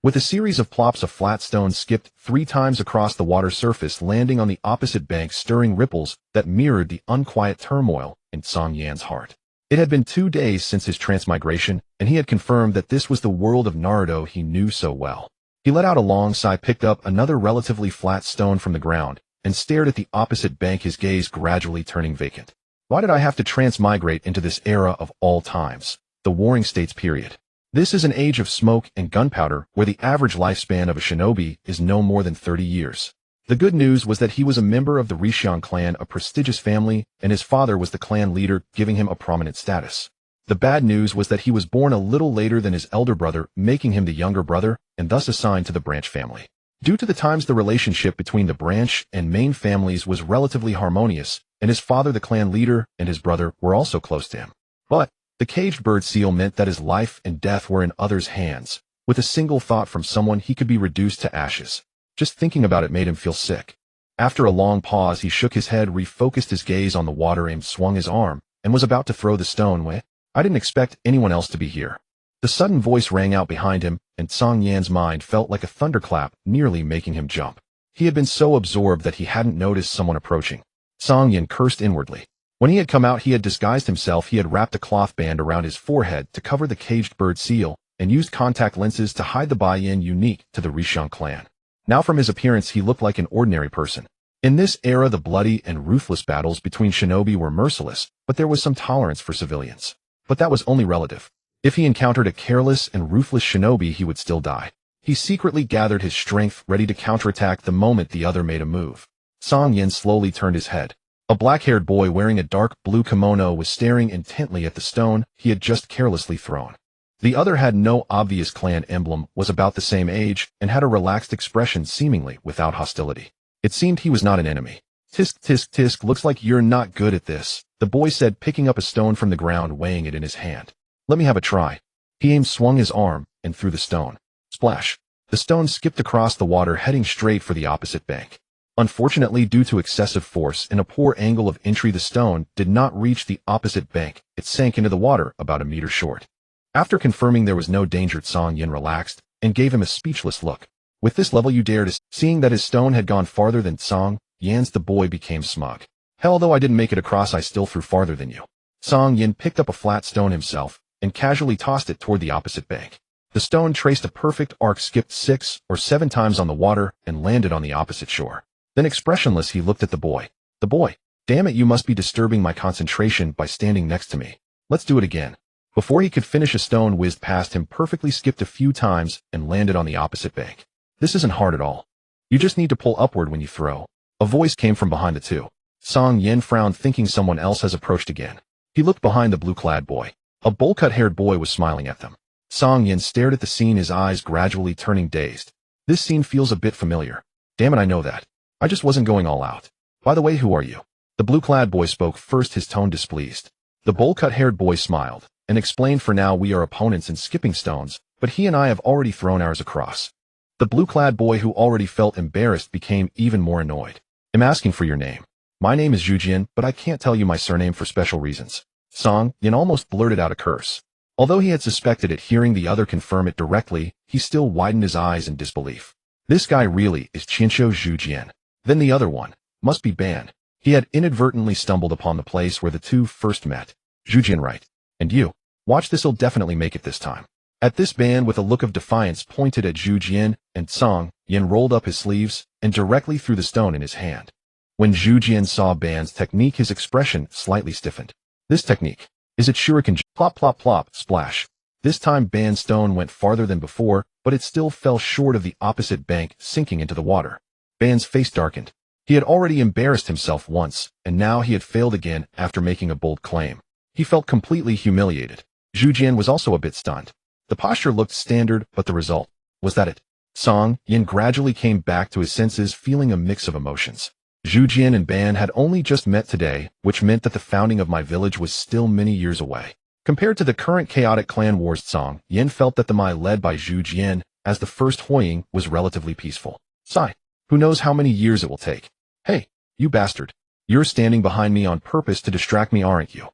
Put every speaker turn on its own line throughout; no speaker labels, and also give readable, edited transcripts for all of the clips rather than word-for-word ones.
With a series of plops, a flat stone skipped 3 times across the water surface, landing on the opposite bank, stirring ripples that mirrored the unquiet turmoil in Cang Yan's heart. It had been 2 days since his transmigration, and he had confirmed that this was the world of Naruto he knew so well. He let out a long sigh, picked up another relatively flat stone from the ground, and stared at the opposite bank, his gaze gradually turning vacant. Why did I have to transmigrate into this era of all times? The Warring States period. This is an age of smoke and gunpowder where the average lifespan of a shinobi is no more than 30 years. The good news was that he was a member of the Rishian clan, a prestigious family, and his father was the clan leader, giving him a prominent status. The bad news was that he was born a little later than his elder brother, making him the younger brother, and thus assigned to the branch family. Due to the times, the relationship between the branch and main families was relatively harmonious, and his father, the clan leader, and his brother were also close to him. But the caged bird seal meant that his life and death were in others' hands. With a single thought from someone, he could be reduced to ashes. Just thinking about it made him feel sick. After a long pause, he shook his head, refocused his gaze on the water, and swung his arm, and was about to throw the stone away. I didn't expect anyone else to be here. The sudden voice rang out behind him, and Cang Yan's mind felt like a thunderclap, nearly making him jump. He had been so absorbed that he hadn't noticed someone approaching. Cang Yan cursed inwardly. When he had come out, he had disguised himself. He had wrapped a cloth band around his forehead to cover the caged bird seal, and used contact lenses to hide the buy-in unique to the Rishian clan. Now from his appearance, he looked like an ordinary person. In this era, the bloody and ruthless battles between shinobi were merciless, but there was some tolerance for civilians. But that was only relative. If he encountered a careless and ruthless shinobi, he would still die. He secretly gathered his strength, ready to counterattack the moment the other made a move. Cang Yan slowly turned his head. A black-haired boy wearing a dark blue kimono was staring intently at the stone he had just carelessly thrown. The other had no obvious clan emblem, was about the same age, and had a relaxed expression, seemingly without hostility. It seemed he was not an enemy. Tisk, tisk, tisk, looks like you're not good at this, the boy said, picking up a stone from the ground, weighing it in his hand. Let me have a try. He aimed, swung his arm, and threw the stone. Splash. The stone skipped across the water, heading straight for the opposite bank. Unfortunately, due to excessive force and a poor angle of entry, the stone did not reach the opposite bank. It sank into the water about a meter short. After confirming there was no danger, Cang Yan relaxed and gave him a speechless look. With this level, you dare to... Seeing that his stone had gone farther than Cang Yan's, the boy became smug. Hell, though I didn't make it across, I still threw farther than you. Cang Yan picked up a flat stone himself and casually tossed it toward the opposite bank. The stone traced a perfect arc, skipped 6 or 7 times on the water, and landed on the opposite shore. Then, expressionless, he looked at the boy. The boy. Damn it, you must be disturbing my concentration by standing next to me. Let's do it again. Before he could finish, a stone whizzed past him, perfectly skipped a few times, and landed on the opposite bank. This isn't hard at all. You just need to pull upward when you throw. A voice came from behind the two. Cang Yan frowned, thinking someone else has approached again. He looked behind the blue-clad boy. A bowl-cut-haired boy was smiling at them. Cang Yan stared at the scene, his eyes gradually turning dazed. This scene feels a bit familiar. Damn it, I know that. I just wasn't going all out. By the way, who are you? The blue-clad boy spoke first, his tone displeased. The bowl-cut-haired boy smiled and explained, for now we are opponents in skipping stones, but he and I have already thrown ours across. The blue-clad boy, who already felt embarrassed, became even more annoyed. I'm asking for your name. My name is Jujian, but I can't tell you my surname for special reasons. Cang Yan almost blurted out a curse. Although he had suspected it, hearing the other confirm it directly, he still widened his eyes in disbelief. This guy really is Chincho Jujian. Then the other one must be Ban. He had inadvertently stumbled upon the place where the two first met. Jujian, right? And you? Watch this, he'll definitely make it this time. At this, Ban, with a look of defiance, pointed at Jujian, and Cang Yan rolled up his sleeves and directly threw the stone in his hand. When Jujian saw Ban's technique, his expression slightly stiffened. This technique, is it shuriken? Plop, plop, plop, splash. This time Ban's stone went farther than before, but it still fell short of the opposite bank, sinking into the water. Ban's face darkened. He had already embarrassed himself once, and now he had failed again after making a bold claim. He felt completely humiliated. Jujian was also a bit stunned. The posture looked standard, but the result, was that it? Cang Yan gradually came back to his senses, feeling a mix of emotions. Jujian and Ban had only just met today, which meant that the founding of my village was still many years away. Compared to the current chaotic clan wars, Cang Yan felt that the Mai led by Jujian as the first Hoying was relatively peaceful. Sigh. Who knows how many years it will take. Hey, you bastard. You're standing behind me on purpose to distract me, aren't you?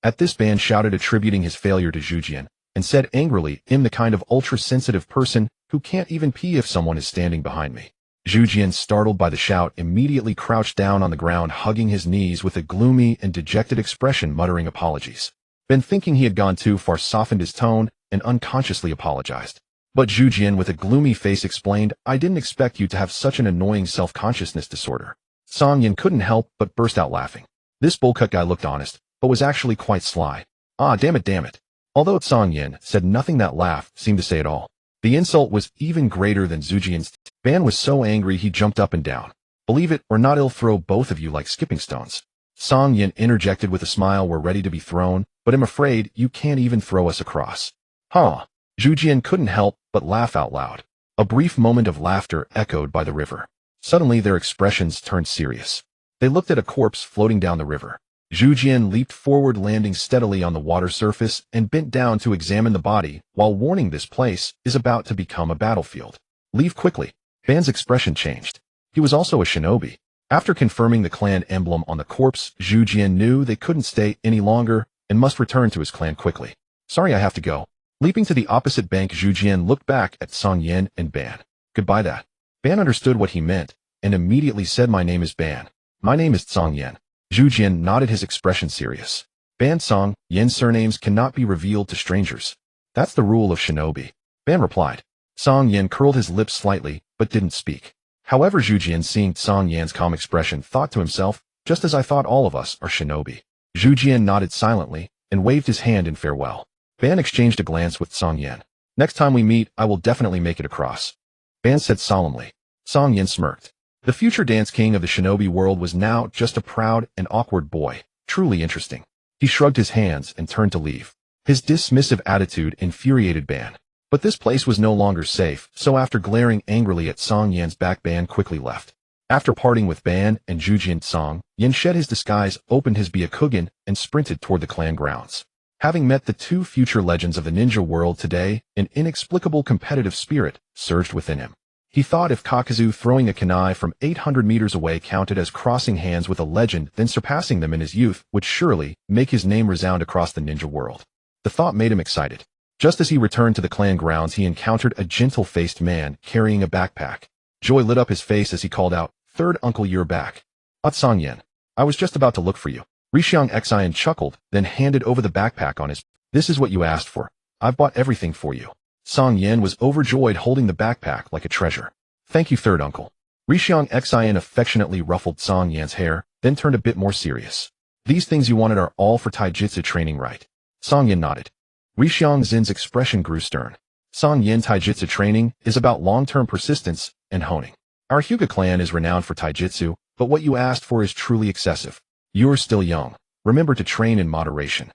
At this, Ban shouted, attributing his failure to Jujian, and said angrily, I'm the kind of ultra-sensitive person who can't even pee if someone is standing behind me. Zhu Jian, startled by the shout, immediately crouched down on the ground, hugging his knees with a gloomy and dejected expression, muttering apologies. Ben, thinking he had gone too far, softened his tone and unconsciously apologized. But Zhu Jian, with a gloomy face, explained, "I didn't expect you to have such an annoying self-consciousness disorder." Cang Yan couldn't help but burst out laughing. This bullcut guy looked honest, but was actually quite sly. Ah, damn it. Although Cang Yan said nothing, that laugh seemed to say it all. The insult was even greater than Zhu Jian's. Ban was so angry he jumped up and down. "Believe it or not, I'll throw both of you like skipping stones." Cang Yan interjected with a smile, "We're ready to be thrown, but I'm afraid you can't even throw us across." Huh. Zhu Jian couldn't help but laugh out loud. A brief moment of laughter echoed by the river. Suddenly their expressions turned serious. They looked at a corpse floating down the river. Zhu Jian leaped forward, landing steadily on the water surface, and bent down to examine the body, while warning, "This place is about to become a battlefield. Leave quickly." Ban's expression changed. He was also a shinobi. After confirming the clan emblem on the corpse, Zhu Jian knew they couldn't stay any longer and must return to his clan quickly. "Sorry, I have to go." Leaping to the opposite bank, Zhu Jian looked back at Cang Yan and Ban. "Goodbye." That Ban understood what he meant and immediately said, "My name is Ban." "My name is Cang Yan." Zhu Jian nodded, his expression serious. "Ban, Cang Yan surnames cannot be revealed to strangers. That's the rule of shinobi." Ban replied. Cang Yan curled his lips slightly, but didn't speak. However, Zhu Jian, seeing Cang Yan's calm expression, thought to himself, "Just as I thought, all of us are shinobi." Zhu Jian nodded silently and waved his hand in farewell. Ban exchanged a glance with Cang Yan. "Next time we meet, I will definitely make it across," Ban said solemnly. Cang Yan smirked. The future dance king of the shinobi world was now just a proud and awkward boy. Truly interesting. He shrugged his hands and turned to leave. His dismissive attitude infuriated Ban. But this place was no longer safe, so after glaring angrily at Cang Yan's back, Ban quickly left. After parting with Ban and Zhu Jian, Cang Yan shed his disguise, opened his Byakugan, and sprinted toward the clan grounds. Having met the two future legends of the ninja world today, an inexplicable competitive spirit surged within him. He thought if Kakuzu throwing a kunai from 800 meters away counted as crossing hands with a legend, then surpassing them in his youth would surely make his name resound across the ninja world. The thought made him excited. Just as he returned to the clan grounds, he encountered a gentle-faced man carrying a backpack. Joy lit up his face as he called out, "Third uncle, you're back." "Cang Yan, I was just about to look for you." Rishiang Xian chuckled, then handed over the backpack on his. "This is what you asked for. I've bought everything for you." Cang Yan was overjoyed, holding the backpack like a treasure. "Thank you, third uncle." Rishiang Xian affectionately ruffled Cang Yan's hair, then turned a bit more serious. "These things you wanted are all for taijutsu training, right?" Cang Yan nodded. Rishiang Zin's expression grew stern. "Cang Yan, taijutsu training is about long-term persistence and honing. Our Hyuga clan is renowned for taijutsu, but what you asked for is truly excessive. You're still young. Remember to train in moderation."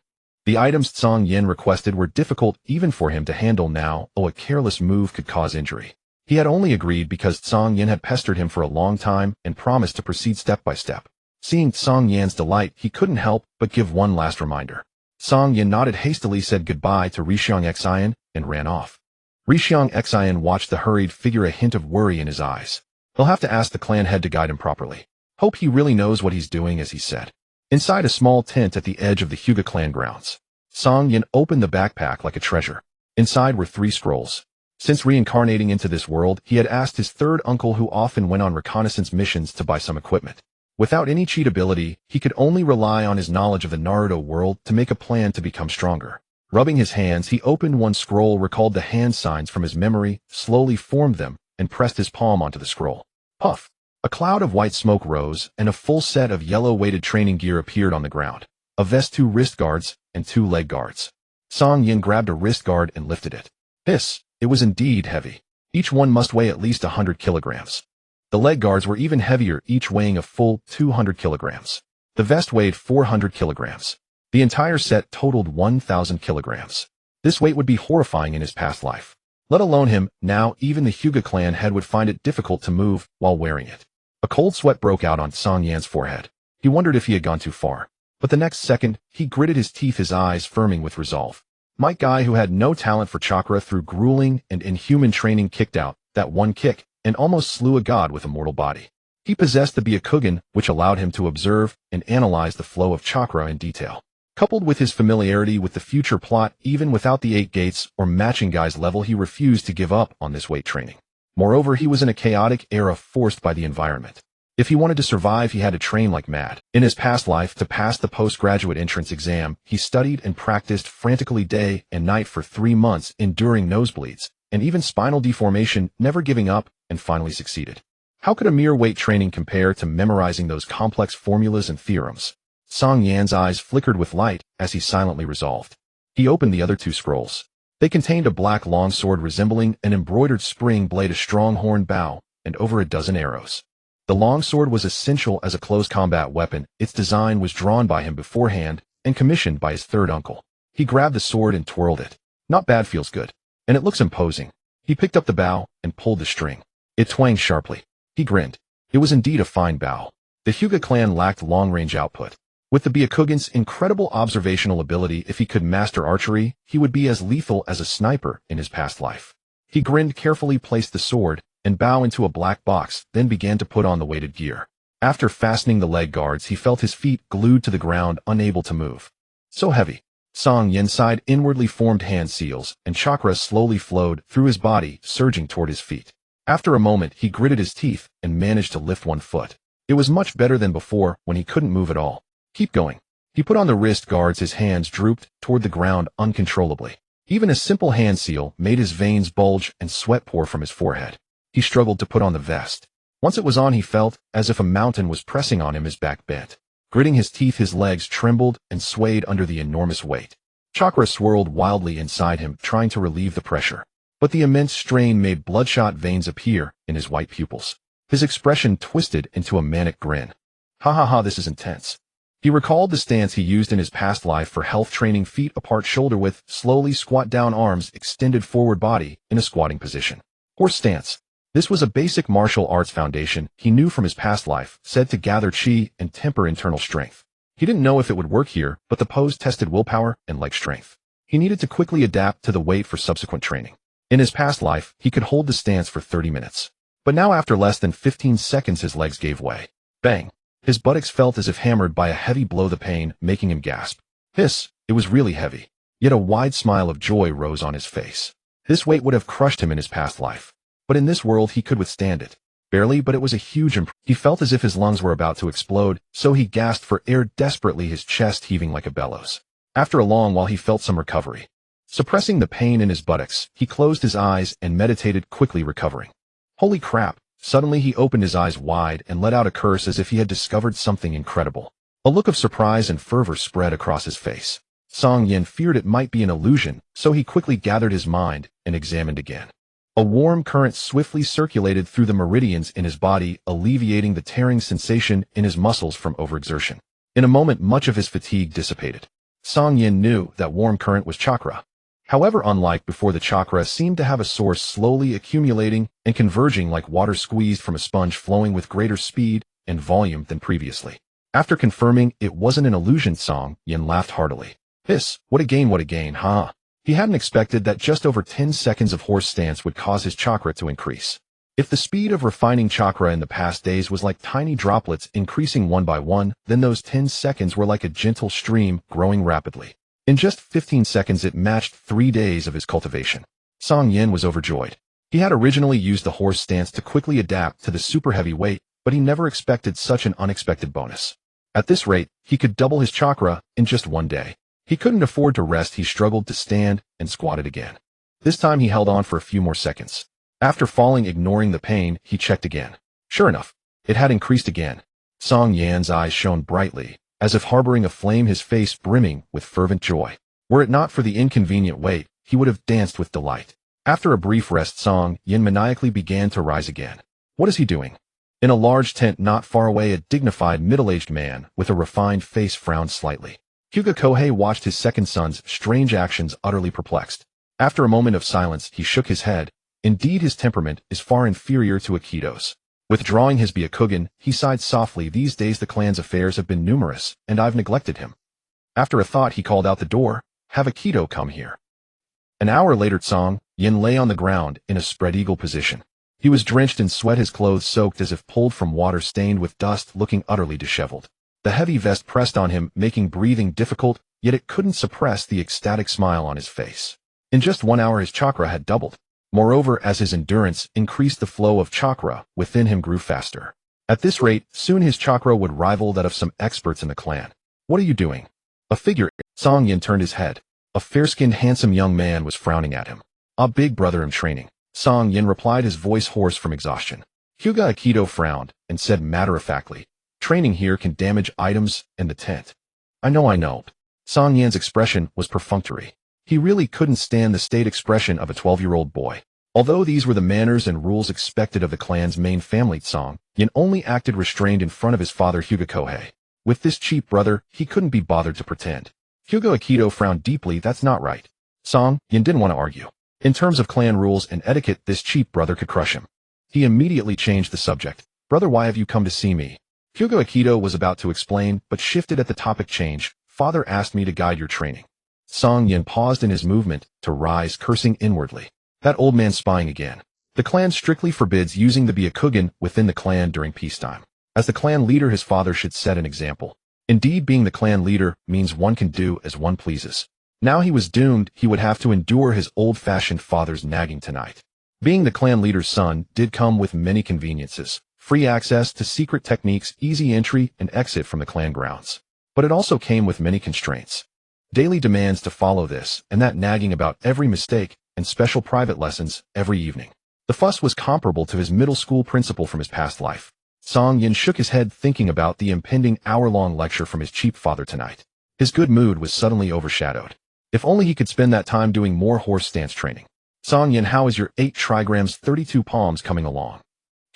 The items Cang Yan requested were difficult even for him to handle now, a careless move could cause injury. He had only agreed because Cang Yan had pestered him for a long time and promised to proceed step by step. Seeing Cang Yan's delight, he couldn't help but give one last reminder. Cang Yan nodded hastily, said goodbye to Rishiang Xian, and ran off. Rishiang Xian watched the hurried figure, a hint of worry in his eyes. "He'll have to ask the clan head to guide him properly. Hope he really knows what he's doing," as he said. Inside a small tent at the edge of the Hyuga clan grounds, Cang Yan opened the backpack like a treasure. Inside were 3 scrolls. Since reincarnating into this world, he had asked his third uncle, who often went on reconnaissance missions, to buy some equipment. Without any cheat ability, he could only rely on his knowledge of the Naruto world to make a plan to become stronger. Rubbing his hands, he opened one scroll, recalled the hand signs from his memory, slowly formed them, and pressed his palm onto the scroll. Puff! A cloud of white smoke rose, and a full set of yellow-weighted training gear appeared on the ground. A vest, 2 wrist guards, and 2 leg guards. Cang Yan grabbed a wrist guard and lifted it. It was indeed heavy. Each one must weigh at least 100 kilograms. The leg guards were even heavier, each weighing a full 200 kilograms. The vest weighed 400 kilograms. The entire set totaled 1,000 kilograms. This weight would be horrifying in his past life. Let alone him, now even the Hyuga clan head would find it difficult to move while wearing it. A cold sweat broke out on Cang Yan's forehead. He wondered if he had gone too far. But the next second, he gritted his teeth, his eyes firming with resolve. My guy, who had no talent for chakra through grueling and inhuman training, kicked out that one kick and almost slew a god with a mortal body. He possessed the Byakugan, which allowed him to observe and analyze the flow of chakra in detail. Coupled with his familiarity with the future plot, even without the 8 gates or matching guy's level, he refused to give up on this weight training. Moreover, he was in a chaotic era forced by the environment. If he wanted to survive, he had to train like mad. In his past life, to pass the postgraduate entrance exam, he studied and practiced frantically day and night for 3 months, enduring nosebleeds and even spinal deformation, never giving up, and finally succeeded. How could a mere weight training compare to memorizing those complex formulas and theorems? Cang Yan's eyes flickered with light as he silently resolved. He opened the other 2 scrolls. They contained a black longsword resembling an embroidered spring blade, a strong horned bow, and over a dozen arrows. The longsword was essential as a close combat weapon. Its design was drawn by him beforehand and commissioned by his third uncle. He grabbed the sword and twirled it. Not bad, feels good. And it looks imposing. He picked up the bow and pulled the string. It twanged sharply. He grinned. It was indeed a fine bow. The Hyuga clan lacked long-range output. With the Byakugan's incredible observational ability, if he could master archery, he would be as lethal as a sniper in his past life. He grinned, carefully placed the sword and bow into a black box, then began to put on the weighted gear. After fastening the leg guards, he felt his feet glued to the ground, unable to move. So heavy. Cang Yan sighed, inwardly formed hand seals, and chakra slowly flowed through his body, surging toward his feet. After a moment, he gritted his teeth and managed to lift 1 foot. It was much better than before, when he couldn't move at all. Keep going. He put on the wrist guards. His hands drooped toward the ground uncontrollably. Even a simple hand seal made his veins bulge and sweat pour from his forehead. He struggled to put on the vest. Once it was on, he felt as if a mountain was pressing on him, his back bent. Gritting his teeth, his legs trembled and swayed under the enormous weight. Chakra swirled wildly inside him, trying to relieve the pressure. But the immense strain made bloodshot veins appear in his white pupils. His expression twisted into a manic grin. Ha ha ha, this is intense. He recalled the stance he used in his past life for health training: feet apart, shoulder width, slowly squat down, arms extended forward, body in a squatting position. Horse stance. This was a basic martial arts foundation he knew from his past life, said to gather chi and temper internal strength. He didn't know if it would work here, but the pose tested willpower and leg strength. He needed to quickly adapt to the weight for subsequent training. In his past life, he could hold the stance for 30 minutes. But now, after less than 15 seconds, his legs gave way. Bang! His buttocks felt as if hammered by a heavy blow, the pain making him gasp. Hiss! It was really heavy. Yet a wide smile of joy rose on his face. This weight would have crushed him in his past life. But in this world, he could withstand it. Barely, but it was a huge improvement. He felt as if his lungs were about to explode, so he gasped for air desperately, his chest heaving like a bellows. After a long while, he felt some recovery. Suppressing the pain in his buttocks, he closed his eyes and meditated, quickly recovering. Holy crap! Suddenly he opened his eyes wide and let out a curse as if he had discovered something incredible. A look of surprise and fervor spread across his face. Cang Yan feared it might be an illusion, so he quickly gathered his mind and examined again. A warm current swiftly circulated through the meridians in his body, alleviating the tearing sensation in his muscles from overexertion. In a moment, much of his fatigue dissipated. Cang Yan knew that warm current was chakra. However, unlike before, the chakra seemed to have a source, slowly accumulating and converging like water squeezed from a sponge, flowing with greater speed and volume than previously. After confirming it wasn't an illusion, Cang Yan laughed heartily. Hiss! What a gain, huh? He hadn't expected that just over 10 seconds of horse stance would cause his chakra to increase. If the speed of refining chakra in the past days was like tiny droplets increasing one by one, then those 10 seconds were like a gentle stream growing rapidly. In just 15 seconds, it matched 3 days of his cultivation. Cang Yan was overjoyed. He had originally used the horse stance to quickly adapt to the super heavy weight, but he never expected such an unexpected bonus. At this rate, he could double his chakra in just 1 day. He couldn't afford to rest. He struggled to stand and squatted again. This time he held on for a few more seconds. After falling, ignoring the pain, he checked again. Sure enough, it had increased again. Cang Yan's eyes shone brightly, as if harboring a flame, his face brimming with fervent joy. Were it not for the inconvenient weight, he would have danced with delight. After a brief rest, Cang Yan maniacally began to rise again. What is he doing? In a large tent not far away, a dignified middle-aged man with a refined face frowned slightly. Hyuga Kohei watched his second son's strange actions, utterly perplexed. After a moment of silence, he shook his head. Indeed, his temperament is far inferior to Akito's. Withdrawing his Byakugan, he sighed softly. These days the clan's affairs have been numerous, and I've neglected him. After a thought, he called out the door. Have Akito come here. An hour later, Cang Yan lay on the ground in a spread eagle position. He was drenched in sweat, his clothes soaked as if pulled from water, stained with dust, looking utterly disheveled. The heavy vest pressed on him, making breathing difficult, yet it couldn't suppress the ecstatic smile on his face. In just 1 hour his chakra had doubled. Moreover, as his endurance increased, the flow of chakra within him grew faster. At this rate, soon his chakra would rival that of some experts in the clan. What are you doing? A figure. Cang Yan turned his head. A fair-skinned, handsome young man was frowning at him. Big brother, I'm training. Cang Yan replied, his voice hoarse from exhaustion. Hyuga Aikido frowned and said matter-of-factly, training here can damage items and the tent. I know. Cang Yan's expression was perfunctory. He really couldn't stand the staid expression of a 12-year-old boy. Although these were the manners and rules expected of the clan's main family, Cang Yan only acted restrained in front of his father Hyuga Kohei. With this cheap brother, he couldn't be bothered to pretend. Hyuga Aikido frowned deeply. That's not right. Cang Yan didn't want to argue. In terms of clan rules and etiquette, this cheap brother could crush him. He immediately changed the subject. Brother, why have you come to see me? Hyuga Aikido was about to explain, but shifted at the topic change. Father asked me to guide your training. Cang Yan paused in his movement to rise, cursing inwardly. That old man spying again. The clan strictly forbids using the Byakugan within the clan during peacetime. As the clan leader, his father should set an example. Indeed, being the clan leader means one can do as one pleases. Now he was doomed. He would have to endure his old-fashioned father's nagging tonight. Being the clan leader's son did come with many conveniences. Free access to secret techniques, easy entry and exit from the clan grounds. But it also came with many constraints. Daily demands to follow this and that, nagging about every mistake, and special private lessons every evening. The fuss was comparable to his middle school principal from his past life. Cang Yan shook his head, thinking about the impending hour-long lecture from his cheap father tonight. His good mood was suddenly overshadowed. If only he could spend that time doing more horse stance training. Cang Yan, how is your 8 trigrams 32 palms coming along?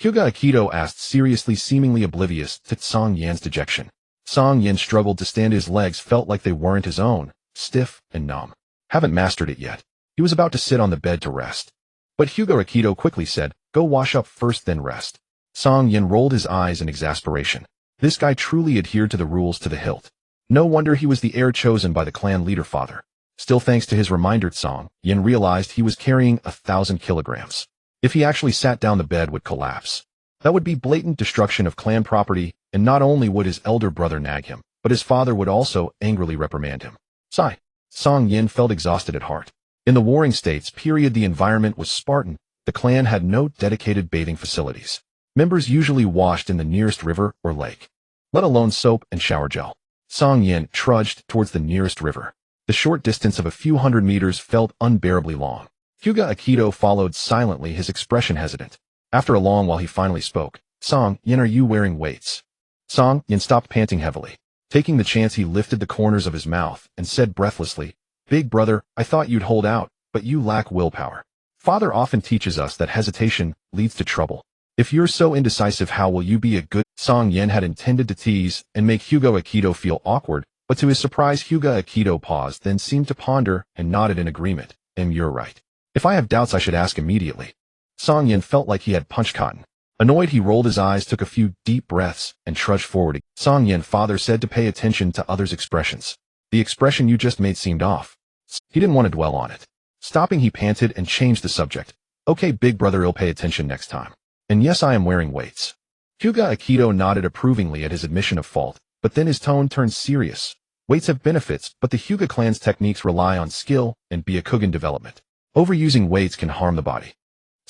Hyuga Aikido asked seriously, seemingly oblivious to Cang Yan's dejection. Cang Yan struggled to stand. His legs felt like they weren't his own, stiff and numb. Haven't mastered it yet. He was about to sit on the bed to rest. But Hyuga Aikido quickly said, go wash up first, then rest. Cang Yan rolled his eyes in exasperation. This guy truly adhered to the rules to the hilt. No wonder he was the heir chosen by the clan leader father. Still, thanks to his reminder, Cang Yan realized he was carrying 1,000 kilograms. If he actually sat down, the bed would collapse. That would be blatant destruction of clan property, and not only would his elder brother nag him, but his father would also angrily reprimand him. Sigh. Cang Yan felt exhausted at heart. In the Warring States period, the environment was Spartan. The clan had no dedicated bathing facilities. Members usually washed in the nearest river or lake, let alone soap and shower gel. Cang Yan trudged towards the nearest river. The short distance of a few hundred meters felt unbearably long. Hyuga Aikido followed silently, his expression hesitant. After a long while he finally spoke. Cang Yan, are you wearing weights? Cang Yan stopped, panting heavily. Taking the chance, he lifted the corners of his mouth and said breathlessly, Big brother, I thought you'd hold out, but you lack willpower. Father often teaches us that hesitation leads to trouble. If you're so indecisive, how will you be a good— Cang Yan had intended to tease and make Hyuga Aikido feel awkward, but to his surprise, Hyuga Aikido paused, then seemed to ponder and nodded in agreement. You're right. If I have doubts, I should ask immediately. Cang Yan felt like he had punched cotton. Annoyed, he rolled his eyes, took a few deep breaths, and trudged forward. Cang Yan, father said to pay attention to others' expressions. The expression you just made seemed off. He didn't want to dwell on it. Stopping, he panted and changed the subject. Okay, big brother, I'll pay attention next time. And yes, I am wearing weights. Hyuga Aikido nodded approvingly at his admission of fault, but then his tone turned serious. Weights have benefits, but the Hyuga clan's techniques rely on skill and Byakugan development. Overusing weights can harm the body.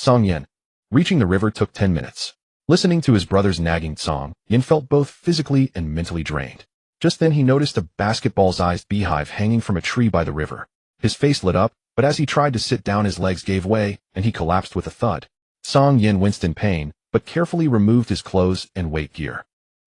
Cang Yan. Reaching the river took 10 minutes. Listening to his brother's nagging, Cang Yan felt both physically and mentally drained. Just then he noticed a basketball-sized beehive hanging from a tree by the river. His face lit up, but as he tried to sit down, his legs gave way, and he collapsed with a thud. Cang Yan winced in pain, but carefully removed his clothes and weight gear.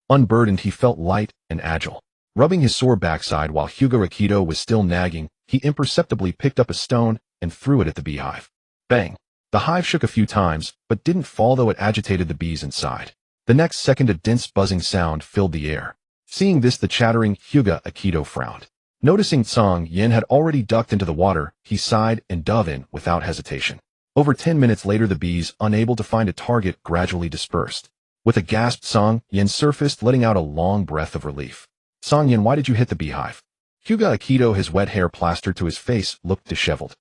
Unburdened, he felt light and agile. Rubbing his sore backside while Hyuga Aikido was still nagging, he imperceptibly picked up a stone and threw it at the beehive. Bang! The hive shook a few times, but didn't fall, though it agitated the bees inside. The next second, a dense buzzing sound filled the air. Seeing this, the chattering Hyuga Aikido frowned. Noticing Cang Yan had already ducked into the water, he sighed and dove in without hesitation. Over 10 minutes later, the bees, unable to find a target, gradually dispersed. With a gasp, Cang Yan surfaced, letting out a long breath of relief. Cang Yan, why did you hit the beehive? Hyuga Aikido, his wet hair plastered to his face, looked disheveled.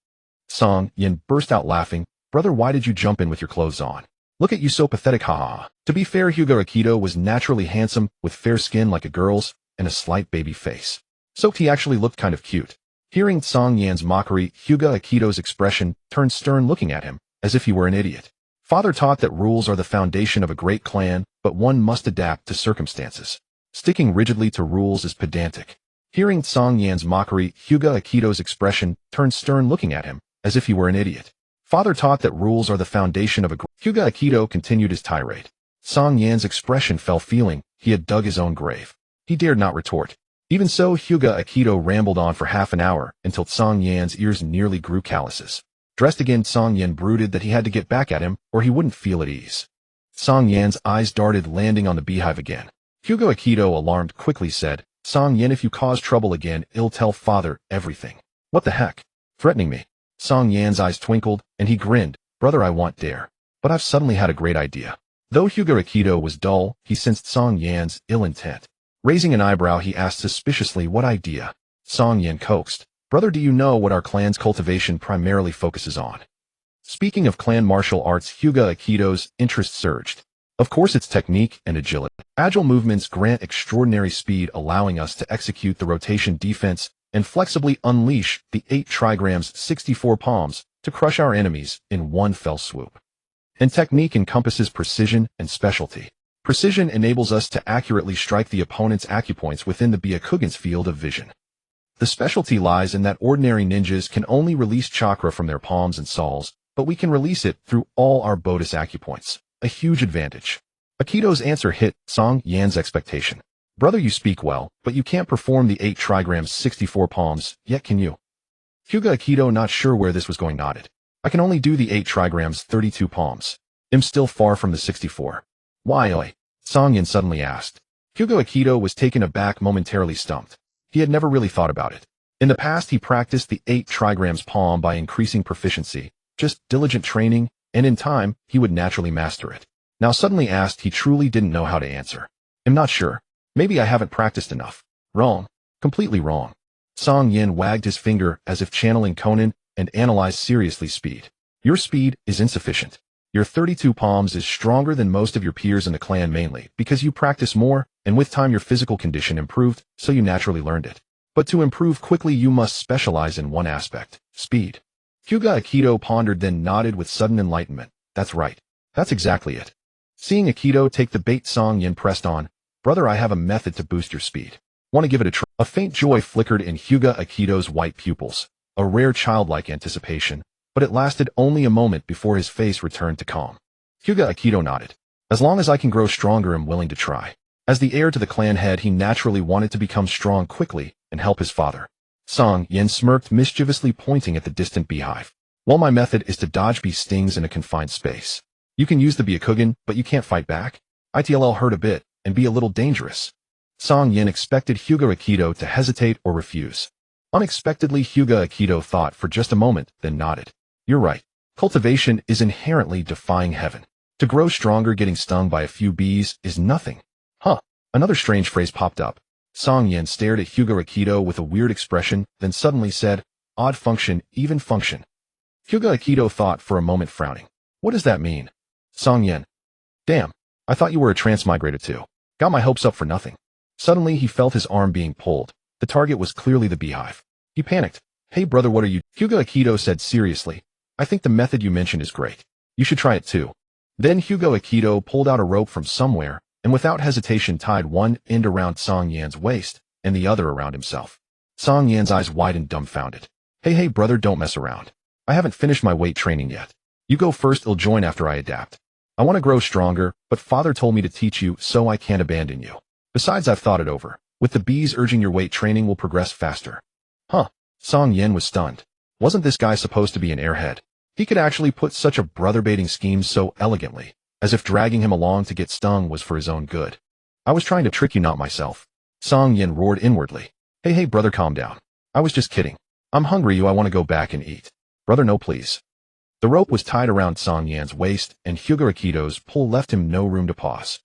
Cang Yan burst out laughing. Brother, why did you jump in with your clothes on? Look at you, so pathetic, haha. To be fair, Hyuga Aikido was naturally handsome, with fair skin like a girl's, and a slight baby face. Soaked he actually looked kind of cute. Hearing Cang Yan's mockery, Hyuga Akito's expression turned stern looking at him, as if he were an idiot. Father taught that rules are the foundation of a great clan, but one must adapt to circumstances. Sticking rigidly to rules is pedantic. Hearing Cang Yan's mockery, Hyuga Akito's expression turned stern looking at him, as if he were an idiot. Father taught that rules are the foundation of a great... Hyuga Akito continued his tirade. Cang Yan's expression fell, feeling he had dug his own grave. He dared not retort. Even so, Hyuga Akito rambled on for half an hour, until Cang Yan's ears nearly grew calluses. Dressed again, Cang Yan brooded that he had to get back at him, or he wouldn't feel at ease. Cang Yan's eyes darted, landing on the beehive again. Hyuga Akito, alarmed, quickly said, Cang Yan, if you cause trouble again, I'll tell father everything. What the heck? Threatening me? Cang Yan's eyes twinkled, and he grinned. Brother, I want dare. But I've suddenly had a great idea. Though Hyuga Akito was dull, he sensed Cang Yan's ill intent. Raising an eyebrow, he asked suspiciously, what idea? Cang Yan coaxed. Brother, do you know what our clan's cultivation primarily focuses on? Speaking of clan martial arts, Hyuga Akito's interest surged. Of course, it's technique and agility. Agile movements grant extraordinary speed, allowing us to execute the rotation defense and flexibly unleash the 8 trigrams 64 palms to crush our enemies in one fell swoop. And technique encompasses precision and specialty. Precision enables us to accurately strike the opponent's acupoints within the Byakugan's field of vision. The specialty lies in that ordinary ninjas can only release chakra from their palms and soles, but we can release it through all our Bodhis acupoints. A huge advantage. Akito's answer hit Cang Yan's expectation. Brother, you speak well, but you can't perform the 8 trigrams 64 palms, yet can you? Hyuga Akito, not sure where this was going, nodded. I can only do the 8 trigrams 32 palms. I'm still far from the 64. Why, oi? Cang Yan suddenly asked. Hyuga Akito was taken aback, momentarily stumped. He had never really thought about it. In the past, he practiced the 8 trigrams palm by increasing proficiency, just diligent training, and in time, he would naturally master it. Now suddenly asked, he truly didn't know how to answer. I'm not sure. Maybe I haven't practiced enough. Wrong. Completely wrong. Cang Yan wagged his finger as if channeling Conan and analyzed seriously speed. Your speed is insufficient. Your 32 palms is stronger than most of your peers in the clan, mainly because you practice more, and with time your physical condition improved, so you naturally learned it. But to improve quickly, you must specialize in one aspect, speed. Hyuga Akito pondered, then nodded with sudden enlightenment. That's right. That's exactly it. Seeing Akito take the bait, Cang Yan pressed on. Brother, I have a method to boost your speed. Want to give it a try? A faint joy flickered in Hyuga Akito's white pupils. A rare childlike anticipation. But it lasted only a moment before his face returned to calm. Hyuga Akito nodded. As long as I can grow stronger, I'm willing to try. As the heir to the clan head, he naturally wanted to become strong quickly and help his father. Cang Yan smirked, mischievously pointing at the distant beehive. Well, my method is to dodge bee stings in a confined space. You can use the Byakugan, but you can't fight back. It'll hurt a bit and be a little dangerous. Cang Yan expected Hyuga Akito to hesitate or refuse. Unexpectedly, Hyuga Akito thought for just a moment, then nodded. You're right. Cultivation is inherently defying heaven. To grow stronger, getting stung by a few bees is nothing. Huh. Another strange phrase popped up. Cang Yan stared at Hyuga Akito with a weird expression, then suddenly said, odd function, even function. Hyuga Akito thought for a moment, frowning. What does that mean? Cang Yan. Damn. I thought you were a transmigrator too. Got my hopes up for nothing. Suddenly he felt his arm being pulled. The target was clearly the beehive. He panicked. Hey brother, what are you? Hyuga Akito said seriously. I think the method you mentioned is great. You should try it too. Then Hyuga Akito pulled out a rope from somewhere, and without hesitation tied one end around Cang Yan's waist, and the other around himself. Cang Yan's eyes widened, dumbfounded. Hey brother, don't mess around. I haven't finished my weight training yet. You go first, I'll join after I adapt. I want to grow stronger, but father told me to teach you, so I can't abandon you. Besides, I've thought it over. With the bees urging, your weight training will progress faster. Huh. Cang Yan was stunned. Wasn't this guy supposed to be an airhead? He could actually put such a brother-baiting scheme so elegantly, as if dragging him along to get stung was for his own good. I was trying to trick you, not myself. Cang Yan roared inwardly. Hey brother, calm down. I was just kidding. I'm hungry, I want to go back and eat. Brother, no please. The rope was tied around Cang Yan's waist, and Hyuga Akito's pull left him no room to pause.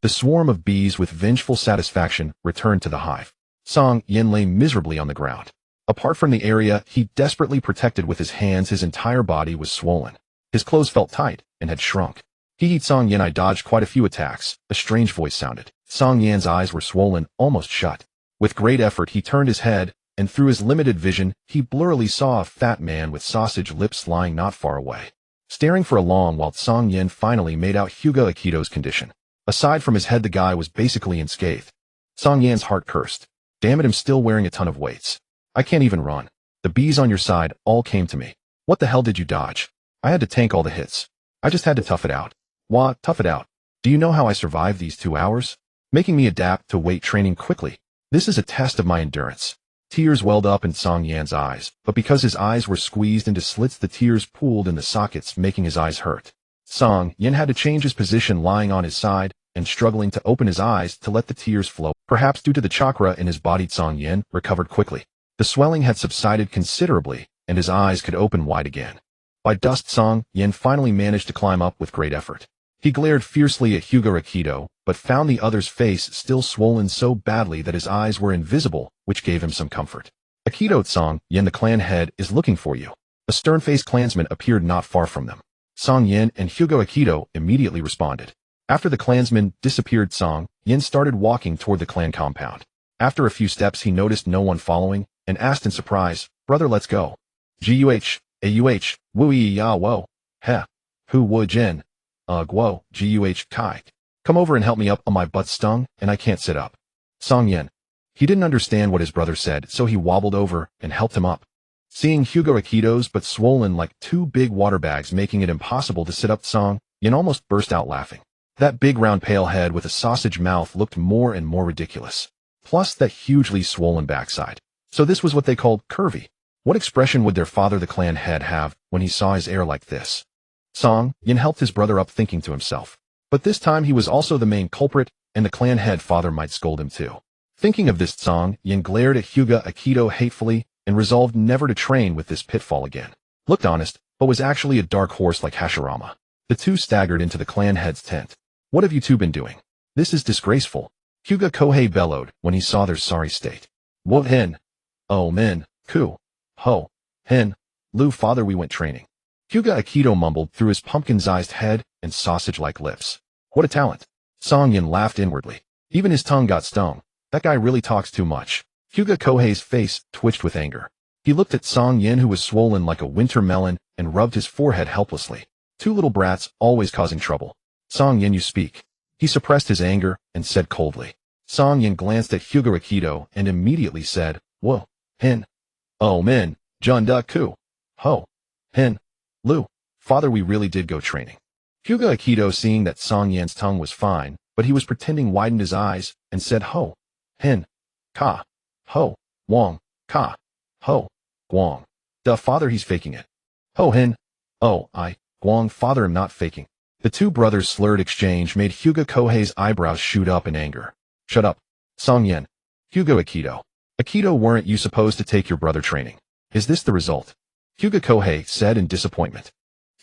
The swarm of bees, with vengeful satisfaction, returned to the hive. Cang Yan lay miserably on the ground. Apart from the area he desperately protected with his hands, his entire body was swollen. His clothes felt tight and had shrunk. Cang Yan, I dodged quite a few attacks. A strange voice sounded. Cang Yan's eyes were swollen, almost shut. With great effort he turned his head, and through his limited vision, he blurrily saw a fat man with sausage lips lying not far away. Staring for a long while, Cang Yan finally made out Hyuga Akito's condition. Aside from his head, the guy was basically unscathed. Cang Yan's heart cursed. Damn it, I'm still wearing a ton of weights. I can't even run. The bees on your side all came to me. What the hell did you dodge? I had to tank all the hits. I just had to tough it out. Wah, tough it out. Do you know how I survived these 2 hours? Making me adapt to weight training quickly. This is a test of my endurance. Tears welled up in Cang Yan's eyes, but because his eyes were squeezed into slits, the tears pooled in the sockets, making his eyes hurt. Cang Yan had to change his position, lying on his side and struggling to open his eyes to let the tears flow. Perhaps due to the chakra in his body, Cang Yan recovered quickly. The swelling had subsided considerably, and his eyes could open wide again. By dusk, Cang Yan finally managed to climb up with great effort. He glared fiercely at Hyuga Akito, but found the other's face still swollen so badly that his eyes were invisible, which gave him some comfort. Akito, Cang Yan, the clan head, is looking for you. A stern-faced clansman appeared not far from them. Cang Yan and Hyuga Akito immediately responded. After the clansman disappeared, Cang Yan started walking toward the clan compound. After a few steps, he noticed no one following, and asked in surprise, "Brother, let's go." Guh, auh, wui ya wo, heh, hu wu jin, guo, guh kai. Come over and help me up, my butt stung, and I can't sit up. Cang Yan. He didn't understand what his brother said, so he wobbled over and helped him up. Seeing Hyuga Akito's but swollen like 2 big water bags, making it impossible to sit up, Cang Yan almost burst out laughing. That big round pale head with a sausage mouth looked more and more ridiculous. Plus that hugely swollen backside. So this was what they called curvy. What expression would their father, the clan head, have when he saw his heir like this? Cang Yan helped his brother up, thinking to himself. But this time he was also the main culprit, and the clan head father might scold him too. Thinking of this, Cang Yan glared at Hyuga Akito hatefully and resolved never to train with this pitfall again. Looked honest, but was actually a dark horse like Hashirama. The two staggered into the clan head's tent. What have you two been doing? This is disgraceful. Hyuga Kohei bellowed when he saw their sorry state. What hin? Oh min, ku, ho, hin, Lu father, we went training. Hyuga Akito mumbled through his pumpkin-sized head and sausage-like lips. What a talent. Cang Yan laughed inwardly. Even his tongue got stung. That guy really talks too much. Hyuga Kohei's face twitched with anger. He looked at Cang Yan, who was swollen like a winter melon, and rubbed his forehead helplessly. Two little brats, always causing trouble. Cang Yan, you speak. He suppressed his anger and said coldly. Cang Yan glanced at Hyuga Akito and immediately said, Whoa, hin. Oh min, Junda ku. Ho, hin. Lu, father, we really did go training. Hyuga Akito, seeing that Cang Yan's tongue was fine, but he was pretending, widened his eyes and said ho, hin, ka, ho, wong, ka, ho, guang. Duh, father, he's faking it. Ho, hin. Oh, guang, father, I'm not faking. The two brothers' slurred exchange made Hyuga Kohei's eyebrows shoot up in anger. Shut up. Cang Yan. Hyuga Akito. Akito, weren't you supposed to take your brother training? Is this the result? Hyuga Kohei said in disappointment.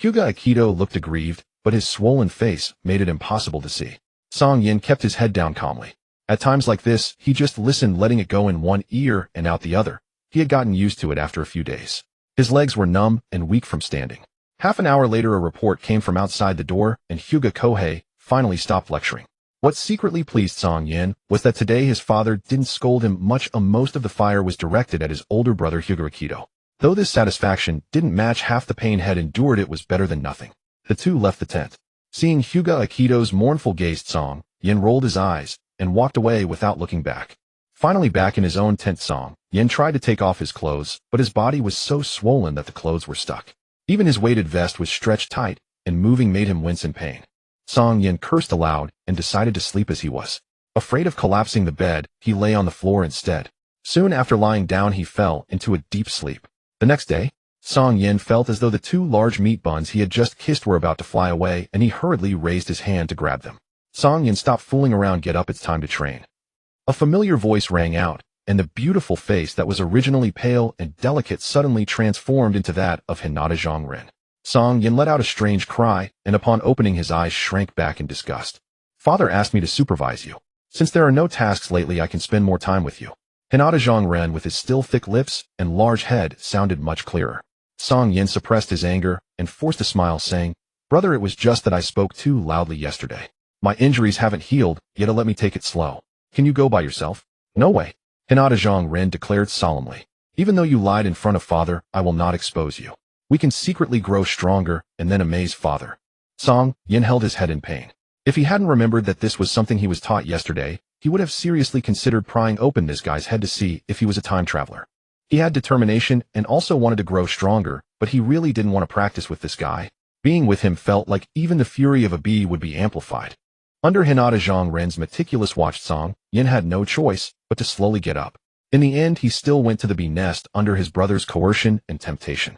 Hyuga Akito looked aggrieved, but his swollen face made it impossible to see. Cang Yan kept his head down calmly. At times like this, he just listened, letting it go in one ear and out the other. He had gotten used to it after a few days. His legs were numb and weak from standing. Half an hour later, a report came from outside the door, and Hyuga Kohei finally stopped lecturing. What secretly pleased Cang Yan was that today his father didn't scold him much. Most of the fire was directed at his older brother Hyuga Akito. Though this satisfaction didn't match half the pain had endured, it was better than nothing. The two left the tent. Seeing Hyuga Akito's mournful gaze, Cang Yan rolled his eyes and walked away without looking back. Finally back in his own tent, Cang Yan tried to take off his clothes, but his body was so swollen that the clothes were stuck. Even his weighted vest was stretched tight, and moving made him wince in pain. Cang Yan cursed aloud and decided to sleep as he was. Afraid of collapsing the bed, he lay on the floor instead. Soon after lying down, he fell into a deep sleep. The next day, Cang Yan felt as though the two large meat buns he had just kissed were about to fly away, and he hurriedly raised his hand to grab them. Cang Yan, stop fooling around, get up, it's time to train. A familiar voice rang out, and the beautiful face that was originally pale and delicate suddenly transformed into that of Hinata Zhongren. Cang Yan let out a strange cry, and upon opening his eyes shrank back in disgust. Father asked me to supervise you. Since there are no tasks lately, I can spend more time with you. Hinata Zhongren, with his still thick lips and large head, sounded much clearer. Cang Yan suppressed his anger and forced a smile, saying, Brother, it was just that I spoke too loudly yesterday. My injuries haven't healed, yet let me take it slow. Can you go by yourself? No way. Hinata Zhang Ren declared solemnly. Even though you lied in front of father, I will not expose you. We can secretly grow stronger and then amaze father. Song Yan held his head in pain. If he hadn't remembered that this was something he was taught yesterday, he would have seriously considered prying open this guy's head to see if he was a time traveler. He had determination and also wanted to grow stronger, but he really didn't want to practice with this guy. Being with him felt like even the fury of a bee would be amplified. Under Hinata Zhang Ren's meticulous watch, Song Yan had no choice but to slowly get up. In the end, he still went to the bee nest under his brother's coercion and temptation.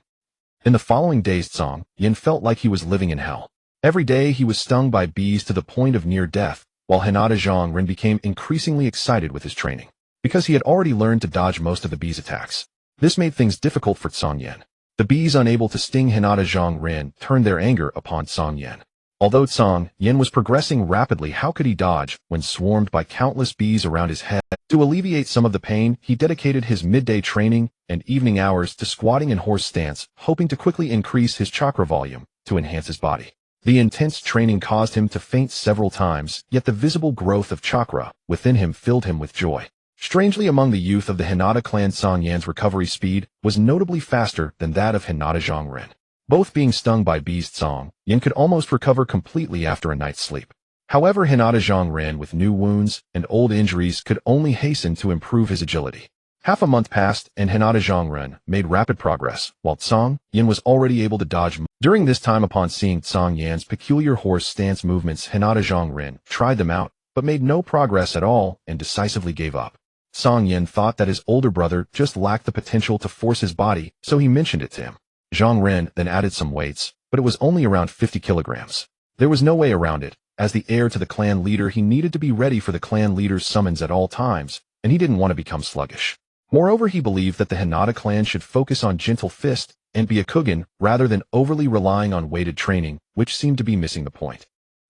In the following days, Song Yan felt like he was living in hell. Every day he was stung by bees to the point of near death, while Hinata Zhang Ren became increasingly excited with his training. Because he had already learned to dodge most of the bees' attacks. This made things difficult for Song Yan. The bees, unable to sting Hinata Zhang Ren, turned their anger upon Song Yan. Although Song Yan was progressing rapidly, how could he dodge when swarmed by countless bees around his head? To alleviate some of the pain, he dedicated his midday training and evening hours to squatting and horse stance, hoping to quickly increase his chakra volume to enhance his body. The intense training caused him to faint several times, yet the visible growth of chakra within him filled him with joy. Strangely, among the youth of the Hinata clan, Song Yan's recovery speed was notably faster than that of Hinata Zhang Ren. Both being stung by bees, Song Yan could almost recover completely after a night's sleep. However, Hinata Zhang Ren, with new wounds and old injuries, could only hasten to improve his agility. Half a month passed, and Hinata Zhang Ren made rapid progress, while Song Yan was already able to dodge. During this time, upon seeing Song Yan's peculiar horse stance movements, Hinata Zhang Ren tried them out, but made no progress at all and decisively gave up. Song Yan thought that his older brother just lacked the potential to force his body, so he mentioned it to him. Zhang Ren then added some weights, but it was only around 50 kilograms. There was no way around it. As the heir to the clan leader, he needed to be ready for the clan leader's summons at all times, and he didn't want to become sluggish. Moreover, he believed that the Hinata clan should focus on gentle fist and be a Kugan rather than overly relying on weighted training, which seemed to be missing the point.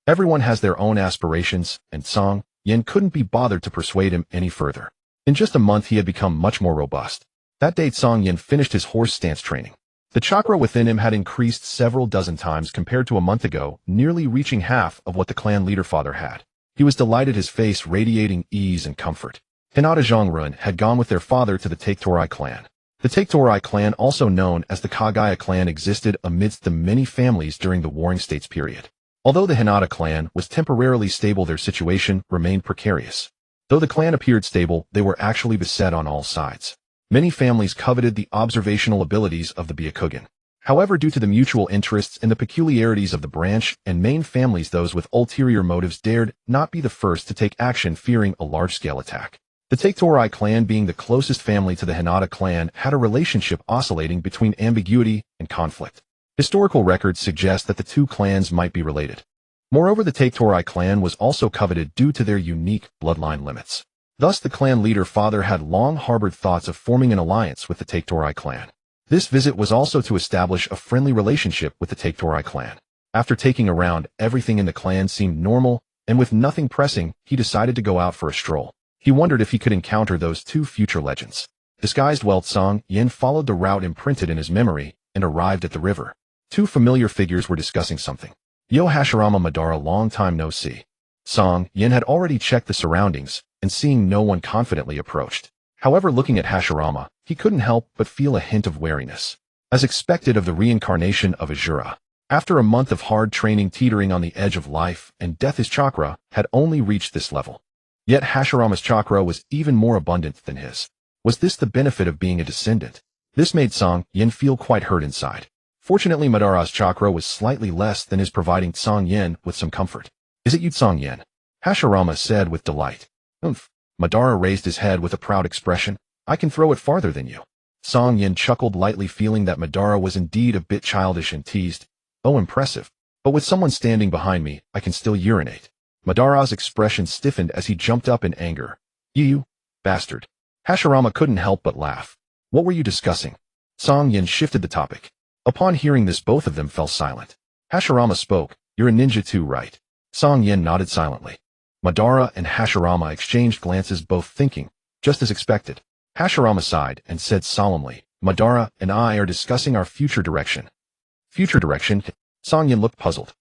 Everyone has their own aspirations, and Song Yan couldn't be bothered to persuade him any further. In just a month, he had become much more robust. That day, Song Yan finished his horse stance training. The chakra within him had increased several dozen times compared to a month ago, nearly reaching half of what the clan leader father had. He was delighted, his face radiating ease and comfort. Hinata Zhang Ren had gone with their father to the Taektorai clan. The Taektorai clan, also known as the Kaguya clan, existed amidst the many families during the Warring States period. Although the Hinata clan was temporarily stable, their situation remained precarious. Though the clan appeared stable, they were actually beset on all sides. Many families coveted the observational abilities of the Byakugan. However, due to the mutual interests and the peculiarities of the branch and main families, those with ulterior motives dared not be the first to take action, fearing a large-scale attack. The Taektorai clan, being the closest family to the Hinata clan, had a relationship oscillating between ambiguity and conflict. Historical records suggest that the two clans might be related. Moreover, the Taektorai clan was also coveted due to their unique bloodline limits. Thus, the clan leader father had long harbored thoughts of forming an alliance with the Taektorai clan. This visit was also to establish a friendly relationship with the Taektorai clan. After taking around, everything in the clan seemed normal, and with nothing pressing, he decided to go out for a stroll. He wondered if he could encounter those two future legends. Disguised well, Song Yan followed the route imprinted in his memory and arrived at the river. Two familiar figures were discussing something. Yo Hashirama Madara, long time no see. Song Yan had already checked the surroundings, and seeing no one, confidently approached. However, looking at Hashirama, he couldn't help but feel a hint of wariness. As expected of the reincarnation of Azura. After a month of hard training, teetering on the edge of life and death, his chakra had only reached this level. Yet Hashirama's chakra was even more abundant than his. Was this the benefit of being a descendant? This made Song Yan feel quite hurt inside. Fortunately, Madara's chakra was slightly less than his, providing Song Yan with some comfort. Is it you, Song Yan? Hashirama said with delight. Oomph. Madara raised his head with a proud expression. I can throw it farther than you. Song Yan chuckled lightly, feeling that Madara was indeed a bit childish, and teased. Oh, impressive. But with someone standing behind me, I can still urinate. Madara's expression stiffened as he jumped up in anger. You bastard. Hashirama couldn't help but laugh. What were you discussing? Song Yan shifted the topic. Upon hearing this, both of them fell silent. Hashirama spoke. You're a ninja too, right? Song Yan nodded silently. Madara and Hashirama exchanged glances, both thinking, just as expected. Hashirama sighed and said solemnly, Madara and I are discussing our future direction. Future direction? Song Yan looked puzzled.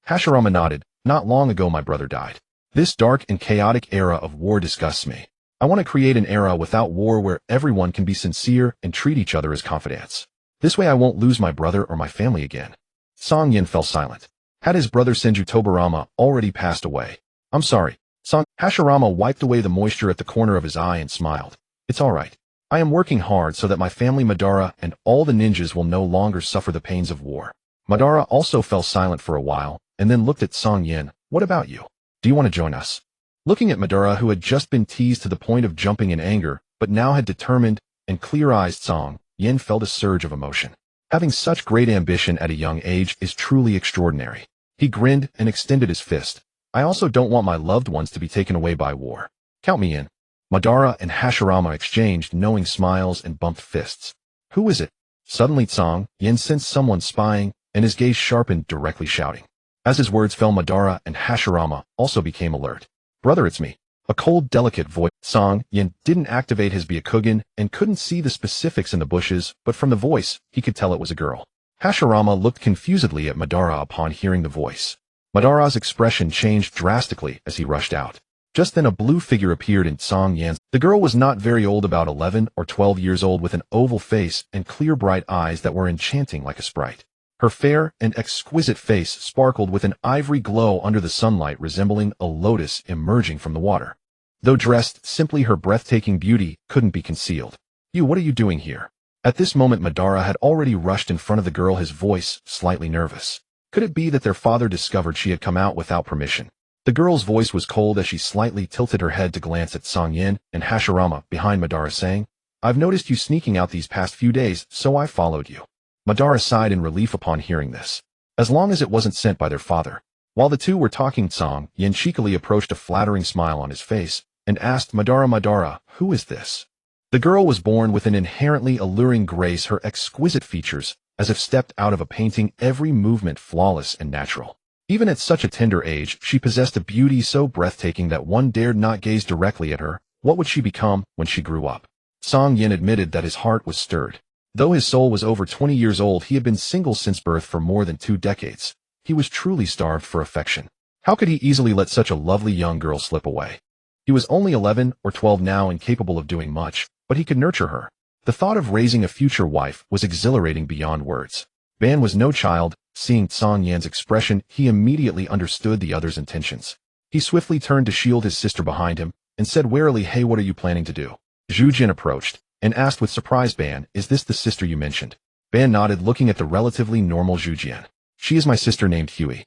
Hashirama nodded. Not long ago my brother died. This dark and chaotic era of war disgusts me. I want to create an era without war where everyone can be sincere and treat each other as confidants. This way I won't lose my brother or my family again. Cang Yan fell silent. Had his brother Senju Hashirama already passed away? I'm sorry. Senju Hashirama wiped away the moisture at the corner of his eye and smiled. It's all right. I am working hard so that my family Madara and all the ninjas will no longer suffer the pains of war. Madara also fell silent for a while, and then looked at Cang Yan. What about you? Do you want to join us? Looking at Madara, who had just been teased to the point of jumping in anger, but now had determined and clear-eyed Cang Yan felt a surge of emotion. Having such great ambition at a young age is truly extraordinary. He grinned and extended his fist. I also don't want my loved ones to be taken away by war. Count me in. Madara and Hashirama exchanged knowing smiles and bumped fists. Who is it? Suddenly Cang Yan sensed someone spying, and his gaze sharpened, directly shouting. As his words fell, Madara and Hashirama also became alert. Brother, it's me. A cold, delicate voice. Cang Yan didn't activate his Byakugan and couldn't see the specifics in the bushes, but from the voice, he could tell it was a girl. Hashirama looked confusedly at Madara upon hearing the voice. Madara's expression changed drastically as he rushed out. Just then a blue figure appeared in Cang Yan's. The girl was not very old, about 11 or 12 years old, with an oval face and clear bright eyes that were enchanting like a sprite. Her fair and exquisite face sparkled with an ivory glow under the sunlight, resembling a lotus emerging from the water. Though dressed simply, her breathtaking beauty couldn't be concealed. What are you doing here? At this moment Madara had already rushed in front of the girl, his voice slightly nervous. Could it be that their father discovered she had come out without permission? The girl's voice was cold as she slightly tilted her head to glance at Cang Yan and Hashirama behind Madara, saying, I've noticed you sneaking out these past few days, so I followed you. Madara sighed in relief upon hearing this. As long as it wasn't sent by their father. While the two were talking, Cang Yan cheekily approached, a flattering smile on his face, and asked Madara, who is this? The girl was born with an inherently alluring grace, her exquisite features, as if stepped out of a painting, every movement flawless and natural. Even at such a tender age, she possessed a beauty so breathtaking that one dared not gaze directly at her. What would she become when she grew up? Cang Yan admitted that his heart was stirred. Though his soul was over 20 years old, he had been single since birth for more than 2 decades. He was truly starved for affection. How could he easily let such a lovely young girl slip away? He was only 11 or 12 now, incapable of doing much, but he could nurture her. The thought of raising a future wife was exhilarating beyond words. Ban was no child. Seeing Cang Yan's expression, he immediately understood the other's intentions. He swiftly turned to shield his sister behind him, and said warily, Hey, what are you planning to do? Zhu Jin approached, and asked with surprise, Ban, is this the sister you mentioned? Ban nodded, looking at the relatively normal Zhu Jin. She is my sister named Huey.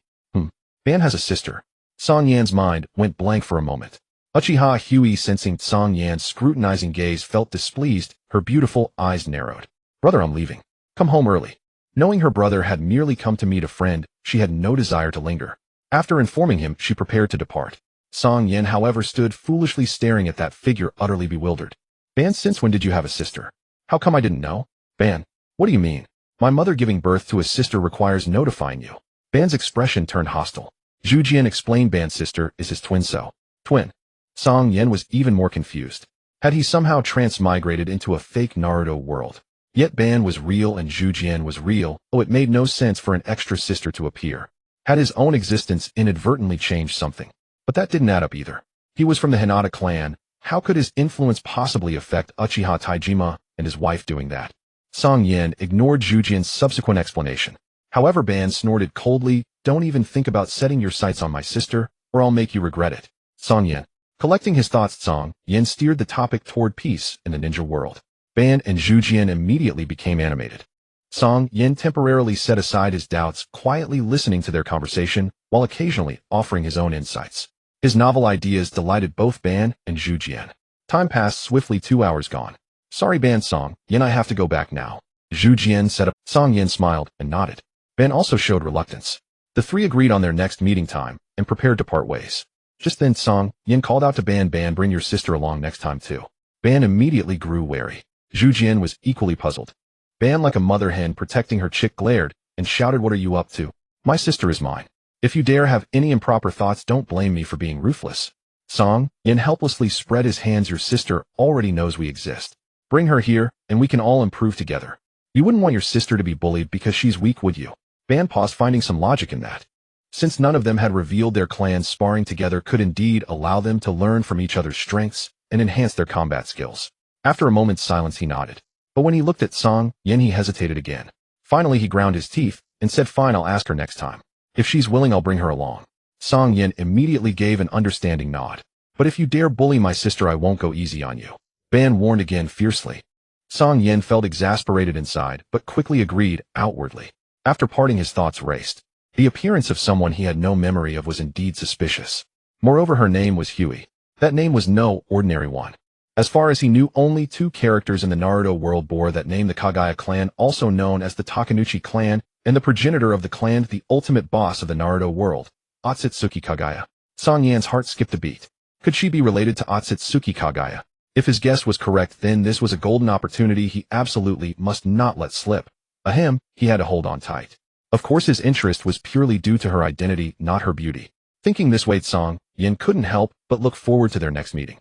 Ban has a sister. Cang Yan's mind went blank for a moment. Uchiha Huey, sensing Cang Yan's scrutinizing gaze, felt displeased, her beautiful eyes narrowed. Brother, I'm leaving. Come home early. Knowing her brother had merely come to meet a friend, she had no desire to linger. After informing him, she prepared to depart. Cang Yan, however, stood foolishly staring at that figure, utterly bewildered. Ban, since when did you have a sister? How come I didn't know? Ban, what do you mean? My mother giving birth to a sister requires notifying you. Ban's expression turned hostile. Zhu Jian explained Ban's sister is his twin. Twin. Cang Yan was even more confused. Had he somehow transmigrated into a fake Naruto world? Yet Ban was real and Zhu Jian was real. It made no sense for an extra sister to appear. Had his own existence inadvertently changed something? But that didn't add up either. He was from the Hinata clan. How could his influence possibly affect Uchiha Taijima and his wife doing that? Cang Yan ignored Zhu Jian's subsequent explanation. However, Ban snorted coldly, Don't even think about setting your sights on my sister, or I'll make you regret it. Cang Yan. Collecting his thoughts, Cang Yan steered the topic toward peace in the ninja world. Ban and Zhu Jian immediately became animated. Cang Yan temporarily set aside his doubts, quietly listening to their conversation, while occasionally offering his own insights. His novel ideas delighted both Ban and Zhu Jian. Time passed swiftly, 2 hours gone. Sorry, Ban. Cang Yan, I have to go back now. Zhu Jian said up. Cang Yan smiled and nodded. Ban also showed reluctance. The three agreed on their next meeting time and prepared to part ways. Just then Cang Yan called out to Ban, Ban, bring your sister along next time too. Ban immediately grew wary. Zhu Jian was equally puzzled. Ban, like a mother hen protecting her chick, glared and shouted, What are you up to? My sister is mine. If you dare have any improper thoughts, don't blame me for being ruthless. Cang Yan helplessly spread his hands. Your sister already knows we exist. Bring her here, and we can all improve together. You wouldn't want your sister to be bullied because she's weak, would you? Ban paused, finding some logic in that. Since none of them had revealed their clans, sparring together could indeed allow them to learn from each other's strengths and enhance their combat skills. After a moment's silence he nodded. But when he looked at Cang Yan he hesitated again. Finally he ground his teeth and said, "Fine, I'll ask her next time. If she's willing I'll bring her along." Cang Yan immediately gave an understanding nod. "But if you dare bully my sister I won't go easy on you," Ban warned again fiercely. Cang Yan felt exasperated inside, but quickly agreed outwardly. After parting his thoughts raced. The appearance of someone he had no memory of was indeed suspicious. Moreover, her name was Hyuga. That name was no ordinary one. As far as he knew, only 2 characters in the Naruto world bore that name: the Kaguya clan, also known as the Takenouchi clan, and the progenitor of the clan, the ultimate boss of the Naruto world, Ōtsutsuki Kaguya. Cang Yan's heart skipped a beat. Could she be related to Ōtsutsuki Kaguya? If his guess was correct, then this was a golden opportunity he absolutely must not let slip. Ahem, he had to hold on tight. Of course his interest was purely due to her identity, not her beauty. Thinking this way, Cang Yan couldn't help but look forward to their next meeting.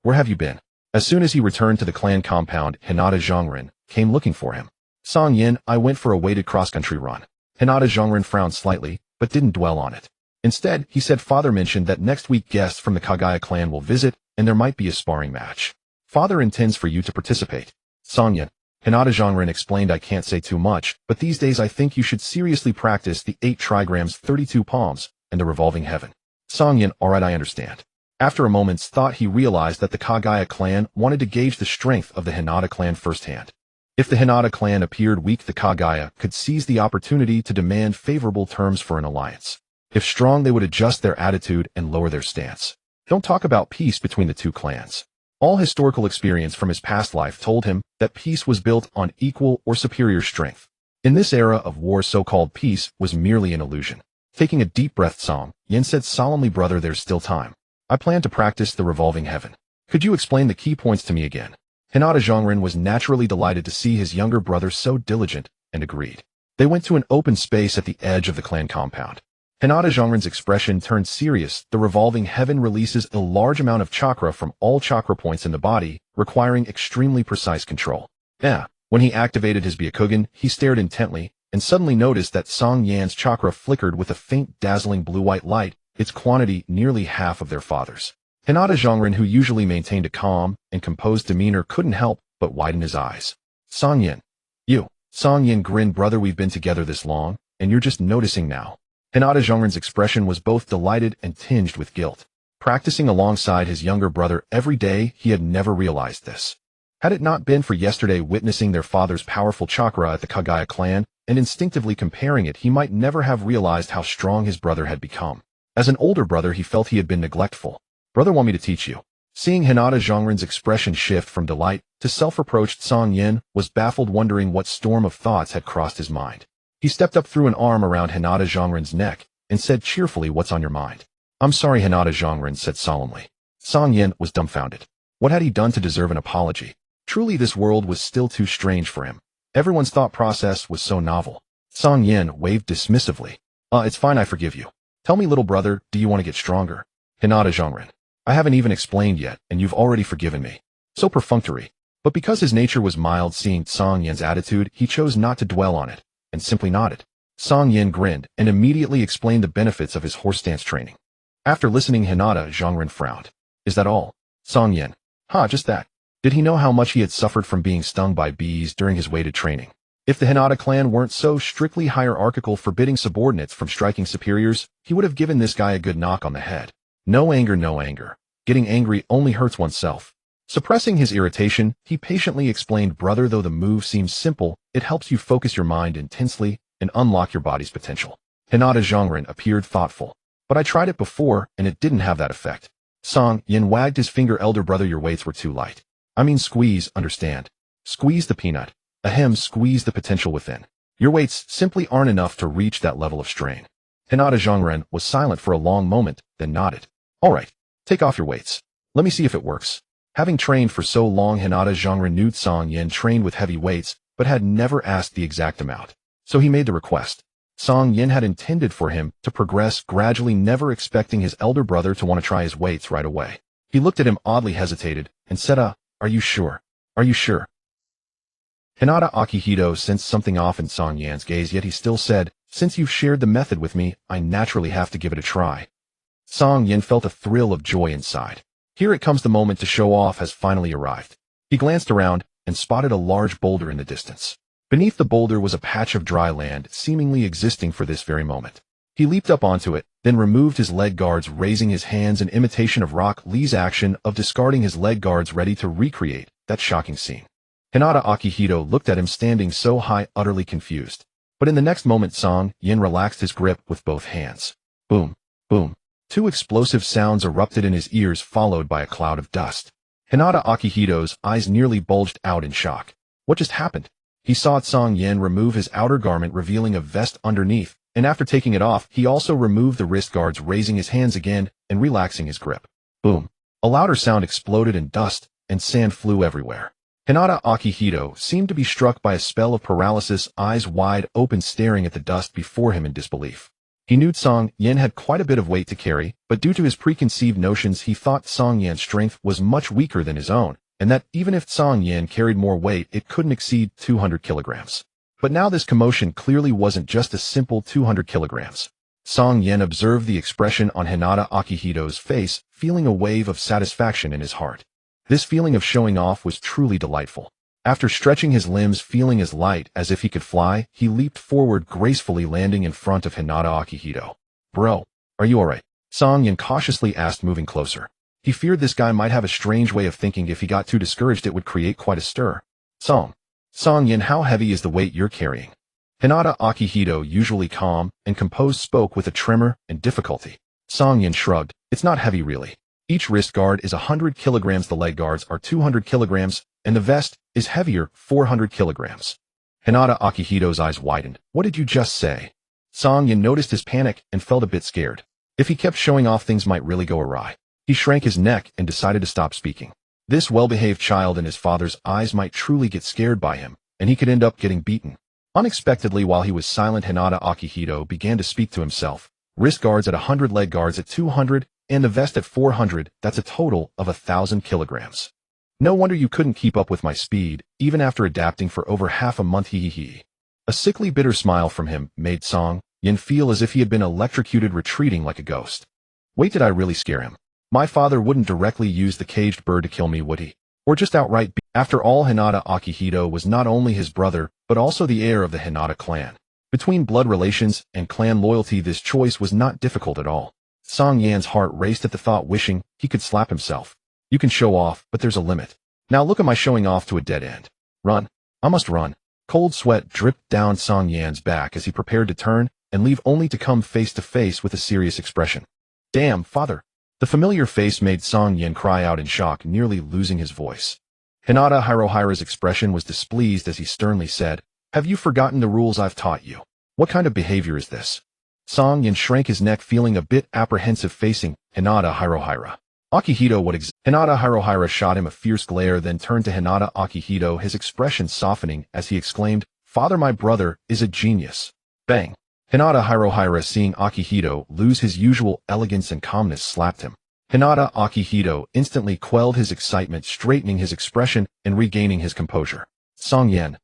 "Where have you been?" As soon as he returned to the clan compound, Hinata Zhongren came looking for him. "Cang Yan, I went for a weighted cross-country run." Hinata Zhongren frowned slightly, but didn't dwell on it. Instead, he said, "Father mentioned that next week guests from the Kaguya clan will visit, and there might be a sparring match. Father intends for you to participate." "Cang Yan," Hinata Zhongren explained, "I can't say too much, but these days I think you should seriously practice the 8 trigrams, 32 palms, and the revolving heaven." Cang Yan, "Alright, I understand." After a moment's thought he realized that the Kaguya clan wanted to gauge the strength of the Hinata clan firsthand. If the Hinata clan appeared weak, the Kaguya could seize the opportunity to demand favorable terms for an alliance. If strong, they would adjust their attitude and lower their stance. Don't talk about peace between the 2 clans. All historical experience from his past life told him that peace was built on equal or superior strength. In this era of war, so-called peace was merely an illusion. Taking a deep breath, Cang Yan said solemnly, "Brother, there's still time. I plan to practice the revolving heaven. Could you explain the key points to me again?" Hinata Zhongren was naturally delighted to see his younger brother so diligent, and agreed. They went to an open space at the edge of the clan compound. Hinata Zhongren's expression turned serious. The revolving heaven releases a large amount of chakra from all chakra points in the body, requiring extremely precise control. When he activated his Byakugan, he stared intently, and suddenly noticed that Cang Yan's chakra flickered with a faint, dazzling blue-white light, its quantity nearly half of their father's. Hinata Zhongren, who usually maintained a calm and composed demeanor, couldn't help but widen his eyes. "Cang Yan, you." Cang Yan grinned, "Brother, we've been together this long, and you're just noticing now." Hinata Zhongren's expression was both delighted and tinged with guilt. Practicing alongside his younger brother every day, he had never realized this. Had it not been for yesterday witnessing their father's powerful chakra at the Kaguya clan and instinctively comparing it, he might never have realized how strong his brother had become. As an older brother, he felt he had been neglectful. "Brother, want me to teach you?" Seeing Hinata Zhongren's expression shift from delight to self-reproach, Cang Yan was baffled, wondering what storm of thoughts had crossed his mind. He stepped up, threw an arm around Hinata Zhongren's neck, and said cheerfully, "What's on your mind?" "I'm sorry," Hinata Zhongren said solemnly. Cang Yan was dumbfounded. What had he done to deserve an apology? Truly, this world was still too strange for him. Everyone's thought process was so novel. Cang Yan waved dismissively. It's fine, I forgive you. Tell me, little brother, do you want to get stronger?" Hinata Zhongren. "I haven't even explained yet, and you've already forgiven me." So perfunctory. But because his nature was mild, seeing Cang Yan's attitude, he chose not to dwell on it, and simply nodded. Cang Yan grinned, and immediately explained the benefits of his horse stance training. After listening, Hinata Zhongren frowned. "Is that all?" Cang Yan. Just that." Did he know how much he had suffered from being stung by bees during his weighted training? If the Hinata clan weren't so strictly hierarchical, forbidding subordinates from striking superiors, he would have given this guy a good knock on the head. No anger, no anger. Getting angry only hurts oneself. Suppressing his irritation, he patiently explained, "Brother, though the move seems simple, it helps you focus your mind intensely and unlock your body's potential." Hinata Zhongren appeared thoughtful. "But I tried it before, and it didn't have that effect." Cang Yan wagged his finger. "Elder brother, your weights were too light. I mean squeeze, understand? Squeeze the peanut. Squeeze the potential within. Your weights simply aren't enough to reach that level of strain." Hinata Zhongren was silent for a long moment, then nodded. "Alright, take off your weights. Let me see if it works." Having trained for so long, Hinata Zhongren knew Cang Yan trained with heavy weights, but had never asked the exact amount. So he made the request. Cang Yan had intended for him to progress gradually, never expecting his elder brother to want to try his weights right away. He looked at him, oddly hesitated, and said, "Are you sure? Are you sure?" Hinata Akihito sensed something off in Cang Yan's gaze, yet he still said, "Since you've shared the method with me, I naturally have to give it a try." Cang Yan felt a thrill of joy inside. Here it comes, the moment to show off has finally arrived. He glanced around and spotted a large boulder in the distance. Beneath the boulder was a patch of dry land seemingly existing for this very moment. He leaped up onto it, then removed his leg guards, raising his hands in imitation of Rock Lee's action of discarding his leg guards, ready to recreate that shocking scene. Hinata Akihito looked at him standing so high, utterly confused. But in the next moment, Cang Yan relaxed his grip with both hands. Boom, boom. Two explosive sounds erupted in his ears, followed by a cloud of dust. Hinata Akihito's eyes nearly bulged out in shock. What just happened? He saw Cang Yan remove his outer garment, revealing a vest underneath, and after taking it off, he also removed the wrist guards, raising his hands again and relaxing his grip. Boom. A louder sound exploded and dust and sand flew everywhere. Hinata Akihito seemed to be struck by a spell of paralysis, eyes wide open, staring at the dust before him in disbelief. He knew Cang Yan had quite a bit of weight to carry, but due to his preconceived notions, he thought Cang Yan's strength was much weaker than his own, and that even if Cang Yan carried more weight, it couldn't exceed 200 kilograms. But now this commotion clearly wasn't just a simple 200 kilograms. Cang Yan observed the expression on Hinata Akihito's face, feeling a wave of satisfaction in his heart. This feeling of showing off was truly delightful. After stretching his limbs, feeling as light as if he could fly, he leaped forward, gracefully landing in front of Hinata Akihito. Bro, are you alright? Cang Yan cautiously asked, moving closer. He feared this guy might have a strange way of thinking. If he got too discouraged, it would create quite a stir. Cang Yan, how heavy is the weight you're carrying? Hinata Akihito, usually calm and composed, spoke with a tremor and difficulty. Cang Yan shrugged. It's not heavy, really. Each wrist guard is 100 kilograms, the leg guards are 200 kilograms, and the vest is heavier, 400 kilograms. Hinata Akihito's eyes widened. What did you just say? Cang Yan noticed his panic and felt a bit scared. If he kept showing off, things might really go awry. He shrank his neck and decided to stop speaking. This well-behaved child in his father's eyes might truly get scared by him, and he could end up getting beaten. Unexpectedly, while he was silent, Hinata Akihito began to speak to himself. Wrist guards at 100, leg guards at 200, and the vest at 400, that's a total of 1,000 kilograms. No wonder you couldn't keep up with my speed, even after adapting for over half a month, hee. A sickly bitter smile from him made Cang Yan feel as if he had been electrocuted, retreating like a ghost. Wait, did I really scare him? My father wouldn't directly use the caged bird to kill me, would he? Or just outright beat? After all, Hinata Akihito was not only his brother, but also the heir of the Hinata clan. Between blood relations and clan loyalty, this choice was not difficult at all. Cang Yan's heart raced at the thought, wishing he could slap himself. You can show off, but there's a limit. Now look, am I showing off to a dead end? Run. I must run. Cold sweat dripped down Cang Yan's back as he prepared to turn and leave, only to come face to face with a serious expression. Damn, father. The familiar face made Cang Yan cry out in shock, nearly losing his voice. Hinata Hirohira's expression was displeased as he sternly said, Have you forgotten the rules I've taught you? What kind of behavior is this? Cang Yan shrank his neck, feeling a bit apprehensive, facing Hinata Hirohira. Akihito, what Hinata Hirohira shot him a fierce glare, then turned to Hinata Akihito, his expression softening as he exclaimed, Father, my brother is a genius. Bang. Hinata Hirohira, seeing Akihito lose his usual elegance and calmness, slapped him. Hinata Akihito instantly quelled his excitement, straightening his expression and regaining his composure. Cang Yan.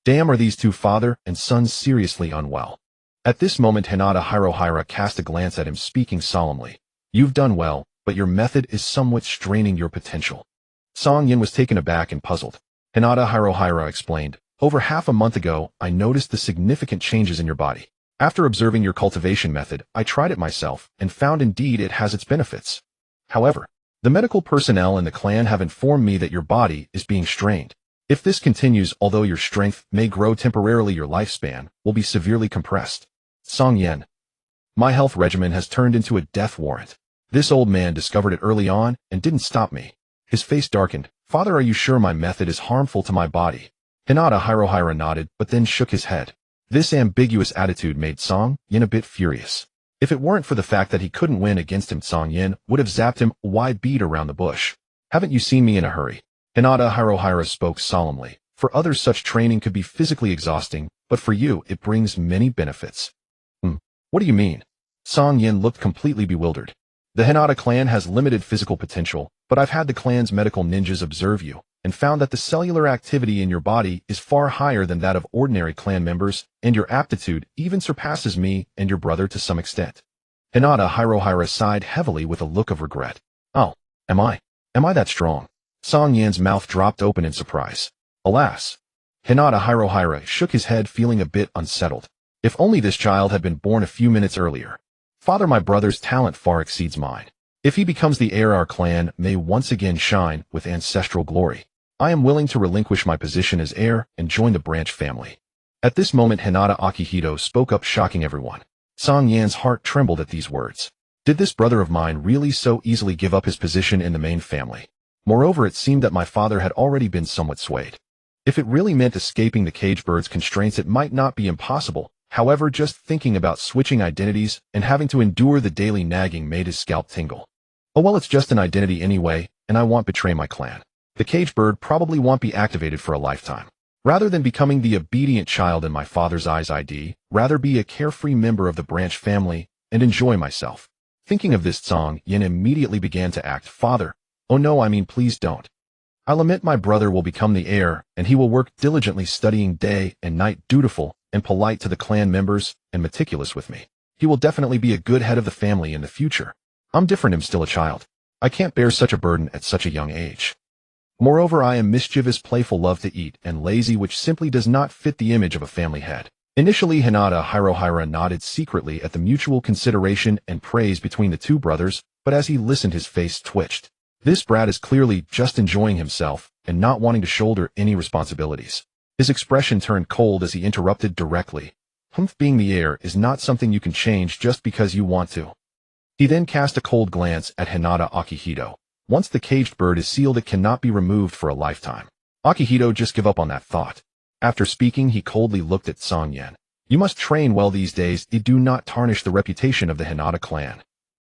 Damn, are these two father and son seriously unwell? At this moment, Hinata Hirohira cast a glance at him, speaking solemnly. You've done well, but your method is somewhat straining your potential. Cang Yan was taken aback and puzzled. Hinata Hirohira explained, Over half a month ago, I noticed the significant changes in your body. After observing your cultivation method, I tried it myself and found indeed it has its benefits. However, the medical personnel in the clan have informed me that your body is being strained. If this continues, although your strength may grow temporarily, your lifespan will be severely compressed. Cang Yan. My health regimen has turned into a death warrant. This old man discovered it early on and didn't stop me. His face darkened. Father, are you sure my method is harmful to my body? Hinata Hirohira nodded, but then shook his head. This ambiguous attitude made Cang Yan a bit furious. If it weren't for the fact that he couldn't win against him, Cang Yan would have zapped him. Why beat around the bush? Haven't you seen me in a hurry? Hinata Hirohira spoke solemnly. For others, such training could be physically exhausting, but for you, it brings many benefits. What do you mean? Cang Yan looked completely bewildered. The Hinata clan has limited physical potential, but I've had the clan's medical ninjas observe you and found that the cellular activity in your body is far higher than that of ordinary clan members, and your aptitude even surpasses me and your brother to some extent. Hinata Hirohira sighed heavily with a look of regret. Oh, am I? Am I that strong? Cang Yan's mouth dropped open in surprise. Alas. Hinata Hirohira shook his head, feeling a bit unsettled. If only this child had been born a few minutes earlier. Father, my brother's talent far exceeds mine. If he becomes the heir, our clan may once again shine with ancestral glory. I am willing to relinquish my position as heir and join the branch family. At this moment, Hinata Akihito spoke up, shocking everyone. Cang Yan's heart trembled at these words. Did this brother of mine really so easily give up his position in the main family? Moreover, it seemed that my father had already been somewhat swayed. If it really meant escaping the cage bird's constraints, it might not be impossible. However, just thinking about switching identities and having to endure the daily nagging made his scalp tingle. Oh well, it's just an identity anyway, and I won't betray my clan. The cage bird probably won't be activated for a lifetime. Rather than becoming the obedient child in my father's eyes, I'd rather be a carefree member of the branch family and enjoy myself. Thinking of this, Cang Yan immediately began to act. Father, oh no, I mean please don't. I lament my brother will become the heir, and he will work diligently, studying day and night, dutiful and polite to the clan members, and meticulous with me. He will definitely be a good head of the family in the future. I'm different, I'm still a child. I can't bear such a burden at such a young age. Moreover, I am mischievous, playful, love to eat, and lazy, which simply does not fit the image of a family head. Initially, Hinata Hirohira nodded secretly at the mutual consideration and praise between the two brothers, but as he listened, his face twitched. This brat is clearly just enjoying himself and not wanting to shoulder any responsibilities. His expression turned cold as he interrupted directly. Being the heir is not something you can change just because you want to. He then cast a cold glance at Hinata Akihito. Once the caged bird is sealed, it cannot be removed for a lifetime. Akihito, just give up on that thought. After speaking, he coldly looked at Cang Yan. You must train well these days. You do not tarnish the reputation of the Hinata clan.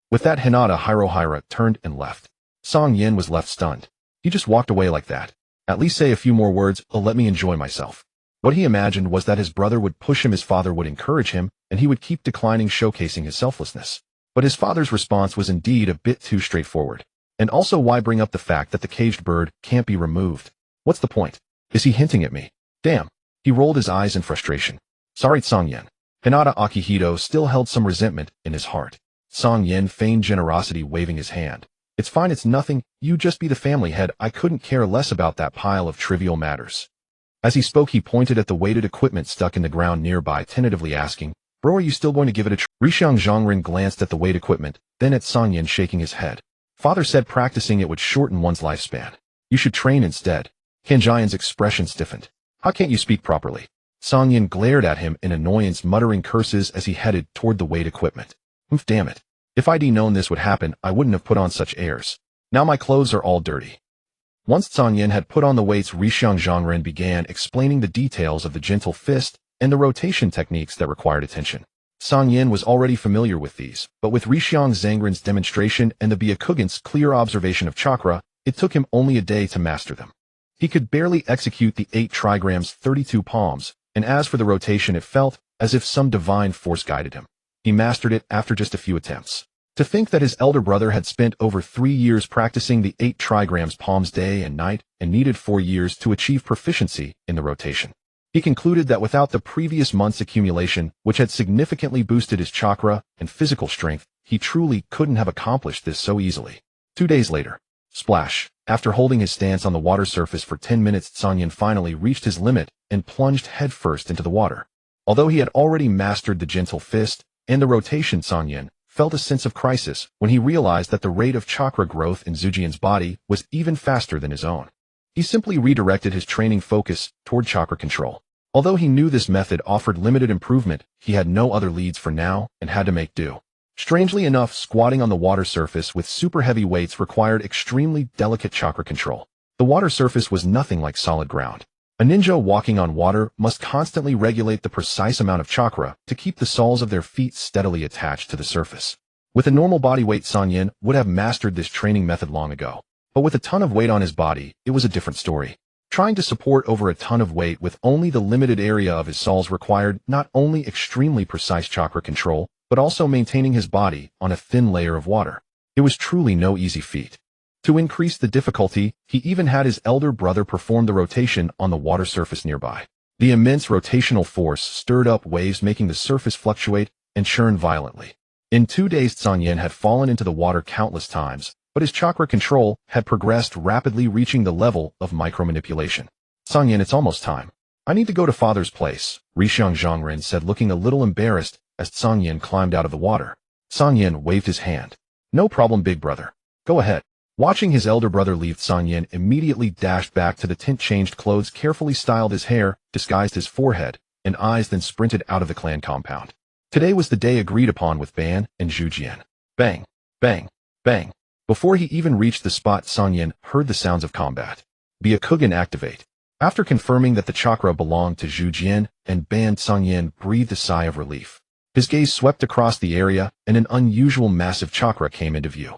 With that, Hinata Hirohira turned and left. Cang Yan was left stunned. He just walked away like that. At least say a few more words, let me enjoy myself. What he imagined was that his brother would push him, his father would encourage him, and he would keep declining, showcasing his selflessness. But his father's response was indeed a bit too straightforward. And also, why bring up the fact that the caged bird can't be removed? What's the point? Is he hinting at me? Damn. He rolled his eyes in frustration. Sorry, Cang Yan. Hinata Akihito still held some resentment in his heart. Cang Yan feigned generosity, waving his hand. It's fine, it's nothing, you just be the family head. I couldn't care less about that pile of trivial matters. As he spoke, he pointed at the weighted equipment stuck in the ground nearby, tentatively asking, Bro, are you still going to give it a try? Rishiang Zhongren glanced at the weight equipment, then at Cang Yan, shaking his head. Father said practicing it would shorten one's lifespan. You should train instead. Cang Yan's expression stiffened. How can't you speak properly? Cang Yan glared at him in annoyance, muttering curses as he headed toward the weight equipment. Damn it. If I'd known this would happen, I wouldn't have put on such airs. Now my clothes are all dirty. Once Cang Yan had put on the weights, Rishiang Zhongren began explaining the details of the gentle fist and the rotation techniques that required attention. Cang Yan was already familiar with these, but with Rishiang Zhongren's demonstration and the Byakugan's clear observation of chakra, it took him only a day to master them. He could barely execute the 8 trigrams, 32 palms, and as for the rotation, it felt as if some divine force guided him. He mastered it after just a few attempts. To think that his elder brother had spent over 3 years practicing the 8 trigrams palms day and night and needed 4 years to achieve proficiency in the rotation. He concluded that without the previous month's accumulation, which had significantly boosted his chakra and physical strength, he truly couldn't have accomplished this so easily. 2 days later. Splash. After holding his stance on the water surface for 10 minutes, Cang Yan finally reached his limit and plunged headfirst into the water. Although he had already mastered the gentle fist and the rotation, Cang Yan felt a sense of crisis when he realized that the rate of chakra growth in Zujian's body was even faster than his own. He simply redirected his training focus toward chakra control. Although he knew this method offered limited improvement, he had no other leads for now and had to make do. Strangely enough, squatting on the water surface with super heavy weights required extremely delicate chakra control. The water surface was nothing like solid ground. A ninja walking on water must constantly regulate the precise amount of chakra to keep the soles of their feet steadily attached to the surface. With a normal body weight, Cang Yan would have mastered this training method long ago. But with a ton of weight on his body, it was a different story. Trying to support over a ton of weight with only the limited area of his soles required not only extremely precise chakra control, but also maintaining his body on a thin layer of water. It was truly no easy feat. To increase the difficulty, he even had his elder brother perform the rotation on the water surface nearby. The immense rotational force stirred up waves, making the surface fluctuate and churn violently. In 2 days, Cang Yan had fallen into the water countless times, but his chakra control had progressed rapidly, reaching the level of micromanipulation. Cang Yan, it's almost time. I need to go to father's place, Rishiang Zhongren said, looking a little embarrassed as Cang Yan climbed out of the water. Cang Yan waved his hand. No problem, big brother. Go ahead. Watching his elder brother leave, Cang Yan immediately dashed back to the tent, changed clothes, carefully styled his hair, disguised his forehead and eyes, then sprinted out of the clan compound. Today was the day agreed upon with Ban and Zhujian. Bang, bang, bang. Before he even reached the spot, Cang Yan heard the sounds of combat. Byakugan activate. After confirming that the chakra belonged to Zhujian and Ban, Cang Yan breathed a sigh of relief. His gaze swept across the area, and an unusual massive chakra came into view.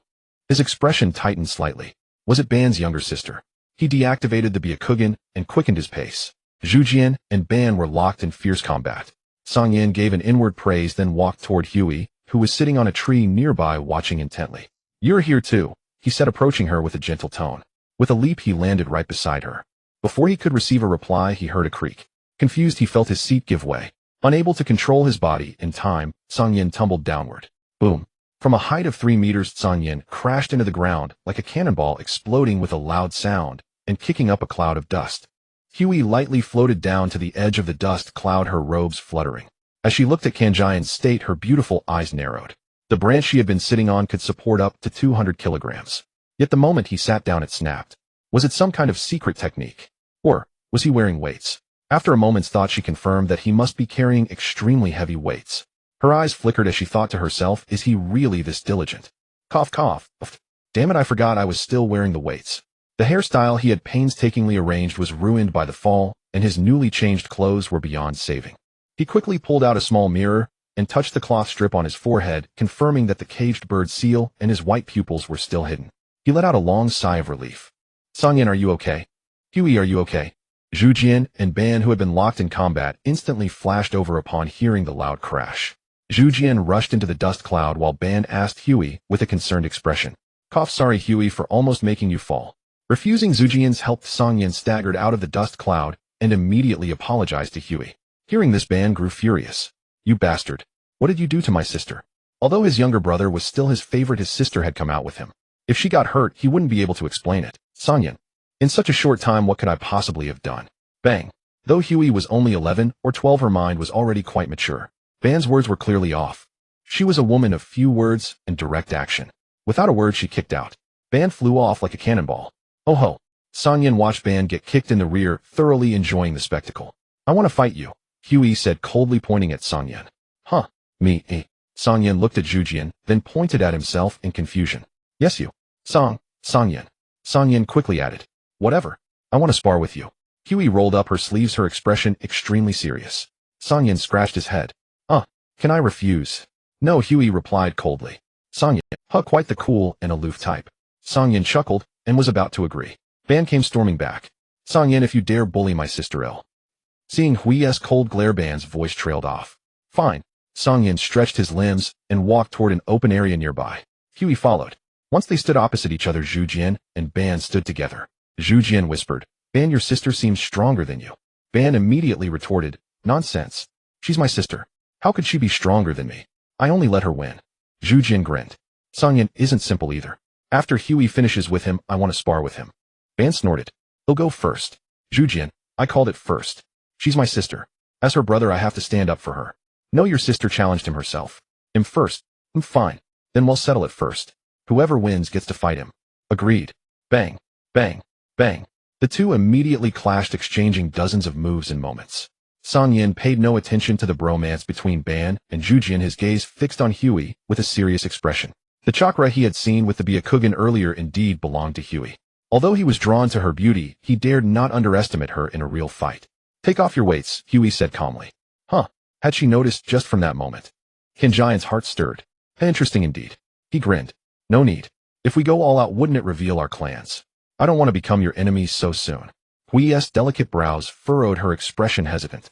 His expression tightened slightly. Was it Ban's younger sister? He deactivated the Byakugan and quickened his pace. Zhujian and Ban were locked in fierce combat. Cang Yan gave an inward praise, then walked toward Huey, who was sitting on a tree nearby watching intently. You're here too, he said, approaching her with a gentle tone. With a leap, he landed right beside her. Before he could receive a reply, he heard a creak. Confused, he felt his seat give way. Unable to control his body in time, Cang Yan tumbled downward. Boom. From a height of 3 meters, Cang Yan crashed into the ground like a cannonball, exploding with a loud sound and kicking up a cloud of dust. Huey lightly floated down to the edge of the dust cloud, her robes fluttering. As she looked at Cang Yan's state, her beautiful eyes narrowed. The branch she had been sitting on could support up to 200 kilograms. Yet the moment he sat down, it snapped. Was it some kind of secret technique? Or was he wearing weights? After a moment's thought, she confirmed that he must be carrying extremely heavy weights. Her eyes flickered as she thought to herself, is he really this diligent? Cough, cough. Damn it, I forgot I was still wearing the weights. The hairstyle he had painstakingly arranged was ruined by the fall, and his newly changed clothes were beyond saving. He quickly pulled out a small mirror and touched the cloth strip on his forehead, confirming that the caged bird seal and his white pupils were still hidden. He let out a long sigh of relief. Cang Yan, are you okay? Huey, are you okay? Zhujian and Ban, who had been locked in combat, instantly flashed over upon hearing the loud crash. Zhujian rushed into the dust cloud while Ban asked Huey with a concerned expression. Cough, sorry Huey for almost making you fall. Refusing Zhujian's help, Cang Yan staggered out of the dust cloud and immediately apologized to Huey. Hearing this, Ban grew furious. You bastard. What did you do to my sister? Although his younger brother was still his favorite, his sister had come out with him. If she got hurt, he wouldn't be able to explain it. Cang Yan. In such a short time, what could I possibly have done? Bang. Though Huey was only 11 or 12, her mind was already quite mature. Ban's words were clearly off. She was a woman of few words and direct action. Without a word, she kicked out. Ban flew off like a cannonball. Oh ho. Cang Yan watched Ban get kicked in the rear, thoroughly enjoying the spectacle. I want to fight you, Huey said coldly, pointing at Cang Yan. Huh. Me, eh. Cang Yan looked at Zhujian, then pointed at himself in confusion. Yes, you. Cang Yan. Cang Yan quickly added. Whatever. I want to spar with you. Huey rolled up her sleeves, her expression extremely serious. Cang Yan scratched his head. Can I refuse? No, Huey replied coldly. Cang Yan, quite the cool and aloof type. Cang Yan chuckled and was about to agree. Ban came storming back. Cang Yan, if you dare bully my sister ill. Seeing Huey's cold glare, Ban's voice trailed off. Fine. Cang Yan stretched his limbs and walked toward an open area nearby. Huey followed. Once they stood opposite each other, Zhujian and Ban stood together. Zhujian whispered, Ban, your sister seems stronger than you. Ban immediately retorted, nonsense. She's my sister. How could she be stronger than me? I only let her win. Zhujian grinned. Cang Yan isn't simple either. After Huey finishes with him, I want to spar with him. Ban snorted. He'll go first. Zhujian, I called it first. She's my sister. As her brother, I have to stand up for her. No, your sister challenged him herself. Him first. Fine. Then we'll settle it first. Whoever wins gets to fight him. Agreed. Bang. Bang. Bang. The two immediately clashed, exchanging dozens of moves in moments. Cang Yan paid no attention to the bromance between Ban and Zhujian, his gaze fixed on Huey with a serious expression. The chakra he had seen with the Byakugan earlier indeed belonged to Huey. Although he was drawn to her beauty, he dared not underestimate her in a real fight. Take off your weights, Huey said calmly. Had she noticed just from that moment? Cang Yan's heart stirred. Interesting indeed. He grinned. No need. If we go all out, wouldn't it reveal our clans? I don't want to become your enemies so soon. Huey's delicate brows furrowed, her expression hesitant.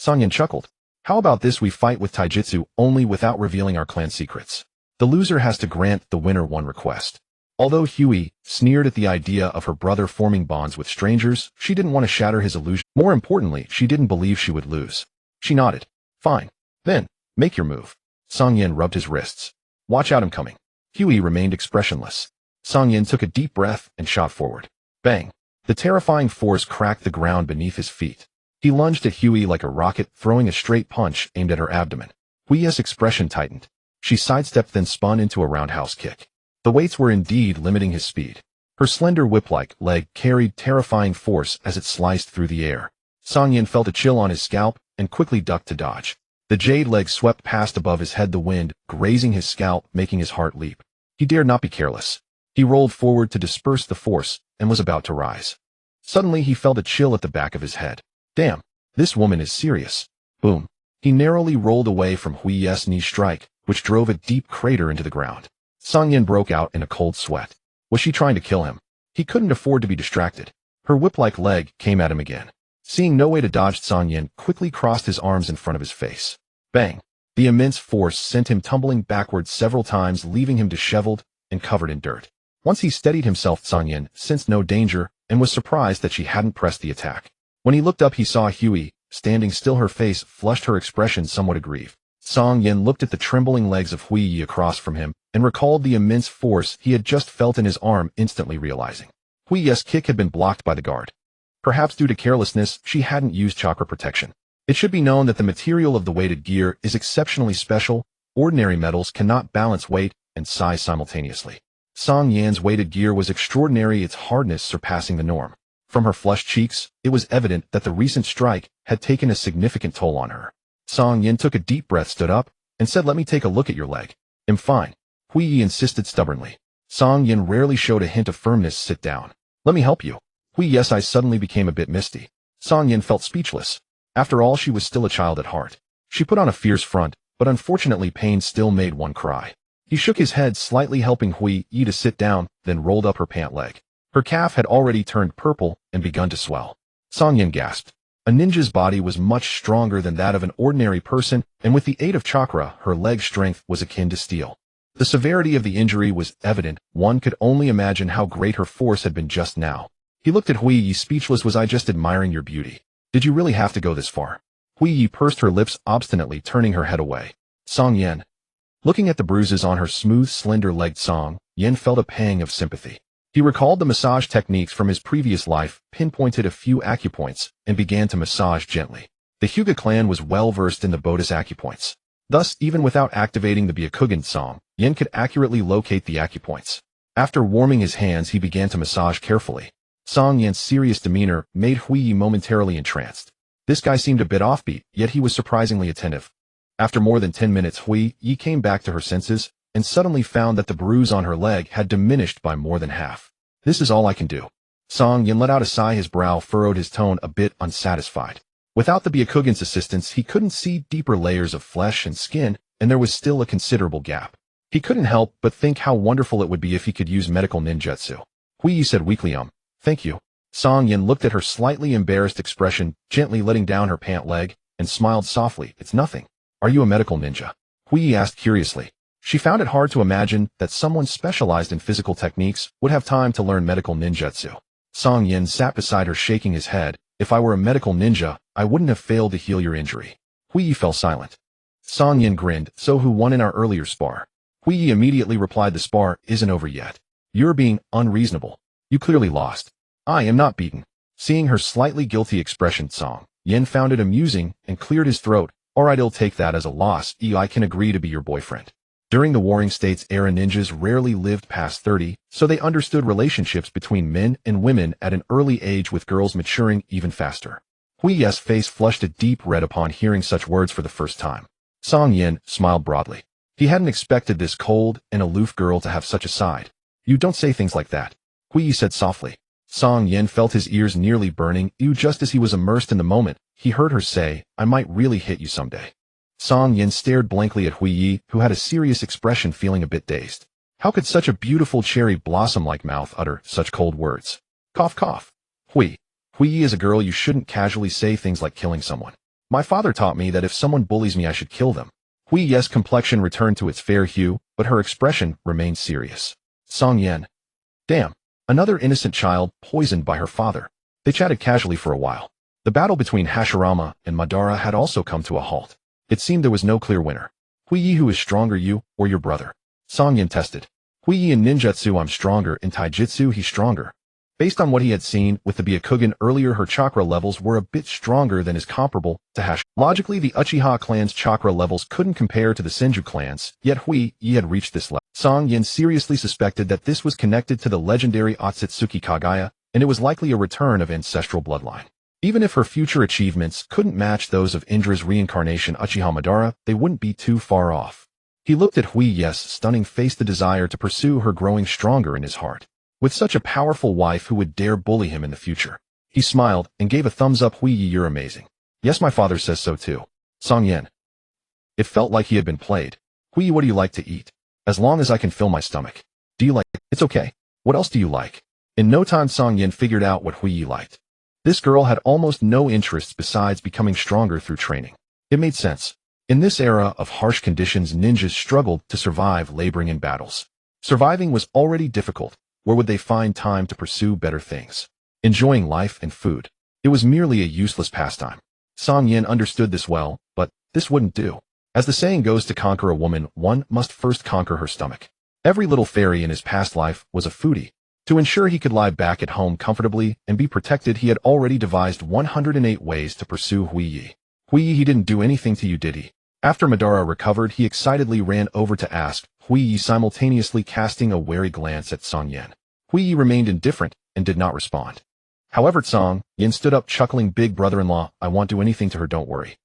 Cang Yan chuckled. How about this, we fight with taijutsu only without revealing our clan secrets. The loser has to grant the winner one request. Although Huey sneered at the idea of her brother forming bonds with strangers, she didn't want to shatter his illusion. More importantly, she didn't believe she would lose. She nodded. Fine. Then, make your move. Cang Yan rubbed his wrists. Watch out, I'm coming. Huey remained expressionless. Cang Yan took a deep breath and shot forward. Bang! The terrifying force cracked the ground beneath his feet. He lunged at Hyuga like a rocket, throwing a straight punch aimed at her abdomen. Hui's expression tightened. She sidestepped then spun into a roundhouse kick. The weights were indeed limiting his speed. Her slender whip-like leg carried terrifying force as it sliced through the air. Cang Yan felt a chill on his scalp and quickly ducked to dodge. The jade leg swept past above his head, the wind grazing his scalp, making his heart leap. He dared not be careless. He rolled forward to disperse the force and was about to rise. Suddenly he felt a chill at the back of his head. Damn, this woman is serious. Boom. He narrowly rolled away from Hui's knee strike, which drove a deep crater into the ground. Cang Yan broke out in a cold sweat. Was she trying to kill him? He couldn't afford to be distracted. Her whip-like leg came at him again. Seeing no way to dodge, Cang Yan quickly crossed his arms in front of his face. Bang! The immense force sent him tumbling backwards several times, leaving him disheveled and covered in dirt. Once he steadied himself, Cang Yan sensed no danger and was surprised that she hadn't pressed the attack. When he looked up, he saw Hyuga standing still, her face flushed, her expression somewhat aggrieved. Cang Yan looked at the trembling legs of Hyuga across from him and recalled the immense force he had just felt in his arm, instantly realizing. Hyuga's kick had been blocked by the guard. Perhaps due to carelessness, she hadn't used chakra protection. It should be known that the material of the weighted gear is exceptionally special. Ordinary metals cannot balance weight and size simultaneously. Cang Yan's weighted gear was extraordinary, its hardness surpassing the norm. From her flushed cheeks, it was evident that the recent strike had taken a significant toll on her. Cang Yan took a deep breath, stood up, and said, "Let me take a look at your leg." "I'm fine," Hyuga insisted stubbornly. Cang Yan rarely showed a hint of firmness. "Sit down. Let me help you." Hyuga's eyes suddenly became a bit misty. Cang Yan felt speechless. After all, she was still a child at heart. She put on a fierce front, but unfortunately pain still made one cry. He shook his head slightly, helping Hyuga to sit down, then rolled up her pant leg. Her calf had already turned purple and begun to swell. Cang Yan gasped. A ninja's body was much stronger than that of an ordinary person, and with the aid of chakra, her leg strength was akin to steel. The severity of the injury was evident. One could only imagine how great her force had been just now. He looked at Hyuga, speechless. "Was I just admiring your beauty? Did you really have to go this far?" Hyuga pursed her lips obstinately, turning her head away. Cang Yan. Looking at the bruises on her smooth, slender-legged Cang Yan felt a pang of sympathy. He recalled the massage techniques from his previous life, pinpointed a few acupoints, and began to massage gently. The Hyuga clan was well versed in the Buddhist acupoints. Thus, even without activating the Byakugan, Cang Yan could accurately locate the acupoints. After warming his hands, he began to massage carefully. Cang Yan's serious demeanor made Hyuga momentarily entranced. This guy seemed a bit offbeat, yet he was surprisingly attentive. After more than 10 minutes, Hyuga came back to her senses and suddenly found that the bruise on her leg had diminished by more than half. "This is all I can do." Cang Yan let out a sigh, his brow furrowed, his tone a bit unsatisfied. Without the Byakugan's assistance, he couldn't see deeper layers of flesh and skin, and there was still a considerable gap. He couldn't help but think how wonderful it would be if he could use medical ninjutsu. Hyuga said weakly, "Thank you." Cang Yan looked at her slightly embarrassed expression, gently letting down her pant leg, and smiled softly. "It's nothing." "Are you a medical ninja?" Hyuga asked curiously. She found it hard to imagine that someone specialized in physical techniques would have time to learn medical ninjutsu. Cang Yan sat beside her, shaking his head. "If I were a medical ninja, I wouldn't have failed to heal your injury." Hyuga fell silent. Cang Yan grinned. "So who won in our earlier spar?" Hyuga immediately replied, "The spar isn't over yet. You're being unreasonable. You clearly lost." "I am not beaten." Seeing her slightly guilty expression, Cang Yan found it amusing and cleared his throat. "Alright, I'll take that as a loss. I can agree to be your boyfriend." During the Warring States era, ninjas rarely lived past 30, so they understood relationships between men and women at an early age, with girls maturing even faster. Hui's face flushed a deep red upon hearing such words for the first time. Cang Yan smiled broadly. He hadn't expected this cold and aloof girl to have such a side. "You don't say things like that," Hui said softly. Cang Yan felt his ears nearly burning. Just as he was immersed in the moment, he heard her say, "I might really hit you someday." Cang Yan stared blankly at Hui, who had a serious expression, feeling a bit dazed. How could such a beautiful cherry blossom-like mouth utter such cold words? Cough, cough. Hui is a girl. You shouldn't casually say things like killing someone. My father taught me that if someone bullies me, I should kill them. Hui's complexion returned to its fair hue, but her expression remained serious. Cang Yan. Damn. Another innocent child poisoned by her father. They chatted casually for a while. The battle between Hashirama and Madara had also come to a halt. It seemed there was no clear winner. Hui, who is stronger, you or your brother? Cang Yan tested. Hui in ninjutsu I'm stronger, in taijutsu he's stronger. Based on what he had seen with the Byakugan earlier, her chakra levels were a bit stronger than is comparable to Hash. Logically, the Uchiha clan's chakra levels couldn't compare to the Senju clan's, yet Hui had reached this level. Cang Yan seriously suspected that this was connected to the legendary Ōtsutsuki Kaguya, and it was likely a return of ancestral bloodline. Even if her future achievements couldn't match those of Indra's reincarnation Uchiha Madara, they wouldn't be too far off. He looked at Hui's stunning face, the desire to pursue her growing stronger in his heart. With such a powerful wife who would dare bully him in the future. He smiled and gave a thumbs up. Hui, you're amazing. Yes, my father says so too. Cang Yan. It felt like he had been played. Hui, what do you like to eat? As long as I can fill my stomach. Do you like it? It's okay. What else do you like? In no time Cang Yan figured out what Hui liked. This girl had almost no interests besides becoming stronger through training. It made sense. In this era of harsh conditions, ninjas struggled to survive, laboring in battles. Surviving was already difficult. Where would they find time to pursue better things? Enjoying life and food. It was merely a useless pastime. Cang Yan understood this well, but this wouldn't do. As the saying goes, to conquer a woman, one must first conquer her stomach. Every little fairy in his past life was a foodie. To ensure he could lie back at home comfortably and be protected, he had already devised 108 ways to pursue Hui. Hui, he didn't do anything to you, did he? After Madara recovered, he excitedly ran over to ask Hui, simultaneously casting a wary glance at Cang Yan. Hui remained indifferent and did not respond. However, Cang Yan stood up, chuckling, big brother-in-law, I won't do anything to her, don't worry.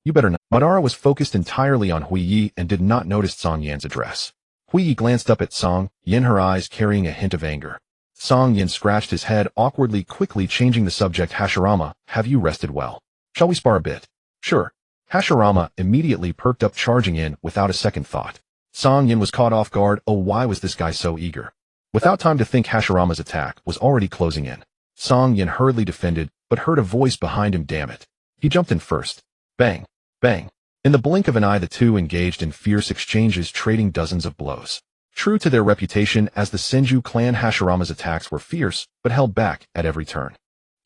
You better not. Madara was focused entirely on Hui and did not notice Cang Yan's address. Hui glanced up at Cang Yan, her eyes carrying a hint of anger. Cang Yan scratched his head awkwardly, quickly changing the subject. Hashirama, have you rested well? Shall we spar a bit? Sure. Hashirama immediately perked up, charging in without a second thought. Cang Yan was caught off guard. Oh, why was this guy so eager? Without time to think, Hashirama's attack was already closing in. Cang Yan hurriedly defended, but heard a voice behind him. Damn it. He jumped in first. Bang. Bang. In the blink of an eye, the two engaged in fierce exchanges, trading dozens of blows. True to their reputation as the Senju clan, Hashirama's attacks were fierce, but held back at every turn.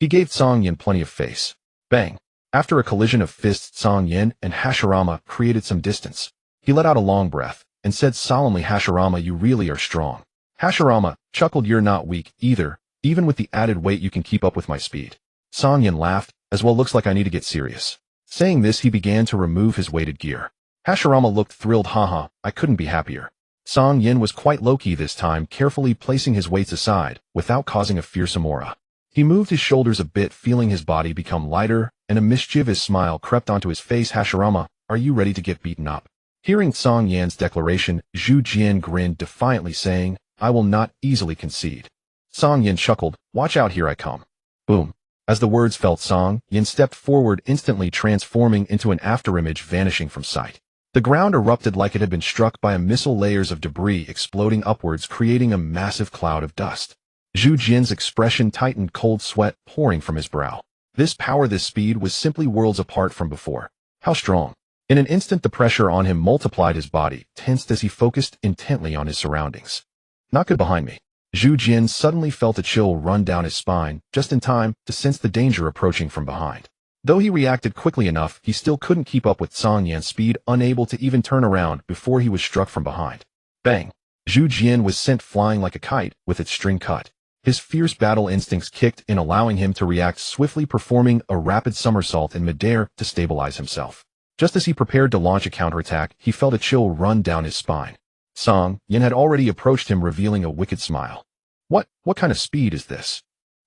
He gave Cang Yan plenty of face. Bang. After a collision of fists, Cang Yan and Hashirama created some distance. He let out a long breath and said solemnly, Hashirama, you really are strong. Hashirama chuckled, you're not weak either. Even with the added weight, you can keep up with my speed. Cang Yan laughed, as well, looks like I need to get serious. Saying this, he began to remove his weighted gear. Hashirama looked thrilled. Haha, I couldn't be happier. Cang Yan was quite low-key this time, carefully placing his weights aside without causing a fearsome aura. He moved his shoulders a bit, feeling his body become lighter, and a mischievous smile crept onto his face. Hashirama, are you ready to get beaten up? Hearing Cang Yan's declaration, Zhu Jian grinned defiantly, saying, I will not easily concede. Cang Yan chuckled, watch out, here I come. Boom. As the words fell, Cang Yan stepped forward, instantly transforming into an afterimage, vanishing from sight. The ground erupted like it had been struck by a missile, layers of debris exploding upwards, creating a massive cloud of dust. Zhu Jian's expression tightened, cold sweat pouring from his brow. This power, this speed was simply worlds apart from before. How strong. In an instant, the pressure on him multiplied, his body tensed as he focused intently on his surroundings. Not good. Behind me. Zhu Jian suddenly felt a chill run down his spine, just in time to sense the danger approaching from behind. Though he reacted quickly enough, he still couldn't keep up with Cang Yan's speed, unable to even turn around before he was struck from behind. Bang! Zhu Jian was sent flying like a kite, with its string cut. His fierce battle instincts kicked in, allowing him to react swiftly, performing a rapid somersault in midair to stabilize himself. Just as he prepared to launch a counterattack, he felt a chill run down his spine. Cang Yan had already approached him, revealing a wicked smile. What kind of speed is this?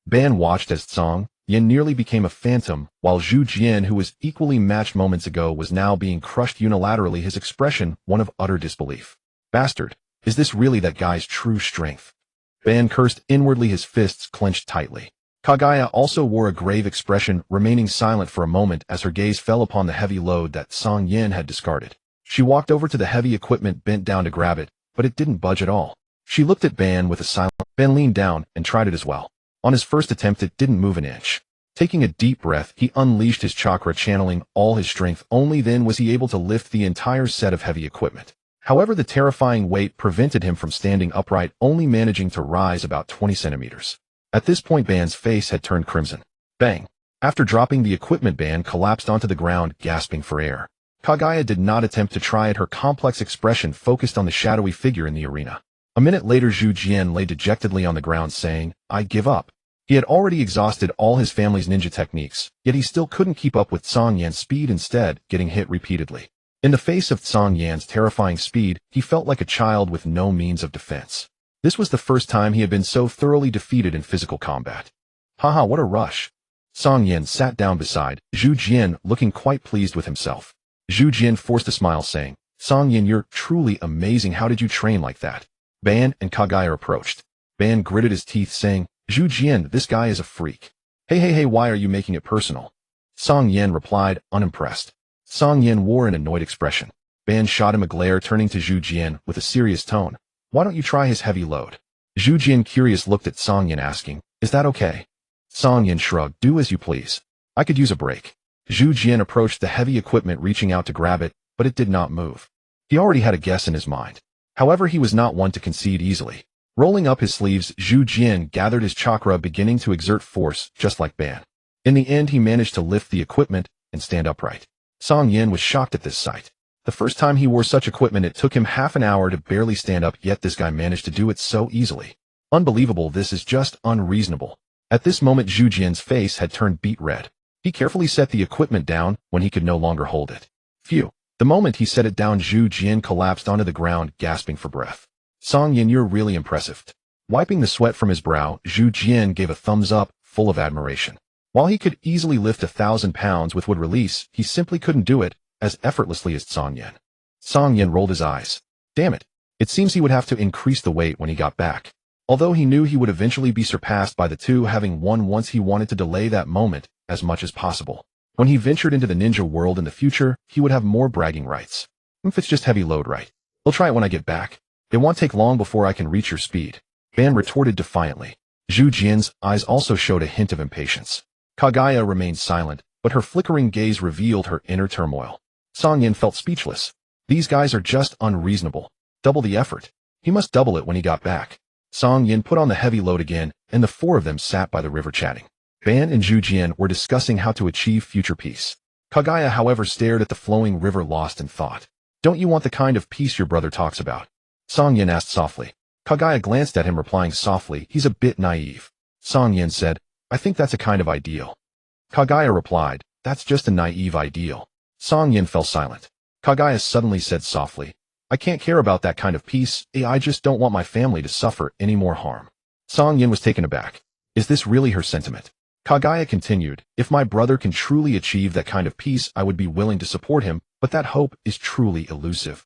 Ban watched as Cang Yan nearly became a phantom, while Zhu Jian, who was equally matched moments ago, was now being crushed unilaterally, his expression one of utter disbelief. Bastard, is this really that guy's true strength? Ban cursed inwardly, his fists clenched tightly. Kaguya also wore a grave expression, remaining silent for a moment as her gaze fell upon the heavy load that Cang Yan had discarded. She walked over to the heavy equipment, bent down to grab it, but it didn't budge at all. She looked at Ban with a silent. Ban leaned down and tried it as well. On his first attempt, it didn't move an inch. Taking a deep breath, he unleashed his chakra, channeling all his strength. Only then was he able to lift the entire set of heavy equipment. However, the terrifying weight prevented him from standing upright, only managing to rise about 20 centimeters. At this point, Ban's face had turned crimson. Bang! After dropping the equipment, Ban collapsed onto the ground, gasping for air. Kaguya did not attempt to try it, her complex expression focused on the shadowy figure in the arena. A minute later Zhu Jian lay dejectedly on the ground saying, I give up. He had already exhausted all his family's ninja techniques, yet he still couldn't keep up with Cang Yan's speed, instead getting hit repeatedly. In the face of Cang Yan's terrifying speed, he felt like a child with no means of defense. This was the first time he had been so thoroughly defeated in physical combat. Haha, what a rush. Cang Yan sat down beside Zhu Jian, looking quite pleased with himself. Zhu Jian forced a smile saying, Cang Yan, you're truly amazing. How did you train like that? Ban and Kaguya approached. Ban gritted his teeth saying, Zhu Jian, this guy is a freak. Hey, why are you making it personal? Cang Yan replied, unimpressed. Cang Yan wore an annoyed expression. Ban shot him a glare, turning to Zhu Jian with a serious tone. Why don't you try his heavy load? Zhu Jian, curious, looked at Cang Yan asking, is that okay? Cang Yan shrugged, do as you please. I could use a break. Zhu Jian approached the heavy equipment, reaching out to grab it, but it did not move. He already had a guess in his mind. However, he was not one to concede easily. Rolling up his sleeves, Zhu Jian gathered his chakra, beginning to exert force, just like Ban. In the end, he managed to lift the equipment and stand upright. Cang Yan was shocked at this sight. The first time he wore such equipment, it took him half an hour to barely stand up, yet this guy managed to do it so easily. Unbelievable, this is just unreasonable. At this moment, Zhu Jian's face had turned beet red. He carefully set the equipment down when he could no longer hold it. Phew. The moment he set it down, Zhu Jian collapsed onto the ground, gasping for breath. Cang Yan, you're really impressive. Wiping the sweat from his brow, Zhu Jian gave a thumbs up, full of admiration. While he could easily lift 1,000 pounds with wood release, he simply couldn't do it as effortlessly as Cang Yan. Cang Yan rolled his eyes. Damn it. It seems he would have to increase the weight when he got back. Although he knew he would eventually be surpassed by the two, having won once, he wanted to delay that moment as much as possible. When he ventured into the ninja world in the future, he would have more bragging rights. If it's just heavy load, right? I'll try it when I get back. It won't take long before I can reach your speed. Ban retorted defiantly. Zhu Jian's eyes also showed a hint of impatience. Kaguya remained silent, but her flickering gaze revealed her inner turmoil. Cang Yan felt speechless. These guys are just unreasonable. Double the effort. He must double it when he got back. Cang Yan put on the heavy load again, and the four of them sat by the river chatting. Ban and Zhu Jian were discussing how to achieve future peace. Kaguya, however, stared at the flowing river, lost in thought. Don't you want the kind of peace your brother talks about? Cang Yan asked softly. Kaguya glanced at him, replying softly, he's a bit naive. Cang Yan said, I think that's a kind of ideal. Kaguya replied, that's just a naive ideal. Cang Yan fell silent. Kaguya suddenly said softly, I can't care about that kind of peace. I just don't want my family to suffer any more harm. Cang Yan was taken aback. Is this really her sentiment? Kaguya continued, if my brother can truly achieve that kind of peace, I would be willing to support him, but that hope is truly elusive.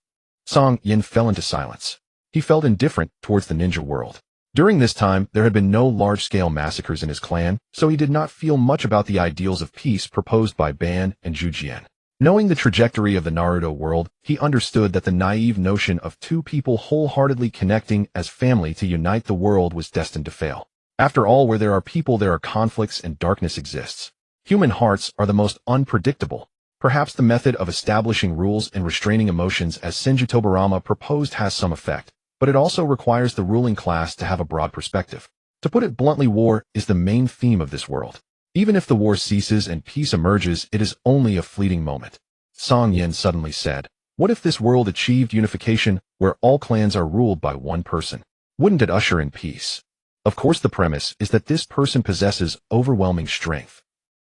Cang Yan fell into silence. He felt indifferent towards the ninja world. During this time, there had been no large-scale massacres in his clan, so he did not feel much about the ideals of peace proposed by Ban and Zhu Jian. Knowing the trajectory of the Naruto world, he understood that the naive notion of two people wholeheartedly connecting as family to unite the world was destined to fail. After all, where there are people, there are conflicts and darkness exists. Human hearts are the most unpredictable. Perhaps the method of establishing rules and restraining emotions as Senju Hashirama proposed has some effect, but it also requires the ruling class to have a broad perspective. To put it bluntly, war is the main theme of this world. Even if the war ceases and peace emerges, it is only a fleeting moment. Cang Yan suddenly said, what if this world achieved unification where all clans are ruled by one person? Wouldn't it usher in peace? Of course, the premise is that this person possesses overwhelming strength.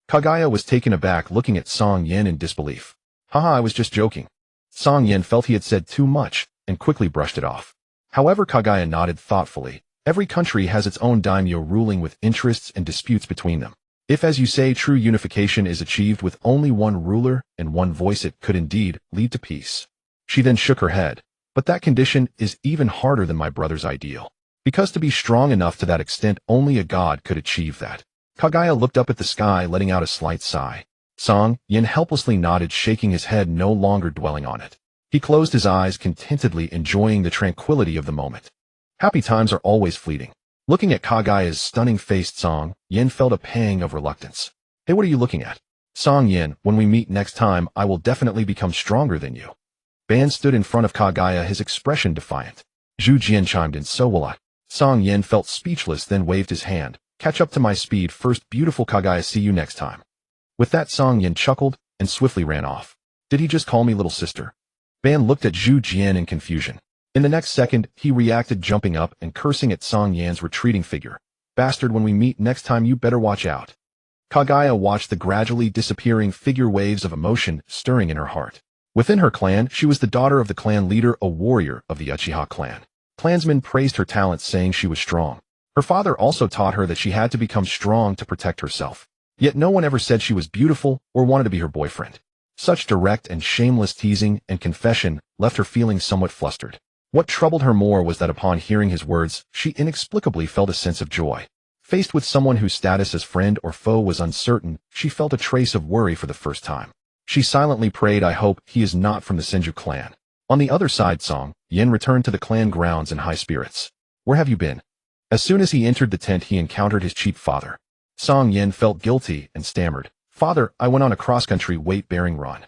Kaguya was taken aback, looking at Cang Yan in disbelief. Haha, I was just joking. Cang Yan felt he had said too much and quickly brushed it off. However, Kaguya nodded thoughtfully. Every country has its own daimyo ruling with interests and disputes between them. If, as you say, true unification is achieved with only one ruler and one voice, it could indeed lead to peace. She then shook her head. But that condition is even harder than my brother's ideal. Because to be strong enough to that extent, only a god could achieve that. Kaguya looked up at the sky, letting out a slight sigh. Cang Yan helplessly nodded, shaking his head, no longer dwelling on it. He closed his eyes, contentedly enjoying the tranquility of the moment. Happy times are always fleeting. Looking at Kaguya's stunning face, Cang Yan felt a pang of reluctance. Hey, what are you looking at? Cang Yan, when we meet next time, I will definitely become stronger than you. Ban stood in front of Kaguya, his expression defiant. Zhu Jian chimed in, so will I. Cang Yan felt speechless, then waved his hand. Catch up to my speed first, beautiful Kaguya, see you next time. With that, Cang Yan chuckled and swiftly ran off. Did he just call me little sister? Ban looked at Zhu Jian in confusion. In the next second, he reacted, jumping up and cursing at Cang Yan's retreating figure. "Bastard, when we meet next time you better watch out." Kaguya watched the gradually disappearing figure, waves of emotion stirring in her heart. Within her clan, she was the daughter of the clan leader, a warrior of the Uchiha clan. Clansmen praised her talents, saying she was strong. Her father also taught her that she had to become strong to protect herself. Yet no one ever said she was beautiful or wanted to be her boyfriend. Such direct and shameless teasing and confession left her feeling somewhat flustered. What troubled her more was that upon hearing his words, she inexplicably felt a sense of joy. Faced with someone whose status as friend or foe was uncertain, she felt a trace of worry for the first time. She silently prayed, "I hope he is not from the Senju clan." On the other side, Cang Yan returned to the clan grounds in high spirits. "Where have you been?" As soon as he entered the tent, he encountered his chief father. Cang Yan felt guilty and stammered, "Father, I went on a cross-country weight-bearing run."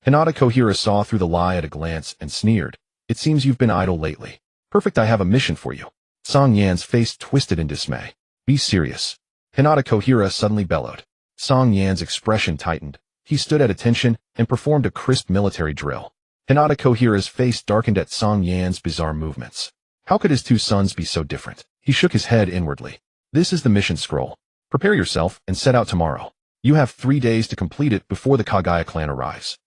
Hinata Kohira saw through the lie at a glance and sneered, "It seems you've been idle lately. Perfect, I have a mission for you." Cang Yan's face twisted in dismay. "Be serious." Hinata Kohira suddenly bellowed. Cang Yan's expression tightened. He stood at attention and performed a crisp military drill. Hinata Kohira's face darkened at Cang Yan's bizarre movements. How could his two sons be so different? He shook his head inwardly. "This is the mission scroll. Prepare yourself and set out tomorrow. You have 3 days to complete it before the Kaguya clan arrives."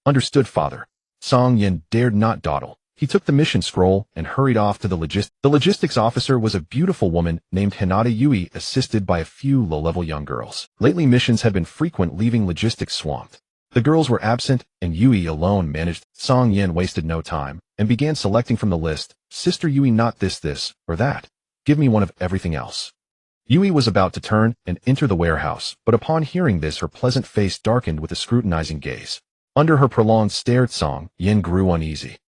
"Understood, father." Cang Yan dared not dawdle. He took the mission scroll and hurried off to the logistics. The logistics officer was a beautiful woman named Hinata Yui, assisted by a few low-level young girls. Lately, missions had been frequent, leaving logistics swamped. The girls were absent, and Yui alone managed. Cang Yan wasted no time and began selecting from the list. "Sister Yui, not this, or that. Give me one of everything else." Yui was about to turn and enter the warehouse, but upon hearing this, her pleasant face darkened with a scrutinizing gaze. Under her prolonged stare, Cang Yan grew uneasy.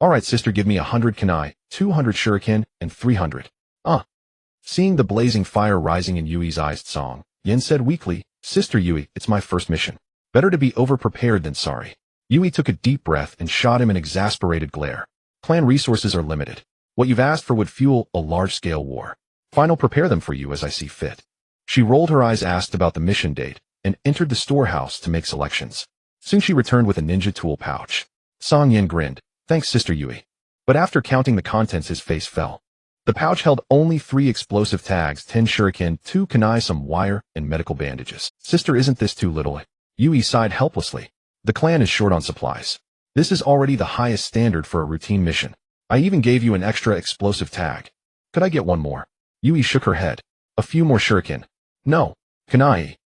All right, sister, give me 100 kunai, 200 shuriken, and 300. Seeing the blazing fire rising in Yui's eyes, Cang Yan said weakly, "Sister Yui, it's my first mission. Better to be over-prepared than sorry." Yui took a deep breath and shot him an exasperated glare. "Clan resources are limited. What you've asked for would fuel a large-scale war. Fine, I'll prepare them for you as I see fit." She rolled her eyes, asked about the mission date, and entered the storehouse to make selections. Soon she returned with a ninja tool pouch. Cang Yan grinned. "Thanks, Sister Yui." But after counting the contents, his face fell. The pouch held only 3 explosive tags, 10 shuriken, 2 kunai, some wire, and medical bandages. "Sister, isn't this too little?" Yui sighed helplessly. "The clan is short on supplies. This is already the highest standard for a routine mission. I even gave you an extra explosive tag. Could I get one more?" Yui shook her head. "A few more shuriken." "No. Kunai.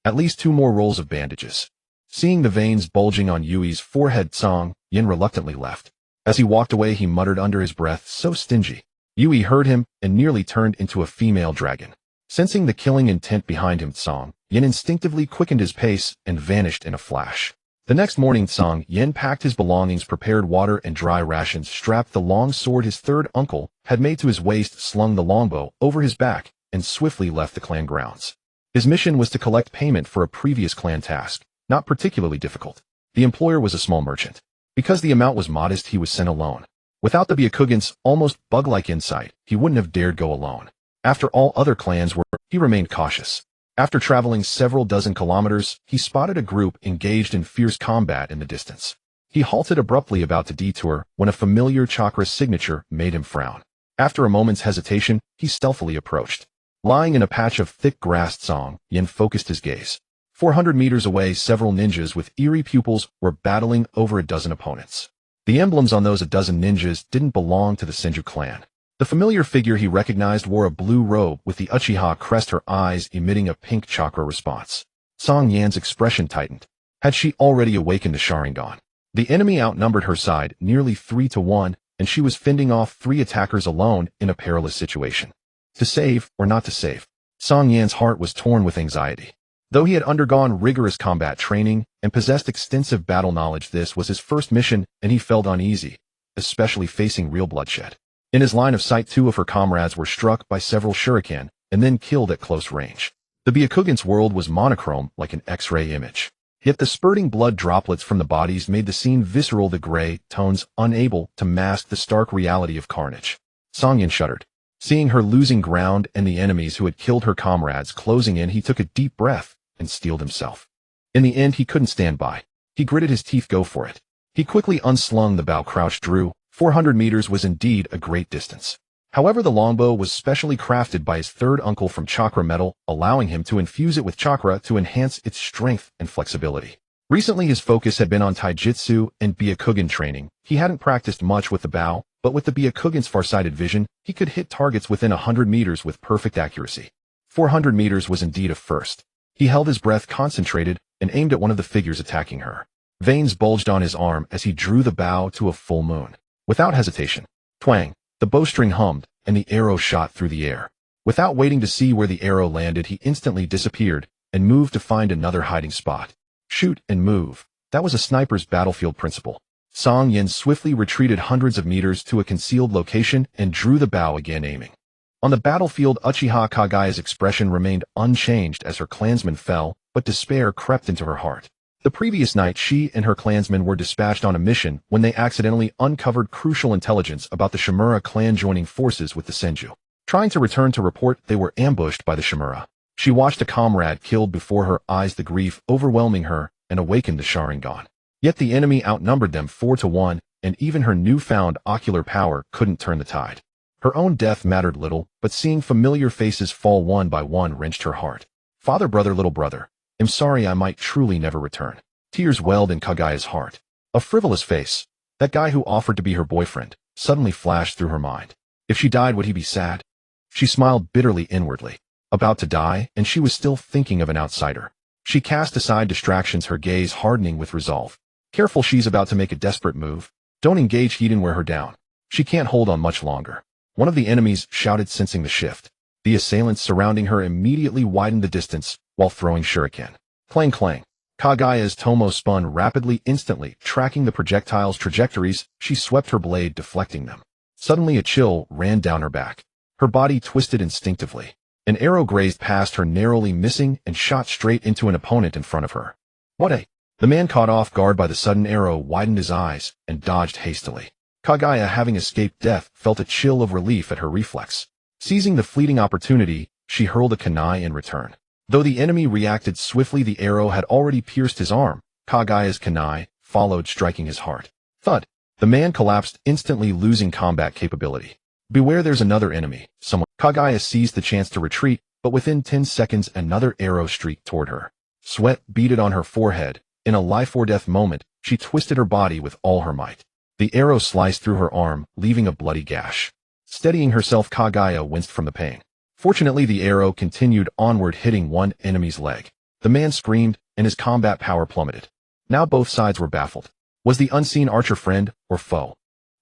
At least 2 more rolls of bandages." Seeing the veins bulging on Yui's forehead, Cang Yan reluctantly left. As he walked away, he muttered under his breath, "So stingy." Yui heard him and nearly turned into a female dragon. Sensing the killing intent behind him, Cang Yan instinctively quickened his pace and vanished in a flash. The next morning, Cang Yan packed his belongings, prepared water and dry rations, strapped the long sword his third uncle had made to his waist, slung the longbow over his back, and swiftly left the clan grounds. His mission was to collect payment for a previous clan task, not particularly difficult. The employer was a small merchant. Because the amount was modest, he was sent alone. Without the Byakugan's almost bug-like insight, he wouldn't have dared go alone. After all other clans were, he remained cautious. After traveling several dozen kilometers, he spotted a group engaged in fierce combat in the distance. He halted abruptly, about to detour, when a familiar chakra signature made him frown. After a moment's hesitation, he stealthily approached. Lying in a patch of thick grass, Cang Yan focused his gaze. 400 meters away, several ninjas with eerie pupils were battling over a dozen opponents. The emblems on those a dozen ninjas didn't belong to the Senju clan. The familiar figure he recognized wore a blue robe with the Uchiha crest, her eyes emitting a pink chakra response. Cang Yan's expression tightened. Had she already awakened the Sharingan? The enemy outnumbered her side nearly 3-1, and she was fending off 3 attackers alone in a perilous situation. To save or not to save? Cang Yan's heart was torn with anxiety. Though he had undergone rigorous combat training and possessed extensive battle knowledge, this was his first mission, and he felt uneasy, especially facing real bloodshed. In his line of sight, 2 of her comrades were struck by several shuriken and then killed at close range. The Byakugan's world was monochrome like an X-ray image. Yet the spurting blood droplets from the bodies made the scene visceral, the gray tones unable to mask the stark reality of carnage. Cang Yan shuddered. Seeing her losing ground and the enemies who had killed her comrades closing in, he took a deep breath and steeled himself. In the end, he couldn't stand by. He gritted his teeth. Go for it. He quickly unslung the bow, crouched, drew 400 meters was indeed a great distance. However, the longbow was specially crafted by his third uncle from chakra metal, allowing him to infuse it with chakra to enhance its strength and flexibility. Recently, his focus had been on taijutsu and Byakugan training. He hadn't practiced much with the bow, but with the Byakugan's farsighted vision, he could hit targets within 100 meters with perfect accuracy. 400 meters was indeed a first. He held his breath concentrated and aimed at one of the figures attacking her. Veins bulged on his arm as he drew the bow to a full moon. Without hesitation, twang, the bowstring hummed, and the arrow shot through the air. Without waiting to see where the arrow landed, he instantly disappeared and moved to find another hiding spot. Shoot and move. That was a sniper's battlefield principle. Cang Yan swiftly retreated hundreds of meters to a concealed location and drew the bow again, aiming. On the battlefield, Uchiha Kaguya's expression remained unchanged as her clansmen fell, but despair crept into her heart. The previous night, she and her clansmen were dispatched on a mission when they accidentally uncovered crucial intelligence about the Shimura clan joining forces with the Senju. Trying to return to report, they were ambushed by the Shimura. She watched a comrade killed before her eyes, the grief overwhelming her, and awakened the Sharingan. Yet the enemy outnumbered them 4-1, and even her newfound ocular power couldn't turn the tide. Her own death mattered little, but seeing familiar faces fall one by one wrenched her heart. Father, brother, little brother. I'm sorry, I might truly never return. Tears welled in Kaguya's heart. A frivolous face, that guy who offered to be her boyfriend, suddenly flashed through her mind. If she died, would he be sad? She smiled bitterly inwardly. About to die, and she was still thinking of an outsider. She cast aside distractions, her gaze hardening with resolve. Careful, she's about to make a desperate move. Don't engage, he didn't wear her down. She can't hold on much longer. One of the enemies shouted, sensing the shift. The assailants surrounding her immediately widened the distance, while throwing shuriken. Clang clang. Kaguya's tomo spun rapidly, instantly, tracking the projectiles' trajectories. She swept her blade, deflecting them. Suddenly a chill ran down her back. Her body twisted instinctively. An arrow grazed past her, narrowly missing, and shot straight into an opponent in front of her. What a... The man, caught off guard by the sudden arrow, widened his eyes and dodged hastily. Kaguya, having escaped death, felt a chill of relief at her reflex. Seizing the fleeting opportunity, she hurled a kunai in return. Though the enemy reacted swiftly, the arrow had already pierced his arm. Kaguya's kunai followed, striking his heart. Thud! The man collapsed, instantly losing combat capability. Beware, there's another enemy. Someone. Kaguya seized the chance to retreat, but within 10 seconds another arrow streaked toward her. Sweat beaded on her forehead. In a life-or-death moment, she twisted her body with all her might. The arrow sliced through her arm, leaving a bloody gash. Steadying herself, Kaguya winced from the pain. Fortunately, the arrow continued onward, hitting one enemy's leg. The man screamed, and his combat power plummeted. Now both sides were baffled. Was the unseen archer friend or foe?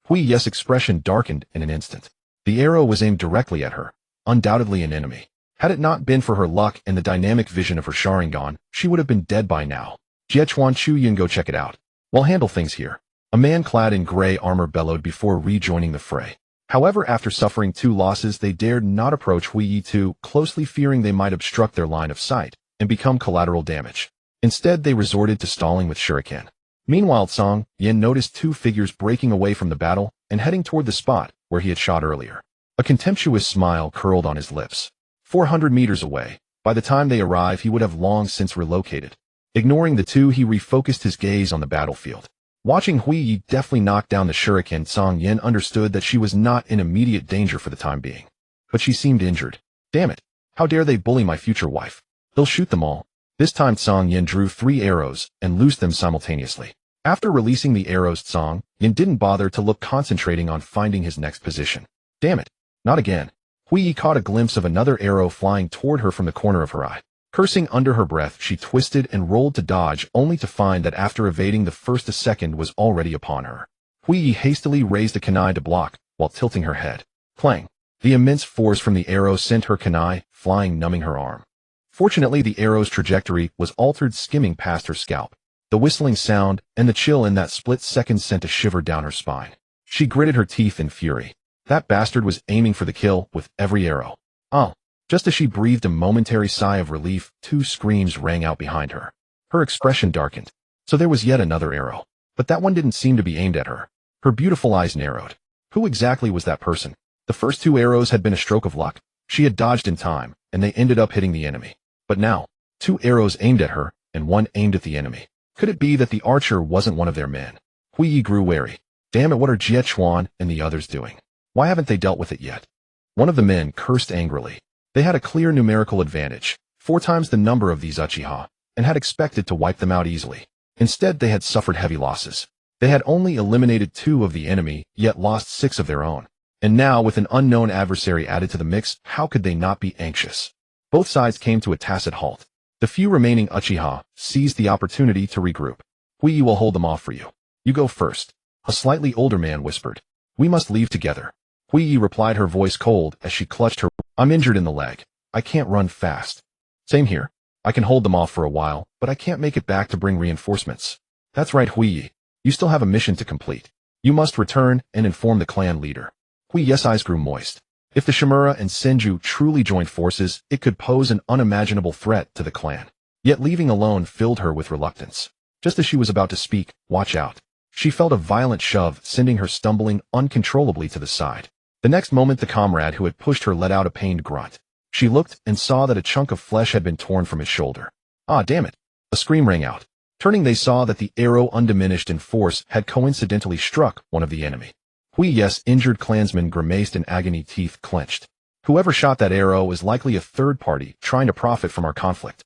Hui's expression darkened in an instant. The arrow was aimed directly at her, undoubtedly an enemy. Had it not been for her luck and the dynamic vision of her Sharingan, she would have been dead by now. Jiechuan Chuyin, go check it out. We'll handle things here. A man clad in gray armor bellowed before rejoining the fray. However, after suffering 2 losses, they dared not approach Hui too closely, fearing they might obstruct their line of sight and become collateral damage. Instead, they resorted to stalling with shuriken. Meanwhile, Cang Yan noticed 2 figures breaking away from the battle and heading toward the spot where he had shot earlier. A contemptuous smile curled on his lips. 400 meters away, by the time they arrived, he would have long since relocated. Ignoring the 2, he refocused his gaze on the battlefield. Watching Hui deftly knock down the shuriken, Cang Yan understood that she was not in immediate danger for the time being. But she seemed injured. Damn it! How dare they bully my future wife? They'll shoot them all. This time Cang Yan drew 3 arrows and loosed them simultaneously. After releasing the arrows, Cang Yan didn't bother to look, concentrating on finding his next position. Damn it! Not again. Hui caught a glimpse of another arrow flying toward her from the corner of her eye. Cursing under her breath, she twisted and rolled to dodge, only to find that after evading the first, a second was already upon her. Hui hastily raised a kunai to block, while tilting her head. Clang! The immense force from the arrow sent her kunai flying, numbing her arm. Fortunately, the arrow's trajectory was altered, skimming past her scalp. The whistling sound and the chill in that split second sent a shiver down her spine. She gritted her teeth in fury. That bastard was aiming for the kill with every arrow. Oh! Just as she breathed a momentary sigh of relief, 2 screams rang out behind her. Her expression darkened. So there was yet another arrow. But that one didn't seem to be aimed at her. Her beautiful eyes narrowed. Who exactly was that person? The first 2 arrows had been a stroke of luck. She had dodged in time, and they ended up hitting the enemy. But now, 2 arrows aimed at her, and 1 aimed at the enemy. Could it be that the archer wasn't one of their men? Hui grew wary. Damn it, what are Jie Chuan and the others doing? Why haven't they dealt with it yet? One of the men cursed angrily. They had a clear numerical advantage, 4 times the number of these Uchiha, and had expected to wipe them out easily. Instead, they had suffered heavy losses. They had only eliminated 2 of the enemy, yet lost 6 of their own. And now, with an unknown adversary added to the mix, how could they not be anxious? Both sides came to a tacit halt. The few remaining Uchiha seized the opportunity to regroup. We will hold them off for you. You go first. A slightly older man whispered. We must leave together. Hui replied, her voice cold as she clutched her. I'm injured in the leg. I can't run fast. Same here. I can hold them off for a while, but I can't make it back to bring reinforcements. That's right, Hui. You still have a mission to complete. You must return and inform the clan leader. Hui's eyes grew moist. If the Shimura and Senju truly joined forces, it could pose an unimaginable threat to the clan. Yet leaving alone filled her with reluctance. Just as she was about to speak, watch out. She felt a violent shove, sending her stumbling uncontrollably to the side. The next moment, the comrade who had pushed her let out a pained grunt. She looked and saw that a chunk of flesh had been torn from his shoulder. Ah, damn it. A scream rang out. Turning, they saw that the arrow, undiminished in force, had coincidentally struck one of the enemy. Hui's injured clansman grimaced in agony, teeth clenched. Whoever shot that arrow was likely a third party trying to profit from our conflict.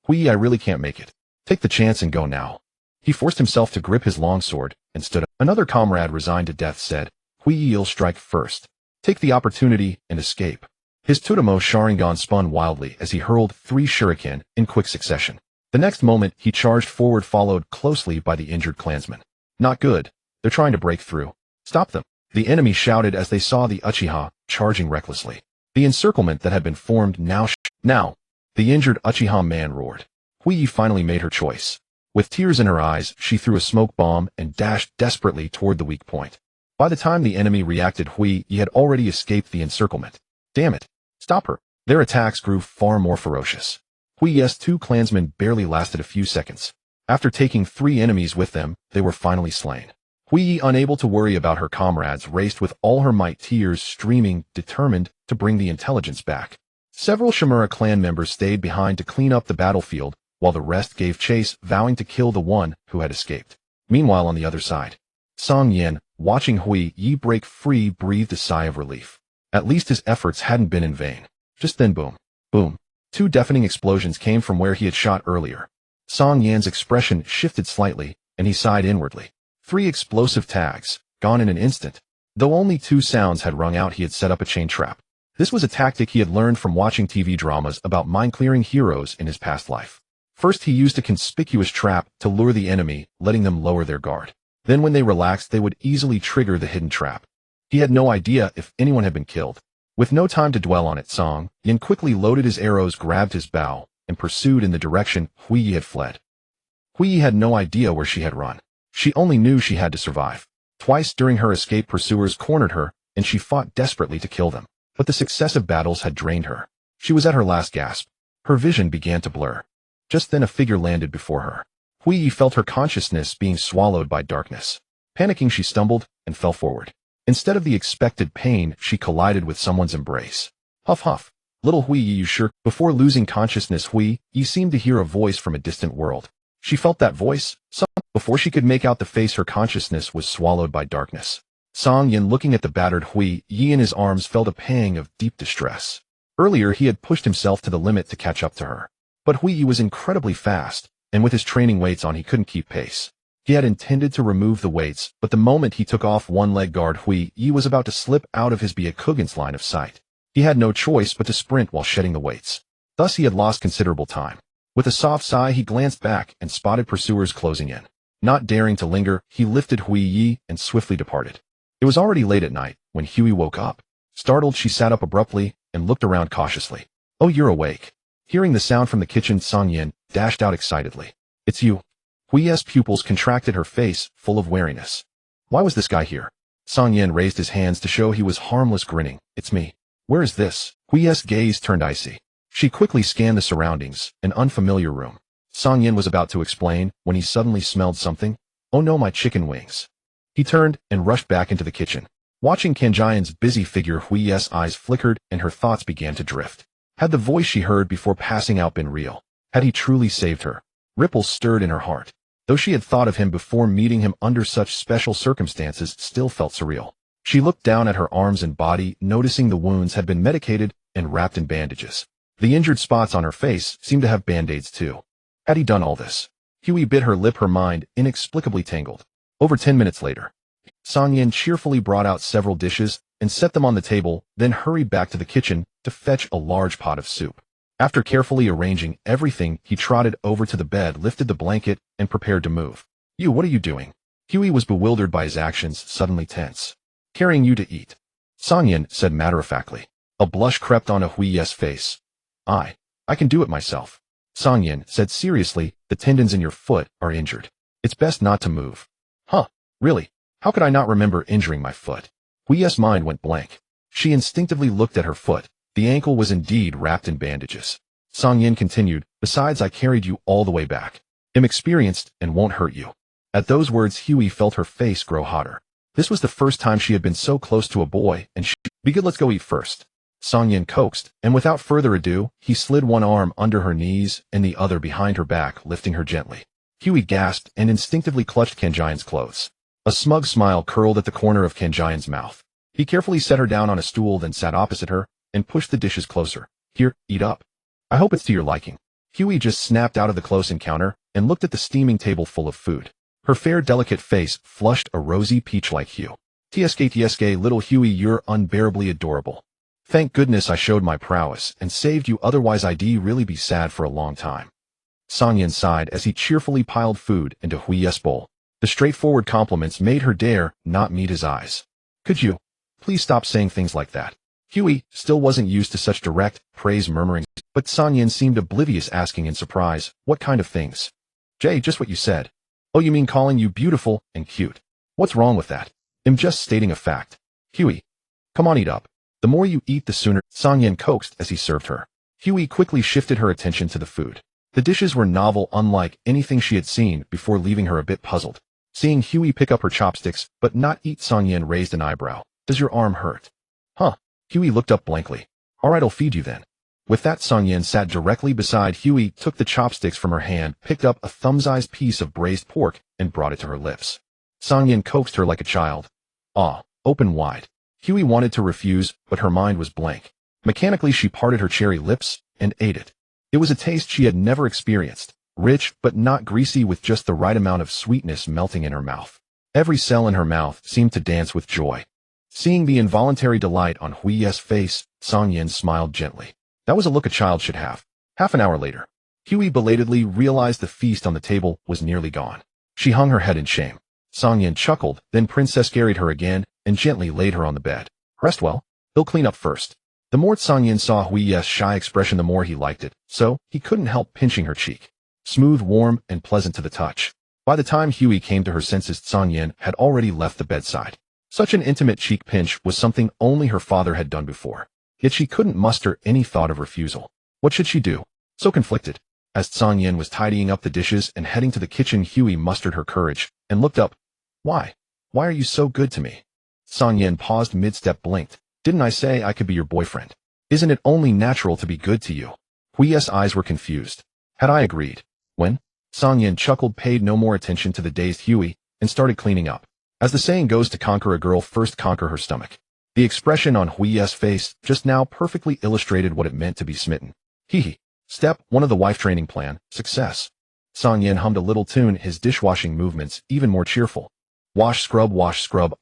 Hui, I really can't make it. Take the chance and go now. He forced himself to grip his longsword and stood up. Another comrade resigned to death said, Hui, you'll strike first. Take the opportunity and escape. His Tsutomu Sharingan spun wildly as he hurled 3 shuriken in quick succession. The next moment, he charged forward, followed closely by the injured clansman. Not good. They're trying to break through. Stop them. The enemy shouted as they saw the Uchiha charging recklessly. The encirclement that had been formed now. The injured Uchiha man roared. Hui finally made her choice. With tears in her eyes, she threw a smoke bomb and dashed desperately toward the weak point. By the time the enemy reacted, Hui had already escaped the encirclement. Damn it. Stop her. Their attacks grew far more ferocious. Hui's 2 clansmen barely lasted a few seconds. After taking 3 enemies with them, they were finally slain. Hui, unable to worry about her comrades, raced with all her might, tears streaming, determined to bring the intelligence back. Several Shimura clan members stayed behind to clean up the battlefield, while the rest gave chase, vowing to kill the one who had escaped. Meanwhile, on the other side, Cang Yan, watching Hui break free, breathed a sigh of relief. At least his efforts hadn't been in vain. Just then, boom, boom. 2 deafening explosions came from where he had shot earlier. Cang Yan's expression shifted slightly, and he sighed inwardly. 3 explosive tags, gone in an instant. Though only 2 sounds had rung out, he had set up a chain trap. This was a tactic he had learned from watching TV dramas about mind-clearing heroes in his past life. First, he used a conspicuous trap to lure the enemy, letting them lower their guard. Then when they relaxed, they would easily trigger the hidden trap. He had no idea if anyone had been killed. With no time to dwell on it, Cang Yan quickly loaded his arrows, grabbed his bow, and pursued in the direction Hui had fled. Hui had no idea where she had run. She only knew she had to survive. Twice during her escape, pursuers cornered her, and she fought desperately to kill them. But the successive battles had drained her. She was at her last gasp. Her vision began to blur. Just then a figure landed before her. Hui felt her consciousness being swallowed by darkness. Panicking, she stumbled and fell forward. Instead of the expected pain, she collided with someone's embrace. Huff huff. Little Hui, you sure? Before losing consciousness, Hui seemed to hear a voice from a distant world. She felt that voice. Before she could make out the face, her consciousness was swallowed by darkness. Cang Yan, looking at the battered Hui in his arms, felt a pang of deep distress. Earlier, he had pushed himself to the limit to catch up to her. But Hui was incredibly fast, and with his training weights on, he couldn't keep pace. He had intended to remove the weights, but the moment he took off one leg guard, Hui was about to slip out of his Byakugan's line of sight. He had no choice but to sprint while shedding the weights. Thus he had lost considerable time. With a soft sigh, he glanced back and spotted pursuers closing in. Not daring to linger, he lifted Hui and swiftly departed. It was already late at night when Hui woke up. Startled, she sat up abruptly and looked around cautiously. Oh, you're awake. Hearing the sound from the kitchen, Cang Yan dashed out excitedly. It's you. Hui's pupils contracted, her face full of wariness. Why was this guy here? Cang Yan raised his hands to show he was harmless, grinning. It's me. Where is this? Hui's gaze turned icy. She quickly scanned the surroundings, an unfamiliar room. Cang Yan was about to explain when he suddenly smelled something. Oh no, my chicken wings. He turned and rushed back into the kitchen. Watching Kanjian's busy figure, Hui's eyes flickered and her thoughts began to drift. Had the voice she heard before passing out been real? Had he truly saved her? Ripples stirred in her heart. Though she had thought of him before meeting him under such special circumstances, still felt surreal. She looked down at her arms and body, noticing the wounds had been medicated and wrapped in bandages. The injured spots on her face seemed to have band-aids too. Had he done all this? Huey bit her lip, her mind inexplicably tangled. Over 10 minutes later, Cang Yan cheerfully brought out several dishes and set them on the table, then hurried back to the kitchen to fetch a large pot of soup. After carefully arranging everything, he trotted over to the bed, lifted the blanket, and prepared to move. "You, what are you doing?" Huey was bewildered by his actions, suddenly tense. "Carrying you to eat," Cang Yan said matter-of-factly. A blush crept on Huey's face. I can do it myself," Cang Yan said seriously. "The tendons in your foot are injured. It's best not to move." "Huh, really? How could I not remember injuring my foot?" Huey's mind went blank. She instinctively looked at her foot. The ankle was indeed wrapped in bandages. Cang Yan continued, "Besides, I carried you all the way back. I'm experienced and won't hurt you." At those words, Huey felt her face grow hotter. This was the first time she had been so close to a boy, and "Be good, let's go eat first," Cang Yan coaxed, and without further ado, he slid one arm under her knees and the other behind her back, lifting her gently. Huey gasped and instinctively clutched Cang Yan's clothes. A smug smile curled at the corner of Cang Yan's mouth. He carefully set her down on a stool, then sat opposite her and pushed the dishes closer. "Here, eat up. I hope it's to your liking." Huey just snapped out of the close encounter and looked at the steaming table full of food. Her fair, delicate face flushed a rosy peach-like hue. "Tsk, little Huey, you're unbearably adorable. Thank goodness I showed my prowess and saved you, otherwise I'd really be sad for a long time." Cang Yan sighed as he cheerfully piled food into Huey's bowl. The straightforward compliments made her dare not meet his eyes. "Could you please stop saying things like that?" Huey still wasn't used to such direct praise murmuring, but Cang Yan seemed oblivious, asking in surprise, "What kind of things?" "Jay, just what you said." "Oh, you mean calling you beautiful and cute? What's wrong with that?" "I'm just stating a fact." "Huey, come on, eat up. The more you eat, the sooner," Cang Yan coaxed as he served her. Huey quickly shifted her attention to the food. The dishes were novel, unlike anything she had seen before, leaving her a bit puzzled. Seeing Huey pick up her chopsticks but not eat, Cang Yan raised an eyebrow. "Does your arm hurt?" "Huh?" Huey looked up blankly. "All right, I'll feed you then." With that, Cang Yan sat directly beside Huey, took the chopsticks from her hand, picked up a thumb-sized piece of braised pork, and brought it to her lips. Cang Yan coaxed her like a child. Open wide. Huey wanted to refuse, but her mind was blank. Mechanically, she parted her cherry lips and ate it. It was a taste she had never experienced, rich but not greasy, with just the right amount of sweetness melting in her mouth. Every cell in her mouth seemed to dance with joy. Seeing the involuntary delight on Huey's face, Cang Yan smiled gently. That was a look a child should have. Half an hour later, Huey belatedly realized the feast on the table was nearly gone. She hung her head in shame. Cang Yan chuckled, then Princess carried her again and gently laid her on the bed. "Rest well. He'll clean up first." The more Cang Yan saw Huey's shy expression, the more he liked it, so he couldn't help pinching her cheek. Smooth, warm, and pleasant to the touch. By the time Huey came to her senses, Cang Yan had already left the bedside. Such an intimate cheek pinch was something only her father had done before. Yet she couldn't muster any thought of refusal. What should she do? So conflicted. As Cang Yan was tidying up the dishes and heading to the kitchen, Huey mustered her courage and looked up. Why are you so good to me?" Cang Yan paused mid-step, blinked. "Didn't I say I could be your boyfriend? Isn't it only natural to be good to you?" Huey's eyes were confused. Had I agreed? When? Cang Yan chuckled, paid no more attention to the dazed Huey, and started cleaning up. As the saying goes, to conquer a girl, first conquer her stomach. The expression on Huey's face just now perfectly illustrated what it meant to be smitten. Hee. Step 1 of the wife training plan, success. Cang Yan hummed a little tune, his dishwashing movements even more cheerful. Wash, scrub,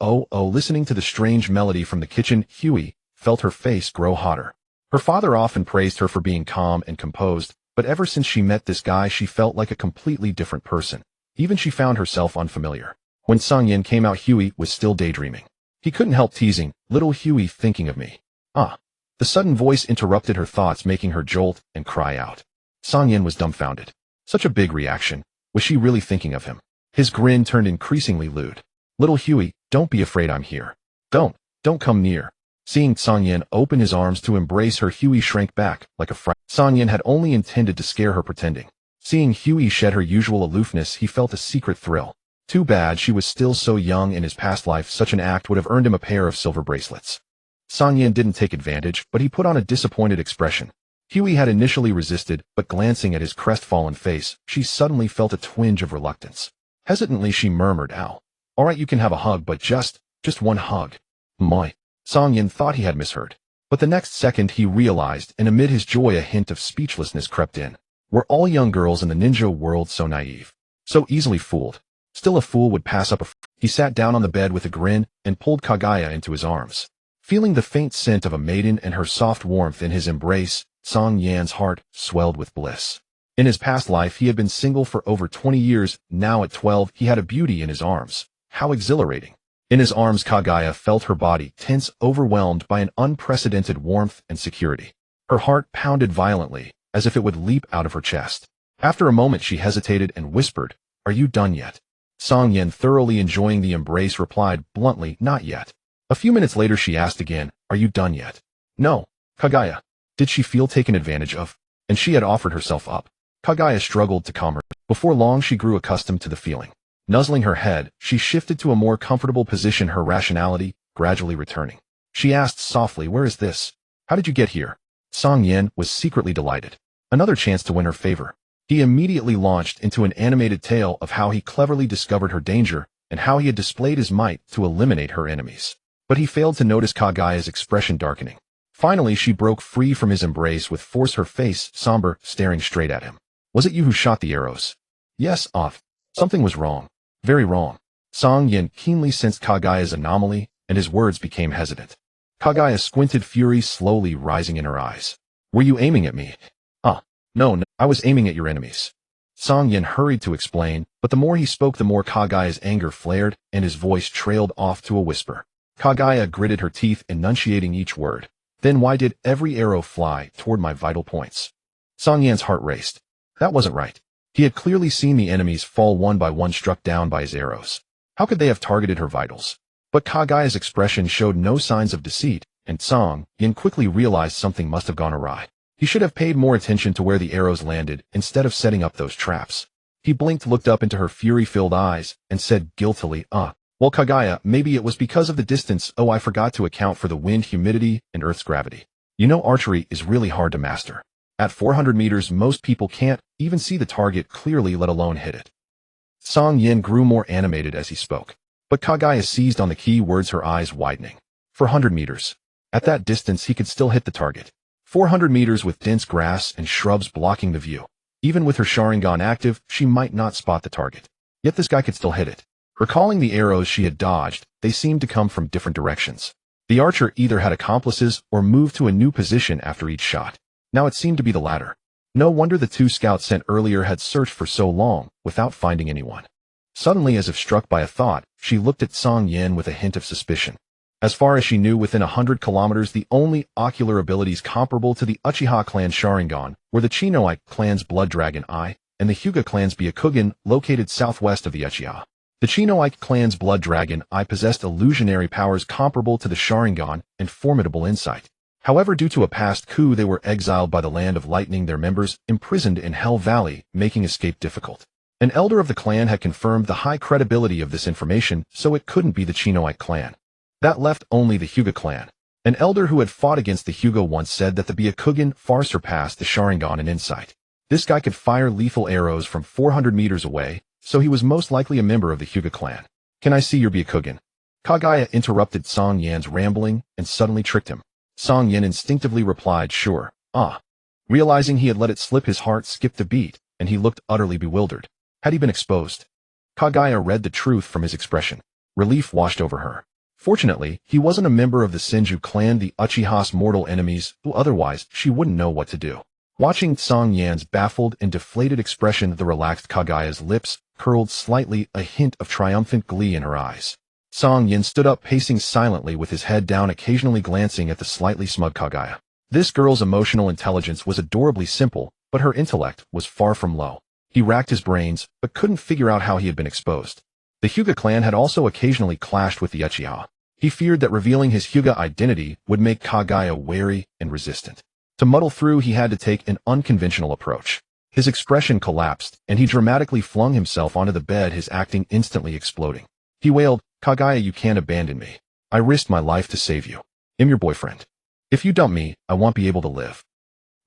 oh. Listening to the strange melody from the kitchen, Huey felt her face grow hotter. Her father often praised her for being calm and composed, but ever since she met this guy, she felt like a completely different person. Even she found herself unfamiliar. When Cang Yan came out, Huey was still daydreaming. He couldn't help teasing, "Little Huey thinking of me." The sudden voice interrupted her thoughts, making her jolt and cry out. Cang Yan was dumbfounded. Such a big reaction. Was she really thinking of him? His grin turned increasingly lewd. "Little Huey, don't be afraid, I'm here. Don't come near." Seeing Cang Yan open his arms to embrace her, Huey shrank back like a fright. Cang Yan had only intended to scare her, pretending. Seeing Huey shed her usual aloofness, he felt a secret thrill. Too bad she was still so young. In his past life, such an act would have earned him a pair of silver bracelets. Cang Yan didn't take advantage, but he put on a disappointed expression. Huey had initially resisted, but glancing at his crestfallen face, she suddenly felt a twinge of reluctance. Hesitantly she murmured, "Ow. All right, you can have a hug, but just one hug." My. Cang Yan thought he had misheard. But the next second he realized, and amid his joy a hint of speechlessness crept in. Were all young girls in the ninja world so naive? So easily fooled? Still a fool would pass up a... He sat down on the bed with a grin and pulled Kaguya into his arms. Feeling the faint scent of a maiden and her soft warmth in his embrace, Cang Yan's heart swelled with bliss. In his past life he had been single for over 20 years, now at 12 he had a beauty in his arms. How exhilarating. In his arms Kaguya felt her body tense, overwhelmed by an unprecedented warmth and security. Her heart pounded violently, as if it would leap out of her chest. After a moment she hesitated and whispered, "Are you done yet?" Cang Yan, thoroughly enjoying the embrace, replied bluntly, "Not yet." A few minutes later she asked again, "Are you done yet?" "No." Kaguya. Did she feel taken advantage of? And she had offered herself up. Kaguya struggled to calm her. Before long she grew accustomed to the feeling. Nuzzling her head, she shifted to a more comfortable position, her rationality gradually returning. She asked softly, "Where is this? How did you get here?" Cang Yan was secretly delighted. Another chance to win her favor. He immediately launched into an animated tale of how he cleverly discovered her danger and how he had displayed his might to eliminate her enemies. But he failed to notice Kaguya's expression darkening. Finally she broke free from his embrace with force, her face somber, staring straight at him. "Was it you who shot the arrows?" "Yes, Off." Something was wrong. Very wrong. Cang Yan keenly sensed Kaguya's anomaly, and his words became hesitant. Kaguya squinted, fury slowly rising in her eyes. "Were you aiming at me?" No, I was aiming at your enemies." Cang Yan hurried to explain, but the more he spoke the more Kaguya's anger flared, and his voice trailed off to a whisper. Kaguya gritted her teeth, enunciating each word. "Then why did every arrow fly toward my vital points?" Cang Yan's heart raced. That wasn't right. He had clearly seen the enemies fall one by one, struck down by his arrows. How could they have targeted her vitals? But Kaguya's expression showed no signs of deceit, and Cang Yan quickly realized something must have gone awry. He should have paid more attention to where the arrows landed instead of setting up those traps. He blinked, looked up into her fury-filled eyes, and said guiltily, "Well, Kaguya, maybe it was because of the distance. Oh, I forgot to account for the wind, humidity, and Earth's gravity. You know, archery is really hard to master. At 400 meters, most people can't even see the target clearly, let alone hit it." Cang Yan grew more animated as he spoke. But Kaguya seized on the key words, her eyes widening. 400 meters. At that distance, he could still hit the target. 400 meters with dense grass and shrubs blocking the view. Even with her Sharingan active, she might not spot the target. Yet this guy could still hit it. Recalling the arrows she had dodged, they seemed to come from different directions. The archer either had accomplices or moved to a new position after each shot. Now it seemed to be the latter. No wonder the two scouts sent earlier had searched for so long without finding anyone. Suddenly, as if struck by a thought, she looked at Cang Yan with a hint of suspicion. As far as she knew, within 100 kilometers, the only ocular abilities comparable to the Uchiha clan Sharingan were the Chinoite clan's Blood Dragon Eye and the Hyuga clan's Byakugan, located southwest of the Uchiha. The Chinoite clan's Blood Dragon Eye possessed illusionary powers comparable to the Sharingan and formidable insight. However, due to a past coup, they were exiled by the Land of Lightning, their members imprisoned in Hell Valley, making escape difficult. An elder of the clan had confirmed the high credibility of this information, so it couldn't be the Chinoite clan. That left only the Hyuga clan. An elder who had fought against the Hyuga once said that the Byakugan far surpassed the Sharingan in insight. This guy could fire lethal arrows from 400 meters away, so he was most likely a member of the Hyuga clan. "Can I see your Byakugan?" Kaguya interrupted Cang Yan's rambling and suddenly tricked him. Cang Yan instinctively replied, "Sure." Realizing he had let it slip, his heart skipped a beat, and he looked utterly bewildered. Had he been exposed? Kaguya read the truth from his expression. Relief washed over her. Fortunately, he wasn't a member of the Senju clan, the Uchiha's mortal enemies, who otherwise she wouldn't know what to do. Watching Cang Yan's baffled and deflated expression, the relaxed Kaguya's lips curled slightly, a hint of triumphant glee in her eyes. Cang Yan stood up, pacing silently with his head down, occasionally glancing at the slightly smug Kaguya. This girl's emotional intelligence was adorably simple, but her intellect was far from low. He racked his brains, but couldn't figure out how he had been exposed. The Hyuga clan had also occasionally clashed with the Uchiha. He feared that revealing his Hyuga identity would make Kaguya wary and resistant. To muddle through, he had to take an unconventional approach. His expression collapsed, and he dramatically flung himself onto the bed, his acting instantly exploding. He wailed, "Kaguya, you can't abandon me. I risked my life to save you. I'm your boyfriend. If you dump me, I won't be able to live."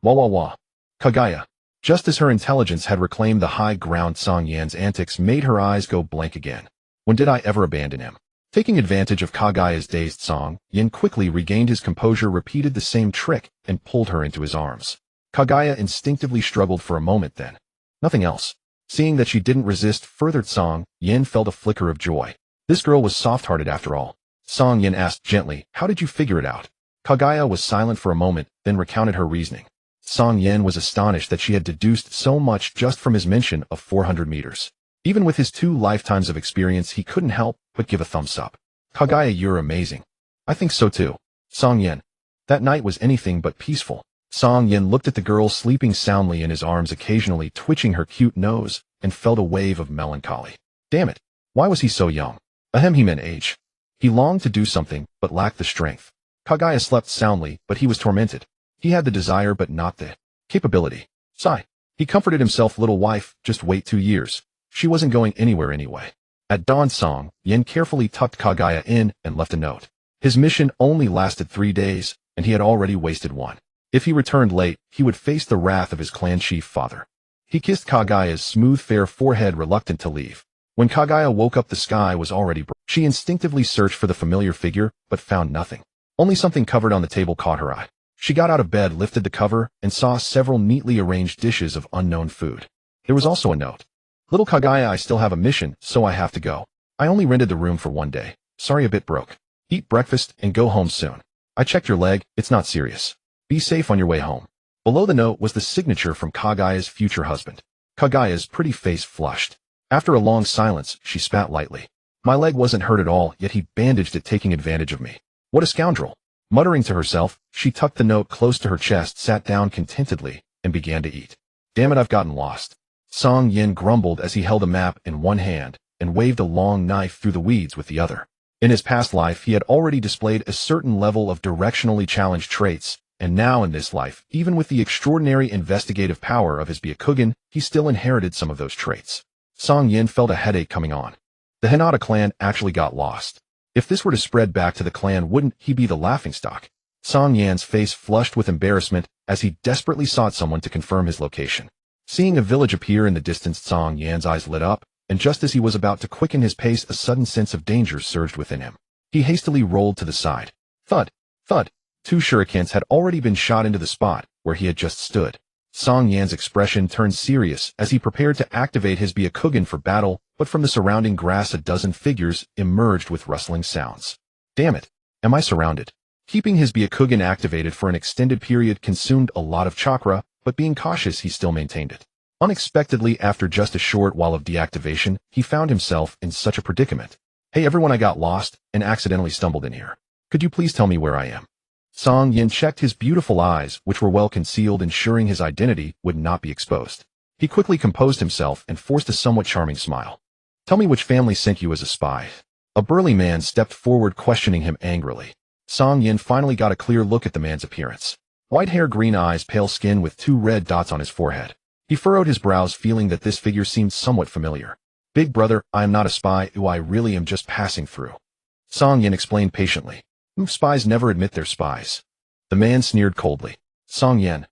Wah wah wah. Kaguya. Just as her intelligence had reclaimed the high ground, Song Yan's antics made her eyes go blank again. When did I ever abandon him? Taking advantage of Kaguya's dazed Song Yan quickly regained his composure, repeated the same trick, and pulled her into his arms. Kaguya instinctively struggled for a moment, then nothing else. Seeing that she didn't resist, furthered Song Yan felt a flicker of joy. This girl was soft-hearted after all. Song Yan asked gently, "How did you figure it out?" Kaguya was silent for a moment, then recounted her reasoning. Song Yan was astonished that she had deduced so much just from his mention of 400 meters. Even with his 2 lifetimes of experience, he couldn't help but give a thumbs up. "Kaguya, you're amazing." "I think so too." Song Yan. That night was anything but peaceful. Song Yan looked at the girl sleeping soundly in his arms, occasionally twitching her cute nose, and felt a wave of melancholy. Damn it. Why was he so young? Ahem, he meant age. He longed to do something, but lacked the strength. Kaguya slept soundly, but he was tormented. He had the desire, but not the capability. Sigh. He comforted himself, "Little wife, just wait 2 years. She wasn't going anywhere anyway." At dawn, Song Yan carefully tucked Kaguya in and left a note. His mission only lasted 3 days, and he had already wasted 1. If he returned late, he would face the wrath of his clan chief father. He kissed Kaguya's smooth, fair forehead, reluctant to leave. When Kaguya woke up, the sky was already bright. She instinctively searched for the familiar figure, but found nothing. Only something covered on the table caught her eye. She got out of bed, lifted the cover, and saw several neatly arranged dishes of unknown food. There was also a note. "Little Kaguya, I still have a mission, so I have to go. I only rented the room for 1 day. Sorry, a bit broke. Eat breakfast and go home soon. I checked your leg, it's not serious. Be safe on your way home." Below the note was the signature from Kaguya's future husband. Kaguya's pretty face flushed. After a long silence, she spat lightly. "My leg wasn't hurt at all, yet he bandaged it, taking advantage of me. What a scoundrel." Muttering to herself, she tucked the note close to her chest, sat down contentedly, and began to eat. "Damn it, I've gotten lost." Song Yan grumbled as he held a map in one hand and waved a long knife through the weeds with the other. In his past life, he had already displayed a certain level of directionally challenged traits, and now in this life, even with the extraordinary investigative power of his Byakugan, he still inherited some of those traits. Song Yan felt a headache coming on. The Hinata clan actually got lost. If this were to spread back to the clan, wouldn't he be the laughingstock? Song Yan's face flushed with embarrassment as he desperately sought someone to confirm his location. Seeing a village appear in the distance, Song Yan's eyes lit up, and just as he was about to quicken his pace, a sudden sense of danger surged within him. He hastily rolled to the side. Thud! Thud! 2 shurikens had already been shot into the spot where he had just stood. Song Yan's expression turned serious as he prepared to activate his Byakugan for battle, but from the surrounding grass a dozen figures emerged with rustling sounds. Damn it! Am I surrounded? Keeping his Byakugan activated for an extended period consumed a lot of chakra, but being cautious, he still maintained it. Unexpectedly, after just a short while of deactivation, he found himself in such a predicament. "Hey everyone, I got lost and accidentally stumbled in here. Could you please tell me where I am?" Song Yan checked his beautiful eyes, which were well concealed, ensuring his identity would not be exposed. He quickly composed himself and forced a somewhat charming smile. "Tell me which family sent you as a spy." A burly man stepped forward, questioning him angrily. Song Yan finally got a clear look at the man's appearance. White hair, green eyes, pale skin with 2 red dots on his forehead. He furrowed his brows, feeling that this figure seemed somewhat familiar. "Big brother, I am not a spy. I really am just passing through." Song Yan explained patiently. "Spies never admit they're spies." The man sneered coldly. Song Yan.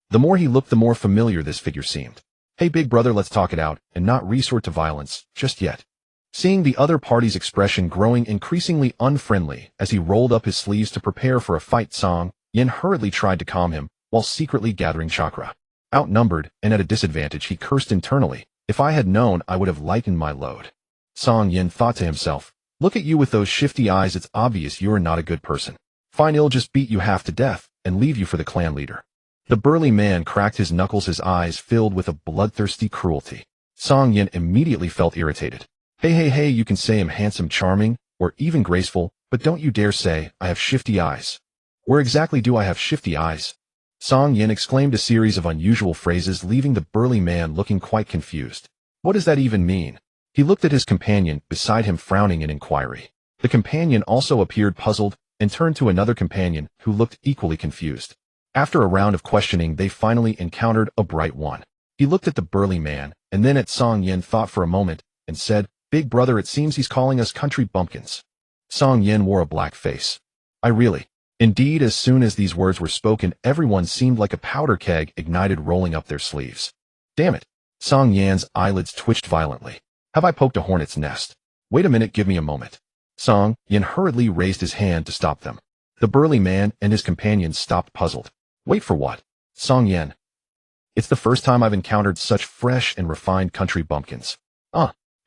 The more he looked, the more familiar this figure seemed. "Hey big brother, let's talk it out, and not resort to violence, just yet." Seeing the other party's expression growing increasingly unfriendly as he rolled up his sleeves to prepare for a fight, Song Yan hurriedly tried to calm him, while secretly gathering chakra. Outnumbered, and at a disadvantage, he cursed internally. "If I had known, I would have lightened my load." Song Yan thought to himself, "Look at you with those shifty eyes, it's obvious you're not a good person. Fine, he'll just beat you half to death, and leave you for the clan leader." The burly man cracked his knuckles, his eyes filled with a bloodthirsty cruelty. Song Yan immediately felt irritated. Hey, you can say I'm handsome, charming, or even graceful, but don't you dare say I have shifty eyes." "Where exactly do I have shifty eyes?" Song Yan exclaimed a series of unusual phrases, leaving the burly man looking quite confused. What does that even mean? He looked at his companion beside him, frowning in inquiry. The companion also appeared puzzled and turned to another companion who looked equally confused. After a round of questioning, they finally encountered a bright one. He looked at the burly man and then at Song Yan, thought for a moment, and said, "Big brother, it seems he's calling us country bumpkins." Song Yan wore a black face. I really Indeed, as soon as these words were spoken, everyone seemed like a powder keg ignited rolling up their sleeves. Damn it. Cang Yan's eyelids twitched violently. Have I poked a hornet's nest? Wait a minute, give me a moment. Cang Yan hurriedly raised his hand to stop them. The burly man and his companions stopped puzzled. Wait for what? Cang Yan. It's the first time I've encountered such fresh and refined country bumpkins.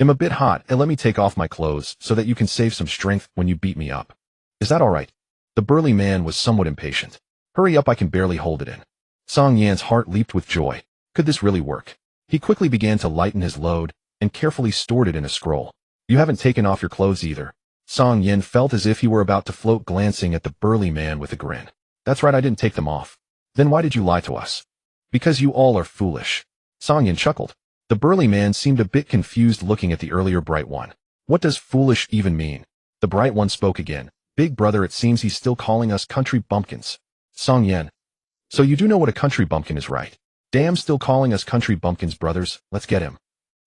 I'm a bit hot, and let me take off my clothes so that you can save some strength when you beat me up. Is that all right? The burly man was somewhat impatient. Hurry up, I can barely hold it in. Cang Yan's heart leaped with joy. Could this really work? He quickly began to lighten his load and carefully stored it in a scroll. You haven't taken off your clothes either. Cang Yan felt as if he were about to float, glancing at the burly man with a grin. That's right, I didn't take them off. Then why did you lie to us? Because you all are foolish. Cang Yan chuckled. The burly man seemed a bit confused, looking at the earlier bright one. What does foolish even mean? The bright one spoke again. Big brother, it seems he's still calling us country bumpkins. Cang Yan. So you do know what a country bumpkin is, right? Damn, still calling us country bumpkins, brothers. Let's get him.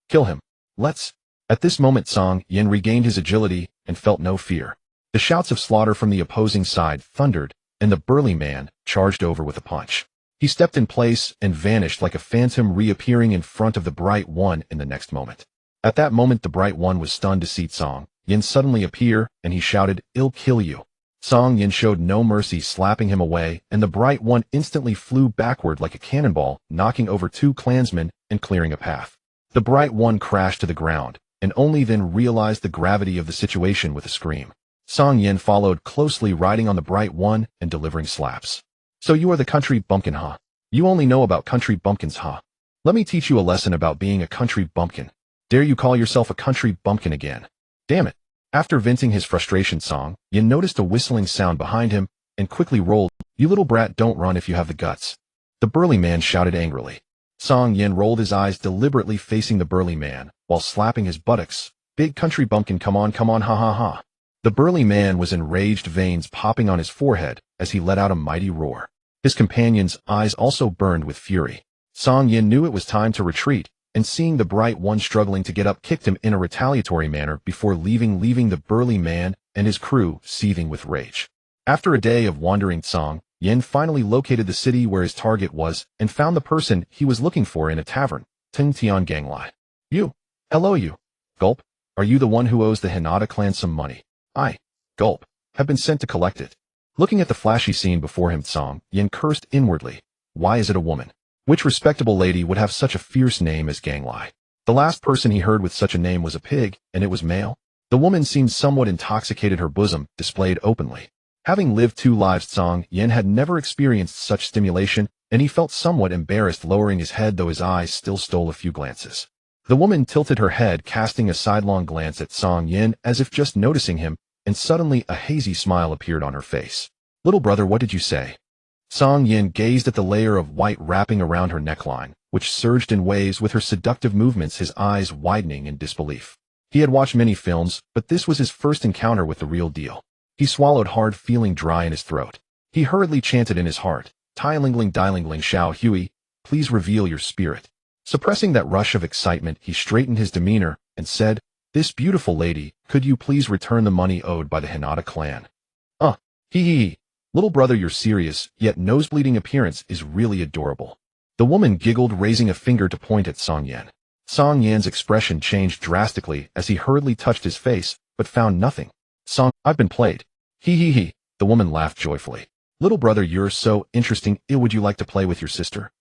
Kill him. Let's. At this moment, Cang Yan regained his agility and felt no fear. The shouts of slaughter from the opposing side thundered, and the burly man charged over with a punch. He stepped in place and vanished like a phantom, reappearing in front of the bright one in the next moment. At that moment, the bright one was stunned to see Cang Yan suddenly appear, and he shouted, "I'll kill you." Cang Yan showed no mercy, slapping him away, and the bright one instantly flew backward like a cannonball, knocking over two clansmen and clearing a path. The bright one crashed to the ground, and only then realized the gravity of the situation with a scream. Cang Yan followed closely, riding on the bright one and delivering slaps. So you are the country bumpkin, huh? You only know about country bumpkins, huh? Let me teach you a lesson about being a country bumpkin. Dare you call yourself a country bumpkin again? Damn it. After venting his frustration, Cang Yan noticed a whistling sound behind him and quickly rolled. You little brat, don't run if you have the guts. The burly man shouted angrily. Cang Yan rolled his eyes, deliberately facing the burly man, while slapping his buttocks. Big country bumpkin, come on, ha ha ha. The burly man was enraged, veins popping on his forehead as he let out a mighty roar. His companions' eyes also burned with fury. Cang Yan knew it was time to retreat, and seeing the bright one struggling to get up, kicked him in a retaliatory manner before leaving the burly man and his crew seething with rage. After a day of wandering, Cang Yan finally located the city where his target was and found the person he was looking for in a tavern, Ting Tian Ganglai. You. Hello, you. Gulp. Are you the one who owes the Hinata clan some money? I. Gulp. Have been sent to collect it. Looking at the flashy scene before him, Cang Yan cursed inwardly. Why is it a woman? Which respectable lady would have such a fierce name as Ganglai? The last person he heard with such a name was a pig, and it was male. The woman seemed somewhat intoxicated, her bosom displayed openly. Having lived 2 lives, Cang Yan had never experienced such stimulation, and he felt somewhat embarrassed, lowering his head, though his eyes still stole a few glances. The woman tilted her head, casting a sidelong glance at Cang Yan as if just noticing him, and suddenly a hazy smile appeared on her face. Little brother, what did you say? Cang Yan gazed at the layer of white wrapping around her neckline, which surged in waves with her seductive movements, his eyes widening in disbelief. He had watched many films, but this was his first encounter with the real deal. He swallowed hard, feeling dry in his throat. He hurriedly chanted in his heart, "Tai-ling-ling, Dai-ling-ling, Xiao Hui, please reveal your spirit." Suppressing that rush of excitement, he straightened his demeanor and said, "This beautiful lady, could you please return the money owed by the Hinata clan?" Hee. Little brother, your serious, yet nosebleeding appearance is really adorable. The woman giggled, raising a finger to point at Cang Yan. Cang Yan's expression changed drastically as he hurriedly touched his face, but found nothing. I've been played. Hee. The woman laughed joyfully. Little brother, you're so interesting. Would you like to play with your sister?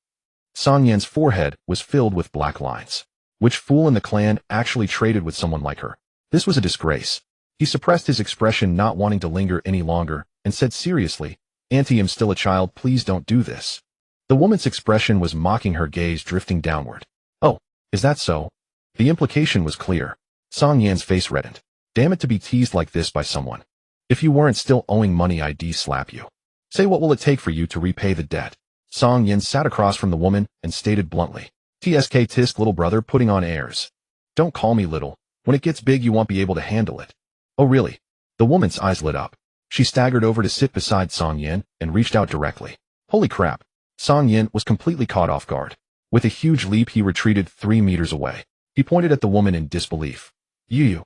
Cang Yan's forehead was filled with black lines. Which fool in the clan actually traded with someone like her? This was a disgrace. He suppressed his expression, not wanting to linger any longer, and said seriously, "Auntie, I'm still a child, please don't do this." The woman's expression was mocking, her gaze drifting downward. Oh, is that so? The implication was clear. Cang Yan's face reddened. Damn it, to be teased like this by someone. If you weren't still owing money, I'd slap you. Say, what will it take for you to repay the debt? Cang Yan sat across from the woman and stated bluntly. Tisk, little brother, putting on airs. Don't call me little. When it gets big, you won't be able to handle it. Oh, really? The woman's eyes lit up. She staggered over to sit beside Cang Yan and reached out directly. Holy crap. Cang Yan was completely caught off guard. With a huge leap, he retreated 3 meters away. He pointed at the woman in disbelief. You.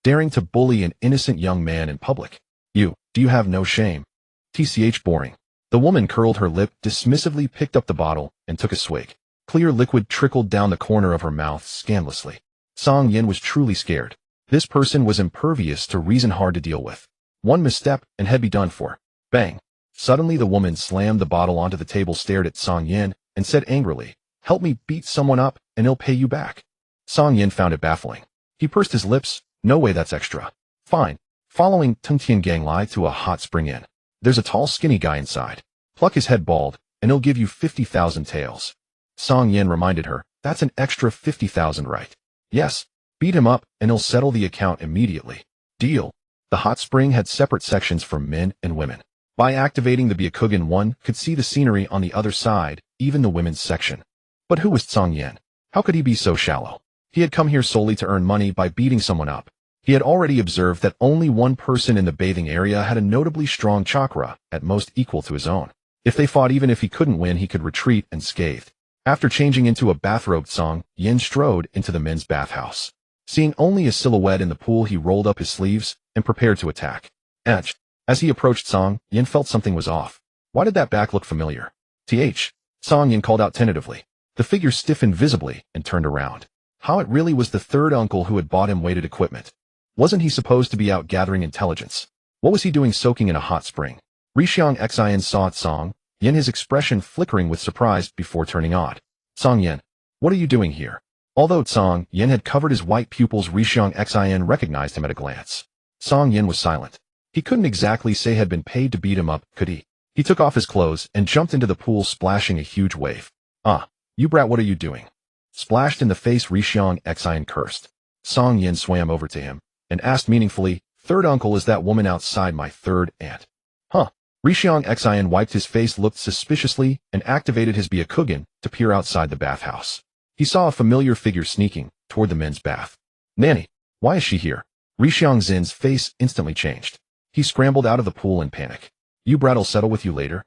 Daring to bully an innocent young man in public. Do you have no shame? TCH boring. The woman curled her lip, dismissively picked up the bottle, and took a swig. Clear liquid trickled down the corner of her mouth scandalously. Cang Yan was truly scared. This person was impervious to reason, hard to deal with. One misstep, and he'd be done for. Bang. Suddenly the woman slammed the bottle onto the table, stared at Cang Yan, and said angrily, "Help me beat someone up, and he'll pay you back." Cang Yan found it baffling. He pursed his lips. "No way, that's extra." "Fine. Following Tungtian Gang Lai to a hot spring inn. There's a tall, skinny guy inside. Pluck his head bald, and he'll give you 50,000 taels." Cang Yan reminded her, "That's an extra 50,000, right?" "Yes. Beat him up, and he'll settle the account immediately." "Deal." The hot spring had separate sections for men and women. By activating the Byakugan, one could see the scenery on the other side, even the women's section. But who was Cang Yan? How could he be so shallow? He had come here solely to earn money by beating someone up. He had already observed that only one person in the bathing area had a notably strong chakra, at most equal to his own. If they fought, even if he couldn't win, he could retreat unscathed. After changing into a bathrobed Cang Yan strode into the men's bathhouse. Seeing only a silhouette in the pool, he rolled up his sleeves and prepared to attack. As he approached, Cang Yan felt something was off. Why did that back look familiar? Cang Yan called out tentatively. The figure stiffened visibly and turned around. How it really was the third uncle who had bought him weighted equipment. Wasn't he supposed to be out gathering intelligence? What was he doing soaking in a hot spring? Rishiang Xian saw Cang Yan, his expression flickering with surprise before turning odd. "Cang Yan, what are you doing here?" Although Cang Yan had covered his white pupils, Rishiang Xian recognized him at a glance. Cang Yan was silent. He couldn't exactly say had been paid to beat him up, could he? He took off his clothes and jumped into the pool, splashing a huge wave. "Ah, you brat, what are you doing?" Splashed in the face, Rishiang Xian cursed. Cang Yan swam over to him and asked meaningfully, "Third uncle, is that woman outside my third aunt?" "Huh." Rishiang Xian wiped his face, looked suspiciously, and activated his Byakugan to peer outside the bathhouse. He saw a familiar figure sneaking toward the men's bath. "Nanny, why is she here?" Rishiang Zin's face instantly changed. He scrambled out of the pool in panic. "You brat'll settle with you later."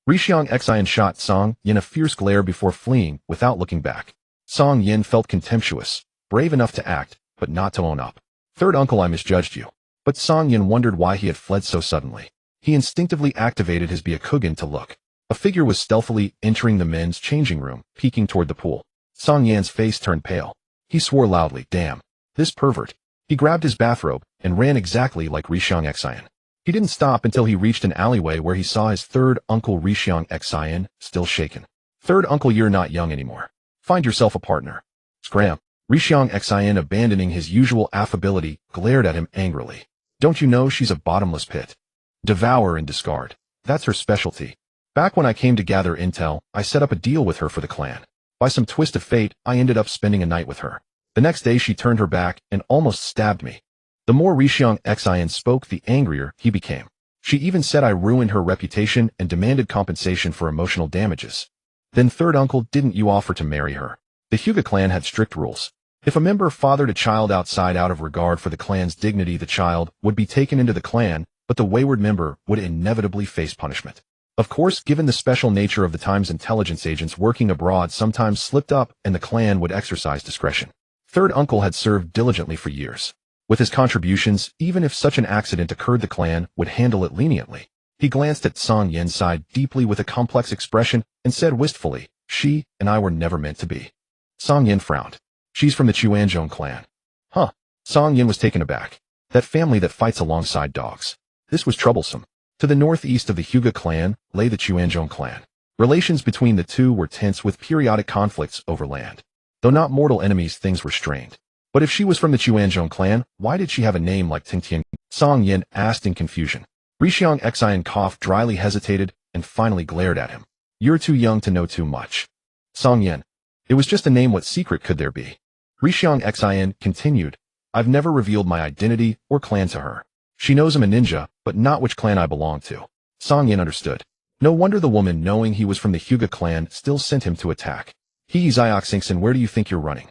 Rishiang Xian shot Cang Yan a fierce glare before fleeing without looking back. Cang Yan felt contemptuous, brave enough to act, but not to own up. "Third uncle, I misjudged you." But Cang Yan wondered why he had fled so suddenly. He instinctively activated his Byakugan to look. A figure was stealthily entering the men's changing room, peeking toward the pool. Cang Yan's face turned pale. He swore loudly, "Damn, this pervert." He grabbed his bathrobe and ran exactly like Rishiang Xian. He didn't stop until he reached an alleyway where he saw his third uncle Rishiang Xian, still shaken. "Third uncle, you're not young anymore. Find yourself a partner." Scram. Rishiang Xian, abandoning his usual affability, glared at him angrily. "Don't you know she's a bottomless pit? Devour and discard. That's her specialty. Back when I came to gather intel, I set up a deal with her for the clan. By some twist of fate, I ended up spending a night with her. The next day she turned her back and almost stabbed me." The more Rishiang Xian spoke, the angrier he became. "She even said I ruined her reputation and demanded compensation for emotional damages." "Then third uncle, didn't you offer to marry her?" The Hyuga clan had strict rules. If a member fathered a child outside out of regard for the clan's dignity, the child would be taken into the clan, but the wayward member would inevitably face punishment. Of course, given the special nature of the times, intelligence agents working abroad sometimes slipped up and the clan would exercise discretion. Third uncle had served diligently for years. With his contributions, even if such an accident occurred, the clan would handle it leniently. He glanced at Cang Yan, sighed deeply with a complex expression, and said wistfully, "She and I were never meant to be." Cang Yan frowned. "She's from the Chuanzhong clan." "Huh." Cang Yan was taken aback. That family that fights alongside dogs. This was troublesome. To the northeast of the Hyuga clan lay the Chuanzhong clan. Relations between the two were tense, with periodic conflicts over land. Though not mortal enemies, things were strained. But if she was from the Chuanzhong clan, why did she have a name like Tingtian? Cang Yan asked in confusion. Rishiang Xian coughed dryly, hesitated, and finally glared at him. "You're too young to know too much." "Cang Yan, it was just a name. What secret could there be?" Rishiang Xian continued, "I've never revealed my identity or clan to her. She knows I'm a ninja, but not which clan I belong to." Cang Yan understood. No wonder the woman, knowing he was from the Hyuga clan, still sent him to attack. "Zioxingson, where do you think you're running?"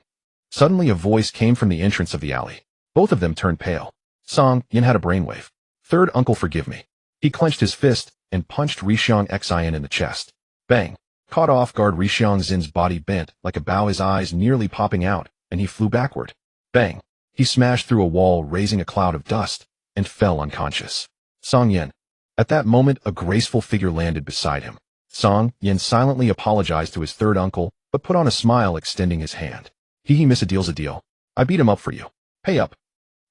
Suddenly a voice came from the entrance of the alley. Both of them turned pale. Cang Yan had a brainwave. "Third uncle, forgive me." He clenched his fist and punched Rishiang Xian in the chest. Bang. Caught off guard, Rishiang Zin's body bent like a bow, his eyes nearly popping out, and he flew backward. Bang. He smashed through a wall, raising a cloud of dust, and fell unconscious. Cang Yan. At that moment, a graceful figure landed beside him. Cang Yan silently apologized to his third uncle, but put on a smile, extending his hand. He miss a deal's a deal. I beat him up for you. Pay up.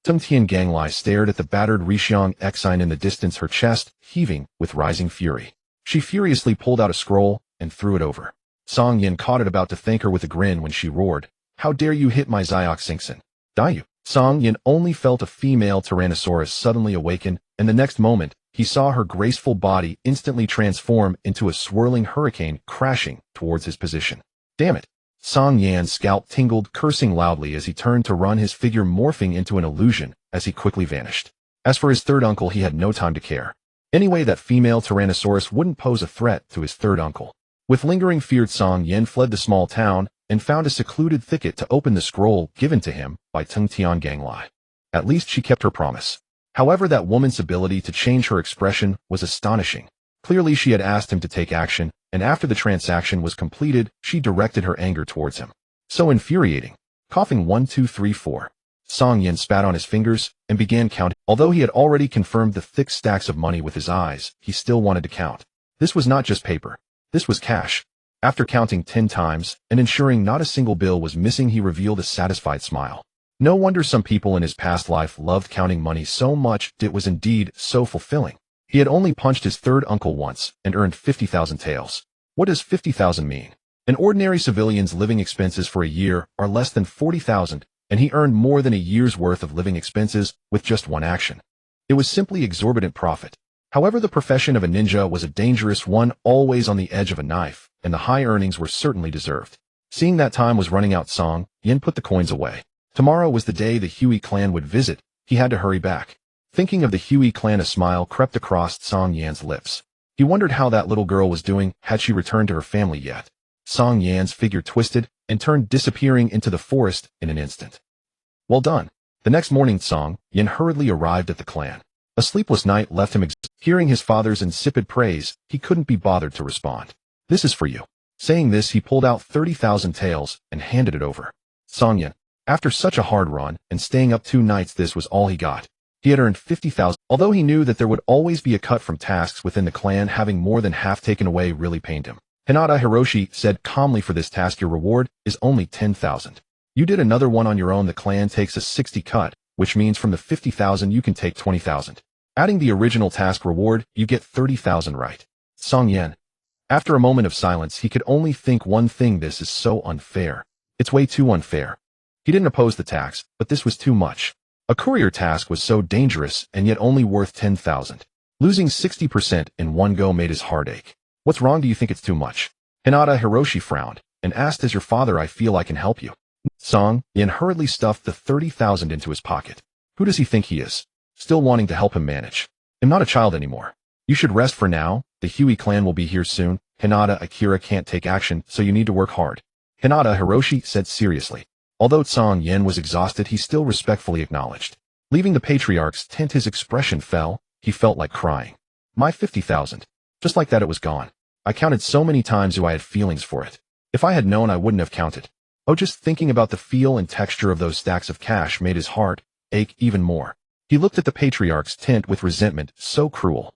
Tung Tian Ganglai stared at the battered Rishiang Exine in the distance, her chest heaving with rising fury. She furiously pulled out a scroll and threw it over. Cang Yan caught it, about to thank her with a grin, when she roared, "How dare you hit my Xiok Xingsen? Die you!" Cang Yan only felt a female Tyrannosaurus suddenly awaken, and the next moment, he saw her graceful body instantly transform into a swirling hurricane crashing towards his position. Damn it! Cang Yan's scalp tingled, cursing loudly as he turned to run, his figure morphing into an illusion as he quickly vanished. As for his third uncle, he had no time to care. Anyway, that female Tyrannosaurus wouldn't pose a threat to his third uncle. With lingering fear, Cang Yan fled the small town and found a secluded thicket to open the scroll given to him by Tung Tian Ganglai. At least she kept her promise. However, that woman's ability to change her expression was astonishing. Clearly she had asked him to take action, and after the transaction was completed, she directed her anger towards him. So infuriating. Coughing 1, 2, 3, 4. Cang Yan spat on his fingers and began counting. Although he had already confirmed the thick stacks of money with his eyes, he still wanted to count. This was not just paper. This was cash. After counting 10 times and ensuring not a single bill was missing, he revealed a satisfied smile. No wonder some people in his past life loved counting money so much. It was indeed so fulfilling. He had only punched his third uncle once and earned 50,000 taels. What does 50,000 mean? An ordinary civilian's living expenses for a year are less than 40,000, and he earned more than a year's worth of living expenses with just one action. It was simply exorbitant profit. However, the profession of a ninja was a dangerous one, always on the edge of a knife, and the high earnings were certainly deserved. Seeing that time was running out, Cang Yan put the coins away. Tomorrow was the day the Hyuga clan would visit. He had to hurry back. Thinking of the Hyuga clan, a smile crept across Cang Yan's lips. He wondered how that little girl was doing. Had she returned to her family yet? Cang Yan's figure twisted and turned, disappearing into the forest in an instant. Well done. The next morning, Cang Yan hurriedly arrived at the clan. A sleepless night left him exhausted. Hearing his father's insipid praise, he couldn't be bothered to respond. This is for you. Saying this, he pulled out 30,000 taels and handed it over. Cang Yan, after such a hard run and staying up 2 nights, this was all he got. He had earned 50,000. Although he knew that there would always be a cut from tasks within the clan, having more than half taken away really pained him. Hinata Hiroshi said calmly, "For this task your reward is only 10,000. You did another one on your own. The clan takes a 60 cut, which means from the 50,000 you can take 20,000. Adding the original task reward, you get 30,000, right?" Cang Yan. After a moment of silence, he could only think one thing: this is so unfair. It's way too unfair. He didn't oppose the tax, but this was too much. A courier task was so dangerous and yet only worth 10,000. Losing 60% in one go made his heart ache. What's wrong? Do you think it's too much? Hinata Hiroshi frowned and asked, "As your father, I feel I can help you." Cang Yan hurriedly stuffed the 30,000 into his pocket. Who does he think he is? Still wanting to help him manage. I'm not a child anymore. You should rest for now. The Hyuga clan will be here soon. Hinata Akira can't take action, so you need to work hard. Hinata Hiroshi said seriously. Although Cang Yan was exhausted, he still respectfully acknowledged. Leaving the patriarch's tent, his expression fell. He felt like crying. My 50,000. Just like that, it was gone. I counted so many times I had feelings for it. If I had known, I wouldn't have counted. Oh, just thinking about the feel and texture of those stacks of cash made his heart ache even more. He looked at the patriarch's tent with resentment. So cruel.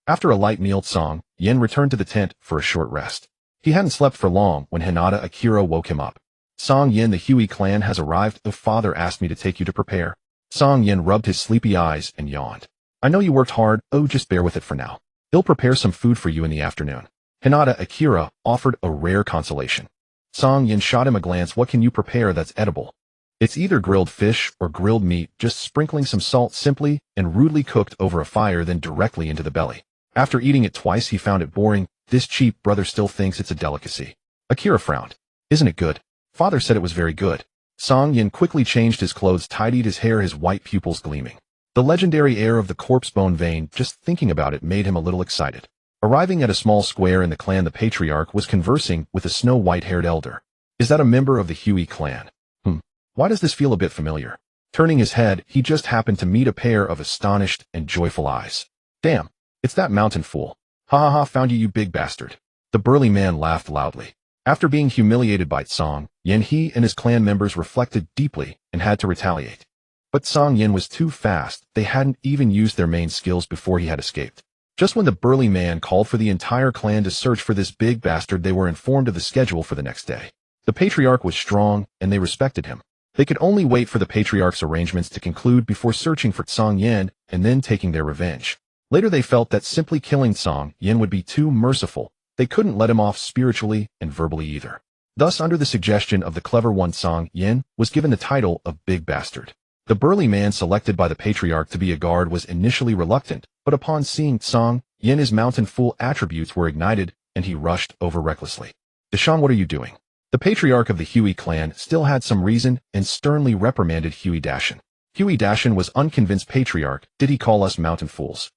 After a light meal, Cang Yan returned to the tent for a short rest. He hadn't slept for long when Hinata Akira woke him up. Cang Yan, the Hyuga clan has arrived. The father asked me to take you to prepare. Cang Yan rubbed his sleepy eyes and yawned. I know you worked hard. Oh, just bear with it for now. He'll prepare some food for you in the afternoon. Hinata Akira offered a rare consolation. Cang Yan shot him a glance. What can you prepare that's edible? It's either grilled fish or grilled meat, just sprinkling some salt simply and rudely cooked over a fire, then directly into the belly. After eating it twice, he found it boring. This cheap brother still thinks it's a delicacy. Akira frowned. Isn't it good? Father said it was very good. Cang Yan quickly changed his clothes, tidied his hair, his white pupils gleaming. The legendary air of the corpse bone vein, just thinking about it, made him a little excited. Arriving at a small square in the clan, the patriarch was conversing with a snow-white-haired elder. Is that a member of the Hyuga clan? Why does this feel a bit familiar? Turning his head, he just happened to meet a pair of astonished and joyful eyes. Damn, it's that mountain fool. Ha ha ha, found you, you big bastard. The burly man laughed loudly. After being humiliated by Cang Yan, he and his clan members reflected deeply and had to retaliate. But Cang Yan was too fast. They hadn't even used their main skills before he had escaped. Just when the burly man called for the entire clan to search for this big bastard, they were informed of the schedule for the next day. The patriarch was strong, and they respected him. They could only wait for the patriarch's arrangements to conclude before searching for Cang Yan and then taking their revenge. Later they felt that simply killing Cang Yan would be too merciful. They couldn't let him off spiritually and verbally either. Thus, under the suggestion of the clever one, Cang Yan was given the title of Big Bastard. The burly man selected by the patriarch to be a guard was initially reluctant, but upon seeing Cang Yan, his mountain fool attributes were ignited, and he rushed over recklessly. Deshan, what are you doing? The patriarch of the Hyuga clan still had some reason and sternly reprimanded Hyuga Dashan. Hyuga Dashan was unconvinced. Patriarch, did he call us mountain fools?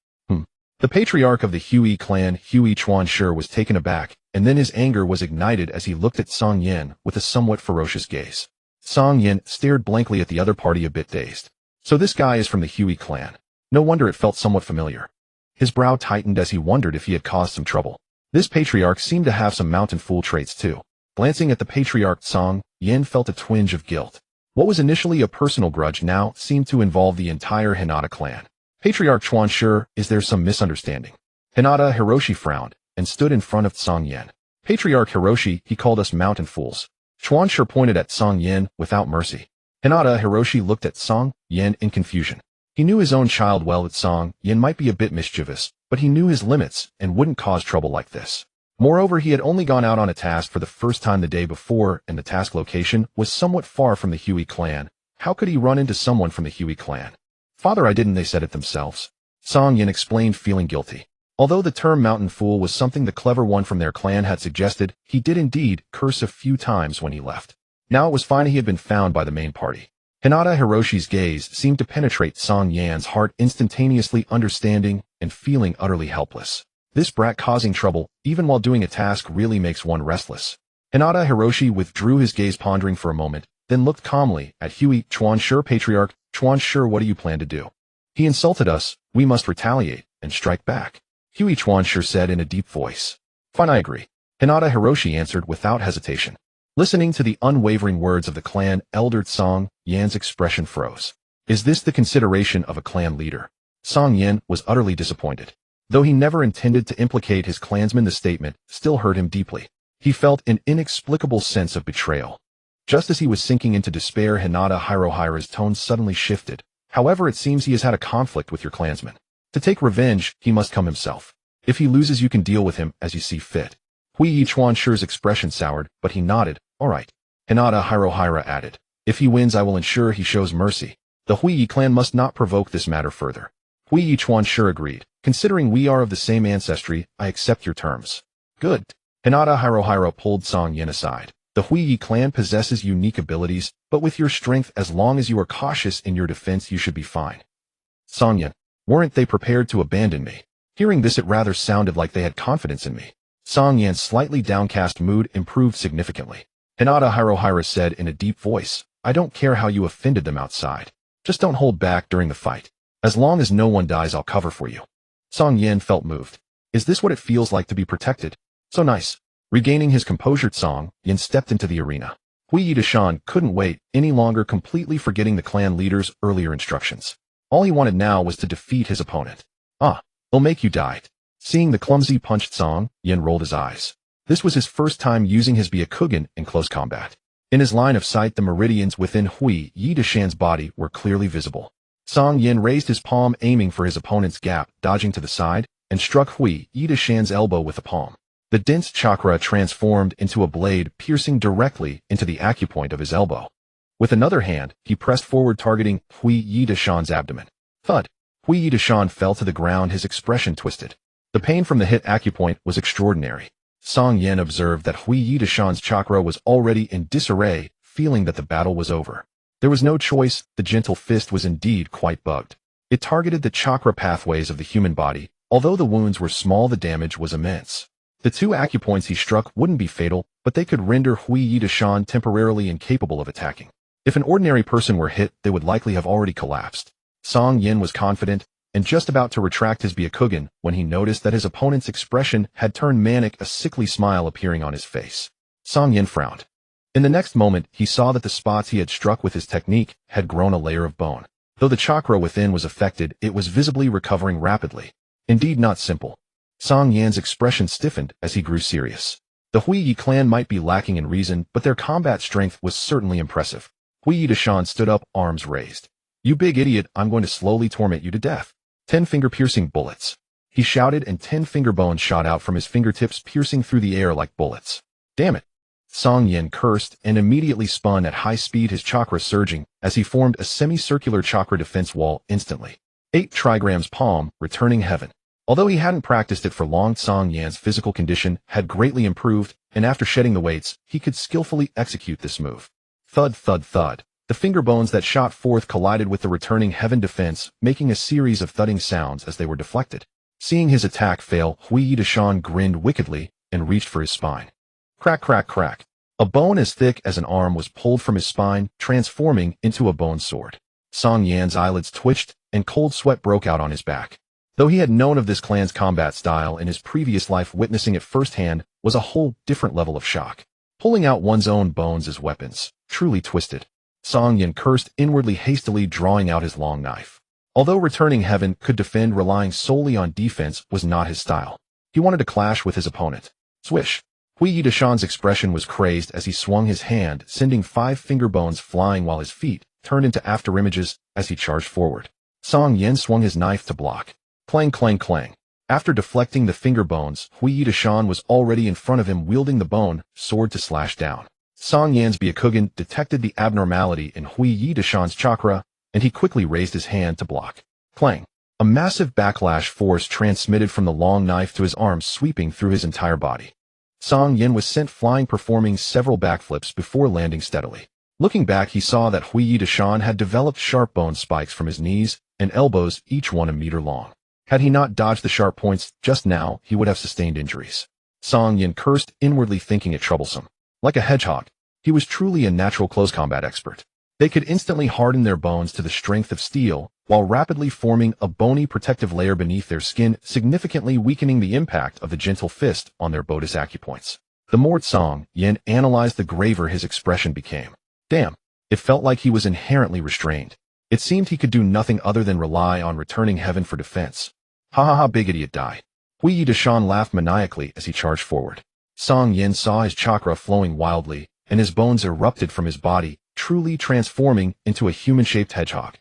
The patriarch of the Hyuga clan, Hyuga Chuanshi, was taken aback, and then his anger was ignited as he looked at Cang Yan with a somewhat ferocious gaze. Cang Yan stared blankly at the other party, a bit dazed. So this guy is from the Hyuga clan. No wonder it felt somewhat familiar. His brow tightened as he wondered if he had caused some trouble. This patriarch seemed to have some mountain fool traits too. Glancing at the patriarch, Cang Yan felt a twinge of guilt. What was initially a personal grudge now seemed to involve the entire Hinata clan. Patriarch Chuanshi, is there some misunderstanding? Hinata Hiroshi frowned and stood in front of Cang Yan. Patriarch Hiroshi, he called us mountain fools. Chuanshi pointed at Cang Yan without mercy. Hinata Hiroshi looked at Cang Yan in confusion. He knew his own child well. That Cang Yan might be a bit mischievous, but he knew his limits and wouldn't cause trouble like this. Moreover, he had only gone out on a task for the first time the day before, and the task location was somewhat far from the Hyuga clan. How could he run into someone from the Hyuga clan? Father, I didn't, they said it themselves. Cang Yan explained, feeling guilty. Although the term mountain fool was something the clever one from their clan had suggested, he did indeed curse a few times when he left. Now it was fine he had been found by the main party. Hinata Hiroshi's gaze seemed to penetrate Cang Yan's heart, instantaneously understanding and feeling utterly helpless. This brat causing trouble, even while doing a task, really makes one restless. Hinata Hiroshi withdrew his gaze, pondering for a moment, then looked calmly at Hyuga Chuanshi. Patriarch Chuanshi, what do you plan to do? He insulted us, we must retaliate and strike back. Hyuga Chuanshi said in a deep voice. Fine, I agree. Hinata Hiroshi answered without hesitation. Listening to the unwavering words of the clan elder, Cang Yan's expression froze. Is this the consideration of a clan leader? Cang Yan was utterly disappointed. Though he never intended to implicate his clansmen, the statement still hurt him deeply. He felt an inexplicable sense of betrayal. Just as he was sinking into despair, Hinata Hirohira's tone suddenly shifted. However, it seems he has had a conflict with your clansmen. To take revenge, he must come himself. If he loses, you can deal with him as you see fit. Hyuga Chuanshi's expression soured, but he nodded. All right. Hinata Hirohira added. If he wins, I will ensure he shows mercy. The Hyuga clan must not provoke this matter further. Hyuga Chuanshi agreed. Considering we are of the same ancestry, I accept your terms. Good. Hinata Hirohira pulled Cang Yan aside. The Hyuga clan possesses unique abilities, but with your strength, as long as you are cautious in your defense, you should be fine. Cang Yan, weren't they prepared to abandon me? Hearing this, it rather sounded like they had confidence in me. Cang Yan's slightly downcast mood improved significantly. Hinata Hirohira said in a deep voice, I don't care how you offended them outside. Just don't hold back during the fight. As long as no one dies, I'll cover for you. Cang Yan felt moved. Is this what it feels like to be protected? So nice. Regaining his composure, Cang Yan stepped into the arena. Hyuga Dashan couldn't wait any longer, completely forgetting the clan leader's earlier instructions. All he wanted now was to defeat his opponent. Ah, they'll make you die. Seeing the clumsy punched Cang Yan rolled his eyes. This was his first time using his Byakugan in close combat. In his line of sight, the meridians within Hyuga Dashan's body were clearly visible. Cang Yan raised his palm, aiming for his opponent's gap, dodging to the side, and struck Hyuga Dashan's elbow with the palm. The dense chakra transformed into a blade, piercing directly into the acupoint of his elbow. With another hand, he pressed forward, targeting Hyuga Dashan's abdomen. Thud! Hyuga Dashan fell to the ground, his expression twisted. The pain from the hit acupoint was extraordinary. Cang Yan observed that Hyuga Dashan's chakra was already in disarray, feeling that the battle was over. There was no choice, the gentle fist was indeed quite bugged. It targeted the chakra pathways of the human body. Although the wounds were small, the damage was immense. The two acupoints he struck wouldn't be fatal, but they could render Hyuga Dashan temporarily incapable of attacking. If an ordinary person were hit, they would likely have already collapsed. Cang Yan was confident, and just about to retract his Byakugan when he noticed that his opponent's expression had turned manic, a sickly smile appearing on his face. Cang Yan frowned. In the next moment, he saw that the spots he had struck with his technique had grown a layer of bone. Though the chakra within was affected, it was visibly recovering rapidly. Indeed not simple. Cang Yan's expression stiffened as he grew serious. The Huiyi clan might be lacking in reason, but their combat strength was certainly impressive. Huiyi Deshan stood up, arms raised. You big idiot, I'm going to slowly torment you to death. 10 finger-piercing bullets. He shouted, and 10 finger bones shot out from his fingertips, piercing through the air like bullets. Damn it. Cang Yan cursed and immediately spun at high speed, his chakra surging as he formed a semicircular chakra defense wall instantly. 8 trigrams palm, returning heaven. Although he hadn't practiced it for long, Cang Yan's physical condition had greatly improved, and after shedding the weights, he could skillfully execute this move. Thud, thud, thud. The finger bones that shot forth collided with the returning heaven defense, making a series of thudding sounds as they were deflected. Seeing his attack fail, Huiyi Deshan grinned wickedly and reached for his spine. Crack, crack, crack. A bone as thick as an arm was pulled from his spine, transforming into a bone sword. Cang Yan's eyelids twitched, and cold sweat broke out on his back. Though he had known of this clan's combat style in his previous life, witnessing it firsthand was a whole different level of shock. Pulling out one's own bones as weapons, truly twisted. Cang Yan cursed inwardly, hastily drawing out his long knife. Although returning heaven could defend, relying solely on defense was not his style. He wanted to clash with his opponent. Swish. Huiyi Deshan's expression was crazed as he swung his hand, sending 5 finger bones flying while his feet turned into afterimages as he charged forward. Cang Yan swung his knife to block. Clang, clang, clang. After deflecting the finger bones, Huiyi Deshan was already in front of him, wielding the bone sword to slash down. Cang Yan's Byakugan detected the abnormality in Huiyi Deshan's chakra, and he quickly raised his hand to block. Clang. A massive backlash force transmitted from the long knife to his arm, sweeping through his entire body. Cang Yan was sent flying, performing several backflips before landing steadily. Looking back, he saw that Huiyi Deshan had developed sharp bone spikes from his knees and elbows, each 1 meter long. Had he not dodged the sharp points just now, he would have sustained injuries. Cang Yan cursed, inwardly thinking it troublesome. Like a hedgehog, he was truly a natural close combat expert. They could instantly harden their bones to the strength of steel, while rapidly forming a bony protective layer beneath their skin, significantly weakening the impact of the gentle fist on their Bodis acupoints. The more Cang Yan analyzed, the graver his expression became. Damn, it felt like he was inherently restrained. It seemed he could do nothing other than rely on returning heaven for defense. Ha ha ha, big idiot, die. Huiyi Deshan laughed maniacally as he charged forward. Cang Yan saw his chakra flowing wildly, and his bones erupted from his body, truly transforming into a human-shaped hedgehog.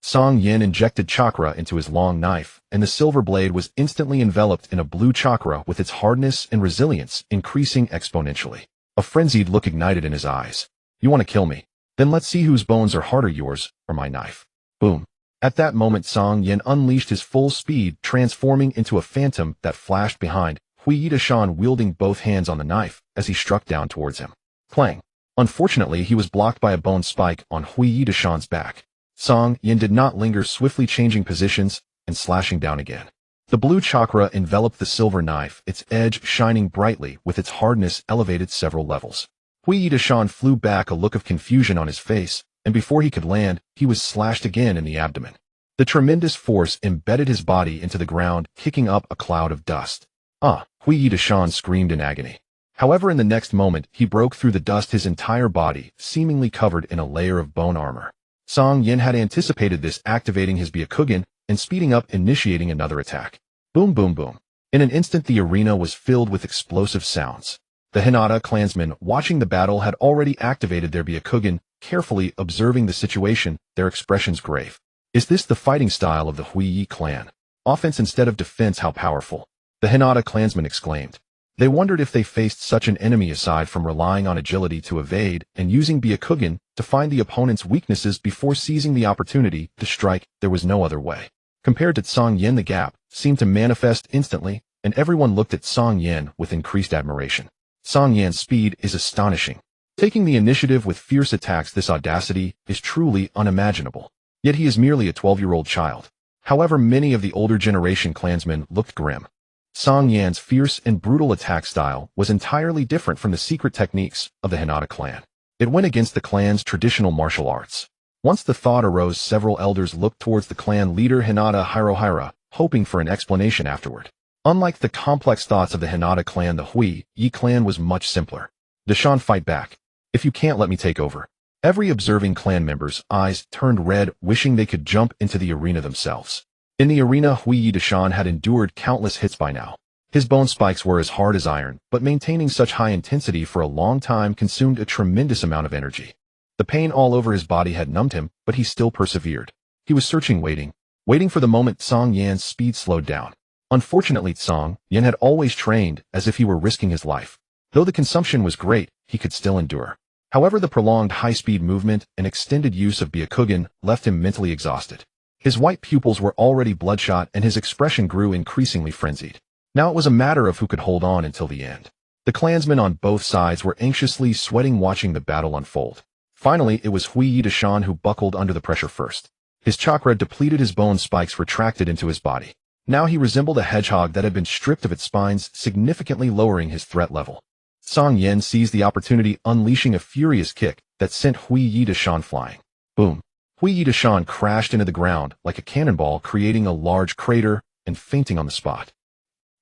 Cang Yan injected chakra into his long knife, and the silver blade was instantly enveloped in a blue chakra, with its hardness and resilience increasing exponentially. A frenzied look ignited in his eyes. You want to kill me? Then let's see whose bones are harder, yours or my knife. Boom. At that moment, Cang Yan unleashed his full speed, transforming into a phantom that flashed behind Huiyi Deshan, wielding both hands on the knife as he struck down towards him. Clang. Unfortunately, he was blocked by a bone spike on Huiyi Deshan's back. Cang Yan did not linger, swiftly changing positions and slashing down again. The blue chakra enveloped the silver knife, its edge shining brightly, with its hardness elevated several levels. Huiyi Deshan flew back, a look of confusion on his face, and before he could land, he was slashed again in the abdomen. The tremendous force embedded his body into the ground, kicking up a cloud of dust. Huiyi Deshan screamed in agony. However, in the next moment, he broke through the dust, his entire body seemingly covered in a layer of bone armor. Cang Yan had anticipated this, activating his Byakugan and speeding up, initiating another attack. Boom, boom, boom. In an instant, the arena was filled with explosive sounds. The Hinata clansmen watching the battle had already activated their Byakugan, carefully observing the situation, their expressions grave. Is this the fighting style of the Huiyi clan? Offense instead of defense, how powerful. The Hinata clansmen exclaimed. They wondered if they faced such an enemy, aside from relying on agility to evade and using Byakugan to find the opponent's weaknesses before seizing the opportunity to strike, there was no other way. Compared to Cang Yan, the gap seemed to manifest instantly, and everyone looked at Cang Yan with increased admiration. Cang Yan's speed is astonishing. Taking the initiative with fierce attacks, this audacity is truly unimaginable. Yet he is merely a 12-year-old child. However, many of the older generation clansmen looked grim. Cang Yan's fierce and brutal attack style was entirely different from the secret techniques of the Hinata clan. It went against the clan's traditional martial arts. Once the thought arose, several elders looked towards the clan leader Hinata Hirohira, hoping for an explanation afterward. Unlike the complex thoughts of the Hinata clan, the Huiyi clan was much simpler. Deshan, fight back. If you can't, let me take over. Every observing clan member's eyes turned red, wishing they could jump into the arena themselves. In the arena, Huiyi Deshan had endured countless hits by now. His bone spikes were as hard as iron, but maintaining such high intensity for a long time consumed a tremendous amount of energy. The pain all over his body had numbed him, but he still persevered. He was searching, waiting for the moment Cang Yan's speed slowed down. Unfortunately, Cang Yan had always trained as if he were risking his life. Though the consumption was great, he could still endure. However, the prolonged high-speed movement and extended use of Byakugan left him mentally exhausted. His white pupils were already bloodshot and his expression grew increasingly frenzied. Now it was a matter of who could hold on until the end. The clansmen on both sides were anxiously sweating watching the battle unfold. Finally, it was Huiyi Deshan who buckled under the pressure first. His chakra depleted, his bone spikes retracted into his body. Now he resembled a hedgehog that had been stripped of its spines, significantly lowering his threat level. Cang Yan seized the opportunity, unleashing a furious kick that sent Huiyi Deshan flying. Boom! Huiyi Deshan crashed into the ground like a cannonball, creating a large crater and fainting on the spot.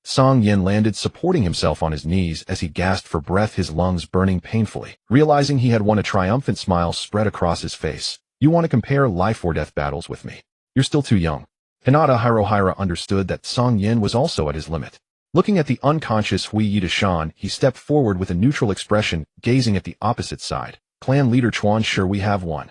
Cang Yan landed, supporting himself on his knees as he gasped for breath, his lungs burning painfully. Realizing he had won, a triumphant smile spread across his face. You want to compare life or death battles with me? You're still too young. Hinata Hirohira understood that Cang Yan was also at his limit. Looking at the unconscious Huiyi Deshan, he stepped forward with a neutral expression, gazing at the opposite side. Clan leader Chuan, sure we have won.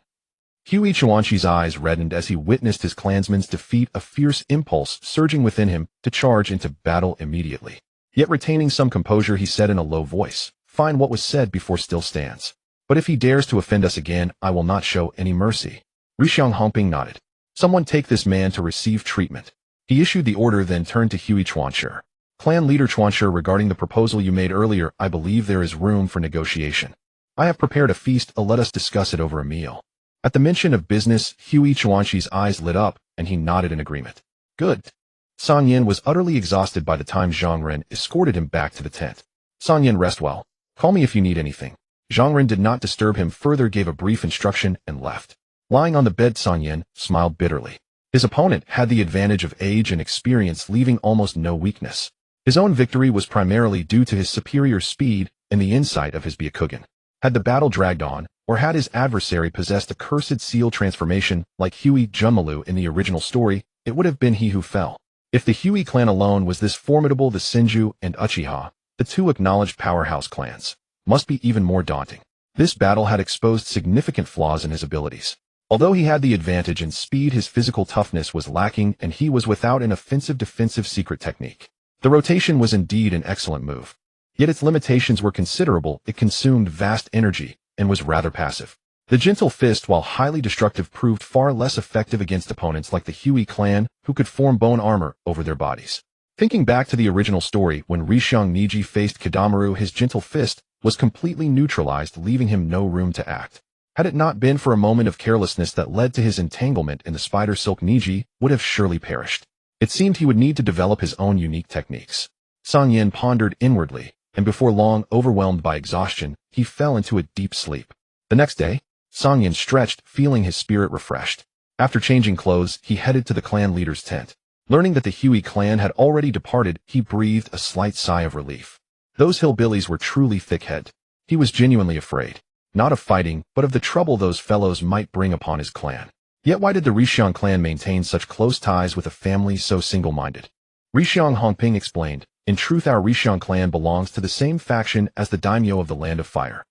Huey Chuanchi's eyes reddened as he witnessed his clansmen's defeat, a fierce impulse surging within him to charge into battle immediately. Yet retaining some composure, he said in a low voice, "Fine, what was said before still stands. But if he dares to offend us again, I will not show any mercy." Rixiang Hongping nodded. "Someone take this man to receive treatment." He issued the order, then turned to Huey Chuanchi. "Clan leader Chuanchi, regarding the proposal you made earlier, I believe there is room for negotiation. I have prepared a feast, let us discuss it over a meal." At the mention of business, Huey Chuanchi's eyes lit up, and he nodded in agreement. "Good." Cang Yan was utterly exhausted by the time Zhang Ren escorted him back to the tent. "Cang Yan, rest well. Call me if you need anything." Zhang Ren did not disturb him further, gave a brief instruction, and left. Lying on the bed, Cang Yan smiled bitterly. His opponent had the advantage of age and experience, leaving almost no weakness. His own victory was primarily due to his superior speed and the insight of his Byakugan. Had the battle dragged on, or had his adversary possessed a cursed seal transformation like Huey Junmalu in the original story, it would have been he who fell. If the Huey clan alone was this formidable, the Senju and Uchiha, the two acknowledged powerhouse clans, must be even more daunting. This battle had exposed significant flaws in his abilities. Although he had the advantage in speed, his physical toughness was lacking, and he was without an offensive-defensive secret technique. The rotation was indeed an excellent move. Yet its limitations were considerable. It consumed vast energy and was rather passive. The gentle fist, while highly destructive, proved far less effective against opponents like the Huey clan, who could form bone armor over their bodies. Thinking back to the original story, when Rixiang Niji faced Kidamaru, his gentle fist was completely neutralized, leaving him no room to act. Had it not been for a moment of carelessness that led to his entanglement in the spider silk, Niji would have surely perished. It seemed he would need to develop his own unique techniques. Cang Yan pondered inwardly, and before long, overwhelmed by exhaustion, he fell into a deep sleep. The next day, Cang Yan stretched, feeling his spirit refreshed. After changing clothes, he headed to the clan leader's tent. Learning that the Huey clan had already departed, he breathed a slight sigh of relief. Those hillbillies were truly thick-headed. He was genuinely afraid, not of fighting, but of the trouble those fellows might bring upon his clan. Yet why did the Rixiang clan maintain such close ties with a family so single-minded? Rixiang Hongping explained, "In truth, our Rixiang clan belongs to the same faction as the daimyo of the Land of Fire."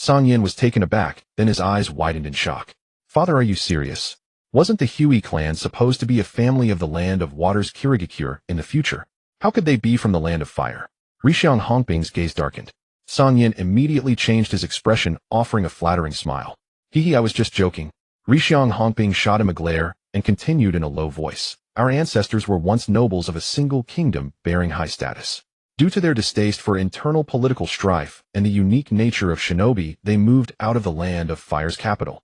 Cang Yan was taken aback, then his eyes widened in shock. "Father, are you serious? Wasn't the Huey clan supposed to be a family of the Land of Water's Kirigakure in the future? How could they be from the Land of Fire?" Rixiang Hongping's gaze darkened. Cang Yan immediately changed his expression, offering a flattering smile. "Hee, I was just joking." Rixiang Hongping shot him a glare and continued in a low voice. "Our ancestors were once nobles of a single kingdom bearing high status. Due to their distaste for internal political strife and the unique nature of shinobi, they moved out of the Land of Fire's capital.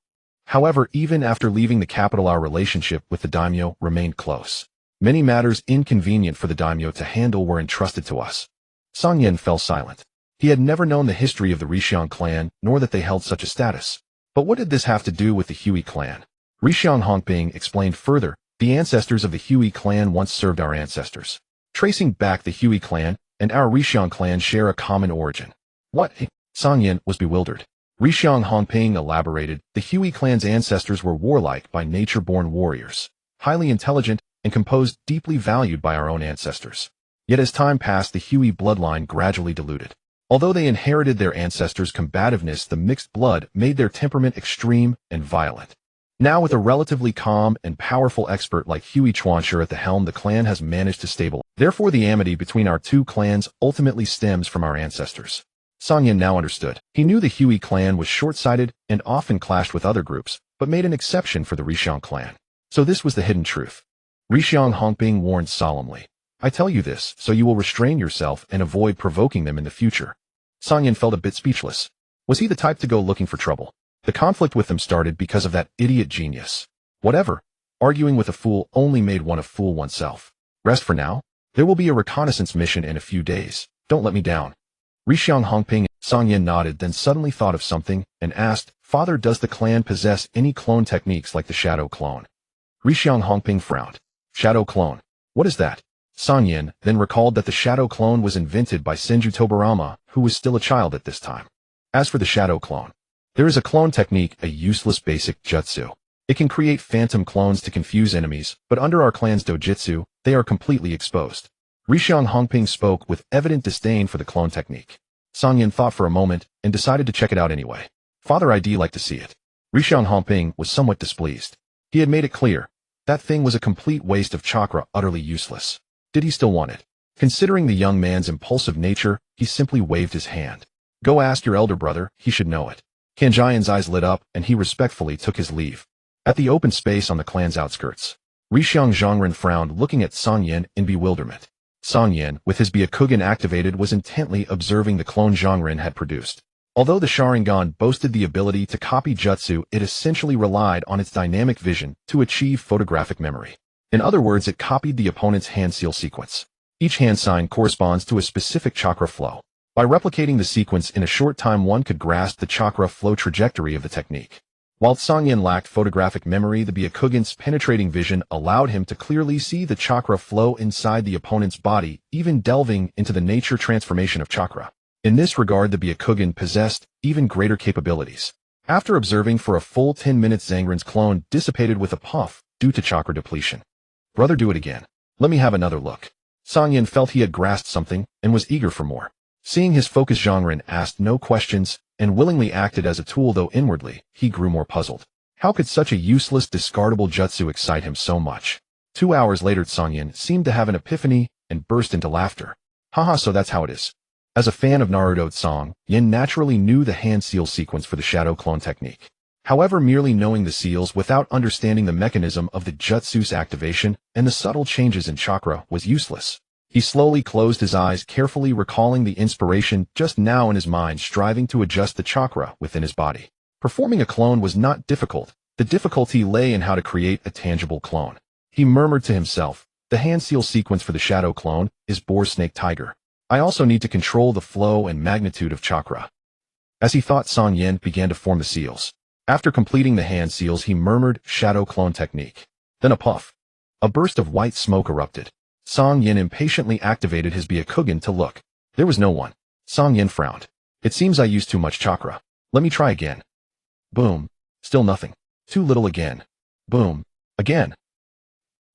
However, even after leaving the capital, our relationship with the daimyo remained close. Many matters inconvenient for the daimyo to handle were entrusted to us." Cang Yan fell silent. He had never known the history of the Rixiang clan, nor that they held such a status. But what did this have to do with the Huey clan? Rixiang Hongping explained further, "The ancestors of the Huey clan once served our ancestors. Tracing back, the Huey clan and our Rixiang clan share a common origin." "What?" Cang Yan was bewildered. Rixiang Hongping elaborated, "The Huey clan's ancestors were warlike by nature, born warriors, highly intelligent, and composed deeply valued by our own ancestors. Yet as time passed, the Hyuga bloodline gradually diluted. Although they inherited their ancestors' combativeness, the mixed blood made their temperament extreme and violent. Now with a relatively calm and powerful expert like Hyuga Chuanxue at the helm, the clan has managed to stabilize. Therefore the amity between our two clans ultimately stems from our ancestors. Cang Yan now understood. He knew the Hyuga clan was short-sighted and often clashed with other groups, but made an exception for the Rixiang clan. So this was the hidden truth. Rixiang Hongbing warned solemnly. I tell you this, so you will restrain yourself and avoid provoking them in the future. Cang Yan felt a bit speechless. Was he the type to go looking for trouble? The conflict with them started because of that idiot genius. Whatever. Arguing with a fool only made one a fool oneself. Rest for now. There will be a reconnaissance mission in a few days. Don't let me down. Rixiang Hongbing. Cang Yan nodded, then suddenly thought of something and asked, Father, does the clan possess any clone techniques like the shadow clone? Rixiang Hongbing frowned. Shadow clone. What is that? Cang Yan then recalled that the shadow clone was invented by Senju Hashirama, who was still a child at this time. As for the shadow clone, there is a clone technique, a useless basic jutsu. It can create phantom clones to confuse enemies, but under our clan's dojutsu, they are completely exposed. Rixiang Hongbing spoke with evident disdain for the clone technique. Cang Yan thought for a moment and decided to check it out anyway. Father, I'd like to see it. Rixiang Hongbing was somewhat displeased. He had made it clear. That thing was a complete waste of chakra, utterly useless. Did he still want it? Considering the young man's impulsive nature, he simply waved his hand. Go ask your elder brother, he should know it. Cang Yan's eyes lit up and he respectfully took his leave. At the open space on the clan's outskirts, Rixiang Zhongren frowned, looking at Cang Yan in bewilderment. Cang Yan, with his Byakugan activated, was intently observing the clone Zhongren had produced. Although the Sharingan boasted the ability to copy jutsu, it essentially relied on its dynamic vision to achieve photographic memory. In other words, it copied the opponent's hand seal sequence. Each hand sign corresponds to a specific chakra flow. By replicating the sequence in a short time, one could grasp the chakra flow trajectory of the technique. While Cang Yan lacked photographic memory, the Byakugan's penetrating vision allowed him to clearly see the chakra flow inside the opponent's body, even delving into the nature transformation of chakra. In this regard, the Byakugan possessed even greater capabilities. After observing for a full 10 minutes, Zhongren's clone dissipated with a puff due to chakra depletion. Brother, do it again. Let me have another look. Cang Yan felt he had grasped something and was eager for more. Seeing his focus, Zhongren asked no questions and willingly acted as a tool, though inwardly, he grew more puzzled. How could such a useless, discardable jutsu excite him so much? 2 hours later, Cang Yan seemed to have an epiphany and burst into laughter. Haha, so that's how it is. As a fan of Naruto, Cang Yan naturally knew the hand seal sequence for the shadow clone technique. However, merely knowing the seals without understanding the mechanism of the jutsu's activation and the subtle changes in chakra was useless. He slowly closed his eyes, carefully recalling the inspiration just now in his mind, striving to adjust the chakra within his body. Performing a clone was not difficult. The difficulty lay in how to create a tangible clone. He murmured to himself, the hand seal sequence for the shadow clone is boar snake tiger. I also need to control the flow and magnitude of chakra. As he thought, Cang Yan began to form the seals. After completing the hand seals, he murmured shadow clone technique. Then a puff. A burst of white smoke erupted. Cang Yan impatiently activated his Byakugan to look. There was no one. Cang Yan frowned. It seems I used too much chakra. Let me try again. Boom. Still nothing. Too little again. Boom. Again.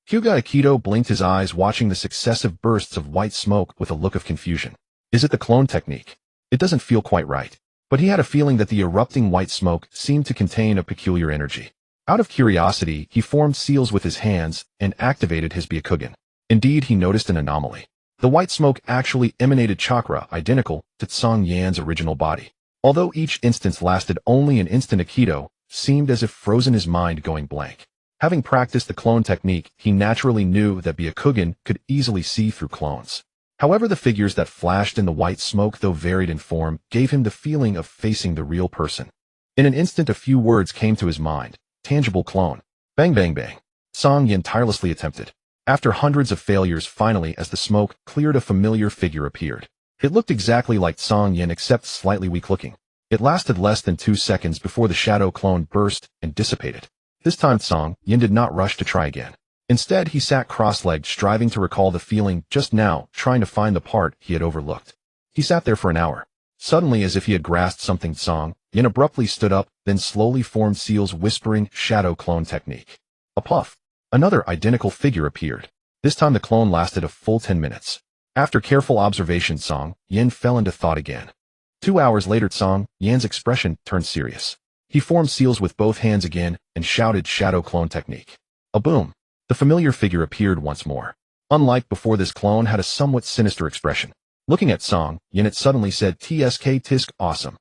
Hyuga Aikido blinked his eyes, watching the successive bursts of white smoke with a look of confusion. Is it the clone technique? It doesn't feel quite right. But he had a feeling that the erupting white smoke seemed to contain a peculiar energy. Out of curiosity, he formed seals with his hands and activated his Byakugan. Indeed, he noticed an anomaly. The white smoke actually emanated chakra identical to Cang Yan's original body. Although each instance lasted only an instant, Aikido seemed as if frozen, his mind going blank. Having practiced the clone technique, he naturally knew that Byakugan could easily see through clones. However, the figures that flashed in the white smoke, though varied in form, gave him the feeling of facing the real person. In an instant, a few words came to his mind. Tangible clone. Bang bang bang. Cang Yan tirelessly attempted. After hundreds of failures, finally, as the smoke cleared, a familiar figure appeared. It looked exactly like Cang Yan, except slightly weak looking. It lasted less than 2 seconds before the shadow clone burst and dissipated. This time, Cang Yan did not rush to try again. Instead, he sat cross-legged, striving to recall the feeling just now, trying to find the part he had overlooked. He sat there for an hour. Suddenly, as if he had grasped something, Cang Yan abruptly stood up, then slowly formed seals, whispering shadow clone technique. A puff. Another identical figure appeared. This time the clone lasted a full 10 minutes. After careful observation, Cang Yan fell into thought again. 2 hours later, Cang Yan's expression turned serious. He formed seals with both hands again and shouted shadow clone technique. A boom. The familiar figure appeared once more. Unlike before, this clone had a somewhat sinister expression. Looking at Cang Yan, it suddenly said, "Tsk tisk, awesome."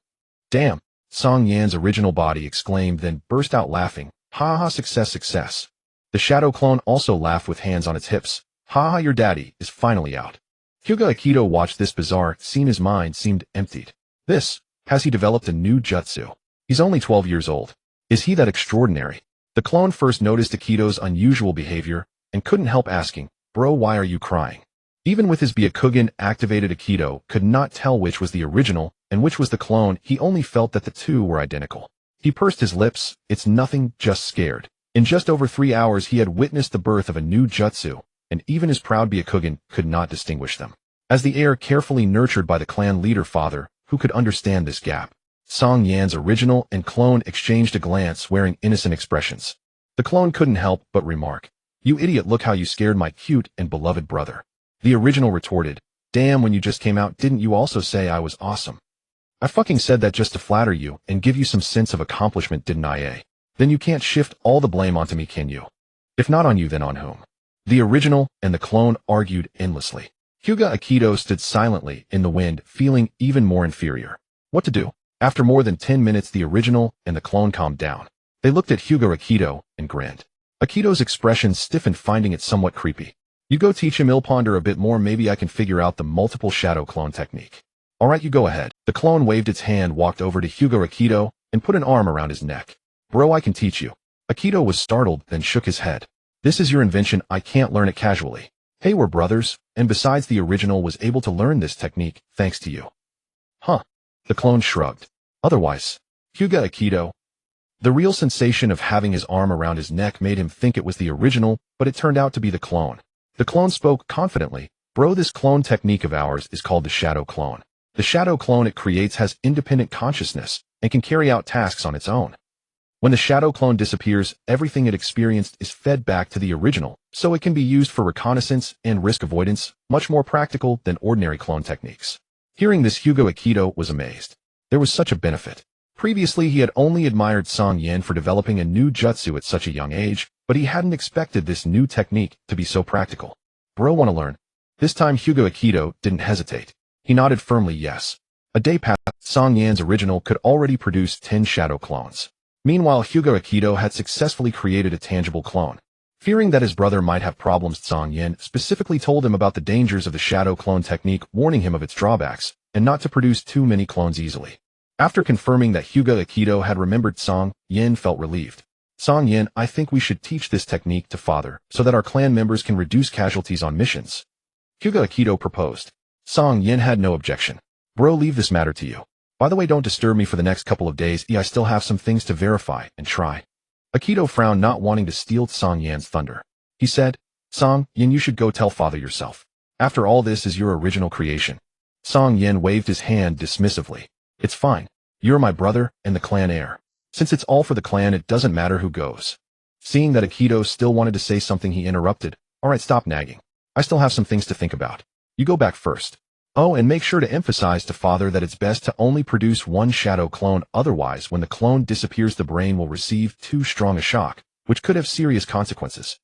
Damn, Cang Yan's original body exclaimed, then burst out laughing. Ha ha, success, success. The shadow clone also laughed with hands on its hips. Ha ha, your daddy is finally out. Hyuga Aikido watched this bizarre scene. His mind seemed emptied. Has he developed a new jutsu? He's only 12 years old. Is he that extraordinary? The clone first noticed Aikido's unusual behavior and couldn't help asking, "Bro, why are you crying?" Even with his Byakugan-activated Aikido could not tell which was the original and which was the clone. He only felt that the two were identical. He pursed his lips. It's nothing, just scared. In just over 3 hours he had witnessed the birth of a new jutsu, and even his proud Byakugan could not distinguish them. As the heir carefully nurtured by the clan leader father, who could understand this gap, Cang Yan's original and clone exchanged a glance wearing innocent expressions. The clone couldn't help but remark, "You idiot, look how you scared my cute and beloved brother." The original retorted, "Damn, when you just came out, didn't you also say I was awesome?" "I fucking said that just to flatter you and give you some sense of accomplishment, didn't I, eh? Then you can't shift all the blame onto me, can you? If not on you, then on whom?" The original and the clone argued endlessly. Hyuga Aikido stood silently in the wind, feeling even more inferior. What to do? After more than 10 minutes, the original and the clone calmed down. They looked at Hyuga Aikido and grinned. Aikido's expression stiffened, finding it somewhat creepy. "You go teach him. I'll ponder a bit more. Maybe I can figure out the multiple shadow clone technique." "All right, you go ahead." The clone waved its hand, walked over to Hyuga Aikido, and put an arm around his neck. "Bro, I can teach you." Aikido was startled, then shook his head. "This is your invention. I can't learn it casually." "Hey, we're brothers, and besides, the original was able to learn this technique thanks to you." "Huh." The clone shrugged. "Otherwise, Hyuga Aikido." The real sensation of having his arm around his neck made him think it was the original, but it turned out to be the clone. The clone spoke confidently. "Bro, this clone technique of ours is called the shadow clone. The shadow clone it creates has independent consciousness and can carry out tasks on its own. When the shadow clone disappears, everything it experienced is fed back to the original, so it can be used for reconnaissance and risk avoidance, much more practical than ordinary clone techniques." Hearing this, Hyuga Aikido was amazed. There was such a benefit. Previously, he had only admired Cang Yan for developing a new jutsu at such a young age, but he hadn't expected this new technique to be so practical. "Bro, wanna learn?" This time, Hyuga Aikido didn't hesitate. He nodded firmly yes. A day passed. Cang Yan's original could already produce 10 shadow clones. Meanwhile, Hyuga Aikido had successfully created a tangible clone. Fearing that his brother might have problems, Cang Yan specifically told him about the dangers of the shadow clone technique, warning him of its drawbacks, and not to produce too many clones easily. After confirming that Hyuga Aikido had remembered, Cang Yan felt relieved. "Cang Yan, I think we should teach this technique to father, so that our clan members can reduce casualties on missions." Hyuga Aikido proposed. Cang Yan had no objection. "Bro, leave this matter to you. By the way, don't disturb me for the next couple of days. I still have some things to verify and try." Aikido frowned, not wanting to steal Cang Yan's thunder. He said, "Cang Yan, you should go tell father yourself. After all, this is your original creation." Cang Yan waved his hand dismissively. "It's fine. You're my brother and the clan heir. Since it's all for the clan, it doesn't matter who goes." Seeing that Aikido still wanted to say something, he interrupted. "All right, stop nagging. I still have some things to think about. You go back first. Oh, and make sure to emphasize to father that it's best to only produce one shadow clone, otherwise when the clone disappears the brain will receive too strong a shock, which could have serious consequences."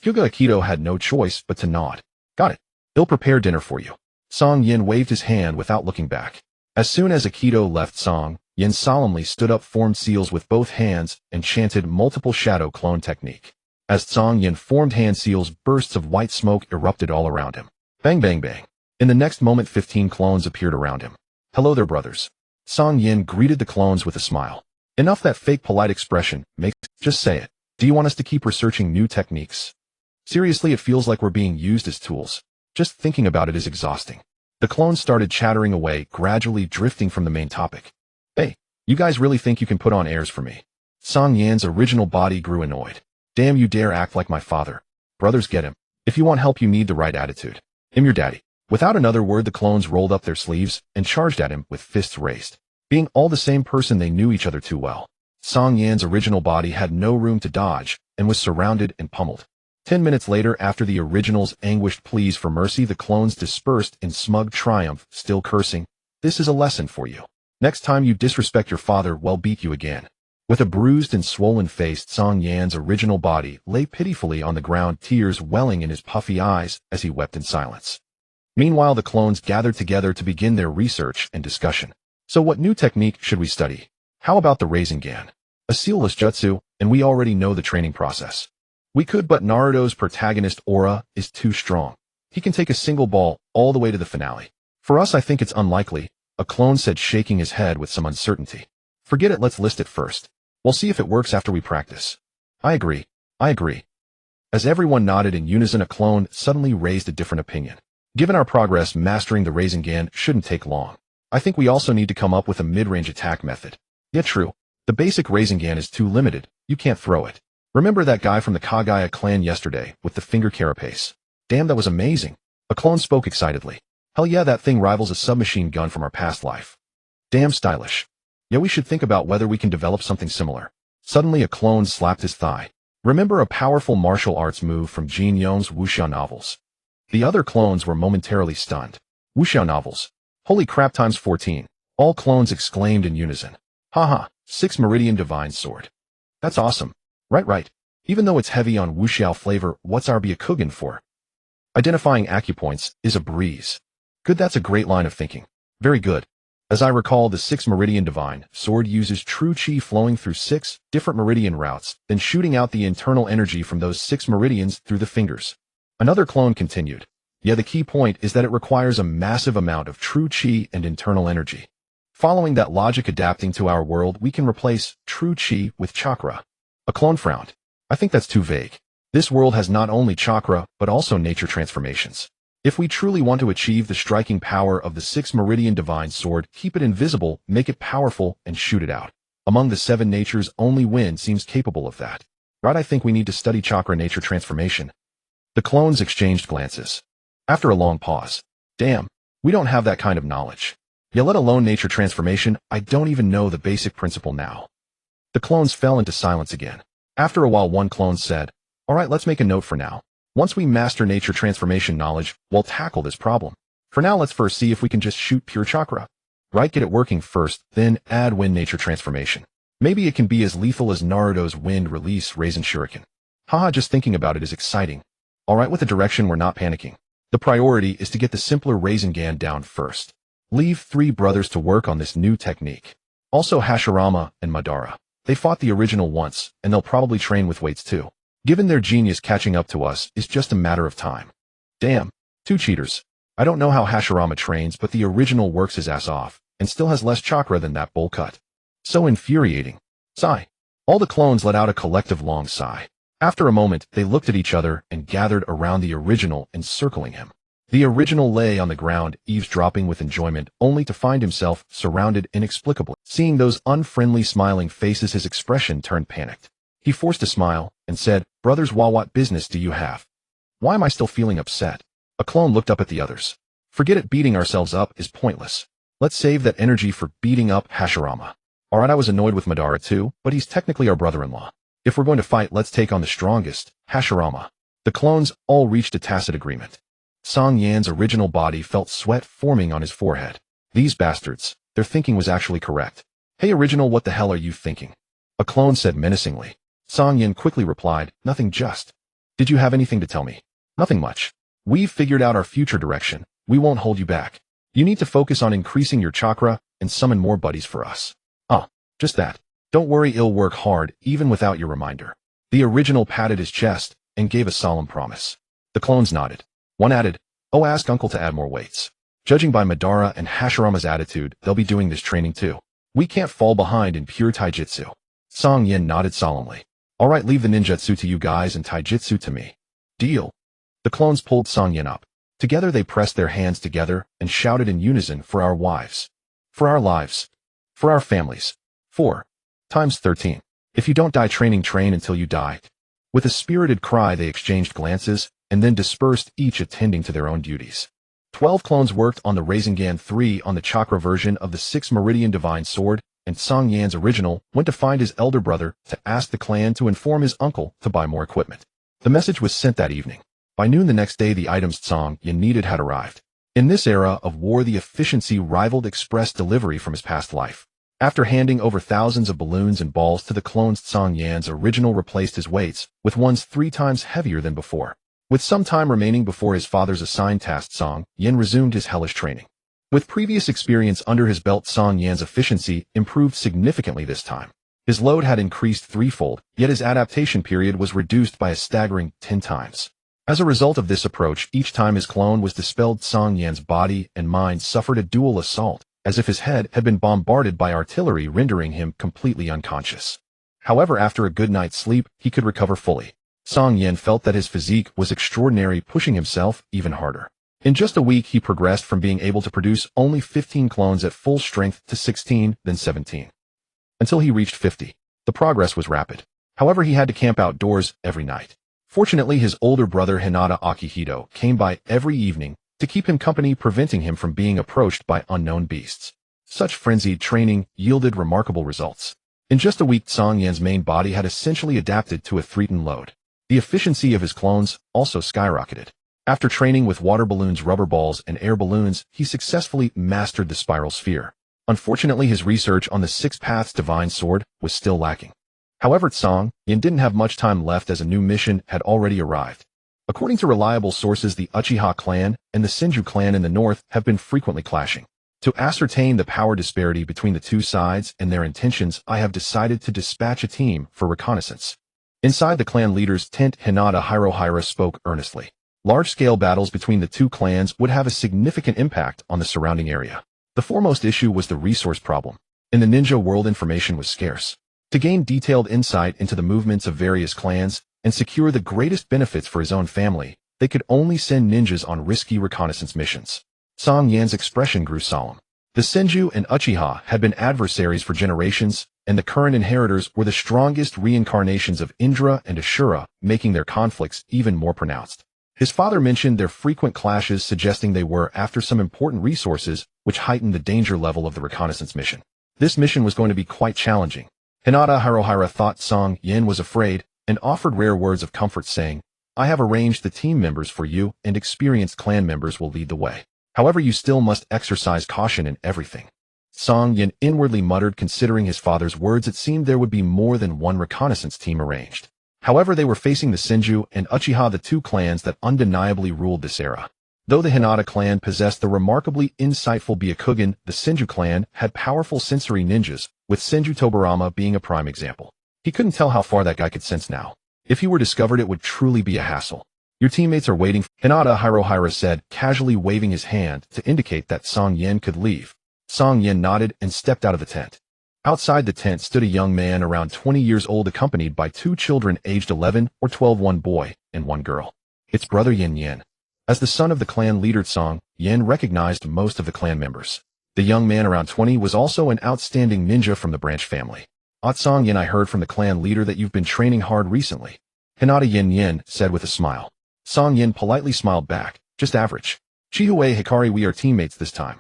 Hyuga Aikido had no choice but to nod. "Got it. I'll prepare dinner for you." Cang Yan waved his hand without looking back. As soon as Aikido left, Cang Yan solemnly stood up, formed seals with both hands, and chanted multiple shadow clone technique. As Cang Yan formed hand seals, bursts of white smoke erupted all around him. Bang bang bang. In the next moment, 15 clones appeared around him. "Hello there, brothers." Cang Yan greeted the clones with a smile. "Enough that fake polite expression, just say it. Do you want us to keep researching new techniques? Seriously, it feels like we're being used as tools. Just thinking about it is exhausting." The clones started chattering away, gradually drifting from the main topic. "Hey, you guys really think you can put on airs for me?" Cang Yan's original body grew annoyed. "Damn, you dare act like my father. Brothers, get him. If you want help, you need the right attitude. I'm your daddy." Without another word, the clones rolled up their sleeves and charged at him with fists raised. Being all the same person, they knew each other too well. Cang Yan's original body had no room to dodge and was surrounded and pummeled. 10 minutes later, after the original's anguished pleas for mercy, the clones dispersed in smug triumph, still cursing. This is a lesson for you. Next time you disrespect your father, we'll beat you again. With a bruised and swollen face, Cang Yan's original body lay pitifully on the ground, tears welling in his puffy eyes as he wept in silence. Meanwhile, the clones gathered together to begin their research and discussion. So what new technique should we study? How about the Rasengan? A sealless jutsu, and we already know the training process. We could, but Naruto's protagonist aura is too strong. He can take a single ball all the way to the finale. For us, I think it's unlikely, a clone said, shaking his head with some uncertainty. Forget it, let's list it first. We'll see if it works after we practice. I agree. As everyone nodded in unison, a clone suddenly raised a different opinion. Given our progress, mastering the Rasengan shouldn't take long. I think we also need to come up with a mid-range attack method. Yeah, true. The basic Rasengan is too limited. You can't throw it. Remember that guy from the Kaguya clan yesterday with the finger carapace? Damn, that was amazing. A clone spoke excitedly. Hell yeah, that thing rivals a submachine gun from our past life. Damn stylish. Yeah, we should think about whether we can develop something similar. Suddenly a clone slapped his thigh. Remember a powerful martial arts move from Jin Yong's wuxia novels? The other clones were momentarily stunned. Wuxia novels. Holy crap, times 14. All clones exclaimed in unison. Haha, 6 Meridian Divine Sword. That's awesome. Right. Even though it's heavy on wuxiao flavor, what's our Byakugan for? Identifying acupoints is a breeze. Good, that's a great line of thinking. Very good. As I recall, the 6 Meridian Divine Sword uses true chi flowing through 6 different meridian routes, then shooting out the internal energy from those 6 meridians through the fingers. Another clone continued. Yeah, the key point is that it requires a massive amount of true chi and internal energy. Following that logic, adapting to our world, we can replace true chi with chakra. A clone frowned. I think that's too vague. This world has not only chakra, but also nature transformations. If we truly want to achieve the striking power of the 6 Meridian Divine Sword, keep it invisible, make it powerful, and shoot it out. Among the 7 natures, only wind seems capable of that. Right, I think we need to study chakra nature transformation. The clones exchanged glances. After a long pause. Damn, we don't have that kind of knowledge. Yeah, let alone nature transformation, I don't even know the basic principle now. The clones fell into silence again. After a while, one clone said, Alright, let's make a note for now. Once we master nature transformation knowledge, we'll tackle this problem. For now, let's first see if we can just shoot pure chakra. Right, get it working first, then add wind nature transformation. Maybe it can be as lethal as Naruto's wind release Rasen Shuriken. Haha, just thinking about it is exciting. Alright, with the direction, we're not panicking. The priority is to get the simpler Rasengan down first. Leave 3 brothers to work on this new technique. Also Hashirama and Madara. They fought the original once, and they'll probably train with weights too. Given their genius, catching up to us is just a matter of time. Damn, 2 cheaters. I don't know how Hashirama trains, but the original works his ass off, and still has less chakra than that bowl cut. So infuriating. Sigh. All the clones let out a collective long sigh. After a moment, they looked at each other and gathered around the original, encircling him. The original lay on the ground, eavesdropping with enjoyment, only to find himself surrounded inexplicably. Seeing those unfriendly smiling faces, his expression turned panicked. He forced a smile and said, Brothers, what business do you have? Why am I still feeling upset? A clone looked up at the others. Forget it, beating ourselves up is pointless. Let's save that energy for beating up Hashirama. Alright, I was annoyed with Madara too, but he's technically our brother-in-law. If we're going to fight, let's take on the strongest, Hashirama. The clones all reached a tacit agreement. Cang Yan's original body felt sweat forming on his forehead. These bastards, their thinking was actually correct. Hey original, what the hell are you thinking? A clone said menacingly. Cang Yan quickly replied, Nothing, just. Did you have anything to tell me? Nothing much. We've figured out our future direction. We won't hold you back. You need to focus on increasing your chakra and summon more buddies for us. Just that. Don't worry, it'll work hard even without your reminder. The original patted his chest and gave a solemn promise. The clones nodded. One added, Oh, ask uncle to add more weights. Judging by Madara and Hashirama's attitude, they'll be doing this training too. We can't fall behind in pure taijutsu. Cang Yan nodded solemnly. Alright, leave the ninjutsu to you guys and taijutsu to me. Deal. The clones pulled Cang Yan up. Together they pressed their hands together and shouted in unison, For our wives. For our lives. For our families. 4 times 13. If you don't die training, train until you die. With a spirited cry they exchanged glances, and then dispersed, each attending to their own duties. 12 clones worked on the Rasengan, 3 on the chakra version of the 6 Meridian Divine Sword, and Cang Yan's original went to find his elder brother to ask the clan to inform his uncle to buy more equipment. The message was sent that evening. By noon the next day, the items Cang Yan needed had arrived. In this era of war, the efficiency rivaled express delivery from his past life. After handing over thousands of balloons and balls to the clones, Cang Yan's original replaced his weights with ones 3 times heavier than before. With some time remaining before his father's assigned task, Cang Yan resumed his hellish training. With previous experience under his belt, Cang Yan's efficiency improved significantly this time. His load had increased threefold, yet his adaptation period was reduced by a staggering 10 times. As a result of this approach, each time his clone was dispelled, Cang Yan's body and mind suffered a dual assault, as if his head had been bombarded by artillery, rendering him completely unconscious. However, after a good night's sleep, he could recover fully. Cang Yan felt that his physique was extraordinary, pushing himself even harder. In just a week, he progressed from being able to produce only 15 clones at full strength to 16, then 17. Until he reached 50. The progress was rapid. However, he had to camp outdoors every night. Fortunately, his older brother Hinata Akihito came by every evening to keep him company, preventing him from being approached by unknown beasts. Such frenzied training yielded remarkable results. In just a week, Cang Yan's main body had essentially adapted to a 3-ton load. The efficiency of his clones also skyrocketed. After training with water balloons, rubber balls, and air balloons, he successfully mastered the spiral sphere. Unfortunately, his research on the 6 Paths Divine Sword was still lacking. However, Cang Yan didn't have much time left, as a new mission had already arrived. According to reliable sources, the Uchiha clan and the Senju clan in the north have been frequently clashing. To ascertain the power disparity between the two sides and their intentions, I have decided to dispatch a team for reconnaissance. Inside the clan leader's tent, Hinata Hirohira spoke earnestly. Large-scale battles between the two clans would have a significant impact on the surrounding area. The foremost issue was the resource problem. In the ninja world, information was scarce. To gain detailed insight into the movements of various clans and secure the greatest benefits for his own family, they could only send ninjas on risky reconnaissance missions. Cang Yan's expression grew solemn. The Senju and Uchiha had been adversaries for generations, and the current inheritors were the strongest reincarnations of Indra and Ashura, making their conflicts even more pronounced. His father mentioned their frequent clashes, suggesting they were after some important resources, which heightened the danger level of the reconnaissance mission. This mission was going to be quite challenging. Hinata Hirohira thought Cang Yan was afraid and offered rare words of comfort, saying, "I have arranged the team members for you, and experienced clan members will lead the way. However, you still must exercise caution in everything." Cang Yan inwardly muttered. Considering his father's words, it seemed there would be more than one reconnaissance team arranged. However, they were facing the Senju and Uchiha, the two clans that undeniably ruled this era. Though the Hinata clan possessed the remarkably insightful Byakugan, the Senju clan had powerful sensory ninjas, with Senju Tobarama being a prime example. He couldn't tell how far that guy could sense now. If he were discovered, it would truly be a hassle. "Your teammates are waiting," Hinata Hirohira said, casually waving his hand to indicate that Cang Yan could leave. Cang Yan nodded and stepped out of the tent. Outside the tent stood a young man around 20 years old, accompanied by 2 children aged 11 or 12, one boy and one girl. It's brother Yan. As the son of the clan leader, Cang Yan recognized most of the clan members. The young man around 20 was also an outstanding ninja from the branch family. "Cang Yan, I heard from the clan leader that you've been training hard recently," Hinata Yan said with a smile. Cang Yan politely smiled back. "Just average. Chihue Hikari, we are teammates this time.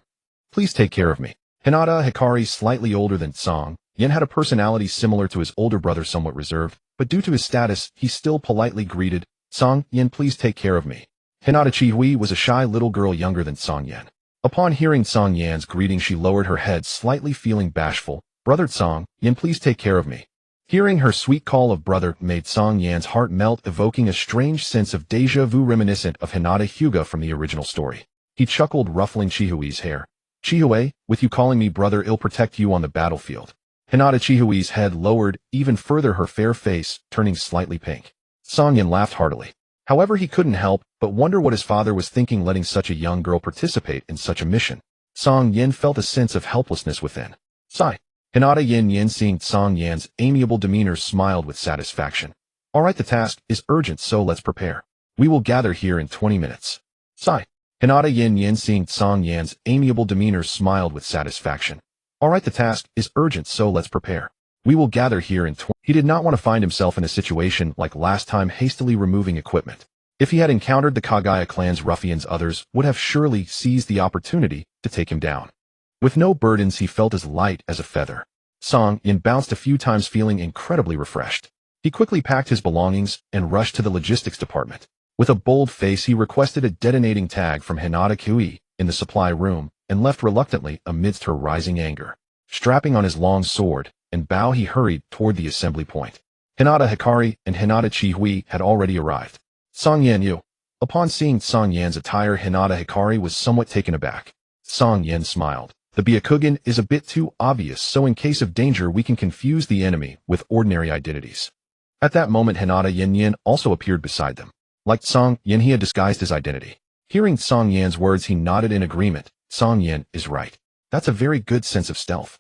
Please take care of me." Hinata Hikari, slightly older than Cang Yan, had a personality similar to his older brother, somewhat reserved, but due to his status, he still politely greeted, "Cang Yan, please take care of me." Hinata Chihui was a shy little girl younger than Cang Yan. Upon hearing Cang Yan's greeting, she lowered her head, slightly feeling bashful. "Brother Cang Yan, please take care of me." Hearing her sweet call of brother made Cang Yan's heart melt, evoking a strange sense of deja vu reminiscent of Hinata Hyuga from the original story. He chuckled, ruffling Chihui's hair. "Chihue, with you calling me brother, I'll protect you on the battlefield." Hinata Chihui's head lowered even further, her fair face turning slightly pink. Cang Yan laughed heartily. However, he couldn't help but wonder what his father was thinking, letting such a young girl participate in such a mission. Cang Yan felt a sense of helplessness within. Sigh. Hinata Yan, seeing Cang Yan's amiable demeanor, smiled with satisfaction. "All right, the task is urgent, so let's prepare. We will gather here in 20 minutes. Sigh. Hinata Yan, seeing Cang Yan's amiable demeanor, smiled with satisfaction. "All right, the task is urgent, so let's prepare. We will gather here in 20. He did not want to find himself in a situation like last time, hastily removing equipment. If he had encountered the Kaguya clan's ruffians, others would have surely seized the opportunity to take him down. With no burdens, he felt as light as a feather. Cang Yan bounced a few times, feeling incredibly refreshed. He quickly packed his belongings and rushed to the logistics department. With a bold face, he requested a detonating tag from Hinata Kui in the supply room and left reluctantly amidst her rising anger. Strapping on his long sword and bow, he hurried toward the assembly point. Hinata Hikari and Hinata Chihui had already arrived. Cang Yan, you. Upon seeing Cang Yan's attire, Hinata Hikari was somewhat taken aback. Cang Yan smiled. The Byakugan is a bit too obvious, so in case of danger we can confuse the enemy with ordinary identities. At that moment, Hinata Yin also appeared beside them. Like Cang Yan, he had disguised his identity. Hearing Cang Yan's words, he nodded in agreement. Cang Yan is right. That's a very good sense of stealth.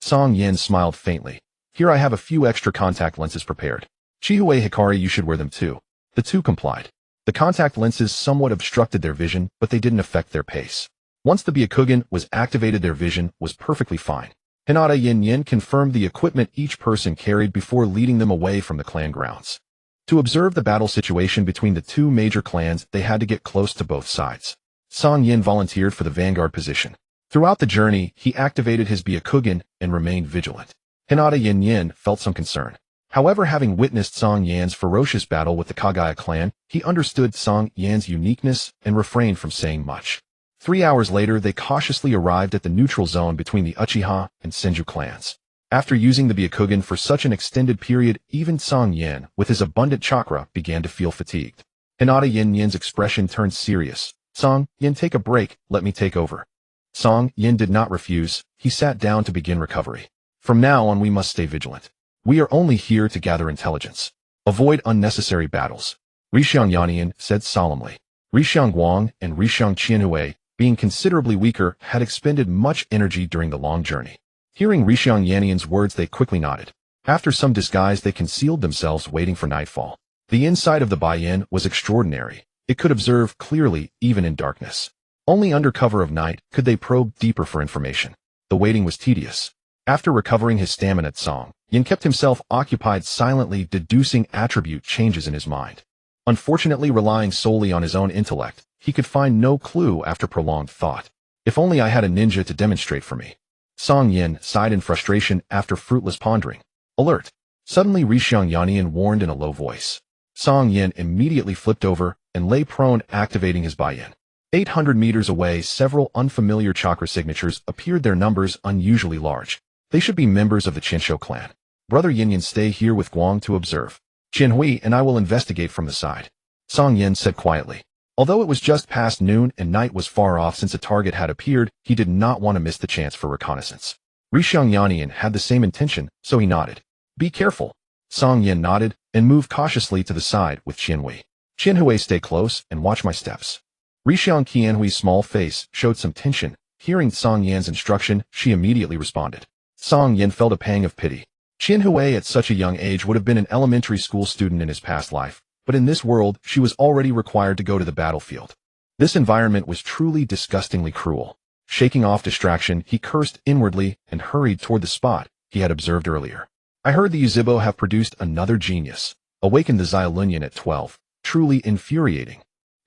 Cang Yan smiled faintly. Here I have a few extra contact lenses prepared. Chihui Hikari, you should wear them too. The two complied. The contact lenses somewhat obstructed their vision, but they didn't affect their pace. Once the Byakugan was activated, their vision was perfectly fine. Hinata Yin confirmed the equipment each person carried before leading them away from the clan grounds. To observe the battle situation between the two major clans, they had to get close to both sides. Cang Yan volunteered for the vanguard position. Throughout the journey, he activated his Byakugan and remained vigilant. Hinata Yin felt some concern. However, having witnessed Cang Yan's ferocious battle with the Kaguya clan, he understood Cang Yan's uniqueness and refrained from saying much. 3 hours later, they cautiously arrived at the neutral zone between the Uchiha and Senju clans. After using the Byakugan for such an extended period, even Cang Yan, with his abundant chakra, began to feel fatigued. Hinata Yin's expression turned serious. Cang Yan, take a break, let me take over. Cang Yan did not refuse. He sat down to begin recovery. From now on, we must stay vigilant. We are only here to gather intelligence. Avoid unnecessary battles. Rixiang Yannian said solemnly. Rixiang Guang and Rixiang Qianhui, being considerably weaker, had expended much energy during the long journey. Hearing Rixiang Yannian's words, they quickly nodded. After some disguise, they concealed themselves, waiting for nightfall. The inside of the Baiyin was extraordinary. It could observe clearly, even in darkness. Only under cover of night could they probe deeper for information. The waiting was tedious. After recovering his stamina, Cang Yan kept himself occupied, silently deducing attribute changes in his mind. Unfortunately, relying solely on his own intellect, he could find no clue after prolonged thought. If only I had a ninja to demonstrate for me. Cang Yan sighed in frustration after fruitless pondering. Alert! Suddenly, Rixiang Yannian warned in a low voice. Cang Yan immediately flipped over and lay prone, activating his Baiyin. 800 meters away, several unfamiliar chakra signatures appeared, their numbers unusually large. They should be members of the Qianshou clan. Brother Yin, stay here with Guang to observe. Qianhui and I will investigate from the side. Cang Yan said quietly. Although it was just past noon and night was far off since a target had appeared, he did not want to miss the chance for reconnaissance. Rixiang Yannian had the same intention, so he nodded. Be careful. Cang Yan nodded and moved cautiously to the side with Qianhui. Qianhui, stay close and watch my steps. Rixiang Qianhui's small face showed some tension. Hearing Cang Yan's instruction, she immediately responded. Cang Yan felt a pang of pity. Qianhui at such a young age would have been an elementary school student in his past life, but in this world, she was already required to go to the battlefield. This environment was truly disgustingly cruel. Shaking off distraction, he cursed inwardly and hurried toward the spot he had observed earlier. I heard the Uzibo have produced another genius. Awakened the Xiaolunian at 12. Truly infuriating.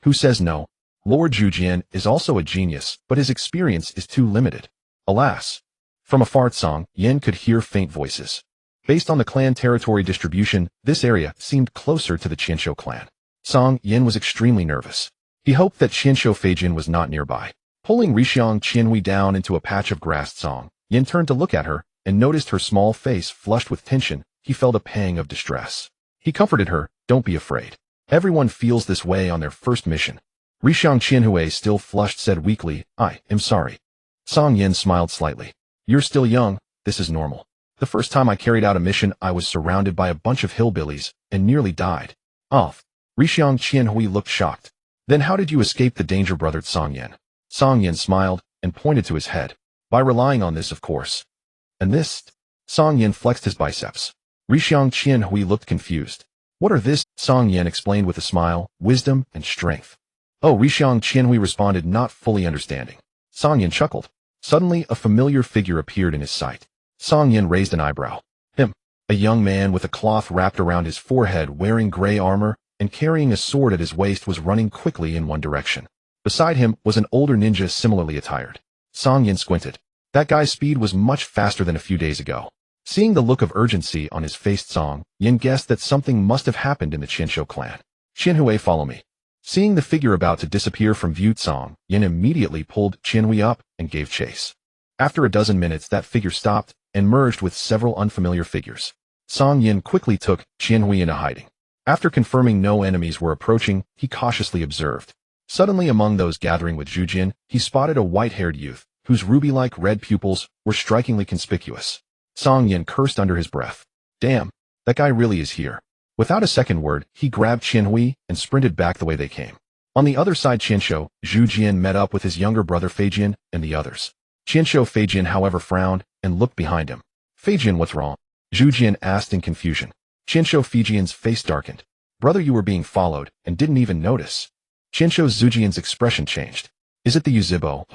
Who says no? Lord Zhujian is also a genius, but his experience is too limited. Alas. From afar, Cang Yan could hear faint voices. Based on the clan territory distribution, this area seemed closer to the Qianshou clan. Cang Yan was extremely nervous. He hoped that Qianshou Feijin was not nearby. Pulling Rixiang Qianhui down into a patch of grass, Cang Yan turned to look at her and noticed her small face flushed with tension. He felt a pang of distress. He comforted her, don't be afraid. Everyone feels this way on their first mission. Rixiang Qianhui, still flushed, said weakly, I am sorry. Cang Yan smiled slightly. You're still young, this is normal. The first time I carried out a mission, I was surrounded by a bunch of hillbillies and nearly died. Off. Rixiang Qianhui looked shocked. Then how did you escape the danger, brother Cang Yan? Cang Yan smiled and pointed to his head. By relying on this, of course. And this? Cang Yan flexed his biceps. Rixiang Qianhui looked confused. What are this? Cang Yan explained with a smile, wisdom and strength. Oh, Rixiang Qianhui responded, not fully understanding. Cang Yan chuckled. Suddenly, a familiar figure appeared in his sight. Cang Yan raised an eyebrow. Him. A young man with a cloth wrapped around his forehead, wearing gray armor and carrying a sword at his waist, was running quickly in one direction. Beside him was an older ninja similarly attired. Cang Yan squinted. That guy's speed was much faster than a few days ago. Seeing the look of urgency on his face, Song Yan guessed that something must have happened in the Qianshou clan. Qianhui, follow me. Seeing the figure about to disappear from view, Song Yan immediately pulled Qianhui up and gave chase. After a dozen minutes, that figure stopped and merged with several unfamiliar figures. Song Yan quickly took Qianhui into hiding. After confirming no enemies were approaching, he cautiously observed. Suddenly, among those gathering with Zhu Jin, he spotted a white-haired youth, whose ruby-like red pupils were strikingly conspicuous. Song Yan cursed under his breath. Damn, that guy really is here. Without a second word, he grabbed Qianhui and sprinted back the way they came. On the other side, Qianshou, Zhu Jin met up with his younger brother Feijian and the others. Qianshou Feijian, however, frowned and looked behind him. Feijian, what's wrong? Zhu Jin asked in confusion. Qianshou Feijian's face darkened. Brother, you were being followed and didn't even notice. Qianshou Zhu Jian's expression changed. Is it the Yuzibo?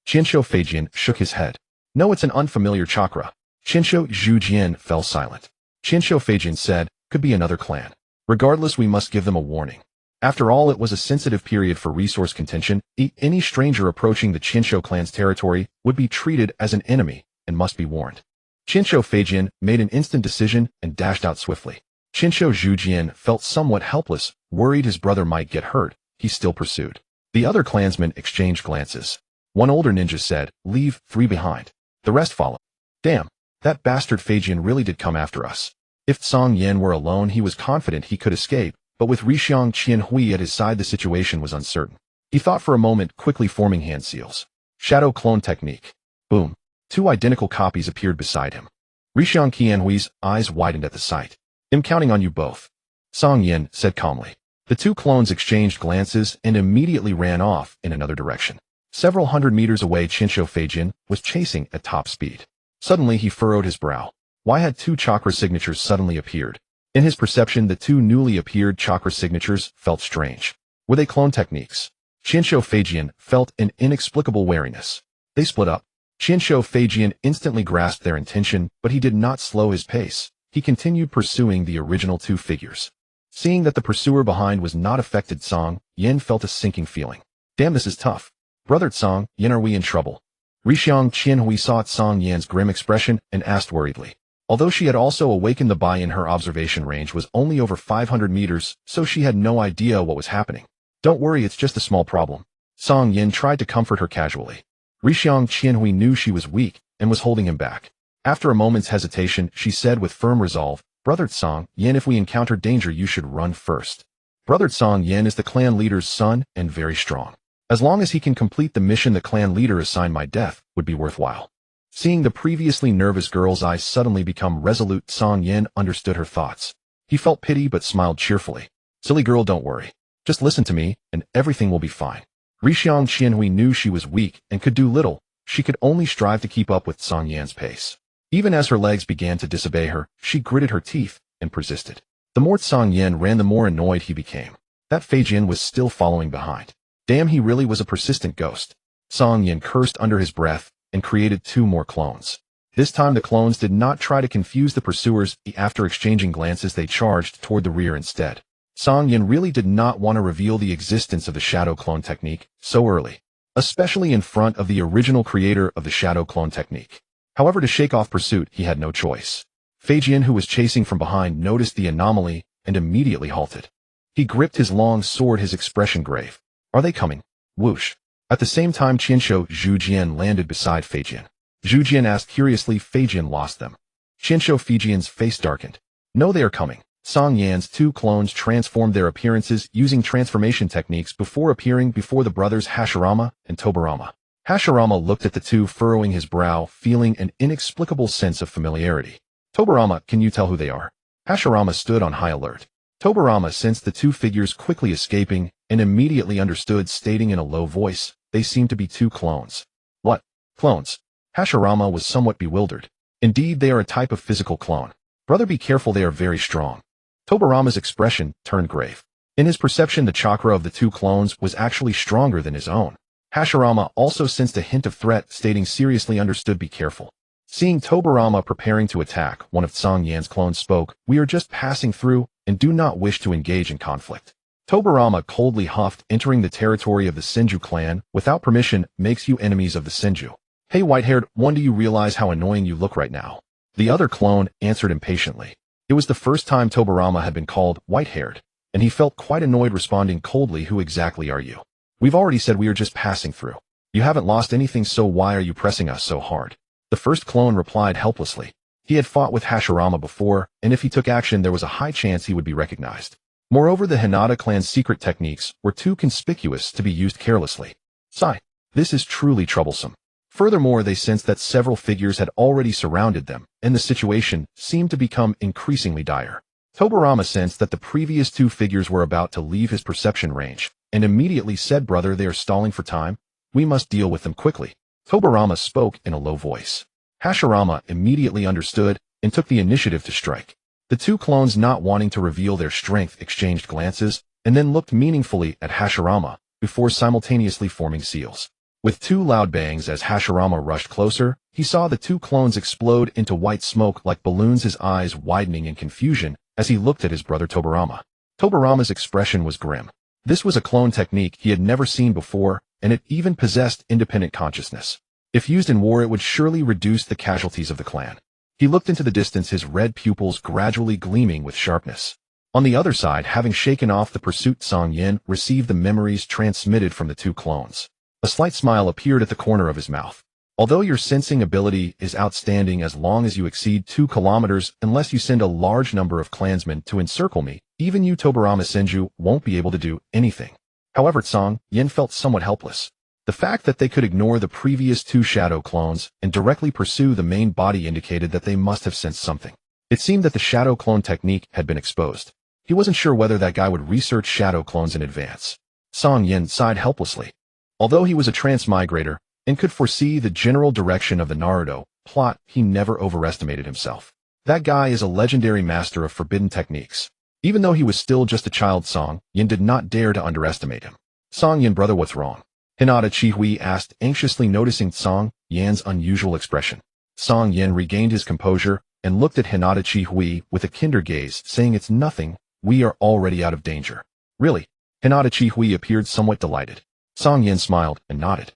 Qianshou Feijian shook his head. No, it's an unfamiliar chakra. Qianshou Zhu Jian fell silent. Qianshou Feijian said, could be another clan. Regardless, we must give them a warning. After all, it was a sensitive period for resource contention. Any stranger approaching the Qianshou clan's territory would be treated as an enemy and must be warned. Qianshou Feijian made an instant decision and dashed out swiftly. Qianshou Zhu Jian felt somewhat helpless, worried his brother might get hurt. He still pursued. The other clansmen exchanged glances. One older ninja said, leave 3 behind. The rest followed. Damn, that bastard Feijian really did come after us. If Song Yan were alone, he was confident he could escape, but with Rixiang Qianhui at his side, the situation was uncertain. He thought for a moment, quickly forming hand seals. Shadow clone technique. Boom. 2 identical copies appeared beside him. Rixiang Qianhui's eyes widened at the sight. I'm counting on you both. Song Yan said calmly. The 2 clones exchanged glances and immediately ran off in another direction. Several hundred meters away, Qianshou Feijian was chasing at top speed. Suddenly, he furrowed his brow. Why had 2 chakra signatures suddenly appeared? In his perception, the 2 newly appeared chakra signatures felt strange. Were they clone techniques? Qianshou Feijian felt an inexplicable wariness. They split up. Qianshou Feijian instantly grasped their intention, but he did not slow his pace. He continued pursuing the original 2 figures. Seeing that the pursuer behind was not affected, Song Yan felt a sinking feeling. Damn, this is tough. Brother Song Yan, are we in trouble? Rixiang Qianhui saw Song Yan's grim expression and asked worriedly. Although she had also awakened the Bai in her observation range was only over 500 meters, so she had no idea what was happening. Don't worry, it's just a small problem. Song Yan tried to comfort her casually. Rixiang Qianhui knew she was weak and was holding him back. After a moment's hesitation, she said with firm resolve, Brother Song Yan, if we encounter danger, you should run first. Brother Song Yan is the clan leader's son and very strong. As long as he can complete the mission the clan leader assigned, my death would be worthwhile. Seeing the previously nervous girl's eyes suddenly become resolute, Song Yan understood her thoughts. He felt pity but smiled cheerfully. Silly girl, don't worry. Just listen to me, and everything will be fine. Rixiang Qianhui knew she was weak and could do little. She could only strive to keep up with Song Yan's pace. Even as her legs began to disobey her, she gritted her teeth and persisted. The more Song Yan ran, the more annoyed he became. That Feijian was still following behind. Damn, he really was a persistent ghost. Song Yan cursed under his breath and created 2 more clones. This time the clones did not try to confuse the pursuers. After exchanging glances, they charged toward the rear instead. Song Yan really did not want to reveal the existence of the shadow clone technique so early, especially in front of the original creator of the shadow clone technique. However, to shake off pursuit, he had no choice. Feijian, who was chasing from behind, noticed the anomaly and immediately halted. He gripped his long sword, his expression grave. Are they coming? Whoosh. At the same time, Qianshou Zhu Jian landed beside Feijian. Zhu Jian asked curiously. Feijian lost them. Qianshou Feijian's face darkened. No, they are coming. Song Yan's 2 clones transformed their appearances using transformation techniques before appearing before the brothers Hashirama and Tobarama. Hashirama looked at the 2, furrowing his brow, feeling an inexplicable sense of familiarity. Tobarama, can you tell who they are? Hashirama stood on high alert. Tobarama sensed the 2 figures quickly escaping and immediately understood, stating in a low voice, they seem to be 2 clones. What? Clones? Hashirama was somewhat bewildered. Indeed, they are a type of physical clone. Brother, be careful, they are very strong. Tobarama's expression turned grave. In his perception, the chakra of the 2 clones was actually stronger than his own. Hashirama also sensed a hint of threat, stating seriously, understood, be careful. Seeing Tobarama preparing to attack, one of Song Yan's clones spoke, we are just passing through and do not wish to engage in conflict. Tobarama coldly huffed, entering the territory of the Senju clan without permission makes you enemies of the Senju. Hey, white-haired one, do you realize how annoying you look right now? The other clone answered impatiently. It was the first time Tobirama had been called white-haired, and he felt quite annoyed, responding coldly, "Who exactly are you? We've already said we are just passing through. You haven't lost anything, so why are you pressing us so hard?" The first clone replied helplessly. He had fought with Hashirama before, and if he took action there was a high chance he would be recognized. Moreover, the Hinata clan's secret techniques were too conspicuous to be used carelessly. Sigh. This is truly troublesome. Furthermore, they sensed that several figures had already surrounded them, and the situation seemed to become increasingly dire. Tobirama sensed that the previous two figures were about to leave his perception range, and immediately said, "Brother, they are stalling for time. We must deal with them quickly." Tobirama spoke in a low voice. Hashirama immediately understood and took the initiative to strike. The two clones, not wanting to reveal their strength, exchanged glances and then looked meaningfully at Hashirama before simultaneously forming seals. With two loud bangs as Hashirama rushed closer, he saw the two clones explode into white smoke like balloons, his eyes widening in confusion as he looked at his brother Tobirama. Tobirama's expression was grim. This was a clone technique he had never seen before, and it even possessed independent consciousness. If used in war, it would surely reduce the casualties of the clan. He looked into the distance, his red pupils gradually gleaming with sharpness. On the other side, having shaken off the pursuit, Cang Yan received the memories transmitted from the two clones. A slight smile appeared at the corner of his mouth. "Although your sensing ability is outstanding as long as you exceed 2 kilometers, unless you send a large number of clansmen to encircle me, even you Tobirama Senju won't be able to do anything." However, Cang Yan felt somewhat helpless. The fact that they could ignore the previous two shadow clones and directly pursue the main body indicated that they must have sensed something. It seemed that the shadow clone technique had been exposed. He wasn't sure whether that guy would research shadow clones in advance. Cang Yan sighed helplessly. Although he was a transmigrator and could foresee the general direction of the Naruto plot, he never overestimated himself. That guy is a legendary master of forbidden techniques. Even though he was still just a child, Cang Yan did not dare to underestimate him. "Cang Yan, brother, what's wrong?" Hinata Chihui asked, anxiously noticing Cang Yan's unusual expression. Cang Yan regained his composure and looked at Hinata Chihui with a kinder gaze, saying, "It's nothing. We are already out of danger." "Really?" Hinata Chihui appeared somewhat delighted. Cang Yan smiled and nodded.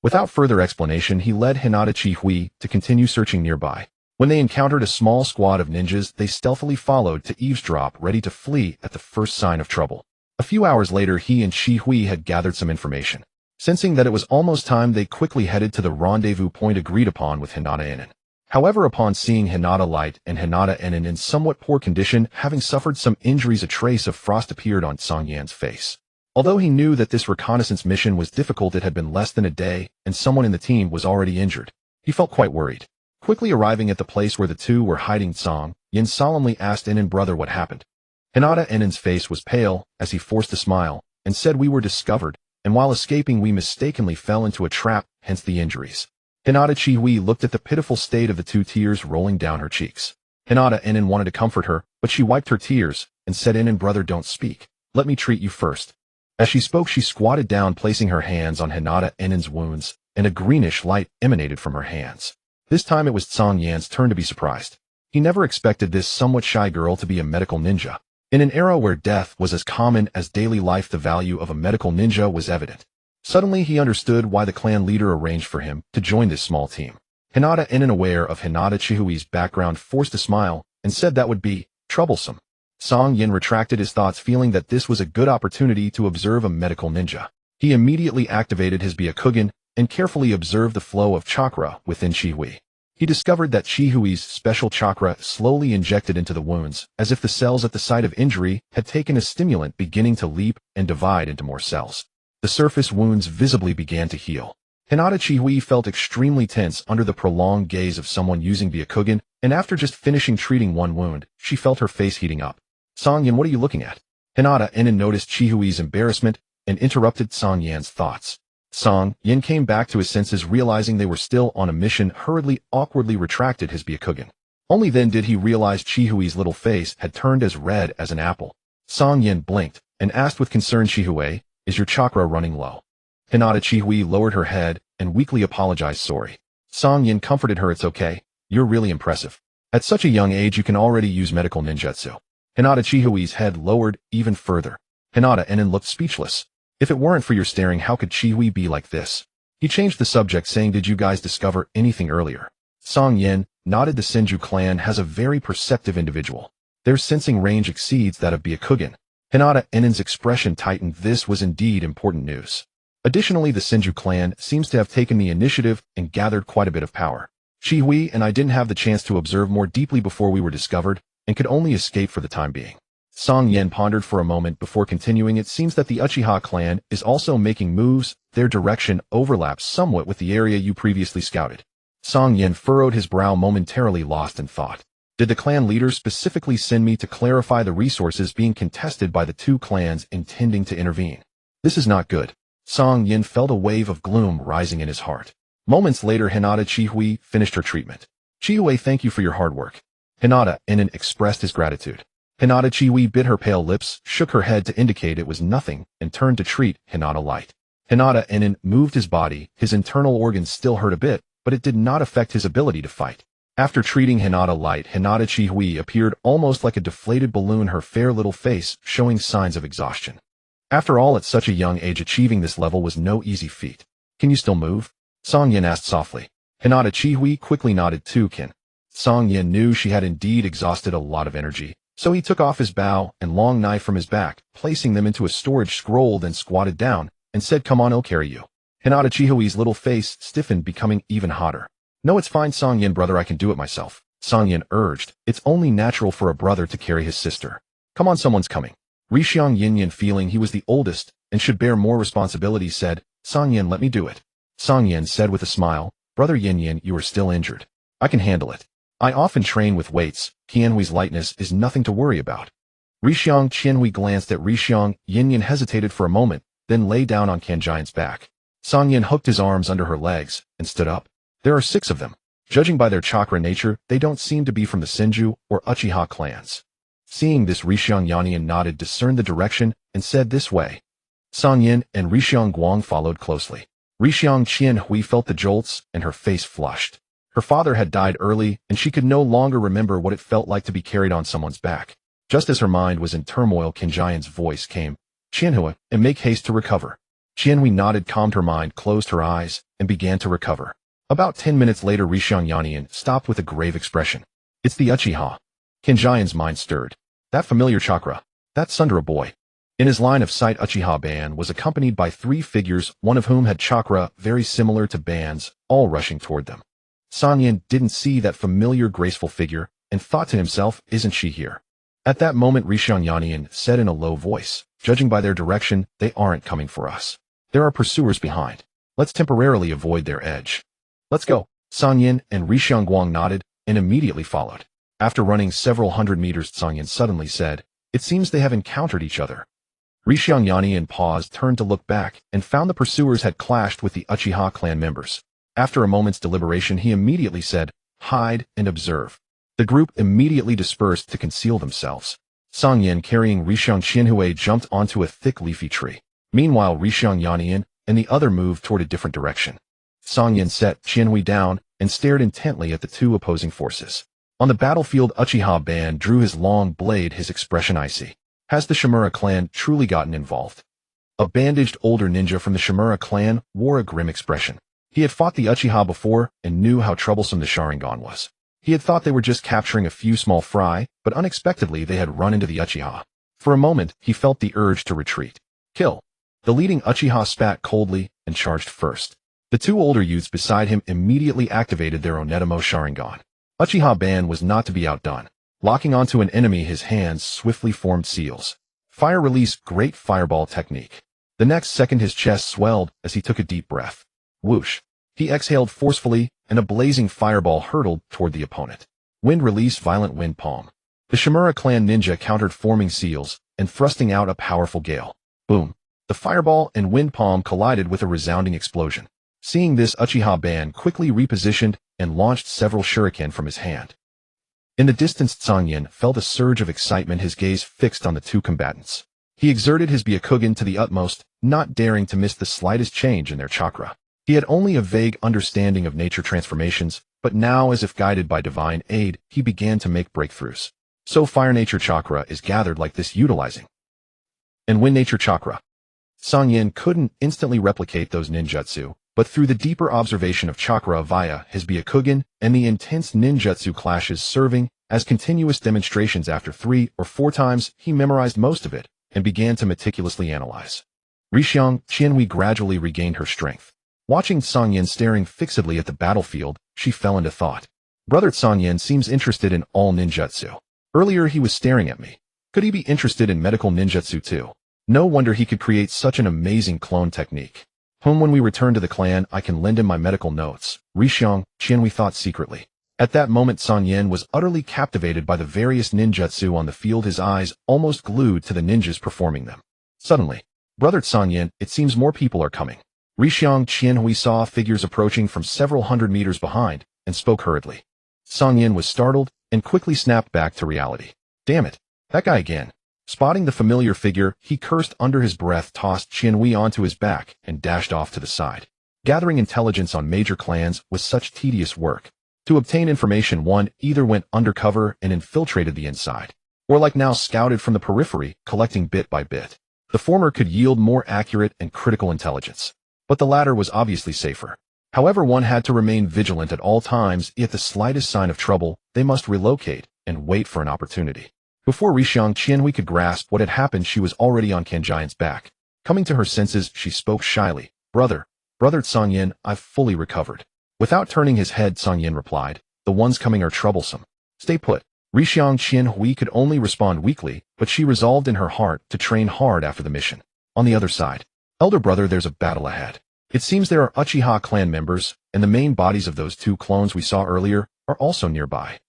Without further explanation, he led Hinata Chihui to continue searching nearby. When they encountered a small squad of ninjas, they stealthily followed to eavesdrop, ready to flee at the first sign of trouble. A few hours later, he and Chihui had gathered some information. Sensing that it was almost time, they quickly headed to the rendezvous point agreed upon with Hinata Enin. However, upon seeing Hinata Light and Hinata Enin in somewhat poor condition, having suffered some injuries, a trace of frost appeared on Cang Yan's face. Although he knew that this reconnaissance mission was difficult, it had been less than a day, and someone in the team was already injured. He felt quite worried. Quickly arriving at the place where the two were hiding, Cang Yan solemnly asked Enin, "Brother, what happened?" Hinata Enin's face was pale as he forced a smile and said, "We were discovered, and while escaping we mistakenly fell into a trap, hence the injuries." Hinata Chihui looked at the pitiful state of the two, tears rolling down her cheeks. Hinata Enin wanted to comfort her, but she wiped her tears and said, "Enin, brother, don't speak. Let me treat you first." As she spoke, she squatted down, placing her hands on Hinata Enin's wounds, and a greenish light emanated from her hands. This time it was Cang Yan's turn to be surprised. He never expected this somewhat shy girl to be a medical ninja. In an era where death was as common as daily life, the value of a medical ninja was evident. Suddenly he understood why the clan leader arranged for him to join this small team. Hinata Enin, aware of Hinata Chihui's background, forced a smile and said that would be troublesome. Cang Yan retracted his thoughts, feeling that this was a good opportunity to observe a medical ninja. He immediately activated his Byakugan and carefully observed the flow of chakra within Chihui. He discovered that Chihui's special chakra slowly injected into the wounds, as if the cells at the site of injury had taken a stimulant, beginning to leap and divide into more cells. The surface wounds visibly began to heal. Hinata Chihui felt extremely tense under the prolonged gaze of someone using Byakugan, and after just finishing treating one wound, she felt her face heating up. "Cang Yan, what are you looking at?" Hinata Enin noticed Chihui's embarrassment and interrupted Cang Yan's thoughts. Cang Yan came back to his senses, realizing they were still on a mission, hurriedly, awkwardly retracted his Byakugan. Only then did he realize Chihui's little face had turned as red as an apple. Cang Yan blinked and asked with concern, "Chihui, is your chakra running low?" Hinata Chihui lowered her head and weakly apologized, "Sorry." Cang Yan comforted her, "It's okay. You're really impressive. At such a young age you can already use medical ninjutsu." Hinata Chihui's head lowered even further. Hinata Enin looked speechless. If it weren't for your staring, how could Chihui be like this? He changed the subject, saying, "Did you guys discover anything earlier?" Cang Yan nodded. The Senju clan has a very perceptive individual. Their sensing range exceeds that of Byakugan. Hinata Enen's expression tightened. This was indeed important news. Additionally, the Senju clan seems to have taken the initiative and gathered quite a bit of power. Shihui and I didn't have the chance to observe more deeply before we were discovered, and could only escape for the time being. Cang Yan pondered for a moment before continuing. It seems that the Uchiha clan is also making moves. Their direction overlaps somewhat with the area you previously scouted. Cang Yan furrowed his brow, momentarily lost in thought. Did the clan leaders specifically send me to clarify the resources being contested by the two clans intending to intervene? This is not good. Cang Yan felt a wave of gloom rising in his heart. Moments later, Hinata Chihui finished her treatment. Chihui, thank you for your hard work. Hinata Enen expressed his gratitude. Hinata Chihui bit her pale lips, shook her head to indicate it was nothing, and turned to treat Hinata Light. Hinata Enen moved his body. His internal organs still hurt a bit, but it did not affect his ability to fight. After treating Hinata Light, Hinata Chihui appeared almost like a deflated balloon, her fair little face showing signs of exhaustion. After all, at such a young age, achieving this level was no easy feat. Can you still move? Cang Yan asked softly. Hinata Chihui quickly nodded too. Cang Yan knew she had indeed exhausted a lot of energy, so he took off his bow and long knife from his back, placing them into a storage scroll, then squatted down and said, "Come on, I'll carry you." Hinata Chihui's little face stiffened, becoming even hotter. "No, it's fine, Cang Yan brother, I can do it myself," Cang Yan urged. "It's only natural for a brother to carry his sister. Come on, someone's coming." Rishiang Yinyan, feeling he was the oldest and should bear more responsibility, said, "Cang Yan, let me do it." Cang Yan said with a smile, "Brother Yinyan, you are still injured. I can handle it. I often train with weights. Qianhui's lightness is nothing to worry about." Rishiang Qianhui glanced at Rishiang Yinyan, hesitated for a moment, then lay down on Cang Yan's back. Cang Yan hooked his arms under her legs and stood up. There are 6 of them. Judging by their chakra nature, they don't seem to be from the Senju or Uchiha clans. Seeing this, Rishiang Yanyan nodded, discerned the direction, and said, "This way." Cang Yan and Rishiang Guang followed closely. Rishiang Qianhui felt the jolts, and her face flushed. Her father had died early, and she could no longer remember what it felt like to be carried on someone's back. Just as her mind was in turmoil, Cang Yan's voice came, "Qianhui, and make haste to recover." Qianhui nodded, calmed her mind, closed her eyes, and began to recover. About 10 minutes later, Rishiang Yanyan stopped with a grave expression. "It's the Uchiha." Cang Yan's mind stirred. That familiar chakra. That Sundara boy. In his line of sight, Uchiha Ban was accompanied by 3 figures, one of whom had chakra very similar to Ban's, all rushing toward them. Cang Yan didn't see that familiar graceful figure and thought to himself, "Isn't she here?" At that moment, Rishiang Yanyan said in a low voice, "Judging by their direction, they aren't coming for us. There are pursuers behind. Let's temporarily avoid their edge." "Let's go." Cang Yan and Rishiang Guang nodded and immediately followed. After running several hundred meters, Cang Yan suddenly said, "It seems they have encountered each other." Rishiang Yanyan paused, turned to look back, and found the pursuers had clashed with the Uchiha clan members. After a moment's deliberation, he immediately said, "Hide and observe." The group immediately dispersed to conceal themselves. Cang Yan, carrying Rishiang Qianhui, jumped onto a thick leafy tree. Meanwhile, Rishiang Yanyan and the other moved toward a different direction. Cang Yan set Qianhui down and stared intently at the 2 opposing forces. On the battlefield, Uchiha Ban drew his long blade, his expression icy. Has the Shimura clan truly gotten involved? A bandaged older ninja from the Shimura clan wore a grim expression. He had fought the Uchiha before and knew how troublesome the Sharingan was. He had thought they were just capturing a few small fry, but unexpectedly they had run into the Uchiha. For a moment, he felt the urge to retreat. "Kill." The leading Uchiha spat coldly and charged first. The 2 older youths beside him immediately activated their Onetamo Sharingan. Uchiha Ban was not to be outdone. Locking onto an enemy, his hands swiftly formed seals. Fire release, great fireball technique. The next second, his chest swelled as he took a deep breath. Whoosh. He exhaled forcefully, and a blazing fireball hurtled toward the opponent. Wind release, violent wind palm. The Shimura clan ninja countered, forming seals and thrusting out a powerful gale. Boom. The fireball and wind palm collided with a resounding explosion. Seeing this, Uchiha Ban quickly repositioned and launched several shuriken from his hand. In the distance, Cang Yan felt a surge of excitement, his gaze fixed on the 2 combatants. He exerted his Byakugan to the utmost, not daring to miss the slightest change in their chakra. He had only a vague understanding of nature transformations, but now, as if guided by divine aid, he began to make breakthroughs. So fire nature chakra is gathered like this, utilizing. And wind nature chakra. Cang Yan couldn't instantly replicate those ninjutsu, but through the deeper observation of chakra via his Byakugan and the intense ninjutsu clashes serving as continuous demonstrations. After 3 or 4 times, he memorized most of it and began to meticulously analyze. Rixiang Qianhui gradually regained her strength. Watching Cang Yan staring fixedly at the battlefield, she fell into thought. Brother Cang Yan seems interested in all ninjutsu. Earlier he was staring at me. Could he be interested in medical ninjutsu too? No wonder he could create such an amazing clone technique. When we return to the clan, I can lend him my medical notes. Rixiang Qianhui thought secretly. At that moment, Cang Yan was utterly captivated by the various ninjutsu on the field, his eyes almost glued to the ninjas performing them. Suddenly, Brother Cang Yan, it seems more people are coming. Rixiang Qianhui saw figures approaching from several hundred meters behind and spoke hurriedly. Cang Yan was startled and quickly snapped back to reality. Damn it, that guy again. Spotting the familiar figure, he cursed under his breath, tossed Qianhui onto his back, and dashed off to the side. Gathering intelligence on major clans was such tedious work. To obtain information, one either went undercover and infiltrated the inside, or like now scouted from the periphery, collecting bit by bit. The former could yield more accurate and critical intelligence, but the latter was obviously safer. However, one had to remain vigilant at all times. At the slightest sign of trouble, they must relocate and wait for an opportunity. Before Rixiang Qianhui could grasp what had happened, she was already on Cang Yan's back. Coming to her senses, she spoke shyly. Brother Cang Yan, I've fully recovered. Without turning his head, Cang Yan replied, the ones coming are troublesome. Stay put. Rixiang Qianhui could only respond weakly, but she resolved in her heart to train hard after the mission. On the other side, elder brother, there's a battle ahead. It seems there are Uchiha clan members, and the main bodies of those 2 clones we saw earlier are also nearby.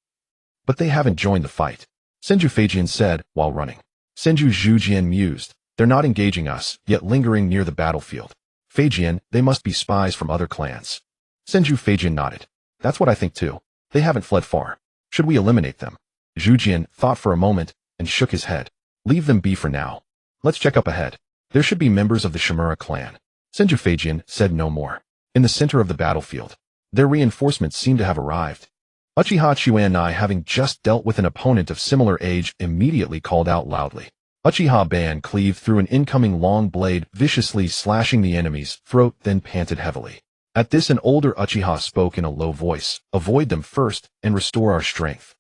But they haven't joined the fight, Senju Feijian said while running. Senju Zhujian mused. They're not engaging us, yet lingering near the battlefield. Feijian, they must be spies from other clans. Senju Feijian nodded. That's what I think too. They haven't fled far. Should we eliminate them? Zhujian thought for a moment and shook his head. Leave them be for now. Let's check up ahead. There should be members of the Shimura clan. Senju Feijian said no more. In the center of the battlefield, their reinforcements seemed to have arrived. Uchiha Chuanai, having just dealt with an opponent of similar age, immediately called out loudly. Uchiha Ban cleaved through an incoming long blade, viciously slashing the enemy's throat, then panted heavily. At this, an older Uchiha spoke in a low voice. Avoid them first and restore our strength.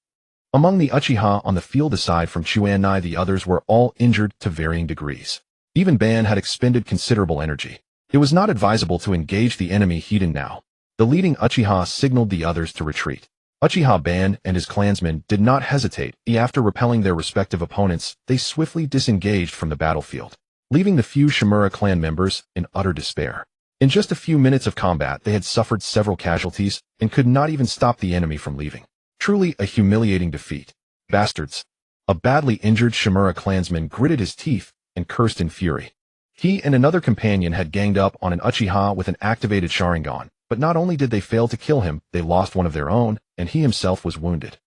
Among the Uchiha on the field aside from Chuanai, the others were all injured to varying degrees. Even Ban had expended considerable energy. It was not advisable to engage the enemy head-on now. The leading Uchiha signaled the others to retreat. Uchiha Ban and his clansmen did not hesitate. After repelling their respective opponents, they swiftly disengaged from the battlefield, leaving the few Shimura clan members in utter despair. In just a few minutes of combat, they had suffered several casualties and could not even stop the enemy from leaving. Truly a humiliating defeat. Bastards. A badly injured Shimura clansman gritted his teeth and cursed in fury. He and another companion had ganged up on an Uchiha with an activated Sharingan, but not only did they fail to kill him, they lost one of their own, and he himself was wounded.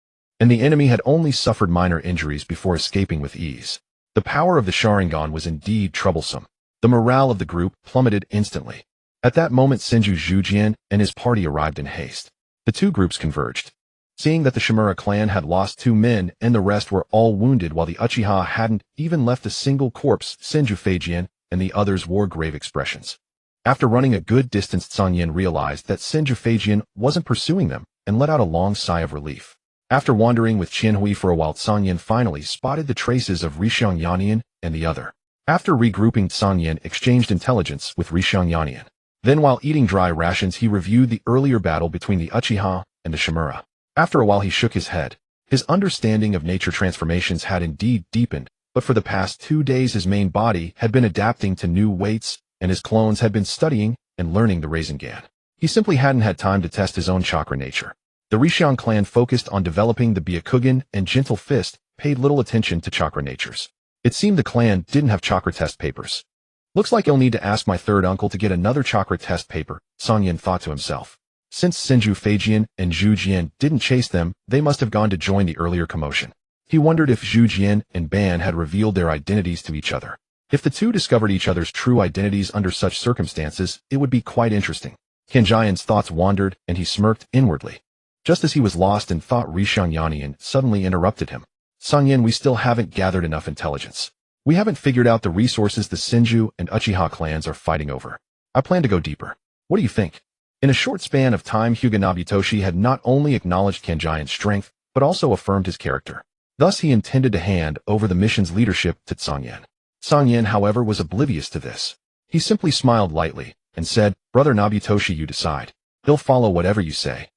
And the enemy had only suffered minor injuries before escaping with ease. The power of the Sharingan was indeed troublesome. The morale of the group plummeted instantly. At that moment, Senju Zhujian and his party arrived in haste. The 2 groups converged. Seeing that the Shimura clan had lost 2 men and the rest were all wounded while the Uchiha hadn't even left a single corpse, Senju Feijian and the others wore grave expressions. After running a good distance, Cang Yan realized that Senju Feijian wasn't pursuing them and let out a long sigh of relief. After wandering with Qianhui for a while, Cang Yan finally spotted the traces of Rixiang Yannian and the other. After regrouping, Cang Yan exchanged intelligence with Rixiang Yannian. Then, while eating dry rations, he reviewed the earlier battle between the Uchiha and the Shimura. After a while, he shook his head. His understanding of nature transformations had indeed deepened, but for the past 2 days his main body had been adapting to new weights, and his clones had been studying and learning the Rasengan. He simply hadn't had time to test his own chakra nature. The Rixiang clan focused on developing the Byakugan and Gentle Fist, paid little attention to chakra natures. It seemed the clan didn't have chakra test papers. Looks like I'll need to ask my third uncle to get another chakra test paper, Cang Yan thought to himself. Since Senju Feijian and Zhu Jian didn't chase them, they must have gone to join the earlier commotion. He wondered if Zhu Jian and Ban had revealed their identities to each other. If the 2 discovered each other's true identities under such circumstances, it would be quite interesting. Cang Yan's thoughts wandered, and he smirked inwardly. Just as he was lost in thought, Rixiang Yannian suddenly interrupted him. Cang Yan, we still haven't gathered enough intelligence. We haven't figured out the resources the Senju and Uchiha clans are fighting over. I plan to go deeper. What do you think? In a short span of time, Hyuga Nobutoshi had not only acknowledged Cang Yan's strength, but also affirmed his character. Thus he intended to hand over the mission's leadership to Cang Yan. Cang Yan, however, was oblivious to this. He simply smiled lightly and said, "Brother Nobutoshi, you decide. He'll follow whatever you say."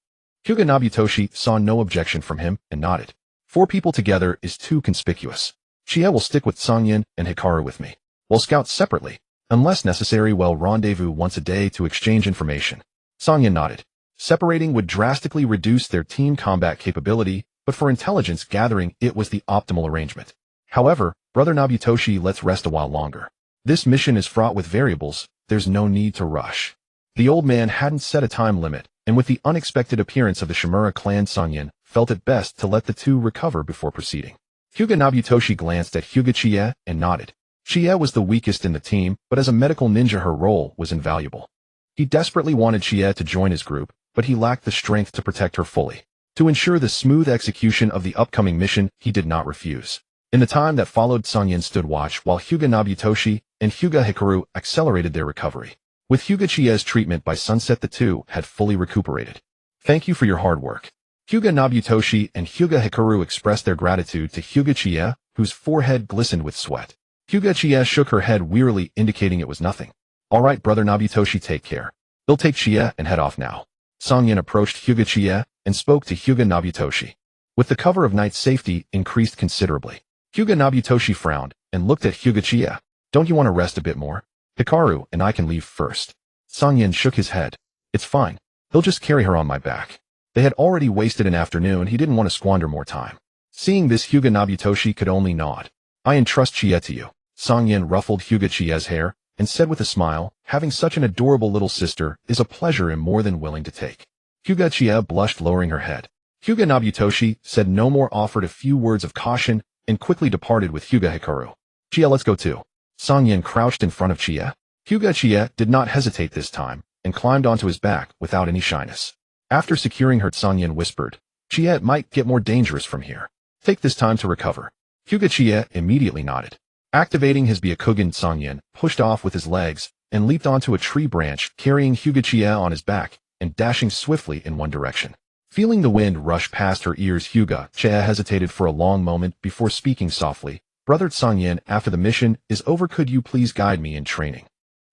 Hyuga Nobutoshi saw no objection from him and nodded. 4 people together is too conspicuous. Chie will stick with Cang Yan and Hikaru with me. We'll scout separately. Unless necessary, we'll rendezvous once a day to exchange information. Cang Yan nodded. Separating would drastically reduce their team combat capability, but for intelligence gathering it was the optimal arrangement. However, Brother Nobutoshi, let's rest a while longer. This mission is fraught with variables, there's no need to rush. The old man hadn't set a time limit, and with the unexpected appearance of the Shimura clan, Cang Yan felt it best to let the two recover before proceeding. Hyuga Nobutoshi glanced at Hyuga Chie and nodded. Chie was the weakest in the team, but as a medical ninja her role was invaluable. He desperately wanted Chie to join his group, but he lacked the strength to protect her fully. To ensure the smooth execution of the upcoming mission, he did not refuse. In the time that followed, Cang Yan stood watch while Hyuga Nobutoshi and Hyuga Hikaru accelerated their recovery. With Hyuga Chie's treatment by sunset, the two had fully recuperated. "Thank you for your hard work." Hyuga Nobutoshi and Hyuga Hikaru expressed their gratitude to Hyuga Chie, whose forehead glistened with sweat. Hyuga Chie shook her head wearily, indicating it was nothing. "All right, Brother Nobutoshi, take care. They'll take Chie and head off now." Cang Yan approached Hyuga Chie and spoke to Hyuga Nobutoshi. With the cover of night, safety increased considerably. Hyuga Nobutoshi frowned and looked at Hyuga Chie. "Don't you want to rest a bit more? Hikaru and I can leave first." Cang Yan shook his head. "It's fine. He'll just carry her on my back." They had already wasted an afternoon, he didn't want to squander more time. Seeing this, Hyuga Nobutoshi could only nod. "I entrust Chie to you." Cang Yan ruffled Hyuga Chie's hair and said with a smile, "Having such an adorable little sister is a pleasure I'm more than willing to take." Hyuga Chie blushed, lowering her head. Hyuga Nobutoshi said no more, offered a few words of caution, and quickly departed with Hyuga Hikaru. "Chie, let's go too." Cang Yan crouched in front of Chie. Hyuga Chie did not hesitate this time, and climbed onto his back without any shyness. After securing her, Cang Yan whispered, "Chie, it might get more dangerous from here. Take this time to recover." Hyuga Chie immediately nodded. Activating his Byakugan, Cang Yan pushed off with his legs, and leaped onto a tree branch, carrying Hyuga Chie on his back, and dashing swiftly in one direction. Feeling the wind rush past her ears, Hyuga Chie hesitated for a long moment before speaking softly. "Brother Cang Yan, after the mission is over, could you please guide me in training?"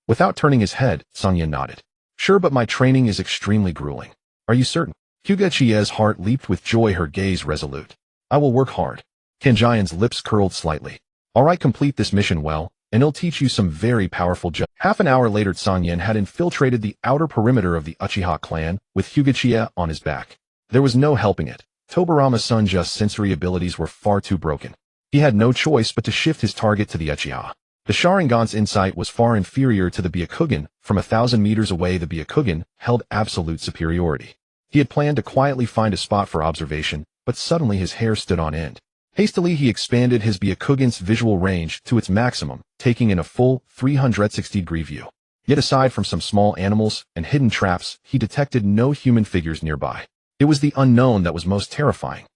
Without turning his head, Cang Yan nodded. "Sure, but my training is extremely grueling." "Are you certain?" Hyuga Chie's heart leaped with joy, her gaze resolute. "I will work hard." Cang Yan's lips curled slightly. "All right, complete this mission well, and it'll teach you some very powerful jumps." Half an hour later, Cang Yan had infiltrated the outer perimeter of the Uchiha clan, with Hyuga Chie on his back. There was no helping it. Tobirama-san's sensory abilities were far too broken. He had no choice but to shift his target to the Uchiha. The Sharingan's insight was far inferior to the Byakugan. From 1,000 meters away, the Byakugan held absolute superiority. He had planned to quietly find a spot for observation, but suddenly his hair stood on end. Hastily, he expanded his Byakugan's visual range to its maximum, taking in a full 360-degree view. Yet aside from some small animals and hidden traps, he detected no human figures nearby. It was the unknown that was most terrifying.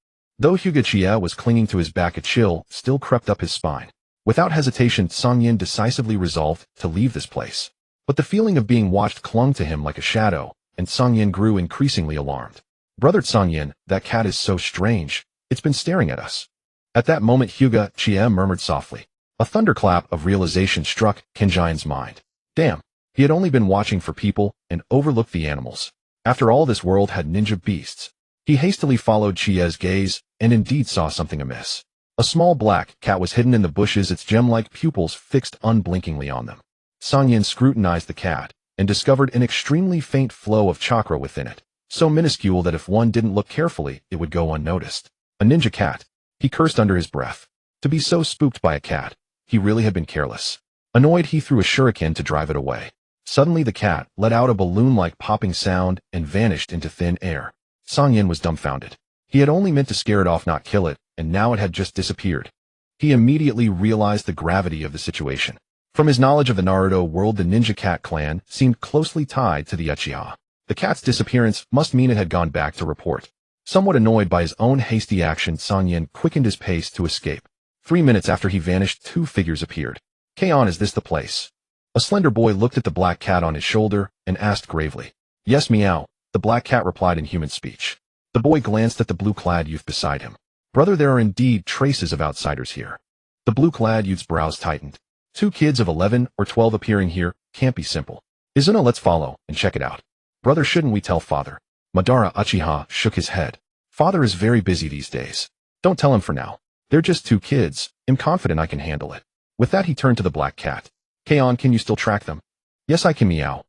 Though Hyuga Chie was clinging to his back, a chill still crept up his spine. Without hesitation, Cang Yan decisively resolved to leave this place. But the feeling of being watched clung to him like a shadow, and Cang Yan grew increasingly alarmed. "Brother Cang Yan, that cat is so strange. It's been staring at us." At that moment, Hyuga Chie murmured softly. A thunderclap of realization struck Cang Yan's mind. Damn, he had only been watching for people and overlooked the animals. After all, this world had ninja beasts. He hastily followed Chie's gaze, and indeed saw something amiss. A small black cat was hidden in the bushes, its gem-like pupils fixed unblinkingly on them. Cang Yan scrutinized the cat, and discovered an extremely faint flow of chakra within it, so minuscule that if one didn't look carefully, it would go unnoticed. A ninja cat. He cursed under his breath. To be so spooked by a cat, he really had been careless. Annoyed, he threw a shuriken to drive it away. Suddenly the cat let out a balloon-like popping sound and vanished into thin air. Cang Yan was dumbfounded. He had only meant to scare it off, not kill it, and now it had just disappeared. He immediately realized the gravity of the situation. From his knowledge of the Naruto world, the Ninja Cat clan seemed closely tied to the Uchiha. The cat's disappearance must mean it had gone back to report. Somewhat annoyed by his own hasty action, Cang Yan quickened his pace to escape. 3 minutes after he vanished, 2 figures appeared. "Kaon, is this the place?" A slender boy looked at the black cat on his shoulder and asked gravely. Yes, meow, the black cat replied in human speech. The boy glanced at the blue-clad youth beside him. Brother, there are indeed traces of outsiders here. The blue-clad youth's brows tightened. 2 kids of 11 or 12 appearing here can't be simple. Izuna, let's follow and check it out. Brother, shouldn't we tell father? Madara Uchiha shook his head. Father is very busy these days. Don't tell him for now. They're just 2 kids. I'm confident I can handle it. With that he turned to the black cat. Kaon, can you still track them? Yes, I can, meow.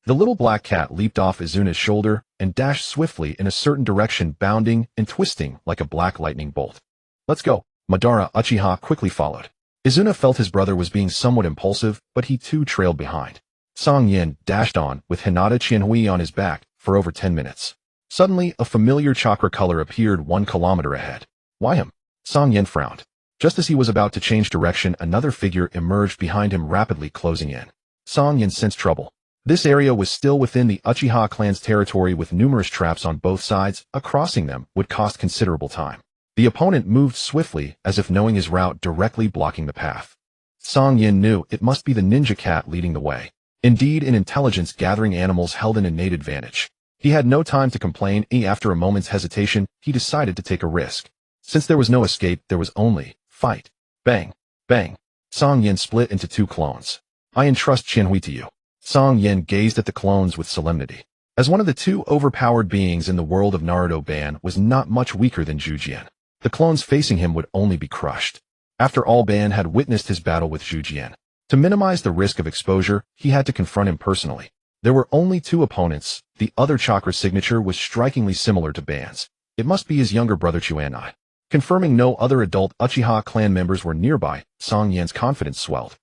The little black cat leaped off Izuna's shoulder and dashed swiftly in a certain direction, bounding and twisting like a black lightning bolt. Let's go. Madara Uchiha quickly followed. Izuna felt his brother was being somewhat impulsive, but he too trailed behind. Cang Yan dashed on, with Hinata Qianhui on his back, for over 10 minutes. Suddenly, a familiar chakra color appeared 1 kilometer ahead. Why him? Cang Yan frowned. Just as he was about to change direction, another figure emerged behind him, rapidly closing in. Cang Yan sensed trouble. This area was still within the Uchiha clan's territory with numerous traps on both sides. Crossing them would cost considerable time. The opponent moved swiftly, as if knowing his route, directly blocking the path. Cang Yan knew it must be the ninja cat leading the way. Indeed, in intelligence, gathering animals held an innate advantage. He had no time to complain. After a moment's hesitation, he decided to take a risk. Since there was no escape, there was only fight. Bang! Bang! Cang Yan split into 2 clones. I entrust Qianhui to you. Cang Yan gazed at the clones with solemnity. As one of the 2 overpowered beings in the world of Naruto, Ban was not much weaker than Zhujian. The clones facing him would only be crushed. After all, Ban had witnessed his battle with Zhujian. To minimize the risk of exposure, he had to confront him personally. There were only 2 opponents. The other chakra signature was strikingly similar to Ban's. It must be his younger brother Chuanai. Confirming no other adult Uchiha clan members were nearby, Cang Yan's confidence swelled.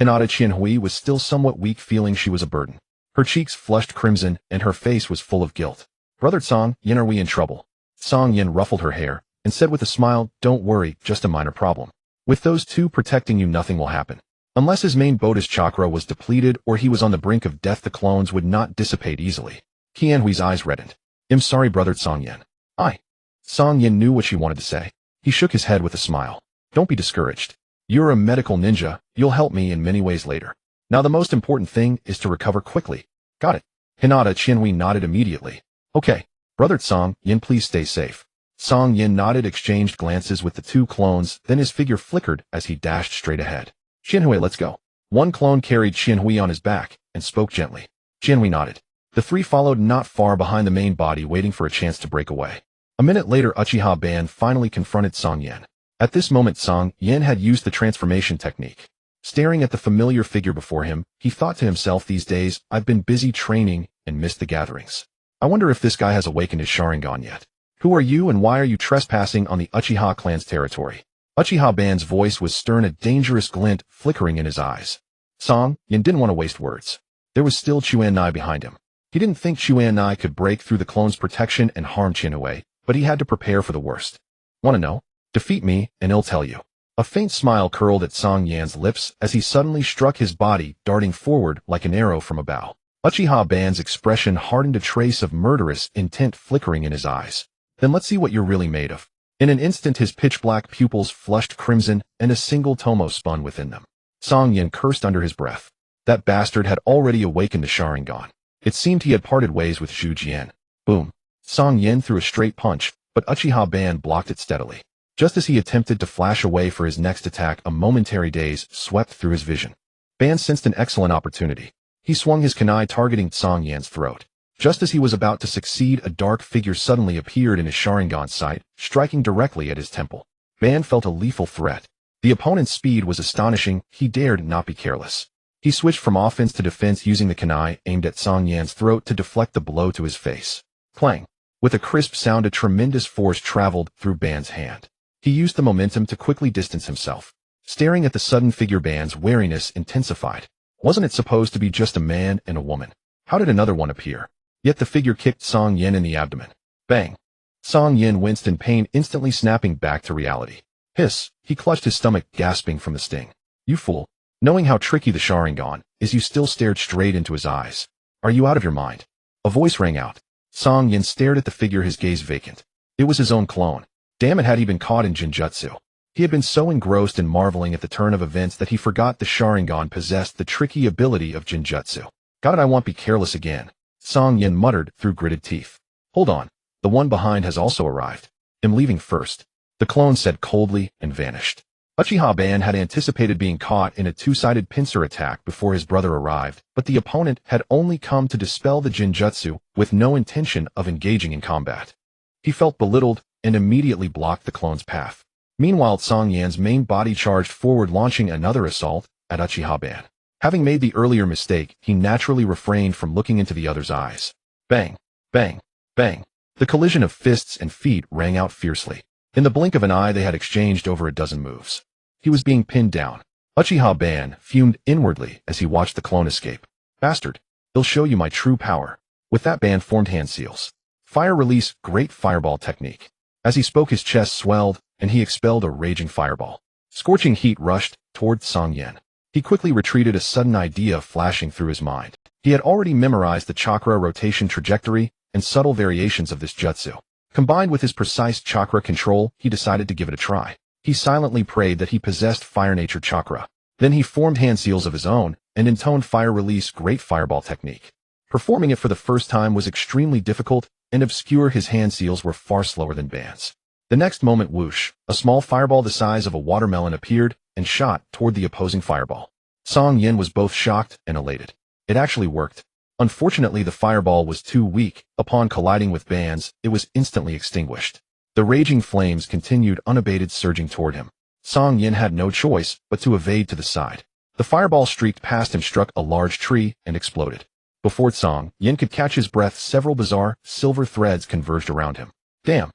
Hinata Qianhui was still somewhat weak, feeling she was a burden. Her cheeks flushed crimson, and her face was full of guilt. Brother Cang Yan, are we in trouble? Cang Yan ruffled her hair, and said with a smile, don't worry, just a minor problem. With those 2 protecting you, nothing will happen. Unless his main Bodhi's chakra was depleted or he was on the brink of death, the clones would not dissipate easily. Qianhui's eyes reddened. I'm sorry, brother Cang Yan. Cang Yan knew what she wanted to say. He shook his head with a smile. Don't be discouraged. You're a medical ninja. You'll help me in many ways later. Now the most important thing is to recover quickly. Got it. Hinata Qianhui nodded immediately. Okay. Brother Cang Yan, please stay safe. Cang Yan nodded, exchanged glances with the 2 clones, then his figure flickered as he dashed straight ahead. Qianhui, let's go. 1 clone carried Qianhui on his back and spoke gently. Qianhui nodded. The 3 followed not far behind the main body, waiting for a chance to break away. A minute later, Uchiha Ban finally confronted Cang Yan. At this moment, Cang Yan had used the transformation technique. Staring at the familiar figure before him, he thought to himself, these days, I've been busy training and missed the gatherings. I wonder if this guy has awakened his Sharingan yet. Who are you and why are you trespassing on the Uchiha clan's territory? Uchiha Ban's voice was stern, a dangerous glint flickering in his eyes. Cang Yan didn't want to waste words. There was still Chuanai behind him. He didn't think Chuanai could break through the clone's protection and harm Qianhui, but he had to prepare for the worst. Want to know? Defeat me, and I'll tell you. A faint smile curled at Cang Yan's lips as he suddenly struck his body, darting forward like an arrow from a bow. Uchiha Ban's expression hardened, a trace of murderous intent flickering in his eyes. Then let's see what you're really made of. In an instant, his pitch-black pupils flushed crimson, and a single tomo spun within them. Cang Yan cursed under his breath. That bastard had already awakened the Sharingan. It seemed he had parted ways with Zhujian. Boom. Cang Yan threw a straight punch, but Uchiha Ban blocked it steadily. Just as he attempted to flash away for his next attack, a momentary daze swept through his vision. Ban sensed an excellent opportunity. He swung his kunai, targeting Cang Yan's throat. Just as he was about to succeed, a dark figure suddenly appeared in his Sharingan's sight, striking directly at his temple. Ban felt a lethal threat. The opponent's speed was astonishing. He dared not be careless. He switched from offense to defense, using the kunai aimed at Cang Yan's throat to deflect the blow to his face. Clang! With a crisp sound, a tremendous force traveled through Ban's hand. He used the momentum to quickly distance himself. Staring at the sudden figure, Ban's wariness intensified. Wasn't it supposed to be just a man and a woman? How did another one appear? Yet the figure kicked Cang Yan in the abdomen. Bang! Cang Yan winced in pain, instantly snapping back to reality. Hiss! He clutched his stomach, gasping from the sting. You fool! Knowing how tricky the Sharingan is, you still stared straight into his eyes. Are you out of your mind? A voice rang out. Cang Yan stared at the figure, his gaze vacant. It was his own clone. Damn it, had he been caught in Jinjutsu? He had been so engrossed in marveling at the turn of events that he forgot the Sharingan possessed the tricky ability of Jinjutsu. God, I won't be careless again, Cang Yan muttered through gritted teeth. Hold on, the one behind has also arrived. I'm leaving first, the clone said coldly and vanished. Uchiha Ban had anticipated being caught in a two-sided pincer attack before his brother arrived, but the opponent had only come to dispel the Jinjutsu with no intention of engaging in combat. He felt belittled and immediately blocked the clone's path. Meanwhile, Cang Yan's main body charged forward, launching another assault at Uchiha Ban. Having made the earlier mistake, he naturally refrained from looking into the other's eyes. Bang! Bang! Bang! The collision of fists and feet rang out fiercely. In the blink of an eye, they had exchanged over a dozen moves. He was being pinned down. Uchiha Ban fumed inwardly as he watched the clone escape. Bastard! He'll show you my true power. With that, Ban formed hand seals. Fire release, great fireball technique. As he spoke, his chest swelled, and he expelled a raging fireball. Scorching heat rushed toward Cang Yan. He quickly retreated, a sudden idea flashing through his mind. He had already memorized the chakra rotation trajectory and subtle variations of this jutsu. Combined with his precise chakra control, he decided to give it a try. He silently prayed that he possessed fire nature chakra. Then he formed hand seals of his own and intoned fire release, great fireball technique. Performing it for the first time was extremely difficult and obscure. His hand seals were far slower than Ban's. The next moment, whoosh, a small fireball the size of a watermelon appeared and shot toward the opposing fireball. Cang Yan was both shocked and elated. It actually worked. Unfortunately, the fireball was too weak. Upon colliding with Ban's, it was instantly extinguished. The raging flames continued unabated, surging toward him. Cang Yan had no choice but to evade to the side. The fireball streaked past him, struck a large tree, and exploded. Before Cang Yan could catch his breath, several bizarre silver threads converged around him. Damn!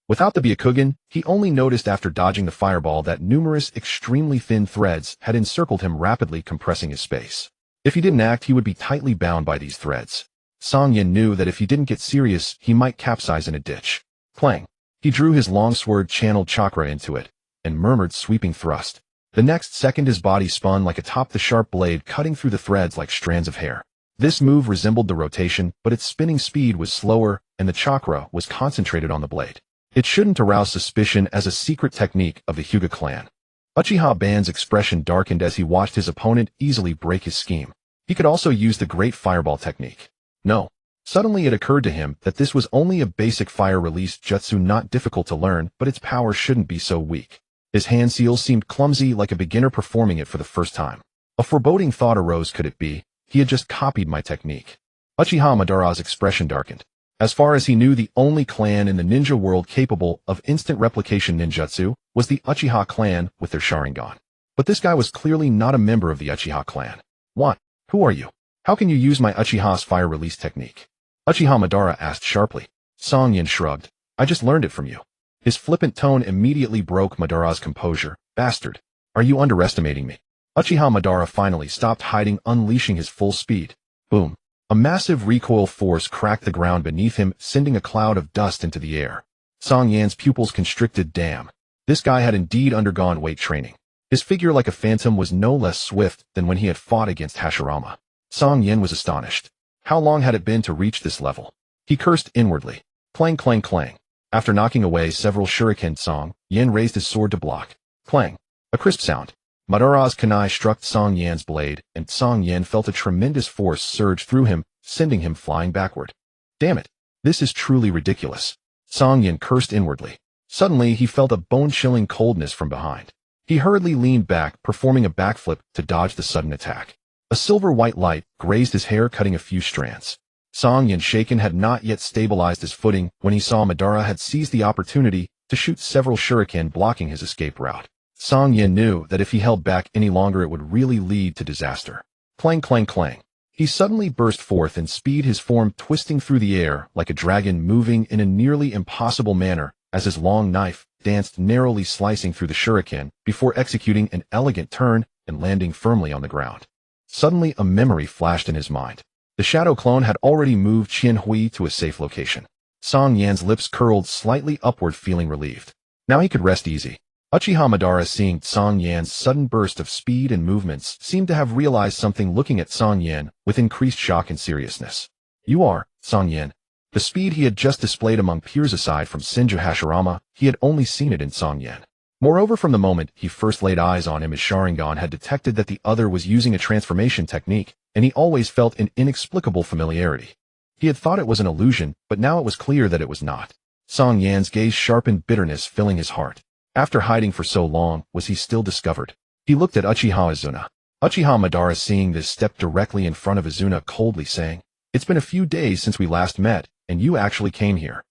Without the Byakugan, he only noticed after dodging the fireball that numerous extremely thin threads had encircled him, rapidly compressing his space. If he didn't act, he would be tightly bound by these threads. Cang Yan knew that if he didn't get serious, he might capsize in a ditch. Clang! He drew his long sword, channeled chakra into it, and murmured sweeping thrust. The next second, his body spun like a top, the sharp blade cutting through the threads like strands of hair. This move resembled the rotation, but its spinning speed was slower, and the chakra was concentrated on the blade. It shouldn't arouse suspicion as a secret technique of the Hyuga clan. Uchiha Ban's expression darkened as he watched his opponent easily break his scheme. He could also use the great fireball technique. No. Suddenly it occurred to him that this was only a basic fire release jutsu, not difficult to learn, but its power shouldn't be so weak. His hand seals seemed clumsy, like a beginner performing it for the first time. A foreboding thought arose. Could it be he had just copied my technique? Uchiha Madara's expression darkened. As far as he knew, the only clan in the ninja world capable of instant replication ninjutsu was the Uchiha clan with their Sharingan. But this guy was clearly not a member of the Uchiha clan. What? Who are you? How can you use my Uchiha's fire release technique? Uchiha Madara asked sharply. Cang Yan shrugged. I just learned it from you. His flippant tone immediately broke Madara's composure. Bastard! Are you underestimating me? Uchiha Madara finally stopped hiding, unleashing his full speed. Boom! A massive recoil force cracked the ground beneath him, sending a cloud of dust into the air. Cang Yan's pupils constricted. Damn! This guy had indeed undergone weight training. His figure, like a phantom, was no less swift than when he had fought against Hashirama. Cang Yan was astonished. How long had it been to reach this level? He cursed inwardly. Clang, clang, clang. After knocking away several shuriken, Cang Yan raised his sword to block. Clang! A crisp sound. Madara's kunai struck Cang Yan's blade, and Cang Yan felt a tremendous force surge through him, sending him flying backward. Damn it! This is truly ridiculous. Cang Yan cursed inwardly. Suddenly, he felt a bone-chilling coldness from behind. He hurriedly leaned back, performing a backflip to dodge the sudden attack. A silver-white light grazed his hair, cutting a few strands. Cang Yan, shaken, had not yet stabilized his footing when he saw Madara had seized the opportunity to shoot several shuriken, blocking his escape route. Cang Yan knew that if he held back any longer, it would really lead to disaster. Clang, clang, clang. He suddenly burst forth in speed, his form twisting through the air like a dragon, moving in a nearly impossible manner as his long knife danced, narrowly slicing through the shuriken before executing an elegant turn and landing firmly on the ground. Suddenly, a memory flashed in his mind. The shadow clone had already moved Qian Hui to a safe location. Cang Yan's lips curled slightly upward, feeling relieved. Now he could rest easy. Uchiha Madara, seeing Cang Yan's sudden burst of speed and movements, seemed to have realized something, looking at Cang Yan with increased shock and seriousness. You are, Cang Yan. The speed he had just displayed among peers, aside from Senju Hashirama, he had only seen it in Cang Yan. Moreover, from the moment he first laid eyes on him, his Sharingan had detected that the other was using a transformation technique, and he always felt an inexplicable familiarity. He had thought it was an illusion, but now it was clear that it was not. Cang Yan's gaze sharpened, bitterness filling his heart. After hiding for so long, was he still discovered? He looked at Uchiha Izuna. Uchiha Madara, seeing this, stepped directly in front of Izuna, coldly saying, "It's been a few days since we last met, and you actually came here."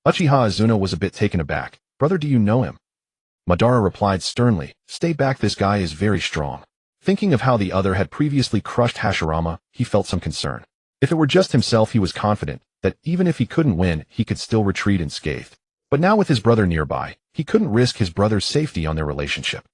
Uchiha Izuna was a bit taken aback. "Brother, do you know him?" Madara replied sternly, "Stay back, this guy is very strong." Thinking of how the other had previously crushed Hashirama, he felt some concern. If it were just himself, he was confident that even if he couldn't win, he could still retreat unscathed. But now with his brother nearby, he couldn't risk his brother's safety on their relationship.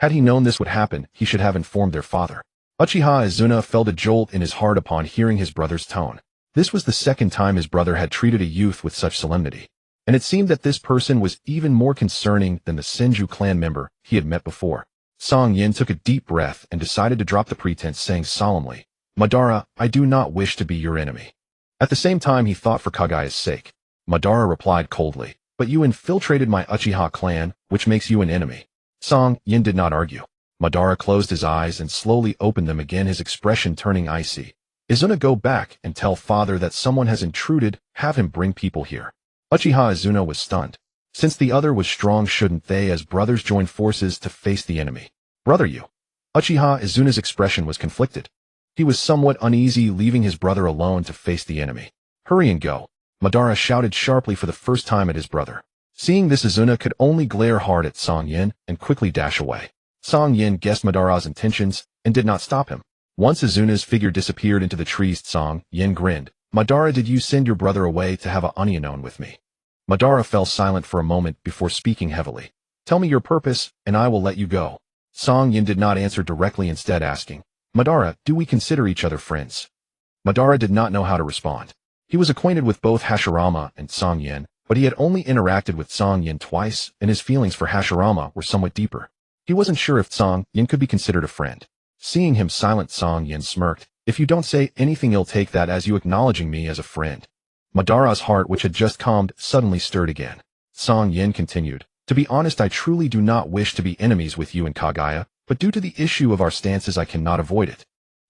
Had he known this would happen, he should have informed their father. Uchiha Izuna felt a jolt in his heart upon hearing his brother's tone. This was the second time his brother had treated a youth with such solemnity, and it seemed that this person was even more concerning than the Senju clan member he had met before. Cang Yan took a deep breath and decided to drop the pretense, saying solemnly, "Madara, I do not wish to be your enemy." At the same time, he thought for Kaguya's sake. Madara replied coldly, "But you infiltrated my Uchiha clan, which makes you an enemy." Cang Yan did not argue. Madara closed his eyes and slowly opened them again, his expression turning icy. "Izuna, go back and tell father that someone has intruded, have him bring people here." Uchiha Izuna was stunned. Since the other was strong, shouldn't they as brothers join forces to face the enemy? "Brother, you." Uchiha Izuna's expression was conflicted. He was somewhat uneasy leaving his brother alone to face the enemy. "Hurry and go." Madara shouted sharply for the first time at his brother. Seeing this, Izuna could only glare hard at Cang Yan and quickly dash away. Cang Yan guessed Madara's intentions and did not stop him. Once Izuna's figure disappeared into the trees, Cang Yan grinned. "Madara, did you send your brother away to have a onion with me?" Madara fell silent for a moment before speaking heavily. "Tell me your purpose, and I will let you go." Cang Yan did not answer directly, instead asking, "Madara, do we consider each other friends?" Madara did not know how to respond. He was acquainted with both Hashirama and Cang Yan, but he had only interacted with Cang Yan twice, and his feelings for Hashirama were somewhat deeper. He wasn't sure if Cang Yan could be considered a friend. Seeing him silent, Cang Yan smirked. "If you don't say anything, I'll take that as you acknowledging me as a friend." Madara's heart, which had just calmed, suddenly stirred again. Cang Yan continued, "To be honest, I truly do not wish to be enemies with you and Kaguya, but due to the issue of our stances, I cannot avoid it."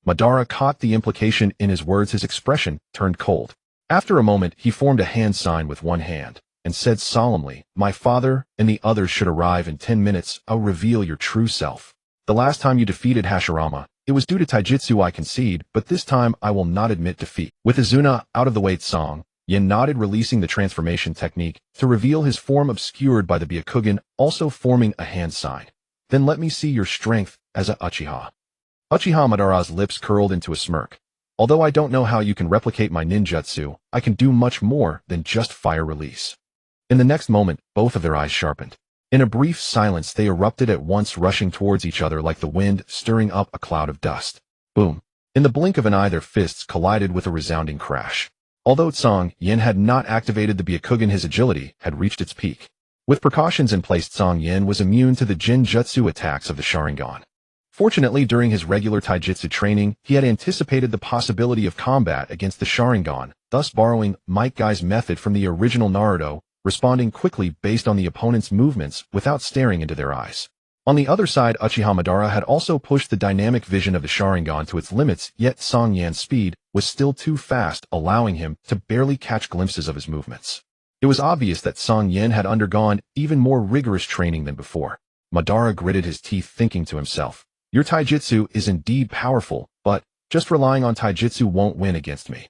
Madara caught the implication in his words. His expression turned cold. After a moment, he formed a hand sign with one hand and said solemnly, "My father and the others should arrive in 10 minutes. I'll reveal your true self. The last time you defeated Hashirama, it was due to taijutsu, I concede, but this time I will not admit defeat." With Izuna out of the way, Cang Yan nodded, releasing the transformation technique to reveal his form obscured by the Byakugan, also forming a hand sign. "Then let me see your strength as a Uchiha." Uchiha Madara's lips curled into a smirk. "Although I don't know how you can replicate my ninjutsu, I can do much more than just fire release." In the next moment, both of their eyes sharpened. In a brief silence, they erupted at once, rushing towards each other like the wind stirring up a cloud of dust. Boom! In the blink of an eye, their fists collided with a resounding crash. Although Cang Yan had not activated the Byakugan, his agility had reached its peak. With precautions in place, Cang Yan was immune to the Genjutsu attacks of the Sharingan. Fortunately, during his regular taijutsu training, he had anticipated the possibility of combat against the Sharingan, thus borrowing Might Guy's method from the original Naruto, responding quickly based on the opponent's movements without staring into their eyes. On the other side, Uchiha Madara had also pushed the dynamic vision of the Sharingan to its limits, yet Cang Yan's speed was still too fast, allowing him to barely catch glimpses of his movements. It was obvious that Cang Yan had undergone even more rigorous training than before. Madara gritted his teeth, thinking to himself, "Your taijutsu is indeed powerful, but just relying on taijutsu won't win against me."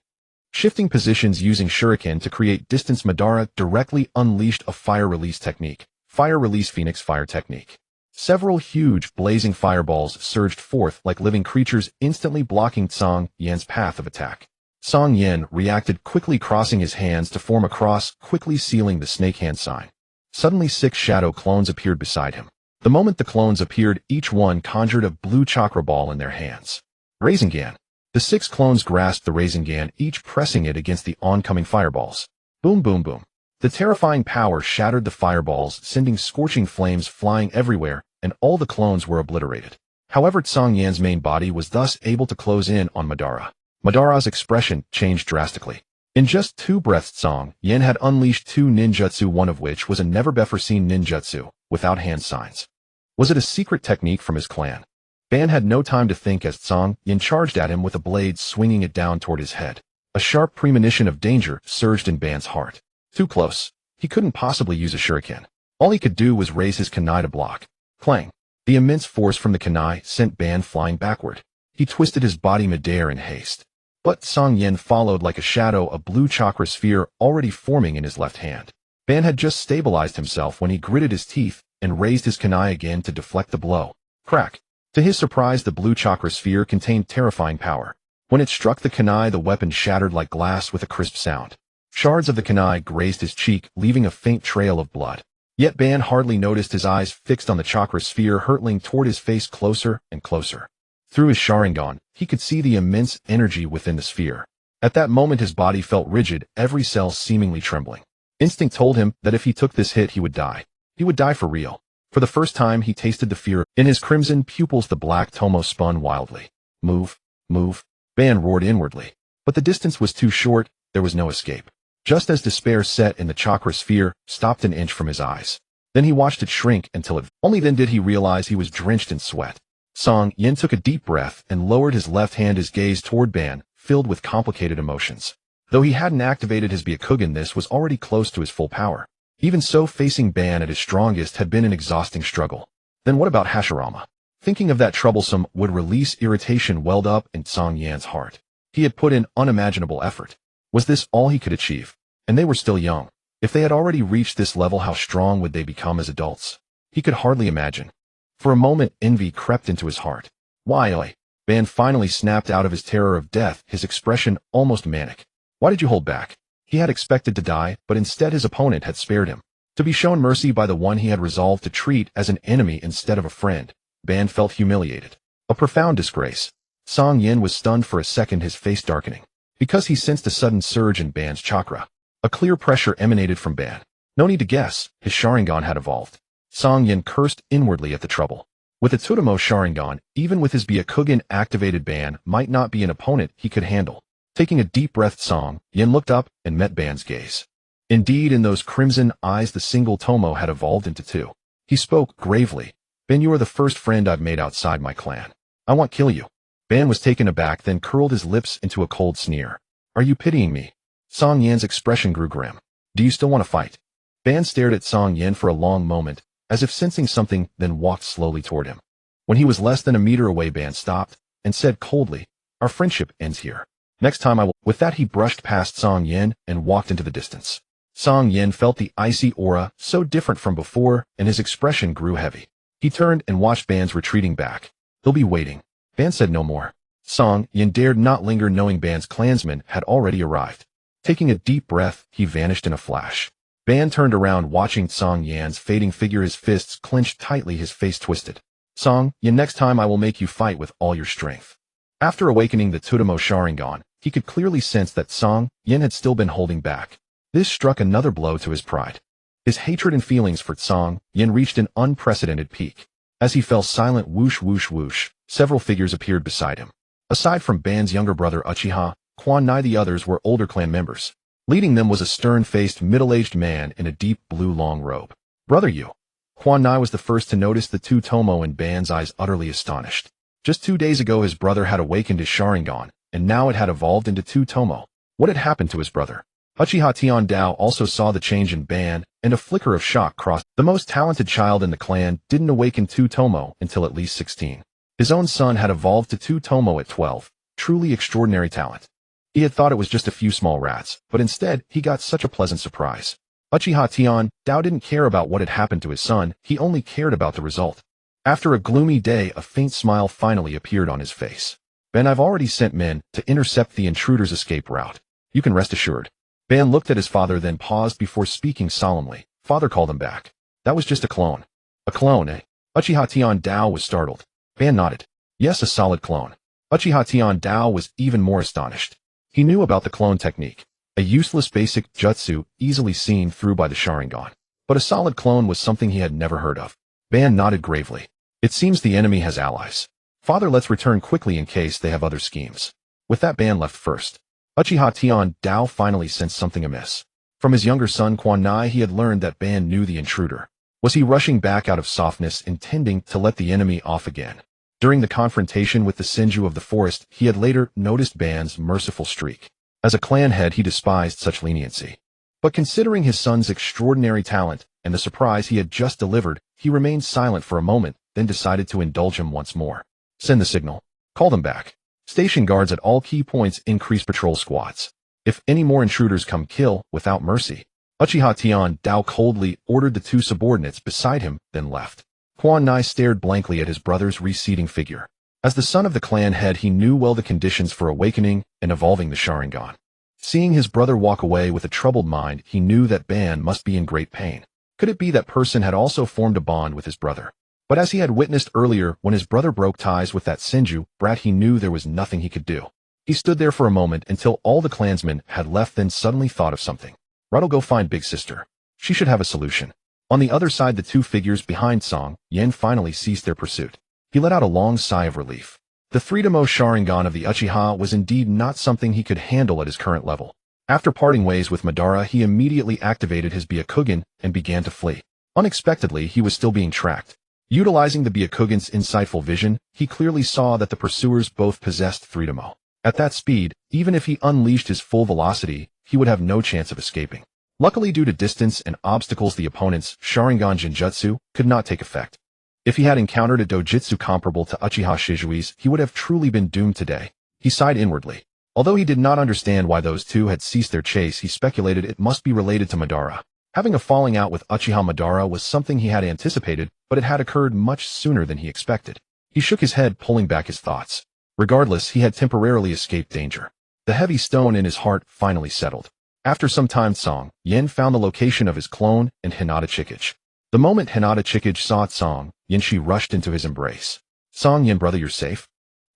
Shifting positions using shuriken to create distance, Madara directly unleashed a fire release technique, Fire Release Phoenix Fire Technique. Several huge, blazing fireballs surged forth like living creatures, instantly blocking Cang Yan's path of attack. Cang Yan reacted quickly, crossing his hands to form a cross, quickly sealing the snake hand sign. Suddenly 6 shadow clones appeared beside him. The moment the clones appeared, each one conjured a blue chakra ball in their hands. Rasengan. The 6 clones grasped the Rasengan, each pressing it against the oncoming fireballs. Boom, boom, boom. The terrifying power shattered the fireballs, sending scorching flames flying everywhere, and all the clones were obliterated. However, Cang Yan's main body was thus able to close in on Madara. Madara's expression changed drastically. In just 2 breaths, Cang Yan had unleashed 2 ninjutsu, one of which was a never-before-seen ninjutsu, without hand signs. Was it a secret technique from his clan? Ban had no time to think as Cang Yan charged at him with a blade, swinging it down toward his head. A sharp premonition of danger surged in Ban's heart. Too close. He couldn't possibly use a shuriken. All he could do was raise his kunai to block. Clang. The immense force from the kunai sent Ban flying backward. He twisted his body midair in haste. But Cang Yan followed like a shadow, a blue chakra sphere already forming in his left hand. Ban had just stabilized himself when he gritted his teeth and raised his kunai again to deflect the blow. Crack. To his surprise, the blue chakra sphere contained terrifying power. When it struck the kunai, the weapon shattered like glass with a crisp sound. Shards of the kunai grazed his cheek, leaving a faint trail of blood. Yet Ban hardly noticed, his eyes fixed on the chakra sphere hurtling toward his face, closer and closer. Through his Sharingan, he could see the immense energy within the sphere. At that moment his body felt rigid, every cell seemingly trembling. Instinct told him that if he took this hit he would die. He would die for real. For the first time he tasted the fear. In his crimson pupils the black tomo spun wildly. Move, move. Ban roared inwardly. But the distance was too short, there was no escape. Just as despair set in, the chakra sphere stopped an inch from his eyes. Then he watched it shrink until it... Only then did he realize he was drenched in sweat. Cang Yan took a deep breath and lowered his left hand, his gaze toward Ban, filled with complicated emotions. Though he hadn't activated his Byakugan, this was already close to his full power. Even so, facing Ban at his strongest had been an exhausting struggle. Then what about Hashirama? Thinking of that troublesome would release irritation welled up in Cang Yan's heart. He had put in unimaginable effort. Was this all he could achieve? And they were still young. If they had already reached this level, how strong would they become as adults? He could hardly imagine. For a moment, envy crept into his heart. Why? Ban finally snapped out of his terror of death, his expression almost manic. Why did you hold back? He had expected to die, but instead his opponent had spared him. To be shown mercy by the one he had resolved to treat as an enemy instead of a friend, Ban felt humiliated. A profound disgrace. Cang Yan was stunned for a second, his face darkening. Because he sensed a sudden surge in Ban's chakra. A clear pressure emanated from Ban. No need to guess, his Sharingan had evolved. Cang Yan cursed inwardly at the trouble. With a Tsutomu Sharingan, even with his Byakugan activated, Ban might not be an opponent he could handle. Taking a deep breath, Cang Yan looked up and met Ban's gaze. Indeed, in those crimson eyes the single Tomo had evolved into two. He spoke gravely. Ban, you are the first friend I've made outside my clan. I won't kill you. Ban was taken aback, then curled his lips into a cold sneer. Are you pitying me? Cang Yan's expression grew grim. Do you still want to fight? Ban stared at Cang Yan for a long moment, as if sensing something, then walked slowly toward him. When he was less than a meter away, Ban stopped and said coldly, our friendship ends here. Next time I will. With that he brushed past Cang Yan and walked into the distance. Cang Yan felt the icy aura, so different from before, and his expression grew heavy. He turned and watched Ban's retreating back. He'll be waiting. Ban said no more. Cang Yan dared not linger, knowing Ban's clansmen had already arrived. Taking a deep breath, he vanished in a flash. Ban turned around, watching Cang Yan's fading figure, his fists clenched tightly, his face twisted. Cang Yan, next time I will make you fight with all your strength. After awakening the Tsutomu Sharingan, he could clearly sense that Cang Yan had still been holding back. This struck another blow to his pride. His hatred and feelings for Cang Yan reached an unprecedented peak. As he fell silent, whoosh whoosh whoosh, several figures appeared beside him. Aside from Ban's younger brother Uchiha, Kwanai, the others were older clan members. Leading them was a stern-faced, middle-aged man in a deep blue long robe. Brother Yu. Kwanai was the first to notice the two Tomo, and Ban's eyes utterly astonished. Just 2 days ago his brother had awakened his Sharingan, and now it had evolved into two Tomo. What had happened to his brother? Uchiha Dao also saw the change in Ban, and a flicker of shock crossed. The most talented child in the clan didn't awaken two Tomo until at least 16. His own son had evolved to two Tomo at 12. Truly extraordinary talent. He had thought it was just a few small rats, but instead he got such a pleasant surprise. Uchiha Dao didn't care about what had happened to his son, he only cared about the result. After a gloomy day, a faint smile finally appeared on his face. Ban, I've already sent men to intercept the intruder's escape route. You can rest assured. Ban looked at his father, then paused before speaking solemnly. Father, called him back. That was just a clone. A clone, eh? Uchiha Dao was startled. Ban nodded. Yes, a solid clone. Uchiha Dao was even more astonished. He knew about the clone technique, a useless basic jutsu easily seen through by the Sharingan. But a solid clone was something he had never heard of. Ban nodded gravely. It seems the enemy has allies. Father, let's return quickly in case they have other schemes. With that, Ban left first. Uchiha Dao finally sensed something amiss. From his younger son Kwanai he had learned that Ban knew the intruder. Was he rushing back out of softness, intending to let the enemy off again? During the confrontation with the Senju of the forest, he had later noticed Ban's merciful streak. As a clan head, he despised such leniency. But considering his son's extraordinary talent and the surprise he had just delivered, he remained silent for a moment, then decided to indulge him once more. Send the signal. Call them back. Station guards at all key points increase patrol squads. If any more intruders come, kill without mercy. Uchiha Tian Dao coldly ordered the two subordinates beside him, then left. Quan Nai stared blankly at his brother's receding figure. As the son of the clan head, he knew well the conditions for awakening and evolving the Sharingan. Seeing his brother walk away with a troubled mind, he knew that Ban must be in great pain. Could it be that person had also formed a bond with his brother? But as he had witnessed earlier, when his brother broke ties with that Senju brat, he knew there was nothing he could do. He stood there for a moment until all the clansmen had left, then suddenly thought of something. Right'll go find big sister. She should have a solution. On the other side, the two figures behind Cang Yan finally ceased their pursuit. He let out a long sigh of relief. The three-demo Sharingan of the Uchiha was indeed not something he could handle at his current level. After parting ways with Madara, he immediately activated his Byakugan and began to flee. Unexpectedly, he was still being tracked. Utilizing the Byakugan's insightful vision, he clearly saw that the pursuers both possessed three-demo. At that speed, even if he unleashed his full velocity, he would have no chance of escaping. Luckily, due to distance and obstacles, the opponent's Sharingan Genjutsu could not take effect. If he had encountered a dojutsu comparable to Uchiha Shizui's, he would have truly been doomed today. He sighed inwardly. Although he did not understand why those two had ceased their chase, he speculated it must be related to Madara. Having a falling out with Uchiha Madara was something he had anticipated, but it had occurred much sooner than he expected. He shook his head, pulling back his thoughts. Regardless, he had temporarily escaped danger. The heavy stone in his heart finally settled. After some time, Cang Yan found the location of his clone and Hinata Chikage. The moment Hinata Chikage saw Cang Yan, she rushed into his embrace. Cang Yan, brother, you're safe?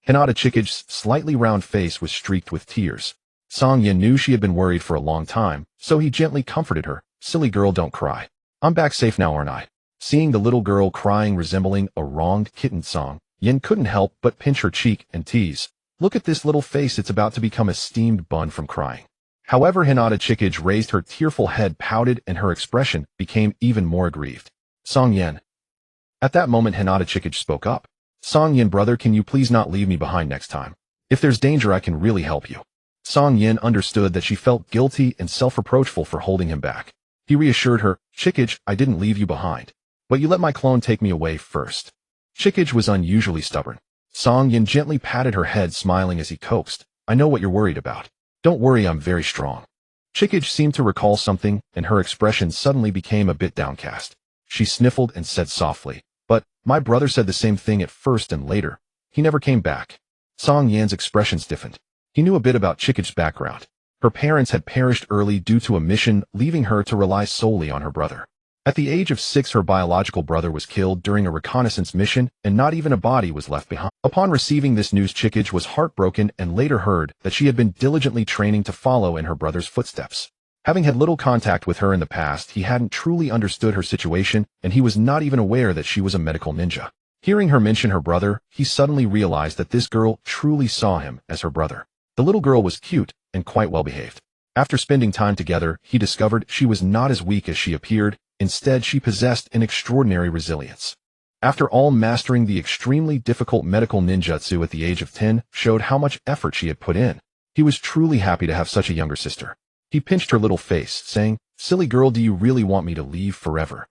Hinata Chikage's slightly round face was streaked with tears. Cang Yan knew she had been worried for a long time, so he gently comforted her. Silly girl, don't cry. I'm back safe now, aren't I? Seeing the little girl crying, resembling a wronged kitten, Cang Yan couldn't help but pinch her cheek and tease. Look at this little face, it's about to become a steamed bun from crying. However, Hinata Chikage raised her tearful head, pouted, and her expression became even more aggrieved. Cang Yan. At that moment, Hinata Chikage spoke up. Cang Yan, brother, can you please not leave me behind next time? If there's danger, I can really help you. Cang Yan understood that she felt guilty and self-reproachful for holding him back. He reassured her, Chikage, I didn't leave you behind. But you let my clone take me away first. Chikage was unusually stubborn. Cang Yan gently patted her head, smiling as he coaxed. I know what you're worried about. Don't worry, I'm very strong. Chikage seemed to recall something, and her expression suddenly became a bit downcast. She sniffled and said softly, but my brother said the same thing at first and later. He never came back. Cang Yan's expression stiffened. He knew a bit about Chikage's background. Her parents had perished early due to a mission, leaving her to rely solely on her brother. At the age of 6, her biological brother was killed during a reconnaissance mission, and not even a body was left behind. Upon receiving this news, Chikage was heartbroken and later heard that she had been diligently training to follow in her brother's footsteps. Having had little contact with her in the past, he hadn't truly understood her situation, and he was not even aware that she was a medical ninja. Hearing her mention her brother, he suddenly realized that this girl truly saw him as her brother. The little girl was cute and quite well behaved. After spending time together, he discovered she was not as weak as she appeared. Instead, she possessed an extraordinary resilience. After all, mastering the extremely difficult medical ninjutsu at the age of 10 showed how much effort she had put in. He was truly happy to have such a younger sister. He pinched her little face, saying, Silly girl, do you really want me to leave forever?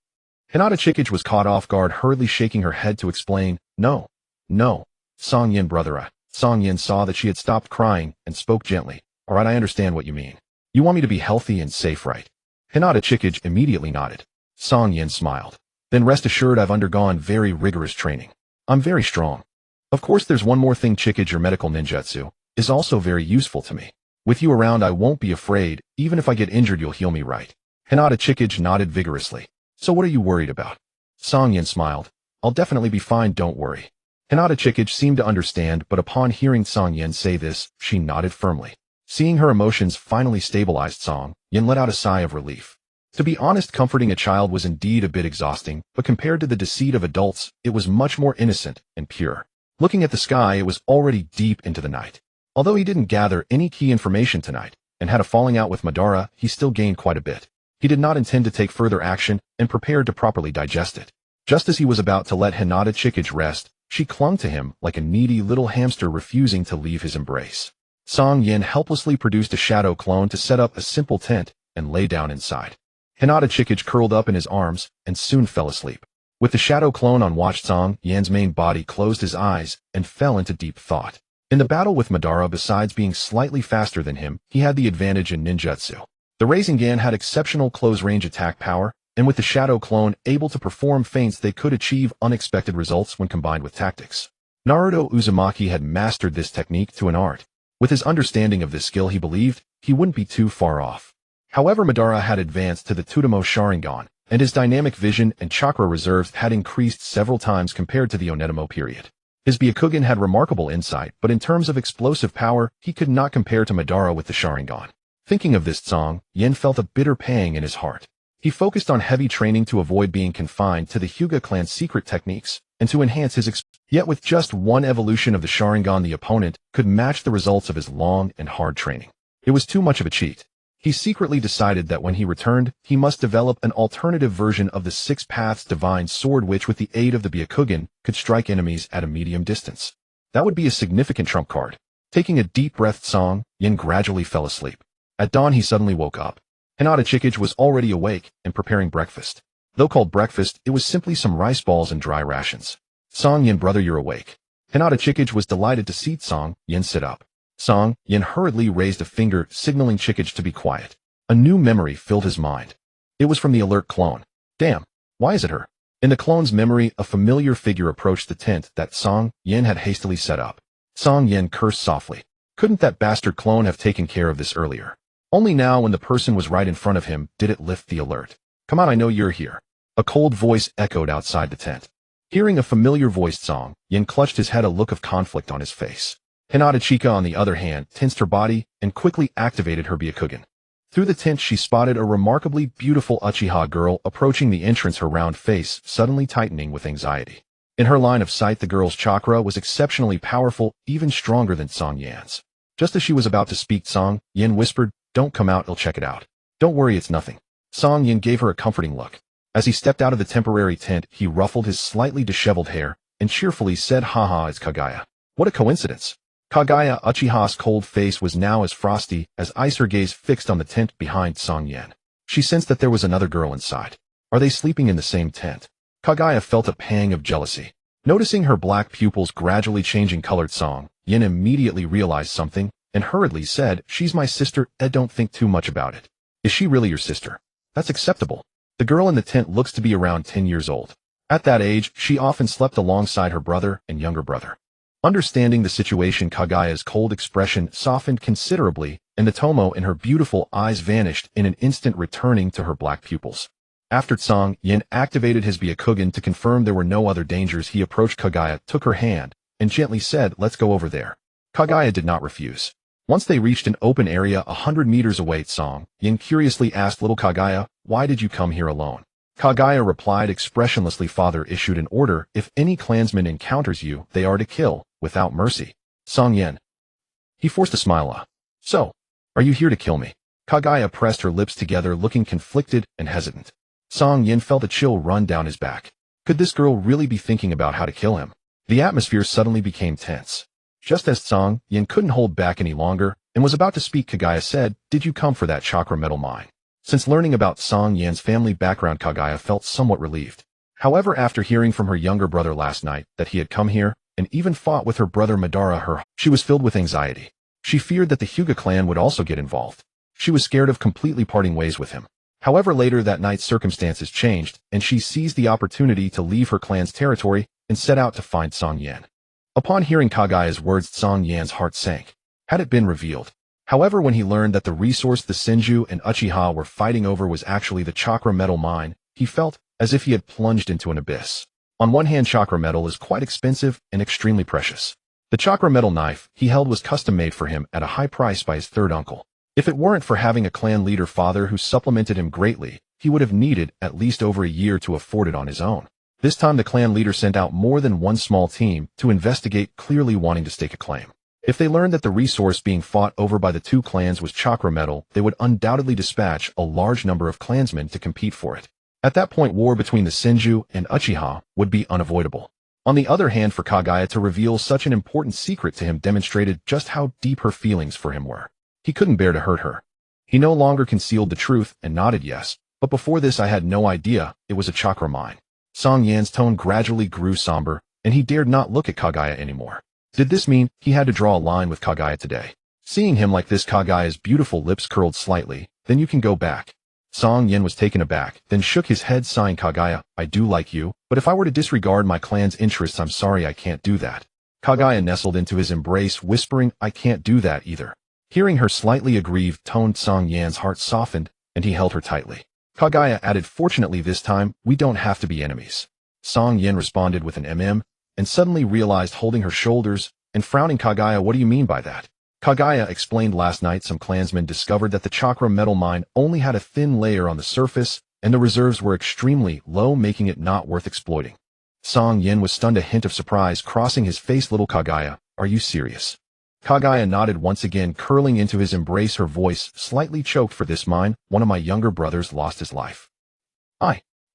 Hinata Chikage was caught off guard, hurriedly shaking her head to explain, No. Cang Yan, brother. Cang Yan saw that she had stopped crying and spoke gently. All right, I understand what you mean. You want me to be healthy and safe, right? Hinata Chikage immediately nodded. Cang Yan smiled. Then rest assured, I've undergone very rigorous training. I'm very strong. Of course, there's one more thing, Chikage, your medical ninjutsu is also very useful to me. With you around, I won't be afraid. Even if I get injured, you'll heal me, right? Hinata Chikage nodded vigorously. So what are you worried about? Cang Yan smiled. I'll definitely be fine, don't worry. Hinata Chikage seemed to understand, but upon hearing Cang Yan say this, she nodded firmly. Seeing her emotions finally stabilized, Cang Yan let out a sigh of relief. To be honest, comforting a child was indeed a bit exhausting, but compared to the deceit of adults, it was much more innocent and pure. Looking at the sky, it was already deep into the night. Although he didn't gather any key information tonight, and had a falling out with Madara, he still gained quite a bit. He did not intend to take further action and prepared to properly digest it. Just as he was about to let Hinata Chikage rest, she clung to him like a needy little hamster refusing to leave his embrace. Cang Yan helplessly produced a shadow clone to set up a simple tent and lay down inside. Hinata Chikage curled up in his arms and soon fell asleep. With the shadow clone on watch, Cang Yan's main body closed his eyes and fell into deep thought. In the battle with Madara, besides being slightly faster than him, he had the advantage in ninjutsu. The Rasengan had exceptional close-range attack power, and with the shadow clone able to perform feints, they could achieve unexpected results when combined with tactics. Naruto Uzumaki had mastered this technique to an art. With his understanding of this skill, he believed he wouldn't be too far off. However, Madara had advanced to the Tsutomu Sharingan, and his dynamic vision and chakra reserves had increased several times compared to the Onetamo period. His Byakugan had remarkable insight, but in terms of explosive power, he could not compare to Madara with the Sharingan. Thinking of this, Cang Yan felt a bitter pang in his heart. He focused on heavy training to avoid being confined to the Hyuga clan's secret techniques, and to enhance his Yet with just one evolution of the Sharingan, the opponent could match the results of his long and hard training. It was too much of a cheat. He secretly decided that when he returned, he must develop an alternative version of the Six Paths Divine Sword which, with the aid of the Byakugan, could strike enemies at a medium distance. That would be a significant trump card. Taking a deep breath, Cang Yan gradually fell asleep. At dawn, he suddenly woke up. Hinata Chikage was already awake and preparing breakfast. Though called breakfast, it was simply some rice balls and dry rations. Cang Yan, brother, you're awake. Hinata Chikage was delighted to see Cang Yan sit up. Cang Yan hurriedly raised a finger, signaling Chikage to be quiet. A new memory filled his mind. It was from the alert clone. Damn, why is it her? In the clone's memory, a familiar figure approached the tent that Cang Yan had hastily set up. Cang Yan cursed softly. Couldn't that bastard clone have taken care of this earlier? Only now, when the person was right in front of him, did it lift the alert. Come on, I know you're here. A cold voice echoed outside the tent. Hearing a familiar voice, Cang Yan clutched his head, a look of conflict on his face. Hinata Chika, on the other hand, tensed her body and quickly activated her Byakugan. Through the tent, she spotted a remarkably beautiful Uchiha girl approaching the entrance, her round face suddenly tightening with anxiety. In her line of sight, the girl's chakra was exceptionally powerful, even stronger than Cang Yan's. Just as she was about to speak, Cang Yan whispered, "Don't come out, I'll check it out. Don't worry, it's nothing." Cang Yan gave her a comforting look. As he stepped out of the temporary tent, he ruffled his slightly disheveled hair and cheerfully said, "Haha, it's Kaguya. What a coincidence." Kaguya Uchiha's cold face was now as frosty as ice, her gaze fixed on the tent behind Cang Yan. She sensed that there was another girl inside. Are they sleeping in the same tent? Kaguya felt a pang of jealousy. Noticing her black pupils gradually changing color, Cang Yan immediately realized something and hurriedly said, "She's my sister, Ed, don't think too much about it." "Is she really your sister?" "That's acceptable." The girl in the tent looks to be around 10 years old. At that age, she often slept alongside her brother and younger brother. Understanding the situation, Kaguya's cold expression softened considerably, and the tomo in her beautiful eyes vanished in an instant, returning to her black pupils. After Cang Yan activated his Byakugan to confirm there were no other dangers, he approached Kaguya, took her hand, and gently said, "Let's go over there." Kaguya did not refuse. Once they reached an open area 100 meters away, Cang Yan curiously asked, "Little Kaguya, why did you come here alone?" Kaguya replied expressionlessly, "Father issued an order, if any clansman encounters you, they are to kill, without mercy." Cang Yan. He forced a smile. "So, are you here to kill me?" Kaguya pressed her lips together, looking conflicted and hesitant. Cang Yan felt a chill run down his back. Could this girl really be thinking about how to kill him? The atmosphere suddenly became tense. Just as Cang Yan couldn't hold back any longer and was about to speak, Kaguya said, "Did you come for that chakra metal mine?" Since learning about Cang Yan's family background, Kaguya felt somewhat relieved. However, after hearing from her younger brother last night that he had come here and even fought with her brother Madara, she was filled with anxiety. She feared that the Hyuga clan would also get involved. She was scared of completely parting ways with him. However, later that night, circumstances changed, and she seized the opportunity to leave her clan's territory and set out to find Cang Yan. Upon hearing Kaguya's words, Cang Yan's heart sank. Had it been revealed? However, when he learned that the resource the Senju and Uchiha were fighting over was actually the chakra metal mine, he felt as if he had plunged into an abyss. On one hand, chakra metal is quite expensive and extremely precious. The chakra metal knife he held was custom-made for him at a high price by his third uncle. If it weren't for having a clan leader father who supplemented him greatly, he would have needed at least over a year to afford it on his own. This time the clan leader sent out more than one small team to investigate, clearly wanting to stake a claim. If they learned that the resource being fought over by the two clans was chakra metal, they would undoubtedly dispatch a large number of clansmen to compete for it. At that point, war between the Senju and Uchiha would be unavoidable. On the other hand, for Kaguya to reveal such an important secret to him demonstrated just how deep her feelings for him were. He couldn't bear to hurt her. He no longer concealed the truth and nodded yes, but before this I had no idea it was a chakra mine. Cang Yan's tone gradually grew somber, and he dared not look at Kaguya anymore. Did this mean he had to draw a line with Kaguya today? Seeing him like this, Kaguya's beautiful lips curled slightly. Then you can go back. Cang Yan was taken aback, then shook his head, sighing. Kaguya, I do like you, but if I were to disregard my clan's interests, I'm sorry, I can't do that. Kaguya nestled into his embrace, whispering, I can't do that either. Hearing her slightly aggrieved tone, Cang Yan's heart softened, and he held her tightly. Kaguya added, fortunately this time, we don't have to be enemies. Cang Yan responded with an and suddenly realized, holding her shoulders and frowning. Kaguya, what do you mean by that? Kaguya explained, last night some clansmen discovered that the chakra metal mine only had a thin layer on the surface, and the reserves were extremely low, making it not worth exploiting. Cang Yan was stunned, a hint of surprise crossing his face. Little Kaguya, are you serious? Kaguya nodded once again, curling into his embrace, her voice slightly choked. For this mine, one of my younger brothers lost his life.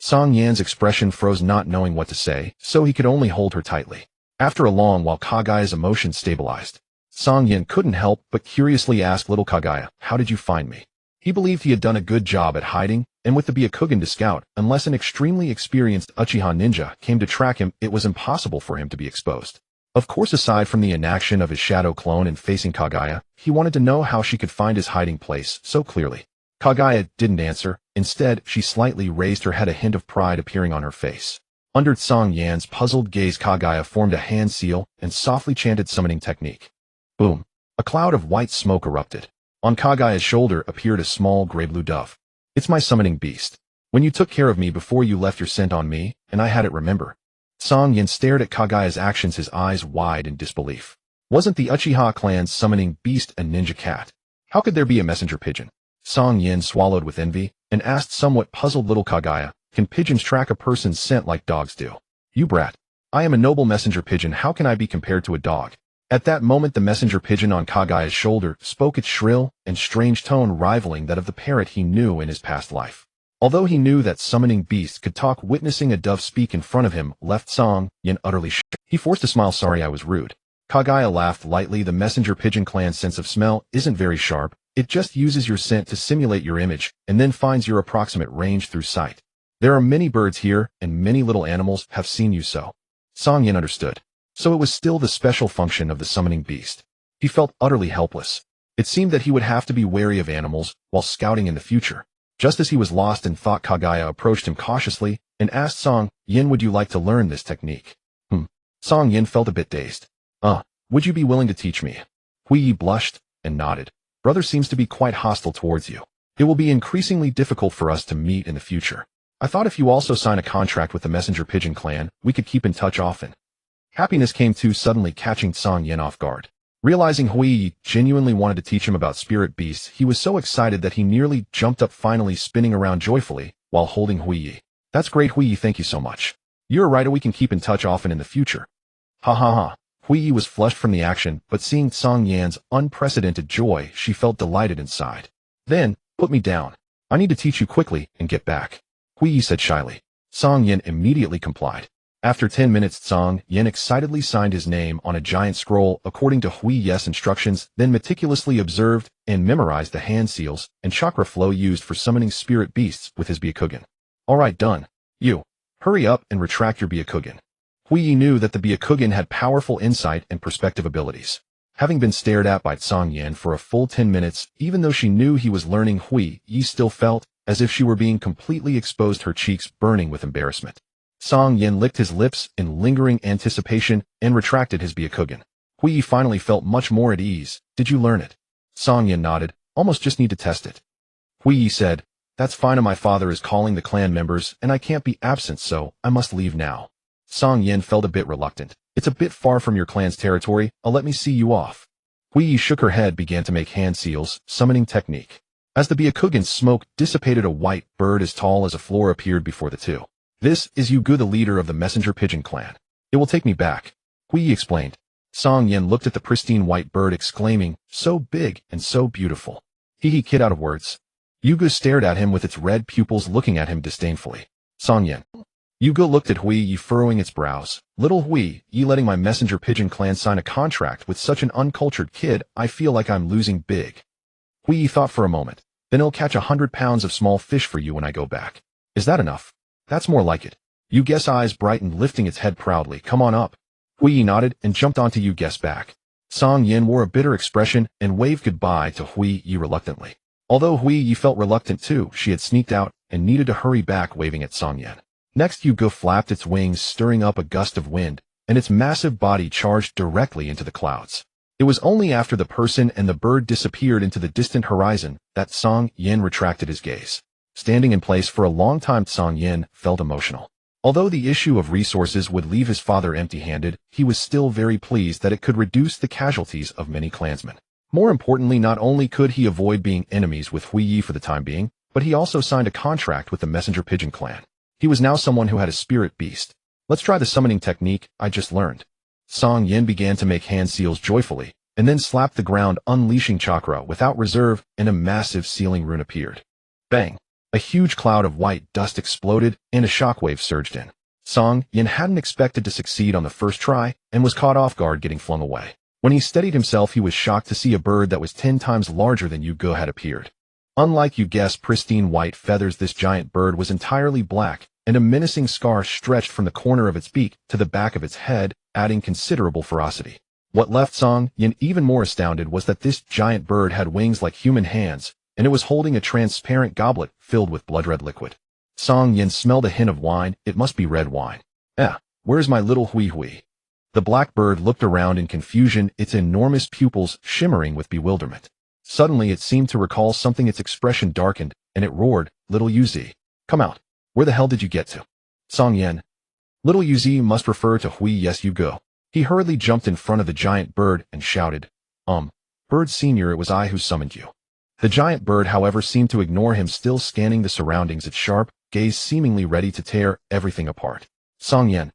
Cang Yan's expression froze, not knowing what to say, so he could only hold her tightly. After a long while, Kaguya's emotions stabilized. Cang Yan couldn't help but curiously ask, little Kaguya, how did you find me? He believed he had done a good job at hiding, and with the Byakugan to scout, unless an extremely experienced Uchiha ninja came to track him, it was impossible for him to be exposed. Of course, aside from the inaction of his shadow clone and facing Kaguya, he wanted to know how she could find his hiding place so clearly. Kaguya didn't answer. Instead, she slightly raised her head, a hint of pride appearing on her face. Under Cang Yan's puzzled gaze, Kaguya formed a hand seal and softly chanted summoning technique. Boom! A cloud of white smoke erupted. On Kaguya's shoulder appeared a small gray blue dove. It's my summoning beast. When you took care of me before, you left your scent on me, and I had it, remember? Cang Yan stared at Kaguya's actions, his eyes wide in disbelief. Wasn't the Uchiha clan's summoning beast a ninja cat? How could there be a messenger pigeon? Cang Yan swallowed with envy and asked, somewhat puzzled, little Kaguya, can pigeons track a person's scent like dogs do? You brat. I am a noble messenger pigeon, how can I be compared to a dog? At that moment, the messenger pigeon on Kaguya's shoulder spoke, its shrill and strange tone rivaling that of the parrot he knew in his past life. Although he knew that summoning beast could talk, witnessing a dove speak in front of him left Cang Yan utterly shocked. He forced a smile. Sorry, I was rude. Kaguya laughed lightly. The messenger pigeon clan's sense of smell isn't very sharp. It just uses your scent to simulate your image, and then finds your approximate range through sight. There are many birds here, and many little animals have seen you, so. Cang Yan understood. So it was still the special function of the summoning beast. He felt utterly helpless. It seemed that he would have to be wary of animals while scouting in the future. Just as he was lost in thought, Kaguya approached him cautiously and asked, Cang Yan, would you like to learn this technique? Cang Yan felt a bit dazed. Would you be willing to teach me? Huiyi blushed and nodded. Brother seems to be quite hostile towards you. It will be increasingly difficult for us to meet in the future. I thought if you also sign a contract with the Messenger Pigeon clan, we could keep in touch often. Happiness came too suddenly, catching Cang Yan off guard. Realizing Huiyi genuinely wanted to teach him about spirit beasts, he was so excited that he nearly jumped up, finally spinning around joyfully while holding Huiyi. That's great, Huiyi, thank you so much. You're right, we can keep in touch often in the future. Ha ha ha. Huiyi was flushed from the action, but seeing Cang Yan's unprecedented joy, she felt delighted inside. Then, put me down. I need to teach you quickly and get back. Huiyi said shyly. Cang Yan immediately complied. After 10 minutes, Cang Yan excitedly signed his name on a giant scroll according to Huiyi's instructions, then meticulously observed and memorized the hand seals and chakra flow used for summoning spirit beasts with his Byakugan. Alright, done. You. Hurry up and retract your Byakugan. Huiyi knew that the Byakugan had powerful insight and perspective abilities. Having been stared at by Cang Yan for a full 10 minutes, even though she knew he was learning, Huiyi still felt as if she were being completely exposed, her cheeks burning with embarrassment. Cang Yan licked his lips in lingering anticipation and retracted his Byakugan. Huiyi finally felt much more at ease. Did you learn it? Cang Yan nodded. Almost just need to test it. Huiyi said, that's fine, my father is calling the clan members and I can't be absent, so I must leave now. Cang Yan felt a bit reluctant. It's a bit far from your clan's territory, let me see you off. Huiyi shook her head, began to make hand seals, summoning technique. As the Byakugan's smoke dissipated, a white bird as tall as a floor appeared before the two. This is Hyuga, the leader of the Messenger Pigeon clan. It will take me back. Huiyi explained. Cang Yan looked at the pristine white bird, exclaiming, "So big and so beautiful." He kid out of words. Hyuga stared at him with its red pupils, looking at him disdainfully. Cang Yan. Hyuga looked at Hui Yi, furrowing its brows. "Little Hui Yi, letting my messenger pigeon clan sign a contract with such an uncultured kid, I feel like I'm losing big." Hui Yi thought for a moment. "Then I'll catch 100 pounds of small fish for you when I go back." "Is that enough?" "That's more like it." Hyuga's eyes brightened, lifting its head proudly. "Come on up." Hui Yi nodded and jumped onto Hyuga's back. Cang Yan wore a bitter expression and waved goodbye to Hui Yi reluctantly. Although Hui Yi felt reluctant too, she had sneaked out and needed to hurry back, waving at Cang Yan. Next, Hyuga flapped its wings, stirring up a gust of wind, and its massive body charged directly into the clouds. It was only after the person and the bird disappeared into the distant horizon that Cang Yan retracted his gaze. Standing in place for a long time, Cang Yan felt emotional. Although the issue of resources would leave his father empty-handed, he was still very pleased that it could reduce the casualties of many clansmen. More importantly, not only could he avoid being enemies with Hui Yi for the time being, but he also signed a contract with the Messenger Pigeon clan. He was now someone who had a spirit beast. "Let's try the summoning technique I just learned." Cang Yan began to make hand seals joyfully, and then slapped the ground, unleashing chakra without reserve, and a massive sealing rune appeared. Bang! A huge cloud of white dust exploded, and a shockwave surged in. Cang Yan hadn't expected to succeed on the first try, and was caught off guard, getting flung away. When he steadied himself, he was shocked to see a bird that was 10 times larger than Hyuga had appeared. Unlike Hyuga's pristine white feathers, this giant bird was entirely black, and a menacing scar stretched from the corner of its beak to the back of its head, adding considerable ferocity. What left Cang Yan even more astounded was that this giant bird had wings like human hands, and it was holding a transparent goblet filled with blood-red liquid. Cang Yan smelled a hint of wine. It must be red wine. Where's my little Hui Hui? The black bird looked around in confusion, its enormous pupils shimmering with bewilderment. Suddenly it seemed to recall something, its expression darkened, and it roared, "Little Yuzi, come out. Where the hell did you get to?" Cang Yan. Little Yuzi must refer to Hui. Yes, you go. He hurriedly jumped in front of the giant bird and shouted, Bird Senior, it was I who summoned you." The giant bird, however, seemed to ignore him, still scanning the surroundings, its sharp gaze seemingly ready to tear everything apart. "Cang Yan.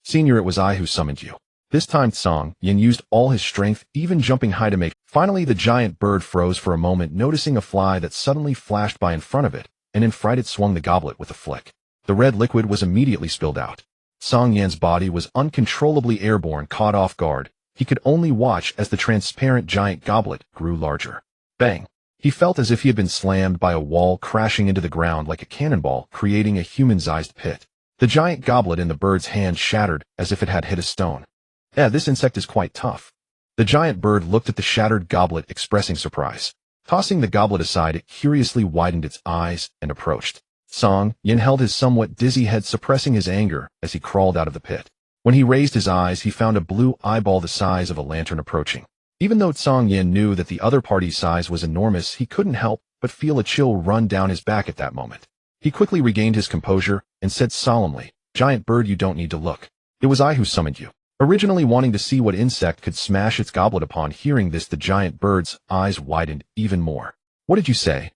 Senior, it was I who summoned you." This time Cang Yan used all his strength, even jumping high to make. Finally, the giant bird froze for a moment, noticing a fly that suddenly flashed by in front of it, and in fright it swung the goblet with a flick. The red liquid was immediately spilled out. Cang Yan's body was uncontrollably airborne. Caught off guard, he could only watch as the transparent giant goblet grew larger. Bang! He felt as if he had been slammed by a wall, crashing into the ground like a cannonball, creating a human-sized pit. The giant goblet in the bird's hand shattered as if it had hit a stone. This insect is quite tough." The giant bird looked at the shattered goblet, expressing surprise. Tossing the goblet aside, it curiously widened its eyes and approached. Cang Yan held his somewhat dizzy head, suppressing his anger as he crawled out of the pit. When he raised his eyes, he found a blue eyeball the size of a lantern approaching. Even though Cang Yan knew that the other party's size was enormous, he couldn't help but feel a chill run down his back at that moment. He quickly regained his composure and said solemnly, "Giant bird, you don't need to look. It was I who summoned you." Originally wanting to see what insect could smash its goblet, upon hearing this, the giant bird's eyes widened even more. "What did you say?"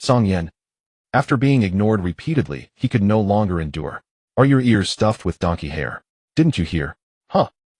Cang Yan. After being ignored repeatedly, he could no longer endure. "Are your ears stuffed with donkey hair? Didn't you hear?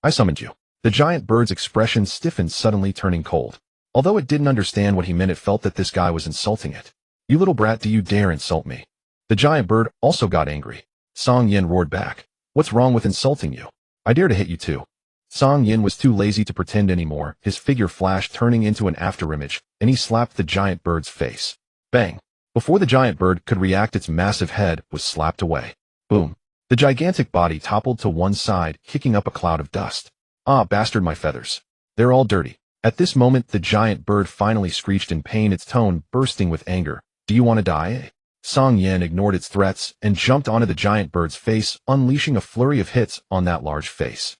I summoned you." The giant bird's expression stiffened, suddenly turning cold. Although it didn't understand what he meant, it felt that this guy was insulting it. "You little brat, do you dare insult me?" The giant bird also got angry. Cang Yan roared back, "What's wrong with insulting you? I dare to hit you too." Cang Yan was too lazy to pretend anymore. His figure flashed, turning into an afterimage, and he slapped the giant bird's face. Bang! Before the giant bird could react, its massive head was slapped away. Boom! The gigantic body toppled to one side, kicking up a cloud of dust. "Ah, bastard, my feathers. They're all dirty." At this moment, the giant bird finally screeched in pain, its tone bursting with anger. "Do you want to die?" Cang Yan ignored its threats and jumped onto the giant bird's face, unleashing a flurry of hits on that large face.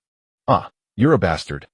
You're a bastard.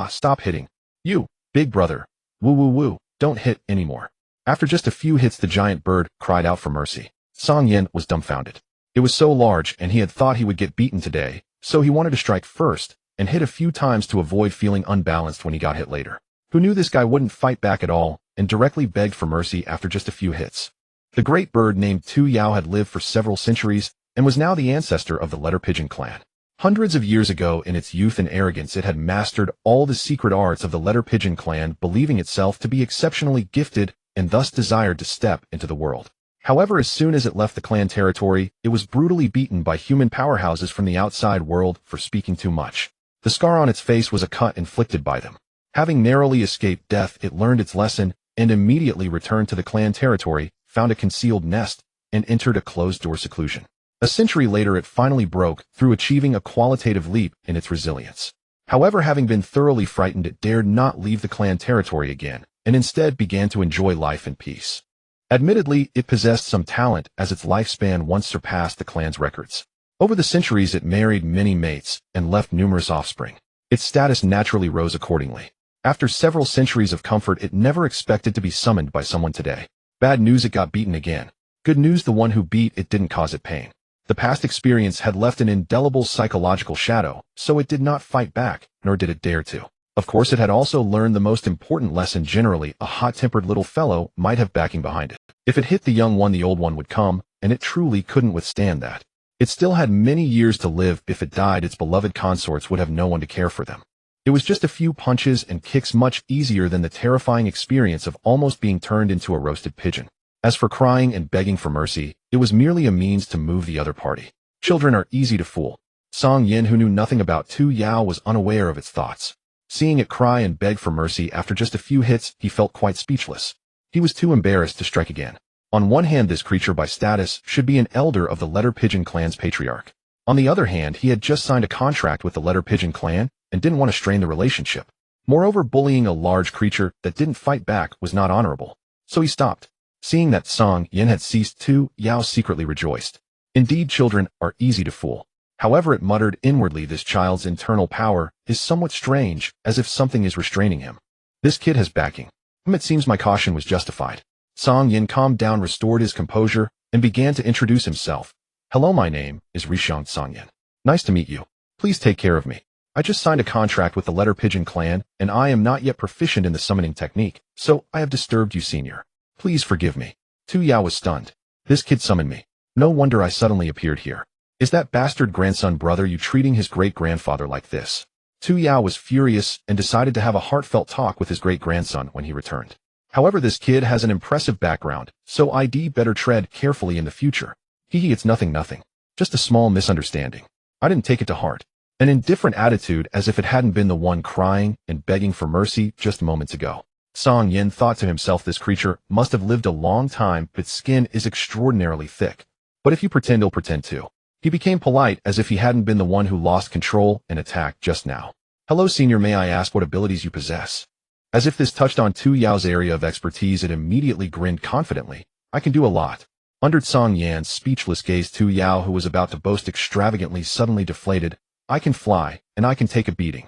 Stop hitting. You, big brother. Woo woo woo, don't hit anymore." After just a few hits, the giant bird cried out for mercy. Cang Yan was dumbfounded. It was so large, and he had thought he would get beaten today, so he wanted to strike first and hit a few times to avoid feeling unbalanced when he got hit later. Who knew this guy wouldn't fight back at all, and directly begged for mercy after just a few hits. The great bird named Tu Yao had lived for several centuries and was now the ancestor of the Letter Pigeon clan. Hundreds of years ago, in its youth and arrogance, it had mastered all the secret arts of the Letter Pigeon clan, believing itself to be exceptionally gifted and thus desired to step into the world. However, as soon as it left the clan territory, it was brutally beaten by human powerhouses from the outside world for speaking too much. The scar on its face was a cut inflicted by them. Having narrowly escaped death, it learned its lesson and immediately returned to the clan territory, found a concealed nest, and entered a closed-door seclusion. A century later, it finally broke through, achieving a qualitative leap in its resilience. However, having been thoroughly frightened, it dared not leave the clan territory again, and instead began to enjoy life in peace. Admittedly, it possessed some talent, as its lifespan once surpassed the clan's records. Over the centuries, it married many mates and left numerous offspring. Its status naturally rose accordingly. After several centuries of comfort, it never expected to be summoned by someone today. Bad news, it got beaten again. Good news, the one who beat it didn't cause it pain. The past experience had left an indelible psychological shadow, so it did not fight back, nor did it dare to. Of course, it had also learned the most important lesson: generally, a hot-tempered little fellow might have backing behind it. If it hit the young one, the old one would come, and it truly couldn't withstand that. It still had many years to live. If it died, its beloved consorts would have no one to care for them. It was just a few punches and kicks, much easier than the terrifying experience of almost being turned into a roasted pigeon. As for crying and begging for mercy, it was merely a means to move the other party. Children are easy to fool. Cang Yan, who knew nothing about Tu Yao, was unaware of its thoughts. Seeing it cry and beg for mercy after just a few hits, he felt quite speechless. He was too embarrassed to strike again. On one hand, this creature by status should be an elder of the Letter Pigeon clan's patriarch. On the other hand, he had just signed a contract with the Letter Pigeon clan and didn't want to strain the relationship. Moreover, bullying a large creature that didn't fight back was not honorable. So he stopped. Seeing that Cang Yan had ceased, Tu Yao secretly rejoiced. Indeed, children are easy to fool. However, it muttered inwardly, this child's internal power is somewhat strange, as if something is restraining him. This kid has backing. It seems my caution was justified. Cang Yan calmed down, restored his composure, and began to introduce himself. Hello, my name is Cang Yan. Nice to meet you. Please take care of me. I just signed a contract with the Letter Pigeon clan, and I am not yet proficient in the summoning technique, so I have disturbed you, senior. Please forgive me. Tu Yao was stunned. This kid summoned me. No wonder I suddenly appeared here. Is that bastard grandson brother you treating his great-grandfather like this? Tu Yao was furious and decided to have a heartfelt talk with his great-grandson when he returned. However, this kid has an impressive background, so I'd better tread carefully in the future. It's nothing. Just a small misunderstanding. I didn't take it to heart. An indifferent attitude, as if it hadn't been the one crying and begging for mercy just moments ago. Cang Yan thought to himself, this creature must have lived a long time, but its skin is extraordinarily thick. But if you pretend, he'll pretend too. He became polite, as if he hadn't been the one who lost control and attacked just now. Hello, senior, may I ask what abilities you possess? As if this touched on Tu Yao's area of expertise, it immediately grinned confidently. I can do a lot. Under Cang Yan's speechless gaze, Tu Yao, who was about to boast extravagantly, suddenly deflated. I can fly, and I can take a beating.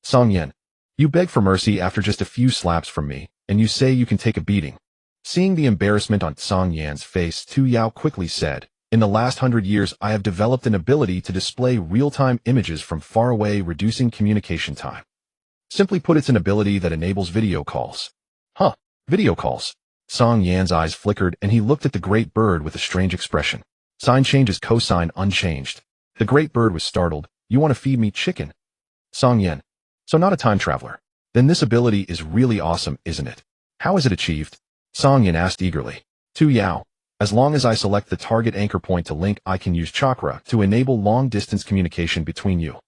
Cang Yan, you beg for mercy after just a few slaps from me, and you say you can take a beating. Seeing the embarrassment on Cang Yan's face, Tu Yao quickly said, in the last 100 years, I have developed an ability to display real-time images from far away, reducing communication time. Simply put, it's an ability that enables video calls. Huh, video calls. Cang Yan's eyes flickered, and he looked at the great bird with a strange expression. Sine changes cosine unchanged. The great bird was startled. You want to feed me chicken? Cang Yan. So not a time traveler. Then this ability is really awesome, isn't it? How is it achieved? Cang Yan asked eagerly. Tu Yao. As long as I select the target anchor point to link, I can use chakra to enable long-distance communication between you.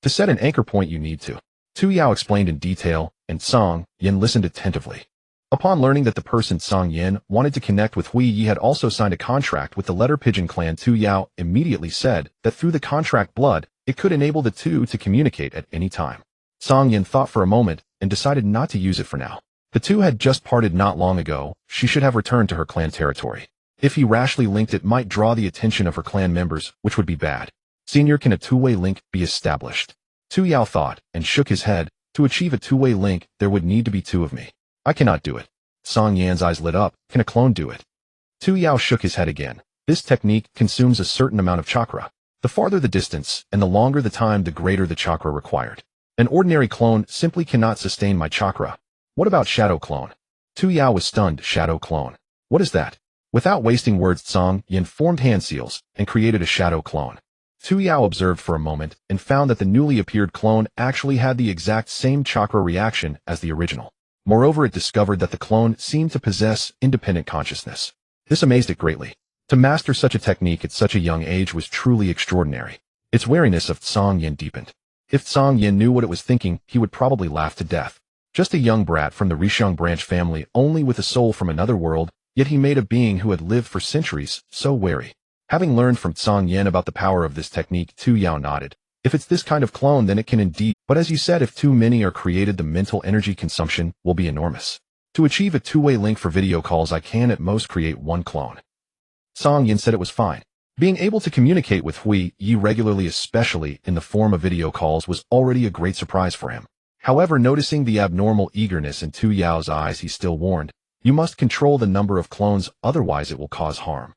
To set an anchor point, you need to. Tu Yao explained in detail, and Cang Yan listened attentively. Upon learning that the person Cang Yan wanted to connect with Hui had also signed a contract with the Letter Pigeon clan, Tu Yao immediately said that through the contract blood, it could enable the two to communicate at any time. Cang Yan thought for a moment and decided not to use it for now. The two had just parted not long ago. She should have returned to her clan territory. If he rashly linked, it might draw the attention of her clan members, which would be bad. Senior, can a two-way link be established? Tu Yao thought and shook his head. To achieve a two-way link, there would need to be two of me. I cannot do it. Cang Yan's eyes lit up. Can a clone do it? Tu Yao shook his head again. This technique consumes a certain amount of chakra. The farther the distance and the longer the time, the greater the chakra required. An ordinary clone simply cannot sustain my chakra. What about shadow clone? Tu Yao was stunned. Shadow clone. What is that? Without wasting words, Cang Yan formed hand seals and created a shadow clone. Tu Yao observed for a moment and found that the newly appeared clone actually had the exact same chakra reaction as the original. Moreover, it discovered that the clone seemed to possess independent consciousness. This amazed it greatly. To master such a technique at such a young age was truly extraordinary. Its wariness of Cang Yan deepened. If Cang Yan knew what it was thinking, he would probably laugh to death. Just a young brat from the Rishang branch family, only with a soul from another world, yet he made a being who had lived for centuries, so wary. Having learned from Cang Yan about the power of this technique, Tu Yao nodded. If it's this kind of clone, then it can indeed. But as you said, if too many are created, the mental energy consumption will be enormous. To achieve a two-way link for video calls, I can at most create one clone. Cang Yan said it was fine. Being able to communicate with Hui Yi regularly, especially in the form of video calls, was already a great surprise for him. However, noticing the abnormal eagerness in Tu Yao's eyes, he still warned, "You must control the number of clones, otherwise it will cause harm."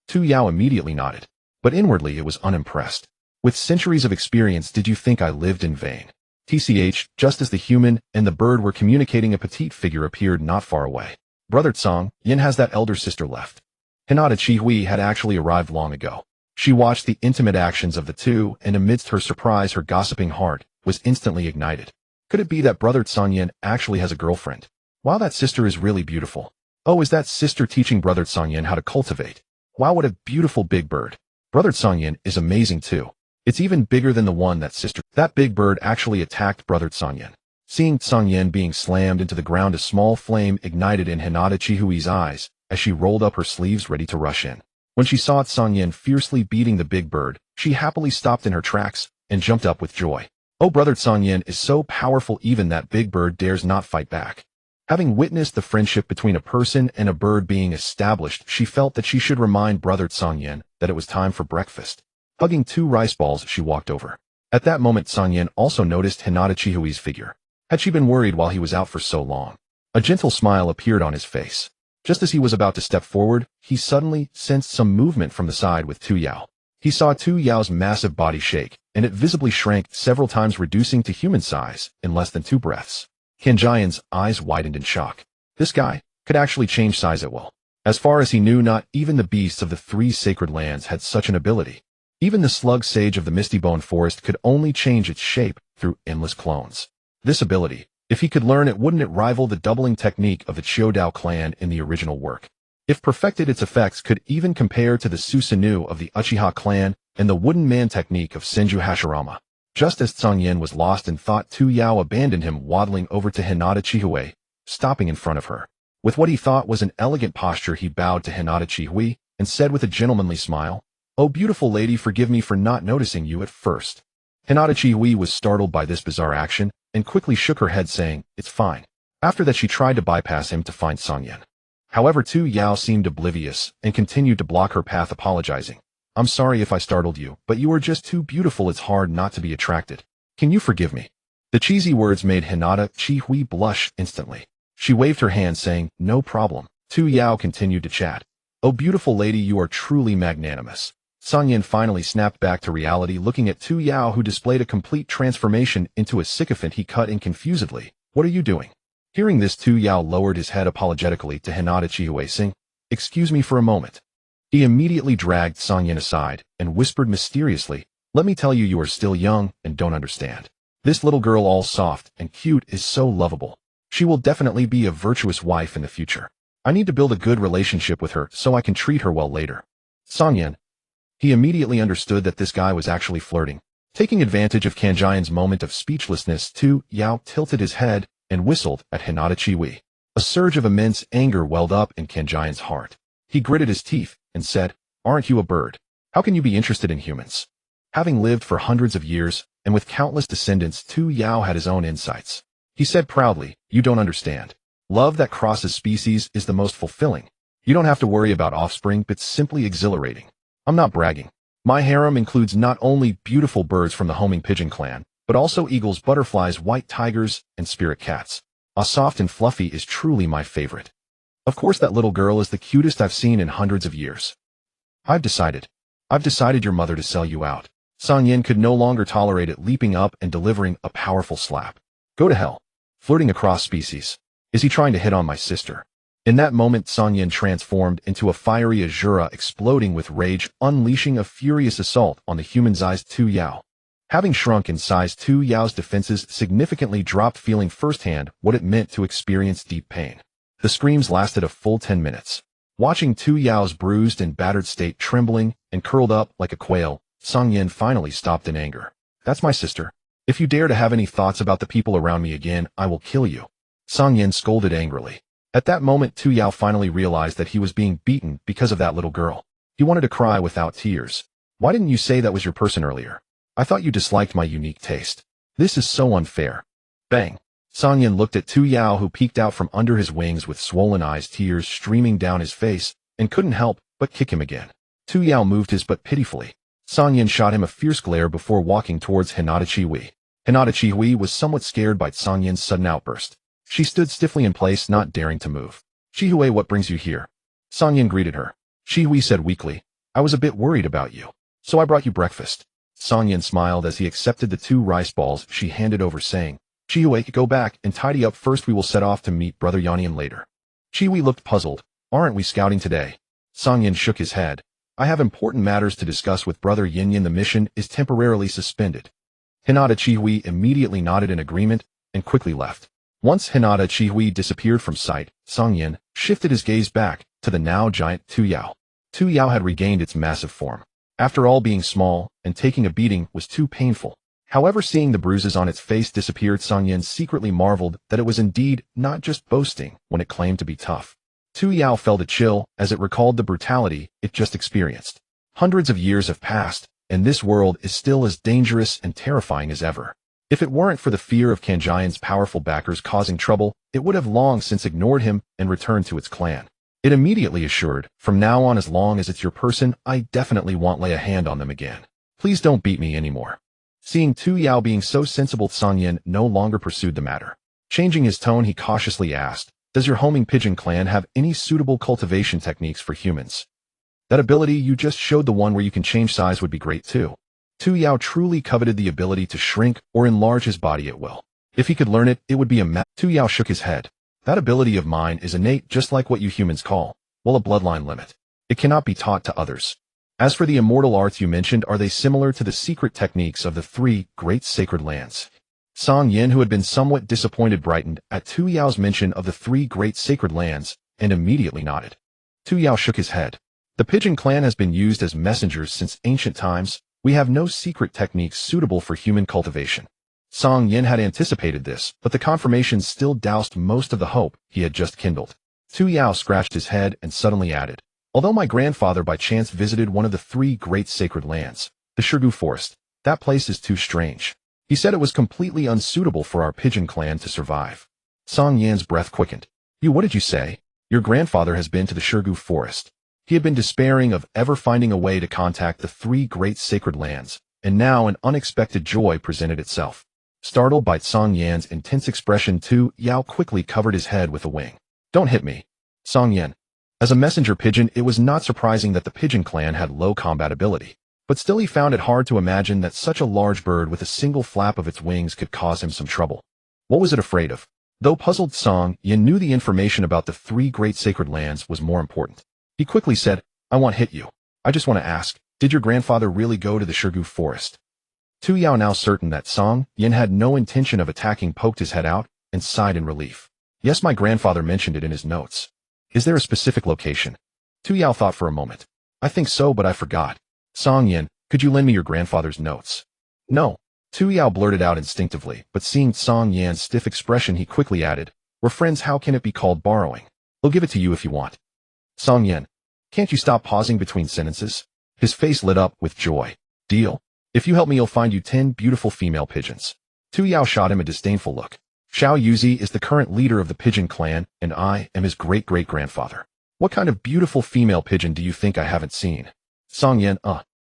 Tu Yao immediately nodded, but inwardly it was unimpressed. With centuries of experience, did you think I lived in vain? TCH, just as the human and the bird were communicating, a petite figure appeared not far away. Brother Cang Yan has that elder sister left. Hinata Chi Hui had actually arrived long ago. She watched the intimate actions of the two, and amidst her surprise, her gossiping heart was instantly ignited. Could it be that Brother Cang Yan actually has a girlfriend? Wow, that sister is really beautiful. Oh, is that sister teaching Brother Cang Yan how to cultivate? Wow, what a beautiful big bird. Brother Cang Yan is amazing too. It's even bigger than the one that sister. That big bird actually attacked Brother Cang Yan. Seeing Cang Yan being slammed into the ground, a small flame ignited in Hinata Chi Hui's eyes as she rolled up her sleeves ready to rush in. When she saw Cang Yan fiercely beating the big bird, she happily stopped in her tracks and jumped up with joy. Oh, Brother Cang Yan is so powerful, even that big bird dares not fight back. Having witnessed the friendship between a person and a bird being established, she felt that she should remind Brother Cang Yan that it was time for breakfast. Hugging 2 rice balls, she walked over. At that moment, Cang Yan also noticed Hinata Chi Hui's figure. Had she been worried while he was out for so long? A gentle smile appeared on his face. Just as he was about to step forward, he suddenly sensed some movement from the side with Tu Yao. He saw Tu Yao's massive body shake, and it visibly shrank several times, reducing to human size in less than 2 breaths. Cang Yan's eyes widened in shock. This guy could actually change size at will. As far as he knew, not even the beasts of the 3 sacred lands had such an ability. Even the slug sage of the Misty Bone Forest could only change its shape through endless clones. This ability, if he could learn it, wouldn't it rival the doubling technique of the Chiodao clan in the original work? If perfected, its effects could even compare to the Susanoo of the Uchiha clan and the Wooden Man technique of Senju Hashirama. Just as Cang Yan was lost in thought, Tu Yao abandoned him, waddling over to Hinata Chi Hui, stopping in front of her. With what he thought was an elegant posture, he bowed to Hinata Chi Hui and said with a gentlemanly smile, "Oh, beautiful lady, forgive me for not noticing you at first." Hinata Chi Hui was startled by this bizarre action and quickly shook her head, saying, "It's fine." After that, she tried to bypass him to find Cang Yan. However, Tu Yao seemed oblivious and continued to block her path, apologizing. "I'm sorry if I startled you, but you are just too beautiful. It's hard not to be attracted. Can you forgive me?" The cheesy words made Hinata Chi Hui blush instantly. She waved her hand, saying, "No problem." Tu Yao continued to chat. "Oh, beautiful lady, you are truly magnanimous." Cang Yan finally snapped back to reality, looking at Tu Yao, who displayed a complete transformation into a sycophant. He cut in confusedly. "What are you doing?" Hearing this, Tu Yao lowered his head apologetically to Hinata Chi Hui, saying, "Excuse me for a moment." He immediately dragged Cang Yan aside and whispered mysteriously, "Let me tell you, you are still young and don't understand. This little girl, all soft and cute, is so lovable. She will definitely be a virtuous wife in the future. I need to build a good relationship with her so I can treat her well later." Cang Yan. He immediately understood that this guy was actually flirting. Taking advantage of Cang Yan's moment of speechlessness, Tu Yao tilted his head and whistled at Hinata Chi Hui. A surge of immense anger welled up in Cang Yan's heart. He gritted his teeth and said, "Aren't you a bird? How can you be interested in humans?" Having lived for hundreds of years and with countless descendants, Tu Yao had his own insights. He said proudly, "You don't understand. Love that crosses species is the most fulfilling. You don't have to worry about offspring, but simply exhilarating. I'm not bragging. My harem includes not only beautiful birds from the homing pigeon clan, but also eagles, butterflies, white tigers, and spirit cats. A soft and fluffy is truly my favorite. Of course, that little girl is the cutest I've seen in hundreds of years. I've decided your mother to sell you out." Cang Yan could no longer tolerate it, leaping up and delivering a powerful slap. "Go to hell. Flirting across species. Is he trying to hit on my sister?" In that moment, Cang Yan transformed into a fiery Azura, exploding with rage, unleashing a furious assault on the human-sized Tu Yao. Having shrunk in size, Tu Yao's defenses significantly dropped, feeling firsthand what it meant to experience deep pain. The screams lasted a full 10 minutes. Watching Tu Yao's bruised and battered state trembling and curled up like a quail, Cang Yan finally stopped in anger. "That's my sister. If you dare to have any thoughts about the people around me again, I will kill you," Cang Yan scolded angrily. At that moment, Tu Yao finally realized that he was being beaten because of that little girl. He wanted to cry without tears. "Why didn't you say that was your person earlier? I thought you disliked my unique taste. This is so unfair." Bang! Cang Yan looked at Tu Yao, who peeked out from under his wings with swollen eyes, tears streaming down his face, and couldn't help but kick him again. Tu Yao moved his butt pitifully. Cang Yan shot him a fierce glare before walking towards Hinata Chihui. Hinata Chihui was somewhat scared by Cang Yan's sudden outburst. She stood stiffly in place, not daring to move. "Chihui, what brings you here?" Cang Yan greeted her. Chihui said weakly, "I was a bit worried about you, so I brought you breakfast." Cang Yan smiled as he accepted the 2 rice balls she handed over, saying, "Chihui, go back and tidy up first. We will set off to meet Brother Yanyan later." Chihui looked puzzled. "Aren't we scouting today?" Cang Yan shook his head. "I have important matters to discuss with Brother Yanyan. The mission is temporarily suspended." Hinata Chihui immediately nodded in agreement and quickly left. Once Hinata Chihui disappeared from sight, Cang Yan shifted his gaze back to the now giant Tu Yao. Tu Yao had regained its massive form. After all, being small and taking a beating was too painful. However, seeing the bruises on its face disappear, Cang Yan secretly marveled that it was indeed not just boasting when it claimed to be tough. Tu Yao felt a chill as it recalled the brutality it just experienced. Hundreds of years have passed, and this world is still as dangerous and terrifying as ever. If it weren't for the fear of Cang Yan's powerful backers causing trouble, it would have long since ignored him and returned to its clan. It immediately assured, "From now on, as long as it's your person, I definitely won't lay a hand on them again. Please don't beat me anymore." Seeing Tu Yao being so sensible, Cang Yan no longer pursued the matter. Changing his tone, he cautiously asked, "Does your homing pigeon clan have any suitable cultivation techniques for humans? That ability you just showed, the one where you can change size, would be great too." Tu Yao truly coveted the ability to shrink or enlarge his body at will. If he could learn it, it would be a Tu Yao shook his head. "That ability of mine is innate, just like what you humans call, well, a bloodline limit. It cannot be taught to others. As for the immortal arts you mentioned, are they similar to the secret techniques of the 3 great sacred lands?" Cang Yan, who had been somewhat disappointed, brightened at Tu Yao's mention of the 3 great sacred lands and immediately nodded. Tu Yao shook his head. "The pigeon clan has been used as messengers since ancient times. We have no secret techniques suitable for human cultivation." Cang Yan had anticipated this, but the confirmation still doused most of the hope he had just kindled. Tu Yao scratched his head and suddenly added, "Although my grandfather by chance visited one of the 3 great sacred lands, the Shirgu Forest, that place is too strange. He said it was completely unsuitable for our pigeon clan to survive." Cang Yan's breath quickened. What did you say? Your grandfather has been to the Shirgu Forest." He had been despairing of ever finding a way to contact the 3 great sacred lands, and now an unexpected joy presented itself. Startled by Cang Yan's intense expression, Tu Yao quickly covered his head with a wing. "Don't hit me, Cang Yan." As a messenger pigeon, it was not surprising that the pigeon clan had low combat ability, but still he found it hard to imagine that such a large bird with a single flap of its wings could cause him some trouble. What was it afraid of? Though puzzled, Cang Yan knew the information about the 3 great sacred lands was more important. He quickly said, "I won't hit you. I just want to ask, did your grandfather really go to the Shirgu Forest?" Tu Yao, now certain that Cang Yan had no intention of attacking, poked his head out and sighed in relief. "Yes, my grandfather mentioned it in his notes." "Is there a specific location?" Tu Yao thought for a moment. "I think so, but I forgot." "Cang Yan, could you lend me your grandfather's notes?" "No." Tu Yao blurted out instinctively, but seeing Cang Yan's stiff expression, he quickly added, "We're friends, how can it be called borrowing? I'll give it to you if you want." "Cang Yan, can't you stop pausing between sentences?" His face lit up with joy. "Deal. If you help me, you'll find you 10 beautiful female pigeons." Tu Yao shot him a disdainful look. "Xiao Yuzi is the current leader of the pigeon clan, and I am his great-great-grandfather. What kind of beautiful female pigeon do you think I haven't seen?" Cang Yan,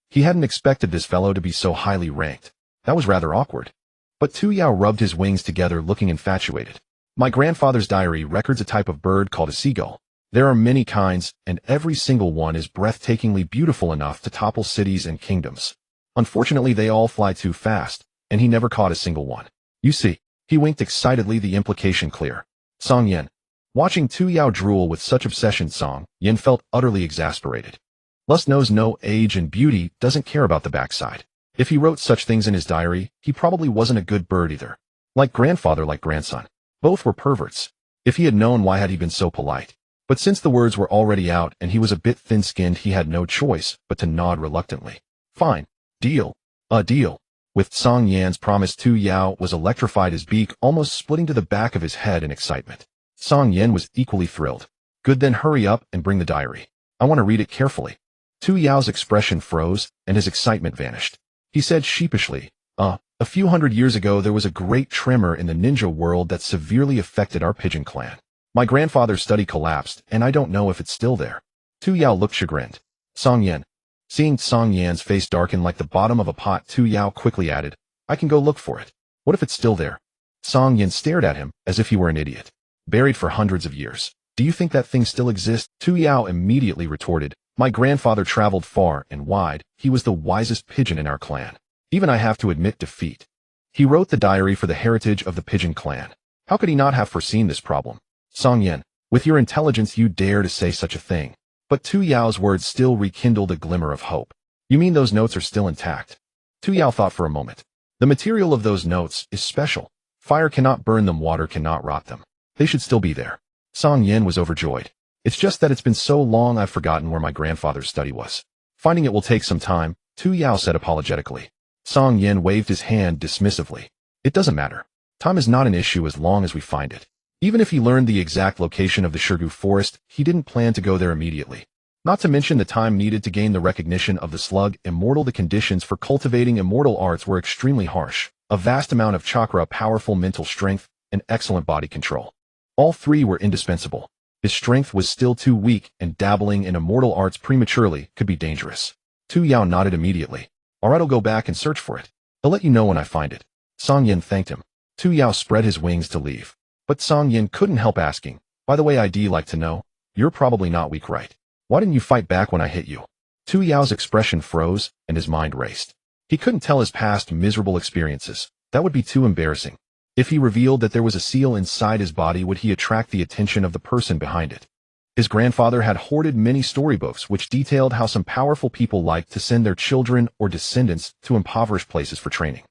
He hadn't expected this fellow to be so highly ranked. That was rather awkward. But Tu Yao rubbed his wings together, looking infatuated. "My grandfather's diary records a type of bird called a seagull. There are many kinds, and every single one is breathtakingly beautiful enough to topple cities and kingdoms. Unfortunately, they all fly too fast, and he never caught a single one. You see." He winked excitedly, the implication clear. "Cang Yan, Watching Tu Yao drool with such obsession, Cang Yan felt utterly exasperated. Lust knows no age and beauty doesn't care about the backside. If he wrote such things in his diary, he probably wasn't a good bird either. Like grandfather, like grandson. Both were perverts. If he had known, why had he been so polite? But since the words were already out and he was a bit thin-skinned, he had no choice but to nod reluctantly. Fine. Deal. A deal. With Cang Yan's promise, Tu Yao was electrified, his beak almost splitting to the back of his head in excitement. Cang Yan was equally thrilled. Good, then hurry up and bring the diary. I want to read it carefully. Tu Yao's expression froze and his excitement vanished. He said sheepishly, a few hundred years ago there was a great tremor in the ninja world that severely affected our pigeon clan. My grandfather's study collapsed, and I don't know if it's still there. Tu Yao looked chagrined. Cang Yan. Seeing Cang Yan's face darken like the bottom of a pot, Tu Yao quickly added, I can go look for it. What if it's still there? Cang Yan stared at him as if he were an idiot. Buried for hundreds of years. Do you think that thing still exists? Tu Yao immediately retorted, my grandfather traveled far and wide. He was the wisest pigeon in our clan. Even I have to admit defeat. He wrote the diary for the heritage of the pigeon clan. How could he not have foreseen this problem? Cang Yan, with your intelligence you dare to say such a thing. But Tu Yao's words still rekindled a glimmer of hope. You mean those notes are still intact? Tu Yao thought for a moment. The material of those notes is special. Fire cannot burn them, water cannot rot them. They should still be there. Cang Yan was overjoyed. It's just that it's been so long I've forgotten where my grandfather's study was. Finding it will take some time, Tu Yao said apologetically. Cang Yan waved his hand dismissively. It doesn't matter. Time is not an issue as long as we find it. Even if he learned the exact location of the Shirgu forest, he didn't plan to go there immediately. Not to mention the time needed to gain the recognition of the slug immortal. The conditions for cultivating immortal arts were extremely harsh. A vast amount of chakra, powerful mental strength, and excellent body control. All three were indispensable. His strength was still too weak, and dabbling in immortal arts prematurely could be dangerous. Tu Yao nodded immediately. Alright, I'll go back and search for it. I'll let you know when I find it. Cang Yan thanked him. Tu Yao spread his wings to leave. But Cang Yan couldn't help asking, by the way, I'd like to know, you're probably not weak, right? Why didn't you fight back when I hit you? Tu Yao's expression froze, and his mind raced. He couldn't tell his past miserable experiences. That would be too embarrassing. If he revealed that there was a seal inside his body, would he attract the attention of the person behind it? His grandfather had hoarded many storybooks which detailed how some powerful people liked to send their children or descendants to impoverished places for training.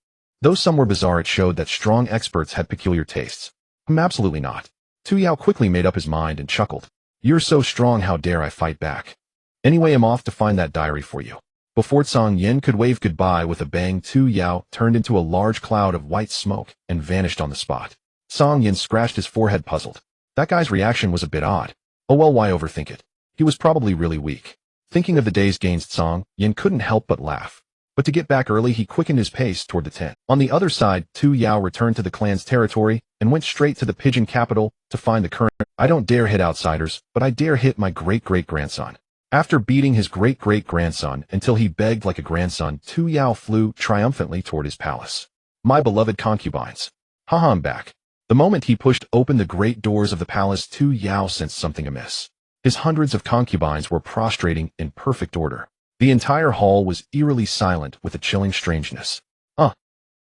Though some were bizarre, it showed that strong experts had peculiar tastes. Absolutely not. Tu Yao quickly made up his mind and chuckled. You're so strong, how dare I fight back? Anyway, I'm off to find that diary for you. Before Cang Yan could wave goodbye with a bang, Tu Yao turned into a large cloud of white smoke and vanished on the spot. Cang Yan scratched his forehead, puzzled. That guy's reaction was a bit odd. Oh well, why overthink it? He was probably really weak. Thinking of the day's gains, Cang Yan couldn't help but laugh. But to get back early, he quickened his pace toward the tent. On the other side, Tu Yao returned to the clan's territory and went straight to the pigeon capital to find the current. I don't dare hit outsiders, but I dare hit my great-great-grandson. After beating his great-great-grandson until he begged like a grandson, Tu Yao flew triumphantly toward his palace. My beloved concubines. Haha, I'm back. The moment he pushed open the great doors of the palace, Tu Yao sensed something amiss. His hundreds of concubines were prostrating in perfect order. The entire hall was eerily silent with a chilling strangeness.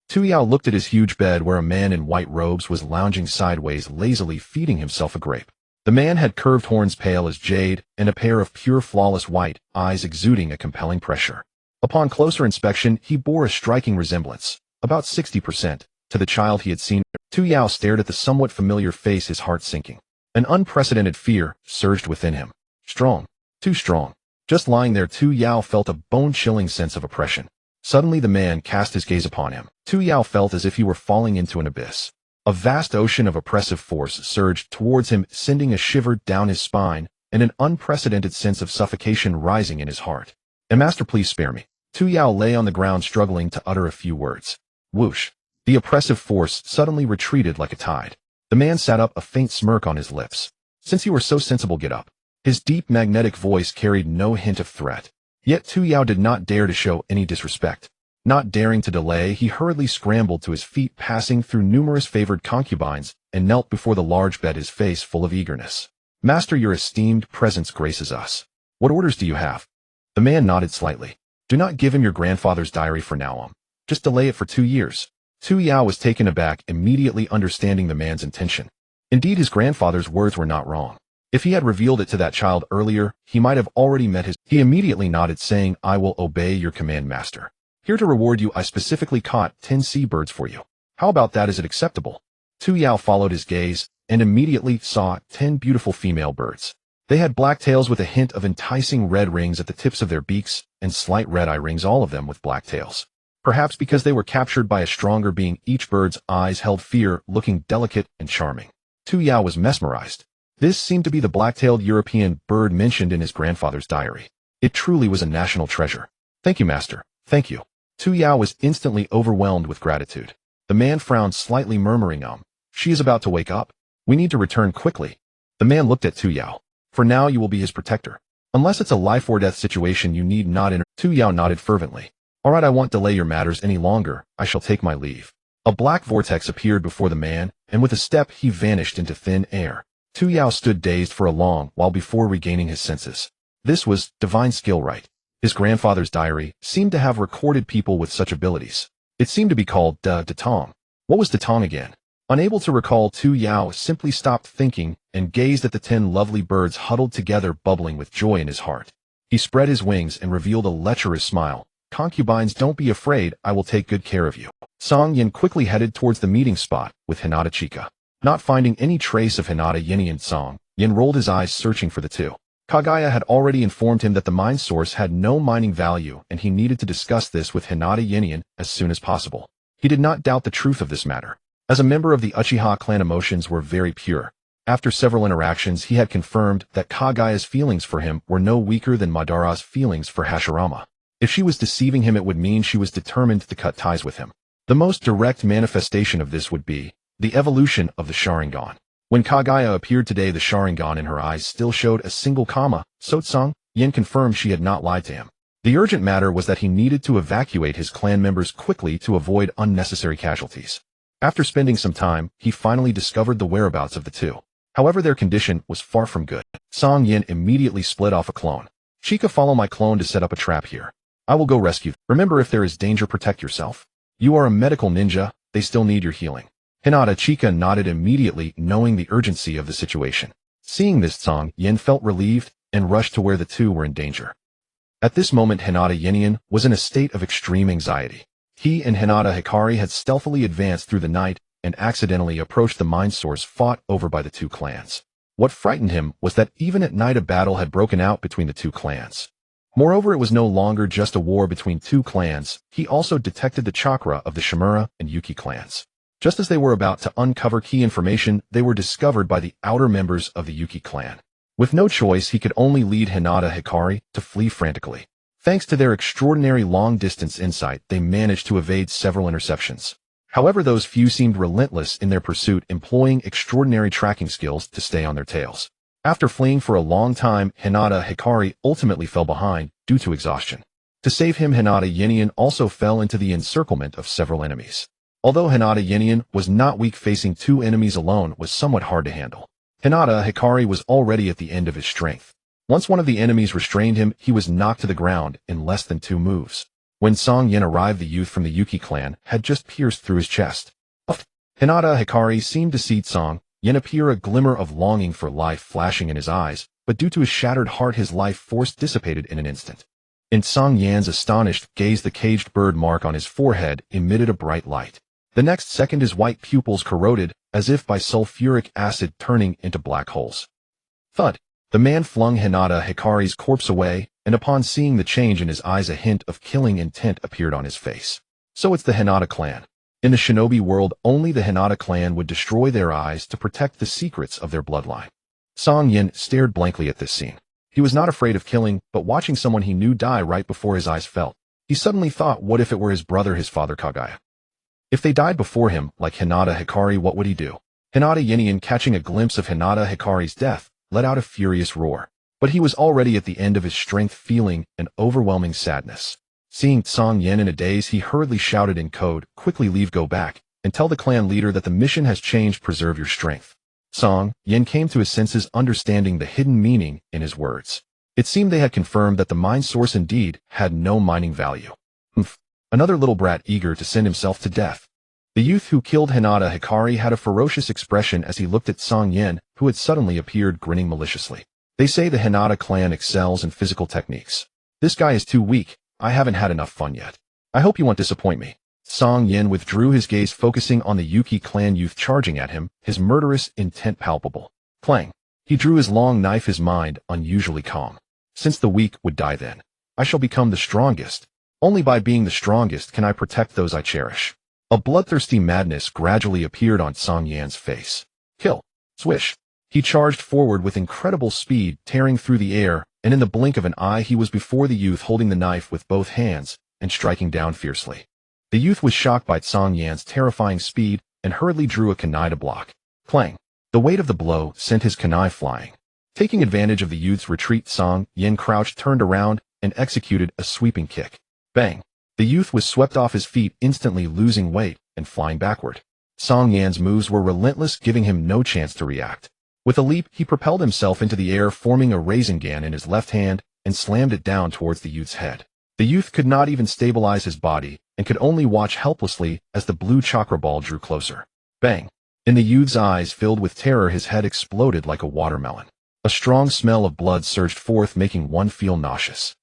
Tu Yao looked at his huge bed where a man in white robes was lounging sideways, lazily feeding himself a grape. The man had curved horns pale as jade and a pair of pure flawless white eyes exuding a compelling pressure. Upon closer inspection, he bore a striking resemblance, about 60%, to the child he had seen. Tu Yao stared at the somewhat familiar face, his heart sinking. An unprecedented fear surged within him. Strong. Too strong. Just lying there, Tu Yao felt a bone-chilling sense of oppression. Suddenly the man cast his gaze upon him. Tu Yao felt as if he were falling into an abyss. A vast ocean of oppressive force surged towards him, sending a shiver down his spine and an unprecedented sense of suffocation rising in his heart. Master, please spare me. Tu Yao lay on the ground struggling to utter a few words. Whoosh. The oppressive force suddenly retreated like a tide. The man sat up, a faint smirk on his lips. Since you were so sensible, get up. His deep magnetic voice carried no hint of threat. Yet Tu Yao did not dare to show any disrespect. Not daring to delay, he hurriedly scrambled to his feet, passing through numerous favored concubines, and knelt before the large bed, his face full of eagerness. Master, your esteemed presence graces us. What orders do you have? The man nodded slightly. Do not give him your grandfather's diary for now. Just delay it for 2 years. Tu Yao was taken aback, immediately understanding the man's intention. Indeed, his grandfather's words were not wrong. If he had revealed it to that child earlier, he might have already met his— He immediately nodded, saying, "I will obey your command, master. Here to reward you, I specifically caught 10 seabirds for you. How about that? Is it acceptable?" Tu Yao followed his gaze and immediately saw 10 beautiful female birds. They had black tails with a hint of enticing red rings at the tips of their beaks and slight red eye rings, all of them with black tails. Perhaps because they were captured by a stronger being, each bird's eyes held fear, looking delicate and charming. Tu Yao was mesmerized. This seemed to be the black-tailed European bird mentioned in his grandfather's diary. It truly was a national treasure. "Thank you, master. Thank you." Tu Yao was instantly overwhelmed with gratitude. The man frowned slightly, murmuring, "She is about to wake up. We need to return quickly." The man looked at Tu Yao. "For now, you will be his protector. Unless it's a life-or-death situation, you need not enter." Tu Yao nodded fervently. "All right, I won't delay your matters any longer. I shall take my leave." A black vortex appeared before the man, and with a step he vanished into thin air. Tu Yao stood dazed for a long while before regaining his senses. This was divine skill, right? His grandfather's diary seemed to have recorded people with such abilities. It seemed to be called Datong. What was Datong again? Unable to recall, Tu Yao simply stopped thinking and gazed at the 10 lovely birds huddled together, bubbling with joy in his heart. He spread his wings and revealed a lecherous smile. "Concubines, don't be afraid, I will take good care of you." Cang Yan quickly headed towards the meeting spot with Hinata Chika. Not finding any trace of Hinata Yin and Cang Yan rolled his eyes, searching for the two. Kaguya had already informed him that the mine source had no mining value, and he needed to discuss this with Hinata Yin as soon as possible. He did not doubt the truth of this matter. As a member of the Uchiha clan, emotions were very pure. After several interactions, he had confirmed that Kaguya's feelings for him were no weaker than Madara's feelings for Hashirama. If she was deceiving him, it would mean she was determined to cut ties with him. The most direct manifestation of this would be the evolution of the Sharingan. When Kaguya appeared today, the Sharingan in her eyes still showed a single comma, so Cang Yan confirmed she had not lied to him. The urgent matter was that he needed to evacuate his clan members quickly to avoid unnecessary casualties. After spending some time, he finally discovered the whereabouts of the two. However, their condition was far from good. Cang Yan immediately split off a clone. "Chika, follow my clone to set up a trap here. I will go rescue them. Remember, if there is danger, protect yourself. You are a medical ninja, they still need your healing." Hinata Chika nodded immediately, knowing the urgency of the situation. Seeing this, Cang Yan felt relieved and rushed to where the two were in danger. At this moment, Hinata Yin was in a state of extreme anxiety. He and Hinata Hikari had stealthily advanced through the night and accidentally approached the mine source fought over by the two clans. What frightened him was that even at night a battle had broken out between the two clans. Moreover, it was no longer just a war between two clans. He also detected the chakra of the Shimura and Yuki clans. Just as they were about to uncover key information, they were discovered by the outer members of the Yuki clan. With no choice, he could only lead Hinata Hikari to flee frantically. Thanks to their extraordinary long-distance insight, they managed to evade several interceptions. However, those few seemed relentless in their pursuit, employing extraordinary tracking skills to stay on their tails. After fleeing for a long time, Hinata Hikari ultimately fell behind due to exhaustion. To save him, Hinata Yin also fell into the encirclement of several enemies. Although Hinata Yin was not weak, facing two enemies alone was somewhat hard to handle. Hinata Hikari was already at the end of his strength. Once one of the enemies restrained him, he was knocked to the ground in less than 2 moves. When Cang Yan arrived, the youth from the Yuki clan had just pierced through his chest. Hinata Hikari seemed to see Cang Yan appear, a glimmer of longing for life flashing in his eyes, but due to his shattered heart, his life force dissipated in an instant. In Cang Yan's astonished gaze, the caged bird mark on his forehead emitted a bright light. The next second, his white pupils corroded, as if by sulfuric acid, turning into black holes. Thud! The man flung Hinata Hikari's corpse away, and upon seeing the change in his eyes, a hint of killing intent appeared on his face. So it's the Hinata clan. In the shinobi world, only the Hinata clan would destroy their eyes to protect the secrets of their bloodline. Cang Yan stared blankly at this scene. He was not afraid of killing, but watching someone he knew die right before his eyes felt. He suddenly thought, what if it were his brother, his father Kaguya? If they died before him, like Hinata Hikari, what would he do? Hinata Yin, catching a glimpse of Hinata Hikari's death, let out a furious roar. But he was already at the end of his strength, feeling an overwhelming sadness. Seeing Cang Yan in a daze, he hurriedly shouted in code, "Quickly leave, go back, and tell the clan leader that the mission has changed, preserve your strength." Cang Yan came to his senses, understanding the hidden meaning in his words. It seemed they had confirmed that the mine source indeed had no mining value. Another little brat eager to send himself to death. The youth who killed Hinata Hikari had a ferocious expression as he looked at Cang Yan, who had suddenly appeared grinning maliciously. They say the Hinata clan excels in physical techniques. This guy is too weak. I haven't had enough fun yet. I hope you won't disappoint me. Cang Yan withdrew his gaze, focusing on the Yuki clan youth charging at him, his murderous intent palpable. Clang. He drew his long knife, his mind unusually calm. Since the weak would die then, I shall become the strongest. Only by being the strongest can I protect those I cherish. A bloodthirsty madness gradually appeared on Cang Yan's face. Kill. Swish. He charged forward with incredible speed, tearing through the air, and in the blink of an eye he was before the youth, holding the knife with both hands and striking down fiercely. The youth was shocked by Cang Yan's terrifying speed and hurriedly drew a kunai to block. Clang. The weight of the blow sent his kunai flying. Taking advantage of the youth's retreat, Cang Yan crouched, turned around, and executed a sweeping kick. Bang. The youth was swept off his feet, instantly losing weight and flying backward. Cang Yan's moves were relentless, giving him no chance to react. With a leap, he propelled himself into the air, forming a Rasengan in his left hand, and slammed it down towards the youth's head. The youth could not even stabilize his body, and could only watch helplessly as the blue chakra ball drew closer. Bang! In the youth's eyes filled with terror, his head exploded like a watermelon. A strong smell of blood surged forth, making one feel nauseous.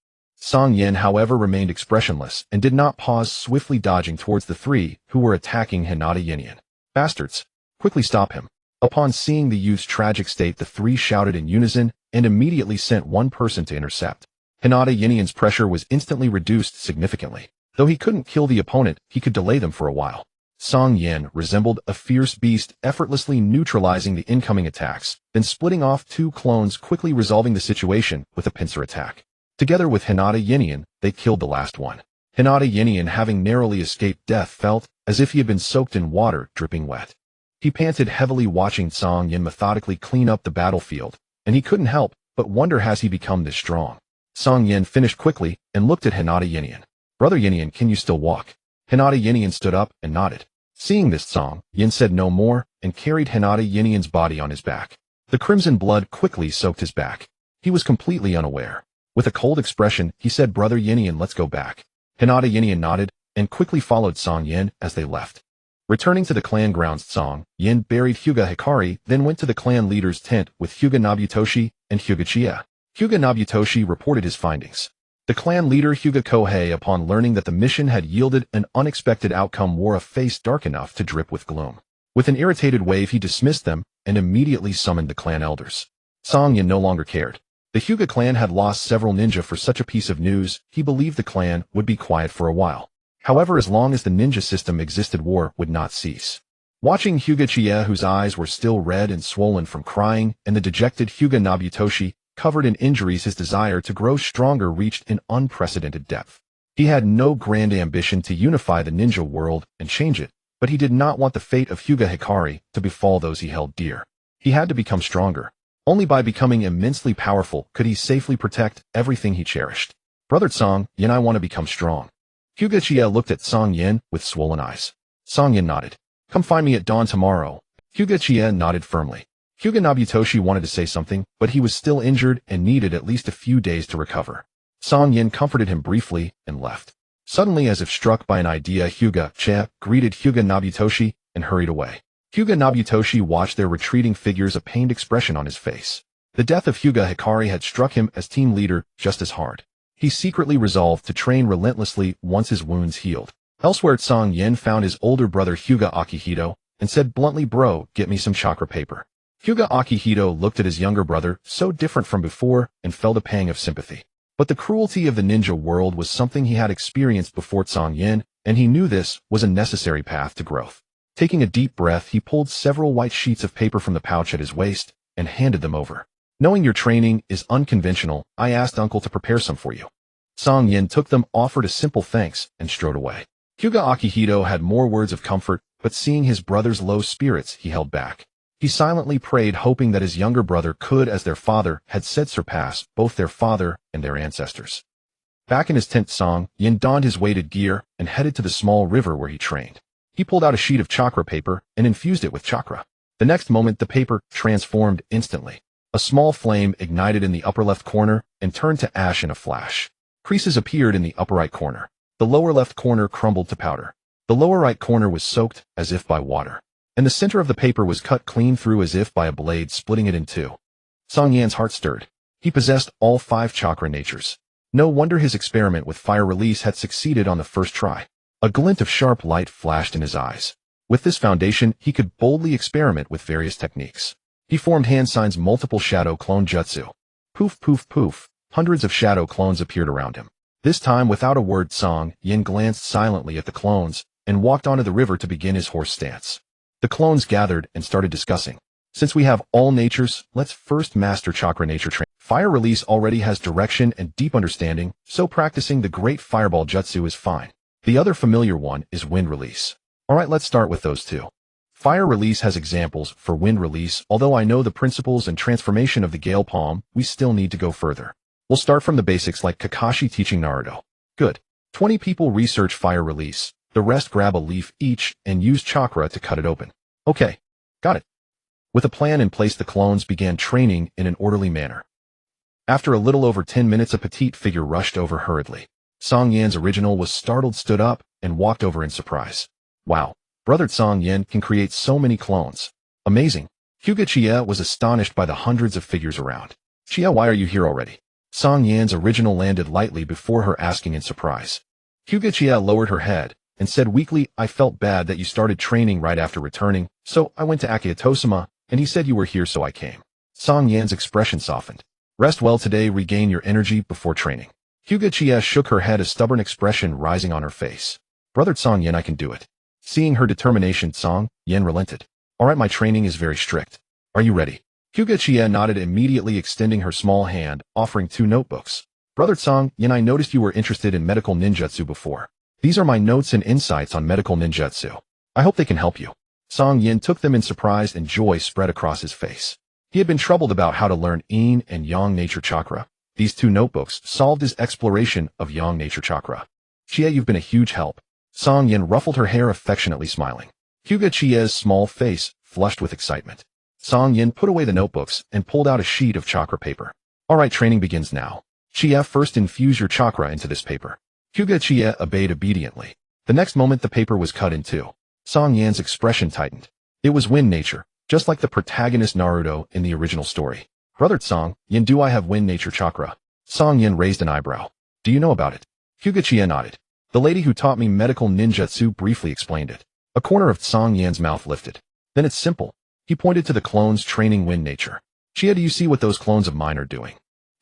Cang Yan, however, remained expressionless, and did not pause, swiftly dodging towards the three who were attacking Hinata Yan. Bastards! Quickly stop him! Upon seeing the youth's tragic state, the three shouted in unison, and immediately sent one person to intercept. Hinata Yan's pressure was instantly reduced significantly. Though he couldn't kill the opponent, he could delay them for a while. Cang Yan resembled a fierce beast, effortlessly neutralizing the incoming attacks, then splitting off two clones, quickly resolving the situation with a pincer attack. Together with Hinata Yan, they killed the last one. Hinata Yan, having narrowly escaped death, felt as if he had been soaked in water, dripping wet. He panted heavily, watching Cang Yan methodically clean up the battlefield, and he couldn't help but wonder, has he become this strong? Cang Yan finished quickly and looked at Hinata Yan. Brother Yan, can you still walk? Hinata Yan stood up and nodded. Seeing this, Cang Yan said no more and carried Hinata Yan's body on his back. The crimson blood quickly soaked his back. He was completely unaware. With a cold expression, he said, Brother Yan, let's go back. Hinata Yan nodded and quickly followed Cang Yan as they left. Returning to the clan grounds, Cang Yan buried Hyuga Hikari, then went to the clan leader's tent with Hyuga Nobutoshi and Hyuga Chia. Hyuga Nobutoshi reported his findings. The clan leader Hyuga Kohei, upon learning that the mission had yielded an unexpected outcome, wore a face dark enough to drip with gloom. With an irritated wave, he dismissed them and immediately summoned the clan elders. Cang Yan no longer cared. The Hyuga clan had lost several ninja. For such a piece of news, he believed the clan would be quiet for a while. However, as long as the ninja system existed, war would not cease. Watching Hyuga Chia, whose eyes were still red and swollen from crying, and the dejected Hyuga Nobutoshi, covered in injuries, his desire to grow stronger reached an unprecedented depth. He had no grand ambition to unify the ninja world and change it, but he did not want the fate of Hyuga Hikari to befall those he held dear. He had to become stronger. Only by becoming immensely powerful could he safely protect everything he cherished. Brother Cang Yan, I want to become strong. Hyuga Chia looked at Cang Yan with swollen eyes. Cang Yan nodded. Come find me at dawn tomorrow. Hyuga Chia nodded firmly. Hyuga Nobutoshi wanted to say something, but he was still injured and needed at least a few days to recover. Cang Yan comforted him briefly and left. Suddenly, as if struck by an idea, Hyuga Chia greeted Hyuga Nobutoshi and hurried away. Hyuga Nobutoshi watched their retreating figures, a pained expression on his face. The death of Hyuga Hikari had struck him as team leader just as hard. He secretly resolved to train relentlessly once his wounds healed. Elsewhere, Cang Yan found his older brother Hyuga Akihito and said bluntly, Bro, get me some chakra paper. Hyuga Akihito looked at his younger brother, so different from before, and felt a pang of sympathy. But the cruelty of the ninja world was something he had experienced before, Cang Yan, and he knew this was a necessary path to growth. Taking a deep breath, he pulled several white sheets of paper from the pouch at his waist and handed them over. Knowing your training is unconventional, I asked Uncle to prepare some for you. Cang Yan took them, offered a simple thanks, and strode away. Hyuga Akihito had more words of comfort, but seeing his brother's low spirits, he held back. He silently prayed, hoping that his younger brother could, as their father had said, surpass both their father and their ancestors. Back in his tent, Cang Yan donned his weighted gear and headed to the small river where he trained. He pulled out a sheet of chakra paper and infused it with chakra. The next moment, the paper transformed instantly. A small flame ignited in the upper left corner and turned to ash in a flash. Creases appeared in the upper right corner. The lower left corner crumbled to powder. The lower right corner was soaked, as if by water, and the center of the paper was cut clean through as if by a blade splitting it in two. Song Yan's heart stirred. He possessed all 5 chakra natures. No wonder his experiment with fire release had succeeded on the first try. A glint of sharp light flashed in his eyes. With this foundation, he could boldly experiment with various techniques. He formed hand signs multiple shadow clone jutsu. Poof, poof, poof. Hundreds of shadow clones appeared around him. This time, without a word, Song Yan glanced silently at the clones and walked onto the river to begin his horse stance. The clones gathered and started discussing. Since we have all natures, let's first master chakra nature training. Fire release already has direction and deep understanding, so practicing the great fireball jutsu is fine. The other familiar one is wind release. Alright, let's start with those two. Fire release has examples for wind release. Although I know the principles and transformation of the gale palm, we still need to go further. We'll start from the basics like Kakashi teaching Naruto. Good. 20 people research fire release. The rest grab a leaf each and use chakra to cut it open. Okay. Got it. With a plan in place, the clones began training in an orderly manner. After a little over 10 minutes, a petite figure rushed over hurriedly. Song Yan's original was startled, stood up, and walked over in surprise. Wow. Brother Song Yan can create so many clones. Amazing. Hyuga was astonished by the hundreds of figures around. Chia, why are you here already? Song Yan's original landed lightly before her asking in surprise. Hyuga lowered her head and said weakly, I felt bad that you started training right after returning, so I went to Akiyotosama, and he said you were here, so I came. Song Yan's expression softened. Rest well today, regain your energy before training. Hyuga shook her head, a stubborn expression rising on her face. Brother Song Yan, I can do it. Seeing her determination, Song Yan relented. Alright, my training is very strict. Are you ready? Hyuga nodded, immediately extending her small hand, offering 2 notebooks. Brother Song Yan, I noticed you were interested in medical ninjutsu before. These are my notes and insights on medical ninjutsu. I hope they can help you. Song Yan took them in surprise, and joy spread across his face. He had been troubled about how to learn yin and yang nature chakra. These 2 notebooks solved his exploration of yang nature chakra. Chia, you've been a huge help. Song Yan ruffled her hair, affectionately smiling. Hyuga's small face flushed with excitement. Song Yan put away the notebooks and pulled out a sheet of chakra paper. Alright, training begins now. Chia, first infuse your chakra into this paper. Hyuga obeyed obediently. The next moment, the paper was cut in 2. Song Yan's expression tightened. It was wind nature, just like the protagonist Naruto in the original story. Brother Song Yan, do I have wind nature chakra? Song Yan raised an eyebrow. Do you know about it? Hyuga nodded. The lady who taught me medical ninjutsu briefly explained it. A corner of Song Yan's mouth lifted. Then it's simple. He pointed to the clones training wind nature. Chia, do you see what those clones of mine are doing?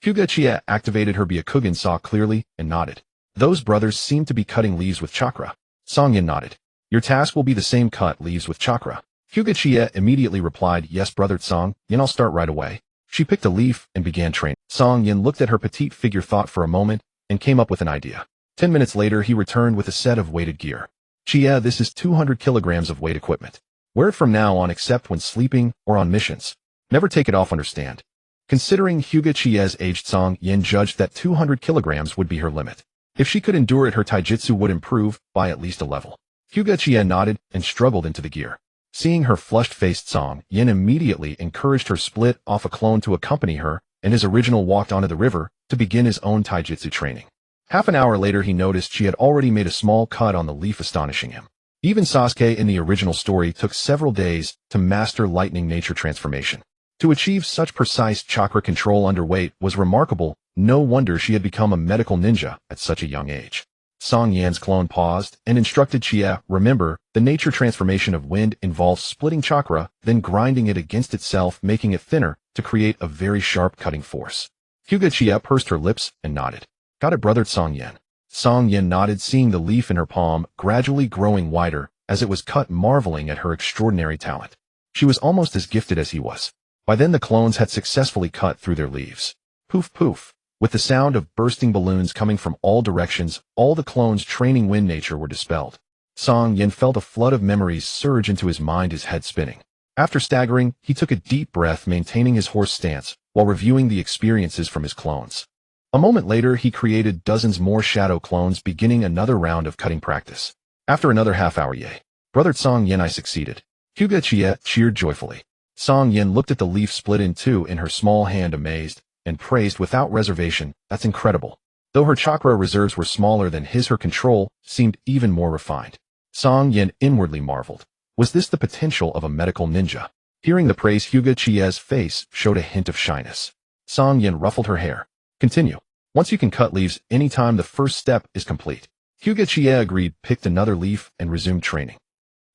Hyuga activated her Byakugan, saw clearly, and nodded. Those brothers seem to be cutting leaves with chakra. Song Yan nodded. Your task will be the same, cut leaves with chakra. Hyuga immediately replied, yes, Brother Song Yan, I'll start right away. She picked a leaf and began training. Song Yan looked at her petite figure, thought for a moment, and came up with an idea. 10 minutes later, he returned with a set of weighted gear. Chia, this is 200 kilograms of weight equipment. Wear it from now on except when sleeping or on missions. Never take it off, understand? Considering Hyuga's age, Song Yan judged that 200 kilograms would be her limit. If she could endure it, her taijutsu would improve by at least a level. Hyuga nodded and struggled into the gear. Seeing her flushed-faced, Song Yan immediately encouraged her split off a clone to accompany her, and his original walked onto the river to begin his own taijutsu training. Half an hour later, he noticed she had already made a small cut on the leaf, astonishing him. Even Sasuke in the original story took several days to master lightning nature transformation. To achieve such precise chakra control under weight was remarkable. No wonder she had become a medical ninja at such a young age. Song Yan's clone paused and instructed Chia, remember, the nature transformation of wind involves splitting chakra, then grinding it against itself, making it thinner to create a very sharp cutting force. Hyuga pursed her lips and nodded. Got it, Brother Song Yan. Song Yan nodded, seeing the leaf in her palm gradually growing wider as it was cut, marveling at her extraordinary talent. She was almost as gifted as he was. By then the clones had successfully cut through their leaves. Poof poof. With the sound of bursting balloons coming from all directions, all the clones training wind nature were dispelled. Song Yan felt a flood of memories surge into his mind, his head spinning. After staggering, he took a deep breath, maintaining his horse stance while reviewing the experiences from his clones. A moment later, he created dozens more shadow clones, beginning another round of cutting practice. After another half hour, yay. Brother Song Yan, I succeeded. Hyuga cheered joyfully. Song Yan looked at the leaf split in 2 in her small hand, amazed, and praised without reservation, that's incredible. Though her chakra reserves were smaller than his, her control seemed even more refined. Cang Yan inwardly marveled. Was this the potential of a medical ninja? Hearing the praise, Uchiha's face showed a hint of shyness. Cang Yan ruffled her hair. Continue. Once you can cut leaves anytime the first step is complete. Uchiha agreed, picked another leaf, and resumed training.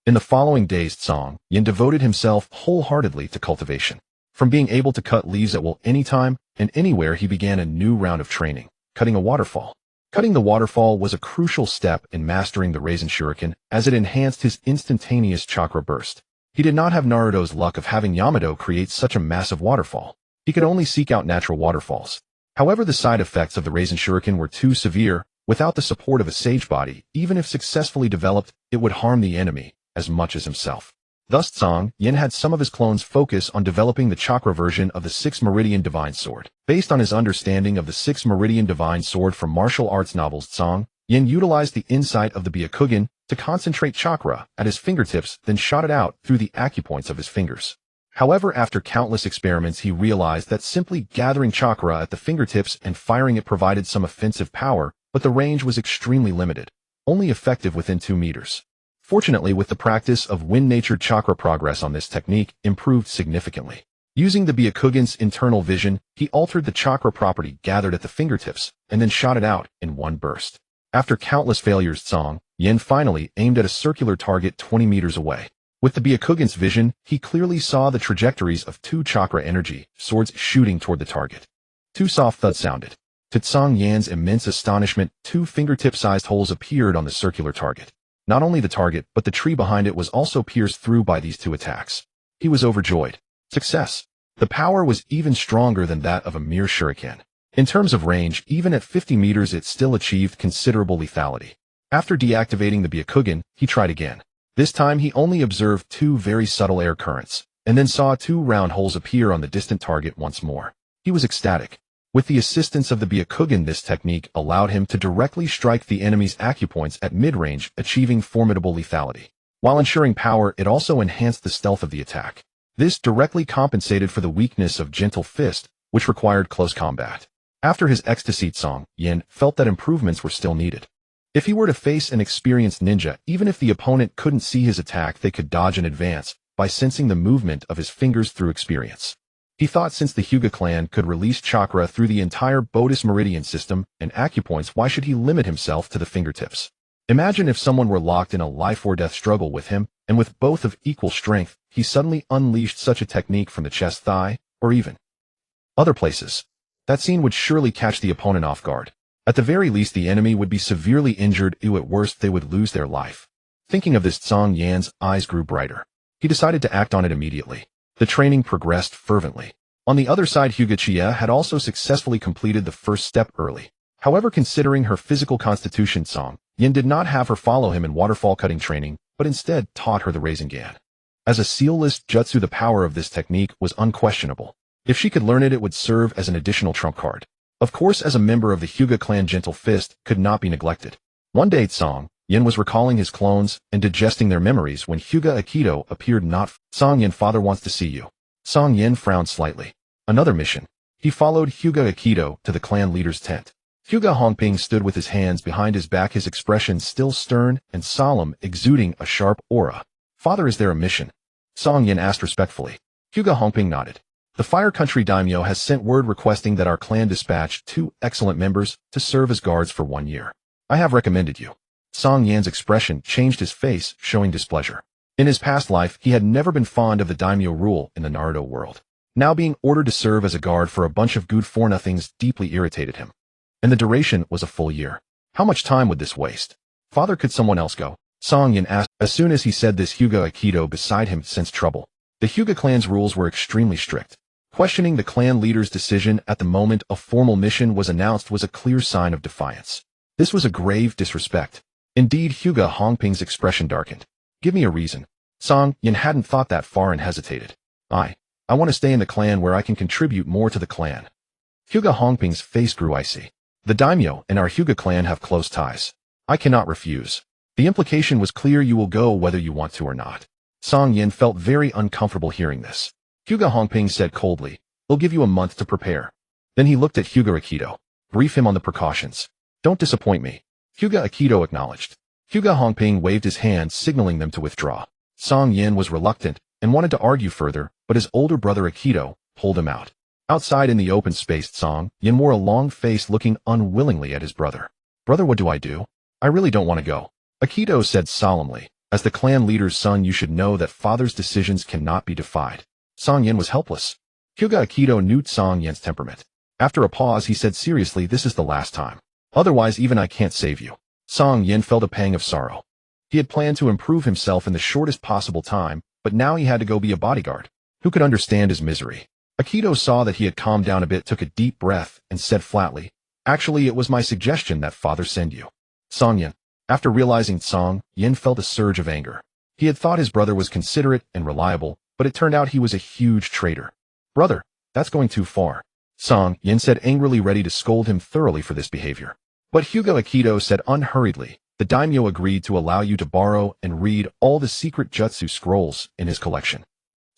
In the following days, Cang Yan devoted himself wholeheartedly to cultivation. From being able to cut leaves at will anytime and anywhere, he began a new round of training, cutting a waterfall. Cutting the waterfall was a crucial step in mastering the Raisin Shuriken, as it enhanced his instantaneous chakra burst. He did not have Naruto's luck of having Yamato create such a massive waterfall. He could only seek out natural waterfalls. However, the side effects of the Raisin Shuriken were too severe. Without the support of a sage body, even if successfully developed, it would harm the enemy as much as himself. Thus, Cang Yan had some of his clones focus on developing the chakra version of the 6 Meridian Divine Sword. Based on his understanding of the 6 Meridian Divine Sword from martial arts novels, Cang Yan utilized the insight of the Byakugan to concentrate chakra at his fingertips, then shot it out through the acupoints of his fingers. However, after countless experiments, he realized that simply gathering chakra at the fingertips and firing it provided some offensive power, but the range was extremely limited, only effective within 2 meters. Fortunately, with the practice of wind-natured chakra, progress on this technique improved significantly. Using the Byakugan's internal vision, he altered the chakra property gathered at the fingertips, and then shot it out in one burst. After countless failures, Cang Yan finally aimed at a circular target 20 meters away. With the Byakugan's vision, he clearly saw the trajectories of 2 chakra energy swords shooting toward the target. 2 soft thuds sounded. To Cang Yan's immense astonishment, 2 fingertip-sized holes appeared on the circular target. Not only the target, but the tree behind it was also pierced through by these 2 attacks. He was overjoyed. Success! The power was even stronger than that of a mere shuriken. In terms of range, even at 50 meters it still achieved considerable lethality. After deactivating the Byakugan, he tried again. This time he only observed 2 very subtle air currents, and then saw 2 round holes appear on the distant target once more. He was ecstatic. With the assistance of the Byakugan, this technique allowed him to directly strike the enemy's acupoints at mid-range, achieving formidable lethality. While ensuring power, it also enhanced the stealth of the attack. This directly compensated for the weakness of Gentle Fist, which required close combat. After his ecstasy, Cang Yan felt that improvements were still needed. If he were to face an experienced ninja, even if the opponent couldn't see his attack, they could dodge and advance by sensing the movement of his fingers through experience. He thought since the Hyuga clan could release chakra through the entire Bodhis Meridian system and acupoints, why should he limit himself to the fingertips? Imagine if someone were locked in a life-or-death struggle with him, and with both of equal strength, he suddenly unleashed such a technique from the chest, thigh, or even other places. That scene would surely catch the opponent off guard. At the very least, the enemy would be severely injured, at worst they would lose their life. Thinking of this, Cang Yan's eyes grew brighter. He decided to act on it immediately. The training progressed fervently. On the other side, Uchiha had also successfully completed the first step early. However, considering her physical constitution, Cang Yan did not have her follow him in waterfall cutting training, but instead taught her the Rasengan. As a sealless jutsu, the power of this technique was unquestionable. If she could learn it, it would serve as an additional trump card. Of course, as a member of the Hyuga clan, Gentle Fist could not be neglected. One day, Cang Yan was recalling his clones and digesting their memories when Hyuga Aikido appeared. Not Cang Yan, father wants to see you. Cang Yan frowned slightly. Another mission. He followed Hyuga Aikido to the clan leader's tent. Hyuga Hongping stood with his hands behind his back, his expression still stern and solemn, exuding a sharp aura. Father, is there a mission? Cang Yan asked respectfully. Hyuga Hongping nodded. The Fire Country Daimyo has sent word requesting that our clan dispatch 2 excellent members to serve as guards for 1 year. I have recommended you. Cang Yan's expression changed, his face showing displeasure. In his past life, he had never been fond of the daimyo rule in the Naruto world. Now being ordered to serve as a guard for a bunch of good-for-nothings deeply irritated him. And the duration was a full year. How much time would this waste? Father, could someone else go? Cang Yan asked. As soon as he said this, Hyuga Aikido beside him sensed trouble. The Hyuga clan's rules were extremely strict. Questioning the clan leader's decision at the moment a formal mission was announced was a clear sign of defiance. This was a grave disrespect. Indeed, Hyuga Hongping's expression darkened. Give me a reason. Cang Yan hadn't thought that far and hesitated. I want to stay in the clan where I can contribute more to the clan. Hyuga Hongping's face grew icy. The daimyo and our Hyuga clan have close ties. I cannot refuse. The implication was clear: you will go whether you want to or not. Cang Yan felt very uncomfortable hearing this. Hyuga Hongping said coldly, "I'll give you a month to prepare." Then he looked at Hyuga Aikido. Brief him on the precautions. Don't disappoint me. Hyuga Aikido acknowledged. Hyuga Hongping waved his hand, signaling them to withdraw. Cang Yan was reluctant and wanted to argue further, but his older brother Akito pulled him out. Outside in the open space, Cang Yan wore a long face, looking unwillingly at his brother. "Brother, what do I do? I really don't want to go." Akito said solemnly, "As the clan leader's son, you should know that father's decisions cannot be defied." Cang Yan was helpless. Hyuga Akito knew Cang Yan's temperament. After a pause, he said seriously, "This is the last time. Otherwise, even I can't save you." Cang Yan felt a pang of sorrow. He had planned to improve himself in the shortest possible time, but now he had to go be a bodyguard. Who could understand his misery? Akito saw that he had calmed down a bit, took a deep breath, and said flatly, "Actually, it was my suggestion that father send you." Cang Yan. After realizing Cang Yan felt a surge of anger. He had thought his brother was considerate and reliable, but it turned out he was a huge traitor. "Brother, that's going too far," Cang Yan said angrily, ready to scold him thoroughly for this behavior. But Hyuga Akito said unhurriedly, "The daimyo agreed to allow you to borrow and read all the secret jutsu scrolls in his collection."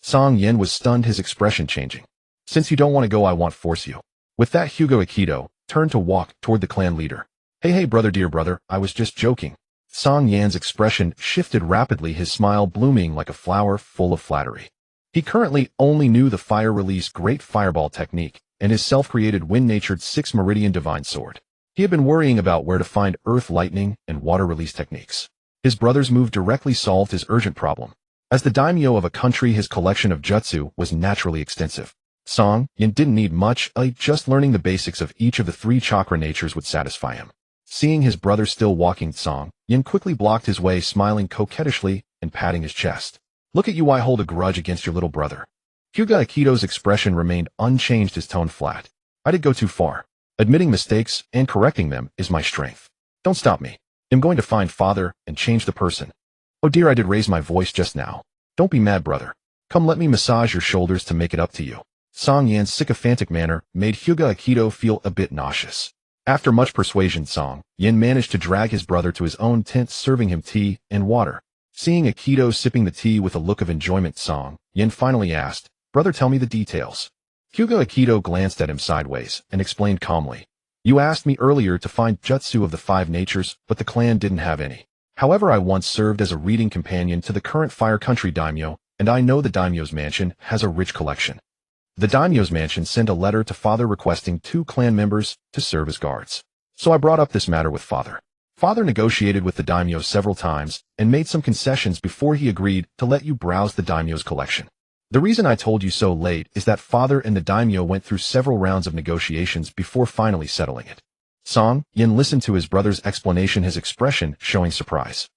Cang Yan was stunned, his expression changing. "Since you don't want to go, I won't force you." With that, Hyuga Akito turned to walk toward the clan leader. Hey brother, dear brother, I was just joking." Cang Yan's expression shifted rapidly, his smile blooming like a flower full of flattery. He currently only knew the fire release great fireball technique and his self-created wind-natured 6 meridian divine sword. He had been worrying about where to find earth lightning and water release techniques. His brother's move directly solved his urgent problem. As the daimyo of a country, his collection of jutsu was naturally extensive. Cang Yan didn't need much, just learning the basics of each of the 3 chakra natures would satisfy him. Seeing his brother still walking, Cang Yan quickly blocked his way, smiling coquettishly and patting his chest. "Look at you, I hold a grudge against your little brother." Hyuga Akito's expression remained unchanged, his tone flat. "I did go too far. Admitting mistakes and correcting them is my strength. Don't stop me. I'm going to find father and change the person." "Oh dear, I did raise my voice just now. Don't be mad, brother. Come, let me massage your shoulders to make it up to you." Cang Yan's sycophantic manner made Hyuga Akito feel a bit nauseous. After much persuasion, Cang Yan managed to drag his brother to his own tent, serving him tea and water. Seeing Akito sipping the tea with a look of enjoyment, Cang Yan finally asked, "Brother, tell me the details." Hyuga Akito glanced at him sideways and explained calmly, "You asked me earlier to find jutsu of the 5 natures, but the clan didn't have any. However, I once served as a reading companion to the current Fire Country daimyo, and I know the daimyo's mansion has a rich collection. The daimyo's mansion sent a letter to father requesting 2 clan members to serve as guards. So I brought up this matter with father. Father negotiated with the daimyo several times and made some concessions before he agreed to let you browse the daimyo's collection. The reason I told you so late is that father and the daimyo went through several rounds of negotiations before finally settling it." Cang Yan listened to his brother's explanation, his expression showing surprise.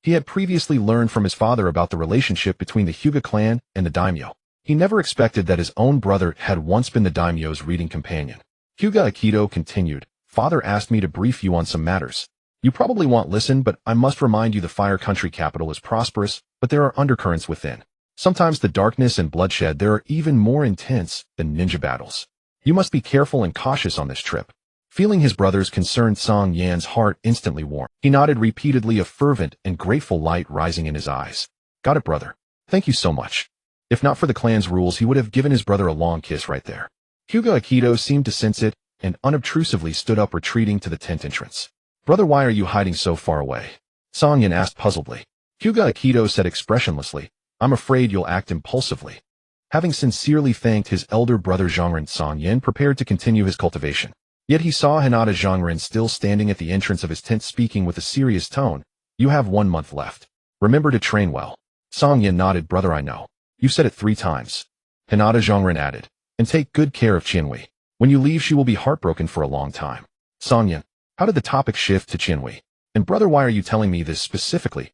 He had previously learned from his father about the relationship between the Hyuga clan and the daimyo. He never expected that his own brother had once been the daimyo's reading companion. Hyuga Akito continued, "Father asked me to brief you on some matters. You probably won't listen, but I must remind you the Fire Country capital is prosperous, but there are undercurrents within. Sometimes the darkness and bloodshed there are even more intense than ninja battles. You must be careful and cautious on this trip." Feeling his brother's concern, Cang Yan's heart instantly warmed. He nodded repeatedly, a fervent and grateful light rising in his eyes. "Got it, brother. Thank you so much." If not for the clan's rules, he would have given his brother a long kiss right there. Hyuga Akito seemed to sense it and unobtrusively stood up, retreating to the tent entrance. "Brother, why are you hiding so far away?" Cang Yan asked puzzledly. Hyuga Akito said expressionlessly, "I'm afraid you'll act impulsively." Having sincerely thanked his elder brother Zhongren, Cang Yan prepared to continue his cultivation. Yet he saw Hinata Zhongren still standing at the entrance of his tent, speaking with a serious tone. "You have 1 month left. Remember to train well." Cang Yan nodded. "Brother, I know. You said it 3 times. Hinata Zhongren added, "And take good care of Qianhui. When you leave, she will be heartbroken for a long time." Cang Yan, how did the topic shift to Qianhui? "And brother, why are you telling me this specifically?"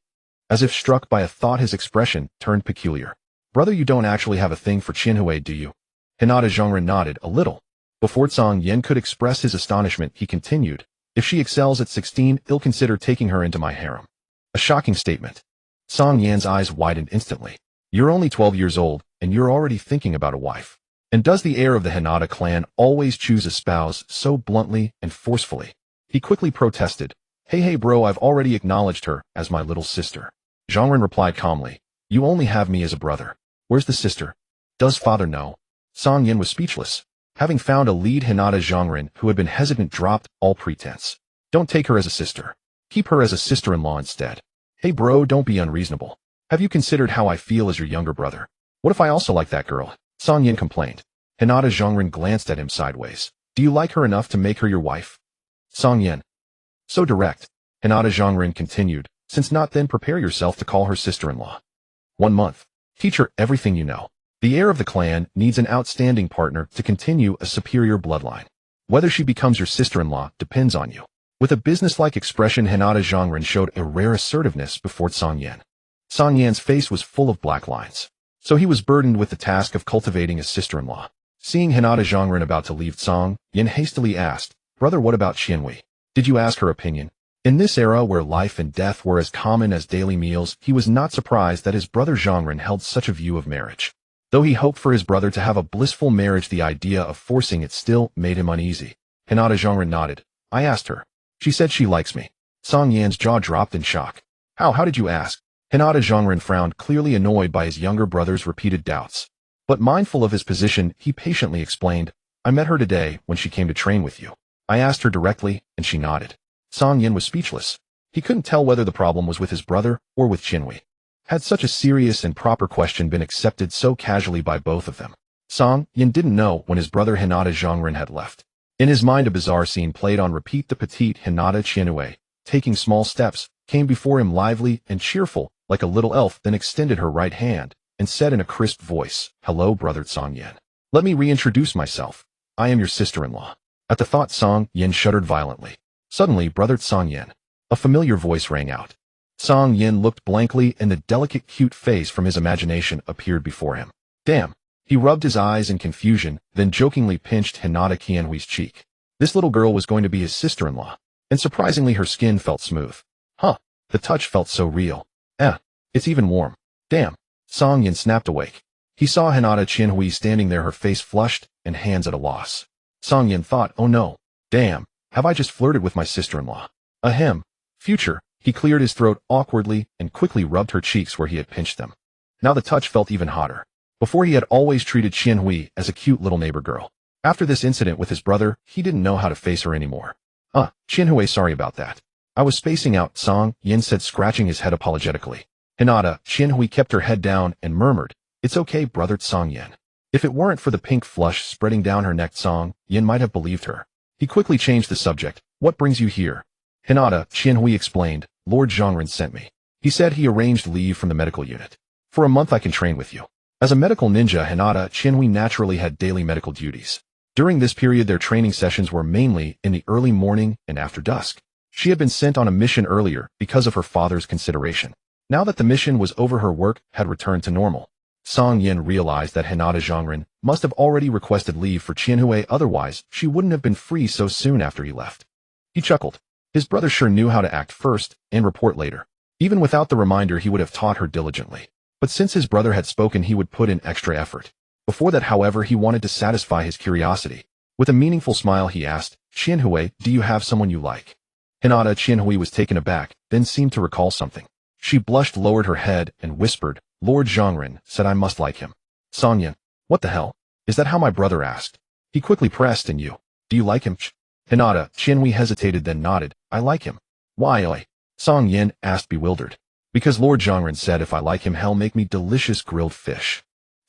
As if struck by a thought, his expression turned peculiar. "Brother, you don't actually have a thing for Qianhui, do you?" Hinata Zhongren nodded a little. Before Cang Yan could express his astonishment, he continued, "If she excels at 16, I'll consider taking her into my harem." A shocking statement. Cang Yan's eyes widened instantly. "You're only 12 years old, and you're already thinking about a wife. And does the heir of the Hinata clan always choose a spouse so bluntly and forcefully?" He quickly protested, Hey bro, I've already acknowledged her as my little sister." Zhongren replied calmly, "You only have me as a brother. Where's the sister? Does father know?" Cang Yan was speechless. Having found a lead, Hinata Zhongren, who had been hesitant, dropped all pretense. "Don't take her as a sister. Keep her as a sister-in-law instead. Hey bro, don't be unreasonable. Have you considered how I feel as your younger brother? What if I also like that girl? Cang Yan complained. Hinata Zhongren glanced at him sideways. Do you like her enough to make her your wife? Cang Yan. So direct. Hinata Zhongren continued. Since not, then prepare yourself to call her sister-in-law. 1 month. Teach her everything you know. The heir of the clan needs an outstanding partner to continue a superior bloodline. Whether she becomes your sister-in-law depends on you. With a businesslike expression, Hinata Zhongren showed a rare assertiveness before Cang Yan. Cang Yan's face was full of black lines. So he was burdened with the task of cultivating a sister-in-law. Seeing Hinata Zhongren about to leave, Cang Yan hastily asked, Brother, what about Qianhui? Did you ask her opinion? In this era where life and death were as common as daily meals, he was not surprised that his brother Zhongren held such a view of marriage. Though he hoped for his brother to have a blissful marriage, the idea of forcing it still made him uneasy. Hinata Zhongren nodded. I asked her. She said she likes me. Cang Yan's jaw dropped in shock. How did you ask? Hinata Zhongren frowned, clearly annoyed by his younger brother's repeated doubts. But mindful of his position, he patiently explained, I met her today when she came to train with you. I asked her directly, and she nodded. Cang Yan was speechless. He couldn't tell whether the problem was with his brother or with Qianhui. Had such a serious and proper question been accepted so casually by both of them? Cang Yan didn't know when his brother Hinata Zhongren had left. In his mind, a bizarre scene played on repeat. The petite Hinata Qianhui, taking small steps, came before him lively and cheerful, like a little elf, then extended her right hand and said in a crisp voice, Hello, brother Cang Yan. Let me reintroduce myself. I am your sister-in-law. At the thought, Cang Yan shuddered violently. Suddenly, brother Cang Yan. A familiar voice rang out. Cang Yan looked blankly, and the delicate, cute face from his imagination appeared before him. Damn. He rubbed his eyes in confusion, then jokingly pinched Hinata Qianhui's cheek. This little girl was going to be his sister-in-law. And surprisingly, her skin felt smooth. Huh. The touch felt so real. It's even warm. Damn. Cang Yan snapped awake. He saw Hinata Qianhui standing there, her face flushed and hands at a loss. Cang Yan thought, oh no. Damn. Have I just flirted with my sister-in-law? Ahem. Future. He cleared his throat awkwardly and quickly rubbed her cheeks where he had pinched them. Now the touch felt even hotter. Before, he had always treated Qianhui as a cute little neighbor girl. After this incident with his brother, he didn't know how to face her anymore. Qianhui, sorry about that. I was spacing out, Cang Yan said, scratching his head apologetically. Hinata Qianhui kept her head down and murmured, It's okay, brother Cang Yan. If it weren't for the pink flush spreading down her neck, Cang Yan might have believed her. He quickly changed the subject. What brings you here? Hinata Qianhui explained, Lord Zhongren sent me. He said he arranged leave from the medical unit. For a month I can train with you. As a medical ninja, Hinata Qianhui naturally had daily medical duties. During this period, their training sessions were mainly in the early morning and after dusk. She had been sent on a mission earlier because of her father's consideration. Now that the mission was over, her work had returned to normal. Cang Yan realized that Hinata Zhongren must have already requested leave for Qianhui, otherwise she wouldn't have been free so soon after he left. He chuckled. His brother sure knew how to act first and report later. Even without the reminder, he would have taught her diligently. But since his brother had spoken, he would put in extra effort. Before that, however, he wanted to satisfy his curiosity. With a meaningful smile, he asked, Qianhui, do you have someone you like? Hinata Qianhui was taken aback, then seemed to recall something. She blushed, lowered her head, and whispered, Lord Zhongren said I must like him. Cang Yan, what the hell? Is that how my brother asked? He quickly pressed, and you? Do you like him? Hinata Qianhui hesitated, then nodded. I like him. Why, oi? Cang Yan asked, bewildered. Because Lord Zhongren said if I like him, he'll make me delicious grilled fish.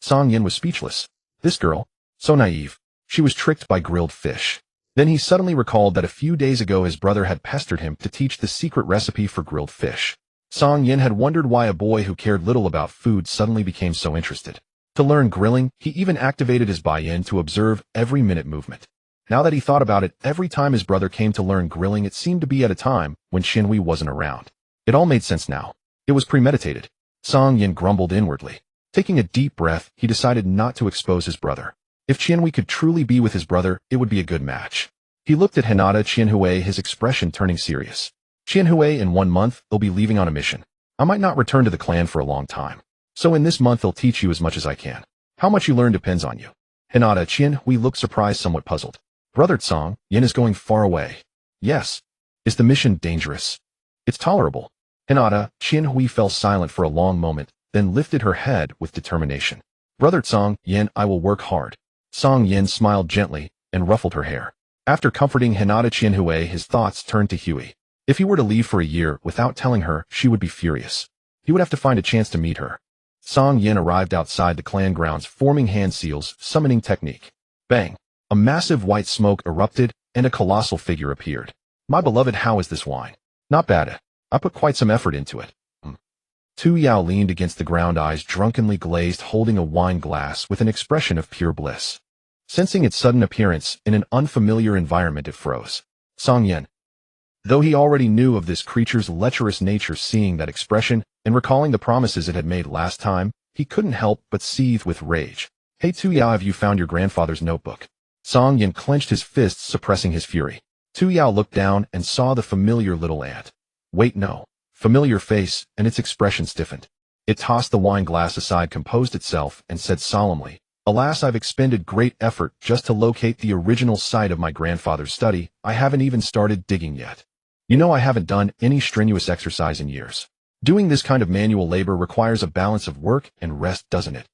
Cang Yan was speechless. This girl, so naive. She was tricked by grilled fish. Then he suddenly recalled that a few days ago his brother had pestered him to teach the secret recipe for grilled fish. Cang Yan had wondered why a boy who cared little about food suddenly became so interested. To learn grilling, he even activated his buy-in to observe every minute movement. Now that he thought about it, every time his brother came to learn grilling, it seemed to be at a time when Qianhui wasn't around. It all made sense now. It was premeditated. Cang Yan grumbled inwardly. Taking a deep breath, he decided not to expose his brother. If Qianhui could truly be with his brother, it would be a good match. He looked at Hinata Qianhui, his expression turning serious. Qianhui, in 1 month, they'll be leaving on a mission. I might not return to the clan for a long time. So in this month, they'll teach you as much as I can. How much you learn depends on you. Hinata Qianhui looked surprised, somewhat puzzled. Brother Cang Yan is going far away. Yes. Is the mission dangerous? It's tolerable. Hinata Qianhui fell silent for a long moment, then lifted her head with determination. Brother Cang Yan, I will work hard. Cang Yan smiled gently and ruffled her hair. After comforting Hinata Qianhui, his thoughts turned to Huey. If he were to leave for a year without telling her, she would be furious. He would have to find a chance to meet her. Cang Yan arrived outside the clan grounds, forming hand seals, summoning technique. Bang! A massive white smoke erupted, and a colossal figure appeared. My beloved, how is this wine? Not bad. I put quite some effort into it. Tu Yao leaned against the ground, eyes drunkenly glazed, holding a wine glass with an expression of pure bliss. Sensing its sudden appearance in an unfamiliar environment, it froze. Cang Yan. Though he already knew of this creature's lecherous nature, seeing that expression and recalling the promises it had made last time, he couldn't help but seethe with rage. Hey Tu Yao, have you found your grandfather's notebook? Cang Yan clenched his fists, suppressing his fury. Tu Yao looked down and saw the familiar little ant. Wait, no. Familiar face, and its expression stiffened. It tossed the wine glass aside, composed itself, and said solemnly, Alas, I've expended great effort just to locate the original site of my grandfather's study. I haven't even started digging yet. You know, I haven't done any strenuous exercise in years. Doing this kind of manual labor requires a balance of work and rest, doesn't it?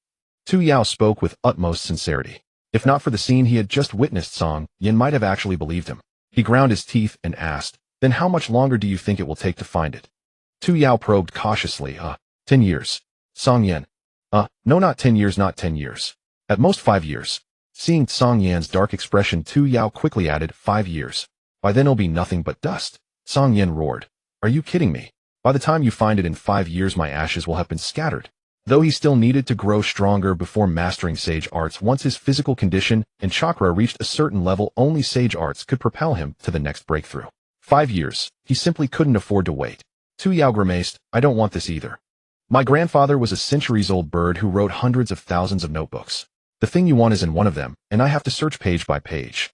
Tu Yao spoke with utmost sincerity. If not for the scene he had just witnessed, Cang Yan might have actually believed him. He ground his teeth and asked, Then how much longer do you think it will take to find it? Tu Yao probed cautiously. 10 years. Cang Yan. No, not 10 years, not 10 years. At most 5 years. Seeing Cang Yan's dark expression, Tu Yao quickly added, 5 years. By then it'll be nothing but dust. Cang Yan roared. Are you kidding me? By the time you find it in 5 years, my ashes will have been scattered. Though he still needed to grow stronger before mastering sage arts, once his physical condition and chakra reached a certain level, only sage arts could propel him to the next breakthrough. 5 years. He simply couldn't afford to wait. Tu Yao grimaced. I don't want this either. My grandfather was a centuries-old bird who wrote hundreds of thousands of notebooks. The thing you want is in one of them, and I have to search page by page.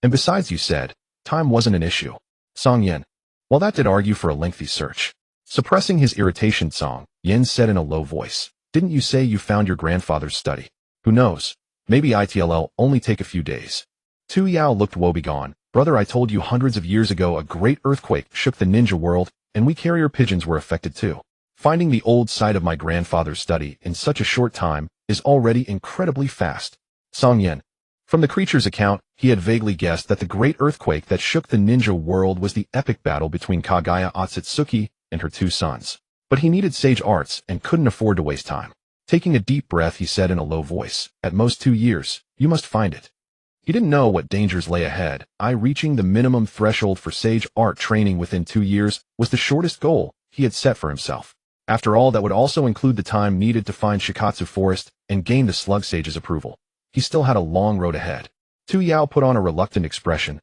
And besides, you said, time wasn't an issue. Cang Yan. Well, that did argue for a lengthy search. Suppressing his irritation, Cang Yan said in a low voice, Didn't you say you found your grandfather's study? Who knows? Maybe it'll only take a few days. Tu Yao looked woebegone. Brother, I told you hundreds of years ago a great earthquake shook the ninja world, and we carrier pigeons were affected too. Finding the old site of my grandfather's study in such a short time is already incredibly fast. Cang Yan. From the creature's account, he had vaguely guessed that the great earthquake that shook the ninja world was the epic battle between Kaguya Ōtsutsuki and her 2 sons. But he needed sage arts and couldn't afford to waste time. Taking a deep breath, he said in a low voice, At most 2 years, you must find it. He didn't know what dangers lay ahead. Reaching the minimum threshold for sage art training within 2 years was the shortest goal he had set for himself. After all, that would also include the time needed to find Shikatsu Forest and gain the Slug Sage's approval. He still had a long road ahead. Tu Yao put on a reluctant expression.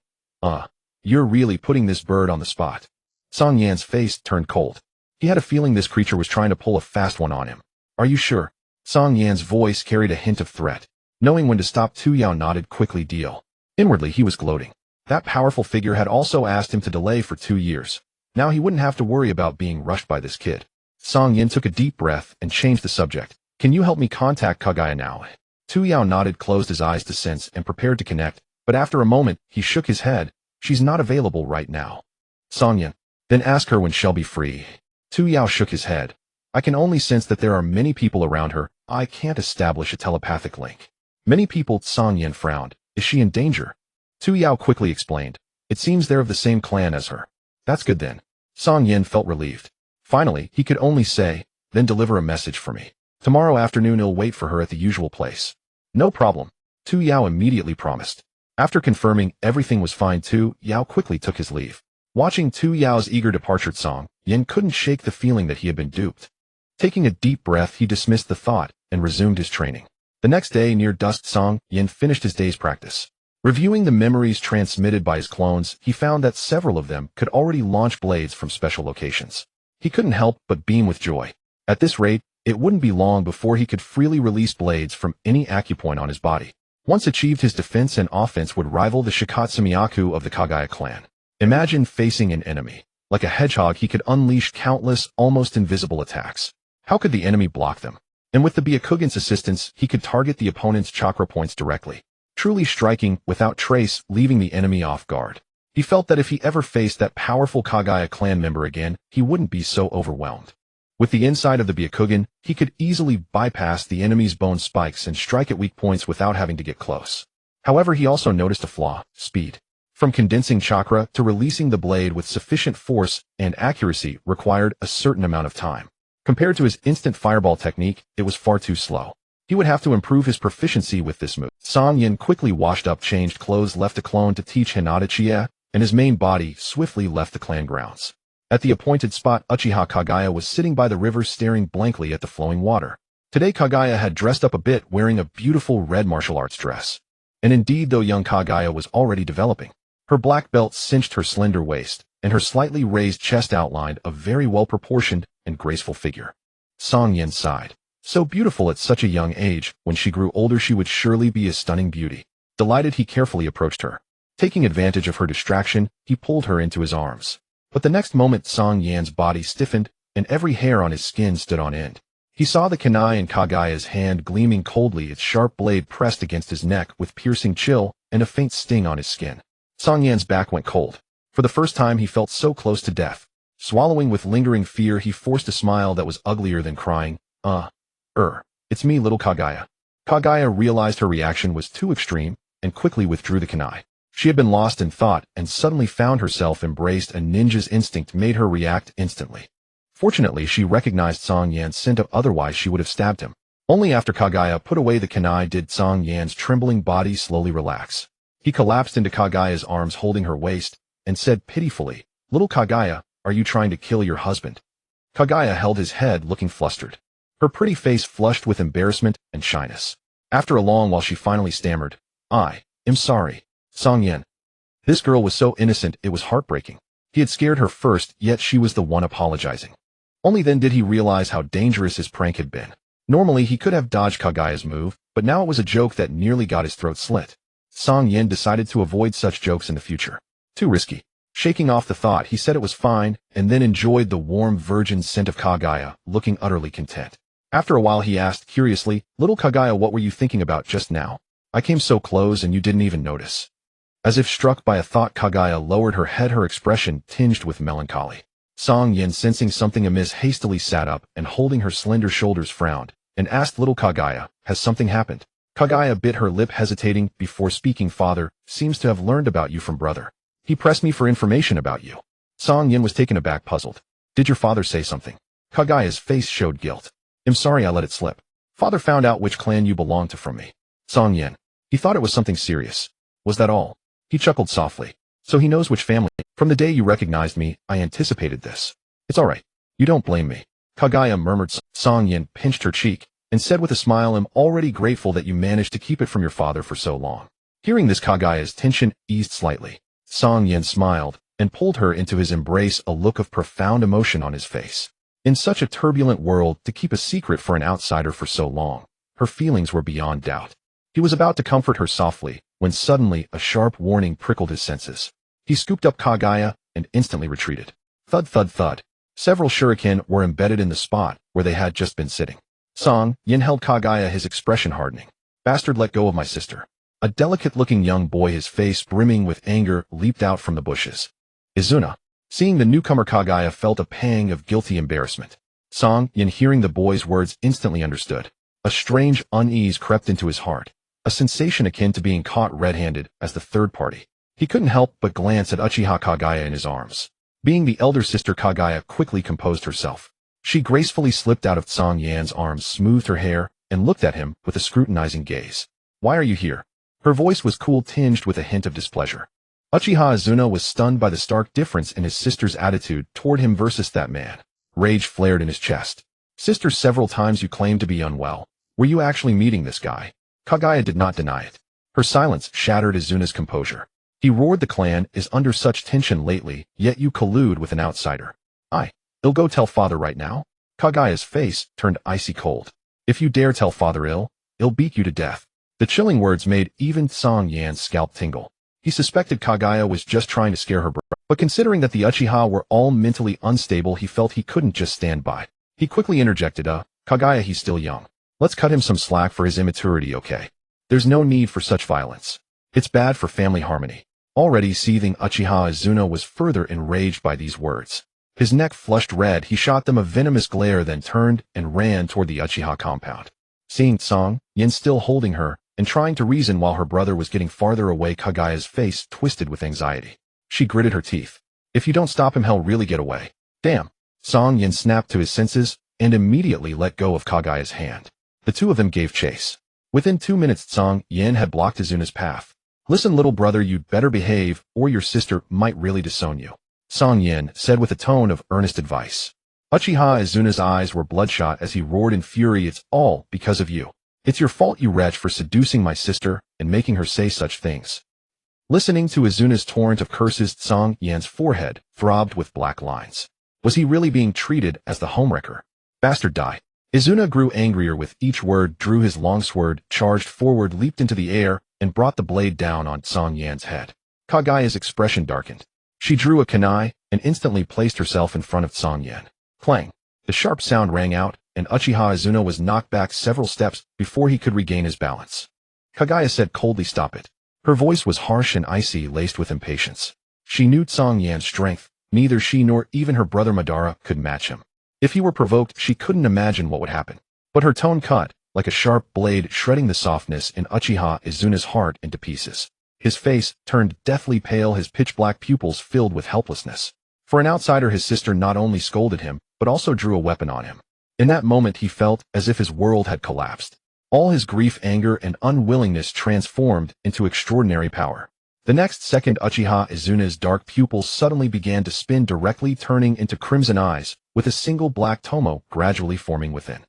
You're really putting this bird on the spot. Cang Yan's face turned cold. He had a feeling this creature was trying to pull a fast one on him. Are you sure? Cang Yan's voice carried a hint of threat. Knowing when to stop, Tu Yao nodded quickly. Deal. Inwardly, he was gloating. That powerful figure had also asked him to delay for 2 years. Now he wouldn't have to worry about being rushed by this kid. Cang Yan took a deep breath and changed the subject. Can you help me contact Kaguya now? Tu Yao nodded, closed his eyes to sense, and prepared to connect, but after a moment, he shook his head. She's not available right now. Cang Yan. Then ask her when she'll be free. Tu Yao shook his head. I can only sense that there are many people around her. I can't establish a telepathic link. Many people. Cang Yan frowned. Is she in danger? Tu Yao quickly explained. It seems they're of the same clan as her. That's good then. Cang Yan felt relieved. Finally, he could only say, then deliver a message for me. Tomorrow afternoon I'll wait for her at the usual place. No problem. Tu Yao immediately promised. After confirming everything was fine, Tu Yao quickly took his leave. Watching Tu Yao's eager departure, Cang Yan couldn't shake the feeling that he had been duped. Taking a deep breath, he dismissed the thought and resumed his training. The next day, near dusk, Cang Yan finished his day's practice. Reviewing the memories transmitted by his clones, he found that several of them could already launch blades from special locations. He couldn't help but beam with joy. At this rate, it wouldn't be long before he could freely release blades from any acupoint on his body. Once achieved, his defense and offense would rival the Shikatsu Myaku of the Kaguya clan. Imagine facing an enemy. Like a hedgehog, he could unleash countless, almost invisible attacks. How could the enemy block them? And with the Byakugan's assistance, he could target the opponent's chakra points directly, truly striking without trace, leaving the enemy off guard. He felt that if he ever faced that powerful Kaguya clan member again, he wouldn't be so overwhelmed. With the inside of the Byakugan, he could easily bypass the enemy's bone spikes and strike at weak points without having to get close. However, he also noticed a flaw: speed. From condensing chakra to releasing the blade with sufficient force and accuracy required a certain amount of time. Compared to his instant fireball technique, it was far too slow. He would have to improve his proficiency with this move. Cang Yan quickly washed up, changed clothes, left a clone to teach Hinata Chia, and his main body swiftly left the clan grounds. At the appointed spot, Uchiha Kaguya was sitting by the river staring blankly at the flowing water. Today Kaguya had dressed up a bit, wearing a beautiful red martial arts dress. And indeed, though young Kaguya was already developing, her black belt cinched her slender waist, and her slightly raised chest outlined a very well-proportioned and graceful figure. Cang Yan sighed. So beautiful at such a young age, when she grew older she would surely be a stunning beauty. Delighted, he carefully approached her. Taking advantage of her distraction, he pulled her into his arms. But the next moment Cang Yan's body stiffened, and every hair on his skin stood on end. He saw the kunai in Kaguya's hand gleaming coldly, its sharp blade pressed against his neck with piercing chill and a faint sting on his skin. Cang Yan's back went cold. For the first time he felt so close to death. Swallowing with lingering fear, he forced a smile that was uglier than crying. It's me, little Kaguya. Kaguya realized her reaction was too extreme, and quickly withdrew the kunai. She had been lost in thought, and suddenly found herself embraced. A ninja's instinct made her react instantly. Fortunately, she recognized Cang Yan's scent, otherwise she would have stabbed him. Only after Kaguya put away the kunai did Cang Yan's trembling body slowly relax. He collapsed into Kaguya's arms, holding her waist, and said pitifully, "Little Kaguya, are you trying to kill your husband?" Kaguya held his head, looking flustered. Her pretty face flushed with embarrassment and shyness. After a long while she finally stammered, "I am sorry, Cang Yan." This girl was so innocent, it was heartbreaking. He had scared her first, yet she was the one apologizing. Only then did he realize how dangerous his prank had been. Normally he could have dodged Kaguya's move, but now it was a joke that nearly got his throat slit. Cang Yan decided to avoid such jokes in the future. Too risky. Shaking off the thought, he said it was fine, and then enjoyed the warm virgin scent of Kaguya, looking utterly content. After a while he asked curiously, "Little Kaguya, what were you thinking about just now? I came so close and you didn't even notice." As if struck by a thought, Kaguya lowered her head, her expression tinged with melancholy. Cang Yan, sensing something amiss, hastily sat up and holding her slender shoulders frowned, and asked little Kaguya, "Has something happened?" Kaguya bit her lip, hesitating before speaking. "Father seems to have learned about you from brother. He pressed me for information about you." Cang Yan was taken aback, puzzled. "Did your father say something?" Kaguya's face showed guilt. "I'm sorry I let it slip. Father found out which clan you belong to from me." Cang Yan. He thought it was something serious. "Was that all?" He chuckled softly. "So he knows which family. From the day you recognized me, I anticipated this. It's all right. You don't blame me." Kaguya murmured. Cang Yan pinched her cheek and said with a smile, "I'm already grateful that you managed to keep it from your father for so long." Hearing this, Kaguya's tension eased slightly. Cang Yan smiled and pulled her into his embrace, a look of profound emotion on his face. In such a turbulent world, to keep a secret for an outsider for so long, her feelings were beyond doubt. He was about to comfort her softly, when suddenly a sharp warning prickled his senses. He scooped up Kaguya and instantly retreated. Thud, thud, thud. Several shuriken were embedded in the spot where they had just been sitting. Cang Yan held Kaguya, his expression hardening. "Bastard, let go of my sister." A delicate-looking young boy, his face brimming with anger, leaped out from the bushes. "Izuna." Seeing the newcomer, Kaguya felt a pang of guilty embarrassment. Cang Yan, hearing the boy's words, instantly understood. A strange unease crept into his heart, a sensation akin to being caught red-handed as the third party. He couldn't help but glance at Uchiha Kaguya in his arms. Being the elder sister, Kaguya quickly composed herself. She gracefully slipped out of Cang Yan's arms, smoothed her hair, and looked at him with a scrutinizing gaze. "Why are you here?" Her voice was cool, tinged with a hint of displeasure. Uchiha Izuna was stunned by the stark difference in his sister's attitude toward him versus that man. Rage flared in his chest. "Sister, several times you claimed to be unwell. Were you actually meeting this guy?" Kaguya did not deny it. Her silence shattered Izuna's composure. He roared, "The clan is under such tension lately, yet you collude with an outsider." "I'll go tell father right now." Kaguya's face turned icy cold. "If you dare tell father, I'll beat you to death." The chilling words made even Cang Yan's scalp tingle. He suspected Kaguya was just trying to scare her, but considering that the Uchiha were all mentally unstable, he felt he couldn't just stand by. He quickly interjected, "Kaguya, he's still young. Let's cut him some slack for his immaturity, okay? There's no need for such violence. It's bad for family harmony." Already seething, Uchiha Izuna was further enraged by these words. His neck flushed red, he shot them a venomous glare, then turned and ran toward the Uchiha compound. Seeing Cang Yan still holding her, and trying to reason while her brother was getting farther away. Kaguya's face twisted with anxiety. She gritted her teeth. If you don't stop him, he'll really get away. Damn. Cang Yan snapped to his senses and immediately let go of Kaguya's hand. The two of them gave chase. Within 2 minutes, Cang Yan had blocked Izuna's path. Listen, little brother, you'd better behave, or your sister might really disown you, Cang Yan said with a tone of earnest advice. Uchiha Izuna's eyes were bloodshot as he roared in fury. It's all because of you. It's your fault, you wretch, for seducing my sister and making her say such things. Listening to Izuna's torrent of curses, Cang Yan's forehead throbbed with black lines. Was he really being treated as the homewrecker? Bastard, die. Izuna grew angrier with each word, drew his longsword, charged forward, leaped into the air, and brought the blade down on Cang Yan's head. Kaguya's expression darkened. She drew a kunai and instantly placed herself in front of Cang Yan. Clang! The sharp sound rang out, and Uchiha Izuna was knocked back several steps before he could regain his balance. Kaguya said coldly, "Stop it." Her voice was harsh and icy, laced with impatience. She knew Cang Yan's strength. Neither she nor even her brother Madara could match him. If he were provoked, she couldn't imagine what would happen. But her tone cut, like a sharp blade, shredding the softness in Uchiha Izuna's heart into pieces. His face turned deathly pale, his pitch-black pupils filled with helplessness. For an outsider, his sister not only scolded him, but also drew a weapon on him. In that moment, he felt as if his world had collapsed. All his grief, anger, and unwillingness transformed into extraordinary power. The next second, Uchiha Izuna's dark pupils suddenly began to spin directly, turning into crimson eyes, with a single black tomo gradually forming within.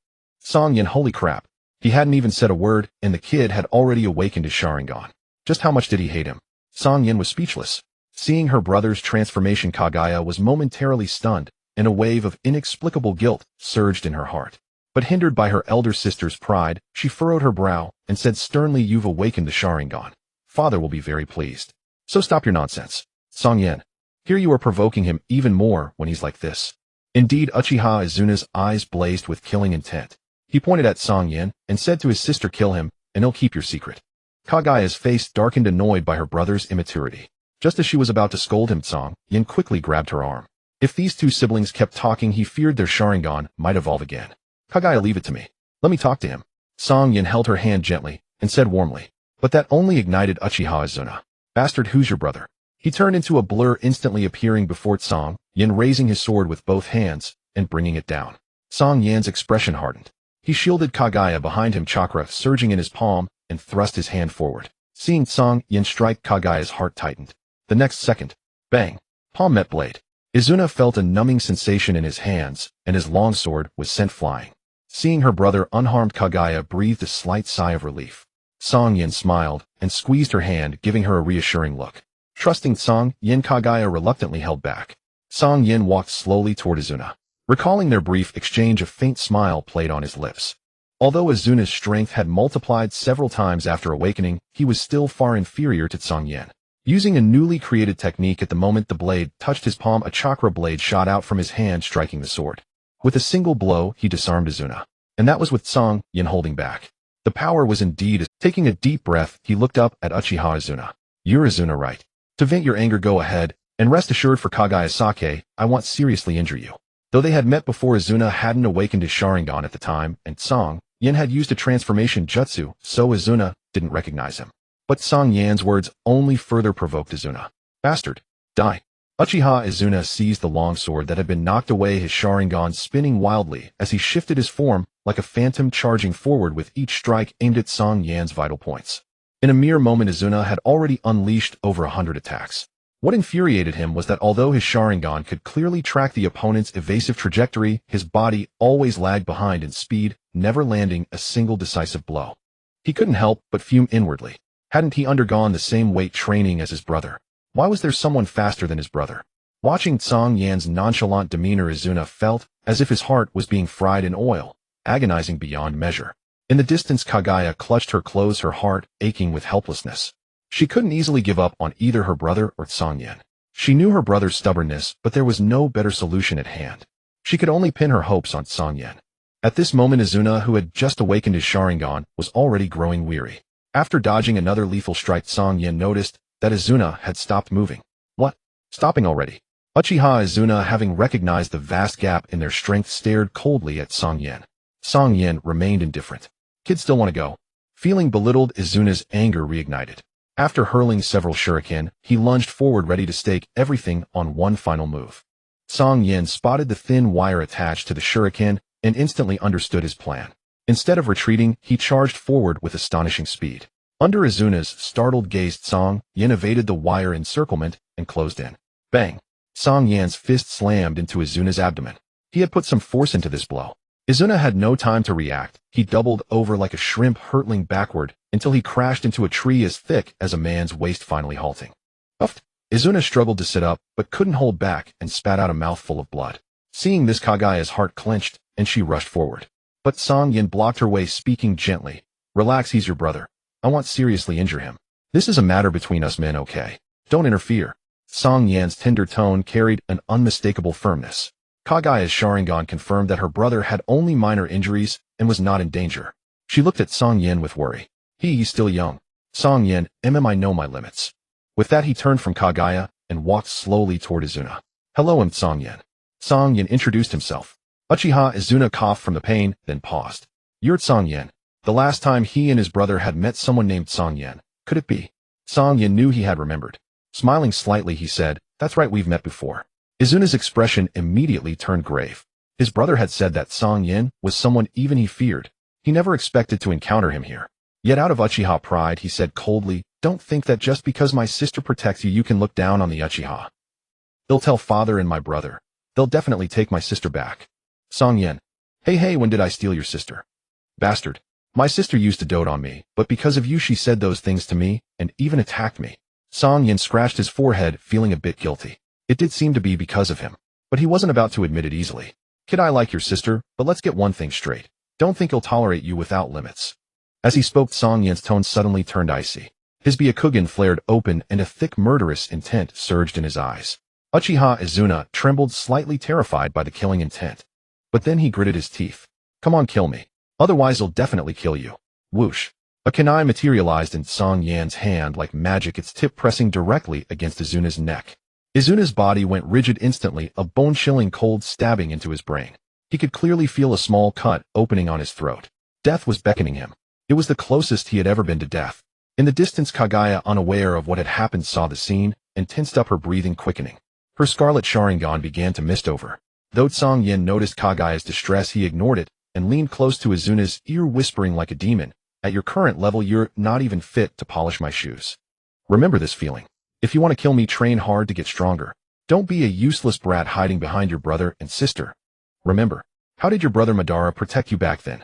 Cang Yan, holy crap. He hadn't even said a word, and the kid had already awakened his Sharingan. Just how much did he hate him? Cang Yan was speechless. Seeing her brother's transformation, Kaguya was momentarily stunned, and a wave of inexplicable guilt surged in her heart. But hindered by her elder sister's pride, she furrowed her brow and said sternly, "You've awakened the Sharingan. Father will be very pleased. So stop your nonsense. Cang Yan, here you are provoking him even more when he's like this." Indeed, Uchiha Izuna's eyes blazed with killing intent. He pointed at Cang Yan and said to his sister, "Kill him, and he'll keep your secret." Kaguya's face darkened, annoyed by her brother's immaturity. Just as she was about to scold him, Cang Yan quickly grabbed her arm. If these two siblings kept talking, he feared their Sharingan might evolve again. "Kaguya, leave it to me. Let me talk to him." Cang Yan held her hand gently and said warmly. But that only ignited Uchiha Izuna. "Bastard, who's your brother?" He turned into a blur, instantly appearing before Cang Yan, raising his sword with both hands and bringing it down. Cang Yan's expression hardened. He shielded Kaguya behind him, chakra surging in his palm, and thrust his hand forward. Seeing Cang Yan strike, Kaguya's heart tightened. The next second, bang! Palm met blade. Izuna felt a numbing sensation in his hands, and his longsword was sent flying. Seeing her brother unharmed, Kaguya breathed a slight sigh of relief. Cang Yan smiled and squeezed her hand, giving her a reassuring look. Trusting Cang Yan, Kaguya reluctantly held back. Cang Yan walked slowly toward Izuna. Recalling their brief exchange, a faint smile played on his lips. Although Izuna's strength had multiplied several times after awakening, he was still far inferior to Cang Yan. Using a newly created technique, at the moment the blade touched his palm, a chakra blade shot out from his hand, striking the sword. With a single blow, he disarmed Izuna. And that was with Cang Yan holding back. The power was indeed. Taking a deep breath, he looked up at Uchiha Izuna. "You're Izuna, right? To vent your anger, go ahead, and rest assured, for Kaguya-sake, I won't seriously injure you." Though they had met before, Izuna hadn't awakened his Sharingan at the time, and Cang Yan had used a transformation jutsu, so Izuna didn't recognize him. But Cang Yan's words only further provoked Izuna. "Bastard, die." Uchiha Izuna seized the longsword that had been knocked away, his Sharingan spinning wildly as he shifted his form like a phantom, charging forward with each strike aimed at Cang Yan's vital points. In a mere moment, Izuna had already unleashed over 100 attacks. What infuriated him was that although his Sharingan could clearly track the opponent's evasive trajectory, his body always lagged behind in speed, never landing a single decisive blow. He couldn't help but fume inwardly. Hadn't he undergone the same weight training as his brother? Why was there someone faster than his brother? Watching Cang Yan's nonchalant demeanor, Izuna felt as if his heart was being fried in oil, agonizing beyond measure. In the distance, Kaguya clutched her clothes, her heart aching with helplessness. She couldn't easily give up on either her brother or Cang Yan. She knew her brother's stubbornness, but there was no better solution at hand. She could only pin her hopes on Cang Yan. At this moment, Izuna, who had just awakened his Sharingan, was already growing weary. After dodging another lethal strike, Cang Yan noticed that Izuna had stopped moving. What? Stopping already? Uchiha Izuna, having recognized the vast gap in their strength, stared coldly at Cang Yan. Cang Yan remained indifferent. "Kids still want to go?" Feeling belittled, Izuna's anger reignited. After hurling several shuriken, he lunged forward ready to stake everything on one final move. Cang Yan spotted the thin wire attached to the shuriken and instantly understood his plan. Instead of retreating, he charged forward with astonishing speed. Under Izuna's startled gaze, Cang Yan evaded the wire encirclement and closed in. Bang! Cang Yan's fist slammed into Izuna's abdomen. He had put some force into this blow. Izuna had no time to react. He doubled over like a shrimp, hurtling backward until he crashed into a tree as thick as a man's waist, finally halting. Uffed! Izuna struggled to sit up, but couldn't hold back and spat out a mouthful of blood. Seeing this, Kaguya's heart clenched, and she rushed forward. But Cang Yan blocked her way, speaking gently. Relax, he's your brother. I won't seriously injure him. This is a matter between us men, okay? Don't interfere. Cang Yan's tender tone carried an unmistakable firmness. Kaguya's Sharingan confirmed that her brother had only minor injuries and was not in danger. She looked at Cang Yan with worry. He's still young. Cang Yan, I know my limits. With that, he turned from Kaguya and walked slowly toward Izuna. Hello, I'm Cang Yan. Cang Yan introduced himself. Uchiha. Izuna coughed from the pain, then paused. You're Cang Yan. The last time he and his brother had met someone named Cang Yan. Could it be? Cang Yan knew he had remembered. Smiling slightly, he said, That's right, we've met before. Izuna's expression immediately turned grave. His brother had said that Cang Yan was someone even he feared. He never expected to encounter him here. Yet out of Uchiha pride, he said coldly, Don't think that just because my sister protects you, you can look down on the Uchiha. They'll tell father and my brother. They'll definitely take my sister back. Cang Yan. Hey, when did I steal your sister? Bastard. My sister used to dote on me, but because of you she said those things to me, and even attacked me. Cang Yan scratched his forehead, feeling a bit guilty. It did seem to be because of him. But he wasn't about to admit it easily. Kid, I like your sister, but let's get one thing straight. Don't think he'll tolerate you without limits. As he spoke, Cang Yan's tone suddenly turned icy. His Byakugan flared open and a thick murderous intent surged in his eyes. Uchiha Izuna trembled, slightly terrified by the killing intent. But then he gritted his teeth. Come on, kill me. Otherwise I'll definitely kill you. Whoosh. A kunai materialized in Cang Yan's hand like magic, its tip pressing directly against Izuna's neck. Izuna's body went rigid instantly, a bone-chilling cold stabbing into his brain. He could clearly feel a small cut opening on his throat. Death was beckoning him. It was the closest he had ever been to death. In the distance, Kaguya, unaware of what had happened, saw the scene and tensed up, her breathing quickening. Her scarlet Sharingan began to mist over. Though Cang Yan noticed Kaguya's distress, he ignored it and leaned close to Izuna's ear, whispering like a demon, At your current level, you're not even fit to polish my shoes. Remember this feeling. If you want to kill me, train hard to get stronger. Don't be a useless brat hiding behind your brother and sister. Remember, how did your brother Madara protect you back then?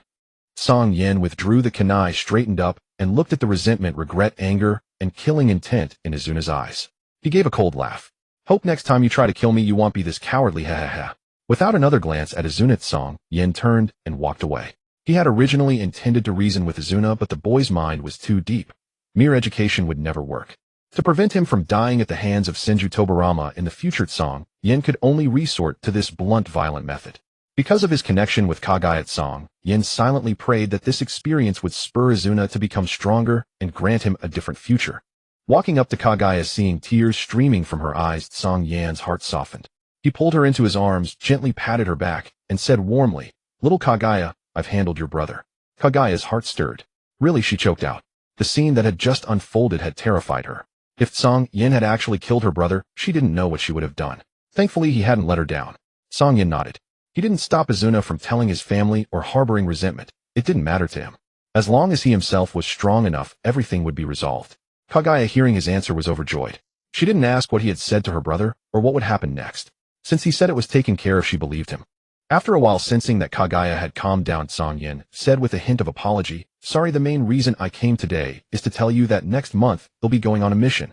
Cang Yan withdrew the kunai, straightened up, and looked at the resentment, regret, anger, and killing intent in Izuna's eyes. He gave a cold laugh. Hope next time you try to kill me you won't be this cowardly, ha ha ha. Without another glance at Izuna, Cang Yan turned and walked away. He had originally intended to reason with Izuna, but the boy's mind was too deep. Mere education would never work. To prevent him from dying at the hands of Senju Hashirama in the future, Cang Yan could only resort to this blunt, violent method. Because of his connection with Kaguya, Cang Yan silently prayed that this experience would spur Izuna to become stronger and grant him a different future. Walking up to Kaguya, seeing tears streaming from her eyes, Cang Yan's heart softened. He pulled her into his arms, gently patted her back, and said warmly, Little Kaguya, I've handled your brother. Kaguya's heart stirred. Really, she choked out. The scene that had just unfolded had terrified her. If Cang Yan had actually killed her brother, she didn't know what she would have done. Thankfully, he hadn't let her down. Cang Yan nodded. He didn't stop Izuna from telling his family or harboring resentment. It didn't matter to him. As long as he himself was strong enough, everything would be resolved. Kaguya, hearing his answer, was overjoyed. She didn't ask what he had said to her brother or what would happen next, since he said it was taken care of. She believed him. After a while, sensing that Kaguya had calmed down, Cang Yan said with a hint of apology, Sorry, the main reason I came today is to tell you that next month he'll be going on a mission.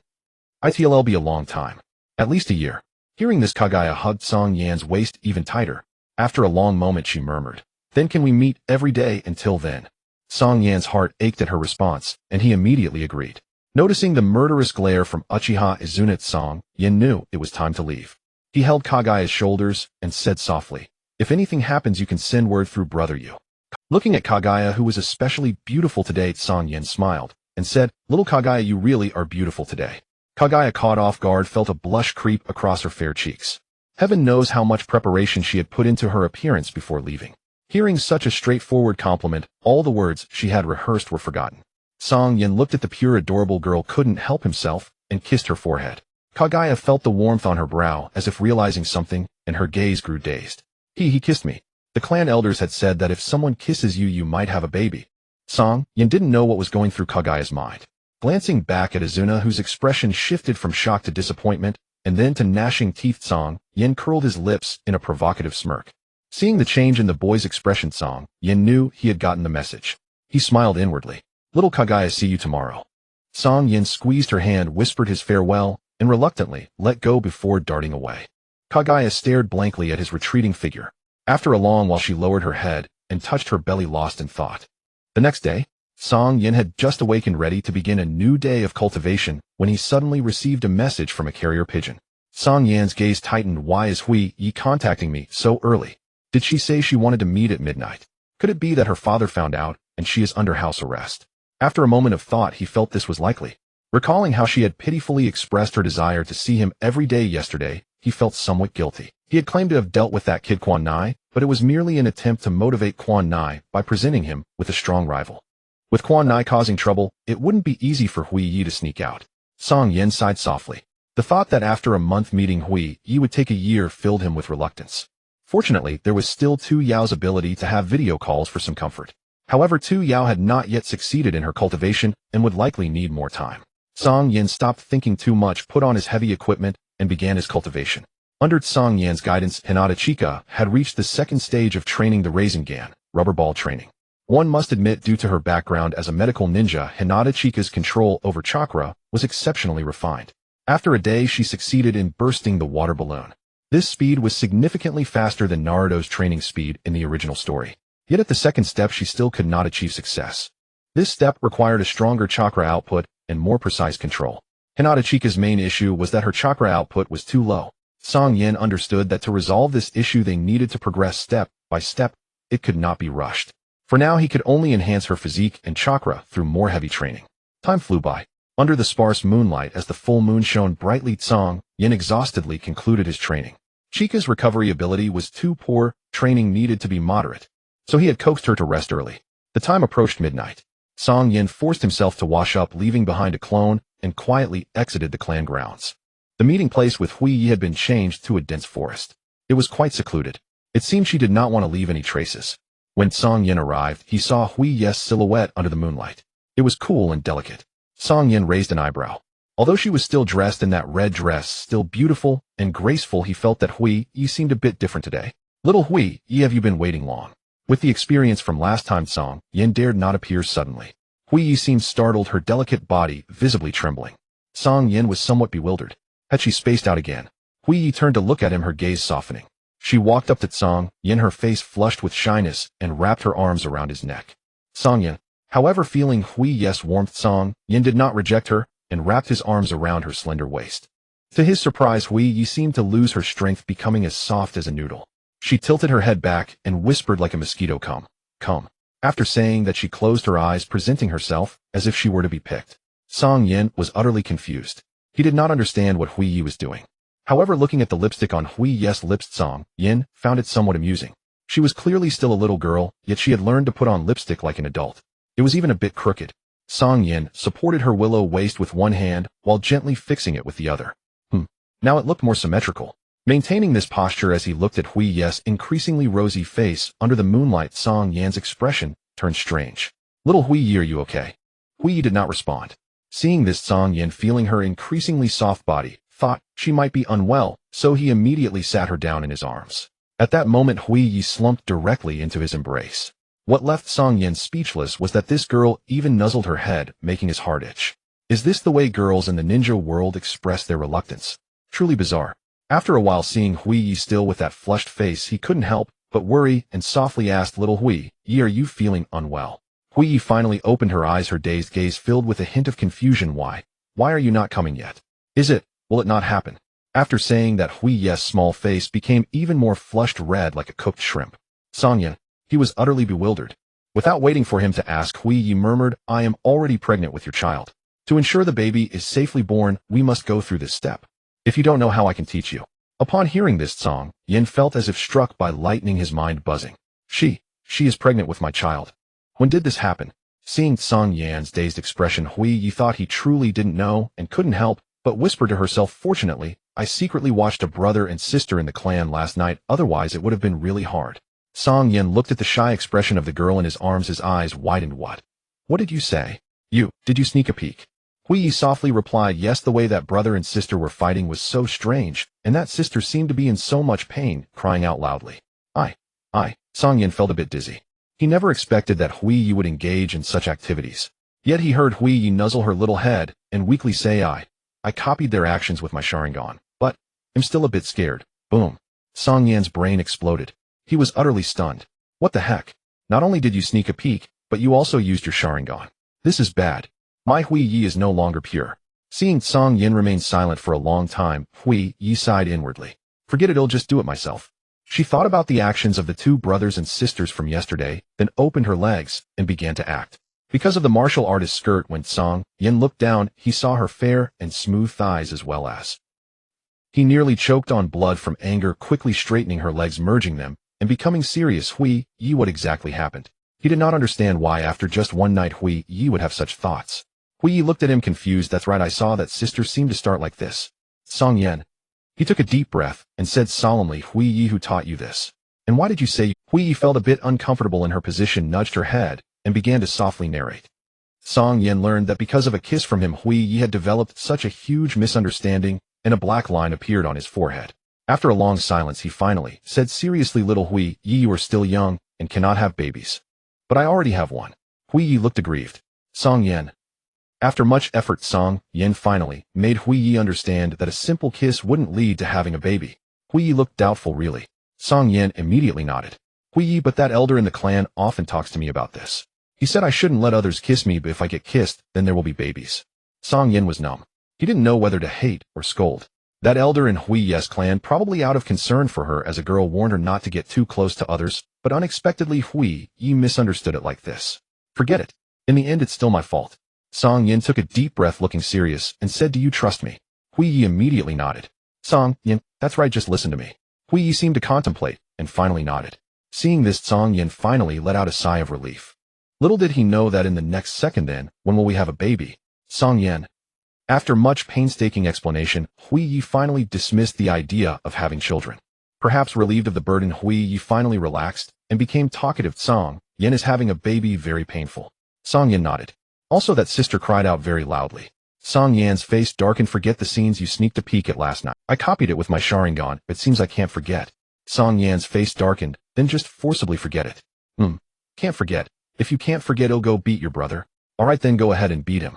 It'll be a long time. At least a year. Hearing this, Kaguya hugged Cang Yan's waist even tighter. After a long moment, she murmured, Then can we meet every day until then? Cang Yan's heart ached at her response, and he immediately agreed. Noticing the murderous glare from Uchiha Izuna, Cang Yan knew it was time to leave. He held Kaguya's shoulders and said softly, If anything happens, you can send word through brother you. Looking at Kaguya, who was especially beautiful today, Cang Yan smiled and said, Little Kaguya, you really are beautiful today. Kaguya, caught off guard, felt a blush creep across her fair cheeks. Heaven knows how much preparation she had put into her appearance before leaving. Hearing such a straightforward compliment, all the words she had rehearsed were forgotten. Cang Yan looked at the pure adorable girl, couldn't help himself, and kissed her forehead. Kaguya felt the warmth on her brow as if realizing something, and her gaze grew dazed. He kissed me. The clan elders had said that if someone kisses you, you might have a baby. Cang Yan didn't know what was going through Kaguya's mind. Glancing back at Izuna, whose expression shifted from shock to disappointment, and then to gnashing teeth, Cang Yan curled his lips in a provocative smirk. Seeing the change in the boy's expression, Cang Yan knew he had gotten the message. He smiled inwardly. Little Kaguya, see you tomorrow. Cang Yan squeezed her hand, whispered his farewell, and reluctantly let go before darting away. Kaguya stared blankly at his retreating figure. After a long while, she lowered her head and touched her belly, lost in thought. The next day, Cang Yan had just awakened, ready to begin a new day of cultivation, when he suddenly received a message from a carrier pigeon. Cang Yan's gaze tightened. Why is Hyuga contacting me so early? Did she say she wanted to meet at midnight? Could it be that her father found out, and she is under house arrest? After a moment of thought, he felt this was likely. Recalling how she had pitifully expressed her desire to see him every day yesterday, he felt somewhat guilty. He had claimed to have dealt with that kid Quan Nai, but it was merely an attempt to motivate Quan Nai by presenting him with a strong rival. With Quan Nai causing trouble, it wouldn't be easy for Hyuga to sneak out. Cang Yan sighed softly. The thought that after a month meeting Hyuga would take a year filled him with reluctance. Fortunately, there was still Tu Yao's ability to have video calls for some comfort. However, Tu Yao had not yet succeeded in her cultivation and would likely need more time. Cang Yan stopped thinking too much, put on his heavy equipment, and began his cultivation. Under Cang Yan's guidance, Hinata Chika had reached the second stage of training, the Rasengan, rubber ball training. One must admit, due to her background as a medical ninja, Hinata Chika's control over chakra was exceptionally refined. After a day, she succeeded in bursting the water balloon. This speed was significantly faster than Naruto's training speed in the original story. Yet at the second step, she still could not achieve success. This step required a stronger chakra output and more precise control. Hinata Chika's main issue was that her chakra output was too low. Cang Yan understood that to resolve this issue, they needed to progress step by step. It could not be rushed. For now, he could only enhance her physique and chakra through more heavy training. Time flew by. Under the sparse moonlight, as the full moon shone brightly, Cang Yan exhaustedly concluded his training. Chika's recovery ability was too poor, training needed to be moderate. So he had coaxed her to rest early. The time approached midnight. Cang Yan forced himself to wash up, leaving behind a clone, and quietly exited the clan grounds. The meeting place with Hyuga had been changed to a dense forest. It was quite secluded. It seemed she did not want to leave any traces. When Cang Yan arrived, he saw Hyuga's silhouette under the moonlight. It was cool and delicate. Cang Yan raised an eyebrow. Although she was still dressed in that red dress, still beautiful and graceful, he felt that Hyuga seemed a bit different today. Little Hyuga, have you been waiting long? With the experience from last time, Cang Yan dared not appear suddenly. Hyuga seemed startled, her delicate body visibly trembling. Cang Yan was somewhat bewildered. Had she spaced out again? Hyuga turned to look at him, her gaze softening. She walked up to Cang Yan, her face flushed with shyness, and wrapped her arms around his neck. Cang Yan, however, feeling Hyuga's warmth, Cang Yan did not reject her and wrapped his arms around her slender waist. To his surprise, Hyuga seemed to lose her strength, becoming as soft as a noodle. She tilted her head back and whispered like a mosquito, come, come. After saying that, she closed her eyes, presenting herself as if she were to be picked. Cang Yan was utterly confused. He did not understand what Hyuga was doing. However, looking at the lipstick on Hyuga's lips, Cang Yan found it somewhat amusing. She was clearly still a little girl, yet she had learned to put on lipstick like an adult. It was even a bit crooked. Cang Yan supported her willow waist with one hand while gently fixing it with the other. Now it looked more symmetrical. Maintaining this posture as he looked at Hyuga's increasingly rosy face under the moonlight, Cang Yan's expression turned strange. Little Hyuga, are you okay? Hyuga did not respond. Seeing this, Cang Yan, feeling her increasingly soft body, thought she might be unwell, so he immediately sat her down in his arms. At that moment, Hyuga slumped directly into his embrace. What left Cang Yan speechless was that this girl even nuzzled her head, making his heart itch. Is this the way girls in the ninja world express their reluctance? Truly bizarre. After a while, seeing Hyuga still with that flushed face, he couldn't help but worry and softly asked, Little Hyuga, are you feeling unwell? Hyuga finally opened her eyes, her dazed gaze filled with a hint of confusion. Why are you not coming yet? Will it not happen? After saying that, Hyuga's small face became even more flushed red like a cooked shrimp. Cang Yan, he was utterly bewildered. Without waiting for him to ask, Hyuga murmured, I am already pregnant with your child. To ensure the baby is safely born, we must go through this step. If you don't know how, I can teach you. Upon hearing this, Cang Yan felt as if struck by lightning, his mind buzzing. She is pregnant with my child. When did this happen? Seeing Cang Yan's dazed expression, Yi thought he truly didn't know and couldn't help but whisper to herself, "Fortunately, I secretly watched a brother and sister in the clan last night, otherwise it would have been really hard." Cang Yan looked at the shy expression of the girl in his arms, his eyes widened. What did you say? Did you sneak a peek? Yi softly replied, "Yes, the way that brother and sister were fighting was so strange, and that sister seemed to be in so much pain, crying out loudly." Cang Yan felt a bit dizzy. He never expected that Yi would engage in such activities. Yet he heard Yi nuzzle her little head and weakly say, I copied their actions with my Sharingan, but I'm still a bit scared." Boom. Cang Yan's brain exploded. He was utterly stunned. What the heck? Not only did you sneak a peek, but you also used your Sharingan. This is bad. My Yi is no longer pure. Seeing Cang Yan remain silent for a long time, Yi sighed inwardly. Forget it, I'll just do it myself. She thought about the actions of the two brothers and sisters from yesterday, then opened her legs and began to act. Because of the martial artist's skirt, when Cang Yan looked down, he saw her fair and smooth thighs as well as. He nearly choked on blood from anger, quickly straightening her legs, merging them, and becoming serious. Yi, what exactly happened? He did not understand why after just one night Yi would have such thoughts. Yi looked at him confused. That's right, I saw that sister seemed to start like this. Cang Yan. He took a deep breath and said solemnly, Yi, who taught you this? And why did you say? Yi felt a bit uncomfortable in her position, nudged her head, and began to softly narrate. Cang Yan learned that because of a kiss from him, Yi had developed such a huge misunderstanding, and a black line appeared on his forehead. After a long silence, he finally said seriously, little Yi, you are still young and cannot have babies. But I already have one. Yi looked aggrieved. Cang Yan. After much effort, Cang Yan finally made Yi understand that a simple kiss wouldn't lead to having a baby. Yi looked doubtful. Really? Cang Yan immediately nodded. Yi, but that elder in the clan often talks to me about this. He said I shouldn't let others kiss me, but if I get kissed, then there will be babies. Cang Yan was numb. He didn't know whether to hate or scold. That elder in Yi's clan, probably out of concern for her as a girl, warned her not to get too close to others, but unexpectedly Yi misunderstood it like this. Forget it. In the end, it's still my fault. Cang Yan took a deep breath, looking serious, and said, do you trust me? Yi immediately nodded. Cang Yan, that's right, just listen to me. Yi seemed to contemplate, and finally nodded. Seeing this, Cang Yan finally let out a sigh of relief. Little did he know that in the next second then, when will we have a baby? Cang Yan. After much painstaking explanation, Yi finally dismissed the idea of having children. Perhaps relieved of the burden, Yi finally relaxed and became talkative. Cang Yan is having a baby, very painful. Cang Yan nodded. Also, that sister cried out very loudly. Cang Yan's face darkened. Forget the scenes you sneaked a peek at last night. I copied it with my Sharingan, but it seems I can't forget. Cang Yan's face darkened, then just forcibly forget it. Can't forget. If you can't forget, go beat your brother. Alright then, go ahead and beat him.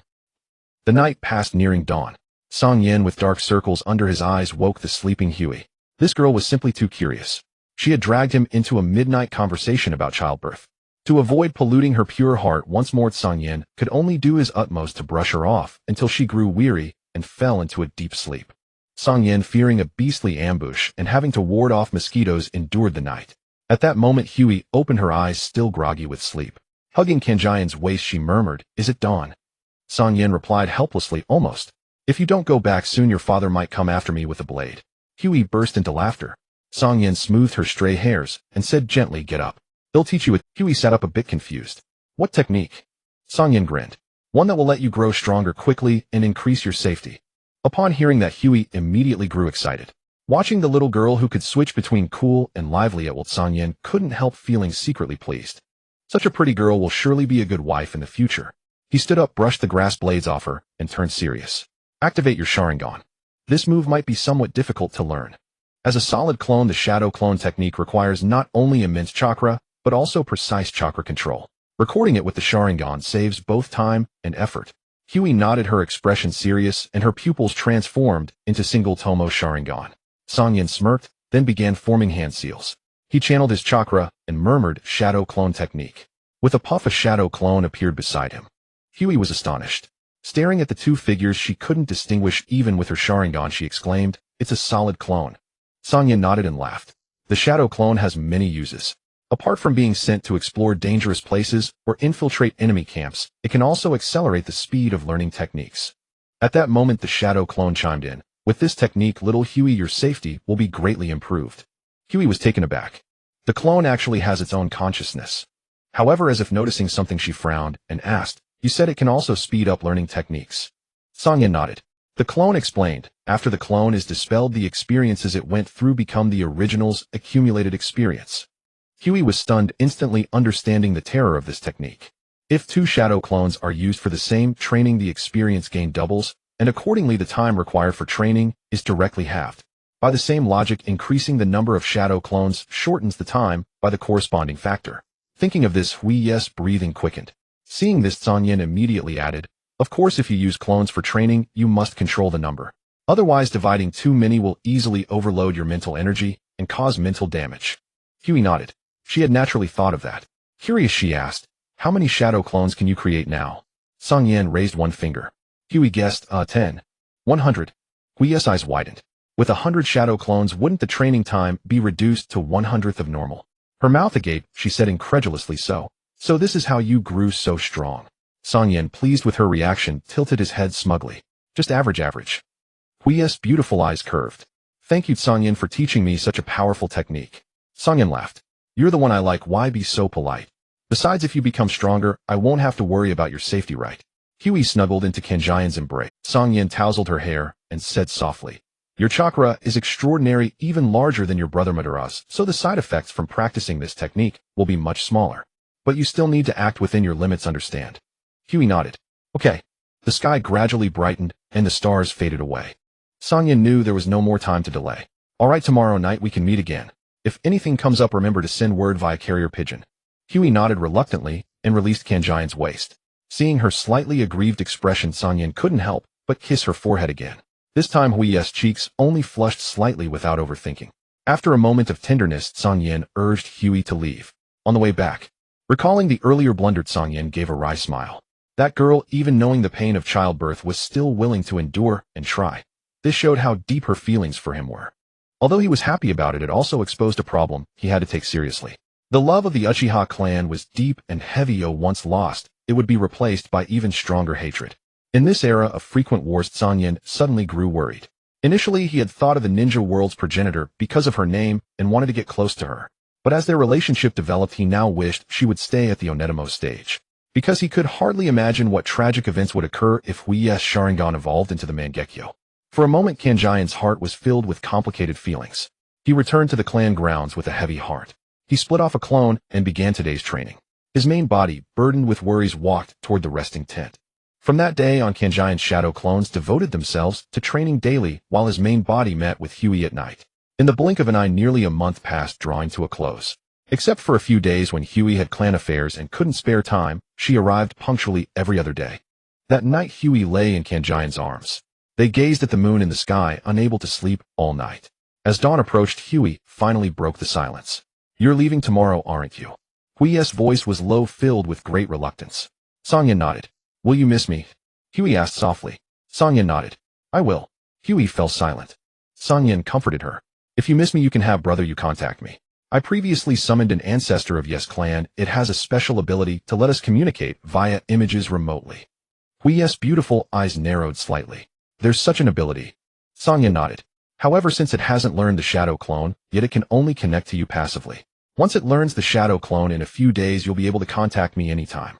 The night passed, nearing dawn. Cang Yan, with dark circles under his eyes, woke the sleeping Huey. This girl was simply too curious. She had dragged him into a midnight conversation about childbirth. To avoid polluting her pure heart once more, Cang Yan could only do his utmost to brush her off until she grew weary and fell into a deep sleep. Cang Yan, fearing a beastly ambush and having to ward off mosquitoes, endured the night. At that moment, Huey opened her eyes, still groggy with sleep. Hugging Cang Yan's waist, she murmured, is it dawn? Cang Yan replied helplessly, almost. If you don't go back soon, your father might come after me with a blade. Huey burst into laughter. Cang Yan smoothed her stray hairs and said gently, get up. They'll teach you it. Huey sat up a bit confused. What technique? Cang Yan grinned. One that will let you grow stronger quickly and increase your safety. Upon hearing that, Huey immediately grew excited. Watching the little girl who could switch between cool and lively at will, Cang Yan couldn't help feeling secretly pleased. Such a pretty girl will surely be a good wife in the future. He stood up, brushed the grass blades off her, and turned serious. Activate your Sharingan. This move might be somewhat difficult to learn. As a solid clone, the shadow clone technique requires not only immense chakra, but also precise chakra control. Recording it with the Sharingan saves both time and effort. Huey nodded, her expression serious, and her pupils transformed into single Tomo Sharingan. Cang Yan smirked, then began forming hand seals. He channeled his chakra and murmured, shadow clone technique. With a puff, a shadow clone appeared beside him. Huey was astonished. Staring at the two figures she couldn't distinguish even with her Sharingan, she exclaimed, it's a solid clone. Cang Yan nodded and laughed. The shadow clone has many uses. Apart from being sent to explore dangerous places or infiltrate enemy camps, it can also accelerate the speed of learning techniques. At that moment, the shadow clone chimed in. With this technique, little Huey, your safety will be greatly improved. Huey was taken aback. The clone actually has its own consciousness. However, as if noticing something, she frowned and asked, "You said it can also speed up learning techniques." Cang Yan nodded. The clone explained, after the clone is dispelled, the experiences it went through become the original's accumulated experience. Huey was stunned, instantly understanding the terror of this technique. If two shadow clones are used for the same training, the experience gain doubles, and accordingly the time required for training is directly halved. By the same logic, increasing the number of shadow clones shortens the time by the corresponding factor. Thinking of this, Huey's breathing quickened. Seeing this, Cang Yan immediately added, "Of course, if you use clones for training, you must control the number. Otherwise, dividing too many will easily overload your mental energy and cause mental damage." Huey nodded. She had naturally thought of that. Curious, she asked, "How many shadow clones can you create now?" Cang Yan raised one finger. Huey guessed, 10. 100. Huey's eyes widened. With 100 shadow clones, wouldn't the training time be reduced to 1/100th of normal? Her mouth agape, she said incredulously, So this is how you grew so strong." Cang Yan, pleased with her reaction, tilted his head smugly. "Just average. Huey's beautiful eyes curved. "Thank you, Cang Yan, for teaching me such a powerful technique." Cang Yan laughed. "You're the one I like, why be so polite? Besides, if you become stronger, I won't have to worry about your safety, right?" Huey snuggled into Cang Yan's embrace. Cang Yan tousled her hair and said softly, "Your chakra is extraordinary, even larger than your brother Madara's, so the side effects from practicing this technique will be much smaller. But you still need to act within your limits, understand?" Huey nodded. "Okay." The sky gradually brightened, and the stars faded away. Cang Yan knew there was no more time to delay. "All right, tomorrow night we can meet again. If anything comes up, remember to send word via carrier pigeon." Huey nodded reluctantly and released Cang Yan's waist. Seeing her slightly aggrieved expression, Cang Yan couldn't help but kiss her forehead again. This time Huey's cheeks only flushed slightly without overthinking. After a moment of tenderness, Cang Yan urged Huey to leave. On the way back, recalling the earlier blunder, Cang Yan gave a wry smile. That girl, even knowing the pain of childbirth, was still willing to endure and try. This showed how deep her feelings for him were. Although he was happy about it, it also exposed a problem he had to take seriously. The love of the Uchiha clan was deep and heavy. Once lost, it would be replaced by even stronger hatred. In this era of frequent wars, Cang Yan suddenly grew worried. Initially, he had thought of the ninja world's progenitor because of her name and wanted to get close to her. But as their relationship developed, he now wished she would stay at the Onetamo stage. Because he could hardly imagine what tragic events would occur if Huey's Sharingan evolved into the Mangekyo. For a moment, Cang Yan's heart was filled with complicated feelings. He returned to the clan grounds with a heavy heart. He split off a clone and began today's training. His main body, burdened with worries, walked toward the resting tent. From that day on, Cang Yan's shadow clones devoted themselves to training daily while his main body met with Huey at night. In the blink of an eye, nearly a month passed, drawing to a close. Except for a few days when Huey had clan affairs and couldn't spare time, she arrived punctually every other day. That night, Huey lay in Cang Yan's arms. They gazed at the moon in the sky, unable to sleep all night. As dawn approached, Huey finally broke the silence. "You're leaving tomorrow, aren't you?" Huey's voice was low, filled with great reluctance. Cang Yan nodded. "Will you miss me?" Huey asked softly. Cang Yan nodded. "I will." Huey fell silent. Cang Yan comforted her. "If you miss me, you can have brother you contact me. I previously summoned an ancestor of Yes clan. It has a special ability to let us communicate via images remotely." Huey's beautiful eyes narrowed slightly. "There's such an ability." Cang Yan nodded. "However, since it hasn't learned the shadow clone, yet it can only connect to you passively. Once it learns the shadow clone, in a few days you'll be able to contact me anytime."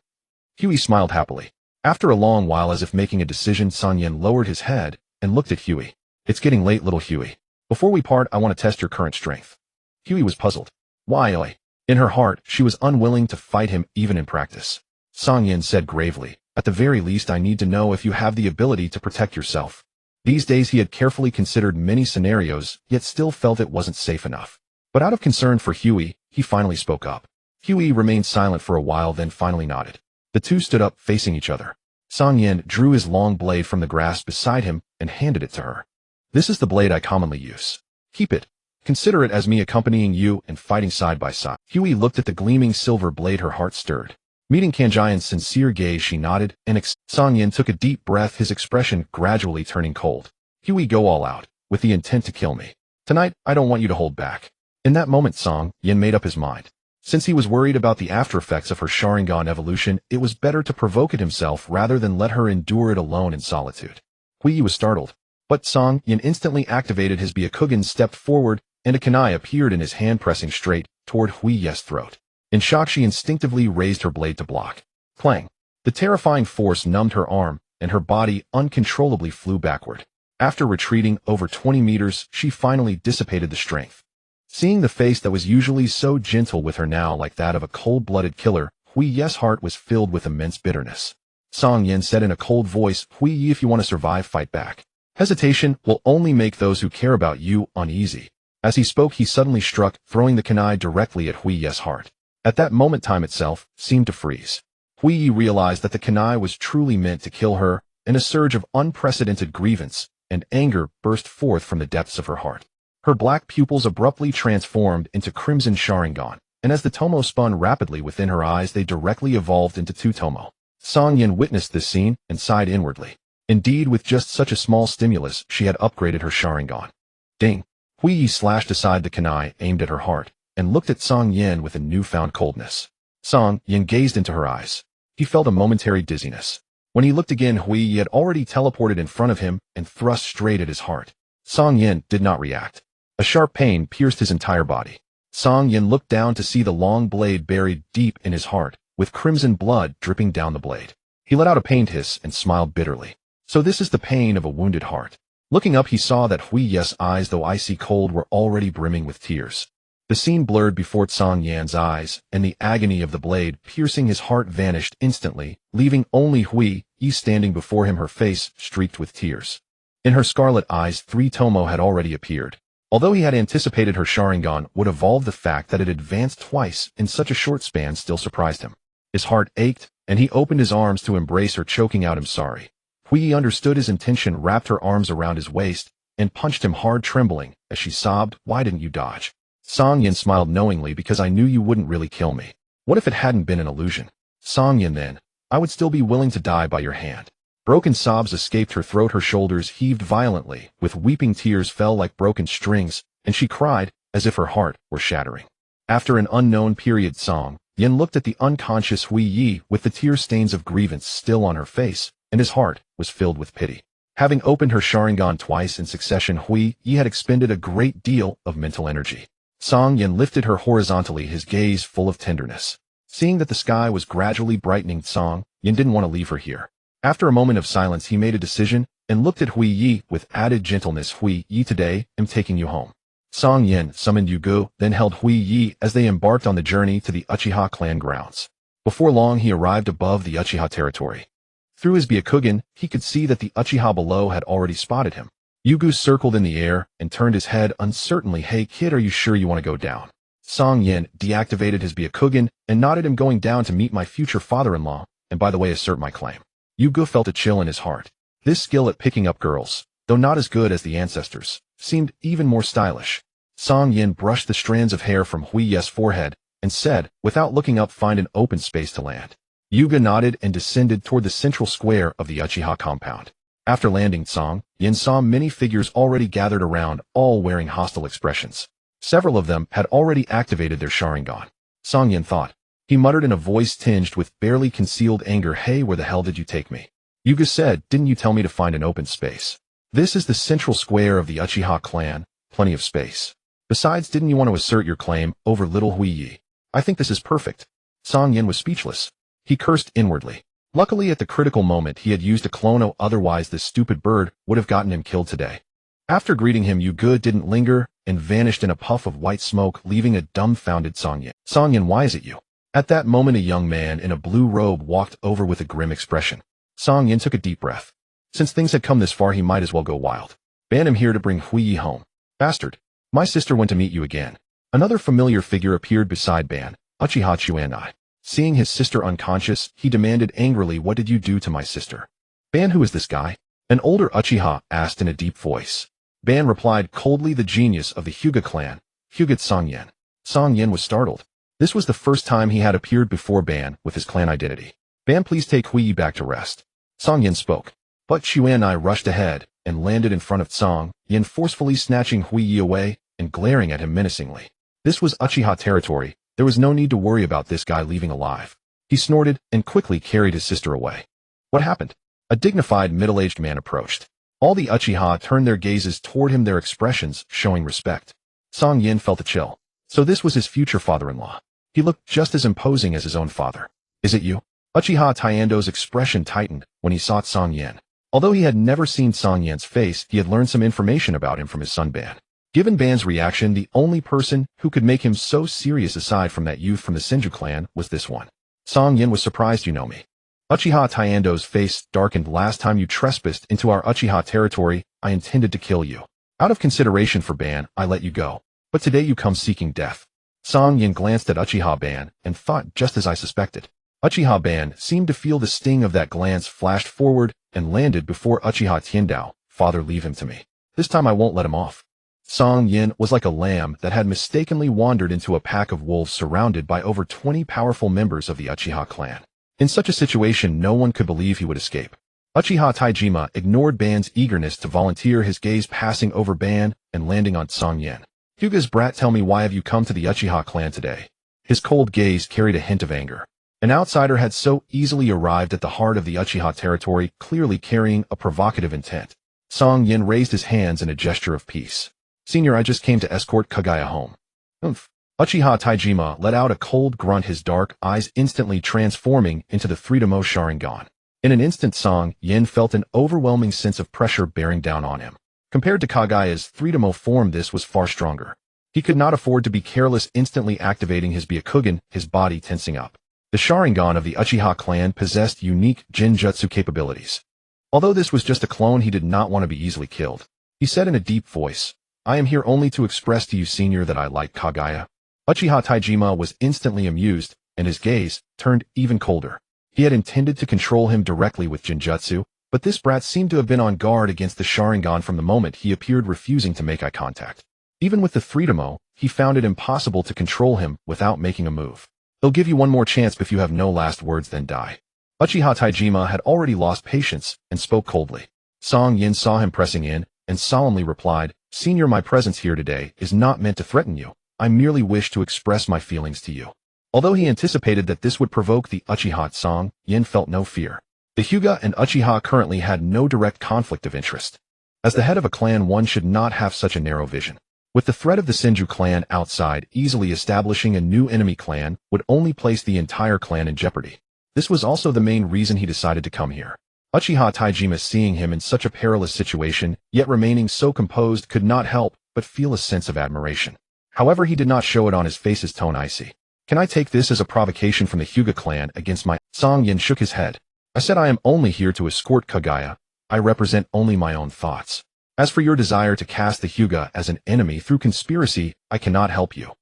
Huey smiled happily. After a long while, as if making a decision, Cang Yan lowered his head and looked at Huey. "It's getting late, little Huey. Before we part, I want to test your current strength." Huey was puzzled. "Why?" In her heart, she was unwilling to fight him even in practice. Cang Yan said gravely, "At the very least, I need to know if you have the ability to protect yourself." These days he had carefully considered many scenarios, yet still felt it wasn't safe enough. But out of concern for Huey, he finally spoke up. Huey remained silent for a while, then finally nodded. The two stood up, facing each other. Cang Yan drew his long blade from the grass beside him and handed it to her. "This is the blade I commonly use. Keep it. Consider it as me accompanying you and fighting side by side." Huey looked at the gleaming silver blade, her heart stirred. Meeting Cang Yan's sincere gaze, she nodded, and Cang Yan took a deep breath, his expression gradually turning cold. "Huey, go all out, with the intent to kill me. Tonight, I don't want you to hold back." In that moment, Cang Yan made up his mind. Since he was worried about the after effects of her Sharingan evolution, it was better to provoke it himself rather than let her endure it alone in solitude. Huey was startled, but Cang Yan instantly activated his Byakugan, stepped forward, and a kunai appeared in his hand, pressing straight toward Huey's throat. In shock, she instinctively raised her blade to block. Clang! The terrifying force numbed her arm, and her body uncontrollably flew backward. After retreating over 20 meters, she finally dissipated the strength. Seeing the face that was usually so gentle with her now like that of a cold-blooded killer, Hui Ye's heart was filled with immense bitterness. Cang Yan said in a cold voice, "Hui Ye, if you want to survive, fight back. Hesitation will only make those who care about you uneasy." As he spoke, he suddenly struck, throwing the kunai directly at Hui Ye's heart. At that moment, time itself seemed to freeze. Hui Ye realized that the kunai was truly meant to kill her, and a surge of unprecedented grievance and anger burst forth from the depths of her heart. Her black pupils abruptly transformed into crimson Sharingan, and as the tomo spun rapidly within her eyes, they directly evolved into two tomo. Cang Yan witnessed this scene and sighed inwardly. Indeed, with just such a small stimulus, she had upgraded her Sharingan. Ding! Hui Yi slashed aside the kunai aimed at her heart, and looked at Cang Yan with a newfound coldness. Cang Yan gazed into her eyes. He felt a momentary dizziness. When he looked again, Hui Yi had already teleported in front of him and thrust straight at his heart. Cang Yan did not react. A sharp pain pierced his entire body. Cang Yan looked down to see the long blade buried deep in his heart, with crimson blood dripping down the blade. He let out a pained hiss and smiled bitterly. So this is the pain of a wounded heart. Looking up, he saw that Hui Ye's eyes, though icy cold, were already brimming with tears. The scene blurred before Cang Yan's eyes, and the agony of the blade piercing his heart vanished instantly, leaving only Hui Yi standing before him, her face streaked with tears. In her scarlet eyes, 3 tomo had already appeared. Although he had anticipated her Sharingan would evolve, the fact that it advanced twice in such a short span still surprised him. His heart ached, and he opened his arms to embrace her, choking out, "I'm sorry." Hui Yi understood his intention, wrapped her arms around his waist, and punched him hard, trembling, as she sobbed, "Why didn't you dodge?" Cang Yan smiled knowingly, "Because I knew you wouldn't really kill me. What if it hadn't been an illusion?" Cang Yan, "Then, I would still be willing to die by your hand." Broken sobs escaped her throat, her shoulders heaved violently, with weeping tears fell like broken strings, and she cried as if her heart were shattering. After an unknown period, Cang Yan looked at the unconscious Hui Yi with the tear stains of grievance still on her face, and his heart was filled with pity. Having opened her Sharingan twice in succession, Hui Yi had expended a great deal of mental energy. Cang Yan lifted her horizontally, his gaze full of tenderness. Seeing that the sky was gradually brightening, Cang Yan didn't want to leave her here. After a moment of silence, he made a decision and looked at Hui Yi with added gentleness. "Hui Yi, today, I'm taking you home." Cang Yan summoned Hyuga, then held Hui Yi as they embarked on the journey to the Uchiha clan grounds. Before long, he arrived above the Uchiha territory. Through his Byakugan, he could see that the Uchiha below had already spotted him. Hyuga circled in the air and turned his head uncertainly. "Hey kid, are you sure you want to go down?" Cang Yan deactivated his Byakugan and nodded, "Him going down to meet my future father-in-law, and by the way, assert my claim." Hyuga felt a chill in his heart. This skill at picking up girls, though not as good as the ancestors, seemed even more stylish. Cang Yan brushed the strands of hair from Hui Ye's forehead and said, without looking up, "Find an open space to land." Hyuga nodded and descended toward the central square of the Uchiha compound. After landing, Cang Yan saw many figures already gathered around, all wearing hostile expressions. Several of them had already activated their Sharingan. Cang Yan thought. He muttered in a voice tinged with barely concealed anger, "Hey, where the hell did you take me?" Hyuga said, "Didn't you tell me to find an open space? This is the central square of the Uchiha clan, plenty of space. Besides, didn't you want to assert your claim over little Hui Yi? I think this is perfect." Cang Yan was speechless. He cursed inwardly. Luckily, at the critical moment, he had used a clono, otherwise this stupid bird would have gotten him killed today. After greeting him, Hyuga didn't linger and vanished in a puff of white smoke, leaving a dumbfounded Cang Yan. "Cang Yan, why is it you?" At that moment, a young man in a blue robe walked over with a grim expression. Cang Yan took a deep breath. Since things had come this far, he might as well go wild. "Ban him here to bring Hui Yi home." "Bastard. My sister went to meet you again." Another familiar figure appeared beside Ban, Uchiha Chuanai. Seeing his sister unconscious, he demanded angrily, "What did you do to my sister?" "Ban, who is this guy?" An older Uchiha asked in a deep voice. Ban replied coldly, "The genius of the Hyuga clan, Hyuga Cang Yan." Cang Yan was startled. This was the first time he had appeared before Ban with his clan identity. "Ban, please take Hui Yi back to rest." Cang Yan spoke. But Chuanai rushed ahead and landed in front of Cang Yan, forcefully snatching Hui Yi away and glaring at him menacingly. This was Uchiha territory. There was no need to worry about this guy leaving alive. He snorted and quickly carried his sister away. What happened? A dignified middle-aged man approached. All the Uchiha turned their gazes toward him, their expressions showing respect. Cang Yan felt a chill. So this was his future father-in-law. He looked just as imposing as his own father. Is it you? Uchiha Tayendo's expression tightened when he saw Cang Yan. Although he had never seen Cang Yan's face, he had learned some information about him from his son Ban. Given Ban's reaction, the only person who could make him so serious aside from that youth from the Senju clan was this one. Cang Yan was surprised you know me. Uchiha Tayendo's face darkened. Last time you trespassed into our Uchiha territory, I intended to kill you. Out of consideration for Ban, I let you go. But today you come seeking death. Cang Yan glanced at Uchiha Ban and thought just as I suspected. Uchiha Ban seemed to feel the sting of that glance, flashed forward and landed before Uchiha Tiandao. Father, leave him to me. This time I won't let him off. Cang Yan was like a lamb that had mistakenly wandered into a pack of wolves surrounded by over 20 powerful members of the Uchiha clan. In such a situation, no one could believe he would escape. Uchiha Taijima ignored Ban's eagerness to volunteer, his gaze passing over Ban and landing on Cang Yan. Hyuga's brat, tell me, why have you come to the Uchiha clan today? His cold gaze carried a hint of anger. An outsider had so easily arrived at the heart of the Uchiha territory, clearly carrying a provocative intent. Cang Yan raised his hands in a gesture of peace. Senior, I just came to escort Kaguya home. Umph. Uchiha Taijima let out a cold grunt, his dark eyes instantly transforming into the Three-Demo Sharingan. In an instant, Cang Yan felt an overwhelming sense of pressure bearing down on him. Compared to Kaguya's Three-Demo form, this was far stronger. He could not afford to be careless, instantly activating his Byakugan, his body tensing up. The Sharingan of the Uchiha clan possessed unique Genjutsu capabilities. Although this was just a clone, he did not want to be easily killed. He said in a deep voice, I am here only to express to you, senior, that I like Kaguya. Uchiha Taijima was instantly amused, and his gaze turned even colder. He had intended to control him directly with Genjutsu, but this brat seemed to have been on guard against the Sharingan from the moment he appeared, refusing to make eye contact. Even with the Three-Demo, he found it impossible to control him without making a move. He'll give you one more chance, but if you have no last words, then die. Uchiha Taijima had already lost patience and spoke coldly. Cang Yan saw him pressing in and solemnly replied, Senior, my presence here today is not meant to threaten you. I merely wish to express my feelings to you. Although he anticipated that this would provoke the Uchiha, Cang Yan felt no fear. The Hyuga and Uchiha currently had no direct conflict of interest. As the head of a clan, one should not have such a narrow vision. With the threat of the Senju clan outside, easily establishing a new enemy clan would only place the entire clan in jeopardy. This was also the main reason he decided to come here. Uchiha Taijima, seeing him in such a perilous situation, yet remaining so composed, could not help but feel a sense of admiration. However, he did not show it on his face, his tone icy. Can I take this as a provocation from the Hyuga clan against my... Cang Yan shook his head. I said I am only here to escort Kaguya. I represent only my own thoughts. As for your desire to cast the Hyuga as an enemy through conspiracy, I cannot help you.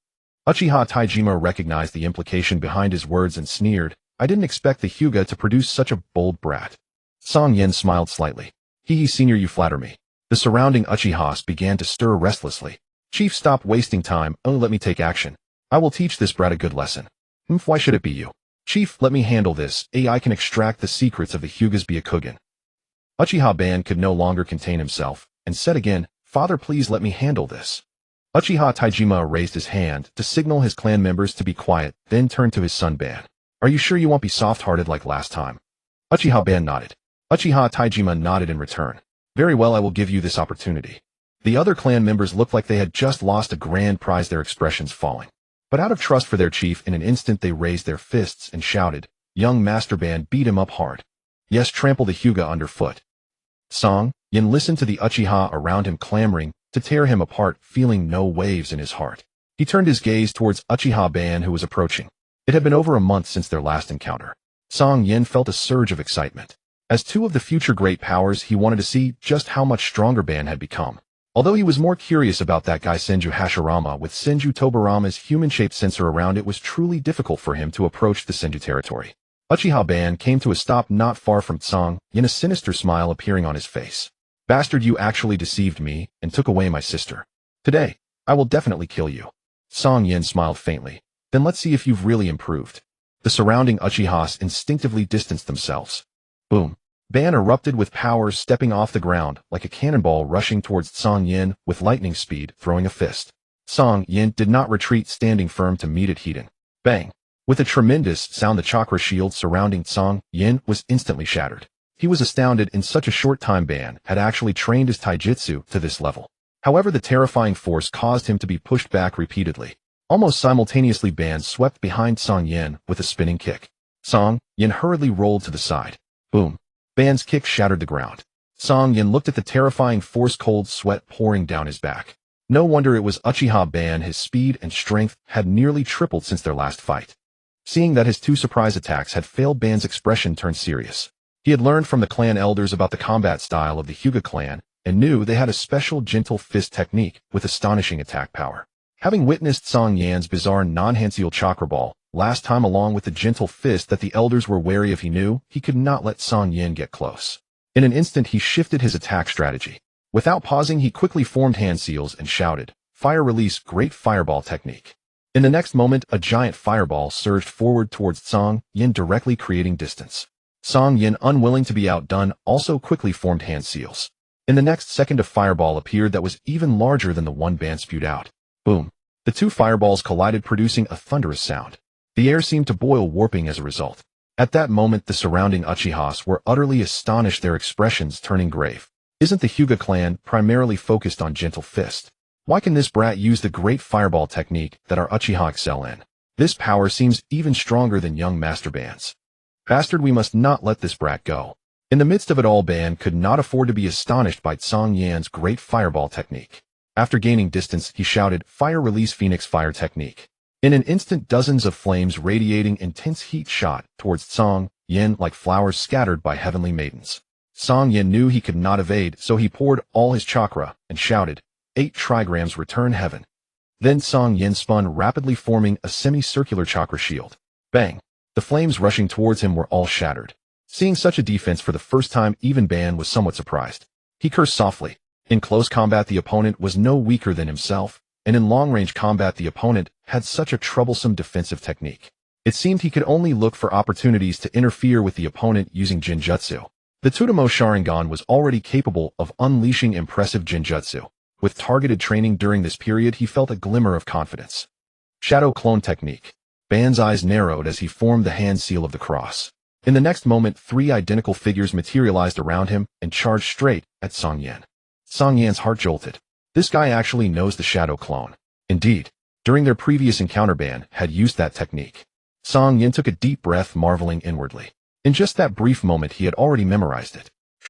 Uchiha Taijima recognized the implication behind his words and sneered. I didn't expect the Hyuga to produce such a bold brat. Cang Yan smiled slightly. Hee, senior, you flatter me. The surrounding Uchihas began to stir restlessly. Chief, stop wasting time. Oh, let me take action. I will teach this brat a good lesson. Why should it be you? Chief, let me handle this. I can extract the secrets of the Hyuga's Byakugan. Uchiha Ban could no longer contain himself, and said again, Father, please let me handle this. Uchiha Taijima raised his hand to signal his clan members to be quiet, then turned to his son Ban. Are you sure you won't be soft-hearted like last time? Uchiha Ban nodded. Uchiha Taijima nodded in return. Very well, I will give you this opportunity. The other clan members looked like they had just lost a grand prize, their expressions falling. But out of trust for their chief, in an instant they raised their fists and shouted, Young Master Ban, beat him up hard. Yes, trample the Hyuga underfoot. Cang Yan listened to the Uchiha around him clamoring to tear him apart, feeling no waves in his heart. He turned his gaze towards Uchiha Ban, who was approaching. It had been over a month since their last encounter. Cang Yan felt a surge of excitement. As two of the future great powers, he wanted to see just how much stronger Ban had become. Although he was more curious about that guy Senju Hashirama, with Senju Tobarama's human-shaped sensor around, it was truly difficult for him to approach the Senju territory. Uchiha Ban came to a stop not far from Cang Yan, a sinister smile appearing on his face. Bastard, you actually deceived me and took away my sister. Today, I will definitely kill you. Cang Yan smiled faintly. Then let's see if you've really improved. The surrounding Uchihas instinctively distanced themselves. Boom. Ban erupted with power, stepping off the ground like a cannonball, rushing towards Cang Yan with lightning speed, throwing a fist. Cang Yan did not retreat, standing firm to meet it heating. Bang! With a tremendous sound, the chakra shield surrounding Cang Yan was instantly shattered. He was astounded in such a short time Ban had actually trained his taijutsu to this level. However, the terrifying force caused him to be pushed back repeatedly. Almost simultaneously, Ban swept behind Song Yan with a spinning kick. Song Yan hurriedly rolled to the side. Boom. Ban's kick shattered the ground. Song Yan looked at the terrifying force, cold sweat pouring down his back. No wonder it was Uchiha Ban. His speed and strength had nearly tripled since their last fight. Seeing that his two surprise attacks had failed, Ban's expression turned serious. He had learned from the clan elders about the combat style of the Hyuga clan and knew they had a special gentle fist technique with astonishing attack power. Having witnessed Song Yan's bizarre non-Hanseal chakra ball last time along with the gentle fist that the elders were wary of, he knew he could not let Song Yan get close. In an instant, he shifted his attack strategy. Without pausing, he quickly formed hand seals and shouted, "Fire release, great fireball technique." In the next moment, a giant fireball surged forward towards Song Yan, directly creating distance. Song Yan, unwilling to be outdone, also quickly formed hand seals. In the next second, a fireball appeared that was even larger than the one Ban spewed out. Boom. The two fireballs collided, producing a thunderous sound. The air seemed to boil, warping as a result. At that moment, the surrounding Uchihas were utterly astonished, their expressions turning grave. Isn't the Hyuga clan primarily focused on gentle fist? Why can this brat use the great fireball technique that our Uchiha excel in? This power seems even stronger than young Master Ban's. Bastard, we must not let this brat go. In the midst of it all, Ban could not afford to be astonished by Song Yan's great fireball technique. After gaining distance, he shouted, "Fire release, Phoenix fire technique." In an instant, dozens of flames radiating intense heat shot towards Song Yan like flowers scattered by heavenly maidens. Song Yan knew he could not evade, so he poured all his chakra and shouted, 8 trigrams, return heaven." Then Song Yan spun rapidly, forming a semicircular chakra shield. Bang! The flames rushing towards him were all shattered. Seeing such a defense for the first time, even Ban was somewhat surprised. He cursed softly. In close combat, the opponent was no weaker than himself, and in long-range combat, the opponent had such a troublesome defensive technique. It seemed he could only look for opportunities to interfere with the opponent using Jinjutsu. The Tsutomu Sharingan was already capable of unleashing impressive Jinjutsu. With targeted training during this period, he felt a glimmer of confidence. Shadow Clone Technique. Ban's eyes narrowed as he formed the hand seal of the cross. In the next moment, 3 identical figures materialized around him and charged straight at Song Yan. Song Yan's heart jolted. This guy actually knows the Shadow Clone. Indeed, during their previous encounter, Ban had used that technique. Song Yan took a deep breath, marveling inwardly. In just that brief moment, he had already memorized it.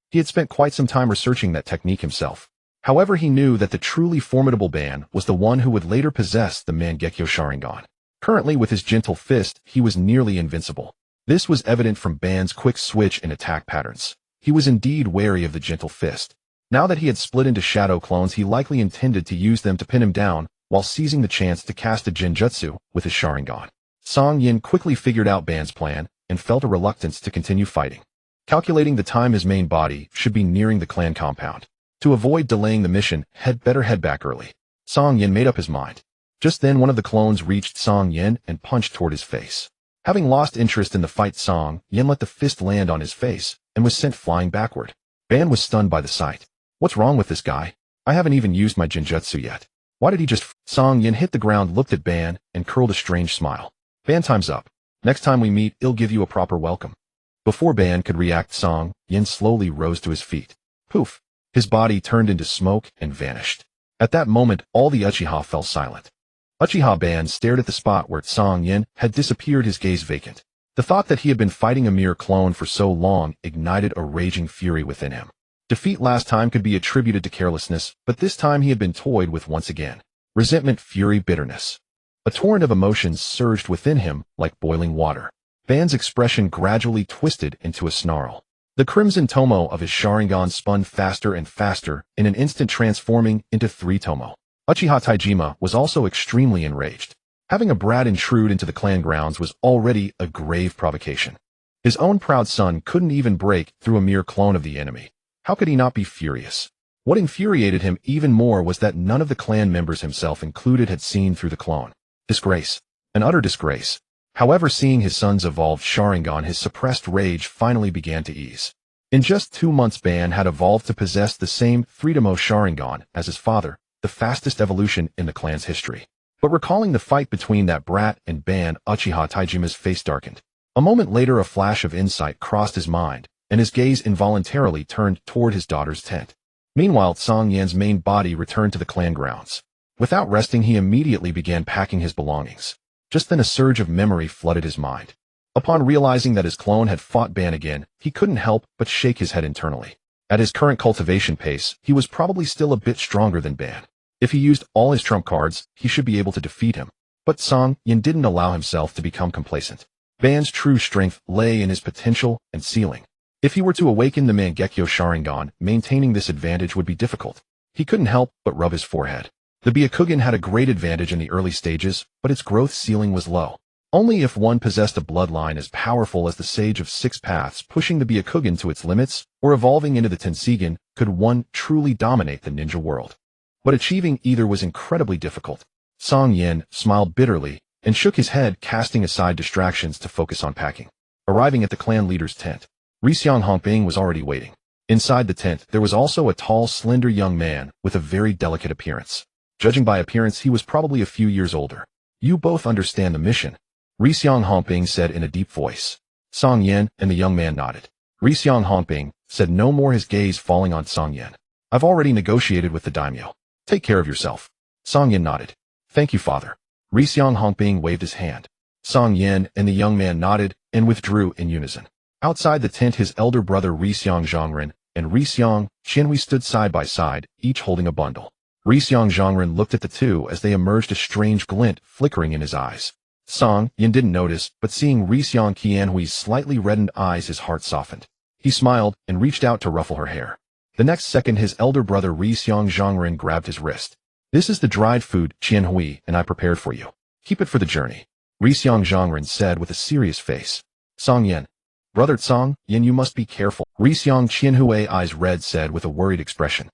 He had spent quite some time researching that technique himself. However, he knew that the truly formidable Ban was the one who would later possess the Mangekyo Sharingan. Currently, with his gentle fist, he was nearly invincible. This was evident from Ban's quick switch in attack patterns. He was indeed wary of the gentle fist. Now that he had split into shadow clones, he likely intended to use them to pin him down while seizing the chance to cast a Jinjutsu with his Sharingan. Song Yan quickly figured out Ban's plan and felt a reluctance to continue fighting. Calculating the time his main body should be nearing the clan compound. To avoid delaying the mission, better head back early. Song Yan made up his mind. Just then, one of the clones reached Song Yan and punched toward his face. Having lost interest in the fight, Song Yan let the fist land on his face and was sent flying backward. Ban was stunned by the sight. What's wrong with this guy? I haven't even used my Jinjutsu yet. Why did he just Song Yan hit the ground, looked at Ban, and curled a strange smile. Ban, time's up. Next time we meet, I'll give you a proper welcome. Before Ban could react, Song Yan slowly rose to his feet. Poof! His body turned into smoke and vanished. At that moment, all the Uchiha fell silent. Uchiha Ban stared at the spot where Song Yan had disappeared, his gaze vacant. The thought that he had been fighting a mere clone for so long ignited a raging fury within him. Defeat last time could be attributed to carelessness, but this time he had been toyed with once again. Resentment, fury, bitterness. A torrent of emotions surged within him like boiling water. Ban's expression gradually twisted into a snarl. The crimson tomo of his Sharingan spun faster and faster, in an instant transforming into 3 tomo. Uchiha Taijima was also extremely enraged. Having a brat intrude into the clan grounds was already a grave provocation. His own proud son couldn't even break through a mere clone of the enemy. How could he not be furious? What infuriated him even more was that none of the clan members, himself included, had seen through the clone. Disgrace. An utter disgrace. However, seeing his son's evolved Sharingan, his suppressed rage finally began to ease. In just 2 months, Ban had evolved to possess the same 3-tomo Sharingan as his father, the fastest evolution in the clan's history. But recalling the fight between that brat and Ban, Uchiha Taijima's face darkened. A moment later, a flash of insight crossed his mind, and his gaze involuntarily turned toward his daughter's tent. Meanwhile, Song Yan's main body returned to the clan grounds. Without resting, he immediately began packing his belongings. Just then a surge of memory flooded his mind. Upon realizing that his clone had fought Ban again, he couldn't help but shake his head internally. At his current cultivation pace, he was probably still a bit stronger than Ban. If he used all his trump cards, he should be able to defeat him. But Cang Yan didn't allow himself to become complacent. Ban's true strength lay in his potential and ceiling. If he were to awaken the Mangekyo Sharingan, maintaining this advantage would be difficult. He couldn't help but rub his forehead. The Byakugan had a great advantage in the early stages, but its growth ceiling was low. Only if one possessed a bloodline as powerful as the Sage of Six Paths pushing the Byakugan to its limits, or evolving into the Tensigan, could one truly dominate the ninja world. But achieving either was incredibly difficult. Cang Yan smiled bitterly and shook his head, casting aside distractions to focus on packing. Arriving at the clan leader's tent, Rixiang Hongbing was already waiting. Inside the tent, there was also a tall, slender young man with a very delicate appearance. Judging by appearance, he was probably a few years older. You both understand the mission, Rixiang Hongbing said in a deep voice. Cang Yan and the young man nodded. Rixiang Hongbing said no more, his gaze falling on Cang Yan. I've already negotiated with the daimyo. Take care of yourself. Cang Yan nodded. Thank you, father. Rixiang Hongbing waved his hand. Cang Yan and the young man nodded and withdrew in unison. Outside the tent, his elder brother Rixiang Zhongren and Rixiang Qianhui stood side by side, each holding a bundle. Rixiang Zhongren looked at the two as they emerged, a strange glint flickering in his eyes. Cang Yan didn't notice, but seeing Rixiang Qianhui's slightly reddened eyes, his heart softened. He smiled and reached out to ruffle her hair. The next second, his elder brother Rixiang Zhongren grabbed his wrist. This is the dried food Qianhui and I prepared for you. Keep it for the journey, Rixiang Zhongren said with a serious face. Cang Yan. Brother Cang Yan, you must be careful, Rixiang Qianhui, eyes red, said with a worried expression.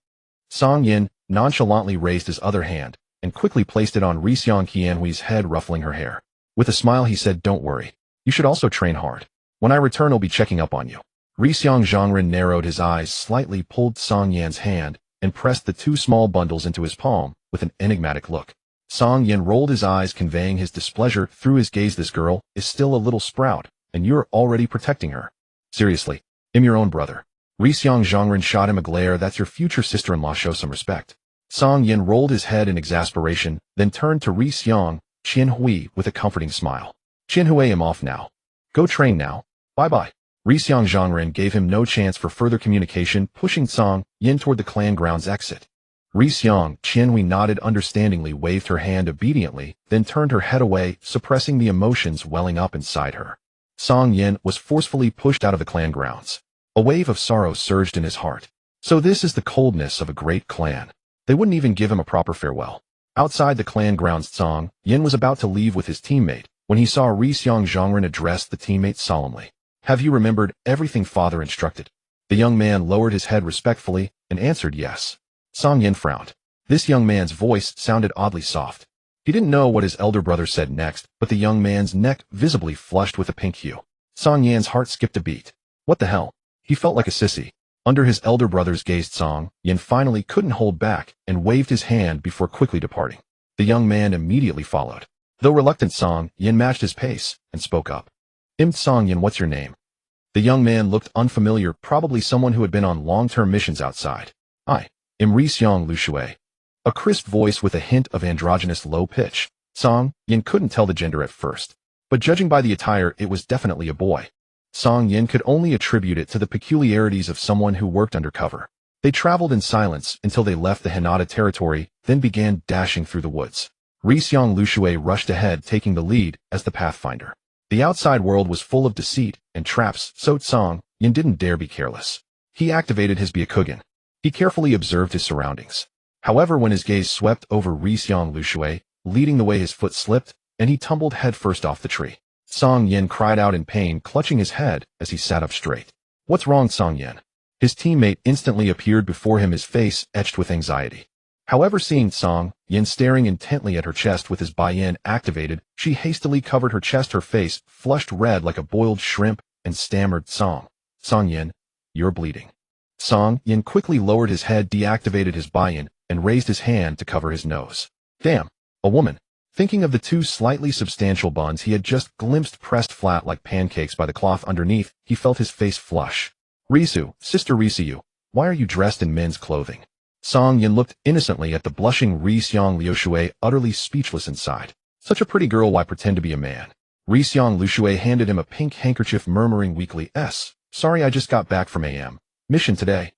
Cang Yan nonchalantly raised his other hand and quickly placed it on Rixiang Qianhui's head, ruffling her hair. With a smile, he said, don't worry. You should also train hard. When I return, I'll be checking up on you. Rixiang Zhongren narrowed his eyes slightly, pulled Cang Yan's hand, and pressed the two small bundles into his palm with an enigmatic look. Cang Yan rolled his eyes, conveying his displeasure through his gaze. This girl is still a little sprout, and you're already protecting her. Seriously, I'm your own brother. Rixiang Zhongren shot him a glare. That's your future sister-in-law. Show some respect. Cang Yan rolled his head in exasperation, then turned to Rixiang Qianhui with a comforting smile. Qianhui, I'm off now. Go train now. Bye-bye. Rixiang Zhongren gave him no chance for further communication, pushing Cang Yan toward the clan grounds exit. Rixiang Qianhui nodded understandingly, waved her hand obediently, then turned her head away, suppressing the emotions welling up inside her. Cang Yan was forcefully pushed out of the clan grounds. A wave of sorrow surged in his heart. So this is the coldness of a great clan. They wouldn't even give him a proper farewell. Outside the clan grounds, Cang Yan was about to leave with his teammate when he saw Rixiang Zhongren address the teammate solemnly. Have you remembered everything father instructed? The young man lowered his head respectfully and answered yes. Cang Yan frowned. This young man's voice sounded oddly soft. He didn't know what his elder brother said next, but the young man's neck visibly flushed with a pink hue. Cang Yan's heart skipped a beat. What the hell? He felt like a sissy. Under his elder brother's gaze, Cang Yan finally couldn't hold back and waved his hand before quickly departing. The young man immediately followed. Though reluctant, Cang Yan matched his pace and spoke up. Cang Yan, what's your name? The young man looked unfamiliar, probably someone who had been on long-term missions outside. I am Rixiang Lushui. A crisp voice with a hint of androgynous low pitch. Cang Yan couldn't tell the gender at first, but judging by the attire, it was definitely a boy. Cang Yan could only attribute it to the peculiarities of someone who worked undercover. They traveled in silence until they left the Hinata territory, then began dashing through the woods. Rixiang Lushui rushed ahead, taking the lead as the pathfinder. The outside world was full of deceit and traps, so Cang Yan didn't dare be careless. He activated his Byakugan. He carefully observed his surroundings. However, when his gaze swept over Rixiang Lushui, leading the way, his foot slipped, and he tumbled headfirst off the tree. Cang Yan cried out in pain, clutching his head as he sat up straight. What's wrong, Cang Yan? His teammate instantly appeared before him, his face etched with anxiety. However, seeing Cang Yan staring intently at her chest with his Baiyan activated, she hastily covered her chest, her face flushed red like a boiled shrimp, and stammered, Cang Yan, you're bleeding. Cang Yan quickly lowered his head, deactivated his Baiyan, and raised his hand to cover his nose. Damn, a woman. Thinking of the two slightly substantial buns he had just glimpsed pressed flat like pancakes by the cloth underneath, he felt his face flush. Risu, Sister Risu, why are you dressed in men's clothing? Song Yin looked innocently at the blushing Ri-seong Liu, utterly speechless inside. Such a pretty girl, why pretend to be a man? Ri-seong Liu handed him a pink handkerchief, murmuring weakly, Sorry, I just got back from AM. Mission today.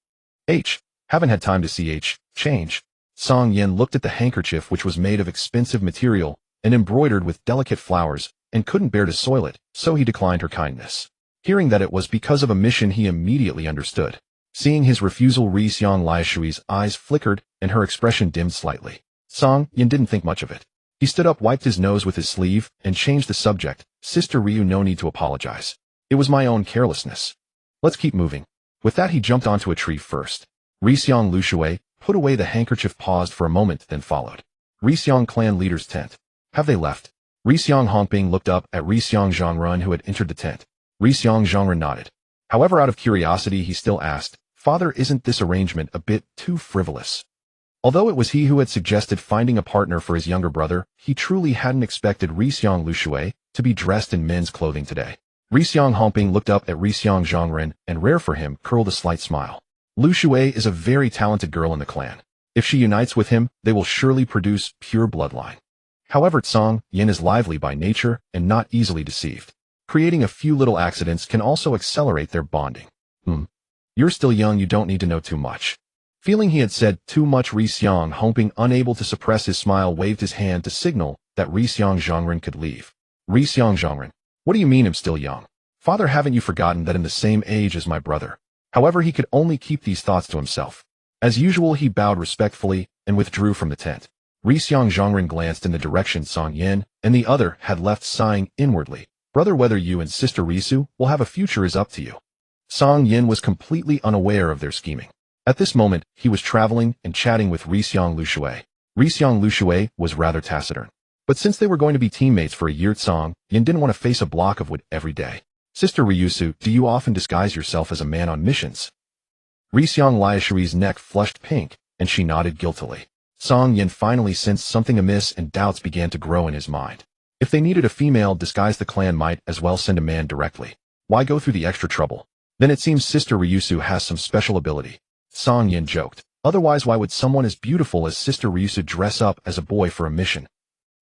Haven't had time to see change. Song Yin looked at the handkerchief, which was made of expensive material and embroidered with delicate flowers, and couldn't bear to soil it, so he declined her kindness. Hearing that it was because of a mission, he immediately understood. Seeing his refusal, Ri-seong Liu's eyes flickered and her expression dimmed slightly. Song Yin didn't think much of it. He stood up, wiped his nose with his sleeve, and changed the subject. Sister Ryu, no need to apologize. It was my own carelessness. Let's keep moving. With that, he jumped onto a tree first. Ri-seong Liu put away the handkerchief, paused for a moment, then followed. Ri-seong clan leader's tent. Have they left? Ri-seong Hongbing looked up at Ri-seong Zhongrun, who had entered the tent. Ri-seong Zhongrun nodded. However, out of curiosity, he still asked, Father, isn't this arrangement a bit too frivolous? Although it was he who had suggested finding a partner for his younger brother, he truly hadn't expected Ri-seong Liu to be dressed in men's clothing today. Ri-seong Hongbing looked up at Ri-seong Zhongrun and, rare for him, curled a slight smile. Liu is a very talented girl in the clan. If she unites with him, they will surely produce pure bloodline. However, Song Yin is lively by nature and not easily deceived. Creating a few little accidents can also accelerate their bonding. You're still young, you don't need to know too much. Feeling he had said too much, Ri-seong Hongbing, unable to suppress his smile, waved his hand to signal that Ri-seong Zhongrun could leave. Ri-seong Zhongrun, what do you mean I'm still young? Father, haven't you forgotten that I'm the same age as my brother? However, he could only keep these thoughts to himself. As usual, he bowed respectfully and withdrew from the tent. Ri-seong Zhongrun glanced in the direction Song Yin and the other had left, sighing inwardly. Brother, whether you and Sister Risu will have a future is up to you. Song Yin was completely unaware of their scheming. At this moment, he was traveling and chatting with Ri-seong Liu. Ri-seong Liu was rather taciturn. But since they were going to be teammates for a year, Song Yin didn't want to face a block of wood every day. Sister Ryusu, do you often disguise yourself as a man on missions? Ri-seong Liu's neck flushed pink, and she nodded guiltily. Song Yin finally sensed something amiss, and doubts began to grow in his mind. If they needed a female disguise, the clan might as well send a man directly. Why go through the extra trouble? Then it seems Sister Ryusu has some special ability. Song Yin joked. Otherwise, why would someone as beautiful as Sister Ryusu dress up as a boy for a mission?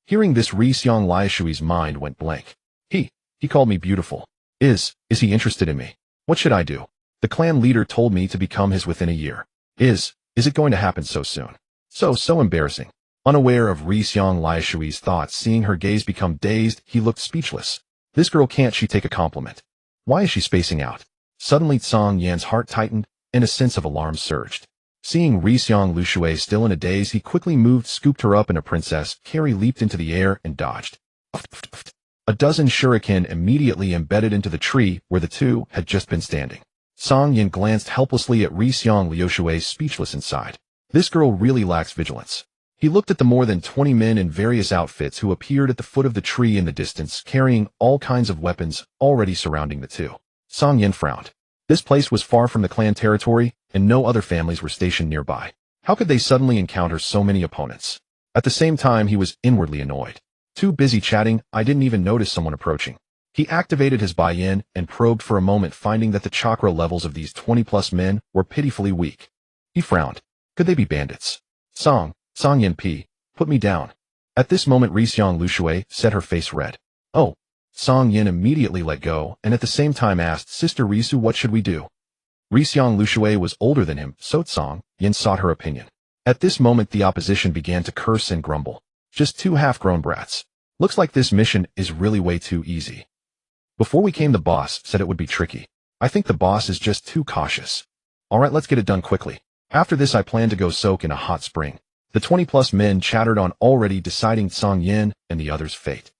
Hearing this, Ri-seong Liu's mind went blank. He called me beautiful. Is he interested in me? What should I do? The clan leader told me to become his within a year. Is it going to happen so soon? So embarrassing. Unaware of Ri-seong Liu's thoughts, seeing her gaze become dazed, he looked speechless. This girl, can't she take a compliment? Why is she spacing out? Suddenly, Song Yan's heart tightened, and a sense of alarm surged. Seeing Ri-seong Liu still in a daze, he quickly moved, scooped her up in a princess carry, leaped into the air, and dodged. A dozen shuriken immediately embedded into the tree where the two had just been standing. Song Yin glanced helplessly at Ri-seong Liu, speechless inside. This girl really lacks vigilance. He looked at the more than 20 men in various outfits who appeared at the foot of the tree in the distance, carrying all kinds of weapons already surrounding the two. Song Yin frowned. This place was far from the clan territory, and no other families were stationed nearby. How could they suddenly encounter so many opponents? At the same time, he was inwardly annoyed. Too busy chatting, I didn't even notice someone approaching. He activated his buy-in and probed for a moment, finding that the chakra levels of these 20-plus men were pitifully weak. He frowned. Could they be bandits? Song Yin put me down. At this moment, Ri-seong Liu set her face red. Oh. Song Yin immediately let go, and at the same time asked, Sister Risu, what should we do? Ri-seong Liu was older than him, so Song Yin sought her opinion. At this moment, the opposition began to curse and grumble. Just two half-grown brats. Looks like this mission is really way too easy. Before we came, the boss said it would be tricky. I think the boss is just too cautious. Alright, let's get it done quickly. After this, I plan to go soak in a hot spring. The 20-plus men chattered on, already deciding Song Yin and the other's fate.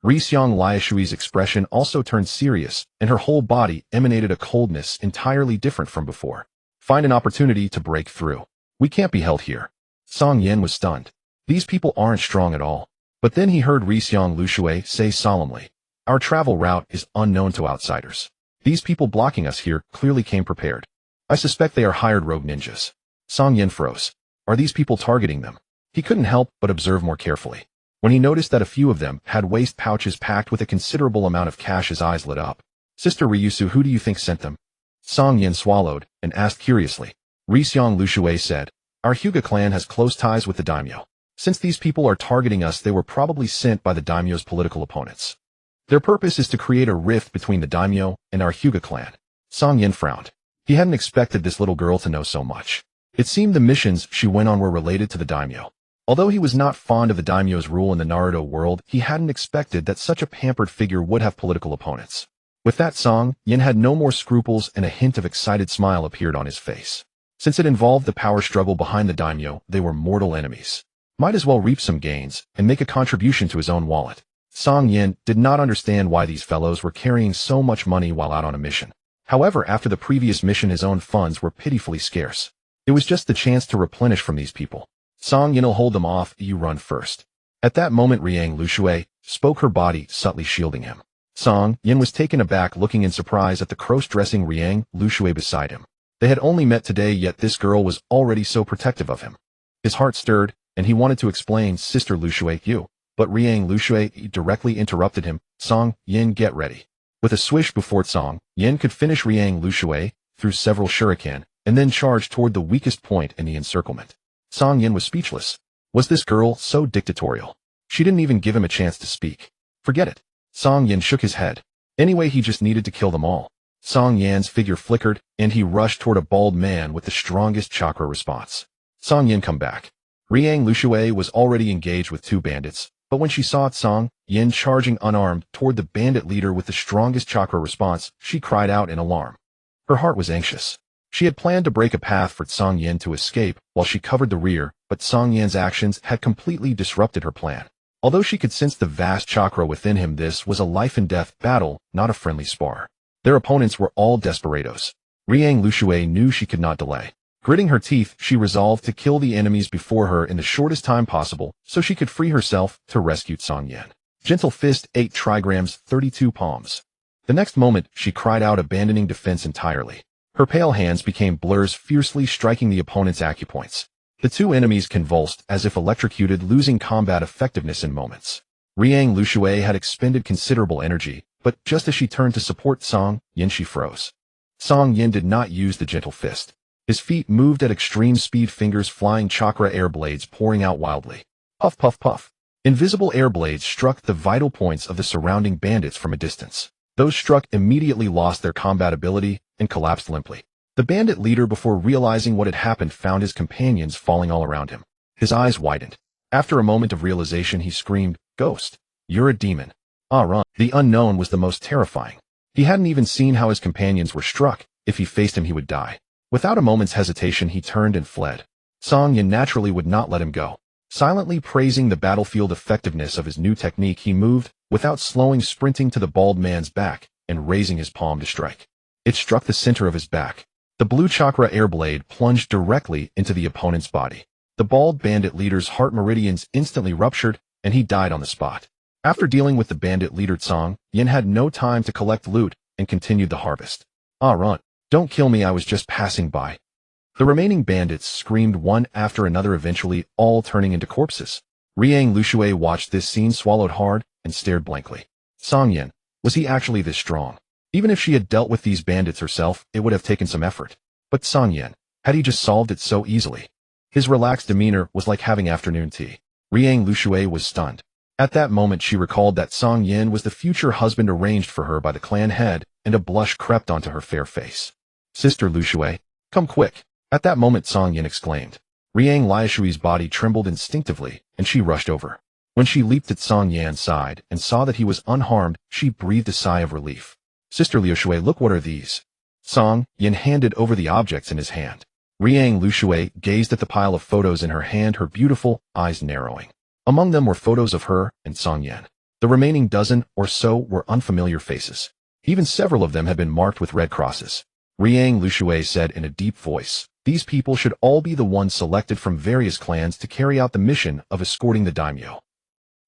Ri-seong Liu's expression also turned serious, and her whole body emanated a coldness entirely different from before. Find an opportunity to break through. We can't be held here. Song Yin was stunned. These people aren't strong at all. But then he heard Ri-seong Liu say solemnly, our travel route is unknown to outsiders. These people blocking us here clearly came prepared. I suspect they are hired rogue ninjas. Song Yin froze. Are these people targeting them? He couldn't help but observe more carefully. When he noticed that a few of them had waist pouches packed with a considerable amount of cash, his eyes lit up. Sister Ryusu, who do you think sent them? Song Yin swallowed and asked curiously. Ri-seong Liu said, Our Hyuga clan has close ties with the daimyo. Since these people are targeting us, they were probably sent by the daimyo's political opponents. Their purpose is to create a rift between the daimyo and our Hyuga clan. Cang Yan frowned. He hadn't expected this little girl to know so much. It seemed the missions she went on were related to the daimyo. Although he was not fond of the daimyo's rule in the Naruto world, he hadn't expected that such a pampered figure would have political opponents. With that, Cang Yan had no more scruples, and a hint of excited smile appeared on his face. Since it involved the power struggle behind the daimyo, they were mortal enemies. Might as well reap some gains and make a contribution to his own wallet. Cang Yan did not understand why these fellows were carrying so much money while out on a mission. However, after the previous mission, his own funds were pitifully scarce. It was just the chance to replenish from these people. Cang Yan'll hold them off, you run first. At that moment, relentlessly spoke, her body subtly shielding him. Cang Yan was taken aback, looking in surprise at the cross-dressing relentlessly beside him. They had only met today, yet this girl was already so protective of him. His heart stirred, and he wanted to explain, Sister Lushui, you. But relentlessly directly interrupted him. Cang Yan, get ready. With a swish before Cang Yan could finish, relentlessly threw several shuriken, and then charged toward the weakest point in the encirclement. Cang Yan was speechless. Was this girl so dictatorial? She didn't even give him a chance to speak. Forget it. Cang Yan shook his head. Anyway, he just needed to kill them all. Cang Yan's figure flickered, and he rushed toward a bald man with the strongest chakra response. Cang Yan, come back. Relentlessly was already engaged with two bandits, but when she saw Cang Yan charging unarmed toward the bandit leader with the strongest chakra response, she cried out in alarm. Her heart was anxious. She had planned to break a path for Cang Yan to escape while she covered the rear, but Cang Yan's actions had completely disrupted her plan. Although she could sense the vast chakra within him, this was a life-and-death battle, not a friendly spar. Their opponents were all desperados. Relentlessly knew she could not delay. Gritting her teeth, she resolved to kill the enemies before her in the shortest time possible so she could free herself to rescue Cang Yan. Gentle fist, 8 trigrams, 32 palms. The next moment, she cried out, abandoning defense entirely. Her pale hands became blurs, fiercely striking the opponent's acupoints. The two enemies convulsed as if electrocuted, losing combat effectiveness in moments. Relentlessly had expended considerable energy, but just as she turned to support Cang Yan, she froze. Cang Yan did not use the gentle fist. His feet moved at extreme speed, fingers flying, chakra air blades pouring out wildly. Puff, puff, puff. Invisible air blades struck the vital points of the surrounding bandits from a distance. Those struck immediately lost their combat ability and collapsed limply. The bandit leader, before realizing what had happened, found his companions falling all around him. His eyes widened. After a moment of realization, he screamed, Ghost, you're a demon. Ah, run. The unknown was the most terrifying. He hadn't even seen how his companions were struck. If he faced him, he would die. Without a moment's hesitation, he turned and fled. Cang Yan naturally would not let him go. Silently praising the battlefield effectiveness of his new technique, he moved, without slowing, sprinting to the bald man's back and raising his palm to strike. It struck the center of his back. The blue chakra air blade plunged directly into the opponent's body. The bald bandit leader's heart meridians instantly ruptured, and he died on the spot. After dealing with the bandit leader, Cang Yan had no time to collect loot and continued the harvest. Ah, run. Don't kill me, I was just passing by. The remaining bandits screamed one after another, eventually all turning into corpses. Relentlessly watched this scene, swallowed hard, and stared blankly. Cang Yan, was he actually this strong? Even if she had dealt with these bandits herself, it would have taken some effort. But Cang Yan, had he just solved it so easily? His relaxed demeanor was like having afternoon tea. Relentlessly was stunned. At that moment, she recalled that Cang Yan was the future husband arranged for her by the clan head, and a blush crept onto her fair face. Sister Lushui, come quick. At that moment, Cang Yan exclaimed. Relentlessly's body trembled instinctively, and she rushed over. When she leaped at Cang Yan's side and saw that he was unharmed, she breathed a sigh of relief. Sister Lushui, look, what are these? Cang Yan handed over the objects in his hand. Relentlessly gazed at the pile of photos in her hand, her beautiful eyes narrowing. Among them were photos of her and Cang Yan. The remaining dozen or so were unfamiliar faces. Even several of them had been marked with red crosses. Relentlessly said in a deep voice, these people should all be the ones selected from various clans to carry out the mission of escorting the daimyo.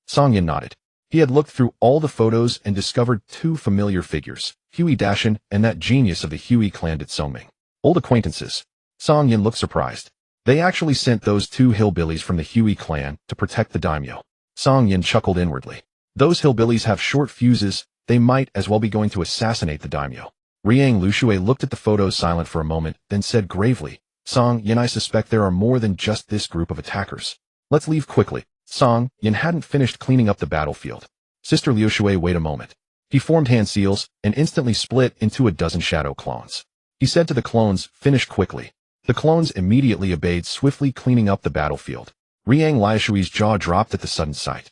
Cang Yan nodded. He had looked through all the photos and discovered two familiar figures, Huey Dashin and that genius of the Huey clan, Ōtsutsuki. Old acquaintances. Cang Yan looked surprised. They actually sent those two hillbillies from the Huey clan to protect the daimyo. Cang Yan chuckled inwardly. Those hillbillies have short fuses, they might as well be going to assassinate the daimyo. Relentlessly looked at the photos, silent for a moment, then said gravely, Cang Yan, I suspect there are more than just this group of attackers. Let's leave quickly. Cang Yan hadn't finished cleaning up the battlefield. Sister Liu Shui, wait a moment. He formed hand seals and instantly split into a dozen shadow clones. He said to the clones, finish quickly. The clones immediately obeyed, swiftly cleaning up the battlefield. Liang Liushui's jaw dropped at the sudden sight.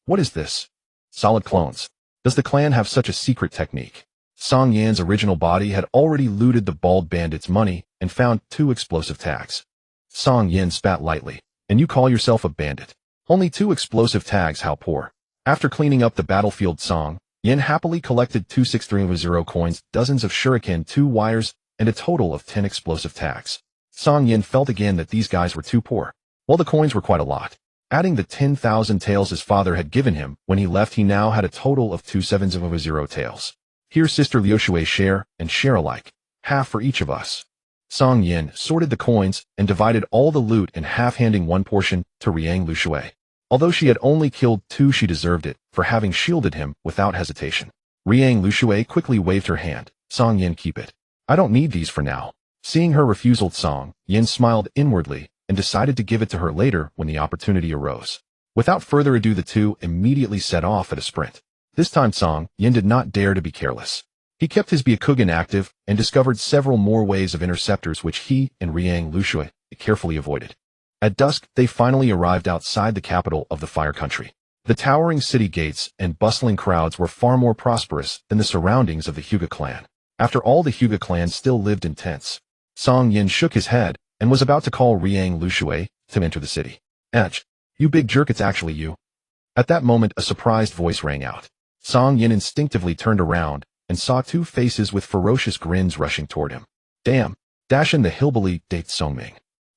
What is this? Solid clones. Does the clan have such a secret technique? Cang Yan's original body had already looted the bald bandit's money and found 2 explosive tags. Cang Yan spat lightly. And you call yourself a bandit? Only 2 explosive tags, how poor. After cleaning up the battlefield, Cang Yan happily collected 263 coins, dozens of shuriken, 2 wires, and a total of 10 explosive tags. Cang Yan felt again that these guys were too poor. Well, the coins were quite a lot. Adding the 10,000 taels his father had given him when he left, he now had a total of 270 taels. Here, Sister Liu Shui, share, and share alike. Half for each of us. Cang Yan sorted the coins and divided all the loot in half, handing 1 portion to Liang Liu Shui. Although she had only killed 2, she deserved it for having shielded him without hesitation. Liang Liu Shui quickly waved her hand. Cang Yan, keep it. I don't need these for now. Seeing her refusal, Cang Yan smiled inwardly and decided to give it to her later when the opportunity arose. Without further ado, the 2 immediately set off at a sprint. This time Cang Yan did not dare to be careless. He kept his Byakugan active and discovered several more ways of interceptors which he and Liang Liu Shui carefully avoided. At dusk, they finally arrived outside the capital of the Fire Country. The towering city gates and bustling crowds were far more prosperous than the surroundings of the Hyuga clan. After all, the Hyuga clan still lived in tents. Cang Yan shook his head and was about to call Liang Liu Shui to enter the city. You big jerk, it's actually you. At that moment, a surprised voice rang out. Cang Yan instinctively turned around and saw 2 faces with ferocious grins rushing toward him. Damn, Dashin the hillbilly, Date Songming.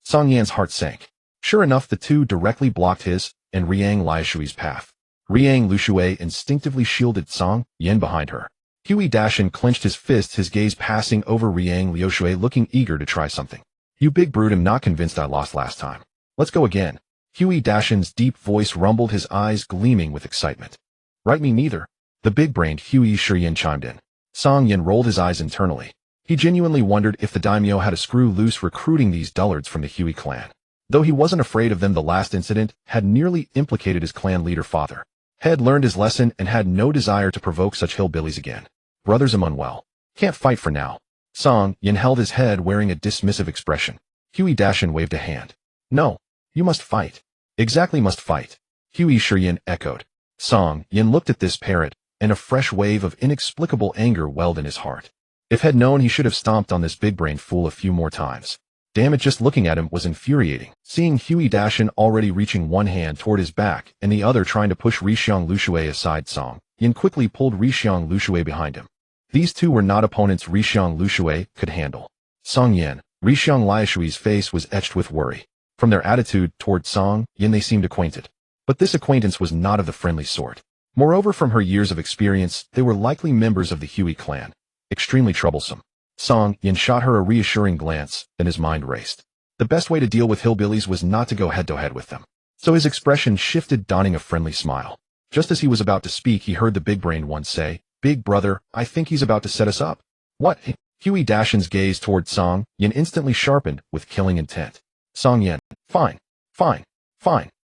Cang Yan's heart sank. Sure enough, the 2 directly blocked his and Liang Liushui's path. Liang Liu Shui instinctively shielded Cang Yan behind her. Huey Dashin clenched his fists, his gaze passing over Liang Liu Shui, looking eager to try something. You big brute, I'm not convinced I lost last time. Let's go again. Huey Dashin's deep voice rumbled, his eyes gleaming with excitement. Right, me neither. The big-brained Huey Shiryan chimed in. Cang Yan rolled his eyes internally. He genuinely wondered if the daimyo had a screw loose recruiting these dullards from the Huey clan. Though he wasn't afraid of them, the last incident had nearly implicated his clan leader father. Had learned his lesson and had no desire to provoke such hillbillies again. Brothers, I'm unwell. Can't fight for now. Cang Yan held his head, wearing a dismissive expression. Huey Dashin waved a hand. No, you must fight. Exactly, must fight. Huey Shiryan echoed. Cang Yan looked at this parrot, and a fresh wave of inexplicable anger welled in his heart. If had known, he should have stomped on this big-brained fool a few more times. Damn it, just looking at him was infuriating. Seeing Huey Dashin already reaching 1 hand toward his back and the other trying to push Liang Liu Shui aside, Cang Yan quickly pulled Liang Liu Shui behind him. These 2 were not opponents Liang Liu Shui could handle. Cang Yan, Liang Liushui's face was etched with worry. From their attitude toward Cang Yan, they seemed acquainted. But this acquaintance was not of the friendly sort. Moreover, from her years of experience, they were likely members of the Huey clan. Extremely troublesome. Cang Yan shot her a reassuring glance, then his mind raced. The best way to deal with hillbillies was not to go head-to-head with them. So his expression shifted, donning a friendly smile. Just as he was about to speak, he heard the big-brained one say, Big brother, I think he's about to set us up. What? Huey Dashin's gaze toward Cang Yan instantly sharpened with killing intent. Cang Yan, fine.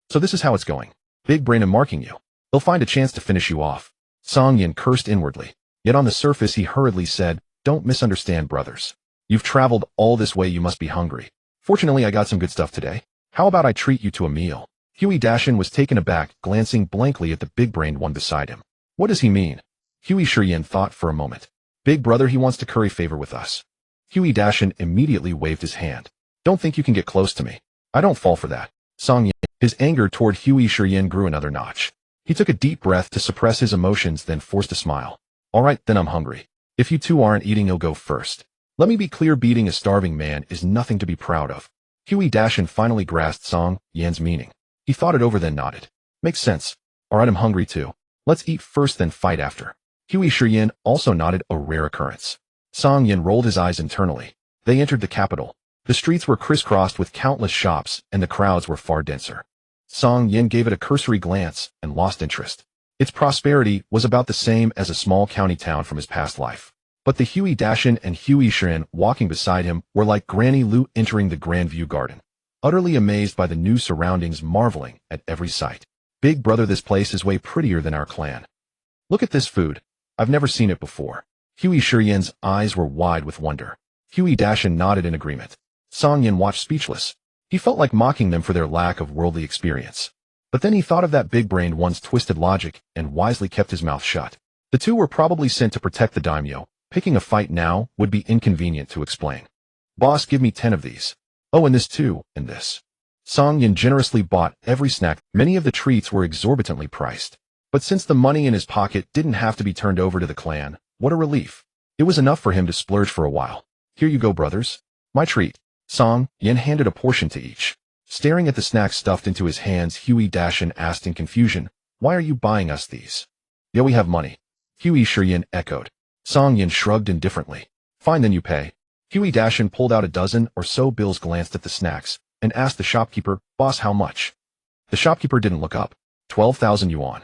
So this is how it's going. Big brain, I'm marking you. They'll find a chance to finish you off. Cang Yan cursed inwardly. Yet on the surface he hurriedly said, Don't misunderstand, brothers. You've traveled all this way, you must be hungry. Fortunately, I got some good stuff today. How about I treat you to a meal? Huey Dashin was taken aback, glancing blankly at the big-brained one beside him. What does he mean? Huey Shiryan thought for a moment. Big brother, he wants to curry favor with us. Huey Dashin immediately waved his hand. Don't think you can get close to me. I don't fall for that. Cang Yan, his anger toward Huey Shiryan grew another notch. He took a deep breath to suppress his emotions, then forced a smile. All right, then I'm hungry. If you 2 aren't eating, I'll go first. Let me be clear, beating a starving man is nothing to be proud of. Huey Dashin finally grasped Cang Yan's meaning. He thought it over, then nodded. Makes sense. All right, I'm hungry too. Let's eat first, then fight after. Huey Shiryan also nodded, a rare occurrence. Cang Yan rolled his eyes internally. They entered the capital. The streets were crisscrossed with countless shops, and the crowds were far denser. Cang Yan gave it a cursory glance and lost interest. Its prosperity was about the same as a small county town from his past life. But the Huey Dashin and Huey Shirin walking beside him were like Granny Lu entering the Grand View Garden, utterly amazed by the new surroundings, marveling at every sight. Big brother, this place is way prettier than our clan. Look at this food. I've never seen it before. Huey Shirin's eyes were wide with wonder. Huey Dashin nodded in agreement. Cang Yan watched speechless. He felt like mocking them for their lack of worldly experience. But then he thought of that big-brained one's twisted logic and wisely kept his mouth shut. The two were probably sent to protect the daimyo. Picking a fight now would be inconvenient to explain. Boss, give me 10 of these. Oh, and this too, and this. Cang Yan generously bought every snack. Many of the treats were exorbitantly priced. But since the money in his pocket didn't have to be turned over to the clan, what a relief. It was enough for him to splurge for a while. Here you go, brothers. My treat. Cang Yan handed a portion to each. Staring at the snacks stuffed into his hands, Huey Dashin asked in confusion, "Why are you buying us these?" "Yeah, we have money." Huey Shirin echoed. Cang Yan shrugged indifferently. "Fine, then you pay." Huey Dashin pulled out a dozen or so bills, glanced at the snacks, and asked the shopkeeper, "Boss, how much?" The shopkeeper didn't look up. 12,000 yuan.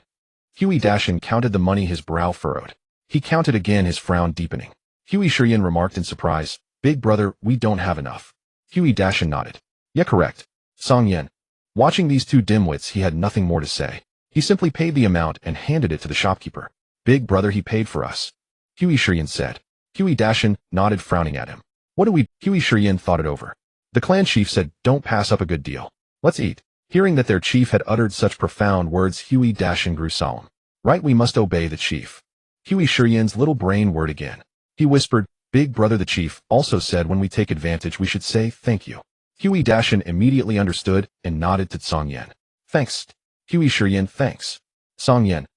Huey Dashin counted the money, his brow furrowed. He counted again, his frown deepening. Huey Shirin remarked in surprise, "Big brother, we don't have enough." Huey Dashin nodded. "Yeah, correct." Cang Yan. Watching these two dimwits, he had nothing more to say. He simply paid the amount and handed it to the shopkeeper. "Big brother, he paid for us," Huey Shirin said. Huey Dashin nodded, frowning at him. "What do we—" Huey Shirin thought it over. The clan chief said, "Don't pass up a good deal. Let's eat." Hearing that their chief had uttered such profound words, Huey Dashin grew solemn. "Right, we must obey the chief." Huey Shirin's little brain whirred again. He whispered, "Big brother, the chief also said when we take advantage we should say thank you." Huey Dashin immediately understood and nodded to Cang Yan. "Thanks." Huey Shirin, "Thanks." Cang Yan.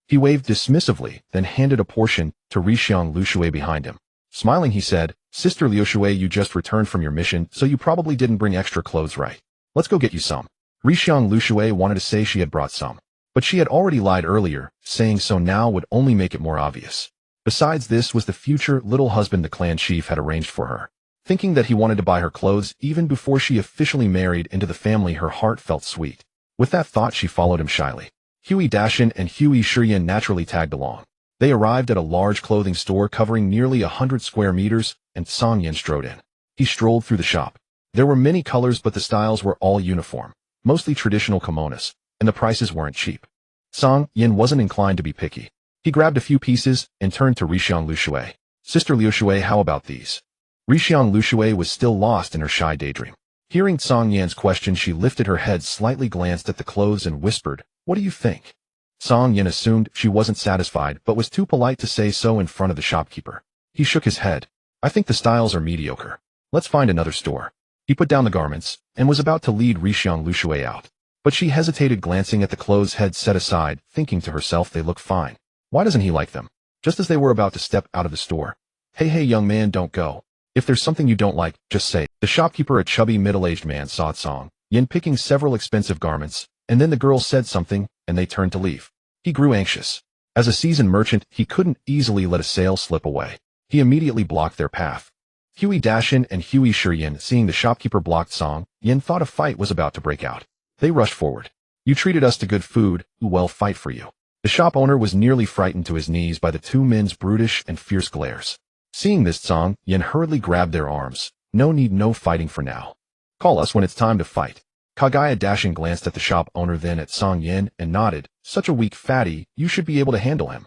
He waved dismissively, then handed a portion to Rixiang Luxue behind him. Smiling, he said, "Sister Liuxue, you just returned from your mission, so you probably didn't bring extra clothes, right? Let's go get you some." Rixiang Luxue wanted to say she had brought some, but she had already lied earlier, saying so now would only make it more obvious. Besides, this was the future little husband the clan chief had arranged for her. Thinking that he wanted to buy her clothes even before she officially married into the family, her heart felt sweet. With that thought, she followed him shyly. Huey Dashin and Huey Shirin naturally tagged along. They arrived at a large clothing store covering nearly 100 square meters, and Cang Yan strode in. He strolled through the shop. There were many colors, but the styles were all uniform, mostly traditional kimonos, and the prices weren't cheap. Cang Yan wasn't inclined to be picky. He grabbed a few pieces and turned to Rixiang Luxue. "Sister Liuxue, how about these?" Rixiang Luxue was still lost in her shy daydream. Hearing Cang Yan's question, she lifted her head slightly, glanced at the clothes, and whispered, "What do you think?" Cang Yan assumed she wasn't satisfied, but was too polite to say so in front of the shopkeeper. He shook his head. "I think the styles are mediocre. Let's find another store." He put down the garments and was about to lead Rixiang Luxue out. But she hesitated, glancing at the clothes head set aside, thinking to herself, they look fine. Why doesn't he like them? Just as they were about to step out of the store. Hey, young man, don't go. If there's something you don't like, just say." The shopkeeper, a chubby middle-aged man, saw Cang Yan picking several expensive garments, and then the girl said something, and they turned to leave. He grew anxious. As a seasoned merchant, he couldn't easily let a sale slip away. He immediately blocked their path. Huey Dashin and Huey Shirin, seeing the shopkeeper blocked Cang Yan, thought a fight was about to break out. They rushed forward. "You treated us to good food, well, fight for you." The shop owner was nearly frightened to his knees by the two men's brutish and fierce glares. Seeing this, Cang Yan hurriedly grabbed their arms. "No need, no fighting for now. Call us when it's time to fight." Kaguya Dashin glanced at the shop owner, then at Cang Yan, and nodded. "Such a weak fatty, you should be able to handle him.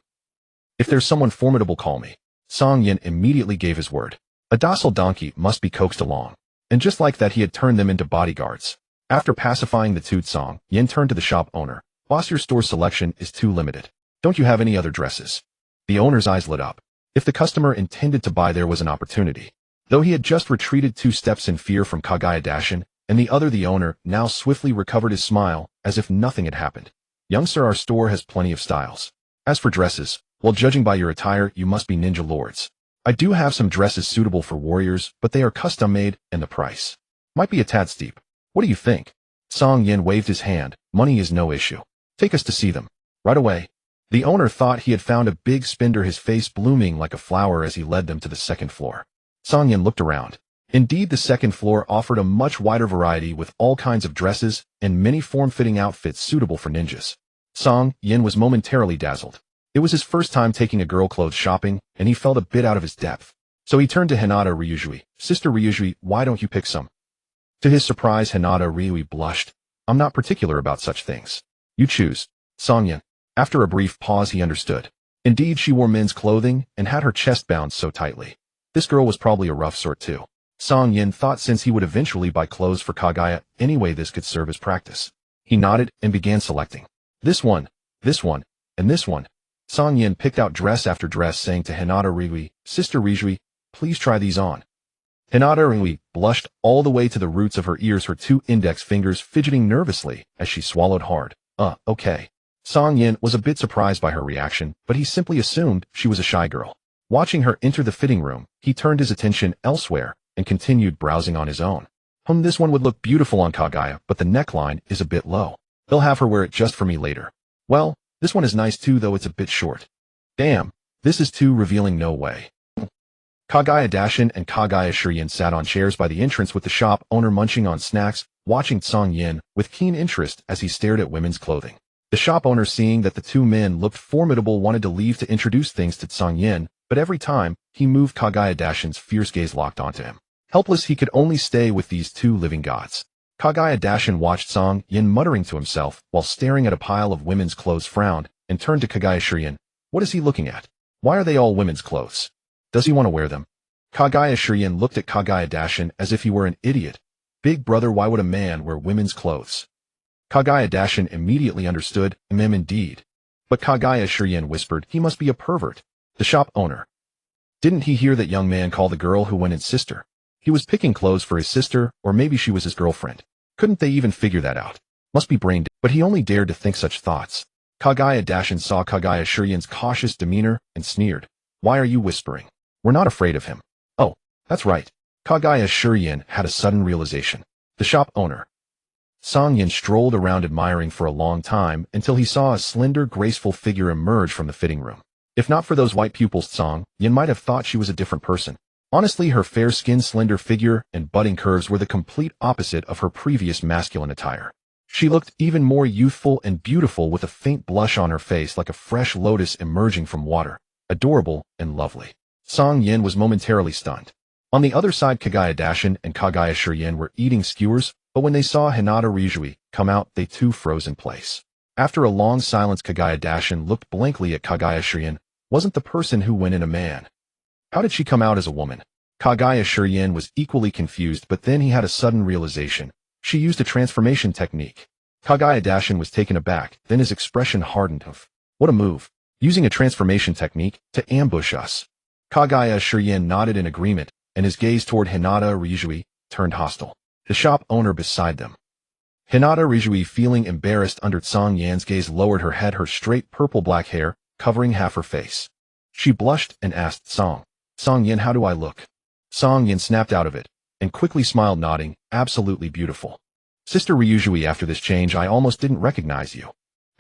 If there's someone formidable, call me." Cang Yan immediately gave his word. A docile donkey must be coaxed along. And just like that, he had turned them into bodyguards. After pacifying the two, Cang Yan turned to the shop owner. "Boss, your store selection is too limited. Don't you have any other dresses?" The owner's eyes lit up. If the customer intended to buy, there was an opportunity. Though he had just retreated 2 steps in fear from Kaguya Dashin, and the other, the owner, now swiftly recovered his smile, as if nothing had happened. "Young sir, our store has plenty of styles. As for dresses, well, judging by your attire, you must be ninja lords. I do have some dresses suitable for warriors, but they are custom-made, and the price might be a tad steep. What do you think?" Cang Yan waved his hand. "Money is no issue. Take us to see them. Right away." The owner thought he had found a big spender, his face blooming like a flower as he led them to the second floor. Cang Yan looked around. Indeed, the second floor offered a much wider variety with all kinds of dresses and many form-fitting outfits suitable for ninjas. Cang Yan was momentarily dazzled. It was his first time taking a girl clothes shopping, and he felt a bit out of his depth. So he turned to Hinata Ryujui. Sister Ryujui, why don't you pick some? To his surprise, Hinata Ryujui blushed. I'm not particular about such things. You choose. Cang Yan. After a brief pause, he understood. Indeed, she wore men's clothing and had her chest bound so tightly. This girl was probably a rough sort too. Cang Yan thought since he would eventually buy clothes for Kaguya anyway, this could serve as practice. He nodded and began selecting. This one, and this one. Cang Yan picked out dress after dress, saying to Hinata Ryujui, Sister Ryujui, please try these on. Hinata Ryujui blushed all the way to the roots of her ears, her 2 index fingers fidgeting nervously as she swallowed hard. Okay. Cang Yan was a bit surprised by her reaction, but he simply assumed she was a shy girl. Watching her enter the fitting room, he turned his attention elsewhere and continued browsing on his own. This one would look beautiful on Kaguya, but the neckline is a bit low. They'll have her wear it just for me later. Well, this one is nice too, though it's a bit short. Damn, this is too revealing, no way. Kaguya Dashin and Kaguya Shiryan sat on chairs by the entrance with the shop owner munching on snacks, watching Cang Yan with keen interest as he stared at women's clothing. The shop owner, seeing that the 2 men looked formidable, wanted to leave to introduce things to Cang Yan, but every time he moved, Kaguya Dashin's fierce gaze locked onto him. Helpless, he could only stay with these 2 living gods. Kaguya Dashin watched Cang Yan muttering to himself while staring at a pile of women's clothes, frowned, and turned to Kaguya Shiryan. What is he looking at? Why are they all women's clothes? Does he want to wear them? Kaguya Shiryan looked at Kaguya Dashin as if he were an idiot. Big brother, why would a man wear women's clothes? Kaguya Dashin immediately understood, indeed. But Kaguya Shiryan whispered, he must be a pervert. The shop owner. Didn't he hear that young man call the girl who went in sister? He was picking clothes for his sister, or maybe she was his girlfriend. Couldn't they even figure that out? Must be brain dead. But he only dared to think such thoughts. Kaguya Dashin saw Kaguya Shiryan's cautious demeanor and sneered. Why are you whispering? We're not afraid of him. Oh, that's right. Kaguya Shiryan had a sudden realization. The shop owner. Cang Yan strolled around admiring for a long time until he saw a slender, graceful figure emerge from the fitting room. If not for those white pupils, Cang Yan might have thought she was a different person. Honestly, her fair-skinned, slender figure and budding curves were the complete opposite of her previous masculine attire. She looked even more youthful and beautiful, with a faint blush on her face like a fresh lotus emerging from water. Adorable and lovely. Cang Yan was momentarily stunned. On the other side, Kaguya Dashin and Kaguya Shiryan were eating skewers, but when they saw Hinata Ryujui come out, they too froze in place. After a long silence, Kaguya Dashin looked blankly at Kaguya Shiryan. Wasn't the person who went in a man? How did she come out as a woman? Kaguya Shiryan was equally confused, but then he had a sudden realization. She used a transformation technique. Kaguya Dashin was taken aback, then his expression hardened. What a move. Using a transformation technique to ambush us. Kaguya Shiryan nodded in agreement, and his gaze toward Hinata Ryujui turned hostile. The shop owner beside them. Hinata Ryujui, feeling embarrassed under Cang Yan's gaze, lowered her head, her straight purple-black hair covering half her face. She blushed and asked Cang Yan, how do I look? Cang Yan snapped out of it, and quickly smiled, nodding, absolutely beautiful. Sister Ryujui, after this change, I almost didn't recognize you.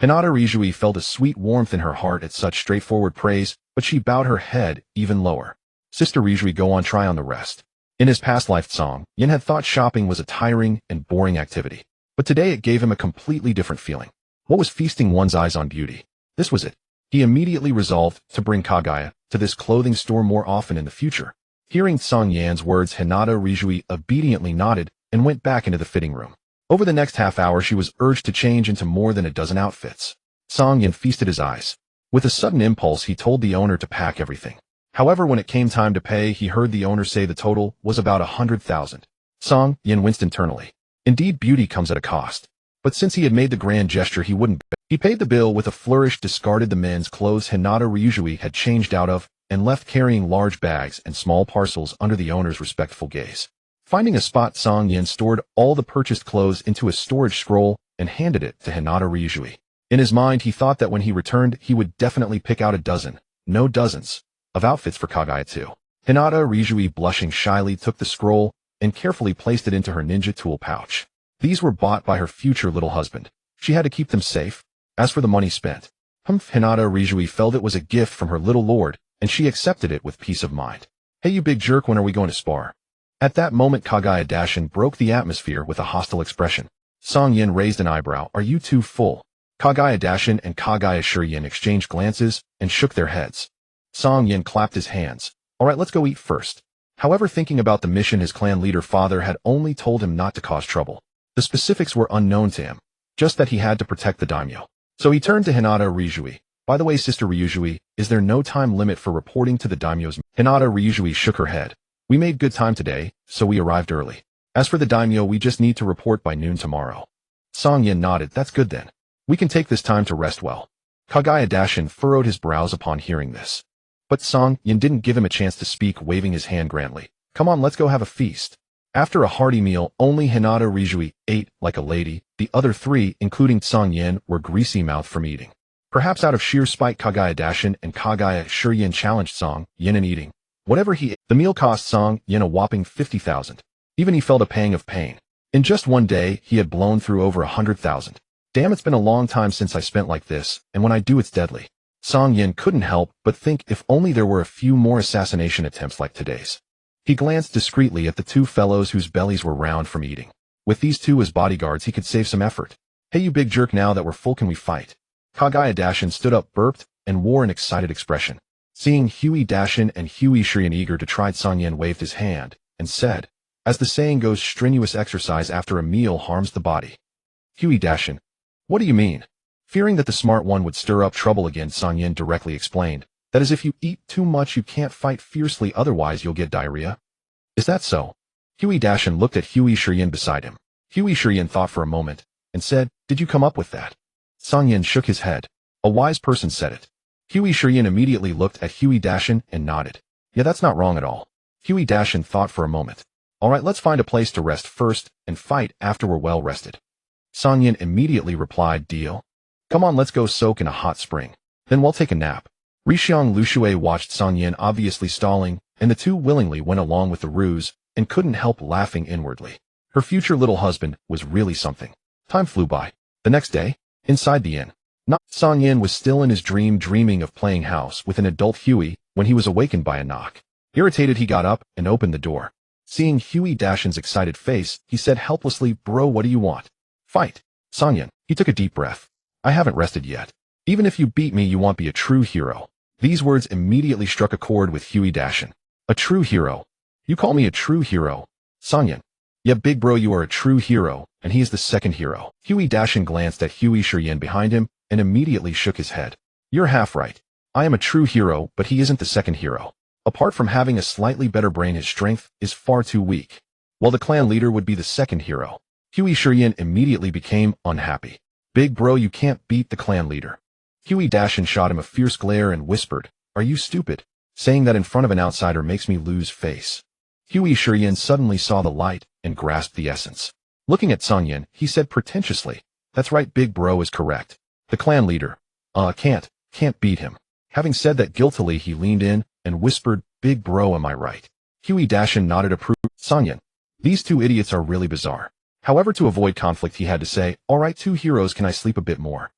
Hinata Ryujui felt a sweet warmth in her heart at such straightforward praise, but she bowed her head even lower. Sister Ryujui, go on, try on the rest. In his past life, Cang Yan had thought shopping was a tiring and boring activity, but today it gave him a completely different feeling. What was feasting one's eyes on beauty? This was it. He immediately resolved to bring Kaguya to this clothing store more often in the future. Hearing Cang Yan's words, Hinata Ryujui obediently nodded and went back into the fitting room. Over the next half hour, she was urged to change into more than a dozen outfits. Cang Yan feasted his eyes. With a sudden impulse, he told the owner to pack everything. However, when it came time to pay, he heard the owner say the total was about 100,000. Cang Yan winced internally. Indeed, beauty comes at a cost. But since he had made the grand gesture, he wouldn't. He paid the bill with a flourish, discarded the men's clothes Hinata Ryujui had changed out of, and left carrying large bags and small parcels under the owner's respectful gaze. Finding a spot, Cang Yan stored all the purchased clothes into a storage scroll and handed it to Hinata Ryujui. In his mind, he thought that when he returned, he would definitely pick out a dozen, no dozens, of outfits for Kaguya too. Hinata Ryujui, blushing shyly, took the scroll and carefully placed it into her ninja tool pouch. These were bought by her future little husband. She had to keep them safe. As for the money spent, Hinata Ryujui felt it was a gift from her little lord, and she accepted it with peace of mind. Hey, you big jerk, when are we going to spar? At that moment, Kaguya Dashin broke the atmosphere with a hostile expression. Cang Yan raised an eyebrow. Are you too full? Kaguya Dashin and Kaguya Shiryan exchanged glances and shook their heads. Cang Yan clapped his hands. Alright, let's go eat first. However, thinking about the mission, his clan leader father had only told him not to cause trouble. The specifics were unknown to him, just that he had to protect the daimyo. So he turned to Hinata Ryujui. By the way, Sister Ryujui, is there no time limit for reporting to the daimyo's? Hinata Ryujui shook her head. We made good time today, so we arrived early. As for the daimyo, we just need to report by noon tomorrow. Cang Yan nodded. That's good then. We can take this time to rest well. Kaguya Dashin furrowed his brows upon hearing this. But Cang Yan didn't give him a chance to speak, waving his hand grandly. Come on, let's go have a feast. After a hearty meal, only Hinata Ryujui ate like a lady. The other three, including Cang Yan, were greasy-mouthed from eating. Perhaps out of sheer spite, Kaguya Dashin and Kaguya Shiryan challenged Cang Yan in eating. Whatever he ate, the meal cost Cang Yan a whopping 50,000. Even he felt a pang of pain. In just one day, he had blown through over 100,000. Damn, it's been a long time since I spent like this, and when I do, it's deadly. Cang Yan couldn't help but think if only there were a few more assassination attempts like today's. He glanced discreetly at the two fellows whose bellies were round from eating. With these two as bodyguards, he could save some effort. Hey, you big jerk, now that we're full, can we fight? Kaguya Dashin stood up, burped, and wore an excited expression. Seeing Huey Dashin and Huey Shiryan eager to try, Cang Yan waved his hand and said, as the saying goes, strenuous exercise after a meal harms the body. Huey Dashin, what do you mean? Fearing that the smart one would stir up trouble again, Cang Yan directly explained, that is, if you eat too much you can't fight fiercely, otherwise you'll get diarrhea. Is that so? Huey Dashin looked at Huey Shiryan beside him. Huey Shiryan thought for a moment and said, did you come up with that? Cang Yan shook his head. A wise person said it. Huey Shiryan immediately looked at Huey Dashin and nodded. Yeah, that's not wrong at all. Huey Dashin thought for a moment. Alright, let's find a place to rest first and fight after we're well rested. Cang Yan immediately replied, deal. Come on, let's go soak in a hot spring. Then we'll take a nap. Rixiang Lushui watched Cang Yan obviously stalling, and the two willingly went along with the ruse and couldn't help laughing inwardly. Her future little husband was really something. Time flew by. The next day, inside the inn, Cang Yan was still in his dream, dreaming of playing house with an adult Huey when he was awakened by a knock. Irritated, he got up and opened the door. Seeing Huey Dashin's excited face, he said helplessly, bro, what do you want? Fight. Cang Yan. He took a deep breath. I haven't rested yet. Even if you beat me, you won't be a true hero. These words immediately struck a chord with Huey Dashin. A true hero? You call me a true hero? Cang Yan. Yeah, big bro, you are a true hero, and he is the second hero. Huey Dashin glanced at Huey Shiryan behind him and immediately shook his head. You're half right. I am a true hero, but he isn't the second hero. Apart from having a slightly better brain, his strength is far too weak. While the clan leader would be the second hero. Huey Shiryan immediately became unhappy. Big bro, you can't beat the clan leader. Huey Dashin shot him a fierce glare and whispered, are you stupid? Saying that in front of an outsider makes me lose face. Huey Shiryan suddenly saw the light and grasped the essence. Looking at Cang Yan, he said pretentiously, that's right, big bro is correct. The clan leader, can't beat him. Having said that guiltily, he leaned in and whispered, big bro, am I right? Huey Dashin nodded approval. Cang Yan, these two idiots are really bizarre. However, to avoid conflict, he had to say, alright, two heroes, can I sleep a bit more?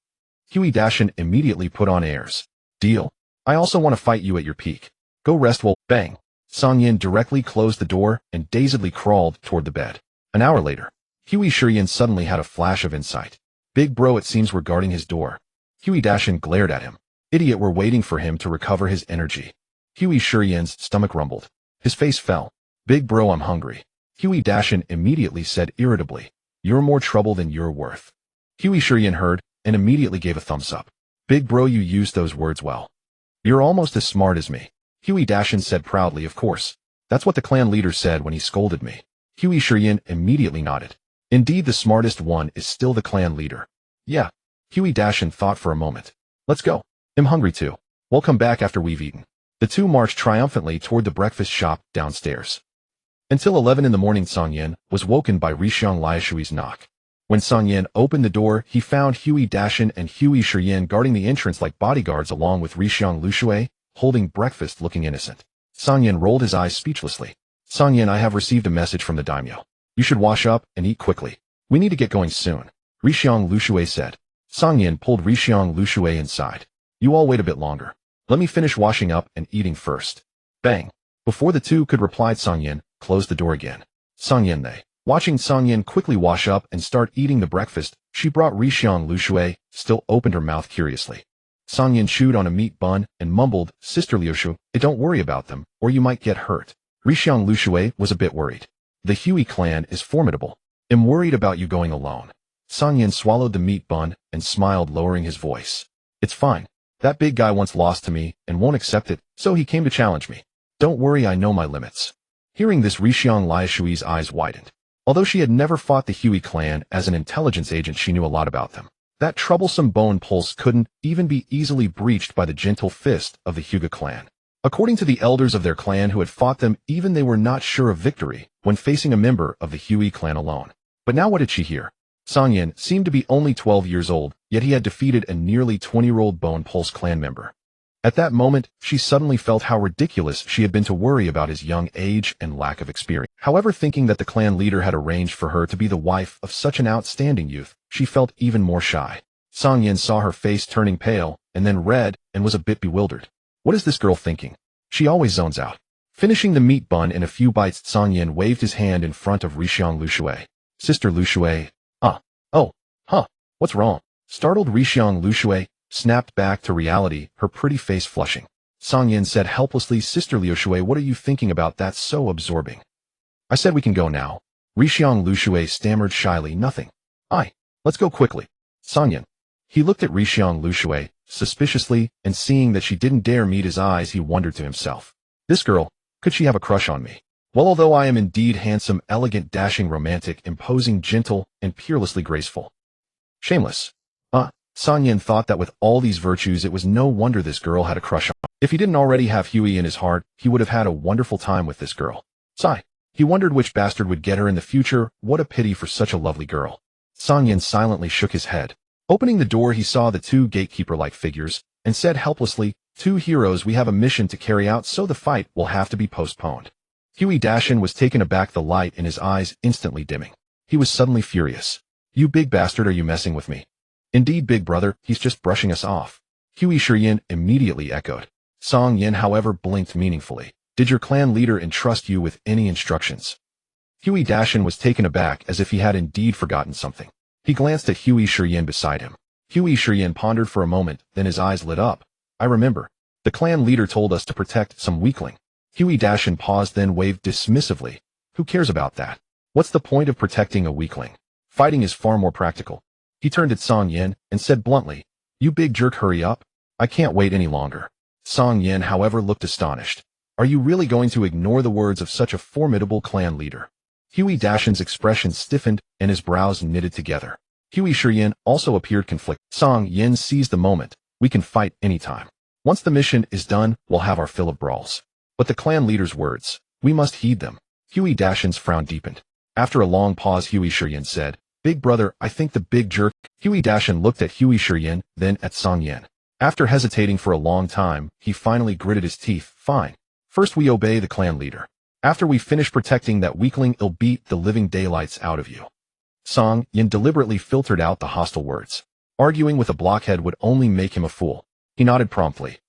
Huey Dashin immediately put on airs. Deal. I also want to fight you at your peak. Go rest while, bang. Cang Yan directly closed the door and dazedly crawled toward the bed. An hour later, Huey Shiryan suddenly had a flash of insight. Big bro, it seems we're guarding his door. Huey Dashin glared at him. Idiot, we're waiting for him to recover his energy. Huey Shiryan's stomach rumbled. His face fell. Big bro, I'm hungry. Huey Dashin immediately said irritably, you're more trouble than you're worth. Huey Shiryan heard and immediately gave a thumbs up. Big bro, you used those words well. You're almost as smart as me. Huey Dashin said proudly, of course. That's what the clan leader said when he scolded me. Huey Shiryan immediately nodded. Indeed, the smartest one is still the clan leader. Yeah. Huey Dashin thought for a moment. Let's go. I'm hungry too. We'll come back after we've eaten. The two marched triumphantly toward the breakfast shop downstairs. Until 11 in the morning, Cang Yan was woken by Rixiang Liushui's knock. When Cang Yan opened the door, he found Huey Dashin and Huey Shiryan guarding the entrance like bodyguards, along with Rixiang Lushui, holding breakfast, looking innocent. Cang Yan rolled his eyes speechlessly. Cang Yan, I have received a message from the daimyo. You should wash up and eat quickly. We need to get going soon. Rixiang Lushui said. Cang Yan pulled Rixiang Lushui inside. You all wait a bit longer. Let me finish washing up and eating first. Bang. Before the two could reply, Cang Yan closed the door again. Cang Yan, they Watching Cang Yan quickly wash up and start eating the breakfast, she brought Rixiang Lushui, still opened her mouth curiously. Cang Yan chewed on a meat bun and mumbled, "Sister Liushu, don't worry about them, or you might get hurt." Rixiang Lushui was a bit worried. "The Hui clan is formidable. I'm worried about you going alone." Cang Yan swallowed the meat bun and smiled, lowering his voice. "It's fine. That big guy once lost to me and won't accept it, so he came to challenge me. Don't worry, I know my limits." Hearing this, Rixiang Liushui's eyes widened. Although she had never fought the Hui clan as an intelligence agent, she knew a lot about them. That troublesome bone pulse couldn't even be easily breached by the gentle fist of the Hyuga clan. According to the elders of their clan who had fought them, even they were not sure of victory when facing a member of the Hui clan alone. But now what did she hear? Cang Yan seemed to be only 12 years old, yet he had defeated a nearly 20-year-old Bone Pulse clan member. At that moment, she suddenly felt how ridiculous she had been to worry about his young age and lack of experience. However, thinking that the clan leader had arranged for her to be the wife of such an outstanding youth, she felt even more shy. Cang Yan saw her face turning pale, and then red, and was a bit bewildered. What is this girl thinking? She always zones out. Finishing the meat bun in a few bites, Cang Yan waved his hand in front of Rixiang Lushui. "Sister Lushui." What's wrong?" Startled Rixiang Lushui snapped back to reality, her pretty face flushing. Cang Yan said helplessly, "Sister Liushui, what are you thinking about? That's so absorbing." "I said we can go now." Rixiang Lushui stammered shyly, "Nothing. Let's go quickly." Cang Yan. He looked at Rixiang Lushui suspiciously, and seeing that she didn't dare meet his eyes, he wondered to himself, "This girl, could she have a crush on me? Well, although I am indeed handsome, elegant, dashing, romantic, imposing, gentle, and peerlessly graceful. Shameless." Cang Yan thought that with all these virtues, it was no wonder this girl had a crush on him. If he didn't already have Hui in his heart, he would have had a wonderful time with this girl. He wondered which bastard would get her in the future. What a pity for such a lovely girl. Cang Yan silently shook his head. Opening the door, he saw the two gatekeeper-like figures, and said helplessly, "Two heroes, we have a mission to carry out, so the fight will have to be postponed." Hui Dashin was taken aback, the light in his eyes instantly dimming. He was suddenly furious. "You big bastard, are you messing with me?" "Indeed, big brother, he's just brushing us off." Hui Shiyin immediately echoed. Cang Yan, however, blinked meaningfully. "Did your clan leader entrust you with any instructions?" Hui Dashin was taken aback, as if he had indeed forgotten something. He glanced at Hui Shiyin beside him. Hui Shiyin pondered for a moment, then his eyes lit up. "I remember. The clan leader told us to protect some weakling." Hui Dashin paused, then waved dismissively. "Who cares about that? What's the point of protecting a weakling? Fighting is far more practical." He turned to Cang Yan and said bluntly, "You big jerk, hurry up. I can't wait any longer." Cang Yan, however, looked astonished. "Are you really going to ignore the words of such a formidable clan leader?" Hui Dashin's expression stiffened and his brows knitted together. Hui Shiyin also appeared conflicted. Cang Yan seized the moment. "We can fight anytime. Once the mission is done, we'll have our fill of brawls. But the clan leader's words, we must heed them." Hui Dashin's frown deepened. After a long pause, Hui Shiyin said, "Big brother, I think the big jerk." Hui Dashin looked at Hui Shiyin, then at Cang Yan. After hesitating for a long time, he finally gritted his teeth. "Fine. First we obey the clan leader. After we finish protecting that weakling, it'll beat the living daylights out of you." Cang Yan deliberately filtered out the hostile words. Arguing with a blockhead would only make him a fool. He nodded promptly.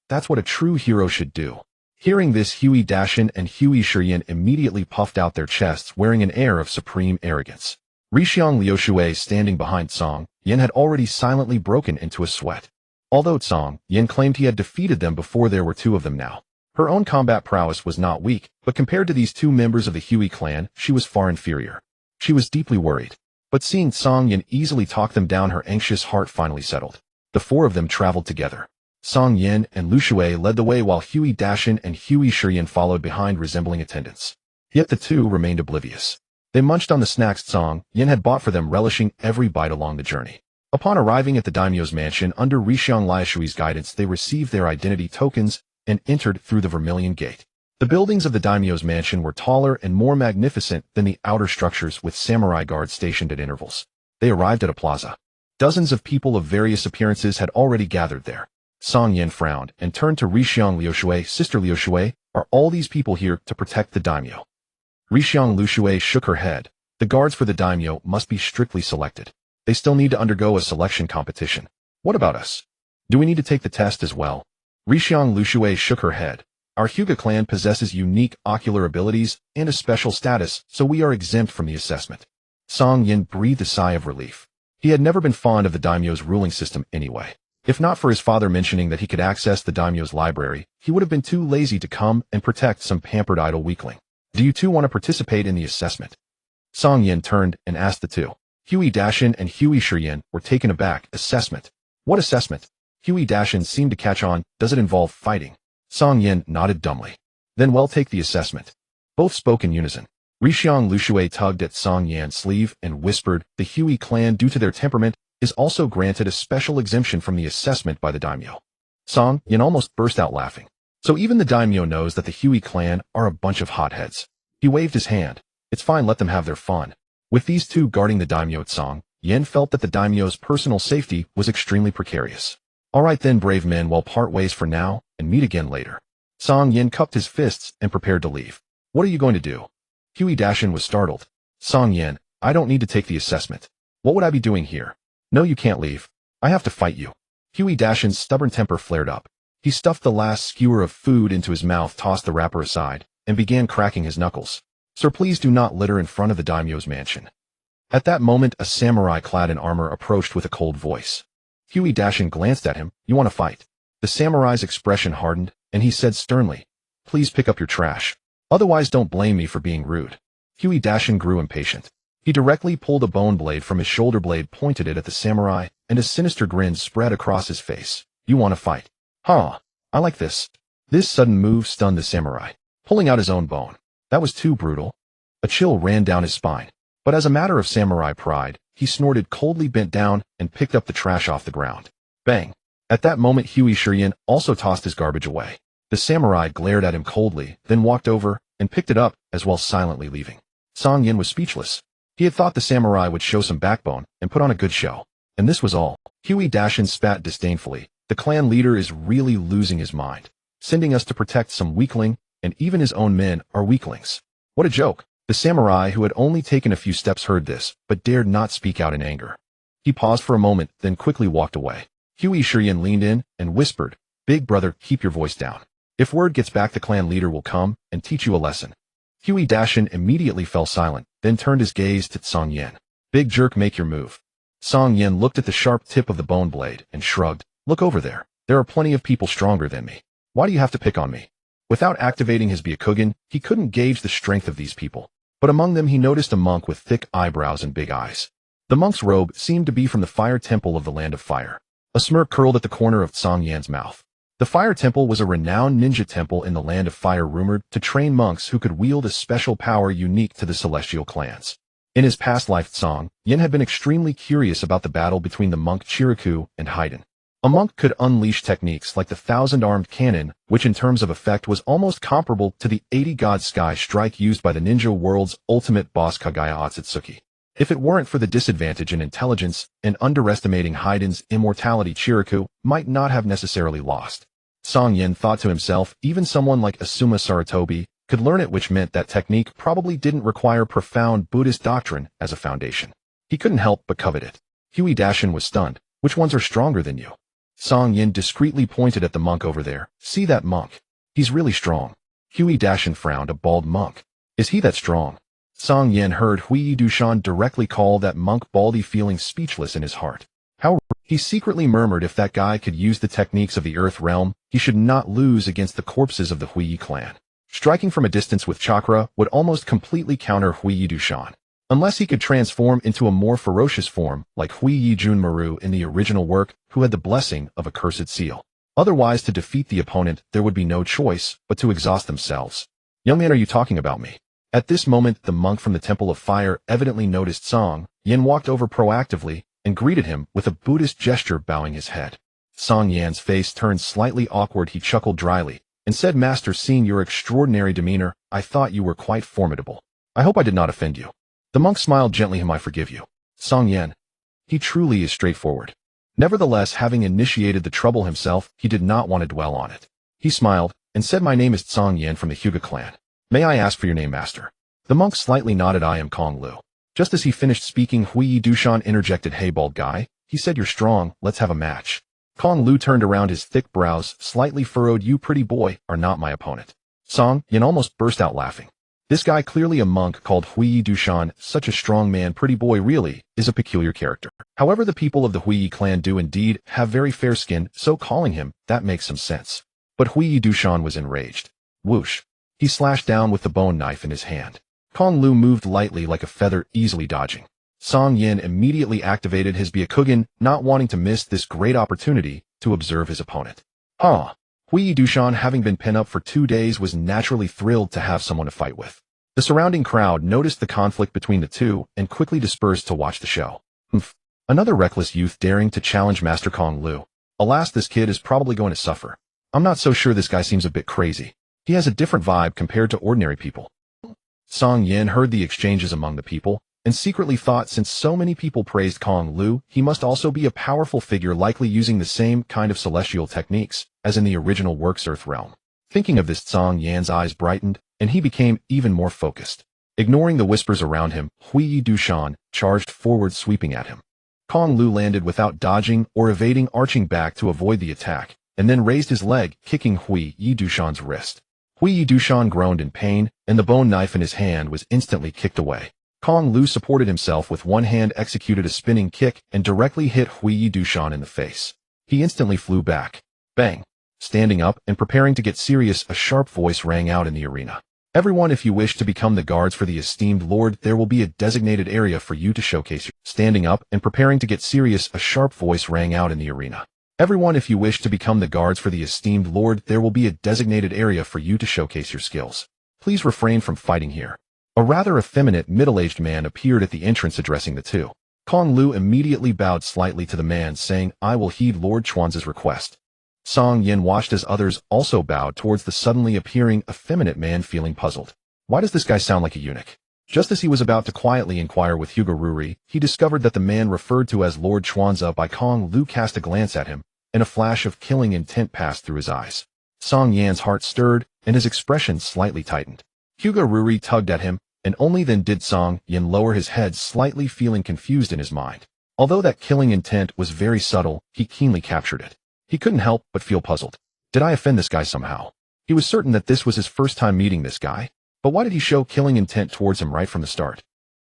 That's what a true hero should do." Hearing this, Hui Dashin and Hui Shiyin immediately puffed out their chests, wearing an air of supreme arrogance. Rixiang Liushui, standing behind Cang Yan, had already silently broken into a sweat. Although Cang Yan claimed he had defeated them before, there were two of them now. Her own combat prowess was not weak, but compared to these two members of the Hui clan, she was far inferior. She was deeply worried. But seeing Cang Yan easily talk them down, her anxious heart finally settled. The four of them traveled together. Cang Yan and Lu Shui led the way, while Hui Dashin and Hui Shiyin followed behind, resembling attendants. Yet the two remained oblivious. They munched on the snacks Cang Yan had bought for them, relishing every bite along the journey. Upon arriving at the daimyo's mansion, under Rixiang Liushui's guidance, they received their identity tokens and entered through the Vermilion Gate. The buildings of the daimyo's mansion were taller and more magnificent than the outer structures, with samurai guards stationed at intervals. They arrived at a plaza. Dozens of people of various appearances had already gathered there. Cang Yan frowned and turned to Rixiang Liushui. "Sister Liushui, are all these people here to protect the daimyo?" Rixiang Liushui shook her head. "The guards for the daimyo must be strictly selected. They still need to undergo a selection competition." "What about us? Do we need to take the test as well?" Rixiang Liushui shook her head. Our Hyuga clan possesses unique ocular abilities and a special status, so we are exempt from the assessment. Cang Yan breathed a sigh of relief. He had never been fond of the daimyo's ruling system anyway. If not for his father mentioning that he could access the daimyo's library, he would have been too lazy to come and protect some pampered idle weakling. Do you two want to participate in the assessment? Cang Yan turned and asked the two. Hui Dashin and Hui Shiyan were taken aback. Assessment? What assessment? Hui Dashin seemed to catch on. Does it involve fighting? Cang Yan nodded dumbly. Then we'll take the assessment. Both spoke in unison. Rixiang Lushui tugged at Cang Yan's sleeve and whispered, the Hui clan, due to their temperament, is also granted a special exemption from the assessment by the daimyo. Cang Yan almost burst out laughing. So even the daimyo knows that the Hui clan are a bunch of hotheads. He waved his hand. It's fine, let them have their fun. With these two guarding the daimyo, Cang Yan felt that the daimyo's personal safety was extremely precarious. All right then, brave men, we'll part ways for now and meet again later. Cang Yan cupped his fists and prepared to leave. What are you going to do? Hui Dashin was startled. Cang Yan, I don't need to take the assessment. What would I be doing here? No, you can't leave. I have to fight you. Hui Dashin's stubborn temper flared up. He stuffed the last skewer of food into his mouth, tossed the wrapper aside, and began cracking his knuckles. Sir, please do not litter in front of the daimyo's mansion. At that moment, a samurai clad in armor approached with a cold voice. Hui Dashin glanced at him. You want to fight? The samurai's expression hardened, and he said sternly, please pick up your trash. Otherwise don't blame me for being rude. Hui Dashin grew impatient. He directly pulled a bone blade from his shoulder blade, pointed it at the samurai, and a sinister grin spread across his face. You want to fight? Huh, I like this. This sudden move stunned the samurai, pulling out his own bone. That was too brutal. A chill ran down his spine. But as a matter of samurai pride, he snorted coldly, bent down, and picked up the trash off the ground. Bang! At that moment, Hui Shiyan also tossed his garbage away. The samurai glared at him coldly, then walked over and picked it up, as well silently leaving. Cang Yan was speechless. He had thought the samurai would show some backbone and put on a good show. And this was all. Hui Dashin spat disdainfully. The clan leader is really losing his mind, sending us to protect some weakling, and even his own men are weaklings. What a joke. The samurai, who had only taken a few steps, heard this, but dared not speak out in anger. He paused for a moment, then quickly walked away. Hui Shiyan leaned in and whispered, Big brother, keep your voice down. If word gets back, the clan leader will come and teach you a lesson. Hui Dashin immediately fell silent, then turned his gaze to Cang Yan. Big jerk, make your move. Cang Yan looked at the sharp tip of the bone blade and shrugged. Look over there. There are plenty of people stronger than me. Why do you have to pick on me? Without activating his Byakugan, he couldn't gauge the strength of these people. But among them he noticed a monk with thick eyebrows and big eyes. The monk's robe seemed to be from the fire temple of the land of fire. A smirk curled at the corner of Cang Yan's mouth. The fire temple was a renowned ninja temple in the land of fire, rumored to train monks who could wield a special power unique to the celestial clans. In his past life, Cang Yan had been extremely curious about the battle between the monk Chiriku and Haiden. A monk could unleash techniques like the 1,000-armed cannon, which in terms of effect was almost comparable to the 80-god sky strike used by the ninja world's ultimate boss Kaguya Ōtsutsuki. If it weren't for the disadvantage in intelligence and underestimating Haiden's immortality, Chiriku might not have necessarily lost. Cang Yan thought to himself, even someone like Asuma Saratobi could learn it, which meant that technique probably didn't require profound Buddhist doctrine as a foundation. He couldn't help but covet it. Hui Dashin was stunned. Which ones are stronger than you? Cang Yan discreetly pointed at the monk over there. See that monk? He's really strong. Hui Dashin frowned. A bald monk. Is he that strong? Cang Yan heard Hui Dushan directly call that monk baldy, feeling speechless in his heart. How he secretly murmured, if that guy could use the techniques of the earth realm, he should not lose against the corpses of the Hui clan. Striking from a distance with chakra would almost completely counter Hui Dushan. Unless he could transform into a more ferocious form, like Hui Junmaru in the original work, who had the blessing of a cursed seal. Otherwise, to defeat the opponent, there would be no choice but to exhaust themselves. Young man, are you talking about me? At this moment, the monk from the Temple of Fire evidently noticed Cang Yan, walked over proactively and greeted him with a Buddhist gesture, bowing his head. Cang Yan's face turned slightly awkward. He chuckled dryly and said, Master, seeing your extraordinary demeanor, I thought you were quite formidable. I hope I did not offend you. The monk smiled gently. I forgive you. Cang Yan. He truly is straightforward. Nevertheless, having initiated the trouble himself, he did not want to dwell on it. He smiled and said, My name is Cang Yan from the Hyuga clan. May I ask for your name, master? The monk slightly nodded. I am Kong Lu. Just as he finished speaking, Hui Dushan interjected, Hey, bald guy. He said, You're strong. Let's have a match. Kong Lu turned around, his thick brows slightly furrowed. You pretty boy are not my opponent. Song Yan almost burst out laughing. This guy, clearly a monk called Huiyi Dushan, such a strong man, pretty boy really, is a peculiar character. However, the people of the Huiyi clan do indeed have very fair skin, so calling him that makes some sense. But Huiyi Dushan was enraged. Whoosh. He slashed down with the bone knife in his hand. Kong Lu moved lightly like a feather, easily dodging. Song Yan immediately activated his Byakugan, not wanting to miss this great opportunity to observe his opponent. Huiyi Dushan, having been pent up for 2 days, was naturally thrilled to have someone to fight with. The surrounding crowd noticed the conflict between the two and quickly dispersed to watch the show. Another reckless youth daring to challenge Master Kong Lu. Alas, this kid is probably going to suffer. I'm not so sure, this guy seems a bit crazy. He has a different vibe compared to ordinary people. Song Yan heard the exchanges among the people, and secretly thought, since so many people praised Kong Lu, he must also be a powerful figure, likely using the same kind of celestial techniques as in the original works Earth realm. Thinking of this, Song Yan's eyes brightened, and he became even more focused. Ignoring the whispers around him, Huiyi Dushan charged forward, sweeping at him. Kong Lu landed without dodging or evading, arching back to avoid the attack, and then raised his leg, kicking Huiyi Dushan's wrist. Huiyi Dushan groaned in pain, and the bone knife in his hand was instantly kicked away. Kong Lu supported himself with one hand, executed a spinning kick, and directly hit Huiyi Dushan in the face. He instantly flew back. Bang! Standing up and preparing to get serious, a sharp voice rang out in the arena. Everyone, if you wish to become the guards for the esteemed lord, there will be a designated area for you to showcase your... Standing up and preparing to get serious, a sharp voice rang out in the arena. Everyone, if you wish to become the guards for the esteemed lord, there will be a designated area for you to showcase your skills. Please refrain from fighting here. A rather effeminate, middle-aged man appeared at the entrance, addressing the two. Kong Lu immediately bowed slightly to the man, saying, "I will heed Lord Chuan's request." Song Yan watched as others also bowed towards the suddenly appearing effeminate man, feeling puzzled. Why does this guy sound like a eunuch? Just as he was about to quietly inquire with Hyuga Ruri, he discovered that the man referred to as Lord Chuanza by Kong Lu cast a glance at him, and a flash of killing intent passed through his eyes. Song Yan's heart stirred, and his expression slightly tightened. Hyuga Ruri tugged at him, and only then did Song Yan lower his head, slightly feeling confused in his mind. Although that killing intent was very subtle, he keenly captured it. He couldn't help but feel puzzled. Did I offend this guy somehow? He was certain that this was his first time meeting this guy, but why did he show killing intent towards him right from the start?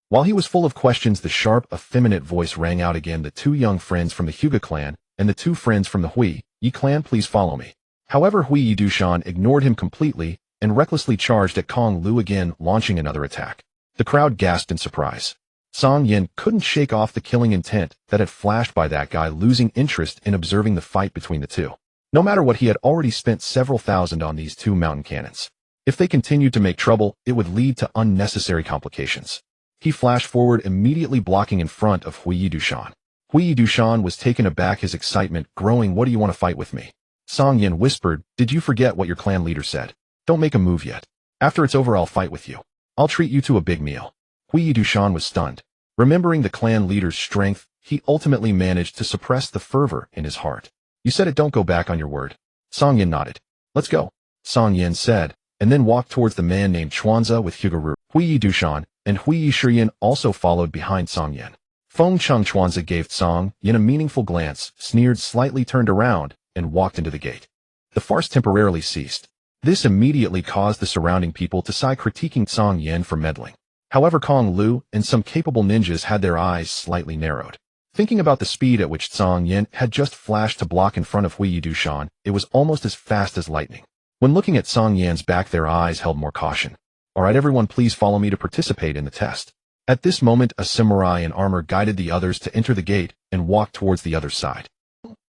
While he was full of questions, the sharp, effeminate voice rang out again. The two young friends from the Hyuga clan and the two friends from the Huiyi clan, please follow me. However, Huiyi Dushan ignored him completely and recklessly charged at Kong Lu again, launching another attack. The crowd gasped in surprise. Song Yan couldn't shake off the killing intent that had flashed by that guy, losing interest in observing the fight between the two. No matter what, he had already spent several thousand on these two mountain cannons. If they continued to make trouble, it would lead to unnecessary complications. He flashed forward, immediately blocking in front of Huiyi Dushan. Huiyi Dushan was taken aback, his excitement growing. What do you want to fight with me? Song Yan whispered, did you forget what your clan leader said? Don't make a move yet. After it's over, I'll fight with you. I'll treat you to a big meal. Huiyi Dushan was stunned. Remembering the clan leader's strength, he ultimately managed to suppress the fervor in his heart. You said it, don't go back on your word. Song Yan nodded. Let's go, Song Yan said, and then walked towards the man named Chuanza with Hyuga Ruri. Huiyi Dushan and Huiyi Shiyan also followed behind Song Yan. Feng Chung Chuanza gave Song Yan a meaningful glance, sneered slightly, turned around, and walked into the gate. The farce temporarily ceased. This immediately caused the surrounding people to sigh, critiquing Song Yan for meddling. However, Kong Lu and some capable ninjas had their eyes slightly narrowed. Thinking about the speed at which Song Yan had just flashed to block in front of Huiyi Dushan, it was almost as fast as lightning. When looking at Song Yan's back, their eyes held more caution. Alright everyone, please follow me to participate in the test. At this moment, a samurai in armor guided the others to enter the gate and walk towards the other side.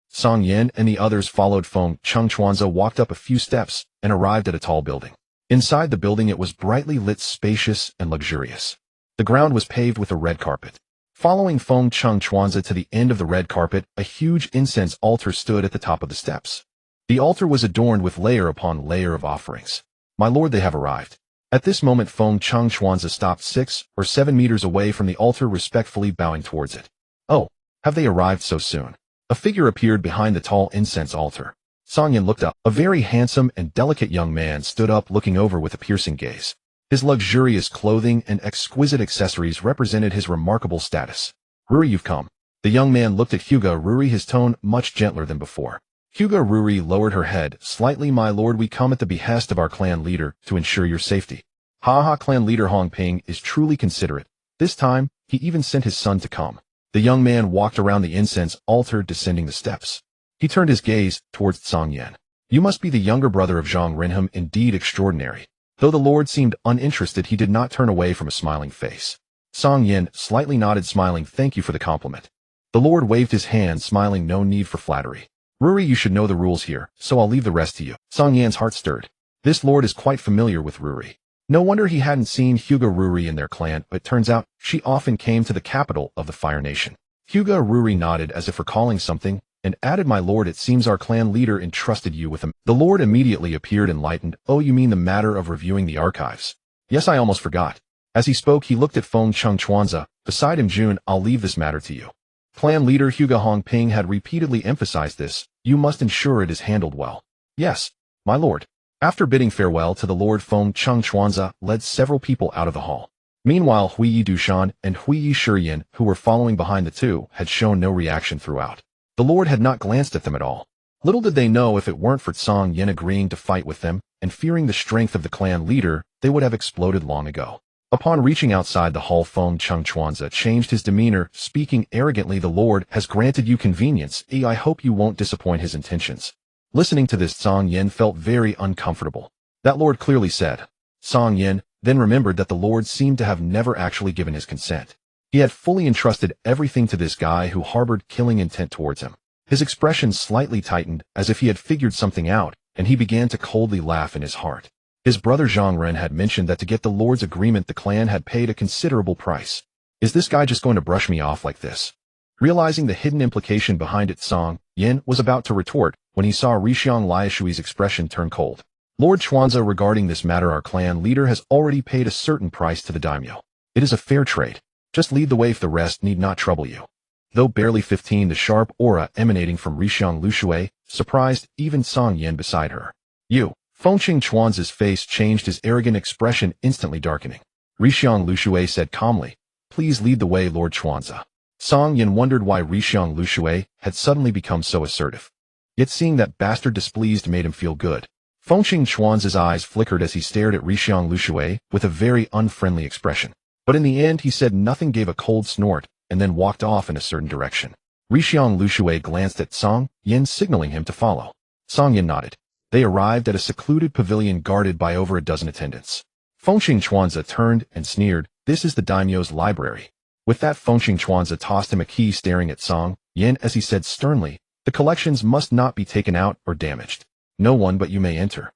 Song Yan and the others followed. Feng Chung Chuanza walked up a few steps and arrived at a tall building. Inside the building, it was brightly lit, spacious, and luxurious. The ground was paved with a red carpet. Following Feng Chung Chuanza to the end of the red carpet, a huge incense altar stood at the top of the steps. The altar was adorned with layer upon layer of offerings. My lord, they have arrived. At this moment, Feng Chung Chuanza stopped 6 or 7 meters away from the altar, respectfully bowing towards it. Oh, have they arrived so soon? A figure appeared behind the tall incense altar. Song Yan looked up. A very handsome and delicate young man stood up, looking over with a piercing gaze. His luxurious clothing and exquisite accessories represented his remarkable status. Ruri, you've come. The young man looked at Hyuga Ruri, his tone much gentler than before. Hyuga Ruri lowered her head slightly. My lord, we come at the behest of our clan leader to ensure your safety. Haha, clan leader Hong Ping is truly considerate. This time, he even sent his son to come. The young man walked around the incense altar, descending the steps. He turned his gaze towards Cang Yan. You must be the younger brother of Zhang Renham, indeed extraordinary. Though the lord seemed uninterested, he did not turn away from a smiling face. Cang Yan slightly nodded, smiling. Thank you for the compliment. The lord waved his hand, smiling. No need for flattery. Ruri, you should know the rules here, so I'll leave the rest to you. Cang Yan's heart stirred. This lord is quite familiar with Ruri. No wonder he hadn't seen Hyuga Ruri in their clan, but turns out she often came to the capital of the Fire Nation. Hyuga Ruri nodded as if recalling something, and added, my lord, it seems our clan leader entrusted you with him. The lord immediately appeared enlightened. Oh, you mean the matter of reviewing the archives? Yes, I almost forgot. As he spoke, he looked at Feng Chung Chuanza. Beside him, Jun, I'll leave this matter to you. Clan leader Hyuga Hong Ping had repeatedly emphasized this. You must ensure it is handled well. Yes, my lord. After bidding farewell to the lord, Feng Chung Chuanza led several people out of the hall. Meanwhile, Huiyi Dushan and Huiyi Shiyin, who were following behind the two, had shown no reaction throughout. The lord had not glanced at them at all. Little did they know, if it weren't for Cang Yan agreeing to fight with them and fearing the strength of the clan leader, they would have exploded long ago. Upon reaching outside the hall, Feng Chung Chuanza changed his demeanor, speaking arrogantly. The lord has granted you convenience. I hope you won't disappoint his intentions. Listening to this, Cang Yan felt very uncomfortable. That lord clearly said. Cang Yan then remembered that the lord seemed to have never actually given his consent. He had fully entrusted everything to this guy who harbored killing intent towards him. His expression slightly tightened, as if he had figured something out, and he began to coldly laugh in his heart. His brother Zhang Ren had mentioned that to get the lord's agreement, the clan had paid a considerable price. Is this guy just going to brush me off like this? Realizing the hidden implication behind it, Cang Yan was about to retort when he saw Rixiang Liashui's expression turn cold. Lord Chuanza, regarding this matter, our clan leader has already paid a certain price to the daimyo. It is a fair trade. Just lead the way, if the rest need not trouble you. Though barely 15, the sharp aura emanating from Rixiang Lushui surprised even Cang Yan beside her. You. Fengqing Chuanza's face changed, his arrogant expression instantly darkening. Rixiang Lushui said calmly, please lead the way, Lord Chuanza. Cang Yan wondered why Rixiang Lushui had suddenly become so assertive. Yet seeing that bastard displeased made him feel good. Fengqing Chuanza's eyes flickered as he stared at Rixiang Lushui with a very unfriendly expression. But in the end he said nothing, gave a cold snort, and then walked off in a certain direction. Rixiang Lushui glanced at Cang Yan, signaling him to follow. Cang Yan nodded. They arrived at a secluded pavilion guarded by over a dozen attendants. Fengqing Chuanza turned and sneered, this is the daimyo's library. With that, Fengqing Chuanza tossed him a key, staring at Cang Yan as he said sternly, the collections must not be taken out or damaged. No one but you may enter.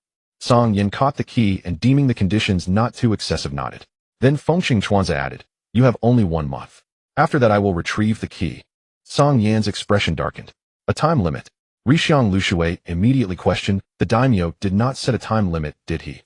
Cang Yan caught the key and, deeming the conditions not too excessive, nodded. Then Fengqing Chuanza added, you have only 1 month. After that I will retrieve the key. Cang Yan's expression darkened. A time limit? Rixiang Lushui immediately questioned. The daimyo did not set a time limit, did he?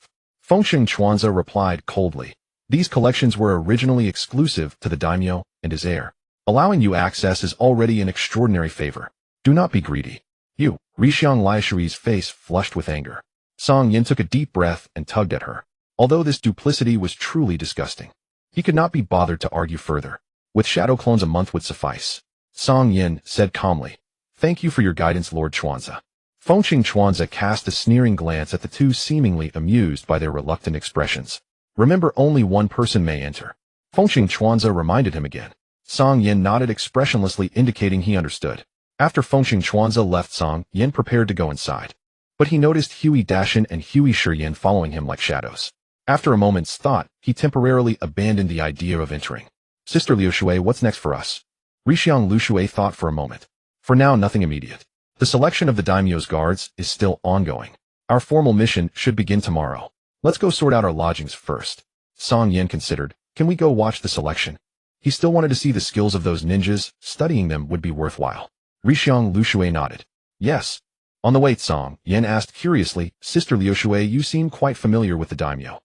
Fengqing Chuanza replied coldly. These collections were originally exclusive to the daimyo and his heir. Allowing you access is already an extraordinary favor. Do not be greedy. You. Rixiang Liashui's face flushed with anger. Cang Yan took a deep breath and tugged at her. Although this duplicity was truly disgusting, he could not be bothered to argue further. With shadow clones, a month would suffice. Cang Yan said calmly, thank you for your guidance, Lord Chuanza. Fengqing Chuanza cast a sneering glance at the two, seemingly amused by their reluctant expressions. Remember, only 1 person may enter. Fengqing Chuanza reminded him again. Cang Yan nodded expressionlessly, indicating he understood. After Fengqing Chuanza left, Cang Yan prepared to go inside. But he noticed Huiyi Dashin and Huiyi Shiyin following him like shadows. After a moment's thought, he temporarily abandoned the idea of entering. Sister Liushui, what's next for us? Rixiang Lushui thought for a moment. For now, nothing immediate. The selection of the daimyo's guards is still ongoing. Our formal mission should begin tomorrow. Let's go sort out our lodgings first. Cang Yan considered. Can we go watch the selection? He still wanted to see the skills of those ninjas. Studying them would be worthwhile. Rixiang Lushui nodded. Yes. On the way, Cang Yan asked curiously, Sister Liushui, you seem quite familiar with the daimyo.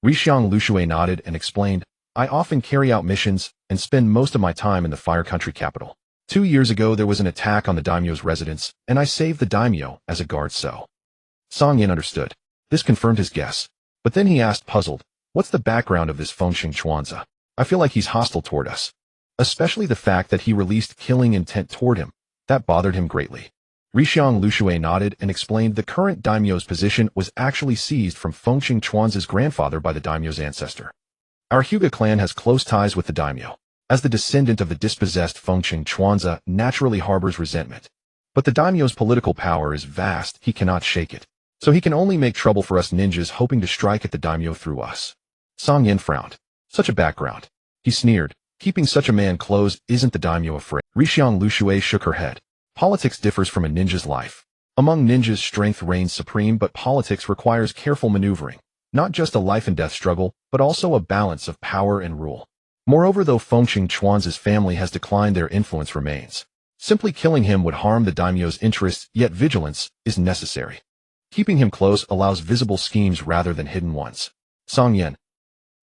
Rixiang Lushui nodded and explained, I often carry out missions and spend most of my time in the Fire Country capital. 2 years ago there was an attack on the daimyo's residence, and I saved the daimyo as a guard. So Cang Yan understood. This confirmed his guess. But then he asked, puzzled, what's the background of this Fengqing Chuanza? I feel like he's hostile toward us. especially the fact that he released killing intent toward him. That bothered him greatly. Rixiang Lushui nodded and explained the current daimyo's position was actually seized from Fengqing Chuan's grandfather by the daimyo's ancestor. Our Hyuga clan has close ties with the daimyo. As the descendant of the dispossessed Fengqing Chuanza naturally harbors resentment. But the daimyo's political power is vast, he cannot shake it. So he can only make trouble for us ninjas hoping to strike at the daimyo through us. Cang Yan frowned. Such a background. He sneered. Keeping such a man close isn't the daimyo afraid. Rixiang Lushui shook her head. Politics differs from a ninja's life. Among ninjas, strength reigns supreme, but politics requires careful maneuvering. Not just a life-and-death struggle, but also a balance of power and rule. Moreover, though Fengqing Chuan's family has declined, their influence remains. Simply killing him would harm the daimyo's interests, yet vigilance is necessary. Keeping him close allows visible schemes rather than hidden ones. Cang Yan.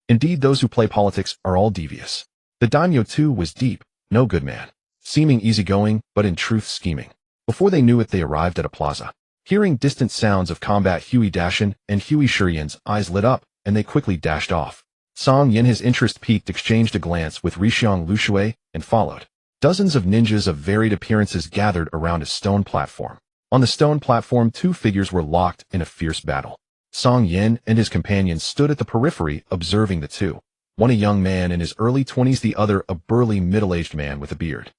Indeed, those who play politics are all devious. The daimyo, too, was deep, no good man. Seeming easygoing, but in truth scheming. Before they knew it, they arrived at a plaza. Hearing distant sounds of combat, Hui Dashin and Hui Shiyan's eyes lit up, and they quickly dashed off. Cang Yan, his interest piqued, exchanged a glance with Rixiang Lushui, and followed. Dozens of ninjas of varied appearances gathered around a stone platform. On the stone platform, two figures were locked in a fierce battle. Cang Yan and his companion stood at the periphery, observing the two. One a young man in his early 20s, the other a burly middle-aged man with a beard.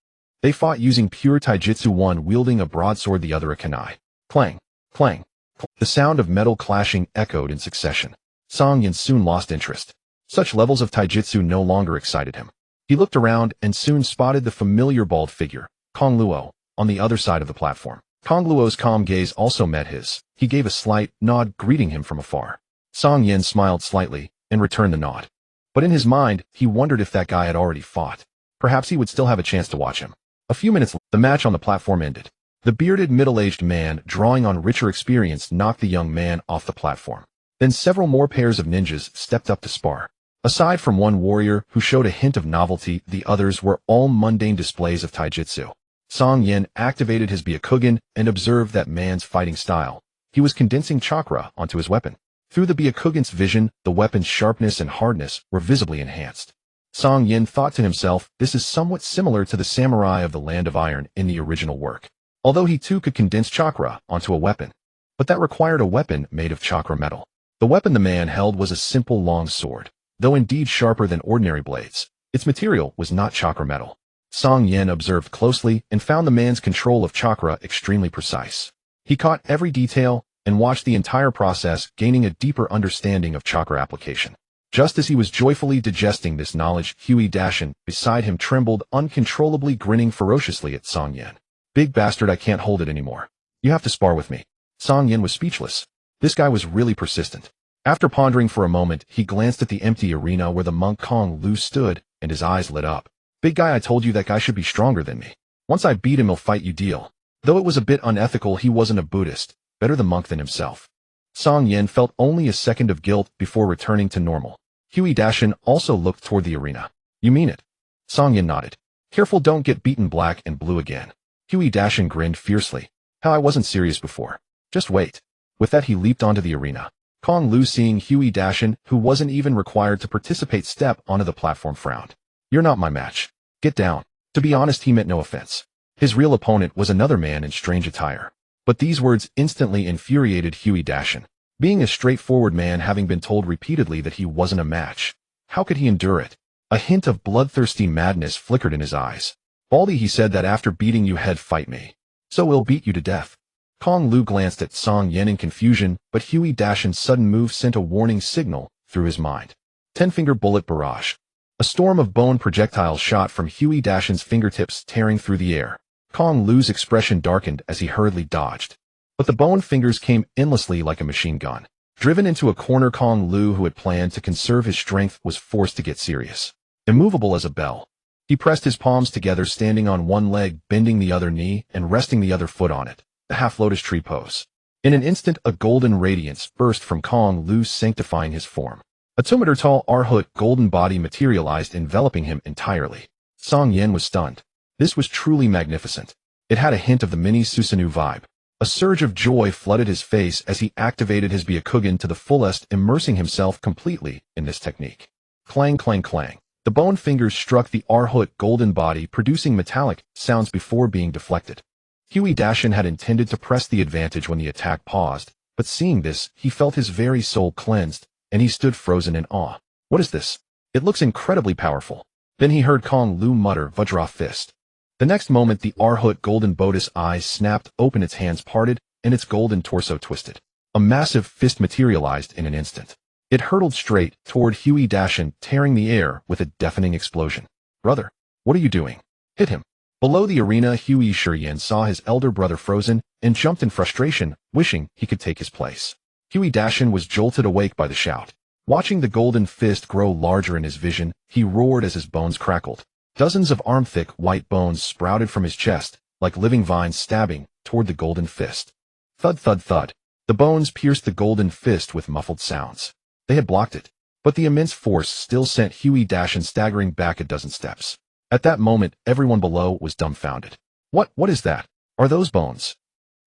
They fought using pure taijutsu, one wielding a broadsword, the other a kunai. Clang, clang, clang. The sound of metal clashing echoed in succession. Cang Yan soon lost interest. Such levels of taijutsu no longer excited him. He looked around and soon spotted the familiar bald figure, Kong Luo, on the other side of the platform. Kong Luo's calm gaze also met his. He gave a slight nod, greeting him from afar. Cang Yan smiled slightly and returned the nod. But in his mind, he wondered if that guy had already fought. Perhaps he would still have a chance to watch him. A few minutes later, the match on the platform ended. The bearded middle-aged man, drawing on richer experience, knocked the young man off the platform. Then several more pairs of ninjas stepped up to spar. Aside from one warrior who showed a hint of novelty, the others were all mundane displays of taijutsu. Cang Yan activated his Byakugan and observed that man's fighting style. He was condensing chakra onto his weapon. Through the Byakugan's vision, the weapon's sharpness and hardness were visibly enhanced. Cang Yan thought to himself, this is somewhat similar to the samurai of the Land of Iron in the original work. Although he too could condense chakra onto a weapon. But that required a weapon made of chakra metal. The weapon the man held was a simple long sword. Though indeed sharper than ordinary blades, its material was not chakra metal. Cang Yan observed closely and found the man's control of chakra extremely precise. He caught every detail and watched the entire process, gaining a deeper understanding of chakra application. Just as he was joyfully digesting this knowledge, Hui Dashin, beside him, trembled uncontrollably, grinning ferociously at Cang Yan. Big bastard, I can't hold it anymore. You have to spar with me. Cang Yan was speechless. This guy was really persistent. After pondering for a moment, he glanced at the empty arena where the monk Kong Lu stood, and his eyes lit up. Big guy, I told you that guy should be stronger than me. Once I beat him, he'll fight you deal. Though it was a bit unethical, he wasn't a Buddhist. Better the monk than himself. Cang Yan felt only a second of guilt before returning to normal. Hui Dashin also looked toward the arena. You mean it? Cang Yan nodded. Careful, don't get beaten black and blue again. Hui Dashin grinned fiercely. How I wasn't serious before. Just wait. With that, he leaped onto the arena. Kong Lu, seeing Hui Dashin, who wasn't even required to participate, step onto the platform, frowned. You're not my match. Get down. To be honest, he meant no offense. His real opponent was another man in strange attire. But these words instantly infuriated Hui Dashin. Being a straightforward man, having been told repeatedly that he wasn't a match, how could he endure it? A hint of bloodthirsty madness flickered in his eyes. Baldy, he said that after beating you, he'd fight me. So we'll beat you to death. Kong Lu glanced at Cang Yan in confusion, but Hui Dashin's sudden move sent a warning signal through his mind. 10-finger bullet barrage. A storm of bone projectiles shot from Hui Dashin's fingertips, tearing through the air. Kong Lu's expression darkened as he hurriedly dodged. But the bone fingers came endlessly like a machine gun. Driven into a corner, Kong Lu, who had planned to conserve his strength, was forced to get serious. Immovable as a bell, he pressed his palms together, standing on one leg, bending the other knee, and resting the other foot on it, the half-lotus tree pose. In an instant, a golden radiance burst from Kong Lu, sanctifying his form. A 2-meter-tall Arhut golden body materialized, enveloping him entirely. Cang Yan was stunned. This was truly magnificent. It had a hint of the mini Susanoo vibe. A surge of joy flooded his face as he activated his Byakugan to the fullest, immersing himself completely in this technique. Clang, clang, clang. The bone fingers struck the Arhut golden body, producing metallic sounds before being deflected. Huey Dashin had intended to press the advantage when the attack paused, but seeing this, he felt his very soul cleansed, and he stood frozen in awe. What is this? It looks incredibly powerful. Then he heard Kong Lu mutter, Vajra fist. The next moment, the Arhut golden boda's eyes snapped open, its hands parted, and its golden torso twisted. A massive fist materialized in an instant. It hurtled straight toward Huey Dashin, tearing the air with a deafening explosion. Brother, what are you doing? Hit him. Below the arena, Huey Shiryan saw his elder brother frozen and jumped in frustration, wishing he could take his place. Huey Dashin was jolted awake by the shout. Watching the golden fist grow larger in his vision, he roared as his bones crackled. Dozens of arm-thick white bones sprouted from his chest, like living vines stabbing toward the golden fist. Thud, thud, thud. The bones pierced the golden fist with muffled sounds. They had blocked it, but the immense force still sent Huey Dashin staggering back a dozen steps. At that moment, everyone below was dumbfounded. What is that? Are those bones?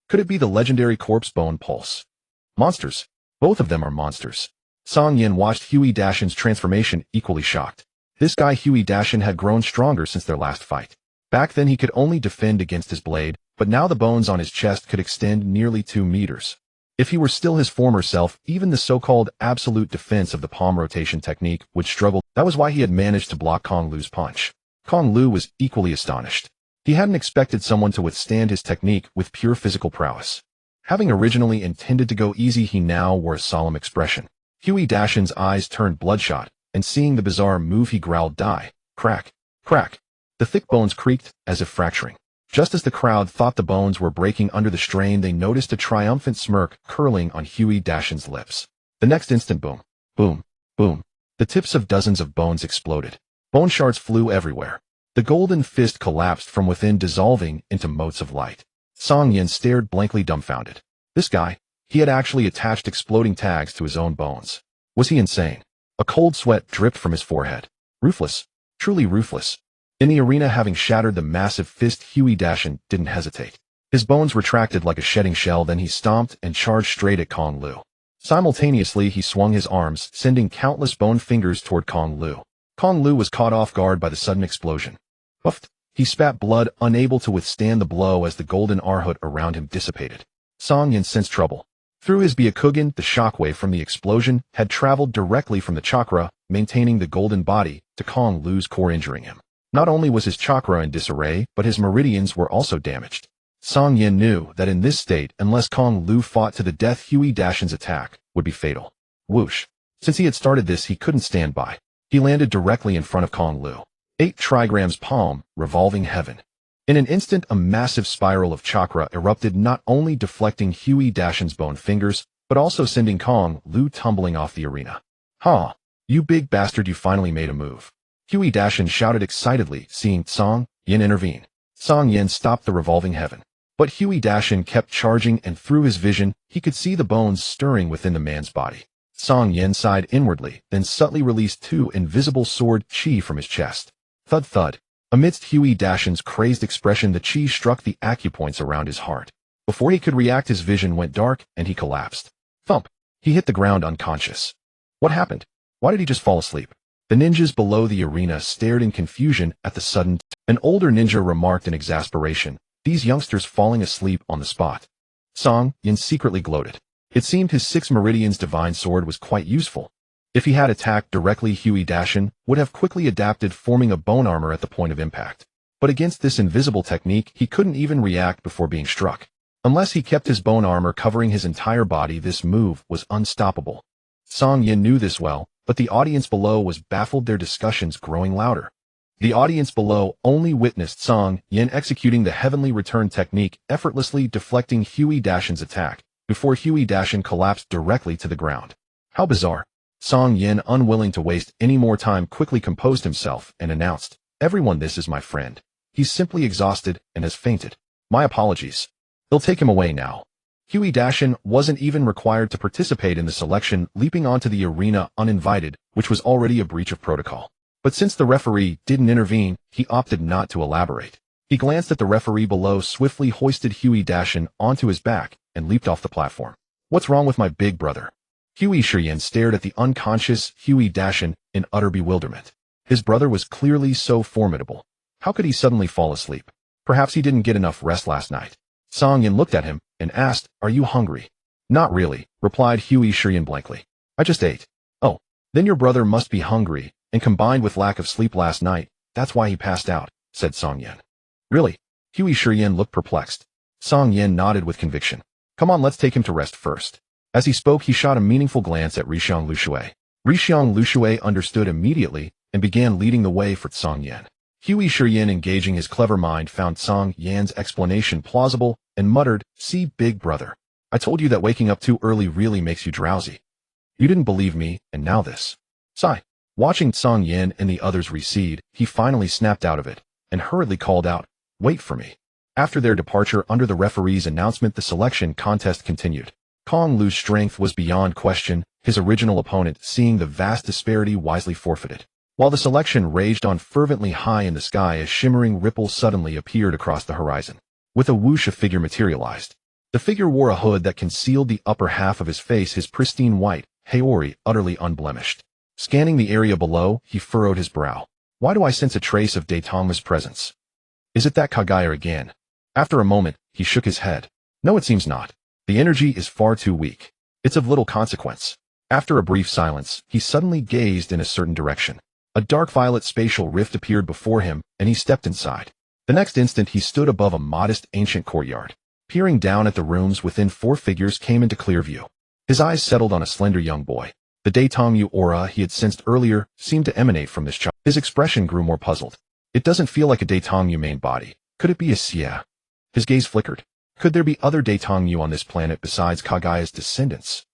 Could it be the legendary corpse bone pulse? Monsters. Both of them are monsters. Cang Yan watched Huey Dashin's transformation, equally shocked. This guy Huey Dashin had grown stronger since their last fight. Back then he could only defend against his blade, but now the bones on his chest could extend nearly 2 meters. If he were still his former self, even the so-called absolute defense of the palm rotation technique would struggle. That was why he had managed to block Kong Lu's punch. Kong Lu was equally astonished. He hadn't expected someone to withstand his technique with pure physical prowess. Having originally intended to go easy, he now wore a solemn expression. Huey Dashin's eyes turned bloodshot, and seeing the bizarre move he growled, die. Crack. Crack. The thick bones creaked, as if fracturing. Just as the crowd thought the bones were breaking under the strain, they noticed a triumphant smirk curling on Huey Dashin's lips. The next instant, boom, boom, boom. The tips of dozens of bones exploded. Bone shards flew everywhere. The golden fist collapsed from within, dissolving into motes of light. Cang Yan stared blankly, dumbfounded. This guy, he had actually attached exploding tags to his own bones. Was he insane? A cold sweat dripped from his forehead. Ruthless. Truly ruthless. In the arena, having shattered the massive fist, Huey Dashin didn't hesitate. His bones retracted like a shedding shell, then he stomped and charged straight at Kong Lu. Simultaneously, he swung his arms, sending countless bone fingers toward Kong Lu. Kong Lu was caught off guard by the sudden explosion. Puffed. He spat blood, unable to withstand the blow as the golden Arhut around him dissipated. Cang Yan sensed trouble. Through his Byakugan, the shockwave from the explosion had traveled directly from the chakra, maintaining the golden body, to Kong Lu's core, injuring him. Not only was his chakra in disarray, but his meridians were also damaged. Cang Yan knew that in this state, unless Kong Lu fought to the death, Huey Dashin's attack would be fatal. Whoosh. Since he had started this, he couldn't stand by. He landed directly in front of Kong Lu. 8 trigrams palm, revolving heaven. In an instant, a massive spiral of chakra erupted, not only deflecting Huey Dashin's bone fingers, but also sending Kong Lu tumbling off the arena. Ha! You big bastard, you finally made a move. Huey Dashin shouted excitedly, seeing Cang Yan intervene. Cang Yan stopped the revolving heaven. But Huey Dashin kept charging, and through his vision, he could see the bones stirring within the man's body. Cang Yan sighed inwardly, then subtly released 2 invisible sword chi from his chest. Thud, thud. Amidst Huey Dashin's crazed expression, the chi struck the acupoints around his heart. Before he could react, his vision went dark, and he collapsed. Thump. He hit the ground unconscious. What happened? Why did he just fall asleep? The ninjas below the arena stared in confusion at the sudden. An older ninja remarked in exasperation, these youngsters falling asleep on the spot. Cang Yan secretly gloated. It seemed his 6 meridians divine sword was quite useful. If he had attacked directly, Huey Dashin would have quickly adapted, forming a bone armor at the point of impact. But against this invisible technique, he couldn't even react before being struck. Unless he kept his bone armor covering his entire body, this move was unstoppable. Cang Yan knew this well, but the audience below was baffled, their discussions growing louder. The audience below only witnessed Cang Yan executing the heavenly return technique, effortlessly deflecting Huey Dashin's attack, before Huey Dashin collapsed directly to the ground. How bizarre. Cang Yan, unwilling to waste any more time, quickly composed himself and announced, "Everyone, this is my friend. He's simply exhausted and has fainted. My apologies. They'll take him away now." Huey Dashin wasn't even required to participate in the selection, leaping onto the arena uninvited, which was already a breach of protocol. But since the referee didn't intervene, he opted not to elaborate. He glanced at the referee below, swiftly hoisted Huey Dashin onto his back, and leaped off the platform. "What's wrong with my big brother?" Huey Shiryan stared at the unconscious Huey Dashin in utter bewilderment. His brother was clearly so formidable. How could he suddenly fall asleep? Perhaps he didn't get enough rest last night. Cang Yan looked at him and asked, "Are you hungry?" "Not really," replied Uchiha blankly. "I just ate." "Oh, then your brother must be hungry, and combined with lack of sleep last night, that's why he passed out," said Cang Yan. "Really?" Uchiha looked perplexed. Cang Yan nodded with conviction. "Come on, let's take him to rest first." As he spoke, he shot a meaningful glance at Uchiha. Uchiha understood immediately and began leading the way for Cang Yan. Uchiha, engaging his clever mind, found Cang Yan's explanation plausible and muttered, "See, big brother. I told you that waking up too early really makes you drowsy. You didn't believe me, and now this." Sigh. Watching Cang Yan and the others recede, he finally snapped out of it and hurriedly called out, "Wait for me." After their departure under the referee's announcement, the selection contest continued. Kong Lu's strength was beyond question. His original opponent, seeing the vast disparity, wisely forfeited. While the selection raged on fervently high in the sky, a shimmering ripple suddenly appeared across the horizon. With a whoosh, a figure materialized. The figure wore a hood that concealed the upper half of his face, his pristine white, Haori, utterly unblemished. Scanning the area below, he furrowed his brow. "Why do I sense a trace of Daitama's presence? Is it that Kaguya again?" After a moment, he shook his head. "No, it seems not. The energy is far too weak. It's of little consequence." After a brief silence, he suddenly gazed in a certain direction. A dark violet spatial rift appeared before him, and he stepped inside. The next instant, he stood above a modest ancient courtyard. Peering down at the rooms within, four figures came into clear view. His eyes settled on a slender young boy. The Daitama aura he had sensed earlier seemed to emanate from this child. His expression grew more puzzled. "It doesn't feel like a Daitama main body. Could it be a Sia?" His gaze flickered. Could there be other Daitama on this planet besides Kaguya's descendants?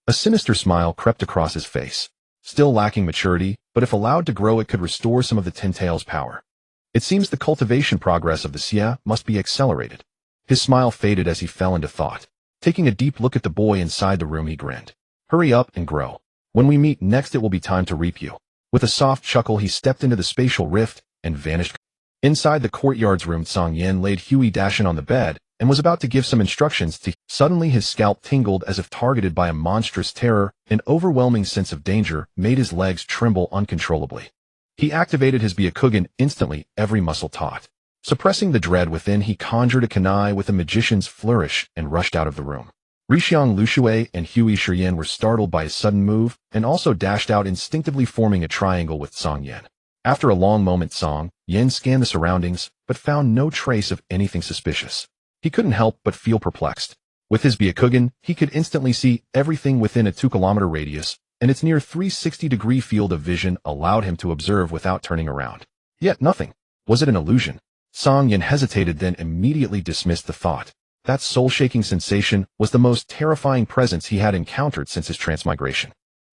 A sinister smile crept across his face. Still lacking maturity, but if allowed to grow, it could restore some of the Tentail's power. It seems the cultivation progress of the Sia must be accelerated. His smile faded as he fell into thought. Taking a deep look at the boy inside the room, he grinned. "Hurry up and grow. When we meet next, it will be time to reap you." With a soft chuckle, he stepped into the spatial rift and vanished. Inside the courtyard's room, Cang Yan laid Huey on the bed and was about to give some instructions to. Suddenly his scalp tingled as if targeted by a monstrous terror. An overwhelming sense of danger made his legs tremble uncontrollably. He activated his Byakugan instantly, every muscle taut. Suppressing the dread within, he conjured a kunai with a magician's flourish and rushed out of the room. Uchiha and Uchiha were startled by his sudden move and also dashed out, instinctively forming a triangle with Cang Yan. After a long moment, Cang Yan scanned the surroundings but found no trace of anything suspicious. He couldn't help but feel perplexed. With his Byakugan, he could instantly see everything within a 2-kilometer radius, and its near 360-degree field of vision allowed him to observe without turning around. Yet nothing. Was it an illusion? Cang Yan hesitated, then immediately dismissed the thought. That soul-shaking sensation was the most terrifying presence he had encountered since his transmigration.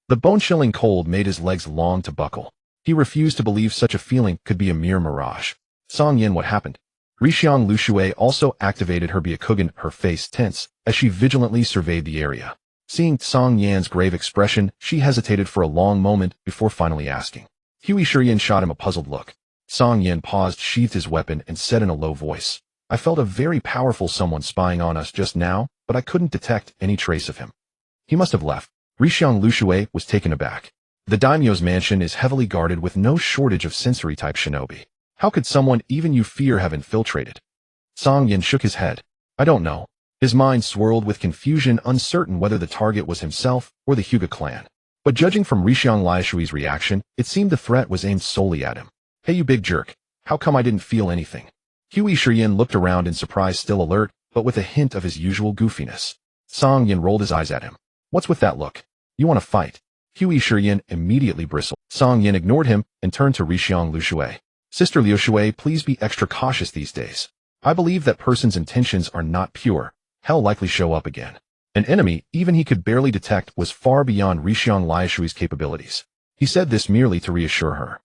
The bone-chilling cold made his legs long to buckle. He refused to believe such a feeling could be a mere mirage. Cang Yan, what happened? Uchiha also activated her Byakugan, her face tense, as she vigilantly surveyed the area. Seeing Cang Yan's grave expression, she hesitated for a long moment before finally asking. Uchiha shot him a puzzled look. Cang Yan paused, sheathed his weapon, and said in a low voice, "I felt a very powerful someone spying on us just now, but I couldn't detect any trace of him. He must have left." Uchiha was taken aback. The daimyo's mansion is heavily guarded with no shortage of sensory-type shinobi. How could someone even you fear have infiltrated? Cang Yan shook his head. "I don't know." His mind swirled with confusion, uncertain whether the target was himself or the Hyuga clan. But judging from Liashui's reaction, it seemed the threat was aimed solely at him. "Hey, you big jerk. How come I didn't feel anything?" Uchiha looked around in surprise, still alert, but with a hint of his usual goofiness. Cang Yan rolled his eyes at him. "What's with that look? You want to fight?" Uchiha immediately bristled. Cang Yan ignored him and turned to Liashui. "Sister Liashui, please be extra cautious these days. I believe that person's intentions are not pure. Hell likely show up again." An enemy, even he could barely detect, was far beyond Liashui's capabilities. He said this merely to reassure her.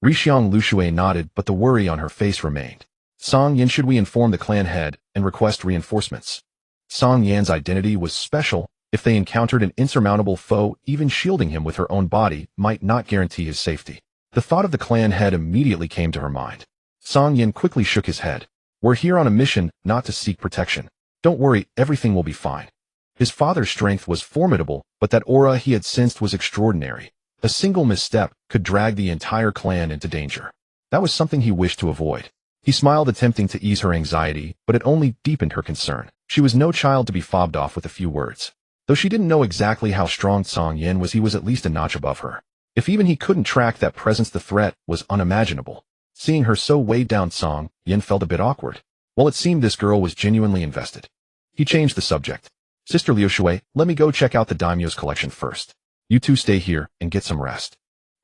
Liashui nodded, but the worry on her face remained. "Cang Yan, should we inform the clan head and request reinforcements?" Cang Yan's identity was special. If they encountered an insurmountable foe, even shielding him with her own body might not guarantee his safety. The thought of the clan head immediately came to her mind. Cang Yan quickly shook his head. "We're here on a mission, not to seek protection. Don't worry, everything will be fine." His father's strength was formidable, but that aura he had sensed was extraordinary. A single misstep could drag the entire clan into danger. That was something he wished to avoid. He smiled, attempting to ease her anxiety, but it only deepened her concern. She was no child to be fobbed off with a few words. Though she didn't know exactly how strong Cang Yan was, he was at least a notch above her. If even he couldn't track that presence, the threat was unimaginable. Seeing her so weighed down, Cang Yan felt a bit awkward. Well, it seemed this girl was genuinely invested. He changed the subject. Sister Liu Shui, let me go check out the daimyo's collection first. You two stay here and get some rest.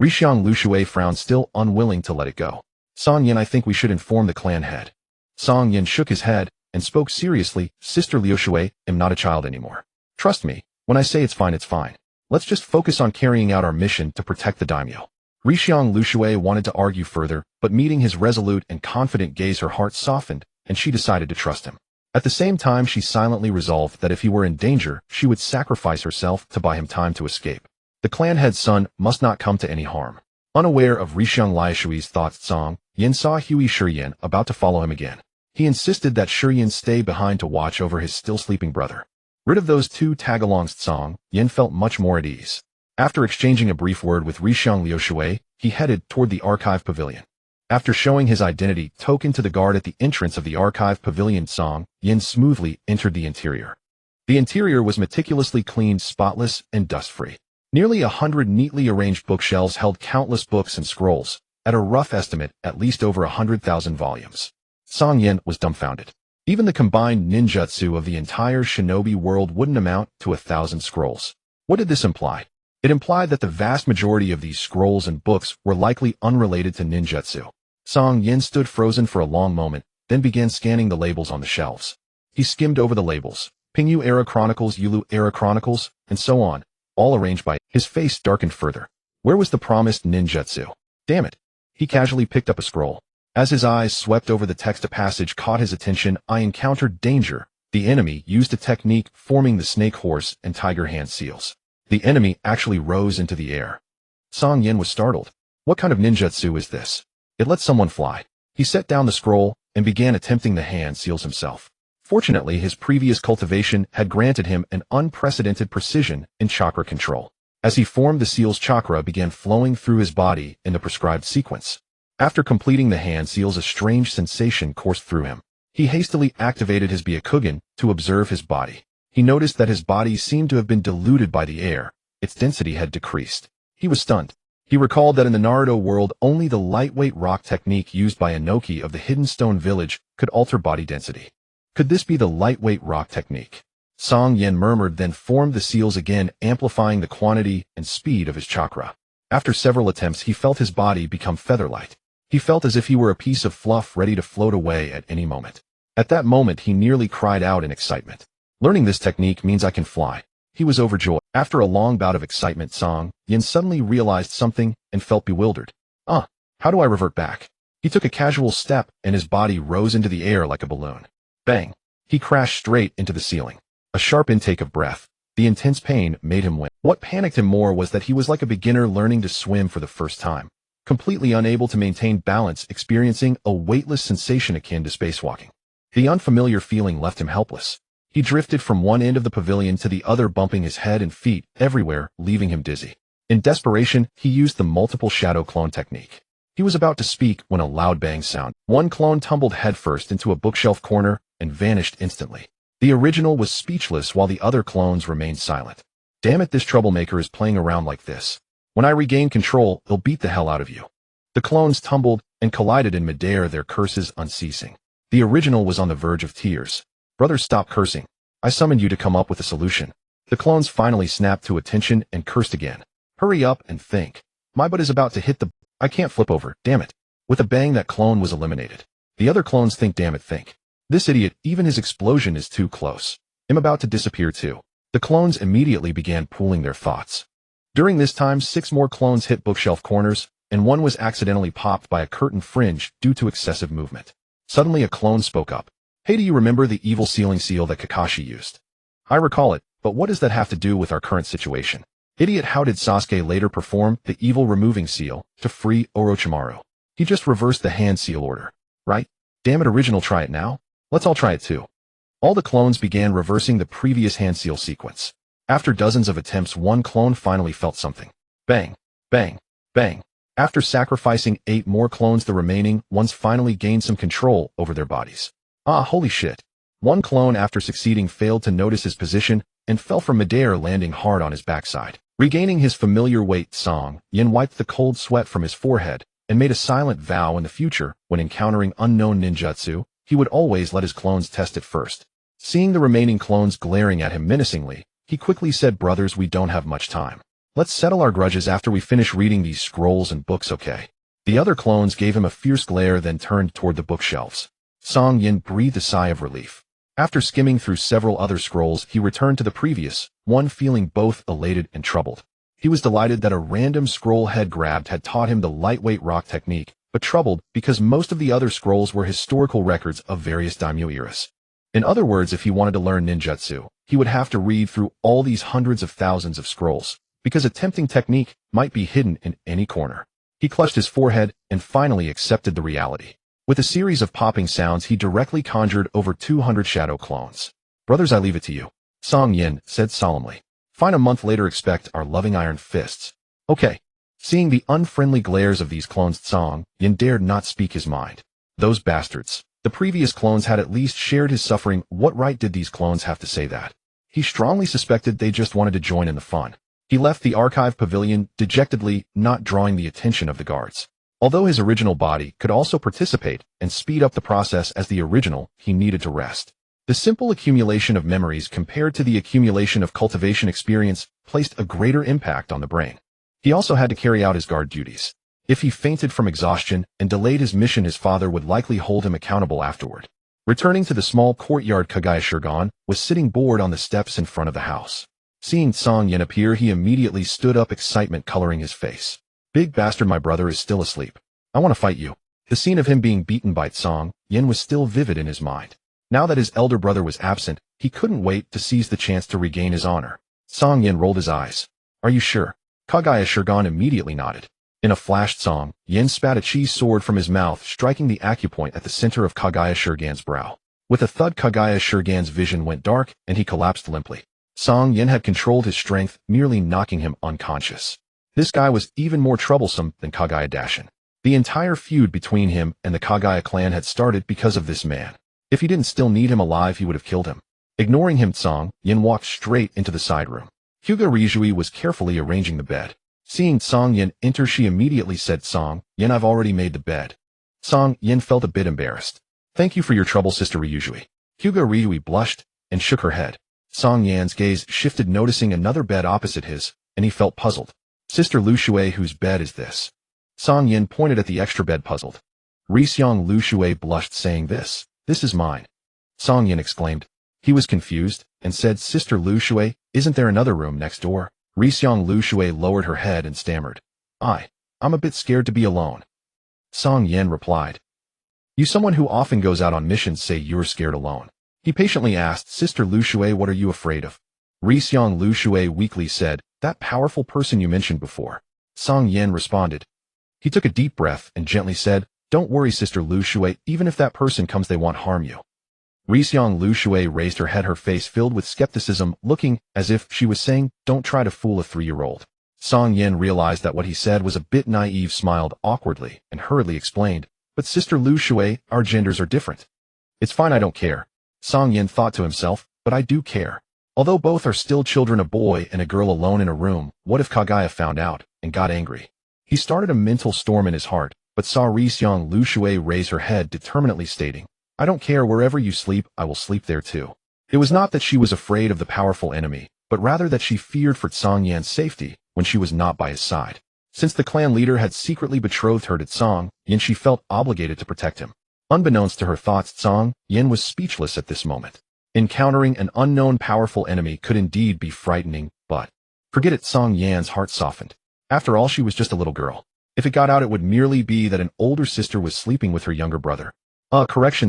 Rixiang Liu Shui frowned, still unwilling to let it go. Cang Yan, I think we should inform the clan head. Cang Yan shook his head and spoke seriously. Sister Liu Shui, I'm not a child anymore. Trust me, when I say it's fine, it's fine. Let's just focus on carrying out our mission to protect the daimyo. Rixiang Liu Shui wanted to argue further, but meeting his resolute and confident gaze, her heart softened, and she decided to trust him. At the same time, she silently resolved that if he were in danger, she would sacrifice herself to buy him time to escape. The clan head's son must not come to any harm. Unaware of Rixiang Liu Shui's thoughts, Cang Yan saw Hui Shiyan about to follow him again. He insisted that Shiyan stay behind to watch over his still sleeping brother. Rid of those two tagalongs, Cang Yan felt much more at ease. After exchanging a brief word with Rixiang Liu Shui, he headed toward the archive pavilion. After showing his identity token to the guard at the entrance of the archive pavilion, Cang Yan smoothly entered the interior. The interior was meticulously cleaned, spotless, and dust-free. Nearly 100 neatly arranged bookshelves held countless books and scrolls, at a rough estimate at least over 100,000 volumes. Cang Yan was dumbfounded. Even the combined ninjutsu of the entire shinobi world wouldn't amount to 1,000 scrolls. What did this imply? It implied that the vast majority of these scrolls and books were likely unrelated to ninjutsu. Cang Yan stood frozen for a long moment, then began scanning the labels on the shelves. He skimmed over the labels, Pingyu Era Chronicles, Yulu Era Chronicles, and so on, all arranged by. His face darkened further. Where was the promised ninjutsu? Damn it. He casually picked up a scroll. As his eyes swept over the text, a passage caught his attention. I encountered danger. The enemy used a technique forming the snake horse and tiger hand seals. The enemy actually rose into the air. Cang Yan was startled. What kind of ninjutsu is this? It lets someone fly. He set down the scroll and began attempting the hand seals himself. Fortunately, his previous cultivation had granted him an unprecedented precision in chakra control. As he formed the seals, chakra began flowing through his body in the prescribed sequence. After completing the hand seals, a strange sensation coursed through him. He hastily activated his Byakugan to observe his body. He noticed that his body seemed to have been diluted by the air. Its density had decreased. He was stunned. He recalled that in the Naruto world, only the lightweight rock technique used by Inoki of the Hidden Stone Village could alter body density. Could this be the lightweight rock technique? Cang Yan murmured, then formed the seals again, amplifying the quantity and speed of his chakra. After several attempts, he felt his body become feather-light. He felt as if he were a piece of fluff ready to float away at any moment. At that moment, he nearly cried out in excitement. Learning this technique means I can fly. He was overjoyed. After a long bout of excitement, Cang Yan suddenly realized something and felt bewildered. How do I revert back? He took a casual step and his body rose into the air like a balloon. Bang! He crashed straight into the ceiling. A sharp intake of breath. The intense pain made him wince. What panicked him more was that he was like a beginner learning to swim for the first time. Completely unable to maintain balance, experiencing a weightless sensation akin to spacewalking. The unfamiliar feeling left him helpless. He drifted from one end of the pavilion to the other, bumping his head and feet everywhere, leaving him dizzy. In desperation, he used the multiple shadow clone technique. He was about to speak when a loud bang sound. One clone tumbled headfirst into a bookshelf corner and vanished instantly. The original was speechless while the other clones remained silent. Damn it, this troublemaker is playing around like this. When I regain control, he'll beat the hell out of you. The clones tumbled and collided in midair, their curses unceasing. The original was on the verge of tears. Brother, stop cursing. I summoned you to come up with a solution. The clones finally snapped to attention and cursed again. Hurry up and think. My butt is about to hit the... I can't flip over, damn it. With a bang, that clone was eliminated. The other clones think, damn it, think. This idiot, even his explosion is too close. I'm about to disappear too. The clones immediately began pooling their thoughts. During this time, 6 more clones hit bookshelf corners, and one was accidentally popped by a curtain fringe due to excessive movement. Suddenly a clone spoke up. Hey, do you remember the evil sealing seal that Kakashi used? I recall it, but what does that have to do with our current situation? Idiot, how did Sasuke later perform the evil removing seal to free Orochimaru? He just reversed the hand seal order, right? Damn it, original, try it now? Let's all try it too. All the clones began reversing the previous hand seal sequence. After dozens of attempts, one clone finally felt something. Bang! Bang! Bang! After sacrificing 8 more clones, the remaining ones finally gained some control over their bodies. Ah, holy shit. One clone, after succeeding, failed to notice his position and fell from midair, landing hard on his backside. Regaining his familiar weight, Cang Yan wiped the cold sweat from his forehead and made a silent vow in the future, when encountering unknown ninjutsu, he would always let his clones test it first. Seeing the remaining clones glaring at him menacingly, he quickly said, "Brothers, we don't have much time. Let's settle our grudges after we finish reading these scrolls and books, okay?" The other clones gave him a fierce glare, then turned toward the bookshelves. Cang Yan breathed a sigh of relief. After skimming through several other scrolls, he returned to the previous one, feeling both elated and troubled. He was delighted that a random scroll head grabbed had taught him the lightweight rock technique, but troubled because most of the other scrolls were historical records of various daimyo eras. In other words, if he wanted to learn ninjutsu, he would have to read through all these hundreds of thousands of scrolls, because a tempting technique might be hidden in any corner. He clutched his forehead and finally accepted the reality. With a series of popping sounds, he directly conjured over 200 shadow clones. "Brothers, I leave it to you," Cang Yan said solemnly. "Fine, a month later expect our loving iron fists." "Okay." Seeing the unfriendly glares of these clones, Cang Yan dared not speak his mind. Those bastards. The previous clones had at least shared his suffering. What right did these clones have to say that? He strongly suspected they just wanted to join in the fun. He left the archive pavilion dejectedly, not drawing the attention of the guards. Although his original body could also participate and speed up the process as the original, he needed to rest. The simple accumulation of memories compared to the accumulation of cultivation experience placed a greater impact on the brain. He also had to carry out his guard duties. If he fainted from exhaustion and delayed his mission, his father would likely hold him accountable afterward. Returning to the small courtyard, Kaguya Shogun was sitting bored on the steps in front of the house. Seeing Cang Yan appear, he immediately stood up, excitement coloring his face. "Big bastard, my brother is still asleep. I want to fight you." The scene of him being beaten by Cang Yan was still vivid in his mind. Now that his elder brother was absent, he couldn't wait to seize the chance to regain his honor. Cang Yan rolled his eyes. "Are you sure?" Kaguya Shogun immediately nodded. In a flash, Cang Yan spat a cheese sword from his mouth, striking the acupoint at the center of Kaguya Shogun's brow. With a thud, Kaguya Shogun's vision went dark, and he collapsed limply. Cang Yan had controlled his strength, merely knocking him unconscious. This guy was even more troublesome than Kaguya Dashin. The entire feud between him and the Kaguya clan had started because of this man. If he didn't still need him alive, he would have killed him. Ignoring him, Cang Yan walked straight into the side room. Hyuga Rizui was carefully arranging the bed. Seeing Cang Yan enter, she immediately said, "Cang Yan, I've already made the bed." Cang Yan felt a bit embarrassed. "Thank you for your trouble, Sister Ryujui." Hyuga Rizui blushed and shook her head. Cang Yan's gaze shifted, noticing another bed opposite his, and he felt puzzled. "Sister Lu Shui, whose bed is this?" Cang Yan pointed at the extra bed, puzzled. Rixiang Lu Shui blushed, saying, This is mine." Cang Yan exclaimed. He was confused, and said, "Sister Lu Shui, isn't there another room next door?" Rixiang Lu Shui lowered her head and stammered, I'm a bit scared to be alone." Cang Yan replied, "You, someone who often goes out on missions, say you're scared alone." He patiently asked, "Sister Lu Shui, what are you afraid of?" Rixiang Lu Shui weakly said, "That powerful person you mentioned before." Cang Yan responded. He took a deep breath and gently said, "Don't worry, Sister Lu Shui, even if that person comes, they won't harm you." Rixiang Lu Shui raised her head, her face filled with skepticism, looking as if she was saying, "Don't try to fool a 3-year-old." Cang Yan realized that what he said was a bit naive, smiled awkwardly, and hurriedly explained, "But Sister Lu Shui, our genders are different." "It's fine, I don't care." Cang Yan thought to himself, "But I do care. Although both are still children, a boy and a girl alone in a room, what if Kaguya found out and got angry?" He started a mental storm in his heart, but saw Rixiang Lu Shui raise her head, determinedly stating, "I don't care, wherever you sleep, I will sleep there too." It was not that she was afraid of the powerful enemy, but rather that she feared for Cang Yan's safety when she was not by his side. Since the clan leader had secretly betrothed her to Cang Yan, she felt obligated to protect him. Unbeknownst to her thoughts, Cang Yan was speechless at this moment. Encountering an unknown powerful enemy could indeed be frightening, but forget it, Cang Yan's heart softened. After all, she was just a little girl. If it got out, it would merely be that an older sister was sleeping with her younger brother.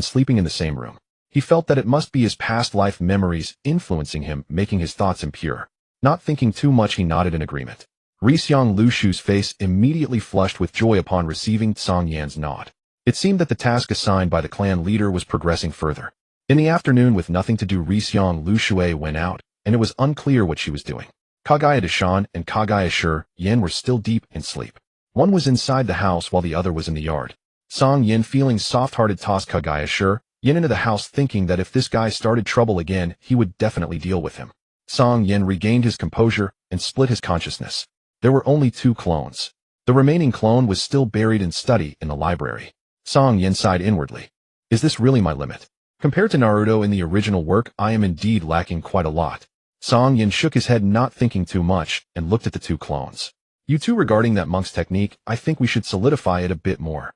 Sleeping in the same room. He felt that it must be his past life memories influencing him, making his thoughts impure. Not thinking too much, he nodded in agreement. Rixiang Lu Shui's face immediately flushed with joy upon receiving Cang Yan's nod. It seemed that the task assigned by the clan leader was progressing further. In the afternoon, with nothing to do, Rixiang Lu Shui went out, and it was unclear what she was doing. Kaguya Deshan and Kaguya Yan were still deep in sleep. One was inside the house while the other was in the yard. Cang Yan, feeling soft-hearted, tossed Kaguya Yan into the house, thinking that if this guy started trouble again, he would definitely deal with him. Cang Yan regained his composure and split his consciousness. There were only 2 clones. The remaining clone was still buried in study in the library. Cang Yan sighed inwardly. Is this really my limit? Compared to Naruto in the original work, I am indeed lacking quite a lot. Cang Yan shook his head, not thinking too much, and looked at the 2 clones. You two, regarding that monk's technique, I think we should solidify it a bit more.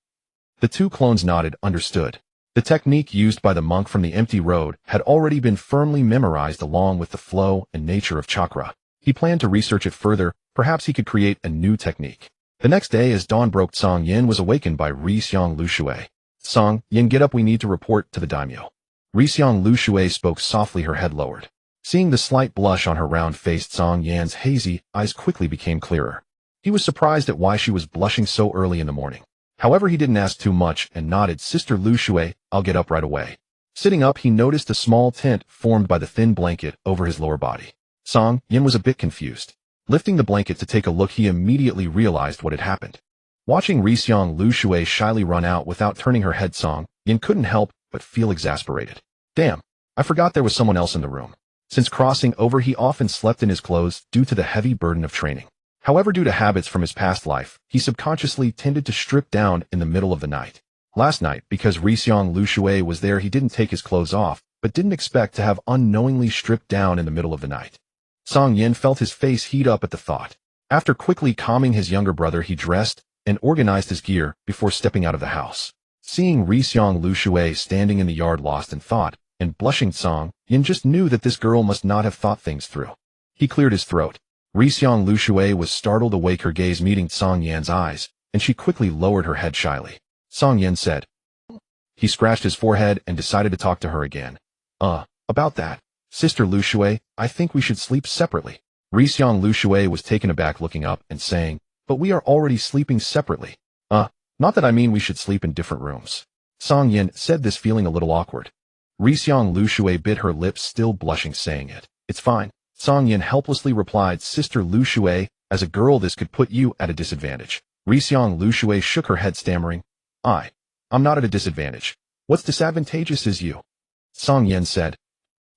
The 2 clones nodded, understood. The technique used by the monk from the empty road had already been firmly memorized along with the flow and nature of chakra. He planned to research it further, perhaps he could create a new technique. The next day, as dawn broke, Cang Yan was awakened by Rixiang Lushui. Cang Yan, get up, we need to report to the daimyo. Rixiang Lushui spoke softly, her head lowered. Seeing the slight blush on her round-faced, Cang Yan's hazy eyes quickly became clearer. He was surprised at why she was blushing so early in the morning. However, he didn't ask too much and nodded. Sister Lushui, I'll get up right away. Sitting up, he noticed a small tent formed by the thin blanket over his lower body. Cang Yan was a bit confused. Lifting the blanket to take a look, he immediately realized what had happened. Watching Rixiang Lushui shyly run out without turning her head, Cang Yan couldn't help but feel exasperated. Damn, I forgot there was someone else in the room. Since crossing over, he often slept in his clothes due to the heavy burden of training. However, due to habits from his past life, he subconsciously tended to strip down in the middle of the night. Last night, because Rixiang Lushui was there, he didn't take his clothes off, but didn't expect to have unknowingly stripped down in the middle of the night. Cang Yan felt his face heat up at the thought. After quickly calming his younger brother, he dressed and organized his gear before stepping out of the house. Seeing Rixiang Lushui standing in the yard lost in thought and blushing, Cang Yan just knew that this girl must not have thought things through. He cleared his throat. Rixiang Lushui was startled awake, her gaze meeting Cang Yan's eyes, and she quickly lowered her head shyly. Cang Yan said. He scratched his forehead and decided to talk to her again. About that. Sister Lushui, I think we should sleep separately. Rixiang Lushui was taken aback, looking up and saying, but we are already sleeping separately. Not that I mean we should sleep in different rooms. Cang Yan said this, feeling a little awkward. Rixiang Lushui bit her lips, still blushing, saying it. It's fine. Cang Yan helplessly replied, Sister Lushui, as a girl this could put you at a disadvantage. Rixiang Lushui shook her head, stammering, I'm not at a disadvantage. What's disadvantageous is you. Cang Yan said.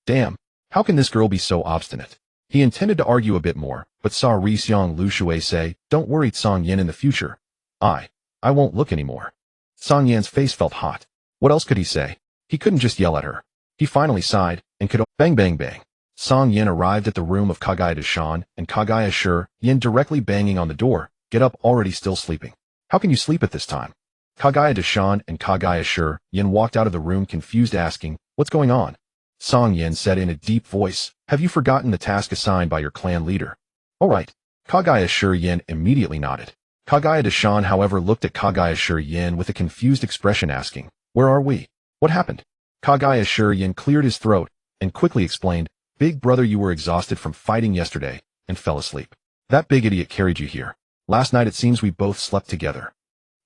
Damn, how can this girl be so obstinate? He intended to argue a bit more, but saw Rixiang Lushui say, don't worry, Cang Yan, in the future. I won't look anymore. Cang Yan's face felt hot. What else could he say? He couldn't just yell at her. He finally sighed and could bang bang bang. Cang Yan arrived at the room of Kaguya Deshan and Kaguya Yan directly banging on the door. Get up, already still sleeping. How can you sleep at this time? Kaguya Deshan and Kaguya Yan walked out of the room, confused, asking, what's going on? Cang Yan said in a deep voice, have you forgotten the task assigned by your clan leader? All right. Kaguya Yan immediately nodded. Kaguya Deshan, however, looked at Kaguya Yan with a confused expression, asking, where are we? What happened? Kaguya Yan cleared his throat and quickly explained, Big brother, you were exhausted from fighting yesterday and fell asleep. That big idiot carried you here. Last night it seems we both slept together.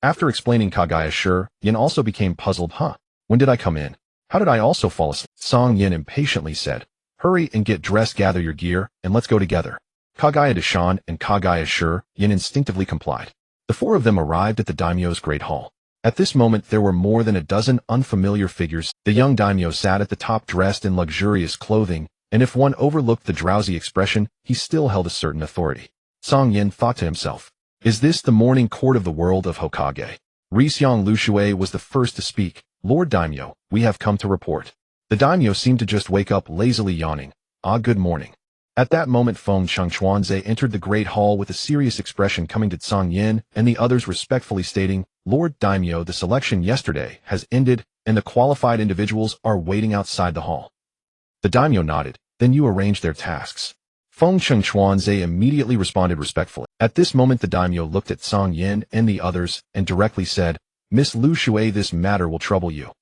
After explaining, Kaguya Yan also became puzzled. When did I come in? How did I also fall asleep? Cang Yan impatiently said, hurry and get dressed, gather your gear, and let's go together. Kaguya Deshan and Kaguya Yan instinctively complied. The 4 of them arrived at the daimyo's great hall. At this moment there were more than a dozen unfamiliar figures. The young daimyo sat at the top, dressed in luxurious clothing, and if one overlooked the drowsy expression, he still held a certain authority. Cang Yan thought to himself, is this the morning court of the world of Hokage? Rixiang Lushui was the first to speak. Lord Daimyo, we have come to report. The daimyo seemed to just wake up, lazily yawning. Good morning. At that moment, Feng Chengchuanze entered the great hall with a serious expression, coming to Cang Yan and the others respectfully, stating, Lord Daimyo, the selection yesterday has ended, and the qualified individuals are waiting outside the hall. The daimyo nodded. Then you arrange their tasks. Feng Chengchuanze immediately responded respectfully. At this moment, the daimyo looked at Cang Yan and the others and directly said, Miss Lushui, this matter will trouble you.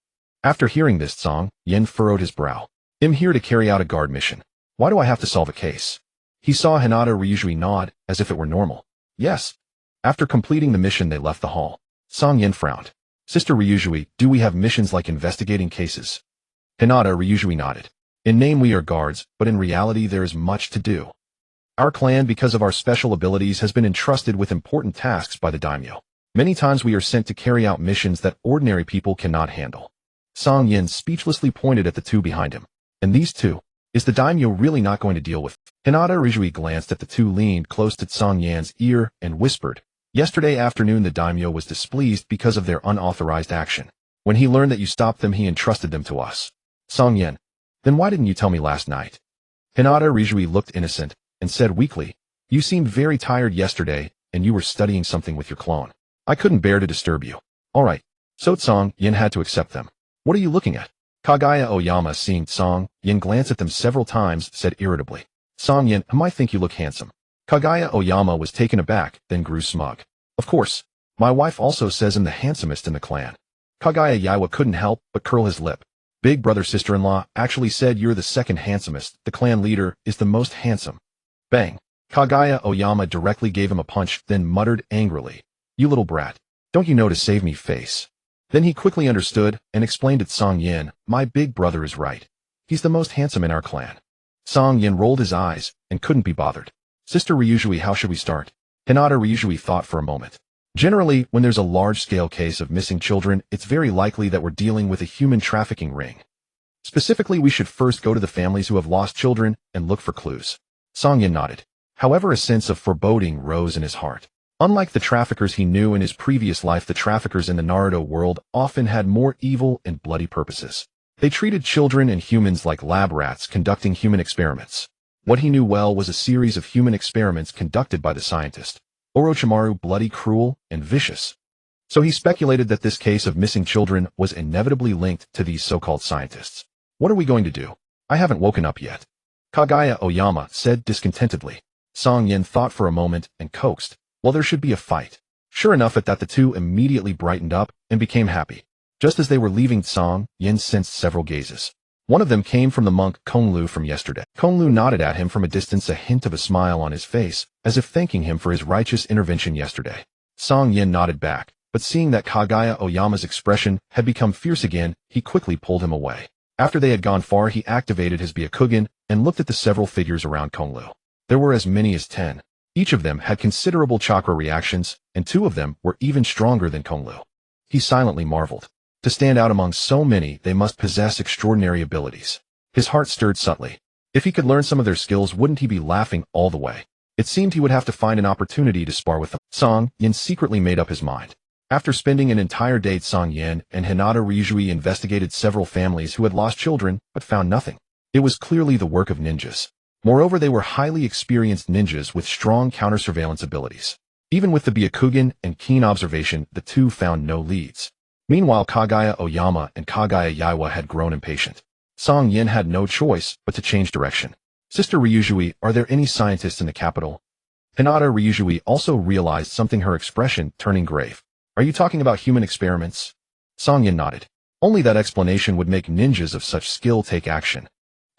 After hearing this, Cang Yan furrowed his brow. I'm here to carry out a guard mission. Why do I have to solve a case? He saw Hinata Ryujui nod, as if it were normal. Yes. After completing the mission, they left the hall. Cang Yan frowned. Sister Ryujui, do we have missions like investigating cases? Hinata Ryujui nodded. In name we are guards, but in reality there is much to do. Our clan, because of our special abilities, has been entrusted with important tasks by the daimyo. Many times we are sent to carry out missions that ordinary people cannot handle. Cang Yan speechlessly pointed at the two behind him. And these two? Is the daimyo really not going to deal with? Hinata Rijui glanced at the two, leaned close to Cang Yan's ear, and whispered, "Yesterday afternoon the daimyo was displeased because of their unauthorized action. When he learned that you stopped them, he entrusted them to us." Cang Yan, then why didn't you tell me last night? Hinata Rijui looked innocent, and said weakly, "You seemed very tired yesterday, and you were studying something with your clone. I couldn't bear to disturb you." "All right." So Cang Yan had to accept them. "What are you looking at?" Kaguya Oyama, seeing Cang Yan glance at them several times, said irritably, "Cang Yan, I might think you look handsome." Kaguya Oyama was taken aback, then grew smug. "Of course, my wife also says I'm the handsomest in the clan." Kaguya Yaiwa couldn't help but curl his lip. "Big brother sister-in-law actually said you're the second handsomest. The clan leader is the most handsome." Bang! Kaguya Oyama directly gave him a punch, then muttered angrily, "You little brat. Don't you know to save me face?" Then he quickly understood and explained to Cang Yan, "My big brother is right. He's the most handsome in our clan." Cang Yan rolled his eyes and couldn't be bothered. "Sister Ryujui, how should we start?" Hinata Ryujui thought for a moment. "Generally, when there's a large-scale case of missing children, it's very likely that we're dealing with a human trafficking ring. Specifically, we should first go to the families who have lost children and look for clues." Cang Yan nodded. However, a sense of foreboding rose in his heart. Unlike the traffickers he knew in his previous life, the traffickers in the Naruto world often had more evil and bloody purposes. They treated children and humans like lab rats conducting human experiments. What he knew well was a series of human experiments conducted by the scientist, Orochimaru, bloody, cruel, and vicious. So he speculated that this case of missing children was inevitably linked to these so-called scientists. "What are we going to do? I haven't woken up yet," Kaguya Oyama said discontentedly. Cang Yan thought for a moment and coaxed, "Well, there should be a fight." Sure enough, at that the two immediately brightened up and became happy. Just as they were leaving, Cang Yan sensed several gazes. One of them came from the monk Konglu from yesterday. Konglu nodded at him from a distance, a hint of a smile on his face, as if thanking him for his righteous intervention yesterday. Cang Yan nodded back, but seeing that Kaguya Oyama's expression had become fierce again, he quickly pulled him away. After they had gone far, he activated his Byakugan and looked at the several figures around Konglu. There were as many as 10. Each of them had considerable chakra reactions, and 2 of them were even stronger than Konglu. He silently marveled. To stand out among so many, they must possess extraordinary abilities. His heart stirred subtly. If he could learn some of their skills, wouldn't he be laughing all the way? It seemed he would have to find an opportunity to spar with them. Cang Yan secretly made up his mind. After spending an entire day, Cang Yan and Hinata Ryujui investigated several families who had lost children, but found nothing. It was clearly the work of ninjas. Moreover, they were highly experienced ninjas with strong counter-surveillance abilities. Even with the Byakugan and keen observation, the two found no leads. Meanwhile, Kaguya Oyama and Kaguya Yaiwa had grown impatient. Cang Yan had no choice but to change direction. "Sister Ryujui, are there any scientists in the capital?" Hinata Ryujui also realized something, her expression turning grave. "Are you talking about human experiments?" Cang Yan nodded. Only that explanation would make ninjas of such skill take action.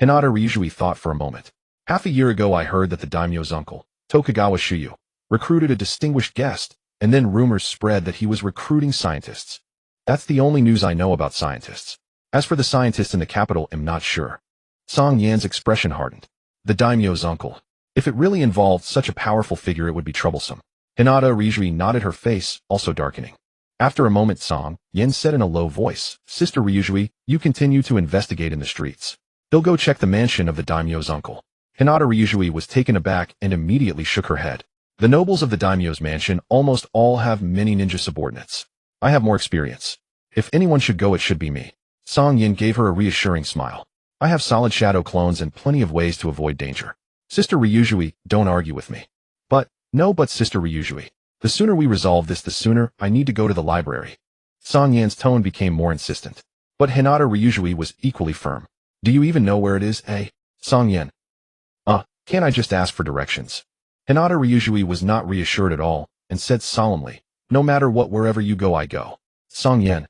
Hinata Ryujui thought for a moment. "Half a year ago I heard that the daimyo's uncle, Tokugawa Shuyu, recruited a distinguished guest, and then rumors spread that he was recruiting scientists. That's the only news I know about scientists. As for the scientists in the capital, I'm not sure." Cang Yan's expression hardened. The daimyo's uncle. If it really involved such a powerful figure, it would be troublesome. Hinata Ryujui nodded, her face also darkening. After a moment, Cang Yan said in a low voice, "Sister Ryujui, you continue to investigate in the streets. They'll go check the mansion of the daimyo's uncle." Hinata Ryujui was taken aback and immediately shook her head. "The nobles of the daimyo's mansion almost all have many ninja subordinates. I have more experience. If anyone should go, it should be me." Cang Yan gave her a reassuring smile. "I have solid shadow clones and plenty of ways to avoid danger. Sister Ryujui, don't argue with me." But Sister Ryujui, the sooner we resolve this, the sooner. I need to go to the library." Cang Yan's tone became more insistent. But Hinata Ryujui was equally firm. "Do you even know where it is, eh?" Cang Yan. Can't I just ask for directions?" Hinata Ryujui was not reassured at all, and said solemnly, "No matter what, wherever you go, I go." Cang Yan.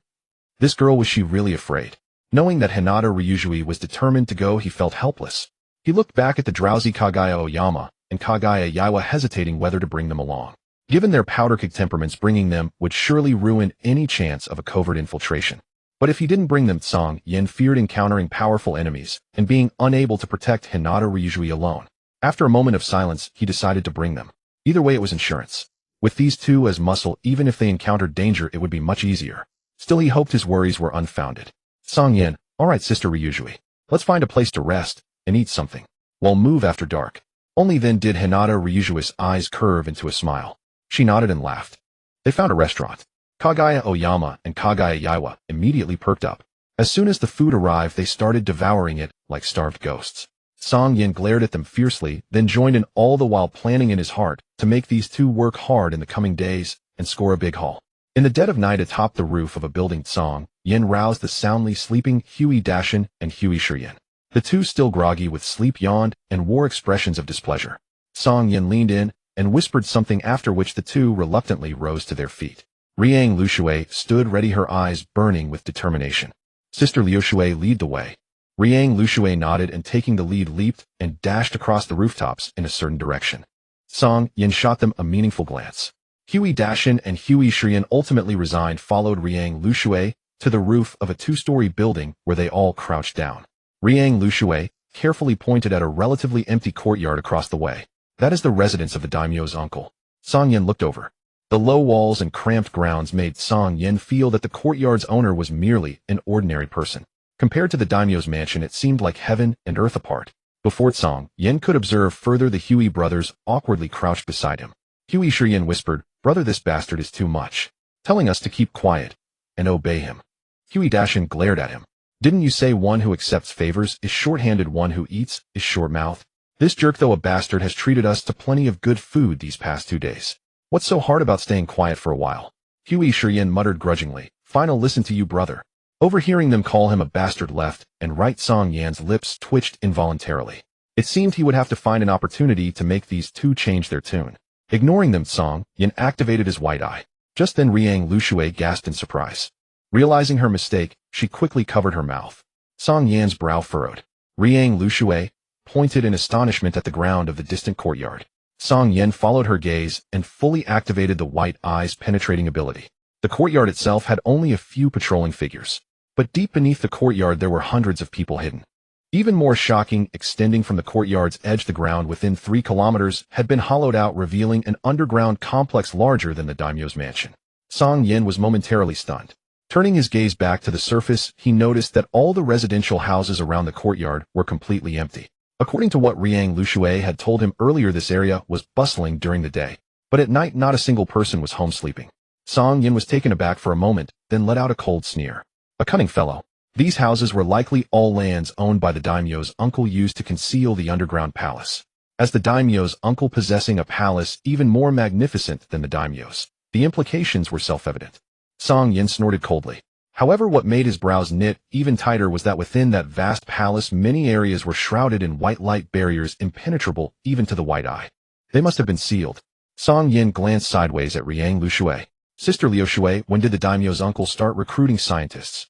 This girl, was she really afraid? Knowing that Hinata Ryujui was determined to go, he felt helpless. He looked back at the drowsy Kaguya Oyama and Kaguya Yaiwa, hesitating whether to bring them along. Given their powder-keg temperaments, bringing them would surely ruin any chance of a covert infiltration. But if he didn't bring them, Cang Yan feared encountering powerful enemies and being unable to protect Hinata Ryujui alone. After a moment of silence, he decided to bring them. Either way, it was insurance. With these two as muscle, even if they encountered danger, it would be much easier. Still, he hoped his worries were unfounded. Cang Yan, all right, Sister Ryujui. Let's find a place to rest and eat something. We'll move after dark. Only then did Hinata Ryujui's eyes curve into a smile. She nodded and laughed. They found a restaurant. Kaguya Oyama and Kaguya Yaiwa immediately perked up. As soon as the food arrived, they started devouring it like starved ghosts. Cang Yan glared at them fiercely, then joined in, all the while planning in his heart to make these two work hard in the coming days and score a big haul. In the dead of night atop the roof of a building, Cang Yan roused the soundly sleeping Hyuga Dashin and Hyuga Shiryan. The two, still groggy with sleep, yawned and wore expressions of displeasure. Cang Yan leaned in and whispered something, after which the two reluctantly rose to their feet. Riang Luxue stood ready, her eyes burning with determination. Sister Liuxue lead the way. Riang Luxue nodded and, taking the lead, leaped and dashed across the rooftops in a certain direction. Cang Yan shot them a meaningful glance. Hyuga Dashin and Hyuga Shiryan ultimately resigned, followed Riang Luxue to the roof of a two-story building where they all crouched down. Riang Luxue carefully pointed at a relatively empty courtyard across the way. That is the residence of the daimyo's uncle. Cang Yan looked over. The low walls and cramped grounds made Cang Yan feel that the courtyard's owner was merely an ordinary person. Compared to the daimyo's mansion, it seemed like heaven and earth apart. Before Cang Yan could observe further, the Hyuga brothers awkwardly crouched beside him. Hyuga Shiryan whispered, "Brother, this bastard is too much, telling us to keep quiet and obey him." Hyuga Dashin glared at him. "Didn't you say one who accepts favors is short-handed, one who eats is short-mouthed? This jerk, though a bastard, has treated us to plenty of good food these past 2 days. What's so hard about staying quiet for a while?" Hyuga Shiryan muttered grudgingly, "Fine, I'll listen to you, brother." Overhearing them call him a bastard left and right, Cang Yan's lips twitched involuntarily. It seemed he would have to find an opportunity to make these two change their tune. Ignoring them, Cang Yan activated his white eye. Just then Riang Luxue gasped in surprise. Realizing her mistake, she quickly covered her mouth. Cang Yan's brow furrowed. Riang Luxue pointed in astonishment at the ground of the distant courtyard. Cang Yan followed her gaze and fully activated the white eye's penetrating ability. The courtyard itself had only a few patrolling figures. But deep beneath the courtyard there were hundreds of people hidden. Even more shocking, extending from the courtyard's edge, the ground within 3 kilometers had been hollowed out, revealing an underground complex larger than the daimyo's mansion. Cang Yan was momentarily stunned. Turning his gaze back to the surface, he noticed that all the residential houses around the courtyard were completely empty. According to what Riang Luxue had told him earlier, this area was bustling during the day, but at night not a single person was home sleeping. Cang Yan was taken aback for a moment, then let out a cold sneer. A cunning fellow. These houses were likely all lands owned by the daimyo's uncle, used to conceal the underground palace. As the daimyo's uncle possessing a palace even more magnificent than the daimyo's, the implications were self-evident. Cang Yan snorted coldly. However, what made his brows knit even tighter was that within that vast palace many areas were shrouded in white light barriers, impenetrable even to the white eye. They must have been sealed. Cang Yan glanced sideways at Riang Luxue. "Sister Liuxue, when did the daimyo's uncle start recruiting scientists?"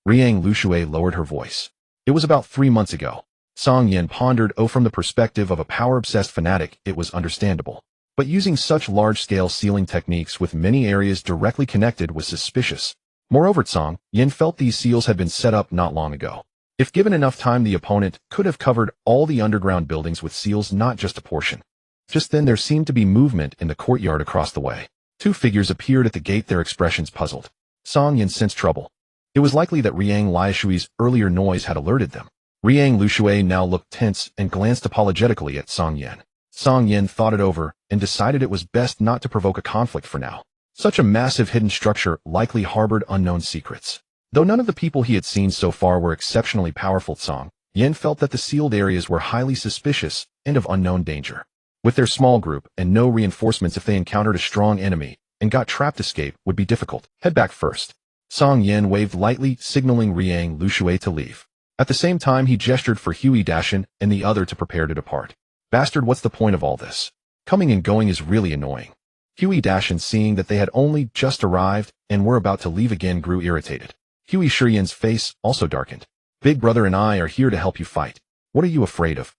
Riang Luxue lowered her voice. "It was about 3 months ago." Cang Yan pondered. From the perspective of a power-obsessed fanatic, it was understandable. But using such large-scale sealing techniques with many areas directly connected was suspicious. Moreover, Cang Yan felt these seals had been set up not long ago. If given enough time, the opponent could have covered all the underground buildings with seals, not just a portion. Just then there seemed to be movement in the courtyard across the way. 2 figures appeared at the gate, their expressions puzzled. Cang Yan sensed trouble. It was likely that Riang Luxue's earlier noise had alerted them. Riang Luxue now looked tense and glanced apologetically at Cang Yan. Cang Yan thought it over and decided it was best not to provoke a conflict for now. Such a massive hidden structure likely harbored unknown secrets. Though none of the people he had seen so far were exceptionally powerful, Cang Yan felt that the sealed areas were highly suspicious and of unknown danger. With their small group and no reinforcements, if they encountered a strong enemy and got trapped, escape would be difficult. Head back first. Cang Yan waved lightly, signaling Riang Luxue to leave. At the same time, he gestured for Hyuga Dashin and the other to prepare to depart. "Bastard, what's the point of all this? Coming and going is really annoying." Hyuga Dashin, seeing that they had only just arrived and were about to leave again, grew irritated. Hyuga Shiryan's face also darkened. "Big brother and I are here to help you fight. What are you afraid of?"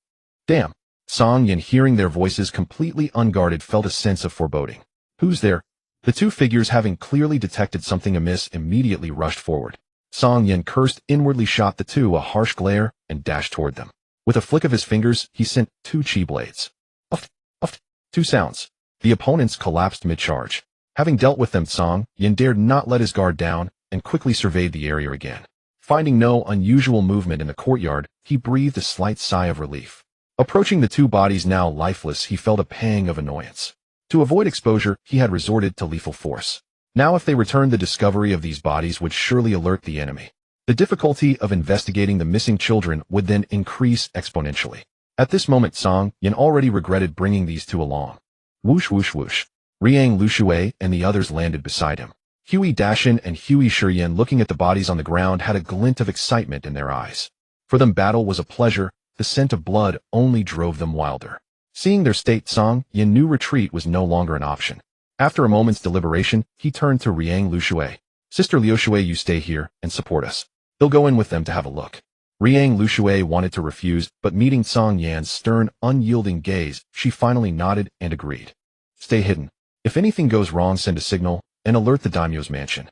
"Damn." Cang Yan, hearing their voices completely unguarded, felt a sense of foreboding. "Who's there?" The 2 figures, having clearly detected something amiss, immediately rushed forward. Cang Yan cursed inwardly, shot the 2 a harsh glare, and dashed toward them. With a flick of his fingers, he sent 2 chi blades. Uff, uff, 2 sounds. The opponents collapsed mid-charge. Having dealt with them, Cang Yan dared not let his guard down and quickly surveyed the area again. Finding no unusual movement in the courtyard, he breathed a slight sigh of relief. Approaching the 2 bodies now lifeless, he felt a pang of annoyance. To avoid exposure, he had resorted to lethal force. Now if they returned, the discovery of these bodies would surely alert the enemy. The difficulty of investigating the missing children would then increase exponentially. At this moment, Cang Yan already regretted bringing these 2 along. Whoosh whoosh whoosh. Riang Lushui and the others landed beside him. Hui Dashin and Hui Shiyan, looking at the bodies on the ground, had a glint of excitement in their eyes. For them, battle was a pleasure. The scent of blood only drove them wilder. Seeing their state, Cang Yan knew retreat was no longer an option. After a moment's deliberation, he turned to Riang Lushui. Sister Liushui, you stay here and support us. They'll go in with them to have a look. Riang Lushui wanted to refuse, but meeting Cang Yan's stern, unyielding gaze, she finally nodded and agreed. Stay hidden. If anything goes wrong, send a signal and alert the daimyo's mansion.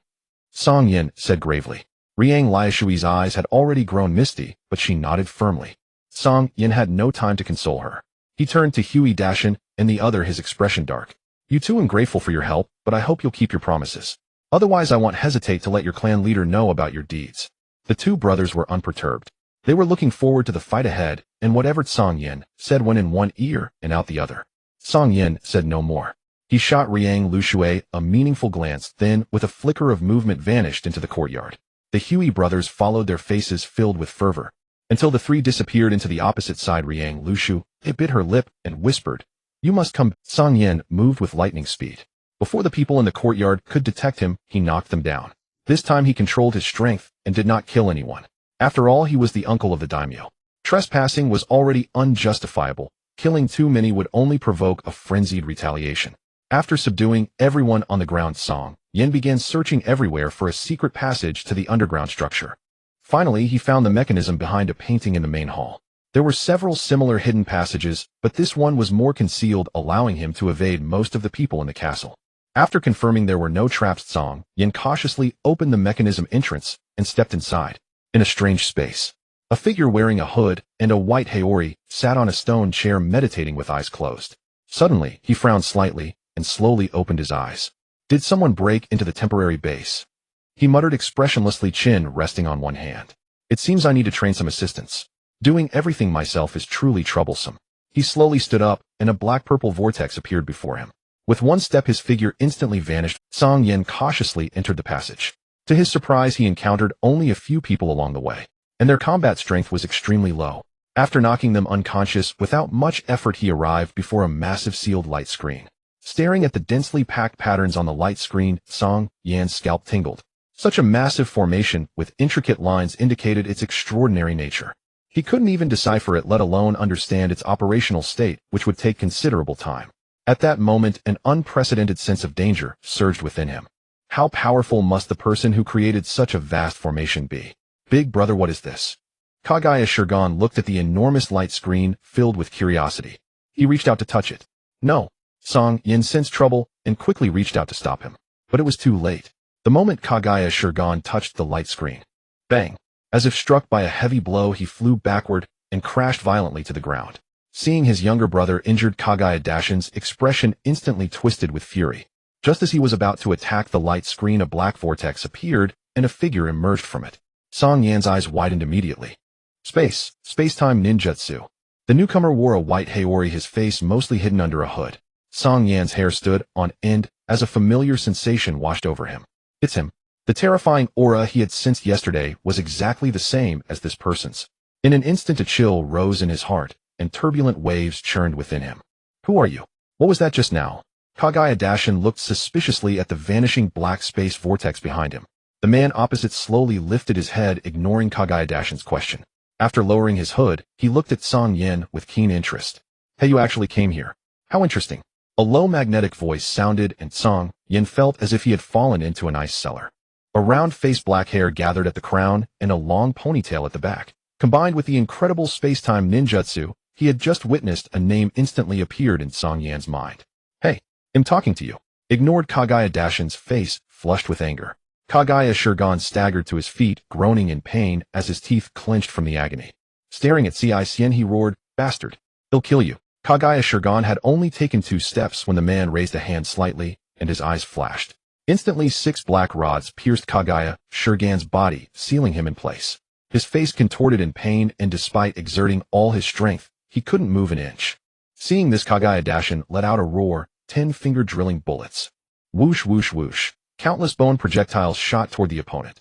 Cang Yan said gravely. Riang Liushui's eyes had already grown misty, but she nodded firmly. Cang Yan had no time to console her. He turned to Hui Dashin and the other, his expression dark. You too, am grateful for your help, but I hope you'll keep your promises. Otherwise, I won't hesitate to let your clan leader know about your deeds. The 2 brothers were unperturbed. They were looking forward to the fight ahead, and whatever Cang Yan said went in one ear and out the other. Cang Yan said no more. He shot Riang Lushui a meaningful glance, then, with a flicker of movement, vanished into the courtyard. The Hui brothers followed, their faces filled with fervor. Until the 3 disappeared into the opposite side, Riang Lushu bit her lip and whispered, You must come. Cang Yan moved with lightning speed. Before the people in the courtyard could detect him, he knocked them down. This time he controlled his strength and did not kill anyone. After all, he was the uncle of the daimyo. Trespassing was already unjustifiable. Killing too many would only provoke a frenzied retaliation. After subduing everyone on the ground, Cang Yan began searching everywhere for a secret passage to the underground structure. Finally, he found the mechanism behind a painting in the main hall. There were several similar hidden passages, but this one was more concealed, allowing him to evade most of the people in the castle. After confirming there were no traps, Cang Yan cautiously opened the mechanism entrance and stepped inside. In a strange space, a figure wearing a hood and a white haori sat on a stone chair, meditating with eyes closed. Suddenly, he frowned slightly and slowly opened his eyes. Did someone break into the temporary base? He muttered expressionlessly, chin resting on one hand. It seems I need to train some assistants. Doing everything myself is truly troublesome. He slowly stood up, and a black-purple vortex appeared before him. With one step, his figure instantly vanished. Cang Yan cautiously entered the passage. To his surprise, he encountered only a few people along the way, and their combat strength was extremely low. After knocking them unconscious, without much effort he arrived before a massive sealed light screen. Staring at the densely packed patterns on the light screen, Cang Yan's scalp tingled. Such a massive formation with intricate lines indicated its extraordinary nature. He couldn't even decipher it, let alone understand its operational state, which would take considerable time. At that moment, an unprecedented sense of danger surged within him. How powerful must the person who created such a vast formation be? Big brother, what is this? Kaguya Shirgan looked at the enormous light screen, filled with curiosity. He reached out to touch it. No. Cang Yan sensed trouble and quickly reached out to stop him. But it was too late. The moment Kaguya Shirgan touched the light screen, bang! As if struck by a heavy blow, he flew backward and crashed violently to the ground. Seeing his younger brother injured, Kaguya Dashin's expression instantly twisted with fury. Just as he was about to attack the light screen, a black vortex appeared and a figure emerged from it. Cang Yan's eyes widened immediately. Space-time ninjutsu. The newcomer wore a white haori, his face mostly hidden under a hood. Cang Yan's hair stood on end as a familiar sensation washed over him. It's him. The terrifying aura he had sensed yesterday was exactly the same as this person's. In an instant, a chill rose in his heart, and turbulent waves churned within him. Who are you? What was that just now? Kaguya Dashin looked suspiciously at the vanishing black space vortex behind him. The man opposite slowly lifted his head, ignoring Kaguya Dashin's question. After lowering his hood, he looked at Cang Yan with keen interest. Hey, you actually came here. How interesting. A low magnetic voice sounded, and Cang Yan felt as if he had fallen into an ice cellar. A round-faced black hair gathered at the crown and a long ponytail at the back. Combined with the incredible space-time ninjutsu he had just witnessed, a name instantly appeared in Cang Yan's mind. Hey, I'm talking to you. Ignored Kaguya Dashin's face, flushed with anger. Kaguya Shirgan staggered to his feet, groaning in pain as his teeth clenched from the agony. Staring at Cixin, he roared, "Bastard! He'll kill you." Kaguya Shogun had only taken 2 steps when the man raised a hand slightly, and his eyes flashed. Instantly 6 black rods pierced Kaguya Shogun's body, sealing him in place. His face contorted in pain, and despite exerting all his strength, he couldn't move an inch. Seeing this, Kaguya Dashin let out a roar, 10-finger drilling bullets. Whoosh, whoosh, whoosh. Countless bone projectiles shot toward the opponent.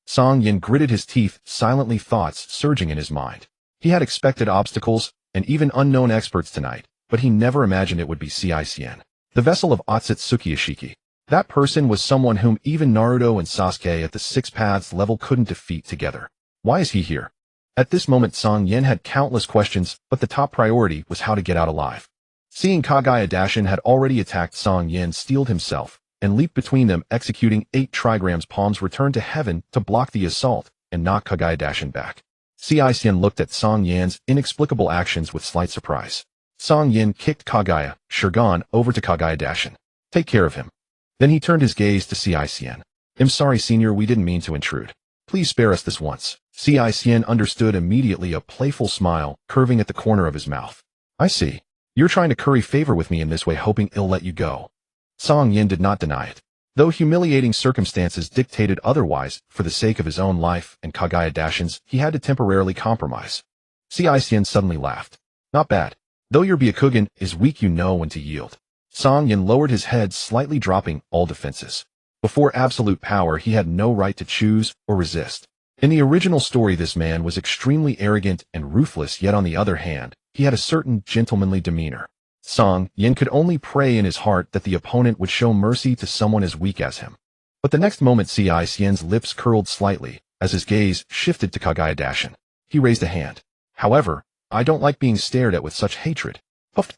Cang Yan gritted his teeth, silently, thoughts surging in his mind. He had expected obstacles, and even unknown experts tonight, but he never imagined it would be Cixin, the vessel of Ōtsutsuki Ishiki. That person was someone whom even Naruto and Sasuke at the 6 paths level couldn't defeat together. Why is he here? At this moment, Cang Yan had countless questions, but the top priority was how to get out alive. Seeing Kaguya Dashin had already attacked, Cang Yan steeled himself and leaped between them, executing 8 trigrams. Palms returned to heaven to block the assault and knock Kaguya Dashin back. Cixin looked at Cang Yan's inexplicable actions with slight surprise. Cang Yan kicked Kaguya Shogun over to Kaguya Dashin. "Take care of him." Then he turned his gaze to Cixin. "I'm sorry, senior, we didn't mean to intrude. Please spare us this once." Cixin understood immediately, a playful smile curving at the corner of his mouth. "I see. You're trying to curry favor with me in this way, hoping I'll let you go." Cang Yan did not deny it. Though humiliating circumstances dictated otherwise, for the sake of his own life and Kaguya Dashin's, he had to temporarily compromise. Cixin suddenly laughed. "Not bad. Though your Byakugan is weak, you know when to yield." Cang Yan lowered his head, slightly dropping all defenses. Before absolute power, he had no right to choose or resist. In the original story, this man was extremely arrogant and ruthless, yet on the other hand, he had a certain gentlemanly demeanor. Cang Yan could only pray in his heart that the opponent would show mercy to someone as weak as him. But the next moment, Cixin's lips curled slightly as his gaze shifted to Kaguya Dashin. He raised a hand. "However, I don't like being stared at with such hatred." Puff.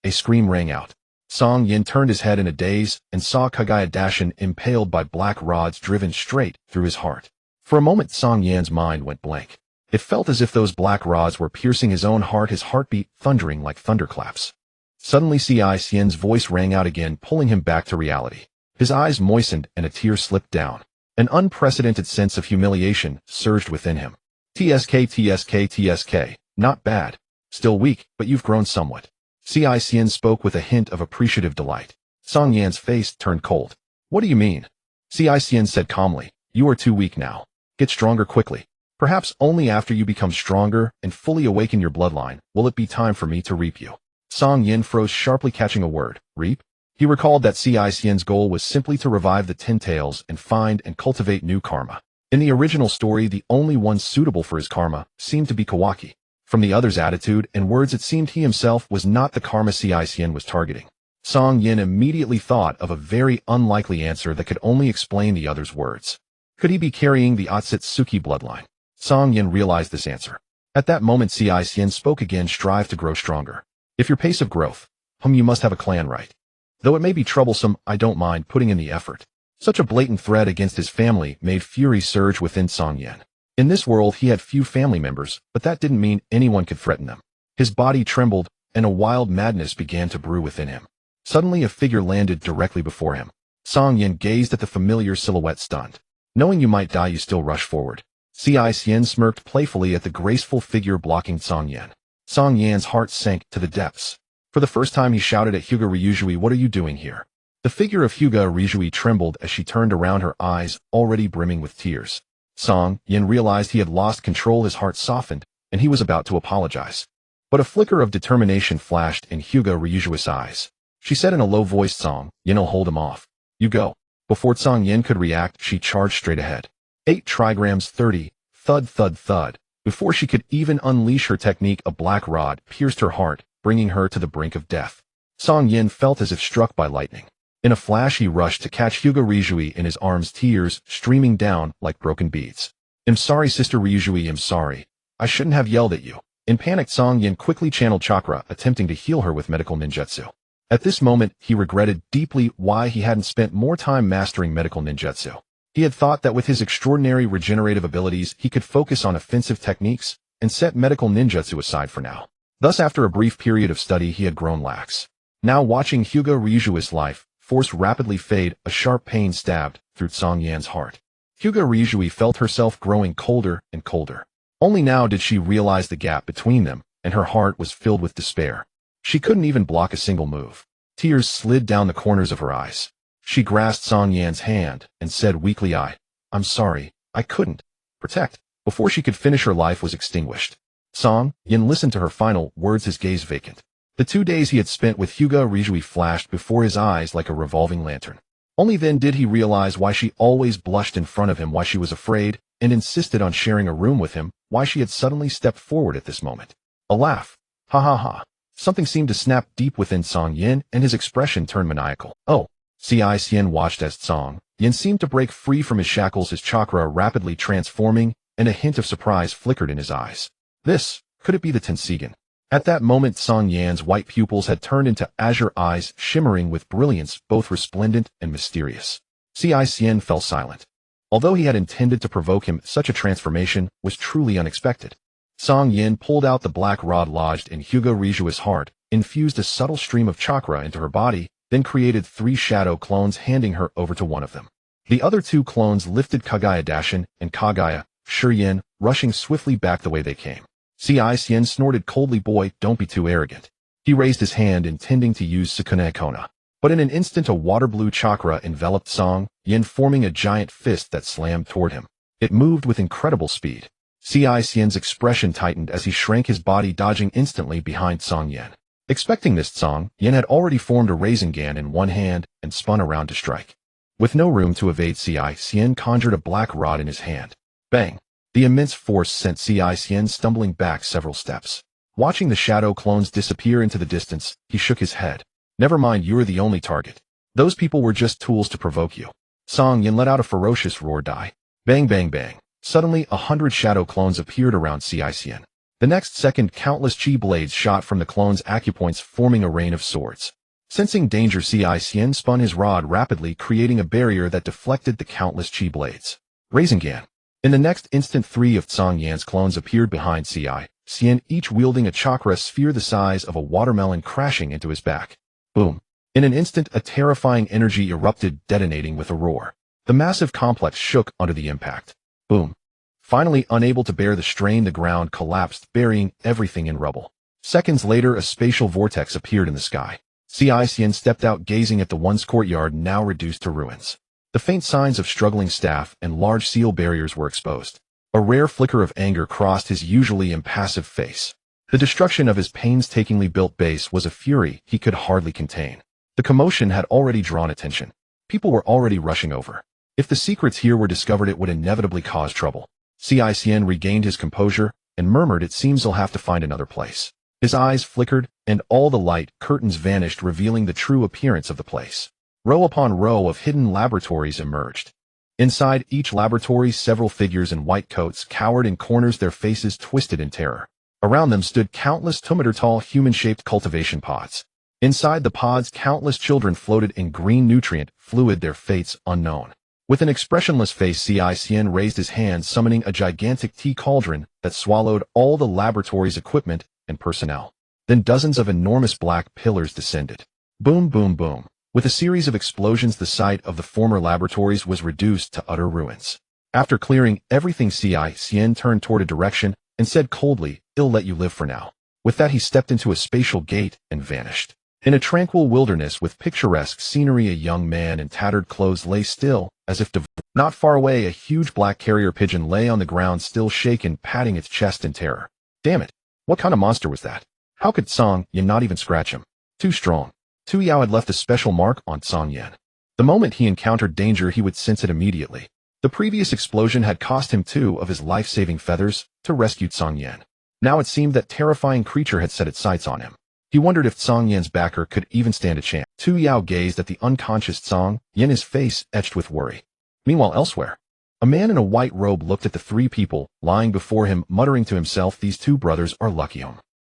A scream rang out. Cang Yan turned his head in a daze and saw Kaguya Dashin impaled by black rods driven straight through his heart. For a moment, Cang Yan's mind went blank. It felt as if those black rods were piercing his own heart, his heartbeat thundering like thunderclaps. Suddenly, Cixin's voice rang out again, pulling him back to reality. His eyes moistened and a tear slipped down. An unprecedented sense of humiliation surged within him. TSK, not bad. Still weak, but you've grown somewhat." Cixin spoke with a hint of appreciative delight. Cang Yan's face turned cold. "What do you mean?" Cixin said calmly. "You are too weak now. Get stronger quickly. Perhaps only after you become stronger and fully awaken your bloodline will it be time for me to reap you." Cang Yan froze sharply, catching a word. Reap? He recalled that Cixin's goal was simply to revive the Ten Tails and find and cultivate new karma. In the original story, the only one suitable for his karma seemed to be Kawaki. From the other's attitude and words, it seemed he himself was not the karma Cixin was targeting. Cang Yan immediately thought of a very unlikely answer that could only explain the other's words. Could he be carrying the Ōtsutsuki bloodline? Cang Yan realized this answer. At that moment, Cixin spoke again. "Strive to grow stronger. If your pace of growth, you must have a clan right. Though it may be troublesome, I don't mind putting in the effort." Such a blatant threat against his family made fury surge within Cang Yan. In this world, he had few family members, but that didn't mean anyone could threaten them. His body trembled, and a wild madness began to brew within him. Suddenly, a figure landed directly before him. Cang Yan gazed at the familiar silhouette, stunned. Knowing you might die, you still rush forward. Cixin smirked playfully at the graceful figure blocking Cang Yan. Cang Yan's heart sank to the depths. For the first time, he shouted at Hyuga Ryujui, "What are you doing here?" The figure of Hyuga Ryujui trembled as she turned around, her eyes already brimming with tears. Cang Yan realized he had lost control. His heart softened, and he was about to apologize. But a flicker of determination flashed in Hyuga Ryujui's eyes. She said in a low voice, "Cang Yan'll hold him off. You go." Before Cang Yan could react, she charged straight ahead. 8 trigrams, 30, thud, thud, thud. Before she could even unleash her technique, a black rod pierced her heart, bringing her to the brink of death. Cang Yan felt as if struck by lightning. In a flash, he rushed to catch Hyuga Ryujui in his arms, tears streaming down like broken beads. "I'm sorry, Sister Ryujui, I'm sorry. I shouldn't have yelled at you." In panic, Cang Yan quickly channeled chakra, attempting to heal her with medical ninjutsu. At this moment, he regretted deeply why he hadn't spent more time mastering medical ninjutsu. He had thought that with his extraordinary regenerative abilities, he could focus on offensive techniques and set medical ninjutsu aside for now. Thus, after a brief period of study, he had grown lax. Now, watching Hyuga Ryujui's life force rapidly fade, a sharp pain stabbed through Cang Yan's heart. Hyuga Ryujui felt herself growing colder and colder. Only now did she realize the gap between them, and her heart was filled with despair. She couldn't even block a single move. Tears slid down the corners of her eyes. She grasped Cang Yan's hand and said weakly, I'm sorry, I couldn't protect. Before she could finish, her life was extinguished. Cang Yan listened to her final words, his gaze vacant. The 2 days he had spent with Hyuga Rijui flashed before his eyes like a revolving lantern. Only then did he realize why she always blushed in front of him, why she was afraid and insisted on sharing a room with him, why she had suddenly stepped forward at this moment. A laugh. Ha ha ha. Something seemed to snap deep within Cang Yan, and his expression turned maniacal. Oh. Cang watched as Cang Yan seemed to break free from his shackles, his chakra rapidly transforming, and a hint of surprise flickered in his eyes. Could it be the Tensigan? At that moment, Cang Yan's white pupils had turned into azure eyes, shimmering with brilliance, both resplendent and mysterious. Cang fell silent. Although he had intended to provoke him, such a transformation was truly unexpected. Cang Yan pulled out the black rod lodged in Hyuga Rijui's heart, infused a subtle stream of chakra into her body, then created 3 shadow clones, handing her over to one of them. The other 2 clones lifted Kaguya Dashin and Kaguya Shiryan, rushing swiftly back the way they came. Cang snorted coldly, boy, don't be too arrogant. He raised his hand, intending to use Sukuna Ikona. But in an instant a water-blue chakra enveloped Cang Yan, forming a giant fist that slammed toward him. It moved with incredible speed. Cang's expression tightened as he shrank his body, dodging instantly behind Cang Yan. Expecting this, Cang Yan had already formed a Rasengan in one hand and spun around to strike. With no room to evade, Cang conjured a black rod in his hand. Bang! The immense force sent Cang stumbling back several steps. Watching the shadow clones disappear into the distance, he shook his head. Never mind, you're the only target. Those people were just tools to provoke you. Cang Yan let out a ferocious roar. Bang bang bang. Suddenly 100 shadow clones appeared around Cang. The next second, countless chi blades shot from the clones' acupoints, forming a rain of swords. Sensing danger, Cang spun his rod rapidly, creating a barrier that deflected the countless chi blades. Rasengan. In the next instant, 3 of Cang Yan's clones appeared behind Cang, each wielding a chakra sphere the size of a watermelon, crashing into his back. Boom. In an instant, a terrifying energy erupted, detonating with a roar. The massive complex shook under the impact. Boom. Finally, unable to bear the strain, the ground collapsed, burying everything in rubble. Seconds later, a spatial vortex appeared in the sky. Cang stepped out, gazing at the once courtyard now reduced to ruins. The faint signs of struggling staff and large seal barriers were exposed. A rare flicker of anger crossed his usually impassive face. The destruction of his painstakingly built base was a fury he could hardly contain. The commotion had already drawn attention. People were already rushing over. If the secrets here were discovered, it would inevitably cause trouble. Cang regained his composure and murmured, it seems I'll have to find another place. His eyes flickered, and all the light curtains vanished, revealing the true appearance of the place. Row upon row of hidden laboratories emerged. Inside each laboratory, several figures in white coats cowered in corners, their faces twisted in terror. Around them stood countless 2-meter-tall human-shaped cultivation pods. Inside the pods, countless children floated in green nutrient fluid, their fates unknown. With an expressionless face, Cang raised his hand, summoning a gigantic tea cauldron that swallowed all the laboratory's equipment and personnel. Then dozens of enormous black pillars descended. Boom, boom, boom. With a series of explosions, the site of the former laboratories was reduced to utter ruins. After clearing everything, Cang turned toward a direction and said coldly, "I'll let you live for now." With that, he stepped into a spatial gate and vanished. In a tranquil wilderness with picturesque scenery, a young man in tattered clothes lay still, as if devoured. Not far away, a huge black carrier pigeon lay on the ground, still shaken, patting its chest in terror. Damn it! What kind of monster was that? How could Cang Yan not even scratch him? Too strong. Tu Yao had left a special mark on Cang Yan. The moment he encountered danger, he would sense it immediately. The previous explosion had cost him 2 of his life-saving feathers to rescue Cang Yan. Now it seemed that terrifying creature had set its sights on him. He wondered if Cang Yan's backer could even stand a chance. Tu Yao gazed at the unconscious Cang Yan, his face etched with worry. Meanwhile, elsewhere, a man in a white robe looked at the 3 people lying before him, muttering to himself, these 2 brothers are lucky.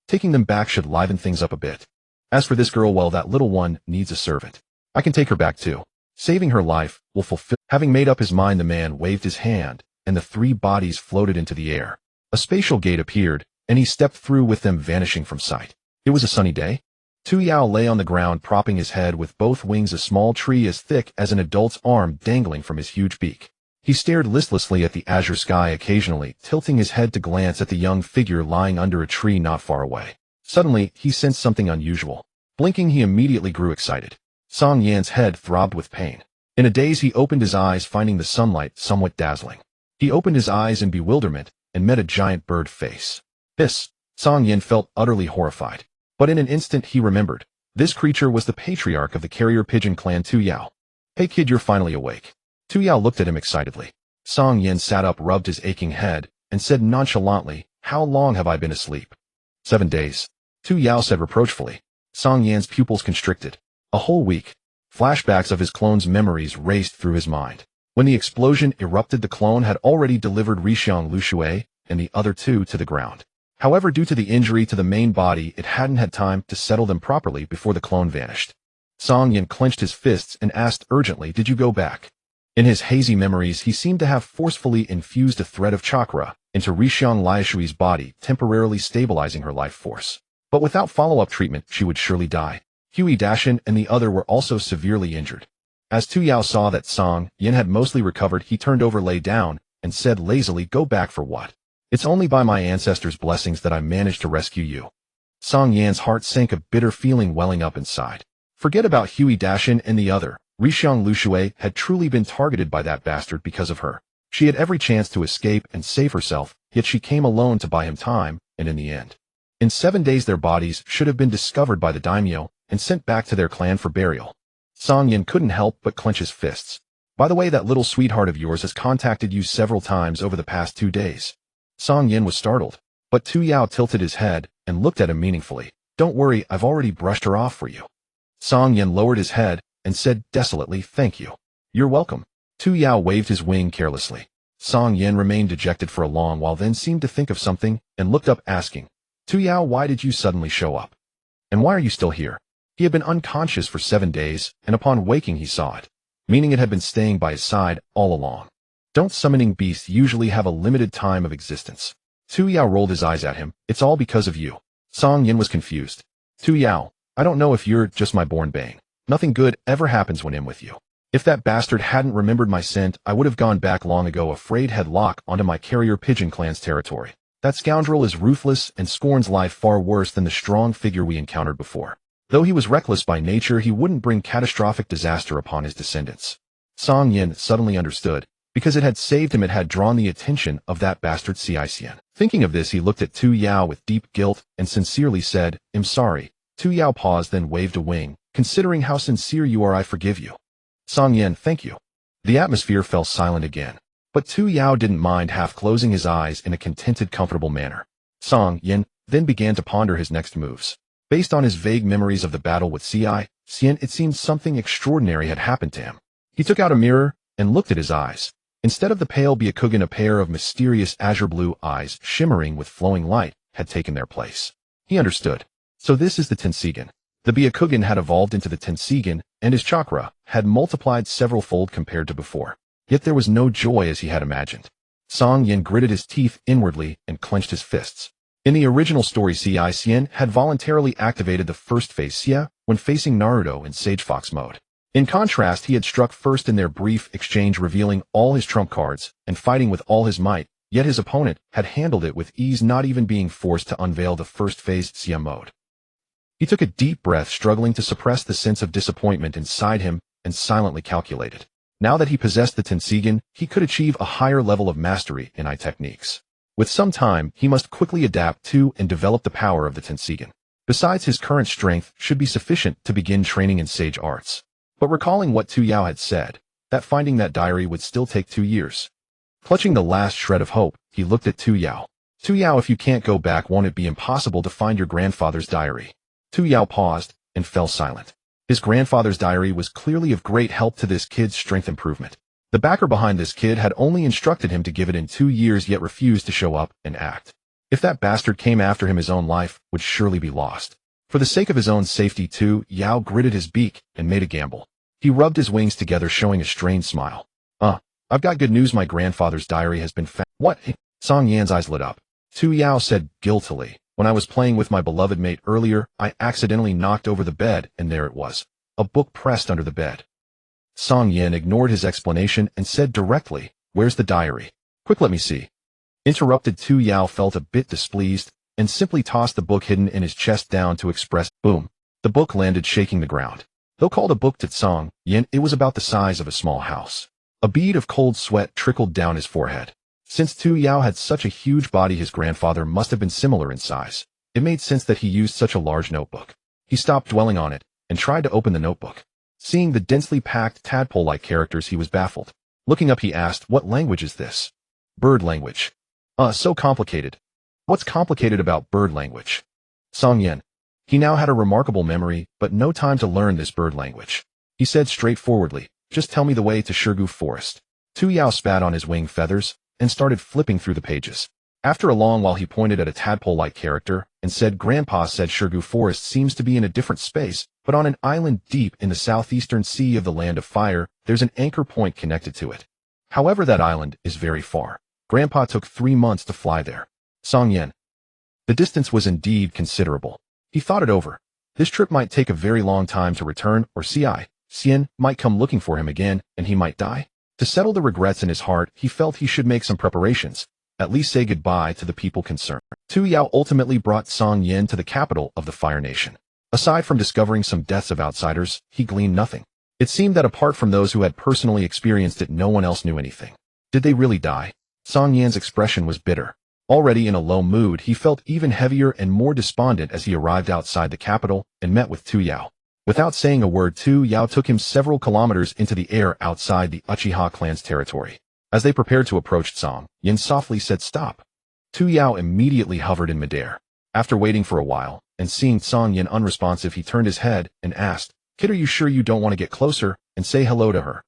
Taking them back should liven things up a bit. As for this girl, well, that little one needs a servant. I can take her back too. Saving her life will fulfill. Having made up his mind, the man waved his hand, and the 3 bodies floated into the air. A spatial gate appeared, and he stepped through with them, vanishing from sight. It was a sunny day. Tu Yao lay on the ground, propping his head with both wings, a small tree as thick as an adult's arm dangling from his huge beak. He stared listlessly at the azure sky occasionally, tilting his head to glance at the young figure lying under a tree not far away. Suddenly, he sensed something unusual. Blinking, he immediately grew excited. Cang Yan's head throbbed with pain. In a daze, he opened his eyes, finding the sunlight somewhat dazzling. He opened his eyes in bewilderment and met a giant bird face. This, Cang Yan felt utterly horrified. But in an instant he remembered. This creature was the patriarch of the carrier pigeon clan, Tu Yao. "Hey kid, you're finally awake." Tu Yao looked at him excitedly. Cang Yan sat up, rubbed his aching head, and said nonchalantly, "How long have I been asleep?" 7 days. Tu Yao said reproachfully. Cang Yan's pupils constricted. A whole week. Flashbacks of his clone's memories raced through his mind. When the explosion erupted, the clone had already delivered Rishiang Luxue and the other two to the ground. However, due to the injury to the main body, it hadn't had time to settle them properly before the clone vanished. Cang Yan clenched his fists and asked urgently, "Did you go back?" In his hazy memories, he seemed to have forcefully infused a thread of chakra into Rishiang Liashui's body, temporarily stabilizing her life force. But without follow-up treatment, she would surely die. Hui Dashin and the other were also severely injured. As Tu Yao saw that Cang Yan had mostly recovered, he turned over, lay down, and said lazily, "Go back for what? It's only by my ancestors' blessings that I managed to rescue you." Cang Yan's heart sank, a bitter feeling welling up inside. Forget about Hui Dashin and the other. Rishiang Luxue had truly been targeted by that bastard because of her. She had every chance to escape and save herself, yet she came alone to buy him time, and in the end. In 7 days their bodies should have been discovered by the daimyo and sent back to their clan for burial. Cang Yan couldn't help but clench his fists. "By the way, that little sweetheart of yours has contacted you several times over the past 2 days. Cang Yan was startled, but Tu Yao tilted his head and looked at him meaningfully. "Don't worry, I've already brushed her off for you." Cang Yan lowered his head and said desolately, "Thank you." "You're welcome." Tu Yao waved his wing carelessly. Cang Yan remained dejected for a long while, then seemed to think of something and looked up, asking, "Tu Yao, why did you suddenly show up? And why are you still here?" He had been unconscious for 7 days, and upon waking he saw it, meaning it had been staying by his side all along. Don't summoning beasts usually have a limited time of existence? Tu Yao rolled his eyes at him. "It's all because of you." Cang Yan was confused. "Tu Yao, I don't know if you're just my born bane. Nothing good ever happens when I'm with you. If that bastard hadn't remembered my scent, I would have gone back long ago, afraid he'd lock onto my carrier pigeon clan's territory. That scoundrel is ruthless and scorns life far worse than the strong figure we encountered before. Though he was reckless by nature, he wouldn't bring catastrophic disaster upon his descendants." Cang Yan suddenly understood. Because it had saved him, it had drawn the attention of that bastard Cian. Thinking of this, he looked at Tu Yao with deep guilt and sincerely said, "I'm sorry." Tu Yao paused, then waved a wing. "Considering how sincere you are, I forgive you." Cang Yan, "Thank you." The atmosphere fell silent again. But Tu Yao didn't mind, half closing his eyes in a contented, comfortable manner. Cang Yan then began to ponder his next moves. Based on his vague memories of the battle with Cian, it seemed something extraordinary had happened to him. He took out a mirror and looked at his eyes. Instead of the pale Byakugan, a pair of mysterious azure-blue eyes, shimmering with flowing light, had taken their place. He understood. So this is the Tensigen. The Byakugan had evolved into the Tensigen, and his chakra had multiplied several-fold compared to before. Yet there was no joy as he had imagined. Cang Yan gritted his teeth inwardly and clenched his fists. In the original story, Cian had voluntarily activated the first phase Xia when facing Naruto in Sage Fox mode. In contrast, he had struck first in their brief exchange, revealing all his trump cards and fighting with all his might, yet his opponent had handled it with ease, not even being forced to unveil the first phase Xia mode. He took a deep breath, struggling to suppress the sense of disappointment inside him, and silently calculated. Now that he possessed the Tensigen, he could achieve a higher level of mastery in eye techniques. With some time, he must quickly adapt to and develop the power of the Tensigen. Besides, his current strength should be sufficient to begin training in sage arts. But recalling what Tu Yao had said, that finding that diary would still take 2 years. Clutching the last shred of hope, he looked at Tu Yao. "Tu Yao, if you can't go back, won't it be impossible to find your grandfather's diary?" Tu Yao paused and fell silent. His grandfather's diary was clearly of great help to this kid's strength improvement. The backer behind this kid had only instructed him to give it in 2 years, yet refused to show up and act. If that bastard came after him, his own life would surely be lost. For the sake of his own safety, Tu Yao gritted his beak and made a gamble. He rubbed his wings together, showing a strained smile. I've got good news. My grandfather's diary has been found." "What?" Cang Yan's eyes lit up. Tu Yao said guiltily, "When I was playing with my beloved mate earlier, I accidentally knocked over the bed, and there it was. A book pressed under the bed." Cang Yan ignored his explanation and said directly, Where's the diary? Quick, let me see. Interrupted. Tu Yao felt a bit displeased and simply tossed the book hidden in his chest down to express. Boom. The book landed, shaking the ground. Though called a book to Cang Yan, it was about the size of a small house. A bead of cold sweat trickled down his forehead. Since Tu Yao had such a huge body, his grandfather must have been similar in size. It made sense that he used such a large notebook. He stopped dwelling on it and tried to open the notebook. Seeing the densely packed tadpole-like characters, he was baffled. Looking up, he asked, "What language is this?" "Bird language." So complicated." "What's complicated about bird language?" Cang Yan. He now had a remarkable memory, but no time to learn this bird language. He said straightforwardly, "Just tell me the way to Shirgu Forest." Tu Yao spat on his wing feathers and started flipping through the pages. After a long while, he pointed at a tadpole-like character and said, "Grandpa said Shirgu Forest seems to be in a different space, but on an island deep in the southeastern sea of the Land of Fire, there's an anchor point connected to it. However, that island is very far. Grandpa took 3 months to fly there." Cang Yan. The distance was indeed considerable. He thought it over. This trip might take a very long time to return, or Xian might come looking for him again, and he might die. To settle the regrets in his heart, he felt he should make some preparations, at least say goodbye to the people concerned. Tu Yao ultimately brought Cang Yan to the capital of the Fire Nation. Aside from discovering some deaths of outsiders, he gleaned nothing. It seemed that apart from those who had personally experienced it, no one else knew anything. Did they really die? Cang Yan's expression was bitter. Already in a low mood, he felt even heavier and more despondent as he arrived outside the capital and met with Tu Yao. Without saying a word, Tu Yao took him several kilometers into the air outside the Uchiha clan's territory. As they prepared to approach, Cang Yan softly said, "Stop." Tu Yao immediately hovered in midair. After waiting for a while, and seeing Cang Yan unresponsive, he turned his head and asked, "Kid, are you sure you don't want to get closer and say hello to her?"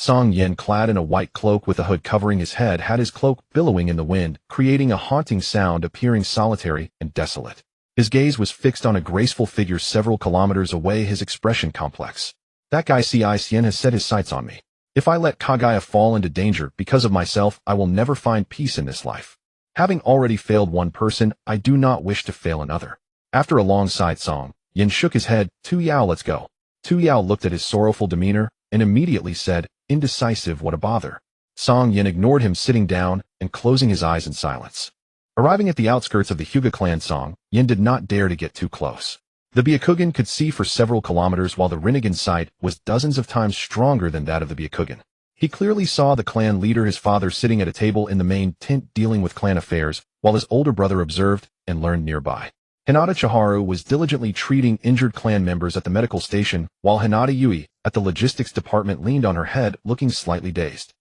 Cang Yan, clad in a white cloak with a hood covering his head, had his cloak billowing in the wind, creating a haunting sound, appearing solitary and desolate. His gaze was fixed on a graceful figure several kilometers away, his expression complex. "That guy Xian has set his sights on me. If I let Kaguya fall into danger because of myself, I will never find peace in this life. Having already failed one person, I do not wish to fail another." After a long sigh, Cang Yan shook his head. "Tu Yao, let's go." Tu Yao looked at his sorrowful demeanor and immediately said, "Indecisive, what a bother." Cang Yan ignored him, sitting down and closing his eyes in silence. Arriving at the outskirts of the Hyuga clan, Cang Yan did not dare to get too close. The Byakugan could see for several kilometers, while the Rinnegan's sight was dozens of times stronger than that of the Byakugan. He clearly saw the clan leader, his father, sitting at a table in the main tent dealing with clan affairs, while his older brother observed and learned nearby. Hinata Chiharu was diligently treating injured clan members at the medical station, while Hinata Yui, at the logistics department, leaned on her head, looking slightly dazed.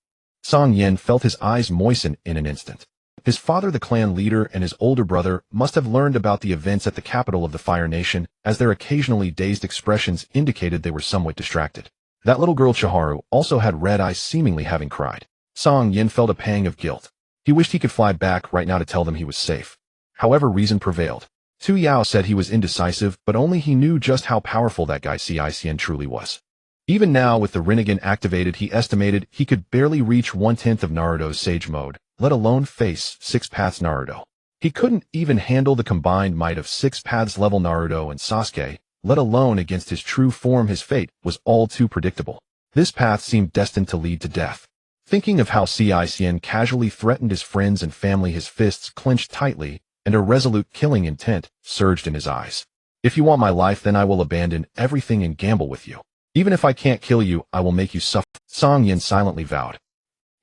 Cang Yan felt his eyes moisten in an instant. His father, the clan leader, and his older brother must have learned about the events at the capital of the Fire Nation, as their occasionally dazed expressions indicated they were somewhat distracted. That little girl Chiharu also had red eyes, seemingly having cried. Cang Yan felt a pang of guilt. He wished he could fly back right now to tell them he was safe. However, reason prevailed. Tu Yao said he was indecisive, but only he knew just how powerful that guy Xian truly was. Even now, with the Rinnegan activated, he estimated he could barely reach 1/10 of Naruto's Sage Mode, let alone face 6 Paths Naruto. He couldn't even handle the combined might of 6 Paths level Naruto and Sasuke, let alone against his true form. His fate was all too predictable. This path seemed destined to lead to death. Thinking of how Xian casually threatened his friends and family, his fists clenched tightly, and a resolute killing intent surged in his eyes. "If you want my life, then I will abandon everything and gamble with you. Even if I can't kill you, I will make you suffer," Cang Yan silently vowed.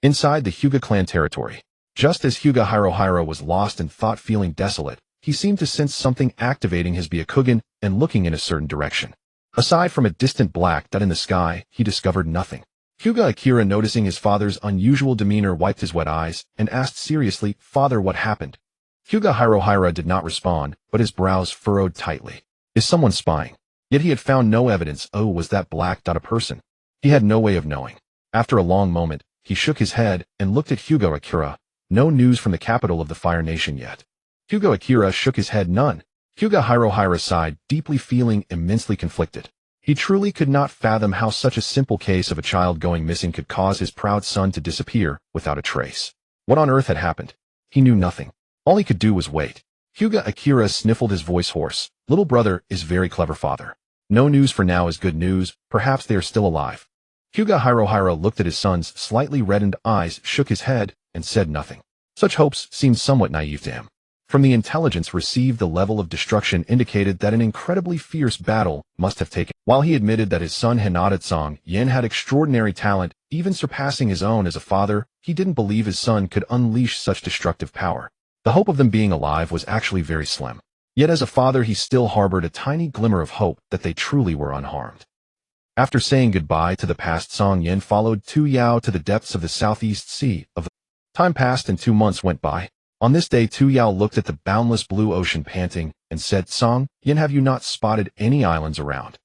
Inside the Hyuga clan territory, just as Hyuga Hirohiro was lost in thought, feeling desolate, he seemed to sense something activating his Byakugan and looking in a certain direction. Aside from a distant black dot in the sky, he discovered nothing. Hyuga Akira, noticing his father's unusual demeanor, wiped his wet eyes and asked seriously, "Father, what happened?" Hyuga Hirohiro did not respond, but his brows furrowed tightly. Is someone spying? Yet he had found no evidence. Oh, was that black dot a person? He had no way of knowing. After a long moment, he shook his head and looked at Hyuga Akira. No news from the capital of the Fire Nation yet. Hyuga Akira shook his head. None. Hyuga Hirohiro sighed, deeply, feeling immensely conflicted. He truly could not fathom how such a simple case of a child going missing could cause his proud son to disappear without a trace. What on earth had happened? He knew nothing. All he could do was wait. Hyuga Akira sniffled, his voice hoarse. Little brother is very clever, father. No news for now is good news. Perhaps they are still alive. Hyuga Hirohiro looked at his son's slightly reddened eyes, shook his head, and said nothing. Such hopes seemed somewhat naive to him. From the intelligence received, the level of destruction indicated that an incredibly fierce battle must have taken. While he admitted that his son Hinata Cang Yan had extraordinary talent, even surpassing his own as a father, he didn't believe his son could unleash such destructive power. The hope of them being alive was actually very slim. Yet as a father, he still harbored a tiny glimmer of hope that they truly were unharmed. After saying goodbye to the past, Cang Yan followed Tu Yao to the depths of the Southeast Sea. Time passed and 2 months went by. On this day, Tu Yao looked at the boundless blue ocean panting and said, Cang Yan, have you not spotted any islands around?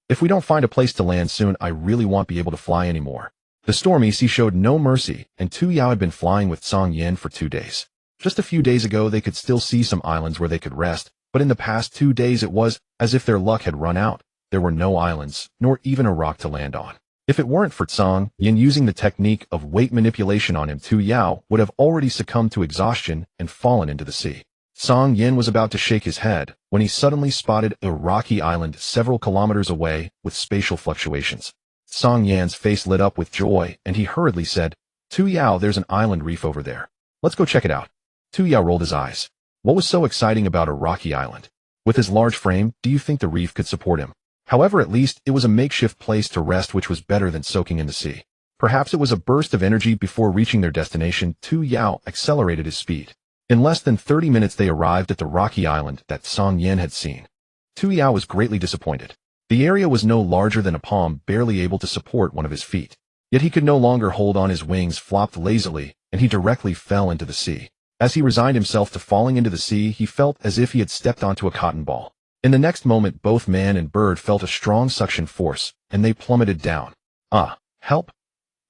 If we don't find a place to land soon, I really won't be able to fly anymore. The stormy sea showed no mercy, and Tu Yao had been flying with Cang Yan for 2 days. Just a few days ago, they could still see some islands where they could rest, but in the past 2 days it was as if their luck had run out. There were no islands, nor even a rock to land on. If it weren't for Cang Yan using the technique of weight manipulation on him, Tu Yao would have already succumbed to exhaustion and fallen into the sea. Cang Yan was about to shake his head when he suddenly spotted a rocky island several kilometers away with spatial fluctuations. Cang Yan's face lit up with joy, and he hurriedly said, Tu Yao, there's an island reef over there. Let's go check it out. Tu Yao rolled his eyes. What was so exciting about a rocky island? With his large frame, do you think the reef could support him? However, at least it was a makeshift place to rest, which was better than soaking in the sea. Perhaps it was a burst of energy. Before reaching their destination, Tu Yao accelerated his speed. In less than 30 minutes they arrived at the rocky island that Cang Yan had seen. Tu Yao was greatly disappointed. The area was no larger than a palm, barely able to support one of his feet. Yet he could no longer hold on. His wings flopped lazily, and he directly fell into the sea. As he resigned himself to falling into the sea, he felt as if he had stepped onto a cotton ball. In the next moment, both man and bird felt a strong suction force, and they plummeted down. Ah, help!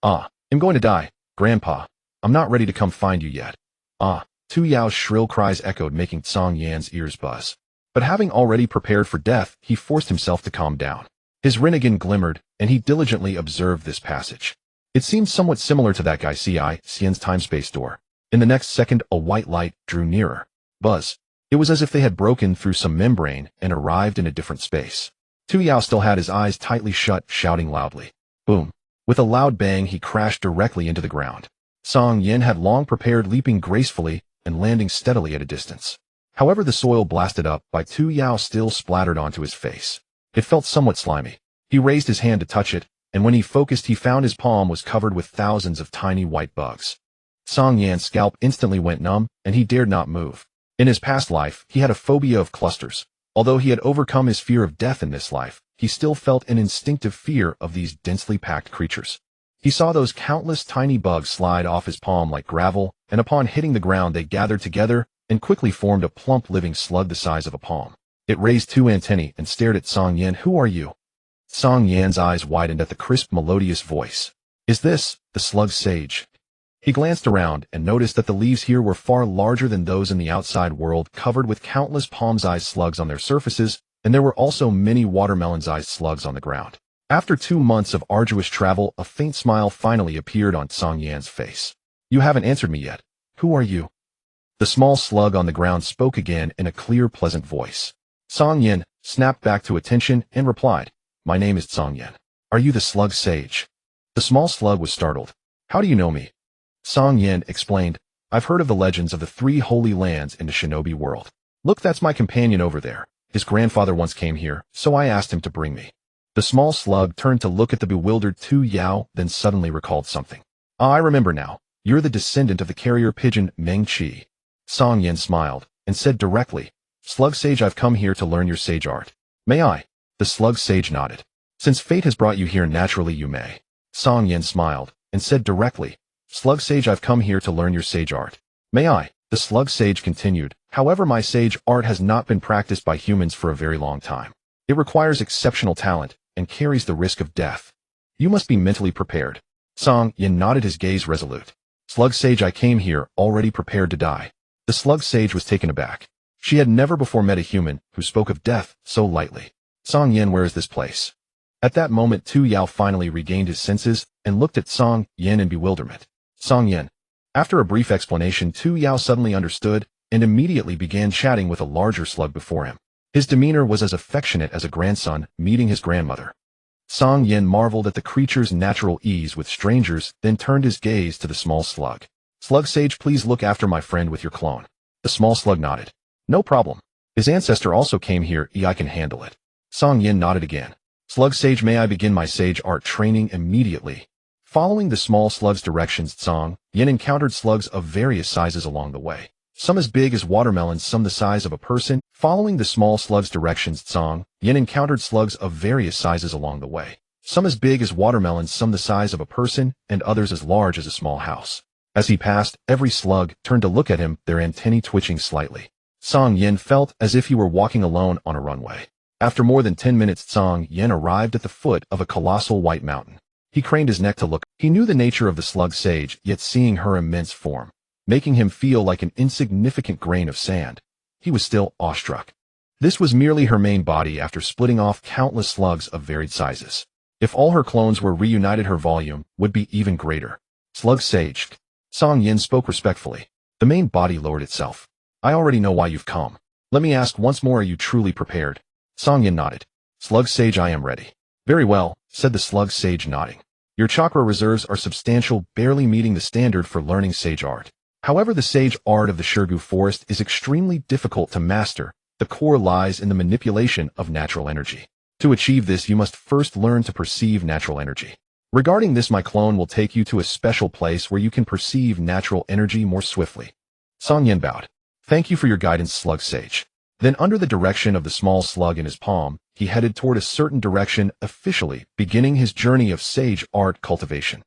Ah, I'm going to die, Grandpa. I'm not ready to come find you yet. Ah, Tu Yao's shrill cries echoed, making Cang Yan's ears buzz. But having already prepared for death, he forced himself to calm down. His rinnegan glimmered, and he diligently observed this passage. It seemed somewhat similar to that guy Cien's time-space door. In the next second, a white light drew nearer. Buzz. It was as if they had broken through some membrane and arrived in a different space. Tu Yao still had his eyes tightly shut, shouting loudly. Boom. With a loud bang, he crashed directly into the ground. Cang Yan had long prepared, leaping gracefully and landing steadily at a distance. However, the soil blasted up by Tu Yao still splattered onto his face. It felt somewhat slimy. He raised his hand to touch it, and when he focused, he found his palm was covered with thousands of tiny white bugs. Cang Yan's scalp instantly went numb, and he dared not move. In his past life, he had a phobia of clusters. Although he had overcome his fear of death in this life, he still felt an instinctive fear of these densely packed creatures. He saw those countless tiny bugs slide off his palm like gravel, and upon hitting the ground they gathered together and quickly formed a plump living slug the size of a palm. It raised 2 antennae and stared at Cang Yan. Who are you? Cang Yan's eyes widened at the crisp, melodious voice. Is this the slug sage? He glanced around and noticed that the leaves here were far larger than those in the outside world, covered with countless palm-sized slugs on their surfaces, and there were also many watermelon-sized slugs on the ground. After 2 months of arduous travel, a faint smile finally appeared on Cang Yan's face. You haven't answered me yet. Who are you? The small slug on the ground spoke again in a clear, pleasant voice. Cang Yan snapped back to attention and replied, My name is Cang Yan. Are you the slug sage? The small slug was startled. How do you know me? Cang Yan explained, I've heard of the legends of the 3 holy lands in the shinobi world. Look, that's my companion over there. His grandfather once came here, so I asked him to bring me. The small slug turned to look at the bewildered Tu Yao, then suddenly recalled something. Ah, I remember now. You're the descendant of the carrier pigeon Meng Qi. Cang Yan smiled and said directly, Slug sage, I've come here to learn your sage art. May I? The slug sage nodded. Since fate has brought you here, naturally you may. Cang Yan smiled and said directly, Slug sage, I've come here to learn your sage art. May I? The slug sage continued, However, my sage art has not been practiced by humans for a very long time. It requires exceptional talent and carries the risk of death. You must be mentally prepared. Cang Yan nodded, his gaze resolute. Slug sage, I came here already prepared to die. The slug sage was taken aback. She had never before met a human who spoke of death so lightly. Cang Yan, where is this place? At that moment, Tu Yao finally regained his senses and looked at Cang Yan in bewilderment. Cang Yan. After a brief explanation, Tu Yao suddenly understood and immediately began chatting with a larger slug before him. His demeanor was as affectionate as a grandson meeting his grandmother. Cang Yan marveled at the creature's natural ease with strangers, then turned his gaze to the small slug. Slug Sage, please look after my friend with your clone. The small slug nodded. No problem. His ancestor also came here, I can handle it. Cang Yan nodded again. Slug Sage, may I begin my sage art training immediately? Following the small slug's directions, Cang Yan encountered slugs of various sizes along the way. Some as big as watermelons, some the size of a person. Following the small slug's directions, Cang Yan encountered slugs of various sizes along the way. Some as big as watermelons, some the size of a person, and others as large as a small house. As he passed, every slug turned to look at him, their antennae twitching slightly. Cang Yan felt as if he were walking alone on a runway. After more than 10 minutes, Cang Yan arrived at the foot of a colossal white mountain. He craned his neck to look. He knew the nature of the slug sage, yet seeing her immense form, making him feel like an insignificant grain of sand, he was still awestruck. This was merely her main body after splitting off countless slugs of varied sizes. If all her clones were reunited, her volume would be even greater. Slug Sage. Cang Yan spoke respectfully. The main body lowered itself. I already know why you've come. Let me ask once more, are you truly prepared? Cang Yan nodded. Slug Sage, I am ready. Very well, said the Slug Sage, nodding. Your chakra reserves are substantial, barely meeting the standard for learning sage art. However, the sage art of the Senju forest is extremely difficult to master. The core lies in the manipulation of natural energy. To achieve this, you must first learn to perceive natural energy. Regarding this, my clone will take you to a special place where you can perceive natural energy more swiftly. Cang Yan bowed. Thank you for your guidance, Slug Sage. Then, under the direction of the small slug in his palm, he headed toward a certain direction, officially beginning his journey of sage art cultivation.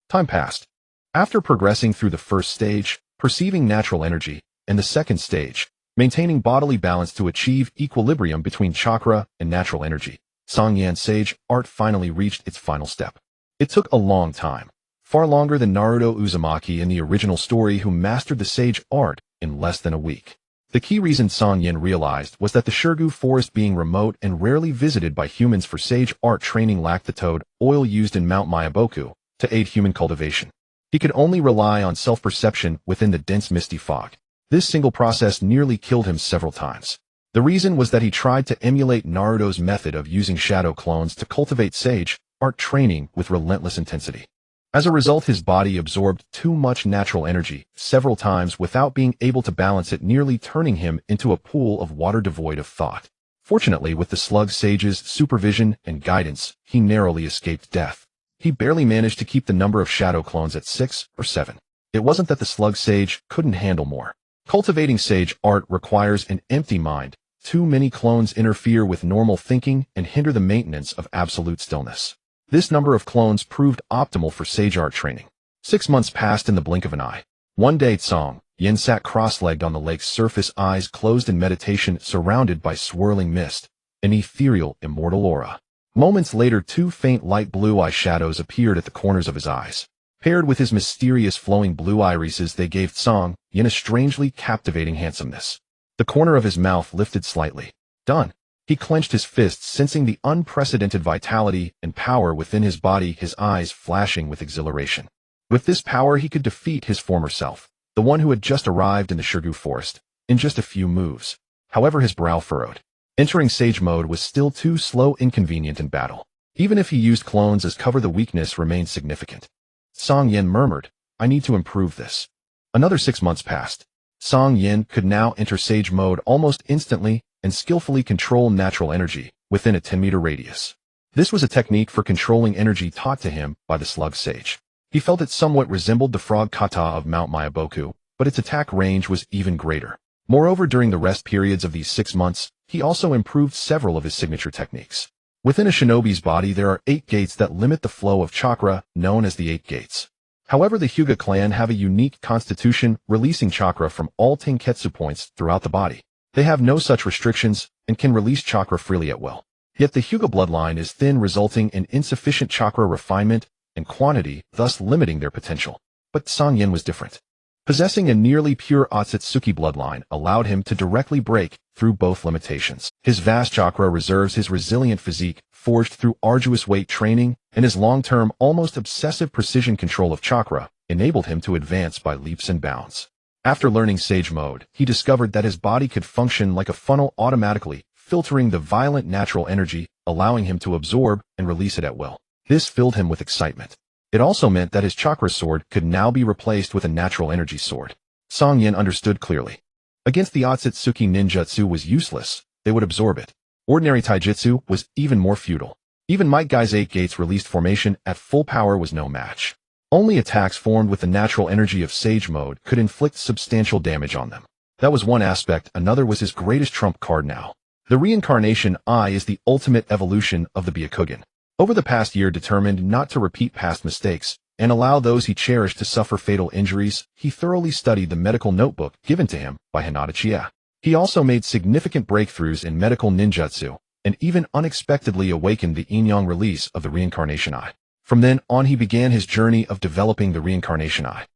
Time passed. After progressing through the first stage, perceiving natural energy, and the second stage, maintaining bodily balance to achieve equilibrium between chakra and natural energy, Cang Yan's sage art finally reached its final step. It took a long time, far longer than Naruto Uzumaki in the original story, who mastered the sage art in less than a week. The key reason Cang Yan realized was that the Senju forest, being remote and rarely visited by humans for sage art training, lacked the toad oil used in Mount Myaboku to aid human cultivation. He could only rely on self-perception within the dense misty fog. This single process nearly killed him several times. The reason was that he tried to emulate Naruto's method of using shadow clones to cultivate sage art training with relentless intensity. As a result, his body absorbed too much natural energy several times without being able to balance it, nearly turning him into a pool of water devoid of thought. Fortunately, with the slug sage's supervision and guidance, he narrowly escaped death. He barely managed to keep the number of shadow clones at 6 or 7. It wasn't that the slug sage couldn't handle more. Cultivating sage art requires an empty mind. Too many clones interfere with normal thinking and hinder the maintenance of absolute stillness. This number of clones proved optimal for sage art training. 6 months passed in the blink of an eye. One day, Cang Yan sat cross-legged on the lake's surface, eyes closed in meditation, surrounded by swirling mist, an ethereal, immortal aura. Moments later, 2 faint light blue eye shadows appeared at the corners of his eyes. Paired with his mysterious flowing blue irises, they gave Cang Yan a strangely captivating handsomeness. The corner of his mouth lifted slightly. Done. He clenched his fists, sensing the unprecedented vitality and power within his body, his eyes flashing with exhilaration. With this power, he could defeat his former self, the one who had just arrived in the Senju forest, in just a few moves. However, his brow furrowed. Entering sage mode was still too slow, inconvenient in battle. Even if he used clones as cover, the weakness remained significant. Cang Yan murmured, I need to improve this. Another 6 months passed. Cang Yan could now enter sage mode almost instantly and skillfully control natural energy within a 10-meter radius. This was a technique for controlling energy taught to him by the slug sage. He felt it somewhat resembled the frog kata of Mount Myaboku, but its attack range was even greater. Moreover, during the rest periods of these 6 months, he also improved several of his signature techniques. Within a shinobi's body, there are 8 gates that limit the flow of chakra, known as the 8 gates. However, the Hyuga clan have a unique constitution, releasing chakra from all tenketsu points throughout the body. They have no such restrictions and can release chakra freely at will. Yet the Hyuga bloodline is thin, resulting in insufficient chakra refinement and quantity, thus limiting their potential. But Cang Yan was different. Possessing a nearly pure Ōtsutsuki bloodline allowed him to directly break through both limitations. His vast chakra reserves, his resilient physique, forged through arduous weight training, and his long-term, almost obsessive precision control of chakra enabled him to advance by leaps and bounds. After learning sage mode, he discovered that his body could function like a funnel, automatically filtering the violent natural energy allowing him to absorb and release it at will. This filled him with excitement. It also meant that his chakra sword could now be replaced with a natural energy sword. Cang Yan understood clearly. Against the Ōtsutsuki ninjutsu was useless, they would absorb it. Ordinary taijutsu was even more futile. Even Might Guy's 8 Gates released formation at full power was no match. Only attacks formed with the natural energy of Sage Mode could inflict substantial damage on them. That was one aspect, another was his greatest trump card now. The reincarnation eye is the ultimate evolution of the Byakugan. Over the past year, determined not to repeat past mistakes and allow those he cherished to suffer fatal injuries, he thoroughly studied the medical notebook given to him by Hinata Uchiha. He also made significant breakthroughs in medical ninjutsu, and even unexpectedly awakened the yin-yang release of the reincarnation eye. From then on he began his journey of developing the reincarnation eye.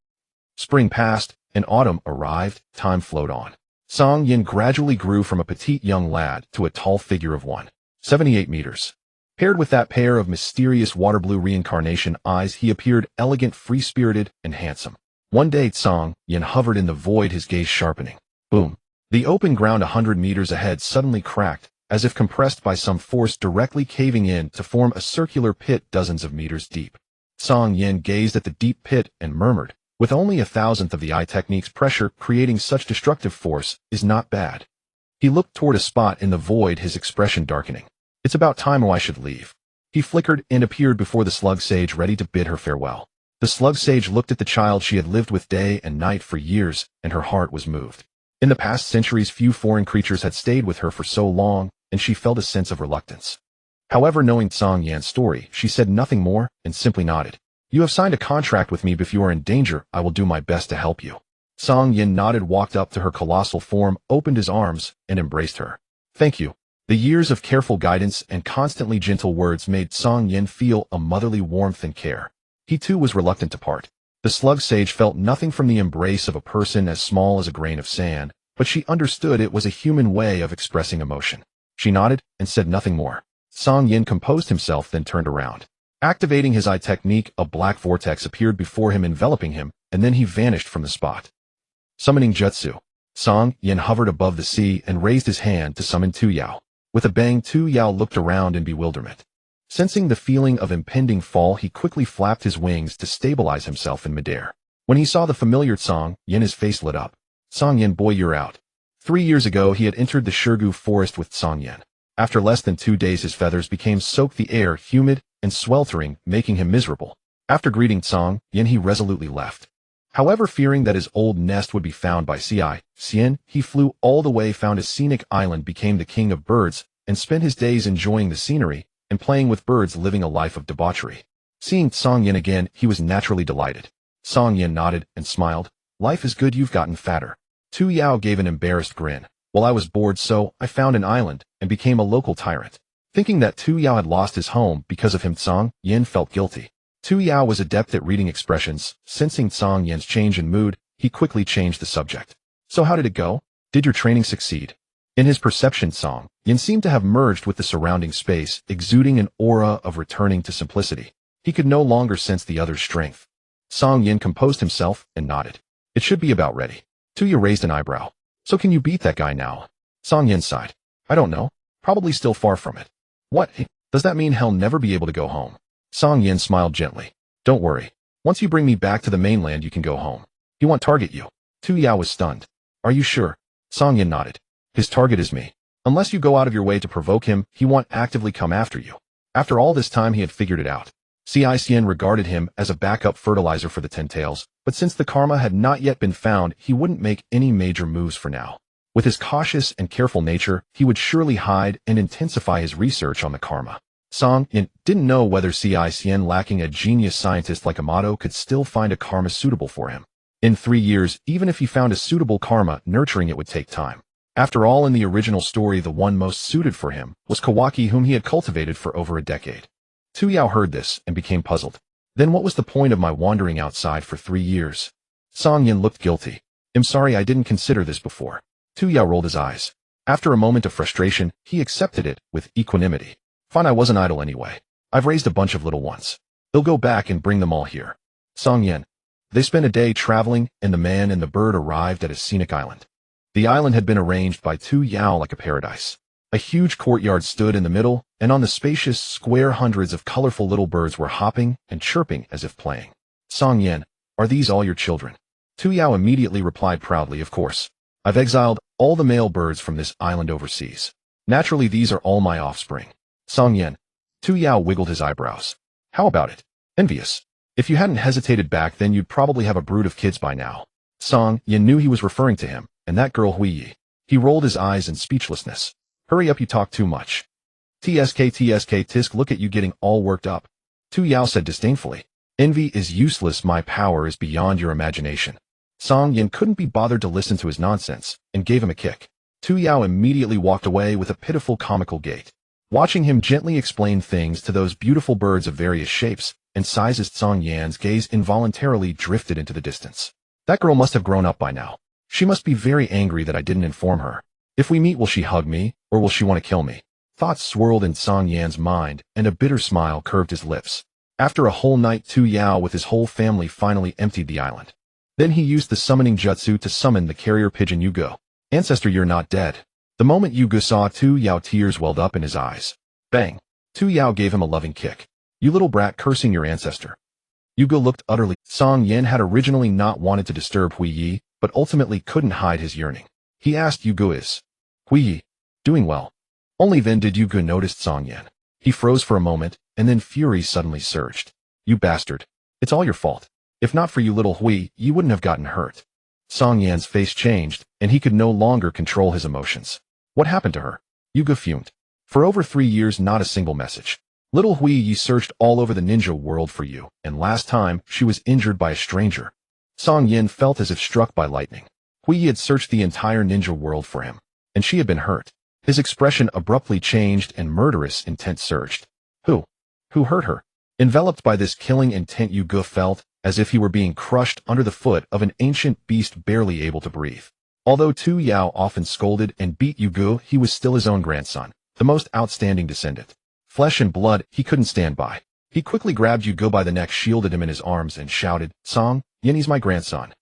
Spring passed, and autumn arrived, time flowed on. Cang Yan gradually grew from a petite young lad to a tall figure of 178 meters. Paired with that pair of mysterious water-blue reincarnation eyes, he appeared elegant, free-spirited, and handsome. One day Cang Yan hovered in the void, his gaze sharpening. Boom! The open ground 100 meters ahead suddenly cracked, as if compressed by some force directly caving in to form a circular pit dozens of meters deep. Cang Yan gazed at the deep pit and murmured, with only 1,000th of the eye technique's pressure creating such destructive force is not bad. He looked toward a spot in the void, his expression darkening. It's about time I should leave. He flickered and appeared before the slug sage, ready to bid her farewell. The slug sage looked at the child she had lived with day and night for years, and her heart was moved. In the past centuries, few foreign creatures had stayed with her for so long, and she felt a sense of reluctance. However, knowing Cang Yan's story, she said nothing more and simply nodded. You have signed a contract with me. If you are in danger, I will do my best to help you. Cang Yan nodded, walked up to her colossal form, opened his arms, and embraced her. Thank you. The years of careful guidance and constantly gentle words made Cang Yan feel a motherly warmth and care. He too was reluctant to part. The slug sage felt nothing from the embrace of a person as small as a grain of sand, but she understood it was a human way of expressing emotion. She nodded and said nothing more. Cang Yan composed himself, then turned around. Activating his eye technique, a black vortex appeared before him, enveloping him, and then he vanished from the spot. Summoning Jutsu. Cang Yan hovered above the sea and raised his hand to summon Tu Yao. With a bang, Tu Yao looked around in bewilderment. Sensing the feeling of impending fall, he quickly flapped his wings to stabilize himself in midair. When he saw the familiar Cang Yan, his face lit up. Cang Yan, boy, you're out. 3 years ago, he had entered the Shirgu forest with Cang Yan. After less than 2 days, his feathers became soaked, the air humid and sweltering, making him miserable. After greeting Cang Yan, he resolutely left. However, fearing that his old nest would be found by Xian, he flew all the way, found a scenic island, became the king of birds, and spent his days enjoying the scenery and playing with birds, living a life of debauchery. Seeing Cang Yan again, he was naturally delighted. Cang Yan nodded and smiled. Life is good, you've gotten fatter. Tu Yao gave an embarrassed grin. Well, I was bored, so I found an island and became a local tyrant. Thinking that Tu Yao had lost his home because of him, Cang Yan felt guilty. Tu Yao was adept at reading expressions. Sensing Cang Yan's change in mood, he quickly changed the subject. So how did it go? Did your training succeed? In his perception, Cang Yan seemed to have merged with the surrounding space, exuding an aura of returning to simplicity. He could no longer sense the other's strength. Cang Yan composed himself and nodded. It should be about ready. Tu Yao raised an eyebrow. So can you beat that guy now? Cang Yan sighed. I don't know. Probably still far from it. What? Does that mean he'll never be able to go home? Cang Yan smiled gently. Don't worry. Once you bring me back to the mainland, you can go home. He won't target you. Tu Yao was stunned. Are you sure? Cang Yan nodded. His target is me. Unless you go out of your way to provoke him, he won't actively come after you. After all this time, he had figured it out. Xian regarded him as a backup fertilizer for the Ten Tails, but since the karma had not yet been found, he wouldn't make any major moves for now. With his cautious and careful nature, he would surely hide and intensify his research on the karma. Cang Yan didn't know whether Xian, lacking a genius scientist like Amato, could still find a karma suitable for him. In 3 years, even if he found a suitable karma, nurturing it would take time. After all, in the original story, the one most suited for him was Kawaki, whom he had cultivated for over a decade. Tu Yao heard this and became puzzled. Then what was the point of my wandering outside for 3 years? Cang Yan looked guilty. I'm sorry, I didn't consider this before. Tu Yao rolled his eyes. After a moment of frustration, he accepted it with equanimity. Fine, I wasn't idle anyway. I've raised a bunch of little ones. They'll go back and bring them all here. Cang Yan. They spent a day traveling, and the man and the bird arrived at a scenic island. The island had been arranged by Tu Yao like a paradise. A huge courtyard stood in the middle, and on the spacious square hundreds of colorful little birds were hopping and chirping as if playing. Cang Yan, are these all your children? Tu Yao immediately replied proudly, of course. I've exiled all the male birds from this island overseas. Naturally, these are all my offspring. Cang Yan. Tu Yao wiggled his eyebrows. How about it? Envious. If you hadn't hesitated back then you'd probably have a brood of kids by now. Cang Yan knew he was referring to him, and that girl Hui. He rolled his eyes in speechlessness. Hurry up, you talk too much. TSK tisk, look at you getting all worked up. Tu Yao said disdainfully. Envy is useless, my power is beyond your imagination. Cang Yan couldn't be bothered to listen to his nonsense, and gave him a kick. Tu Yao immediately walked away with a pitiful comical gait. Watching him gently explain things to those beautiful birds of various shapes and sizes, Cang Yan's gaze involuntarily drifted into the distance. That girl must have grown up by now. She must be very angry that I didn't inform her. If we meet, will she hug me, or will she want to kill me? Thoughts swirled in Cang Yan's mind, and a bitter smile curved his lips. After a whole night, Tu Yao with his whole family finally emptied the island. Then he used the summoning jutsu to summon the carrier pigeon Hyuga. Ancestor, you're not dead. The moment Hyuga saw Tu Yao, tears welled up in his eyes. Bang! Tu Yao gave him a loving kick. You little brat, cursing your ancestor. Hyuga looked utterly. Cang Yan had originally not wanted to disturb Hui, but ultimately couldn't hide his yearning. He asked Hyuga, is Hui doing well? Only then did Hyuga notice Cang Yan. He froze for a moment, and then fury suddenly surged. You bastard. It's all your fault. If not for you, little Hui, you wouldn't have gotten hurt. Cang Yan's face changed, and he could no longer control his emotions. What happened to her? Hyuga fumed. For over 3 years, not a single message. Little Hui searched all over the ninja world for you, and last time, she was injured by a stranger. Cang Yan felt as if struck by lightning. Hui had searched the entire ninja world for him, and she had been hurt. His expression abruptly changed and murderous intent surged. Who hurt her? Enveloped by this killing intent, Hyuga felt as if he were being crushed under the foot of an ancient beast barely able to breathe. Although Tu Yao often scolded and beat Hyuga, he was still his own grandson, the most outstanding descendant. Flesh and blood, he couldn't stand by. He quickly grabbed Hyuga by the neck, shielded him in his arms, and shouted, Cang Yan, he's my grandson.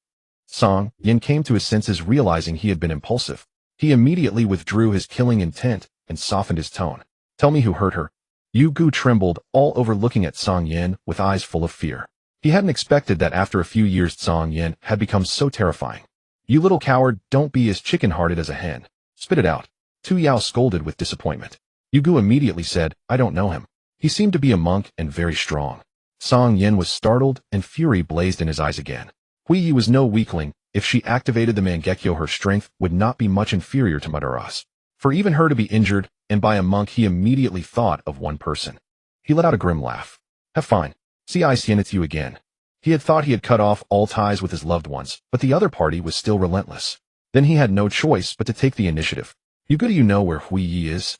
Cang Yan came to his senses, realizing he had been impulsive. He immediately withdrew his killing intent and softened his tone. Tell me who hurt her. Hyuga trembled all over, looking at Cang Yan with eyes full of fear. He hadn't expected that after a few years Cang Yan had become so terrifying. You little coward, don't be as chicken-hearted as a hen. Spit it out. Tu Yao scolded with disappointment. Hyuga immediately said, I don't know him. He seemed to be a monk and very strong. Cang Yan was startled, and fury blazed in his eyes again. Hui was no weakling. If she activated the Mangekyo, her strength would not be much inferior to Madara's. For even her to be injured, and by a monk, he immediately thought of one person. He let out a grim laugh. Have fine. See, I seen it to you again. He had thought he had cut off all ties with his loved ones, but the other party was still relentless. Then he had no choice but to take the initiative. Hyuga, do you know where Hui is?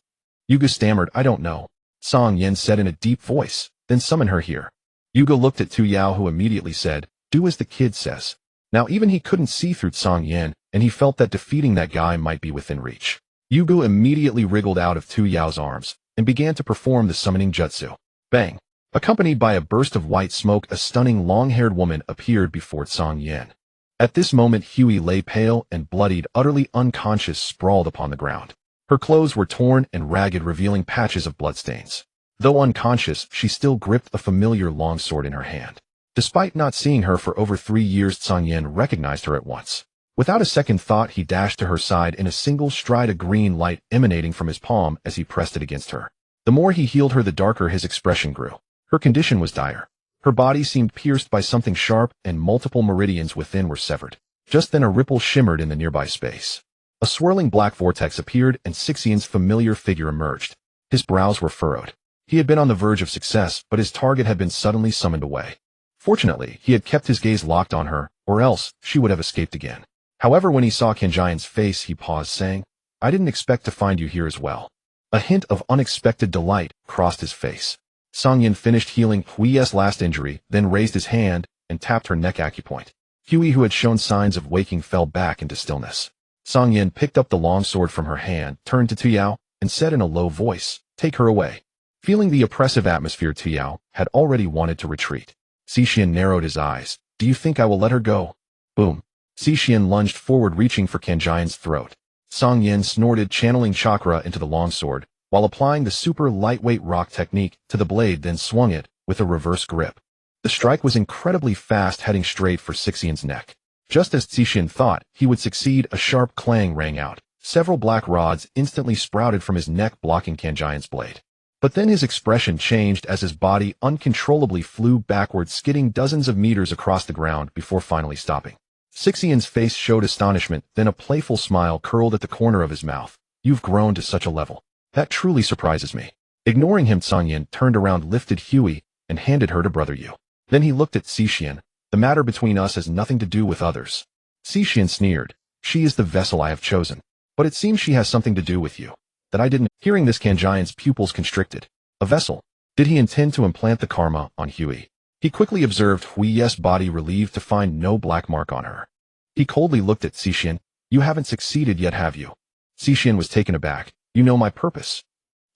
Hyuga stammered, I don't know. Cang Yan said in a deep voice, then summon her here. Hyuga looked at Tu Yao, who immediately said, do as the kid says. Now even he couldn't see through Cang Yan, and he felt that defeating that guy might be within reach. Hyuga immediately wriggled out of Tu Yao's arms, and began to perform the summoning jutsu. Bang! Accompanied by a burst of white smoke, a stunning long-haired woman appeared before Cang Yan. At this moment, Hui lay pale and bloodied, utterly unconscious, sprawled upon the ground. Her clothes were torn and ragged, revealing patches of bloodstains. Though unconscious, she still gripped a familiar longsword in her hand. Despite not seeing her for over 3 years, Cang Yan recognized her at once. Without a second thought, he dashed to her side in a single stride, a green light emanating from his palm as he pressed it against her. The more he healed her, the darker his expression grew. Her condition was dire. Her body seemed pierced by something sharp, and multiple meridians within were severed. Just then a ripple shimmered in the nearby space. A swirling black vortex appeared, and Sixian's familiar figure emerged. His brows were furrowed. He had been on the verge of success, but his target had been suddenly summoned away. Fortunately, he had kept his gaze locked on her, or else she would have escaped again. However, when he saw Cang Yan's face, he paused, saying, I didn't expect to find you here as well. A hint of unexpected delight crossed his face. Cang Yan finished healing Hui's last injury, then raised his hand and tapped her neck acupoint. Hui, who had shown signs of waking, fell back into stillness. Cang Yan picked up the longsword from her hand, turned to Tu Yao, and said in a low voice, Take her away. Feeling the oppressive atmosphere, Tu Yao had already wanted to retreat. Sixian narrowed his eyes. Do you think I will let her go? Boom. Sixian lunged forward, reaching for Cang Yan's throat. Cang Yan snorted, channeling chakra into the longsword, while applying the super lightweight rock technique to the blade, then swung it with a reverse grip. The strike was incredibly fast, heading straight for Cixian's neck. Just as Cixian thought he would succeed, a sharp clang rang out. Several black rods instantly sprouted from his neck, blocking Cang Yan's blade. But then his expression changed as his body uncontrollably flew backward, skidding dozens of meters across the ground before finally stopping. Cixian's face showed astonishment, then a playful smile curled at the corner of his mouth. You've grown to such a level. That truly surprises me. Ignoring him, Cang Yan turned around, lifted Huey, and handed her to Brother Yu. Then he looked at Cixian. The matter between us has nothing to do with others. Cixian sneered. She is the vessel I have chosen. But it seems she has something to do with you. That I didn't. Hearing this, Cang Yan's pupils constricted. A vessel? Did he intend to implant the karma on Huey? He quickly observed Huey's body, relieved to find no black mark on her. He coldly looked at Cixian. You haven't succeeded yet, have you? Cixian was taken aback. You know my purpose.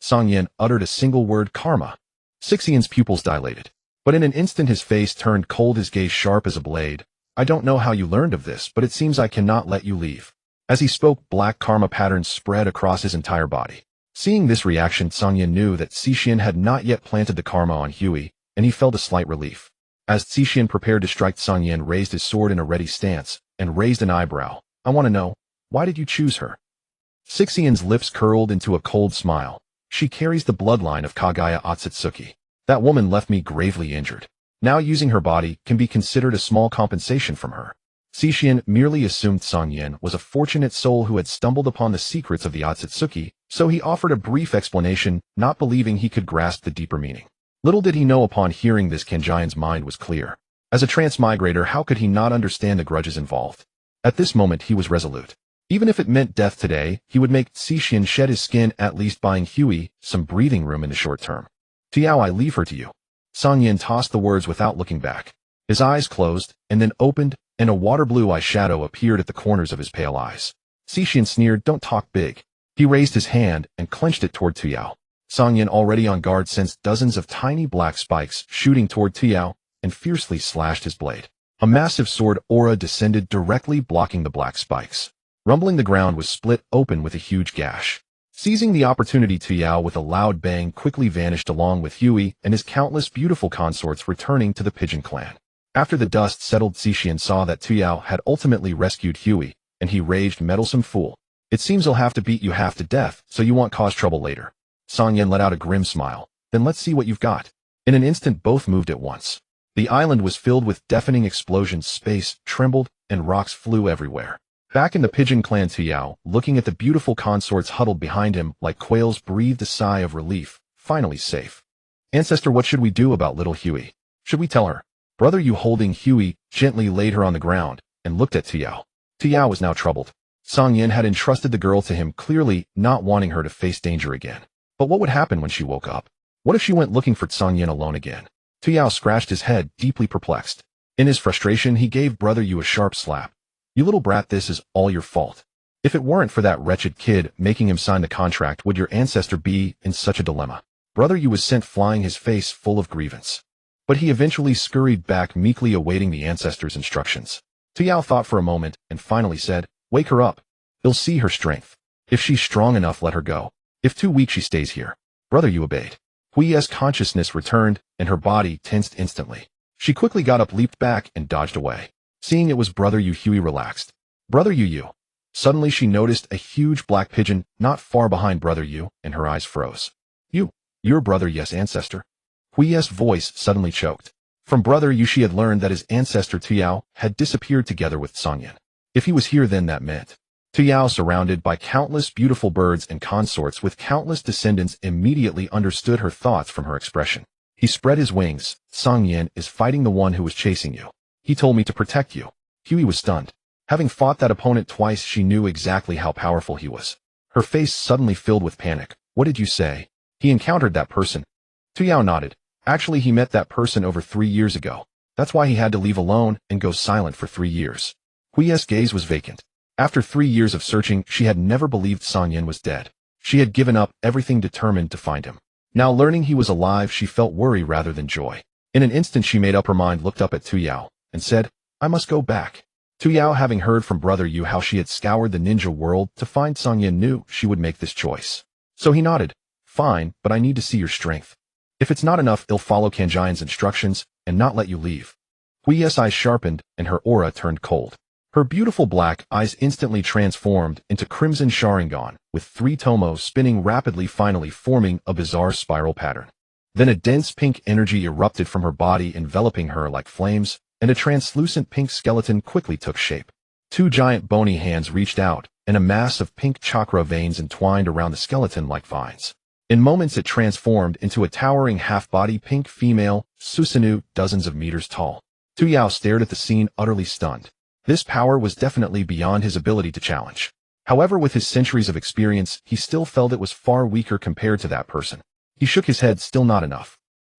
Cang Yan uttered a single word, karma. Cixian's pupils dilated. But in an instant his face turned cold, his gaze sharp as a blade. I don't know how you learned of this, but it seems I cannot let you leave. As he spoke, black karma patterns spread across his entire body. Seeing this reaction, Cang Yan knew that Cixian had not yet planted the karma on Huey, and he felt a slight relief. As Cixian prepared to strike, Cang Yan raised his sword in a ready stance, and raised an eyebrow. I want to know, why did you choose her? Cixian's lips curled into a cold smile. She carries the bloodline of Kaguya Ōtsutsuki. That woman left me gravely injured. Now using her body can be considered a small compensation from her. Cixian merely assumed Cang Yan was a fortunate soul who had stumbled upon the secrets of the Ōtsutsuki, so he offered a brief explanation, not believing he could grasp the deeper meaning. Little did he know, upon hearing this, Cang Yan's mind was clear. As a transmigrator, how could he not understand the grudges involved? At this moment he was resolute. Even if it meant death today, he would make Cixian shed his skin, at least buying Huey some breathing room in the short term. Tiao, I leave her to you. Cang Yan tossed the words without looking back. His eyes closed, and then opened, and a water blue eyeshadow appeared at the corners of his pale eyes. Cixian sneered, don't talk big. He raised his hand and clenched it toward Tiao. Cang Yan, already on guard, sensed dozens of tiny black spikes shooting toward Tiao, and fiercely slashed his blade. A massive sword aura descended directly, blocking the black spikes. Rumbling, the ground was split open with a huge gash. Seizing the opportunity, Tiao with a loud bang quickly vanished, along with Huey and his countless beautiful consorts, returning to the Pigeon clan. After the dust settled, Cixian saw that Tiao had ultimately rescued Huey, and he raged, meddlesome fool. It seems I'll have to beat you half to death, so you won't cause trouble later. Cang Yan let out a grim smile. Then let's see what you've got. In an instant both moved at once. The island was filled with deafening explosions, space trembled, and rocks flew everywhere. Back in the Pigeon clan, Tiao, looking at the beautiful consorts huddled behind him like quails, breathed a sigh of relief. Finally safe. Ancestor, what should we do about little Huey? Should we tell her? Brother Yu, holding Huey, gently laid her on the ground and looked at Tiao. Tiao was now troubled. Cang Yan had entrusted the girl to him, clearly not wanting her to face danger again. But what would happen when she woke up? What if she went looking for Cang Yan alone again? Tiao scratched his head, deeply perplexed. In his frustration, he gave Brother Yu a sharp slap. You little brat, this is all your fault. If it weren't for that wretched kid making him sign the contract, would your ancestor be in such a dilemma? Brother Yu was sent flying, his face full of grievance. But he eventually scurried back, meekly awaiting the ancestor's instructions. Tiao thought for a moment and finally said, wake her up. You'll see her strength. If she's strong enough, let her go. If too weak, she stays here. Brother Yu obeyed. Hui's consciousness returned, and her body tensed instantly. She quickly got up, leaped back, and dodged away. Seeing it was Brother Yu, Huey relaxed. Brother Yu. Suddenly she noticed a huge black pigeon not far behind Brother Yu, and her eyes froze. Your brother? Yes, ancestor. Hui's voice suddenly choked. From Brother Yu she had learned that his ancestor Tiao had disappeared together with Cang Yan. If he was here, then that meant Tiao, surrounded by countless beautiful birds and consorts with countless descendants, immediately understood her thoughts from her expression. He spread his wings. Cang Yan is fighting the one who was chasing you. He told me to protect you. Huey was stunned. Having fought that opponent twice, she knew exactly how powerful he was. Her face suddenly filled with panic. What did you say? He encountered that person. Tiao nodded. Actually, he met that person over 3 years ago. That's why he had to leave alone and go silent for 3 years. Hui's gaze was vacant. After 3 years of searching, she had never believed Cang Yan was dead. She had given up everything, determined to find him. Now learning he was alive, she felt worry rather than joy. In an instant she made up her mind, looked up at Tiao, and said, I must go back. Tu Yao, having heard from brother Yu how she had scoured the ninja world to find Cang Yan, knew she would make this choice. So he nodded. Fine, but I need to see your strength. If it's not enough, I'll follow Cang Yan's instructions and not let you leave. Hui's eyes sharpened and her aura turned cold. Her beautiful black eyes instantly transformed into crimson Sharingan, with 3 tomos spinning rapidly, finally forming a bizarre spiral pattern. Then a dense pink energy erupted from her body, enveloping her like flames, and a translucent pink skeleton quickly took shape. 2 giant bony hands reached out, and a mass of pink chakra veins entwined around the skeleton like vines. In moments it transformed into a towering half-body pink female, Susanoo, dozens of meters tall. Tu Yao stared at the scene, utterly stunned. This power was definitely beyond his ability to challenge. However, with his centuries of experience, he still felt it was far weaker compared to that person. He shook his head, still not enough.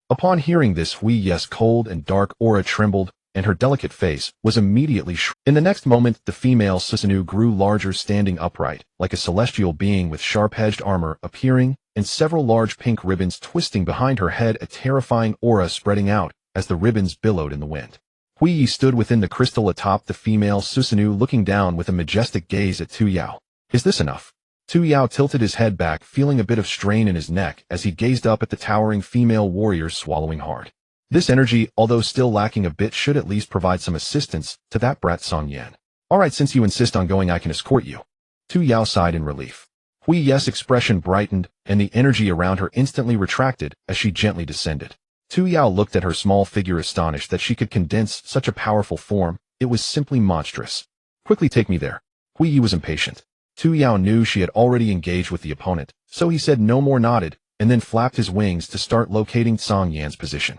Upon hearing this, Hui's cold and dark aura trembled, and her delicate face was immediately In the next moment, the female Susanoo grew larger, standing upright, like a celestial being with sharp-edged armor appearing, and several large pink ribbons twisting behind her head, a terrifying aura spreading out as the ribbons billowed in the wind. Hui stood within the crystal atop the female Susanoo, looking down with a majestic gaze at Tu Yao. Is this enough? Tu Yao tilted his head back, feeling a bit of strain in his neck as he gazed up at the towering female warrior, swallowing hard. This energy, although still lacking a bit, should at least provide some assistance to that brat Cang Yan. Alright, since you insist on going, I can escort you. Tu Yao sighed in relief. Hui's expression brightened, and the energy around her instantly retracted as she gently descended. Tu Yao looked at her small figure, astonished that she could condense such a powerful form. It was simply monstrous. Quickly take me there. Hui was impatient. Tu Yao knew she had already engaged with the opponent, so he said no more, nodded, and then flapped his wings to start locating Cang Yan's position.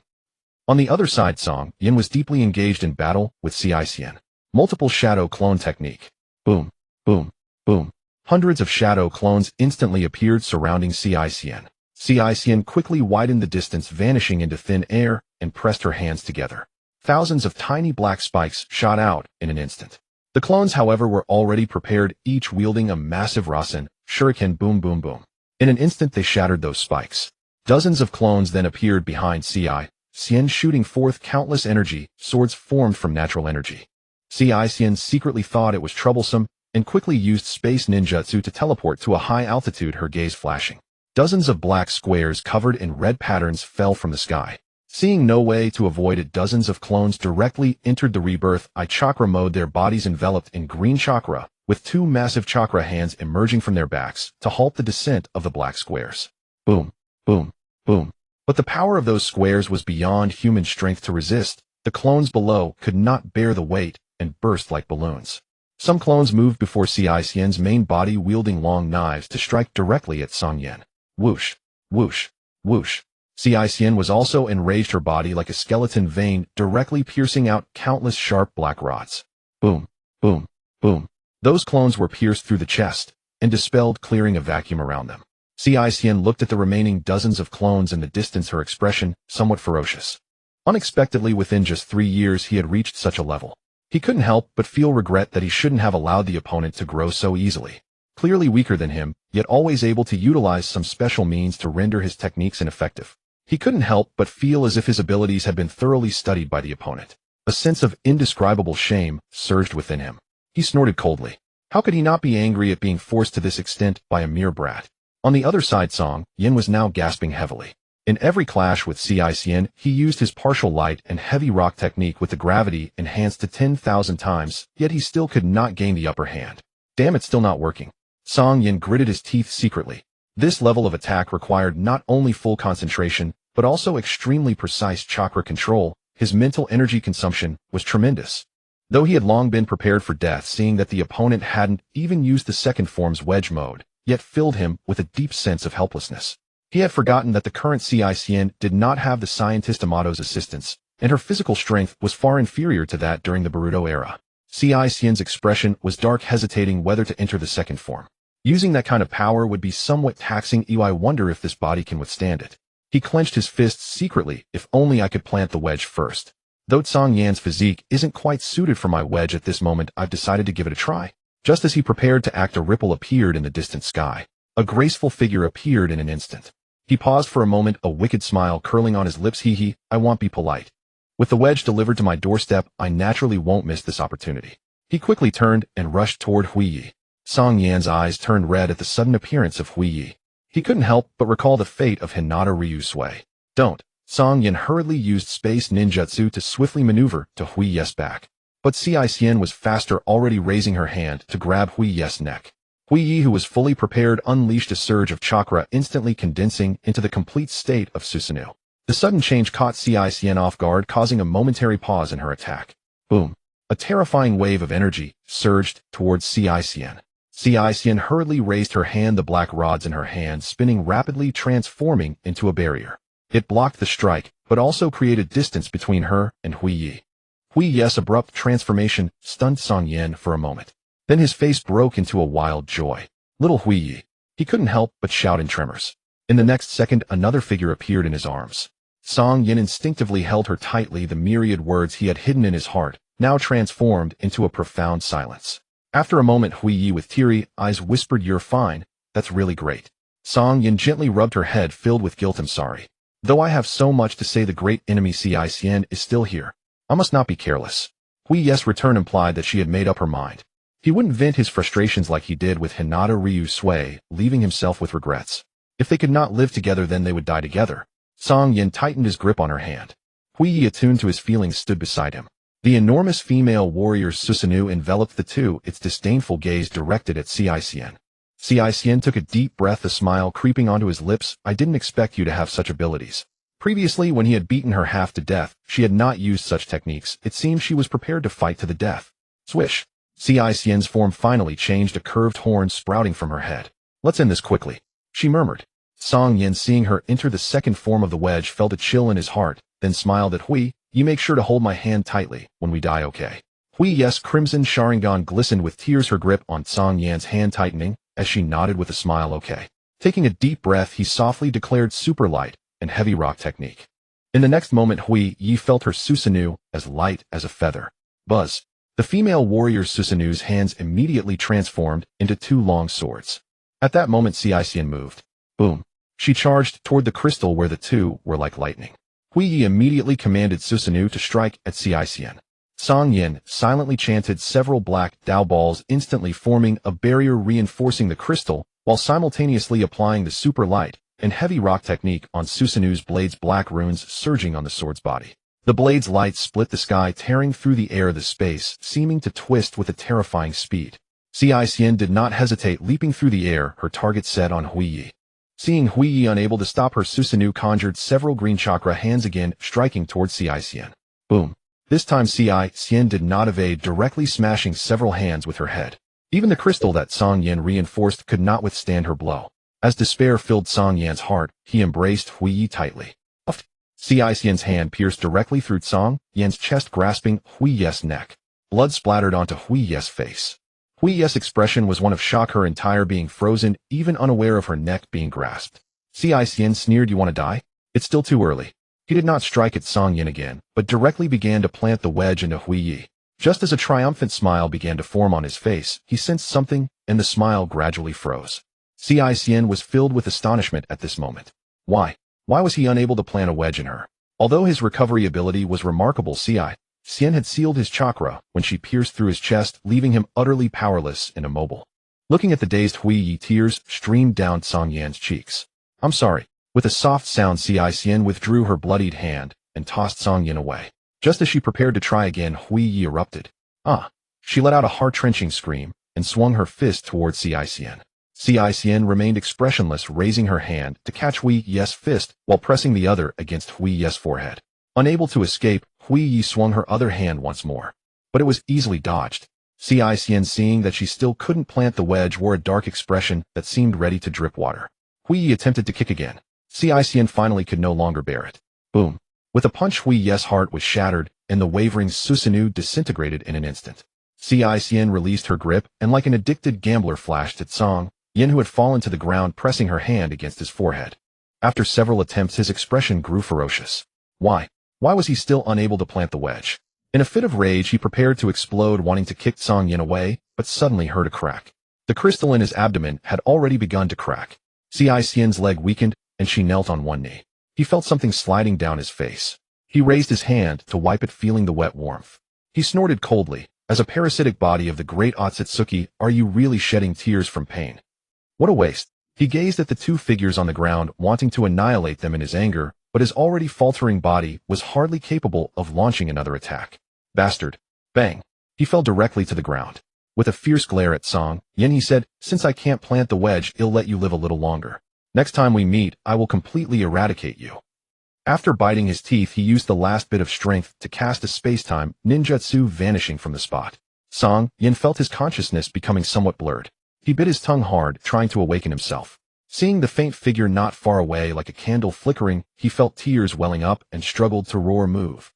On the other side, Cang Yan was deeply engaged in battle with Xian. Multiple shadow clone technique. Boom, boom, boom. Hundreds of shadow clones instantly appeared surrounding Xian. Xian quickly widened the distance, vanishing into thin air, and pressed her hands together. Thousands of tiny black spikes shot out in an instant. The clones, however, were already prepared, each wielding a massive Rasen, shuriken, boom, boom, boom. In an instant they shattered those spikes. Dozens of clones then appeared behind Xian, shooting forth countless energy, swords formed from natural energy. Xian secretly thought it was troublesome, and quickly used space ninjutsu to teleport to a high altitude, her gaze flashing. Dozens of black squares covered in red patterns fell from the sky. Seeing no way to avoid it, dozens of clones directly entered the rebirth eye chakra mode, their bodies enveloped in green chakra, with 2 massive chakra hands emerging from their backs to halt the descent of the black squares. Boom, boom, boom. But the power of those squares was beyond human strength to resist. The clones below could not bear the weight and burst like balloons. Some clones moved before Xian's main body, wielding long knives to strike directly at Cang Yan. Whoosh, whoosh, whoosh. Xian was also enraged, her body like a skeleton vein, directly piercing out countless sharp black rods. Boom, boom, boom. Those clones were pierced through the chest and dispelled, clearing a vacuum around them. Xian looked at the remaining dozens of clones in the distance, her expression somewhat ferocious. Unexpectedly, within just 3 years, he had reached such a level. He couldn't help but feel regret that he shouldn't have allowed the opponent to grow so easily. Clearly weaker than him, yet always able to utilize some special means to render his techniques ineffective. He couldn't help but feel as if his abilities had been thoroughly studied by the opponent. A sense of indescribable shame surged within him. He snorted coldly. How could he not be angry at being forced to this extent by a mere brat? On the other side, Cang Yan was now gasping heavily. In every clash with Xian, he used his partial light and heavy rock technique with the gravity enhanced to 10,000 times, yet he still could not gain the upper hand. Damn, it's still not working. Cang Yan gritted his teeth secretly. This level of attack required not only full concentration, but also extremely precise chakra control. His mental energy consumption was tremendous. Though he had long been prepared for death, seeing that the opponent hadn't even used the second form's wedge mode, yet filled him with a deep sense of helplessness. He had forgotten that the current Xian did not have the scientist Amato's assistance, and her physical strength was far inferior to that during the Naruto era. Xian's expression was dark, hesitating whether to enter the second form. Using that kind of power would be somewhat taxing. I wonder if this body can withstand it. He clenched his fists secretly. If only I could plant the wedge first. Though Cang Yan's physique isn't quite suited for my wedge at this moment, I've decided to give it a try. Just as he prepared to act, a ripple appeared in the distant sky. A graceful figure appeared in an instant. He paused for a moment, a wicked smile curling on his lips. I won't be polite. With the wedge delivered to my doorstep, I naturally won't miss this opportunity. He quickly turned and rushed toward Huiyi. Song Yan's eyes turned red at the sudden appearance of Huiyi. He couldn't help but recall the fate of Hinata Ryusui. Don't. Song Yan hurriedly used space ninjutsu to swiftly maneuver to Huiyi's back. But Cixin was faster, already raising her hand to grab Huiyi's neck. Huiyi, who was fully prepared, unleashed a surge of chakra, instantly condensing into the complete state of Susanoo. The sudden change caught Cixin off guard, causing a momentary pause in her attack. Boom. A terrifying wave of energy surged towards Cixin. Cixin hurriedly raised her hand, the black rods in her hand spinning rapidly, transforming into a barrier. It blocked the strike, but also created distance between her and Huiyi. Huiyi's abrupt transformation stunned Song Yan for a moment. Then his face broke into a wild joy. Little Huiyi. He couldn't help but shout in tremors. In the next second, another figure appeared in his arms. Song Yan instinctively held her tightly, the myriad words he had hidden in his heart, now transformed into a profound silence. After a moment, Huiyi with teary eyes whispered, "You're fine. That's really great." Song Yan gently rubbed her head, filled with guilt. "I'm sorry. Though I have so much to say, the great enemy Cixin is still here. I must not be careless." Huiyi's return implied that she had made up her mind. He wouldn't vent his frustrations like he did with Hinata Ryusui, leaving himself with regrets. If they could not live together, then they would die together. Song Yan tightened his grip on her hand. Huiyi, attuned to his feelings, stood beside him. The enormous female warrior's Susanoo enveloped the two, its disdainful gaze directed at Cixin. Cixin took a deep breath, a smile creeping onto his lips. "I didn't expect you to have such abilities." Previously, when he had beaten her half to death, she had not used such techniques. It seemed she was prepared to fight to the death. Swish. Cixin's form finally changed, a curved horn sprouting from her head. "Let's end this quickly," she murmured. Song Yan, seeing her enter the second form of the wedge, felt a chill in his heart, then smiled at Hui. "You make sure to hold my hand tightly when we die, okay?" Huiyi's crimson Sharingan glistened with tears, her grip on Song Yan's hand tightening, as she nodded with a smile, "Okay." Taking a deep breath, he softly declared, "Super light and heavy rock technique." In the next moment, Huiyi felt her Susanoo as light as a feather. Buzz. The female warrior's Susanoo's hands immediately transformed into two long swords. At that moment, Cixin moved. Boom. She charged toward the crystal where the two were like lightning. Huiyi immediately commanded Susanoo to strike at Cixin. Song Yan silently chanted, several black Dao balls instantly forming a barrier reinforcing the crystal, while simultaneously applying the super light and heavy rock technique on Susanoo's blades, black runes surging on the sword's body. The blade's light split the sky, tearing through the air, the space seeming to twist with a terrifying speed. Cixin did not hesitate, leaping through the air, her target set on Huiyi. Seeing Huiyi unable to stop her, Susanoo conjured several green chakra hands again, striking towards Cixin. Boom. This time Cixin did not evade, directly smashing several hands with her head. Even the crystal that Song Yan reinforced could not withstand her blow. As despair filled Song Yan's heart, he embraced Huiyi tightly. Cixin's hand pierced directly through Song Yan's chest, grasping Huiyi's neck. Blood splattered onto Huiyi's face. Huiyi's expression was one of shock, her entire being frozen, even unaware of her neck being grasped. Cixin sneered, "You want to die? It's still too early." He did not strike at Song Yan again, but directly began to plant the wedge into Huiyi. Just as a triumphant smile began to form on his face, he sensed something, and the smile gradually froze. Cixin was filled with astonishment at this moment. Why was he unable to plant a wedge in her? Although his recovery ability was remarkable, Cixin had sealed his chakra when she pierced through his chest, leaving him utterly powerless and immobile. Looking at the dazed Huiyi, tears streamed down Song Yan's cheeks. "I'm sorry." With a soft sound, Cixin withdrew her bloodied hand and tossed Song Yan away. Just as she prepared to try again, Huiyi erupted. "Ah!" She let out a heart-wrenching scream and swung her fist towards Cixin. Cixin remained expressionless, raising her hand to catch Huiyi's fist while pressing the other against Huiyi's forehead. Unable to escape, Huiyi swung her other hand once more. But it was easily dodged. Cixin, seeing that she still couldn't plant the wedge, wore a dark expression that seemed ready to drip water. Huiyi attempted to kick again. Cixin finally could no longer bear it. Boom. With a punch, Huiyi's heart was shattered, and the wavering Susanoo disintegrated in an instant. Cixin released her grip, and like an addicted gambler flashed at Song Yan, who had fallen to the ground, pressing her hand against his forehead. After several attempts, his expression grew ferocious. Why was he still unable to plant the wedge? In a fit of rage, he prepared to explode, wanting to kick Song Yan away, but suddenly heard a crack. The crystal in his abdomen had already begun to crack. Cixin's leg weakened, and she knelt on one knee. He felt something sliding down his face. He raised his hand to wipe it, feeling the wet warmth. He snorted coldly, As a parasitic body of the great Ōtsutsuki, are you really shedding tears from pain? What a waste. He gazed at the two figures on the ground, wanting to annihilate them in his anger, but his already faltering body was hardly capable of launching another attack. Bastard. Bang. He fell directly to the ground. With a fierce glare at Cang Yan, he said, "Since I can't plant the wedge, I'll let you live a little longer. Next time we meet, I will completely eradicate you." After biting his teeth, he used the last bit of strength to cast a space-time ninjutsu, vanishing from the spot. Cang Yan felt his consciousness becoming somewhat blurred. He bit his tongue hard, trying to awaken himself. Seeing the faint figure not far away like a candle flickering, he felt tears welling up and struggled to roar, "Move.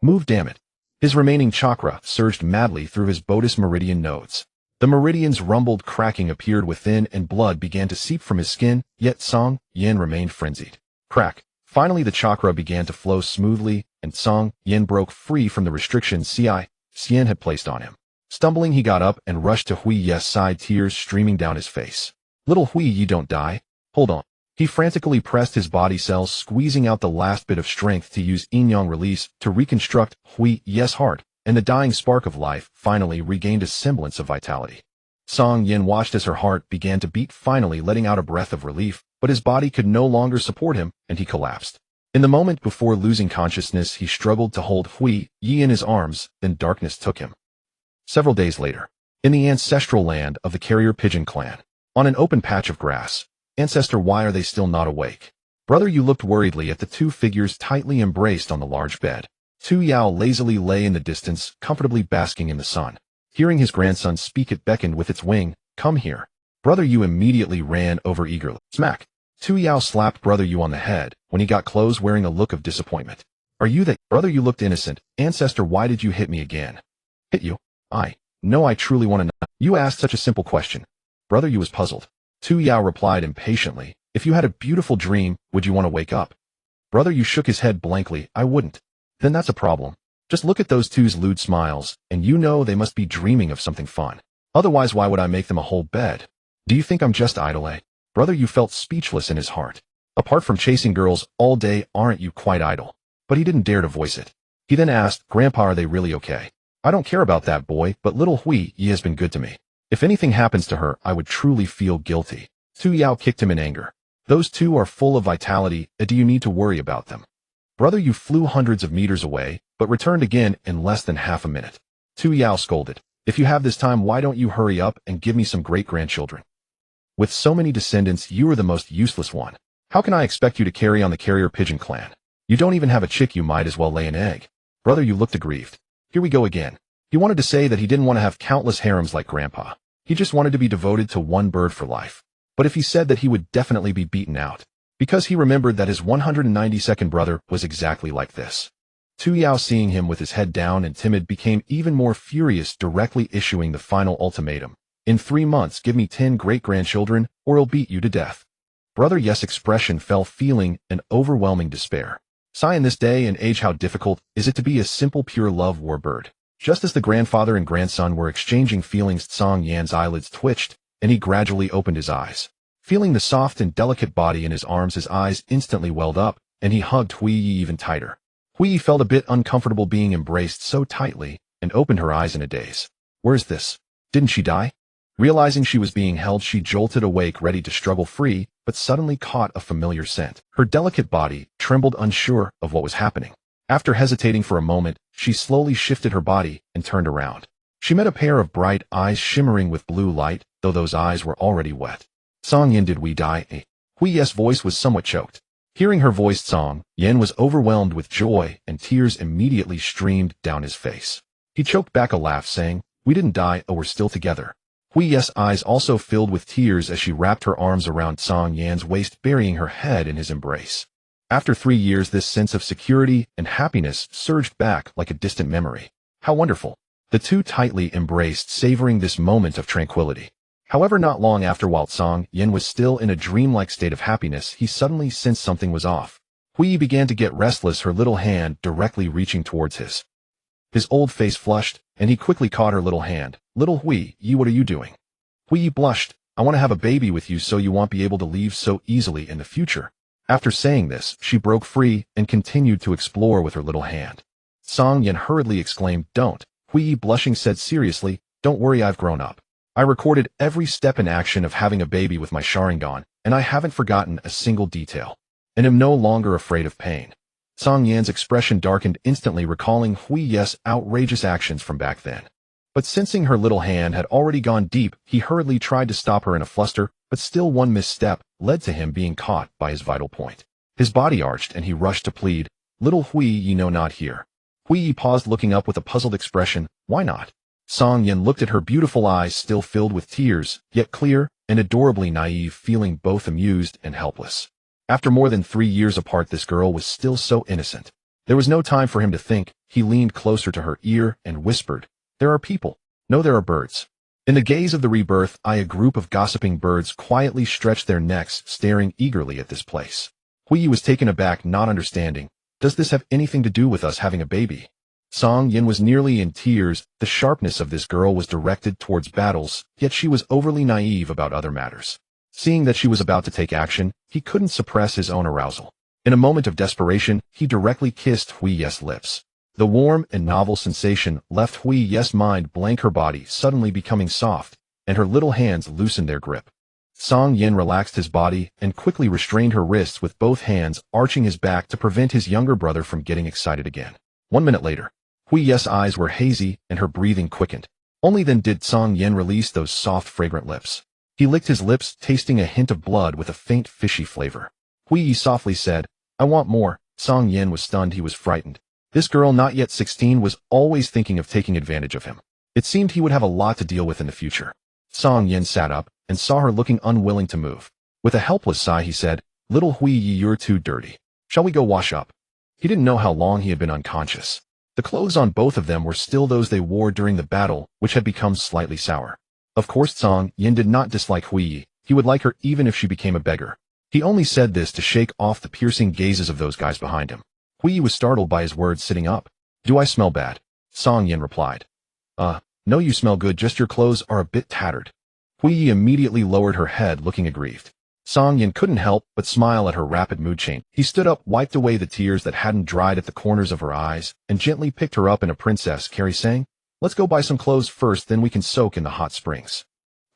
Move, damn it." His remaining chakra surged madly through his Bodhis meridian nodes. The meridians rumbled, cracking appeared within, and blood began to seep from his skin, yet Cang Yan remained frenzied. Crack. Finally the chakra began to flow smoothly, and Cang Yan broke free from the restrictions Xian had placed on him. Stumbling, he got up and rushed to Hui's side, tears streaming down his face. "Little Hui, you don't die. Hold on." He frantically pressed his body cells, squeezing out the last bit of strength to use yin-yang release to reconstruct Hui's heart, and the dying spark of life finally regained a semblance of vitality. Cang Yan watched as her heart began to beat, finally letting out a breath of relief, but his body could no longer support him, and he collapsed. In the moment before losing consciousness, he struggled to hold Hui in his arms, then darkness took him. Several days later, in the ancestral land of the Carrier Pigeon clan, on an open patch of grass, "Ancestor, why are they still not awake?" Brother Yu looked worriedly at the two figures tightly embraced on the large bed. Tu Yao lazily lay in the distance, comfortably basking in the sun. Hearing his grandson speak, it beckoned with its wing, "Come here." Brother Yu immediately ran over eagerly. Smack! Tu Yao slapped Brother Yu on the head when he got close, wearing a look of disappointment. "Are you that?" Brother Yu looked innocent. "Ancestor, why did you hit me again?" "Hit you? No, I truly want to know. You asked such a simple question." Brother Yu was puzzled. Tu Yao replied impatiently, "If you had a beautiful dream, would you want to wake up?" Brother Yu shook his head blankly. "I wouldn't." "Then that's a problem. Just look at those two's lewd smiles, and you know they must be dreaming of something fun. Otherwise, why would I make them a whole bed? Do you think I'm just idle, eh?" Brother Yu felt speechless in his heart. Apart from chasing girls all day, aren't you quite idle? But he didn't dare to voice it. He then asked, "Grandpa, are they really okay?" "I don't care about that boy, but little Hui has been good to me. If anything happens to her, I would truly feel guilty." Tu Yao kicked him in anger. "Those two are full of vitality, do you need to worry about them?" Brother Yu flew hundreds of meters away, but returned again in less than half a minute. Tu Yao scolded, "If you have this time, why don't you hurry up and give me some great-grandchildren? With so many descendants, you are the most useless one. How can I expect you to carry on the Carrier Pigeon clan? You don't even have a chick, you might as well lay an egg." Brother Yu looked aggrieved. Here we go again. He wanted to say that he didn't want to have countless harems like Grandpa. He just wanted to be devoted to one bird for life. But if he said that, he would definitely be beaten out, because he remembered that his 192nd brother was exactly like this. Tu Yao, seeing him with his head down and timid, became even more furious, directly issuing the final ultimatum. "In 3 months, give me 10 great-grandchildren, or I'll beat you to death." Brother Yes' expression fell, feeling an overwhelming despair. Sigh, in this day and age, how difficult is it to be a simple, pure love warbird. Just as the grandfather and grandson were exchanging feelings, Cang Yan's eyelids twitched, and he gradually opened his eyes. Feeling the soft and delicate body in his arms, his eyes instantly welled up, and he hugged Hui even tighter. Hui felt a bit uncomfortable being embraced so tightly, and opened her eyes in a daze. "Where's this? Didn't she die?" Realizing she was being held, she jolted awake, ready to struggle free, but suddenly caught a familiar scent. Her delicate body trembled, unsure of what was happening. After hesitating for a moment, she slowly shifted her body and turned around. She met a pair of bright eyes shimmering with blue light, though those eyes were already wet. "Cang Yan, did we die?" Hui's voice was somewhat choked. Hearing her voice, Cang Yan was overwhelmed with joy, and tears immediately streamed down his face. He choked back a laugh, saying, "We didn't die, we're still together." Hui's eyes also filled with tears as she wrapped her arms around Cang Yan's waist, burying her head in his embrace. After 3 years, this sense of security and happiness surged back like a distant memory. How wonderful! The two tightly embraced, savoring this moment of tranquility. However, not long after, while Cang Yan was still in a dreamlike state of happiness, he suddenly sensed something was off. Hui began to get restless, her little hand directly reaching towards his. His old face flushed, and he quickly caught her little hand. "Little Hui, what are you doing?" Hui blushed. "I want to have a baby with you so you won't be able to leave so easily in the future." After saying this, she broke free and continued to explore with her little hand. Cang Yan hurriedly exclaimed, "Don't. Hui, blushing, said seriously, "Don't worry, I've grown up. I recorded every step and action of having a baby with my Sharingan, and I haven't forgotten a single detail, and am no longer afraid of pain." Cang Yan's expression darkened instantly, recalling Hui's outrageous actions from back then. But sensing her little hand had already gone deep, he hurriedly tried to stop her in a fluster, but still one misstep led to him being caught by his vital point. His body arched and he rushed to plead, "Little Hui, you know not here." Hui paused, looking up with a puzzled expression. "Why not?" Cang Yan looked at her beautiful eyes, still filled with tears, yet clear and adorably naive, feeling both amused and helpless. After more than 3 years apart, this girl was still so innocent. There was no time for him to think. He leaned closer to her ear and whispered, "There are people. No, there are birds." In the gaze of the rebirth eye, a group of gossiping birds quietly stretched their necks, staring eagerly at this place. Hui was taken aback, not understanding. "Does this have anything to do with us having a baby?" Cang Yan was nearly in tears. The sharpness of this girl was directed towards battles, yet she was overly naive about other matters. Seeing that she was about to take action, he couldn't suppress his own arousal. In a moment of desperation, he directly kissed Hui's lips. The warm and novel sensation left Hui's mind blank, her body suddenly becoming soft, and her little hands loosened their grip. Cang Yan relaxed his body and quickly restrained her wrists with both hands, arching his back to prevent his younger brother from getting excited again. 1 minute later, Hui's eyes were hazy and her breathing quickened. Only then did Cang Yan release those soft, fragrant lips. He licked his lips, tasting a hint of blood with a faint fishy flavor. Hui softly said, "I want more." Cang Yan was stunned. He was frightened. This girl, not yet 16, was always thinking of taking advantage of him. It seemed he would have a lot to deal with in the future. Cang Yan sat up and saw her looking unwilling to move. With a helpless sigh, he said, "Little Hui, you're too dirty. Shall we go wash up?" He didn't know how long he had been unconscious. The clothes on both of them were still those they wore during the battle, which had become slightly sour. Of course, Cang Yan did not dislike Hui. He would like her even if she became a beggar. He only said this to shake off the piercing gazes of those guys behind him. Hui was startled by his words, sitting up. "Do I smell bad?" Cang Yan replied. No, you smell good, just your clothes are a bit tattered." Hui immediately lowered her head, looking aggrieved. Cang Yan couldn't help but smile at her rapid mood change. He stood up, wiped away the tears that hadn't dried at the corners of her eyes, and gently picked her up in a princess carry, saying, "Let's go buy some clothes first, then we can soak in the hot springs."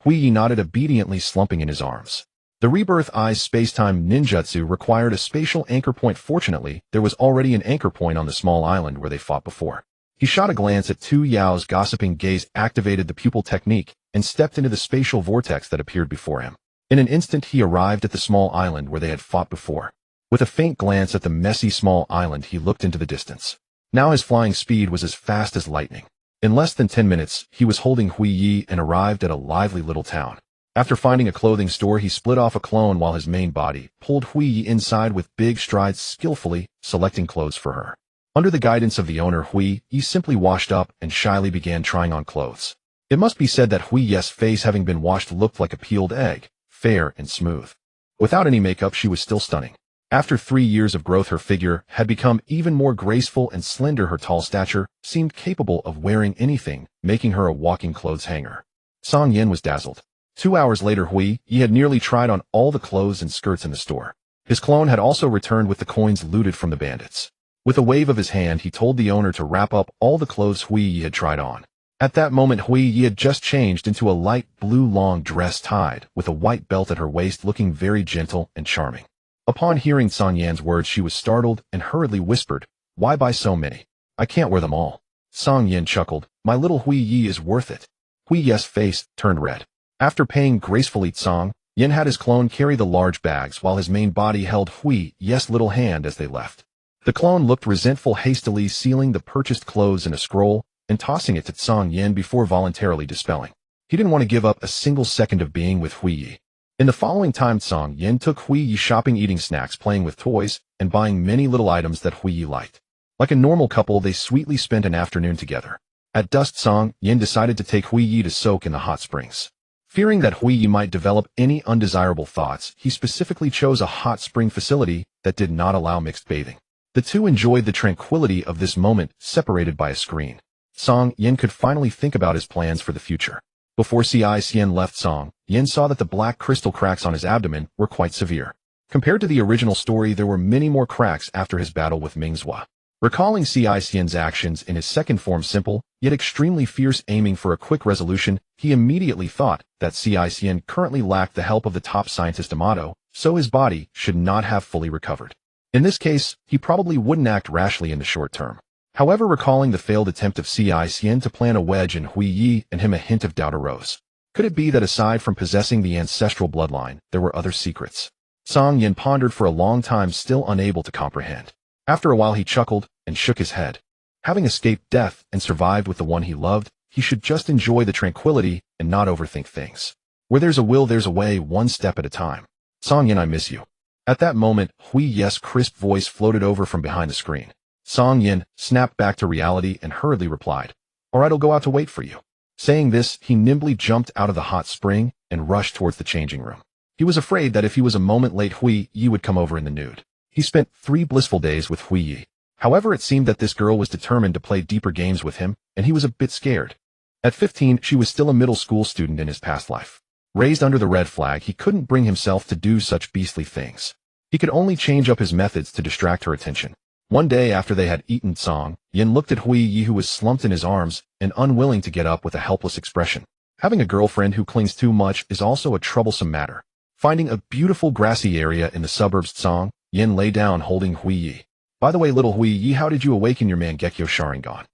Hui nodded obediently, slumping in his arms. The rebirth eye's space-time ninjutsu required a spatial anchor point. Fortunately, there was already an anchor point on the small island where they fought before. He shot a glance at Tu Yao's gossiping gaze, activated the pupil technique, and stepped into the spatial vortex that appeared before him. In an instant, he arrived at the small island where they had fought before. With a faint glance at the messy small island, he looked into the distance. Now his flying speed was as fast as lightning. In less than 10 minutes, he was holding Hui and arrived at a lively little town. After finding a clothing store, he split off a clone while his main body pulled Hui inside with big strides, skillfully selecting clothes for her. Under the guidance of the owner, Hui simply washed up and shyly began trying on clothes. It must be said that Hui's face, having been washed, looked like a peeled egg, fair and smooth. Without any makeup, she was still stunning. After 3 years of growth, her figure had become even more graceful and slender. Her tall stature seemed capable of wearing anything, making her a walking clothes hanger. Cang Yan was dazzled. 2 hours later, Hui had nearly tried on all the clothes and skirts in the store. His clone had also returned with the coins looted from the bandits. With a wave of his hand, he told the owner to wrap up all the clothes Hui had tried on. At that moment, Hui had just changed into a light blue long dress tied with a white belt at her waist, looking very gentle and charming. Upon hearing Cang Yan's words, she was startled and hurriedly whispered, "Why buy so many? I can't wear them all." Cang Yan chuckled, "My little Hui is worth it." Hui's face turned red. After paying gracefully, Cang Yan had his clone carry the large bags while his main body held Hui's little hand as they left. The clone looked resentful, hastily sealing the purchased clothes in a scroll and tossing it to Cang Yan before voluntarily dispelling. He didn't want to give up a single second of being with Hui. In the following time, Cang Yan took Hui shopping, eating snacks, playing with toys, and buying many little items that Hui liked. Like a normal couple, they sweetly spent an afternoon together. At dusk, Cang Yan decided to take Hui to soak in the hot springs. Fearing that Hui might develop any undesirable thoughts, he specifically chose a hot spring facility that did not allow mixed bathing. The two enjoyed the tranquility of this moment, separated by a screen. Cang Yan could finally think about his plans for the future. Before Cian left, Cang Yan saw that the black crystal cracks on his abdomen were quite severe. Compared to the original story, there were many more cracks after his battle with Mingzhua. Recalling Xian's actions in his second form simple, yet extremely fierce aiming for a quick resolution, he immediately thought that Xian currently lacked the help of the top scientist Amato, so his body should not have fully recovered. In this case, he probably wouldn't act rashly in the short term. However, recalling the failed attempt of Xian to plant a wedge in Hui Yi and him, a hint of doubt arose. Could it be that aside from possessing the ancestral bloodline, there were other secrets? Cang Yan pondered for a long time, still unable to comprehend. After a while he chuckled and shook his head. Having escaped death and survived with the one he loved, he should just enjoy the tranquility and not overthink things. Where there's a will, there's a way, one step at a time. Cang Yan, I miss you. At that moment, Hui Yi's crisp voice floated over from behind the screen. Cang Yan snapped back to reality and hurriedly replied, "All right, I'll go out to wait for you." Saying this, he nimbly jumped out of the hot spring and rushed towards the changing room. He was afraid that if he was a moment late, Hui Yi would come over in the nude. He spent 3 blissful days with Hui Yi. However, it seemed that this girl was determined to play deeper games with him, and he was a bit scared. At 15, she was still a middle school student in his past life. Raised under the red flag, he couldn't bring himself to do such beastly things. He could only change up his methods to distract her attention. One day after they had eaten, Cang Yan looked at Hui Yi, who was slumped in his arms and unwilling to get up, with a helpless expression. Having a girlfriend who clings too much is also a troublesome matter. Finding a beautiful grassy area in the suburbs, Cang Yan lay down holding Hui Yi. "By the way, little Hui Yi, how did you awaken your Mangekyo Sharingan?"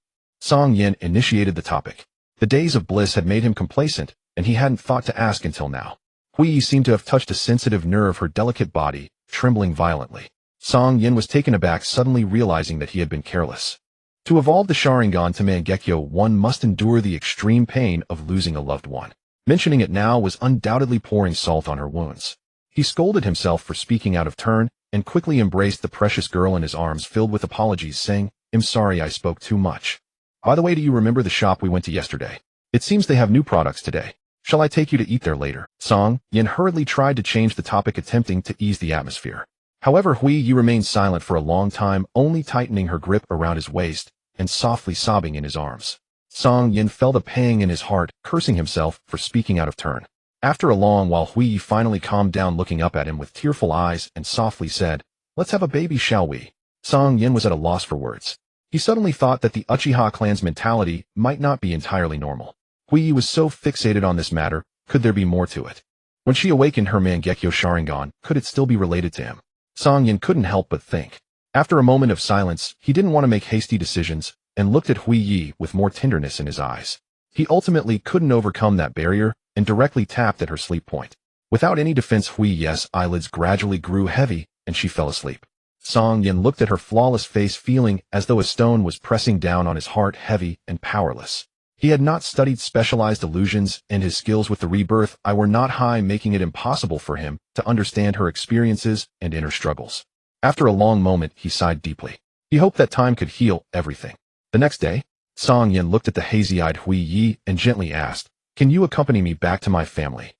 Cang Yan initiated the topic. The days of bliss had made him complacent, and he hadn't thought to ask until now. Hui Yi seemed to have touched a sensitive nerve, her delicate body trembling violently. Cang Yan was taken aback, suddenly realizing that he had been careless. To evolve the Sharingan to Mangekyo, one must endure the extreme pain of losing a loved one. Mentioning it now was undoubtedly pouring salt on her wounds. He scolded himself for speaking out of turn and quickly embraced the precious girl in his arms, filled with apologies, saying, "I'm sorry I spoke too much. By the way, do you remember the shop we went to yesterday? It seems they have new products today. Shall I take you to eat there later?" Cang Yan hurriedly tried to change the topic, attempting to ease the atmosphere. However, Hui Yi remained silent for a long time, only tightening her grip around his waist and softly sobbing in his arms. Cang Yan felt a pang in his heart, cursing himself for speaking out of turn. After a long while, Hui Yi finally calmed down, looking up at him with tearful eyes, and softly said, "Let's have a baby, shall we?" Cang Yan was at a loss for words. He suddenly thought that the Uchiha clan's mentality might not be entirely normal. Hui Yi was so fixated on this matter, could there be more to it? When she awakened her Mangekyo Sharingan, could it still be related to him? Cang Yan couldn't help but think. After a moment of silence, he didn't want to make hasty decisions, and looked at Hui Yi with more tenderness in his eyes. He ultimately couldn't overcome that barrier, and directly tapped at her sleep point. Without any defense, Hui Yi's eyelids gradually grew heavy, and she fell asleep. Cang Yan looked at her flawless face, feeling as though a stone was pressing down on his heart, heavy and powerless. He had not studied specialized illusions, and his skills with the rebirth eye were not high, making it impossible for him to understand her experiences and inner struggles. After a long moment, he sighed deeply. He hoped that time could heal everything. The next day, Cang Yan looked at the hazy-eyed Hui Yi and gently asked, "Can you accompany me back to my family?"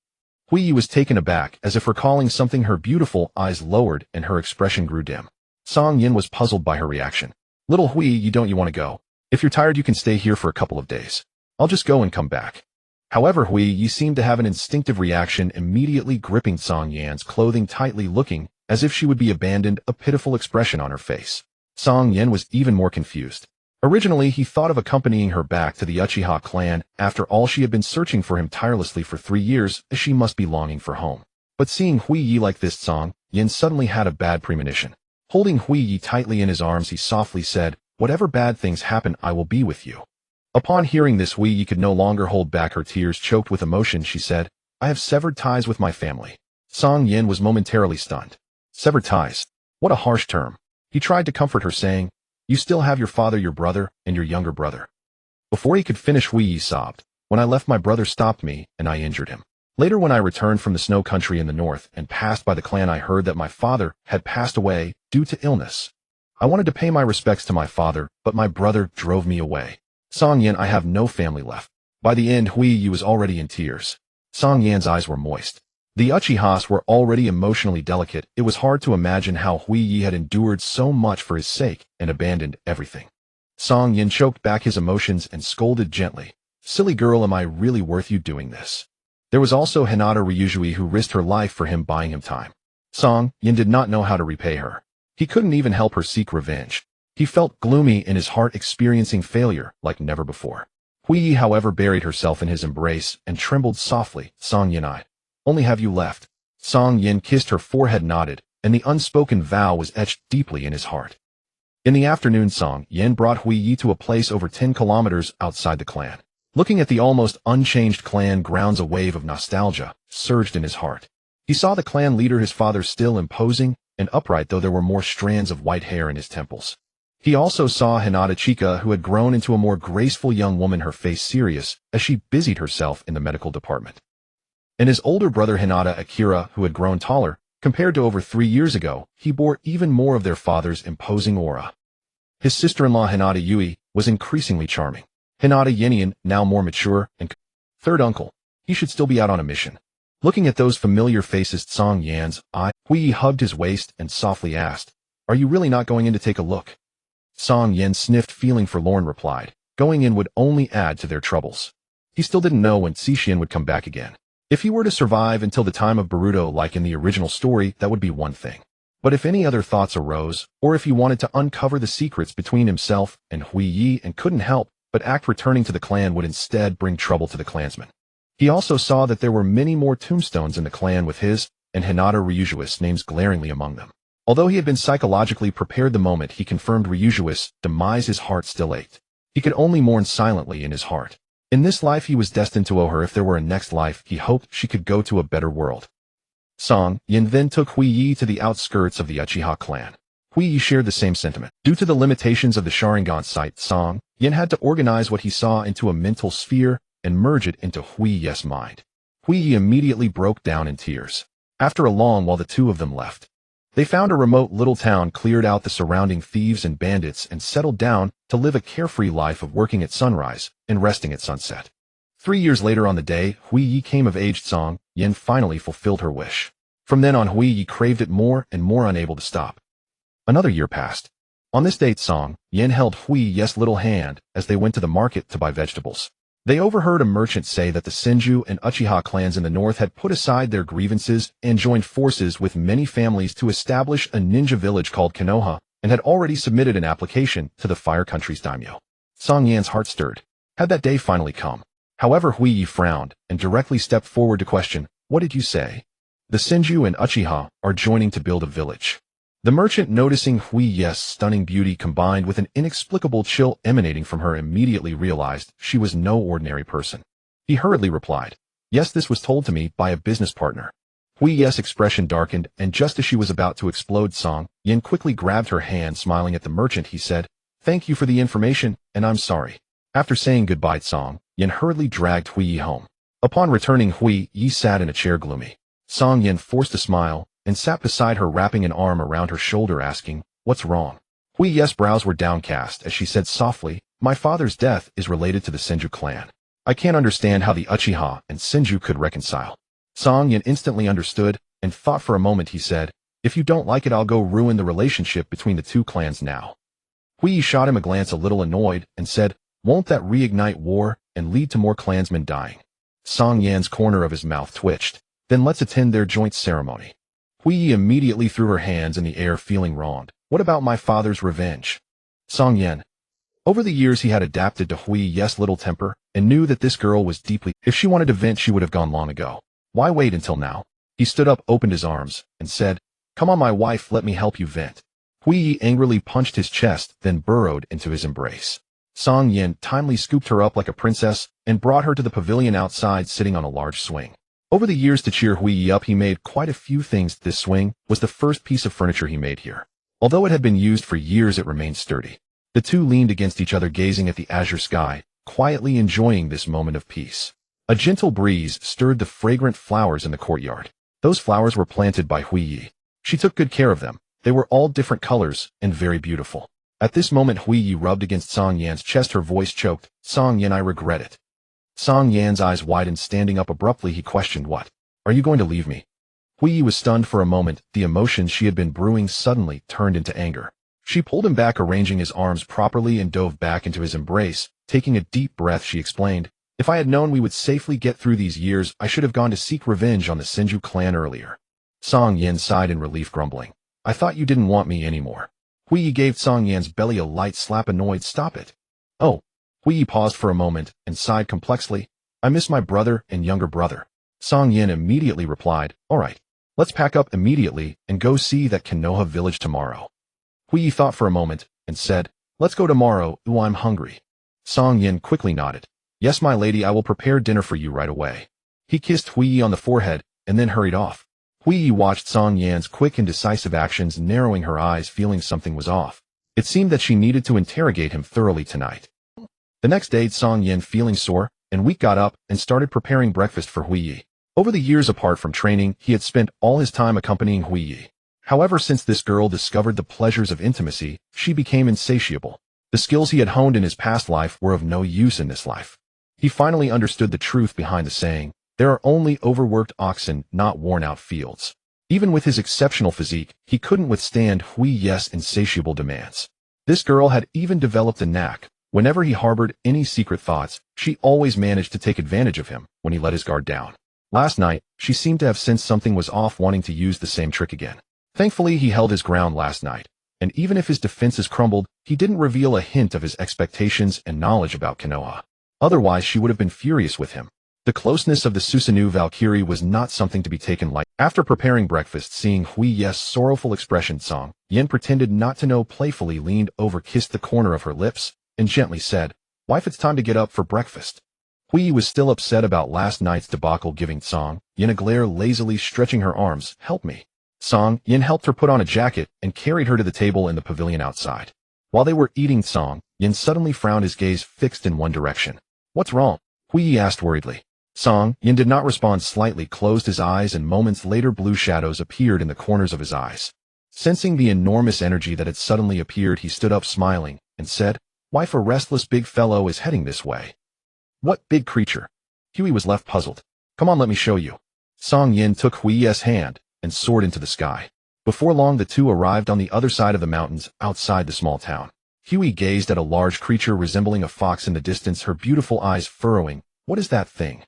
Hui Yi was taken aback, as if recalling something. Her beautiful eyes lowered and her expression grew dim. Cang Yan was puzzled by her reaction. "Little Hui, you want to go? If you're tired, you can stay here for a couple of days. I'll just go and come back." However, Hui Yi seemed to have an instinctive reaction, immediately gripping Cang Yan's clothing tightly, looking as if she would be abandoned, a pitiful expression on her face. Cang Yan was even more confused. Originally, he thought of accompanying her back to the Uchiha clan. After all, she had been searching for him tirelessly for 3 years, as she must be longing for home. But seeing Hui Yi like this, Cang Yan suddenly had a bad premonition. Holding Hui Yi tightly in his arms, he softly said, "Whatever bad things happen, I will be with you." Upon hearing this, Hui Yi could no longer hold back her tears. Choked with emotion, she said, "I have severed ties with my family." Cang Yan was momentarily stunned. Severed ties? What a harsh term. He tried to comfort her, saying, "You still have your father, your brother, and your younger brother." Before he could finish, Hui Yi sobbed. "When I left, my brother stopped me, and I injured him. Later, when I returned from the snow country in the north and passed by the clan, I heard that my father had passed away due to illness. I wanted to pay my respects to my father, but my brother drove me away. Cang Yan, I have no family left." By the end, Hui Yi was already in tears. Cang Yan's eyes were moist. The Uchihas were already emotionally delicate. It was hard to imagine how Hui Yi had endured so much for his sake and abandoned everything. Cang Yan choked back his emotions and scolded gently, "Silly girl, am I really worth you doing this?" There was also Hinata Ryujui, who risked her life for him, buying him time. Cang Yan did not know how to repay her. He couldn't even help her seek revenge. He felt gloomy in his heart, experiencing failure like never before. Hui, however, buried herself in his embrace and trembled softly. Cang Yan, I only have you left. Cang Yan kissed her forehead, nodded, and the unspoken vow was etched deeply in his heart. In the afternoon, Cang Yan brought Hui to a place over 10 kilometers outside the clan. Looking at the almost unchanged clan grounds, a wave of nostalgia surged in his heart. He saw the clan leader, his father, still imposing and upright, though there were more strands of white hair in his temples. He also saw Hinata Chika, who had grown into a more graceful young woman, her face serious as she busied herself in the medical department. And his older brother Hinata Akira, who had grown taller. Compared to over 3 years ago, he bore even more of their father's imposing aura. His sister-in-law Hinata Yui was increasingly charming. Hinata Yenian, now more mature, and third uncle. He should still be out on a mission. Looking at those familiar faces, Cang Yan's eye, Hui hugged his waist and softly asked, "Are you really not going in to take a look?" Cang Yan sniffed, feeling forlorn, replied, "Going in would only add to their troubles." He still didn't know when Cixin would come back again. If he were to survive until the time of Naruto like in the original story, that would be one thing. But if any other thoughts arose, or if he wanted to uncover the secrets between himself and Hui Yi and couldn't help but act, returning to the clan would instead bring trouble to the clansmen. He also saw that there were many more tombstones in the clan with his and Hinata Ryuju's names glaringly among them. Although he had been psychologically prepared the moment he confirmed Ryuju's demise, his heart still ached. He could only mourn silently in his heart. In this life he was destined to owe her. If there were a next life, he hoped she could go to a better world. Cang Yan then took Hui Yi to the outskirts of the Uchiha clan. Hui Yi shared the same sentiment. Due to the limitations of the Sharingan sight, Cang Yan had to organize what he saw into a mental sphere and merge it into Hui Yi's mind. Hui Yi immediately broke down in tears. After a long while, the two of them left. They found a remote little town, cleared out the surrounding thieves and bandits, and settled down to live a carefree life of working at sunrise and resting at sunset. 3 years later, on the day Hui Yi came of age, Cang Yan finally fulfilled her wish. From then on, Hui Yi craved it more and more, unable to stop. Another year passed. On this date, Cang Yan held Hui Yi's little hand as they went to the market to buy vegetables. They overheard a merchant say that the Senju and Uchiha clans in the north had put aside their grievances and joined forces with many families to establish a ninja village called Konoha, and had already submitted an application to the Fire Country's daimyo. Cang Yan's heart stirred. Had that day finally come? However, Hui Yi frowned and directly stepped forward to question, "What did you say?" "The Senju and Uchiha are joining to build a village." The merchant, noticing Hui Yi's stunning beauty combined with an inexplicable chill emanating from her, immediately realized she was no ordinary person. He hurriedly replied, "Yes, this was told to me by a business partner." Hui Yi's expression darkened, and just as she was about to explode, Cang Yan quickly grabbed her hand. Smiling at the merchant, he said, "Thank you for the information, and I'm sorry." After saying goodbye, Cang Yan hurriedly dragged Hui Yi home. Upon returning, Hui Yi sat in a chair, gloomy. Cang Yan forced a smile and sat beside her, wrapping an arm around her shoulder, asking, "What's wrong?" Hui Yi's brows were downcast as she said softly, "My father's death is related to the Senju clan. I can't understand how the Uchiha and Senju could reconcile." Cang Yan instantly understood and thought for a moment. He said, "If you don't like it, I'll go ruin the relationship between the two clans now." Hui Yi shot him a glance, a little annoyed, and said, "Won't that reignite war and lead to more clansmen dying?" Cang Yan's corner of his mouth twitched. "Then let's attend their joint ceremony." Hui Yi immediately threw her hands in the air, feeling wronged. "What about my father's revenge?" Cang Yan. Over the years he had adapted to Hui Yi's little temper and knew that this girl was deeply. If she wanted to vent, she would have gone long ago. Why wait until now? He stood up, opened his arms, and said, "Come on, my wife, let me help you vent." Hui Yi angrily punched his chest, then burrowed into his embrace. Cang Yan timely scooped her up like a princess and brought her to the pavilion outside, sitting on a large swing. Over the years, to cheer Hui Yi up, he made quite a few things. This swing was the first piece of furniture he made here. Although it had been used for years, it remained sturdy. The two leaned against each other, gazing at the azure sky, quietly enjoying this moment of peace. A gentle breeze stirred the fragrant flowers in the courtyard. Those flowers were planted by Hui Yi. She took good care of them. They were all different colors and very beautiful. At this moment, Hui Yi rubbed against Cang Yan's chest, her voice choked. "Cang Yan, I regret it." Cang Yan's eyes widened. Standing up abruptly, he questioned, "What? Are you going to leave me?" Hui Yi was stunned for a moment. The emotions she had been brewing suddenly turned into anger. She pulled him back, arranging his arms properly, and dove back into his embrace. Taking a deep breath, she explained, "If I had known we would safely get through these years, I should have gone to seek revenge on the Senju clan earlier." Cang Yan sighed in relief, grumbling, "I thought you didn't want me anymore." Hui gave Song Yan's belly a light slap. Annoyed. Stop it. Oh. Hui paused for a moment and sighed complexly. I miss my brother and younger brother. Song Yan immediately replied, all right. Let's pack up immediately and go see that Konoha village tomorrow. Hui thought for a moment and said, let's go tomorrow. Ooh, I'm hungry. Song Yan quickly nodded. Yes, my lady, I will prepare dinner for you right away. He kissed Hui on the forehead and then hurried off. Hui watched Song Yan's quick and decisive actions, narrowing her eyes, feeling something was off. It seemed that she needed to interrogate him thoroughly tonight. The next day, Song Yan, feeling sore and weak, got up and started preparing breakfast for Hui. Over the years apart from training, he had spent all his time accompanying Hui. However, since this girl discovered the pleasures of intimacy, she became insatiable. The skills he had honed in his past life were of no use in this life. He finally understood the truth behind the saying, there are only overworked oxen, not worn-out fields. Even with his exceptional physique, he couldn't withstand Hui's insatiable demands. This girl had even developed a knack. Whenever he harbored any secret thoughts, she always managed to take advantage of him when he let his guard down. Last night, she seemed to have sensed something was off, wanting to use the same trick again. Thankfully, he held his ground last night, and even if his defenses crumbled, he didn't reveal a hint of his expectations and knowledge about Konoha. Otherwise, she would have been furious with him. The closeness of the Susanoo Valkyrie was not something to be taken lightly. After preparing breakfast, seeing Hui's sorrowful expression, Song Yan pretended not to know, playfully leaned over, kissed the corner of her lips, and gently said, Wife, it's time to get up for breakfast. Hui was still upset about last night's debacle, giving Song Yan a glare, lazily stretching her arms. Help me. Song Yan helped her put on a jacket and carried her to the table in the pavilion outside. While they were eating, Song Yan suddenly frowned, his gaze fixed in one direction. What's wrong? Hui asked worriedly. Song Yan did not respond, slightly closed his eyes, and moments later blue shadows appeared in the corners of his eyes. Sensing the enormous energy that had suddenly appeared, he stood up smiling and said, Wife, a restless big fellow is heading this way. What big creature? Hui was left puzzled. Come on, let me show you. Song Yan took Hui's hand and soared into the sky. Before long, the two arrived on the other side of the mountains, outside the small town. Hui gazed at a large creature resembling a fox in the distance, her beautiful eyes furrowing. What is that thing?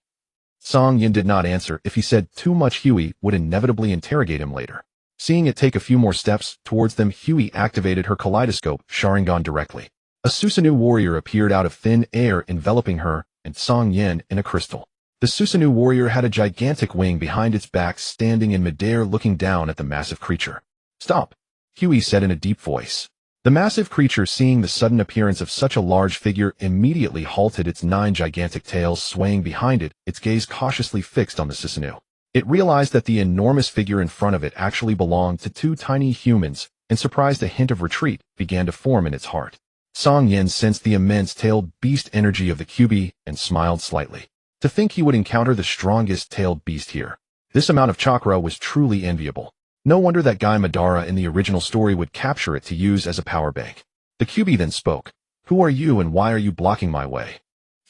Song Yan did not answer. If he said too much, Hui would inevitably interrogate him later. Seeing it take a few more steps towards them, Hui activated her kaleidoscope, Sharingan directly. A Susanoo warrior appeared out of thin air, enveloping her and Song Yan in a crystal. The Susanoo warrior had a gigantic wing behind its back, standing in midair, looking down at the massive creature. Stop, Hui said in a deep voice. The massive creature, seeing the sudden appearance of such a large figure, immediately halted, its 9 gigantic tails swaying behind it, its gaze cautiously fixed on the Susanoo. It realized that the enormous figure in front of it actually belonged to 2 tiny humans, and surprised, a hint of retreat began to form in its heart. Song Yan sensed the immense tailed beast energy of the QB and smiled slightly. To think he would encounter the strongest tailed beast here. This amount of chakra was truly enviable. No wonder that guy Madara in the original story would capture it to use as a power bank. The QB then spoke. Who are you and why are you blocking my way?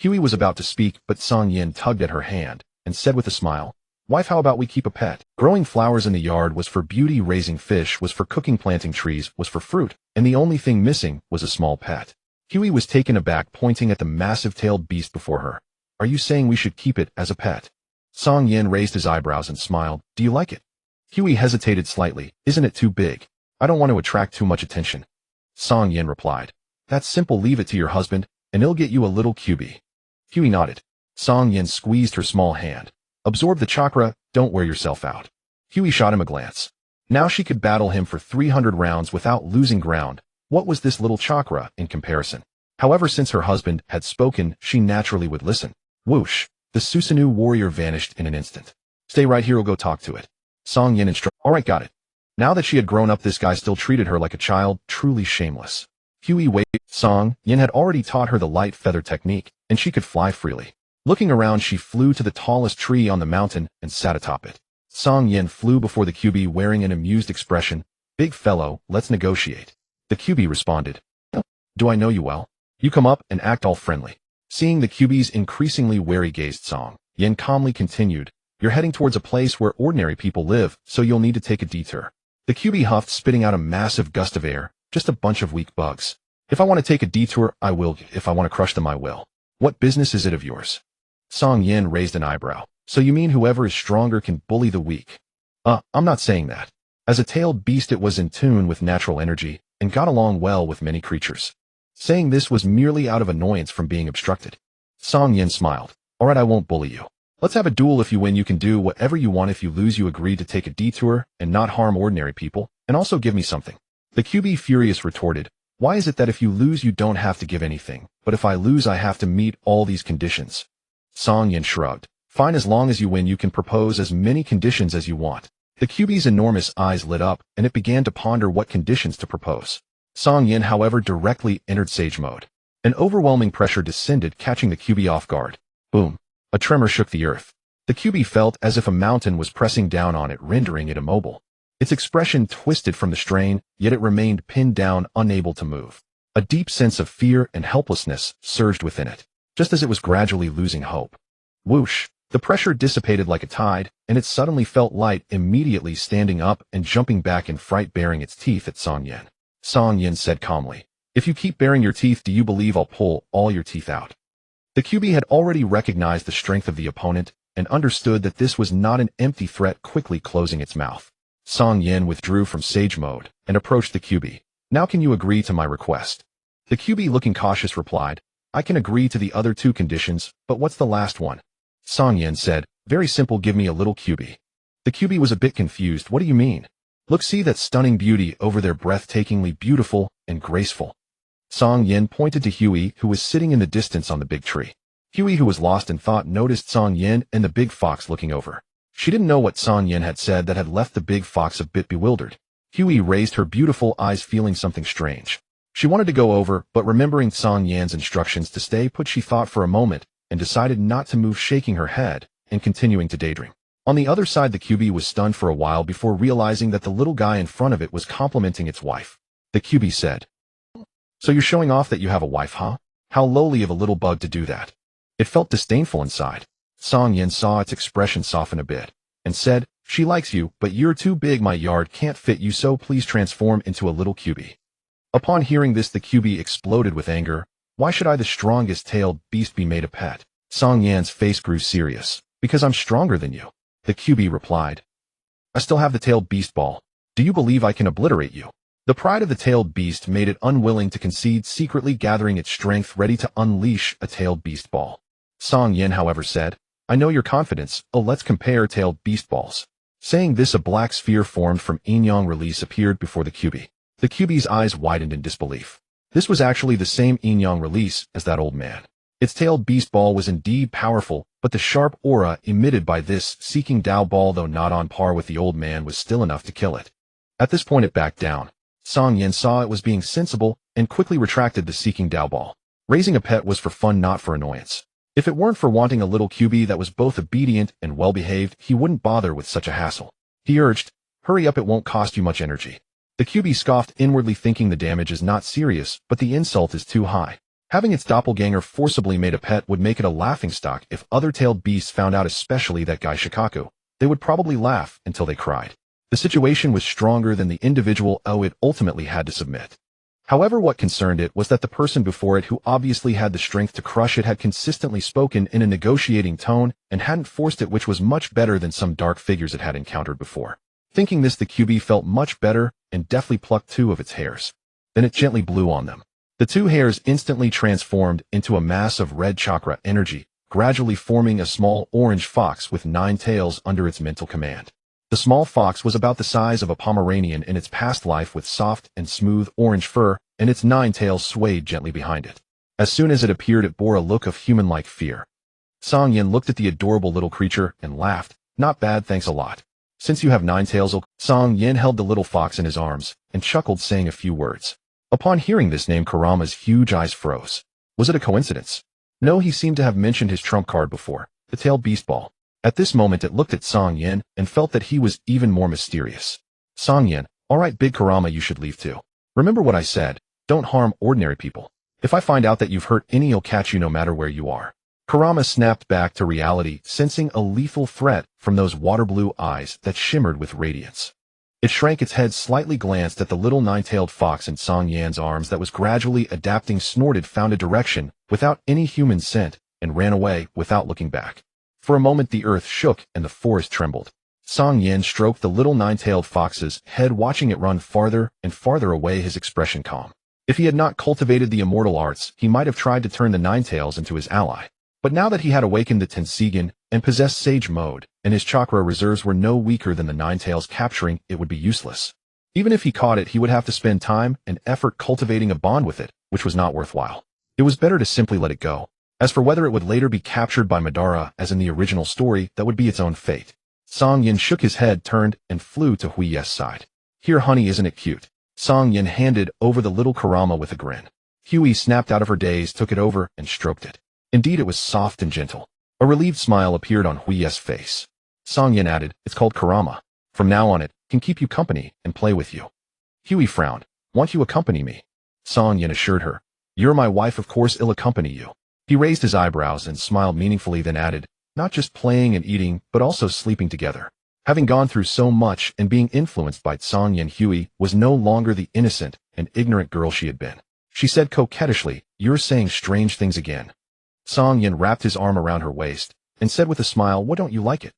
Hui was about to speak, but Song Yan tugged at her hand and said with a smile, Wife, how about we keep a pet? Growing flowers in the yard was for beauty, raising fish was for cooking, planting trees was for fruit, and the only thing missing was a small pet. Hui was taken aback, pointing at the massive tailed beast before her. Are you saying we should keep it as a pet? Song Yan raised his eyebrows and smiled. Do you like it? Hui hesitated slightly. Isn't it too big? I don't want to attract too much attention. Song Yan replied. That's simple, leave it to your husband, and he'll get you a little QB. Hui nodded. Song Yan squeezed her small hand. Absorb the chakra, don't wear yourself out. Hui shot him a glance. Now she could battle him for 300 rounds without losing ground. What was this little chakra in comparison? However, since her husband had spoken, she naturally would listen. Whoosh! The Susanoo warrior vanished in an instant. Stay right here, we'll go talk to it. Song Yan instructed. Alright, got it. Now that she had grown up, this guy still treated her like a child, truly shameless. Hui waited. Song Yan had already taught her the light feather technique, and she could fly freely. Looking around, she flew to the tallest tree on the mountain and sat atop it. Song Yan flew before the QB, wearing an amused expression. Big fellow, let's negotiate. The QB responded. Do I know you well? You come up and act all friendly. Seeing the QB's increasingly wary gaze, Song Yan calmly continued. You're heading towards a place where ordinary people live, so you'll need to take a detour. The QB huffed, spitting out a massive gust of air. Just a bunch of weak bugs. If I want to take a detour, I will. If I want to crush them, I will. What business is it of yours? Song Yan raised an eyebrow. So you mean whoever is stronger can bully the weak? I'm not saying that. As a tailed beast it was in tune with natural energy and got along well with many creatures. Saying this was merely out of annoyance from being obstructed. Cang Yan smiled. Alright, I won't bully you. Let's have a duel. If you win you can do whatever you want. If you lose you agree to take a detour and not harm ordinary people, and also give me something. The QB furious retorted, why is it that if you lose you don't have to give anything, but if I lose I have to meet all these conditions? Cang Yan shrugged. Fine, as long as you win you can propose as many conditions as you want. The QB's enormous eyes lit up, and it began to ponder what conditions to propose. Cang Yan, however, directly entered sage mode. An overwhelming pressure descended, catching the QB off guard. Boom. A tremor shook the earth. The QB felt as if a mountain was pressing down on it, rendering it immobile. Its expression twisted from the strain, yet it remained pinned down, unable to move. A deep sense of fear and helplessness surged within it, just as it was gradually losing hope. Whoosh! The pressure dissipated like a tide, and it suddenly felt light, immediately standing up and jumping back in fright, baring its teeth at Cang Yan. Cang Yan said calmly, if you keep baring your teeth, do you believe I'll pull all your teeth out? The QB had already recognized the strength of the opponent and understood that this was not an empty threat, quickly closing its mouth. Cang Yan withdrew from sage mode and approached the QB. Now can you agree to my request? The QB, looking cautious, replied, I can agree to the other two conditions, but what's the last one? Cang Yan said, very simple, give me a little QB. The QB was a bit confused. What do you mean? Look, see that stunning beauty over there, breathtakingly beautiful and graceful. Cang Yan pointed to Huey, who was sitting in the distance on the big tree. Huey, who was lost in thought, noticed Cang Yan and the big fox looking over. She didn't know what Cang Yan had said that had left the big fox a bit bewildered. Huey raised her beautiful eyes, feeling something strange. She wanted to go over, but remembering Cang Yan's instructions to stay put, she thought for a moment and decided not to move, shaking her head and continuing to daydream. On the other side, the QB was stunned for a while before realizing that the little guy in front of it was complimenting its wife. The QB said, so you're showing off that you have a wife, huh? How lowly of a little bug to do that. It felt disdainful inside. Cang Yan saw its expression soften a bit and said, she likes you, but you're too big. My yard can't fit you, so please transform into a little QB. Upon hearing this, the QB exploded with anger. Why should I, the strongest tailed beast, be made a pet? Cang Yan's face grew serious. Because I'm stronger than you. The QB replied. I still have the tailed beast ball. Do you believe I can obliterate you? The pride of the tailed beast made it unwilling to concede, secretly gathering its strength ready to unleash a tailed beast ball. Cang Yan, however, said, I know your confidence. Oh, let's compare tailed beast balls. Saying this, a black sphere formed from yin-yang release appeared before the QB. The QB's eyes widened in disbelief. This was actually the same yin-yang release as that old man. Its tailed beast ball was indeed powerful, but the sharp aura emitted by this seeking Dao ball, though not on par with the old man, was still enough to kill it. At this point it backed down. Cang Yan saw it was being sensible and quickly retracted the seeking Dao ball. Raising a pet was for fun, not for annoyance. If it weren't for wanting a little QB that was both obedient and well-behaved, he wouldn't bother with such a hassle. He urged, hurry up, it won't cost you much energy. The QB scoffed, inwardly thinking the damage is not serious, but the insult is too high. Having its doppelganger forcibly made a pet would make it a laughingstock if other tailed beasts found out, especially that guy Shikaku. They would probably laugh until they cried. The situation was stronger than the individual, it ultimately had to submit. However, what concerned it was that the person before it, who obviously had the strength to crush it, had consistently spoken in a negotiating tone and hadn't forced it, which was much better than some dark figures it had encountered before. Thinking this, the QB felt much better and deftly plucked two of its hairs. Then it gently blew on them. The two hairs instantly transformed into a mass of red chakra energy, gradually forming a small orange fox with 9 tails under its mental command. The small fox was about the size of a Pomeranian in its past life, with soft and smooth orange fur, and its 9 tails swayed gently behind it. As soon as it appeared, it bore a look of human-like fear. Cang Yan looked at the adorable little creature and laughed. Not bad, thanks a lot. Since you have 9 tails, Cang Yan held the little fox in his arms and chuckled, saying a few words. Upon hearing this name, Kurama's huge eyes froze. Was it a coincidence? No, he seemed to have mentioned his trump card before, the tailed beast ball. At this moment it looked at Cang Yan and felt that he was even more mysterious. Cang Yan, alright big Kurama, you should leave too. Remember what I said, don't harm ordinary people. If I find out that you've hurt any, I'll catch you no matter where you are. Kurama snapped back to reality, sensing a lethal threat from those water blue eyes that shimmered with radiance. It shrank its head slightly, glanced at the little 9-tailed fox in Cang Yan's arms that was gradually adapting, snorted, found a direction without any human scent, and ran away without looking back. For a moment the earth shook and the forest trembled. Cang Yan stroked the little nine-tailed fox's head, watching it run farther and farther away, his expression calm. If he had not cultivated the immortal arts, he might have tried to turn the nine-tails into his ally. But now that he had awakened the Tensigen and possessed Sage Mode, and his chakra reserves were no weaker than the nine-tails, capturing it would be useless. Even if he caught it, he would have to spend time and effort cultivating a bond with it, which was not worthwhile. It was better to simply let it go. As for whether it would later be captured by Madara, as in the original story, that would be its own fate. Cang Yan shook his head, turned, and flew to Hui's side. "Here, honey, isn't it cute?" Cang Yan handed over the little Kurama with a grin. Hui snapped out of her daze, took it over, and stroked it. Indeed, it was soft and gentle. A relieved smile appeared on Hui's face. Cang Yan added, "It's called Kurama. From now on it can keep you company and play with you." Hui frowned. "Want you accompany me?" Cang Yan assured her. "You're my wife, of course I'll accompany you." He raised his eyebrows and smiled meaningfully, then added, "Not just playing and eating, but also sleeping together." Having gone through so much and being influenced by Cang Yan, Hui was no longer the innocent and ignorant girl she had been. She said coquettishly, "You're saying strange things again." Cang Yan wrapped his arm around her waist and said with a smile, "Why don't you like it?"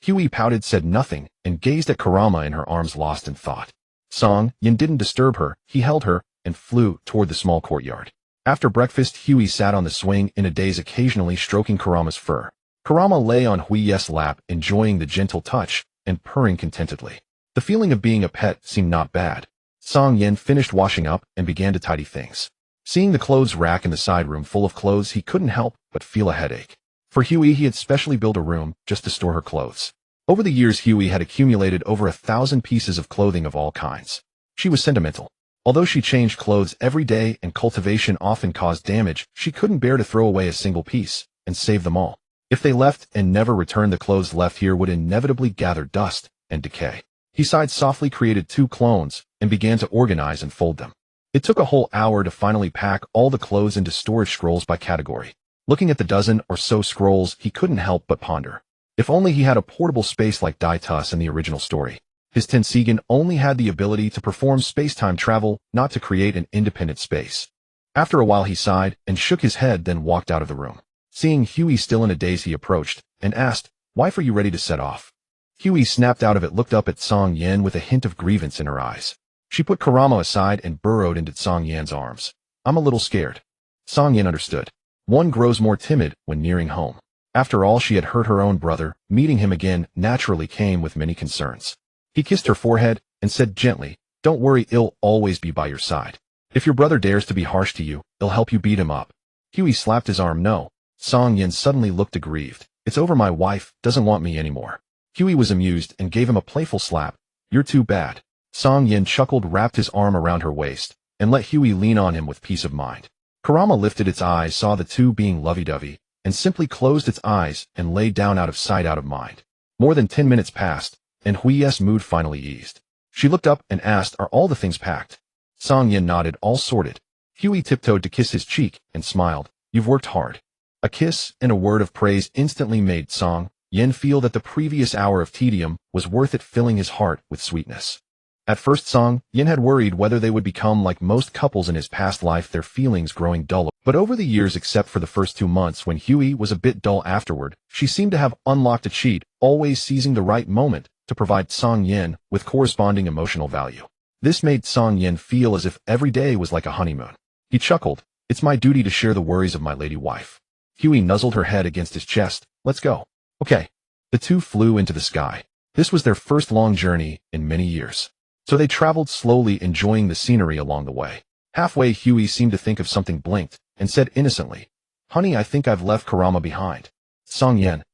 Hui pouted, said nothing, and gazed at Kurama in her arms, lost in thought. Cang Yan didn't disturb her. He held her and flew toward the small courtyard. After breakfast, Hui sat on the swing in a daze, occasionally stroking Kurama's fur. Kurama lay on Hui's lap, enjoying the gentle touch and purring contentedly. The feeling of being a pet seemed not bad. Cang Yan finished washing up and began to tidy things. Seeing the clothes rack in the side room full of clothes, he couldn't help but feel a headache. For Hui, he had specially built a room just to store her clothes. Over the years, Hui had accumulated over 1,000 pieces of clothing of all kinds. She was sentimental. Although she changed clothes every day and cultivation often caused damage, she couldn't bear to throw away a single piece and save them all. If they left and never returned, the clothes left here would inevitably gather dust and decay. He sighed softly, created 2 clones, and began to organize and fold them. It took a whole hour to finally pack all the clothes into storage scrolls by category. Looking at the dozen or so scrolls, he couldn't help but ponder. If only he had a portable space like Daitas in the original story. His Tensigen only had the ability to perform space-time travel, not to create an independent space. After a while, he sighed and shook his head, then walked out of the room. Seeing Hui still in a daze, he approached and asked, "Wife, are you ready to set off?" Hui snapped out of it, looked up at Cang Yan with a hint of grievance in her eyes. She put Kurama aside and burrowed into Cang Yan's arms. "I'm a little scared." Cang Yan understood. One grows more timid when nearing home. After all, she had hurt her own brother. Meeting him again naturally came with many concerns. He kissed her forehead and said gently, "Don't worry, I'll always be by your side. If your brother dares to be harsh to you, I'll help you beat him up." Hui slapped his arm. "No." Cang Yan suddenly looked aggrieved. "It's over, my wife doesn't want me anymore." Hui was amused and gave him a playful slap. "You're too bad." Cang Yan chuckled, wrapped his arm around her waist, and let Hui lean on him with peace of mind. Kurama lifted its eyes, saw the two being lovey-dovey, and simply closed its eyes and lay down, out of sight, out of mind. More than 10 minutes passed, and Hui's mood finally eased. She looked up and asked, "Are all the things packed?" Cang Yan nodded, "All sorted." Hui tiptoed to kiss his cheek and smiled. "You've worked hard." A kiss and a word of praise instantly made Cang Yan feel that the previous hour of tedium was worth it, filling his heart with sweetness. At first, Cang Yan had worried whether they would become like most couples in his past life, their feelings growing dull. But over the years, except for the first 2 months when Hui was a bit dull afterward, she seemed to have unlocked a cheat, always seizing the right moment to provide Cang Yan with corresponding emotional value. This made Cang Yan feel as if every day was like a honeymoon. He chuckled, "It's my duty to share the worries of my lady wife." Hui nuzzled her head against his chest. "Let's go." "Okay." The two flew into the sky. This was their first long journey in many years. So they traveled slowly, enjoying the scenery along the way. Halfway, Hui seemed to think of something, blinked, and said innocently, "Honey, I think I've left Kurama behind." Cang Yan.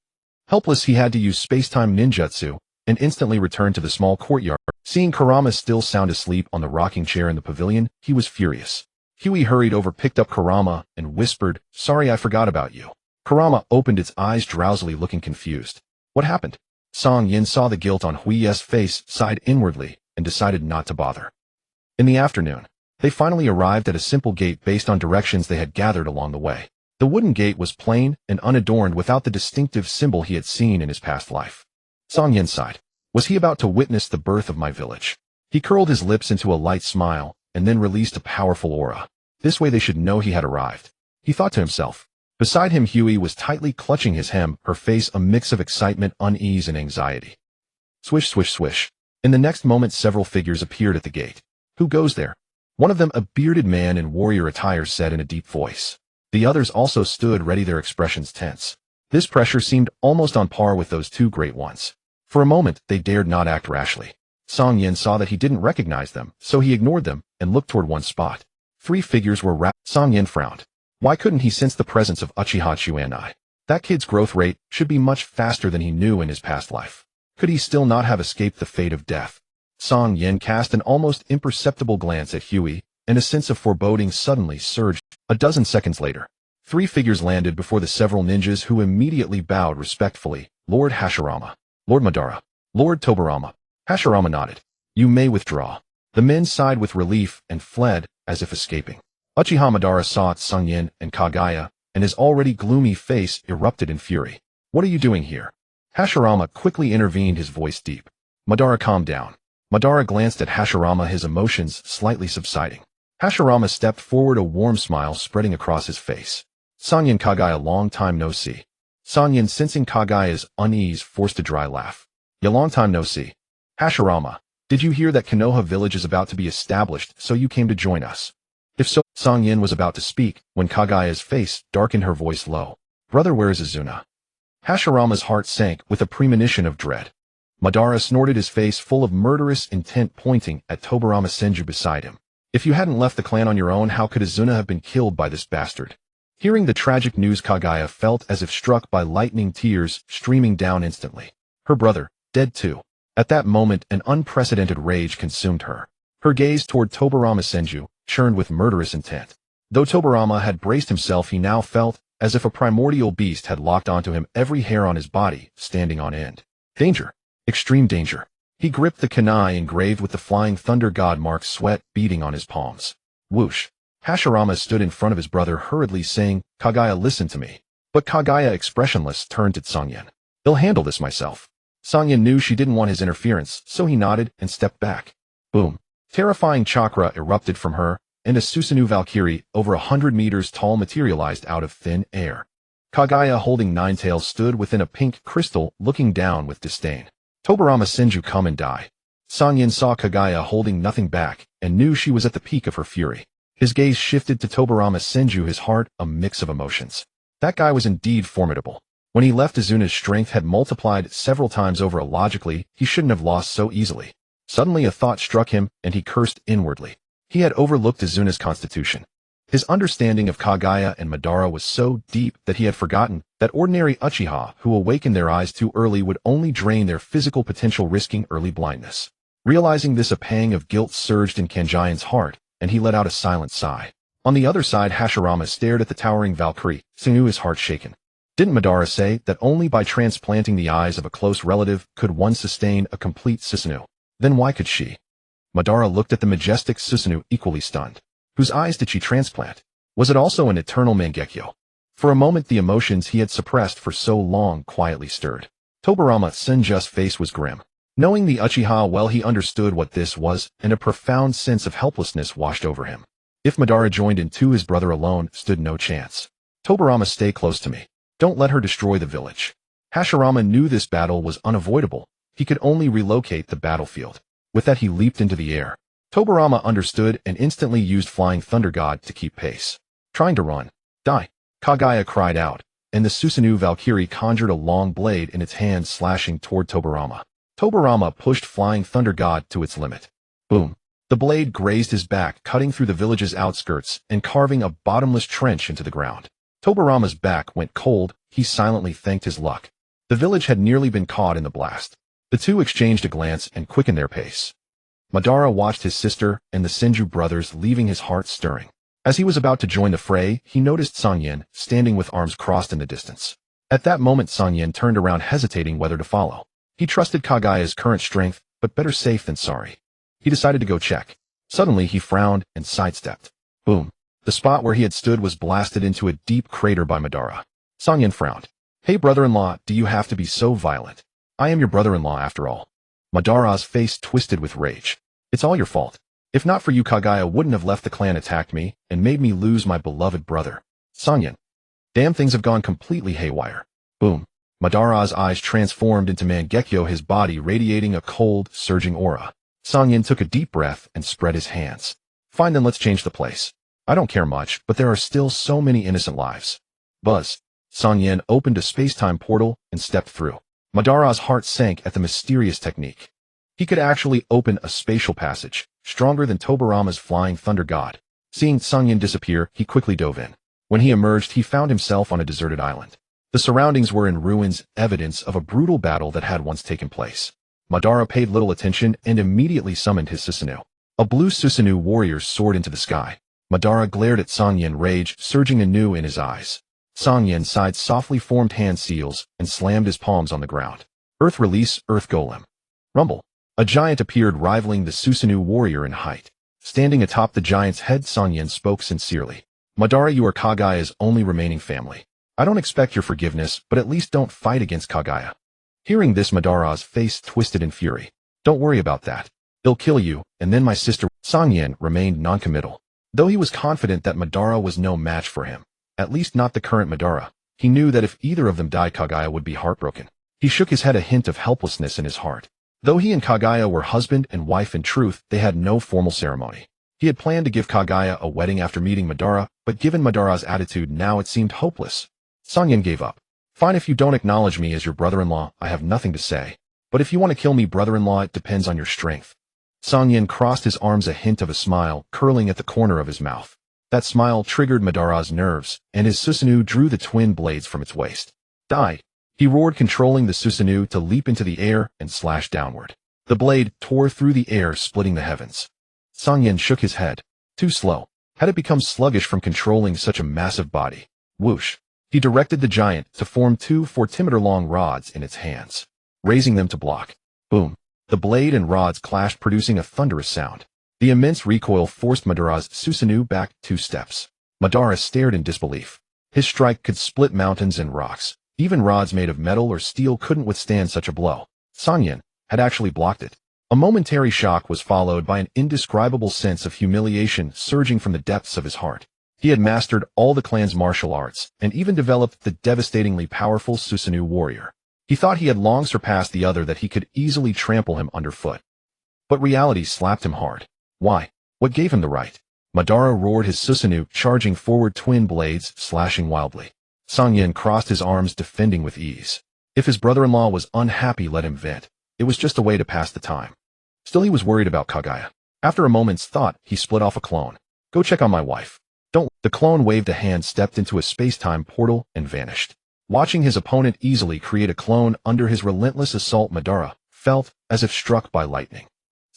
Helpless, he had to use space-time ninjutsu and instantly returned to the small courtyard. Seeing Kurama still sound asleep on the rocking chair in the pavilion, he was furious. Hui hurried over, picked up Kurama, and whispered, "Sorry, I forgot about you." Kurama opened its eyes drowsily, looking confused. "What happened?" Cang Yan saw the guilt on Hui's face, sighed inwardly, and decided not to bother. In the afternoon, they finally arrived at a simple gate based on directions they had gathered along the way. The wooden gate was plain and unadorned, without the distinctive symbol he had seen in his past life. Cang Yan sighed. Was he about to witness the birth of my village? He curled his lips into a light smile, and then released a powerful aura. This way they should know he had arrived. He thought to himself. Beside him, Hui was tightly clutching his hem, her face a mix of excitement, unease, and anxiety. Swish, swish, swish. In the next moment, several figures appeared at the gate. Who goes there? One of them, a bearded man in warrior attire, said in a deep voice. The others also stood ready, their expressions tense. This pressure seemed almost on par with those two great ones. For a moment, they dared not act rashly. Cang Yan saw that he didn't recognize them, so he ignored them and looked toward one spot. Three figures were wrapped. Cang Yan frowned. Why couldn't he sense the presence of Uchiha Madara? That kid's growth rate should be much faster than he knew in his past life. Could he still not have escaped the fate of death? Cang Yan cast an almost imperceptible glance at Hyuga, and a sense of foreboding suddenly surged. A dozen seconds later, three figures landed before the several ninjas, who immediately bowed respectfully. Lord Hashirama, Lord Madara, Lord Tobirama. Hashirama nodded. You may withdraw. The men sighed with relief and fled, as if escaping. Uchiha Madara saw Cang Yan and Kaguya, and his already gloomy face erupted in fury. What are you doing here? Hashirama quickly intervened, his voice deep. Madara, calm down. Madara glanced at Hashirama, his emotions slightly subsiding. Hashirama stepped forward, a warm smile spreading across his face. Cang Yan, Kaguya, long time no see. Cang Yan, sensing Kaguya's unease, forced a dry laugh. Ya, long time no see. Hashirama, did you hear that Konoha village is about to be established, so you came to join us? If so, Cang Yan was about to speak, when Kaguya's face darkened, her voice low. Brother, where is Izuna? Hashirama's heart sank with a premonition of dread. Madara snorted, his face full of murderous intent, pointing at Tobirama Senju beside him. If you hadn't left the clan on your own, how could Izuna have been killed by this bastard? Hearing the tragic news, Kaguya felt as if struck by lightning, tears streaming down instantly. Her brother, dead too. At that moment, an unprecedented rage consumed her. Her gaze toward Tobirama Senju churned with murderous intent. Though Tobirama had braced himself, he now felt as if a primordial beast had locked onto him, every hair on his body standing on end. Danger. Extreme danger. He gripped the kunai engraved with the flying thunder god mark, sweat beading on his palms. Whoosh. Hashirama stood in front of his brother, hurriedly saying, Kaguya, listen to me. But Kaguya, expressionless, turned to Cang Yan. I'll handle this myself. Cang Yan knew she didn't want his interference, so he nodded and stepped back. Boom. Terrifying chakra erupted from her, and a Susanoo Valkyrie, over 100 meters tall, materialized out of thin air. Kaguya, holding Nine Tails, stood within a pink crystal, looking down with disdain. Tobirama Senju, come and die. Cang Yan saw Kaguya holding nothing back, and knew she was at the peak of her fury. His gaze shifted to Tobirama Senju, his heart a mix of emotions. That guy was indeed formidable. When he left, Izuna's strength had multiplied several times over. Logically, he shouldn't have lost so easily. Suddenly a thought struck him, and he cursed inwardly. He had overlooked Izuna's constitution. His understanding of Kaguya and Madara was so deep that he had forgotten that ordinary Uchiha who awakened their eyes too early would only drain their physical potential, risking early blindness. Realizing this, a pang of guilt surged in Cang Yan's heart, and he let out a silent sigh. On the other side, Hashirama stared at the towering Valkyrie, seeing his heart shaken. Didn't Madara say that only by transplanting the eyes of a close relative could one sustain a complete Susanoo? Then why could she? Madara looked at the majestic Susanoo, equally stunned. Whose eyes did she transplant? Was it also an eternal Mangekyo? For a moment, the emotions he had suppressed for so long quietly stirred. Tobirama Senju's face was grim. Knowing the Uchiha well, he understood what this was, and a profound sense of helplessness washed over him. If Madara joined in too, his brother alone stood no chance. Tobirama, stay close to me. Don't let her destroy the village. Hashirama knew this battle was unavoidable. He could only relocate the battlefield. With that, he leaped into the air. Tobirama understood and instantly used Flying Thunder God to keep pace. Trying to run. Die. Kaguya cried out, and the Susanoo Valkyrie conjured a long blade in its hand, slashing toward Tobirama. Tobirama pushed Flying Thunder God to its limit. Boom. The blade grazed his back, cutting through the village's outskirts and carving a bottomless trench into the ground. Tobirama's back went cold. He silently thanked his luck. The village had nearly been caught in the blast. The two exchanged a glance and quickened their pace. Madara watched his sister and the Senju brothers, leaving his heart stirring. As he was about to join the fray, he noticed Cang Yan standing with arms crossed in the distance. At that moment, Cang Yan turned around, hesitating whether to follow. He trusted Kaguya's current strength, but better safe than sorry. He decided to go check. Suddenly, he frowned and sidestepped. Boom. The spot where he had stood was blasted into a deep crater by Madara. Cang Yan frowned. Hey, brother-in-law, do you have to be so violent? I am your brother-in-law after all. Madara's face twisted with rage. It's all your fault. If not for you, Kaguya wouldn't have left the clan, attacked me, and made me lose my beloved brother. Cang Yan. Damn, things have gone completely haywire. Boom. Madara's eyes transformed into Mangekyo, his body radiating a cold, surging aura. Cang Yan took a deep breath and spread his hands. Fine, then let's change the place. I don't care much, but there are still so many innocent lives. Buzz. Cang Yan opened a space-time portal and stepped through. Madara's heart sank at the mysterious technique. He could actually open a spatial passage, stronger than Tobirama's flying thunder god. Seeing Cang Yan disappear, he quickly dove in. When he emerged, he found himself on a deserted island. The surroundings were in ruins, evidence of a brutal battle that had once taken place. Madara paid little attention and immediately summoned his Susanoo. A blue Susanoo warrior soared into the sky. Madara glared at Cang Yan, rage surging anew in his eyes. Cang Yan sighed, softly formed hand seals, and slammed his palms on the ground. Earth release, Earth Golem. Rumble. A giant appeared, rivaling the Susanoo warrior in height. Standing atop the giant's head, Cang Yan spoke sincerely. Madara, you are Kaguya's only remaining family. I don't expect your forgiveness, but at least don't fight against Kaguya. Hearing this, Madara's face twisted in fury. Don't worry about that. They'll kill you, and then my sister. Cang Yan remained noncommittal. Though he was confident that Madara was no match for him, at least not the current Madara, he knew that if either of them died, Kaguya would be heartbroken. He shook his head, a hint of helplessness in his heart. Though he and Kaguya were husband and wife in truth, they had no formal ceremony. He had planned to give Kaguya a wedding after meeting Madara, but given Madara's attitude now, it seemed hopeless. Cang Yan gave up. Fine, if you don't acknowledge me as your brother-in-law, I have nothing to say. But if you want to kill me, brother-in-law, it depends on your strength. Cang Yan crossed his arms, a hint of a smile curling at the corner of his mouth. That smile triggered Madara's nerves, and his Susanoo drew the twin blades from its waist. Die! He roared, controlling the Susanoo to leap into the air and slash downward. The blade tore through the air, splitting the heavens. Cang Yan shook his head. Too slow. Had it become sluggish from controlling such a massive body? Whoosh. He directed the giant to form 2 40-meter-long rods in its hands, raising them to block. Boom. The blade and rods clashed, producing a thunderous sound. The immense recoil forced Madara's Susanoo back 2 steps. Madara stared in disbelief. His strike could split mountains and rocks. Even rods made of metal or steel couldn't withstand such a blow. Cang Yan had actually blocked it. A momentary shock was followed by an indescribable sense of humiliation surging from the depths of his heart. He had mastered all the clan's martial arts, and even developed the devastatingly powerful Susanoo warrior. He thought he had long surpassed the other, that he could easily trample him underfoot. But reality slapped him hard. Why? What gave him the right? Madara roared, his Susanoo charging forward, twin blades slashing wildly. Cang Yan crossed his arms, defending with ease. If his brother-in-law was unhappy, let him vent. It was just a way to pass the time. Still, he was worried about Kaguya. After a moment's thought, he split off a clone. Go check on my wife. Don't. The clone waved a hand, stepped into a space-time portal, and vanished. Watching his opponent easily create a clone under his relentless assault, Madara felt as if struck by lightning.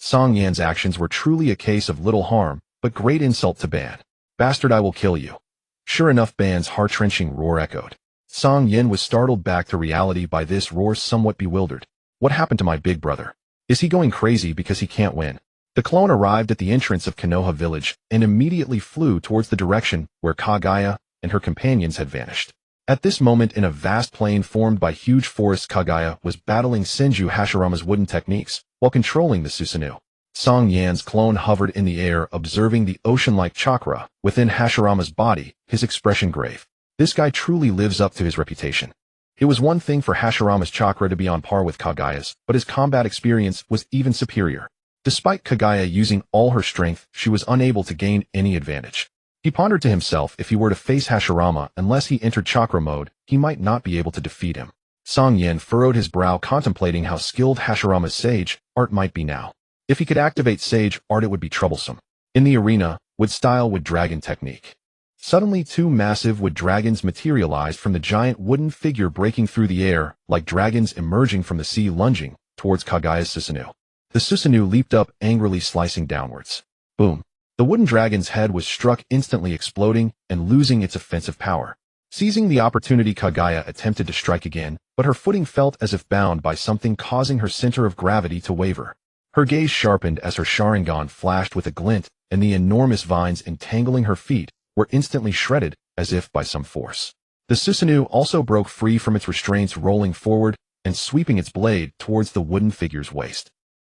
Cang Yan's actions were truly a case of little harm, but great insult to Ban. Bastard, I will kill you. Sure enough, Ban's heart-wrenching roar echoed. Cang Yan was startled back to reality by this roar, somewhat bewildered. What happened to my big brother? Is he going crazy because he can't win? The clone arrived at the entrance of Konoha village and immediately flew towards the direction where Kaguya and her companions had vanished. At this moment, in a vast plain formed by huge forests, Kaguya was battling Senju Hashirama's wooden techniques while controlling the Susanoo. Cang Yan's clone hovered in the air, observing the ocean-like chakra within Hashirama's body, his expression grave. This guy truly lives up to his reputation. It was one thing for Hashirama's chakra to be on par with Kaguya's, but his combat experience was even superior. Despite Kaguya using all her strength, she was unable to gain any advantage. He pondered to himself, if he were to face Hashirama, unless he entered chakra mode, he might not be able to defeat him. Cang Yan furrowed his brow, contemplating how skilled Hashirama's sage art might be now. If he could activate sage art, it would be troublesome. In the arena, wood style wood dragon technique. Suddenly, 2 massive wood dragons materialized from the giant wooden figure, breaking through the air like dragons emerging from the sea, lunging towards Kaguya's Susanoo. The Susanoo leaped up, angrily slicing downwards. Boom. The wooden dragon's head was struck, instantly exploding and losing its offensive power. Seizing the opportunity, Kaguya attempted to strike again, but her footing felt as if bound by something, causing her center of gravity to waver. Her gaze sharpened as her Sharingan flashed with a glint, and the enormous vines entangling her feet were instantly shredded as if by some force. The Susanoo also broke free from its restraints, rolling forward and sweeping its blade towards the wooden figure's waist.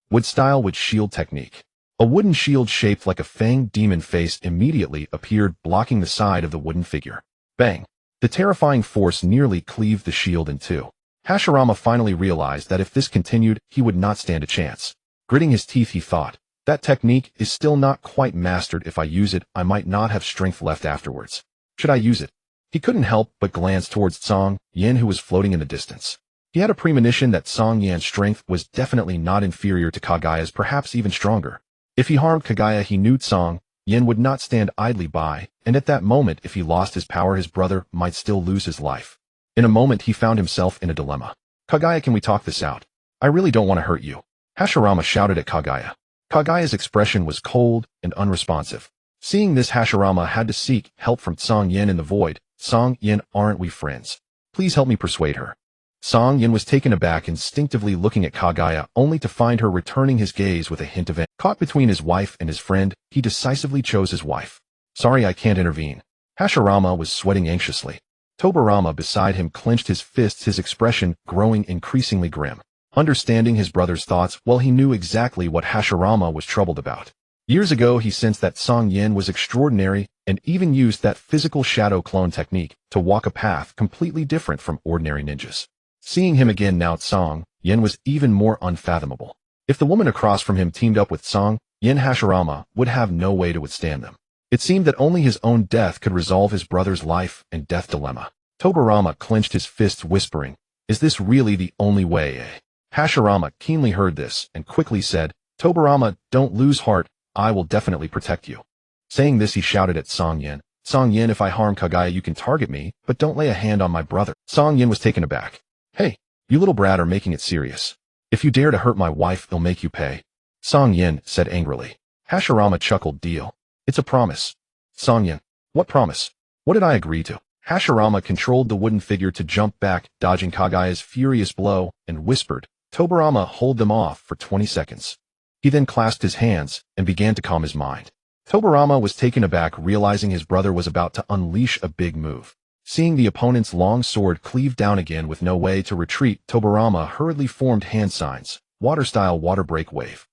Wood style wood shield technique. A wooden shield shaped like a fanged demon face immediately appeared, blocking the side of the wooden figure. Bang! The terrifying force nearly cleaved the shield in 2. Hashirama finally realized that if this continued, he would not stand a chance. Gritting his teeth, he thought, that technique is still not quite mastered. If I use it, I might not have strength left afterwards. Should I use it? He couldn't help but glance towards Cang Yan, who was floating in the distance. He had a premonition that Cang Yan's strength was definitely not inferior to Kaguya's, perhaps even stronger. If he harmed Kaguya, he knew Cang Yan would not stand idly by, and at that moment, if he lost his power, his brother might still lose his life. In a moment, he found himself in a dilemma. Kaguya, can we talk this out? I really don't want to hurt you. Hashirama shouted at Kaguya. Kaguya's expression was cold and unresponsive. Seeing this, Hashirama had to seek help from Cang Yan in the void. Cang Yan, aren't we friends? Please help me persuade her. Cang Yan was taken aback, instinctively looking at Kaguya, only to find her returning his gaze with a hint of anger. Caught between his wife and his friend, he decisively chose his wife. Sorry, I can't intervene. Hashirama was sweating anxiously. Tobirama beside him clenched his fists, his expression growing increasingly grim. Understanding his brother's thoughts, well, he knew exactly what Hashirama was troubled about. Years ago, he sensed that Cang Yan was extraordinary and even used that physical shadow clone technique to walk a path completely different from ordinary ninjas. Seeing him again now, Cang Yan was even more unfathomable. If the woman across from him teamed up with Cang Yan, Hashirama would have no way to withstand them. It seemed that only his own death could resolve his brother's life and death dilemma. Tobirama clenched his fists, whispering, "Is this really the only way, eh?" Hashirama keenly heard this and quickly said, "Tobirama, don't lose heart. I will definitely protect you." Saying this, he shouted at Cang Yan, "Cang Yan, if I harm Kaguya, you can target me, but don't lay a hand on my brother." Cang Yan was taken aback. "Hey, you little brat are making it serious. If you dare to hurt my wife, they'll make you pay," Cang Yan said angrily. Hashirama chuckled. "Deal. It's a promise." Cang Yan, "What promise? What did I agree to?" Hashirama controlled the wooden figure to jump back, dodging Kaguya's furious blow, and whispered, "Tobirama, hold them off for 20 seconds. He then clasped his hands and began to calm his mind. Tobirama was taken aback, realizing his brother was about to unleash a big move. Seeing the opponent's long sword cleave down again with no way to retreat, Tobirama hurriedly formed hand signs, water-style water break wave.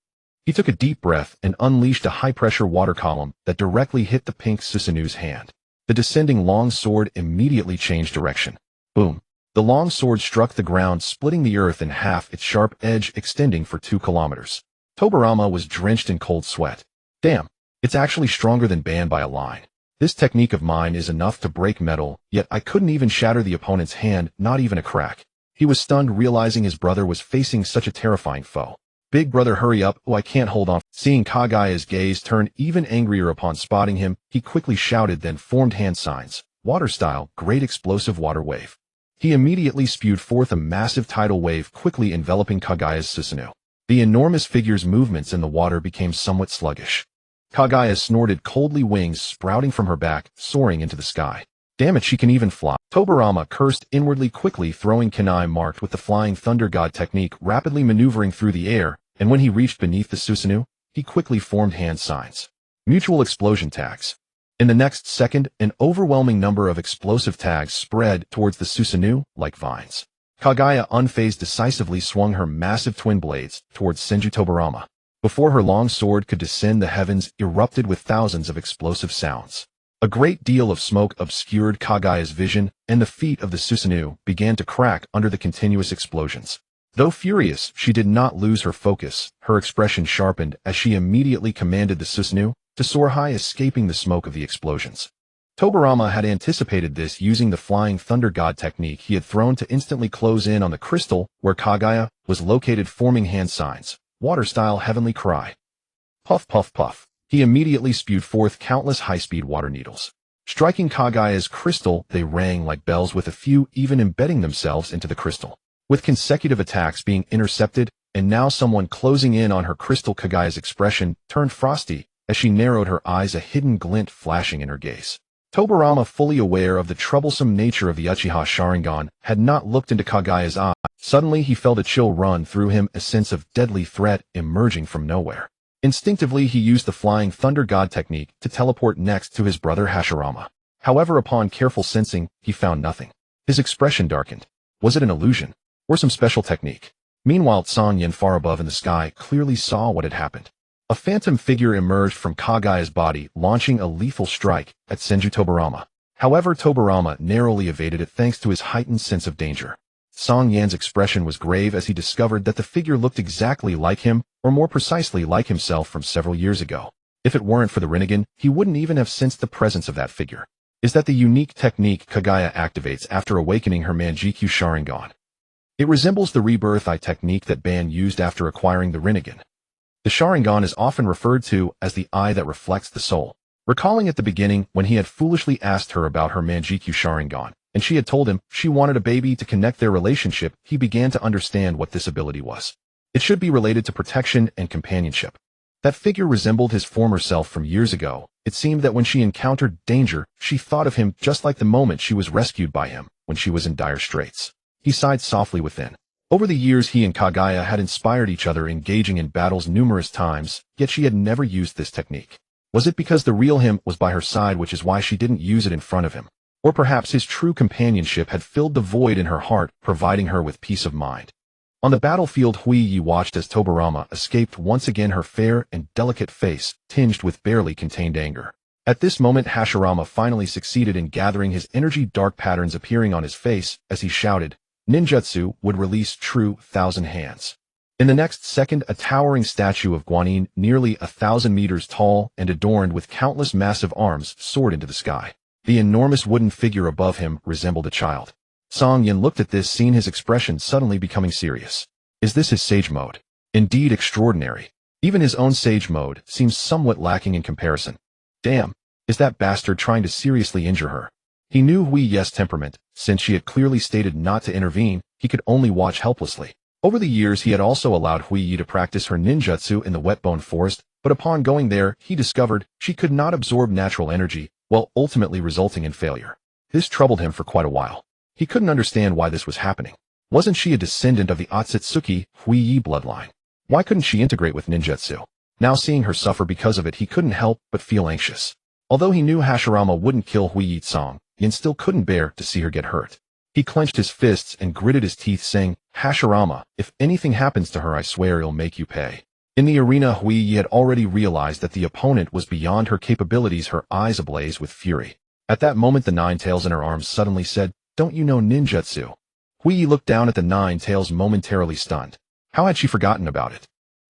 He took a deep breath and unleashed a high-pressure water column that directly hit the pink Susanu's hand. The descending long sword immediately changed direction. Boom! The long sword struck the ground, splitting the earth in half, its sharp edge extending for 2 kilometers. Tobirama was drenched in cold sweat. Damn, it's actually stronger than banned by a line. This technique of mine is enough to break metal, yet I couldn't even shatter the opponent's hand, not even a crack. He was stunned, realizing his brother was facing such a terrifying foe. "Big brother, hurry up, oh I can't hold on." Seeing Kaguya's gaze turn even angrier upon spotting him, he quickly shouted, then formed hand signs, water-style, great explosive water wave. He immediately spewed forth a massive tidal wave, quickly enveloping Kaguya's Susanu. The enormous figure's movements in the water became somewhat sluggish. Kaguya snorted coldly, wings sprouting from her back, soaring into the sky. Damn it, she can even fly. Tobirama cursed inwardly, quickly throwing kunai marked with the flying thunder god technique, rapidly maneuvering through the air, and when he reached beneath the Susanu, he quickly formed hand signs. Mutual explosion tags. In the next second, an overwhelming number of explosive tags spread towards the Susanu like vines. Kaguya, unfazed, decisively swung her massive twin blades towards Senju Tobirama. Before her long sword could descend, the heavens erupted with thousands of explosive sounds. A great deal of smoke obscured Kaguya's vision, and the feet of the Susanu began to crack under the continuous explosions. Though furious, she did not lose her focus. Her expression sharpened as she immediately commanded the Susanu to soar high, escaping the smoke of the explosions. Tobirama had anticipated this, using the flying thunder god technique he had thrown to instantly close in on the crystal where Kaguya was located, forming hand signs, water-style heavenly cry. Puff, puff, puff. He immediately spewed forth countless high-speed water needles. Striking Kaguya's crystal, they rang like bells, with a few even embedding themselves into the crystal. With consecutive attacks being intercepted, and now someone closing in on her crystal, Kaguya's expression turned frosty as she narrowed her eyes, a hidden glint flashing in her gaze. Tobirama, fully aware of the troublesome nature of the Uchiha Sharingan, had not looked into Kaguya's eye. Suddenly he felt a chill run through him, a sense of deadly threat emerging from nowhere. Instinctively, he used the flying thunder god technique to teleport next to his brother Hashirama. However, upon careful sensing, he found nothing. His expression darkened. Was it an illusion? Or some special technique? Meanwhile, Cang Yan, far above in the sky, clearly saw what had happened. A phantom figure emerged from Kaguya's body, launching a lethal strike at Senju Tobirama. However, Tobirama narrowly evaded it thanks to his heightened sense of danger. Cang Yan's expression was grave as he discovered that the figure looked exactly like him, or more precisely like himself from several years ago. If it weren't for the Rinnegan, he wouldn't even have sensed the presence of that figure. Is that the unique technique Kaguya activates after awakening her Manjikyu Sharingan? It resembles the rebirth eye technique that Ban used after acquiring the Rinnegan. The Sharingan is often referred to as the eye that reflects the soul. Recalling at the beginning when he had foolishly asked her about her Manjikyu Sharingan, and she had told him she wanted a baby to connect their relationship, he began to understand what this ability was. It should be related to protection and companionship. That figure resembled his former self from years ago. It seemed that when she encountered danger, she thought of him just like the moment she was rescued by him, when she was in dire straits. He sighed softly within. Over the years he and Kaguya had inspired each other, engaging in battles numerous times, yet she had never used this technique. Was it because the real him was by her side, which is why she didn't use it in front of him? Or perhaps his true companionship had filled the void in her heart, providing her with peace of mind. On the battlefield, Hui watched as Tobirama escaped once again, her fair and delicate face tinged with barely contained anger. At this moment Hashirama finally succeeded in gathering his energy, dark patterns appearing on his face as he shouted, "Ninjutsu would release true thousand hands." In the next second, a towering statue of Guanyin, nearly 1,000 meters tall and adorned with countless massive arms, soared into the sky. The enormous wooden figure above him resembled a child. Cang Yan looked at this scene, his expression suddenly becoming serious. Is this his sage mode? Indeed extraordinary. Even his own sage mode seems somewhat lacking in comparison. Damn, is that bastard trying to seriously injure her? He knew Hui's temperament. Since she had clearly stated not to intervene, he could only watch helplessly. Over the years he had also allowed Hui to practice her ninjutsu in the Wetbone Forest, but upon going there, he discovered she could not absorb natural energy, while ultimately resulting in failure. This troubled him for quite a while. He couldn't understand why this was happening. Wasn't she a descendant of the Ōtsutsuki, Hui bloodline? Why couldn't she integrate with ninjutsu? Now seeing her suffer because of it, he couldn't help but feel anxious. Although he knew Hashirama wouldn't kill Hui Cang Yan still couldn't bear to see her get hurt. He clenched his fists and gritted his teeth, saying, "Hashirama, if anything happens to her, I swear I'll make you pay." In the arena, Hui had already realized that the opponent was beyond her capabilities, her eyes ablaze with fury. At that moment the nine tails in her arms suddenly said, "Don't you know ninjutsu?" Hui looked down at the nine tails, momentarily stunned. How had she forgotten about it?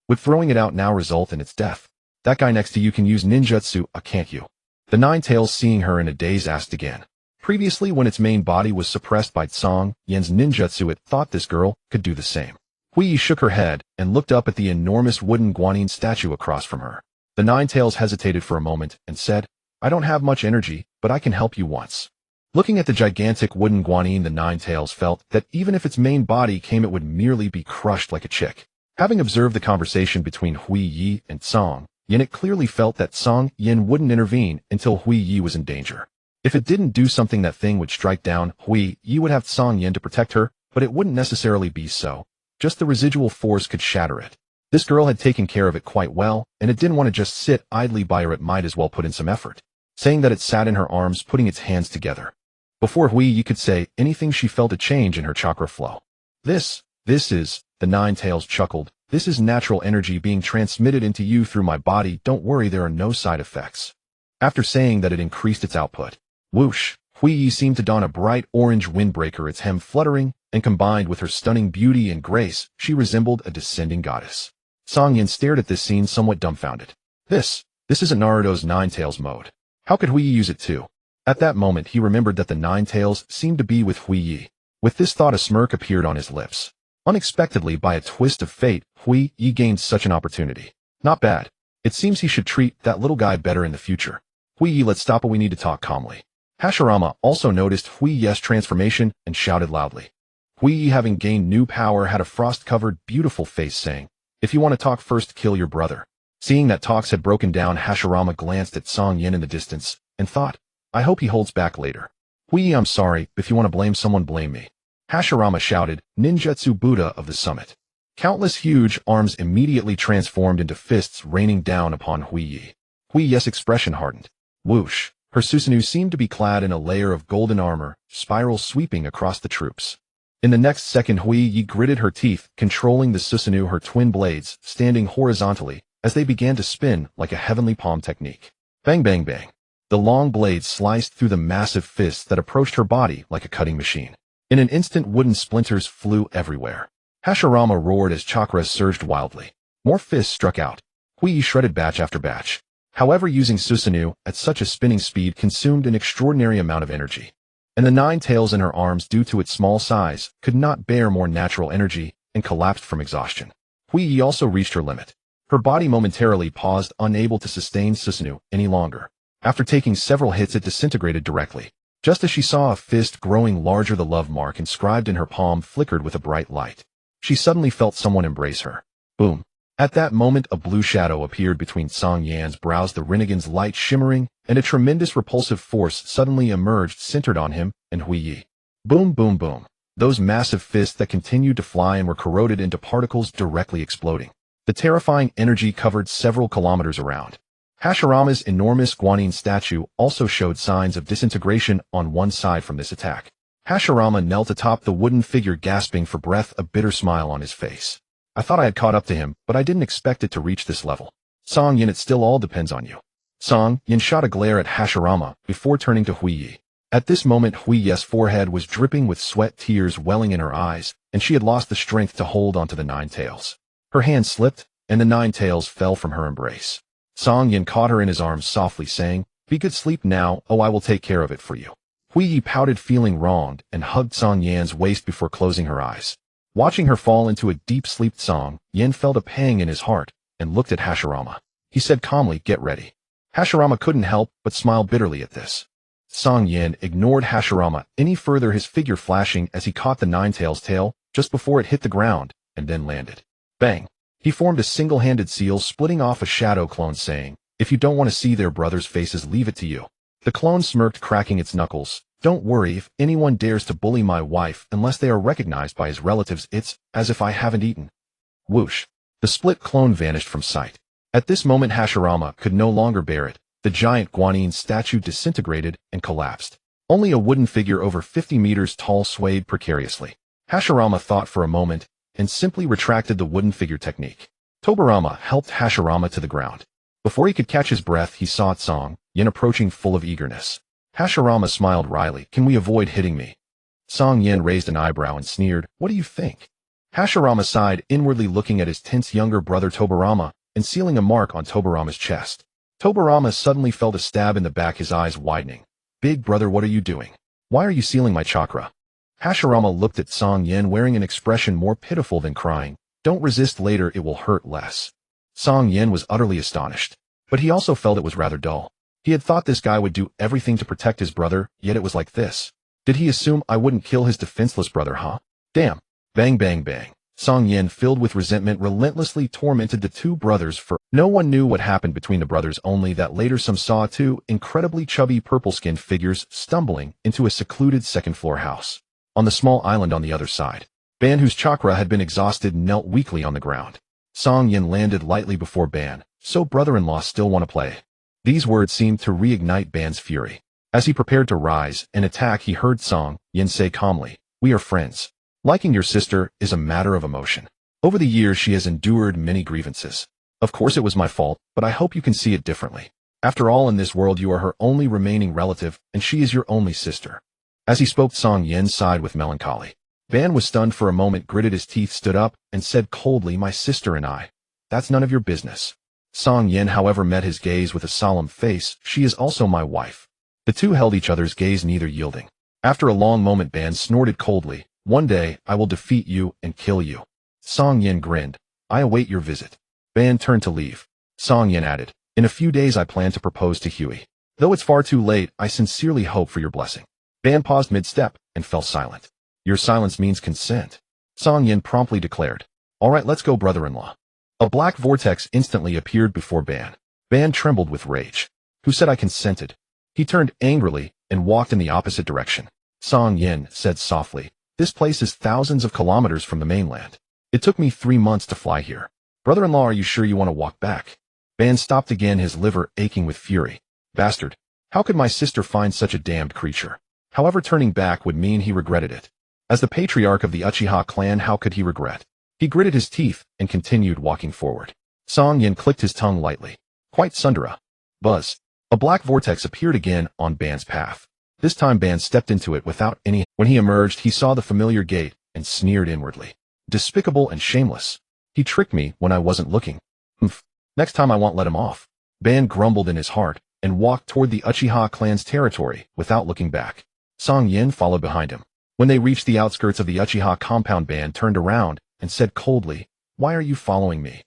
Would throwing it out now result in its death? That guy next to you can use ninjutsu, can't you? The nine tails, seeing her in a daze, asked again. Previously, when its main body was suppressed by Cang Yan's ninjutsu, it thought this girl could do the same. Hui shook her head and looked up at the enormous wooden Guanyin statue across from her. The nine tails hesitated for a moment and said, "I don't have much energy, but I can help you once." Looking at the gigantic wooden Guanyin, the nine tails felt that even if its main body came, it would merely be crushed like a chick. Having observed the conversation between Hui and Cang Yan, it clearly felt that Cang Yan wouldn't intervene until Hui was in danger. If it didn't do something, that thing would strike down. Hui would have Cang Yan to protect her, but it wouldn't necessarily be so. Just the residual force could shatter it. This girl had taken care of it quite well, and it didn't want to just sit idly by her. It might as well put in some effort. Saying that, it sat in her arms, putting its hands together. Before Hui could say anything, she felt a change in her chakra flow. This is, the nine tails chuckled, "This is natural energy being transmitted into you through my body. Don't worry, there are no side effects." After saying that, it increased its output. Whoosh! Hui seemed to don a bright orange windbreaker, its hem fluttering, and combined with her stunning beauty and grace, she resembled a descending goddess. Cang Yan stared at this scene, somewhat dumbfounded. This isn't Naruto's nine tails mode. How could Hui use it too? At that moment he remembered that the nine tails seemed to be with Hui. With this thought, a smirk appeared on his lips. Unexpectedly, by a twist of fate, Hui gained such an opportunity. Not bad. It seems he should treat that little guy better in the future. Hui, let's stop, we need to talk calmly. Hashirama also noticed Hui's transformation and shouted loudly. Hui, having gained new power, had a frost-covered, beautiful face, saying, "If you want to talk first, kill your brother." Seeing that talks had broken down, Hashirama glanced at Cang Yan in the distance and thought, "I hope he holds back later." "Hui, I'm sorry, if you want to blame someone, blame me." Hashirama shouted, "Ninjutsu Buddha of the summit." Countless huge arms immediately transformed into fists, raining down upon Hui. Hui's expression hardened. Whoosh! Her Susanoo seemed to be clad in a layer of golden armor, spiral sweeping across the troops. In the next second, Hui gritted her teeth, controlling the Susanoo, her twin blades, standing horizontally, as they began to spin like a heavenly palm technique. Bang bang bang. The long blades sliced through the massive fists that approached her body like a cutting machine. In an instant, wooden splinters flew everywhere. Hashirama roared as chakras surged wildly. More fists struck out. Hui shredded batch after batch. However, using Susanoo at such a spinning speed consumed an extraordinary amount of energy. And the 9 tails in her arms, due to its small size, could not bear more natural energy and collapsed from exhaustion. Hui also reached her limit. Her body momentarily paused, unable to sustain Susanoo any longer. After taking several hits, it disintegrated directly. Just as she saw a fist growing larger, the love mark inscribed in her palm flickered with a bright light. She suddenly felt someone embrace her. Boom. At that moment, a blue shadow appeared between Cang Yan's brows, the Rinnegan's light shimmering, and a tremendous repulsive force suddenly emerged, centered on him and Hui. Boom, boom, boom. Those massive fists that continued to fly and were corroded into particles, directly exploding. The terrifying energy covered several kilometers around. Hashirama's enormous guanine statue also showed signs of disintegration on one side from this attack. Hashirama knelt atop the wooden figure, gasping for breath, a bitter smile on his face. I thought I had caught up to him, but I didn't expect it to reach this level. Cang Yan, it still all depends on you. Cang Yan shot a glare at Hashirama before turning to Hui. At this moment, Hui's forehead was dripping with sweat, tears welling in her eyes, and she had lost the strength to hold onto the 9 tails. Her hand slipped, and the 9 tails fell from her embrace. Cang Yan caught her in his arms softly, saying, "Be good, sleep now, oh I will take care of it for you." Hui pouted, feeling wronged, and hugged Cang Yan's waist before closing her eyes. Watching her fall into a deep sleep, Cang Yan felt a pang in his heart and looked at Hashirama. He said calmly, "Get ready." Hashirama couldn't help but smile bitterly at this. Cang Yan ignored Hashirama any further, his figure flashing as he caught the 9 tails tail just before it hit the ground and then landed. Bang! He formed a single-handed seal, splitting off a shadow clone, saying, "If you don't want to see their brothers' faces, leave it to you." The clone smirked, cracking its knuckles. "Don't worry, if anyone dares to bully my wife unless they are recognized by his relatives, it's as if I haven't eaten." Whoosh! The split clone vanished from sight. At this moment, Hashirama could no longer bear it. The giant guanine statue disintegrated and collapsed. Only a wooden figure over 50 meters tall swayed precariously. Hashirama thought for a moment and simply retracted the wooden figure technique. Tobarama helped Hashirama to the ground. Before he could catch his breath, he saw Cang Yan approaching, full of eagerness. Hashirama smiled wryly. "Can we avoid hitting me?" Cang Yan raised an eyebrow and sneered, "What do you think?" Hashirama sighed, inwardly looking at his tense younger brother Tobarama and sealing a mark on Tobarama's chest. Tobarama suddenly felt a stab in the back, his eyes widening. "Big brother, what are you doing? Why are you sealing my chakra?" Hashirama looked at Cang Yan, wearing an expression more pitiful than crying. "Don't resist, later it will hurt less." Cang Yan was utterly astonished, but he also felt it was rather dull. He had thought this guy would do everything to protect his brother, yet it was like this. Did he assume I wouldn't kill his defenseless brother, huh? Damn. Bang, bang, bang. Cang Yan, filled with resentment, relentlessly tormented the 2 brothers for no one knew what happened between the brothers, only that later some saw 2 incredibly chubby purple-skinned figures stumbling into a secluded second-floor house. On the small island on the other side, Ban, whose chakra had been exhausted, knelt weakly on the ground. Cang Yan landed lightly before Ban. "So brother-in-law still want to play?" These words seemed to reignite Ban's fury. As he prepared to rise and attack, he heard Cang Yan say calmly, "We are friends. Liking your sister is a matter of emotion. Over the years she has endured many grievances. Of course it was my fault, but I hope you can see it differently. After all, in this world you are her only remaining relative, and she is your only sister." As he spoke, Cang Yan sighed with melancholy. Ban was stunned for a moment, gritted his teeth, stood up, and said coldly, "My sister and I. That's none of your business." Cang Yan, however, met his gaze with a solemn face. "She is also my wife." The two held each other's gaze, neither yielding. After a long moment, Ban snorted coldly, "One day, I will defeat you and kill you." Cang Yan grinned. "I await your visit." Ban turned to leave. Cang Yan added, "In a few days I plan to propose to Hui. Though it's far too late, I sincerely hope for your blessing." Ban paused mid-step and fell silent. "Your silence means consent," Cang Yan promptly declared. "All right, let's go, brother-in-law." A black vortex instantly appeared before Ban. Ban trembled with rage. "Who said I consented?" He turned angrily and walked in the opposite direction. Cang Yan said softly, "This place is thousands of kilometers from the mainland. It took me 3 months to fly here. Brother-in-law, are you sure you want to walk back?" Ban stopped again, his liver aching with fury. "Bastard. How could my sister find such a damned creature?" However, turning back would mean he regretted it. As the patriarch of the Uchiha clan, how could he regret? He gritted his teeth and continued walking forward. Cang Yan clicked his tongue lightly. "Quite Sundara." Buzz. A black vortex appeared again on Ban's path. This time Ban stepped into it without any. When he emerged, he saw the familiar gate and sneered inwardly. Despicable and shameless. He tricked me when I wasn't looking. Humph. Next time I won't let him off. Ban grumbled in his heart and walked toward the Uchiha clan's territory without looking back. Cang Yan followed behind him. When they reached the outskirts of the Uchiha compound, Ban turned around and said coldly, "Why are you following me?"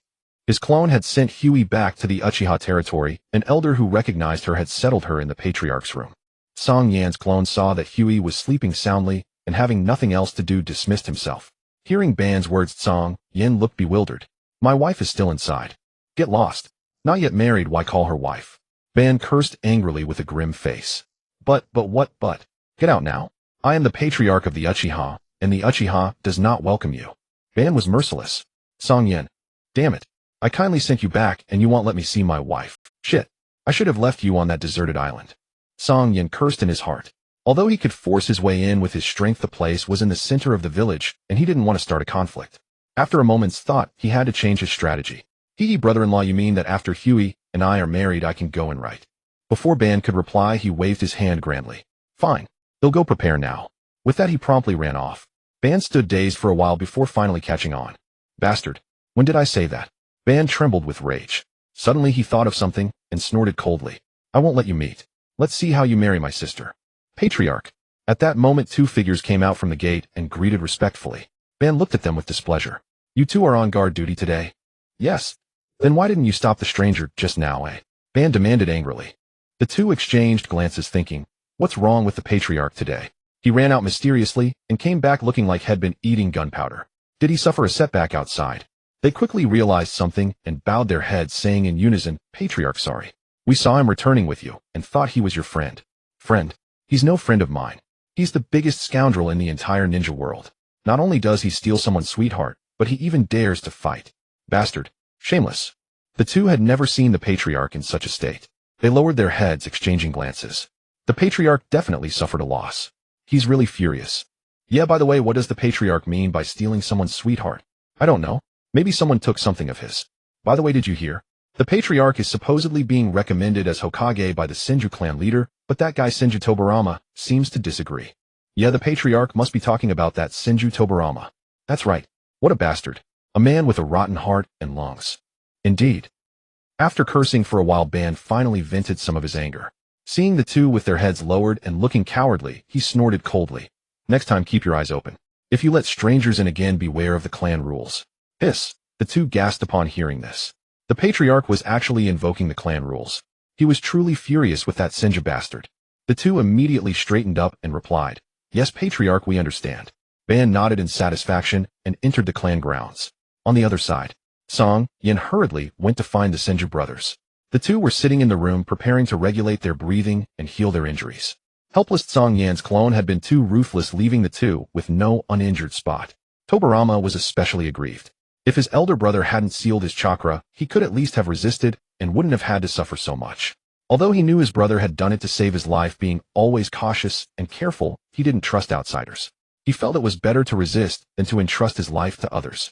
His clone had sent Hyuga back to the Uchiha territory. An elder who recognized her had settled her in the patriarch's room. Cang Yan's clone saw that Hyuga was sleeping soundly and having nothing else to do dismissed himself. Hearing Ban's words, Cang Yan looked bewildered. "My wife is still inside. Get lost. Not yet married, why call her wife?" Ban cursed angrily with a grim face. But what? Get out now. I am the patriarch of the Uchiha, and the Uchiha does not welcome you." Ban was merciless. Cang Yan. "Damn it. I kindly sent you back and you won't let me see my wife. Shit. I should have left you on that deserted island." Cang Yan cursed in his heart. Although he could force his way in with his strength, the place was in the center of the village, and he didn't want to start a conflict. After a moment's thought, he had to change his strategy. Brother-in-law, you mean that after Hyuga and I are married, I can go and write?" Before Ban could reply, he waved his hand grandly. "Fine. They'll go prepare now." With that, he promptly ran off. Ban stood dazed for a while before finally catching on. "Bastard. When did I say that?" Ban trembled with rage. Suddenly he thought of something and snorted coldly. "I won't let you meet. Let's see how you marry my sister." "Patriarch." At that moment, two figures came out from the gate and greeted respectfully. Ban looked at them with displeasure. "You two are on guard duty today?" "Yes." "Then why didn't you stop the stranger just now, eh?" Ban demanded angrily. The two exchanged glances thinking, what's wrong with the patriarch today? He ran out mysteriously and came back looking like he'd been eating gunpowder. Did he suffer a setback outside? They quickly realized something and bowed their heads, saying in unison, "Patriarch, sorry. We saw him returning with you and thought he was your friend." "Friend? He's no friend of mine. He's the biggest scoundrel in the entire ninja world. Not only does he steal someone's sweetheart, but he even dares to fight. Bastard. Shameless." The two had never seen the patriarch in such a state. They lowered their heads, exchanging glances. The patriarch definitely suffered a loss. He's really furious. "Yeah, by the way, what does the patriarch mean by stealing someone's sweetheart?" "I don't know. Maybe someone took something of his." "By the way, did you hear? The patriarch is supposedly being recommended as Hokage by the Senju clan leader, but that guy Senju Tobarama seems to disagree." "Yeah, the patriarch must be talking about that Senju Tobarama." "That's right. What a bastard. A man with a rotten heart and lungs." "Indeed." After cursing for a while, Ban finally vented some of his anger. Seeing the two with their heads lowered and looking cowardly, he snorted coldly. "Next time, keep your eyes open. If you let strangers in again, beware of the clan rules." "Hiss." The two gasped upon hearing this. The patriarch was actually invoking the clan rules. He was truly furious with that Senju bastard. The two immediately straightened up and replied, "Yes, patriarch, we understand." Ban nodded in satisfaction and entered the clan grounds. On the other side, Cang Yan hurriedly went to find the Senju brothers. The two were sitting in the room preparing to regulate their breathing and heal their injuries. Helpless Cang Yan's clone had been too ruthless, leaving the two with no uninjured spot. Tobarama was especially aggrieved. If his elder brother hadn't sealed his chakra, he could at least have resisted and wouldn't have had to suffer so much. Although he knew his brother had done it to save his life, being always cautious and careful, he didn't trust outsiders. He felt it was better to resist than to entrust his life to others.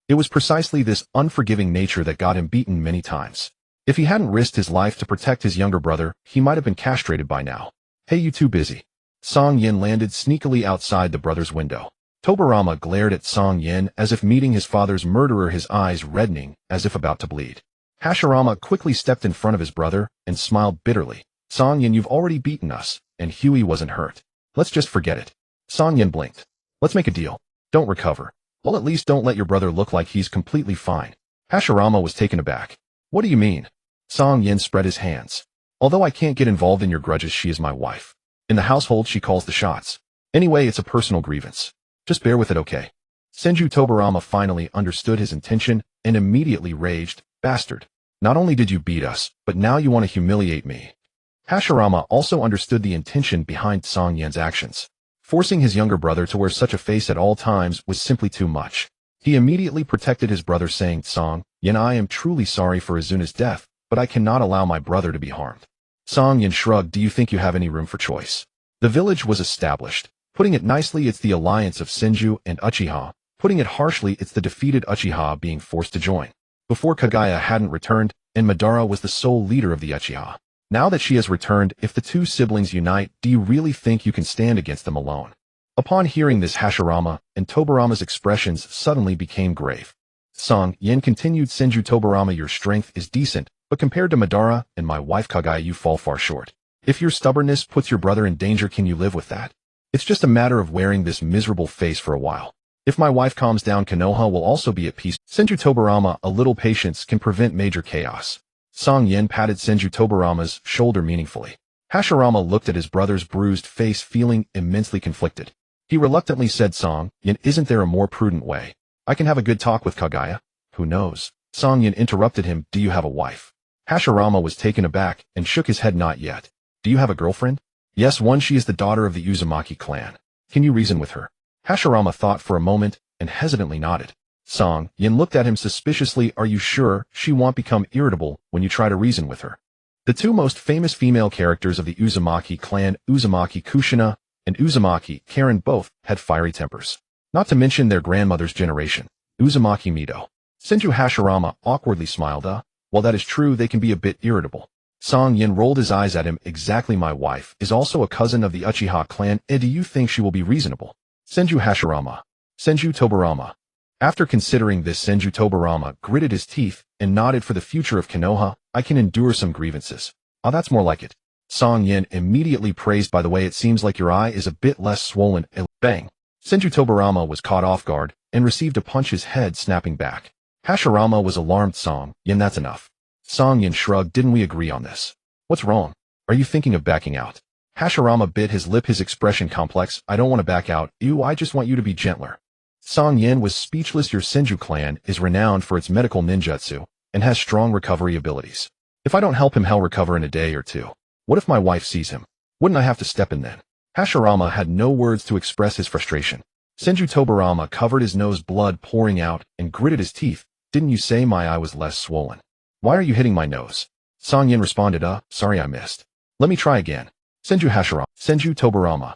It was precisely this unforgiving nature that got him beaten many times. If he hadn't risked his life to protect his younger brother, he might have been castrated by now. "Hey, you too busy." Cang Yan landed sneakily outside the brother's window. Tobarama glared at Cang Yan as if meeting his father's murderer, his eyes reddening as if about to bleed. Hashirama quickly stepped in front of his brother and smiled bitterly. "Cang Yan, you've already beaten us, and Hyuga wasn't hurt. Let's just forget it." Cang Yan blinked. "Let's make a deal. Don't recover. Well, at least don't let your brother look like he's completely fine." Hashirama was taken aback. "What do you mean?" Cang Yan spread his hands. "Although I can't get involved in your grudges, she is my wife. In the household, she calls the shots. Anyway, it's a personal grievance. Just bear with it, okay?" Senju Tobarama finally understood his intention and immediately raged, "Bastard. Not only did you beat us, but now you want to humiliate me." Hashirama also understood the intention behind Cang Yan's actions. Forcing his younger brother to wear such a face at all times was simply too much. He immediately protected his brother, saying, "Cang Yan, I am truly sorry for Izuna's death, but I cannot allow my brother to be harmed." Cang Yan shrugged. "Do you think you have any room for choice?" The village was established. Putting it nicely, it's the alliance of Senju and Uchiha. Putting it harshly, it's the defeated Uchiha being forced to join. Before, Kaguya hadn't returned, and Madara was the sole leader of the Uchiha. Now that she has returned, if the two siblings unite, do you really think you can stand against them alone? Upon hearing this, Hashirama and Tobarama's expressions suddenly became grave. Cang Yan continued, Senju Tobarama, your strength is decent, but compared to Madara and my wife Kaguya, you fall far short. If your stubbornness puts your brother in danger, can you live with that? It's just a matter of wearing this miserable face for a while. If my wife calms down, Konoha will also be at peace. Senju Tobarama, a little patience can prevent major chaos. Cang Yan patted Senju Tobarama's shoulder meaningfully. Hashirama looked at his brother's bruised face, feeling immensely conflicted. He reluctantly said, Cang Yan, isn't there a more prudent way? I can have a good talk with Kaguya. Who knows? Cang Yan interrupted him, do you have a wife? Hashirama was taken aback and shook his head, not yet. Do you have a girlfriend? Yes, one. She is the daughter of the Uzumaki clan. Can you reason with her? Hashirama thought for a moment and hesitantly nodded. Cang Yan looked at him suspiciously. Are you sure she won't become irritable when you try to reason with her? The two most famous female characters of the Uzumaki clan, Uzumaki Kushina and Uzumaki Karen, both had fiery tempers. Not to mention their grandmother's generation, Uzumaki Mido. Senju Hashirama awkwardly smiled. While that is true, they can be a bit irritable. Cang Yan rolled his eyes at him. Exactly, my wife is also a cousin of the Uchiha clan. Do you think she will be reasonable? Senju Hashirama. Senju Tobarama. After considering this, Senju Tobarama gritted his teeth and nodded. For the future of Konoha, I can endure some grievances. Ah, that's more like it. Cang Yan immediately praised, by the way, it seems like your eye is a bit less swollen. Bang. Senju Tobarama was caught off guard and received a punch, his head snapping back. Hashirama was alarmed. Cang Yan, that's enough. Cang Yan shrugged. Didn't we agree on this? What's wrong? Are you thinking of backing out? Hashirama bit his lip, his expression complex. I don't want to back out. I just want you to be gentler. Cang Yan was speechless. Your Senju clan is renowned for its medical ninjutsu and has strong recovery abilities. If I don't help him, he'll recover in a day or two. What if my wife sees him? Wouldn't I have to step in then? Hashirama had no words to express his frustration. Senju Tobarama covered his nose, blood pouring out, and gritted his teeth. Didn't you say my eye was less swollen? Why are you hitting my nose? Cang Yan responded, sorry, I missed. Let me try again. Senju Hashirama. Senju Tobarama.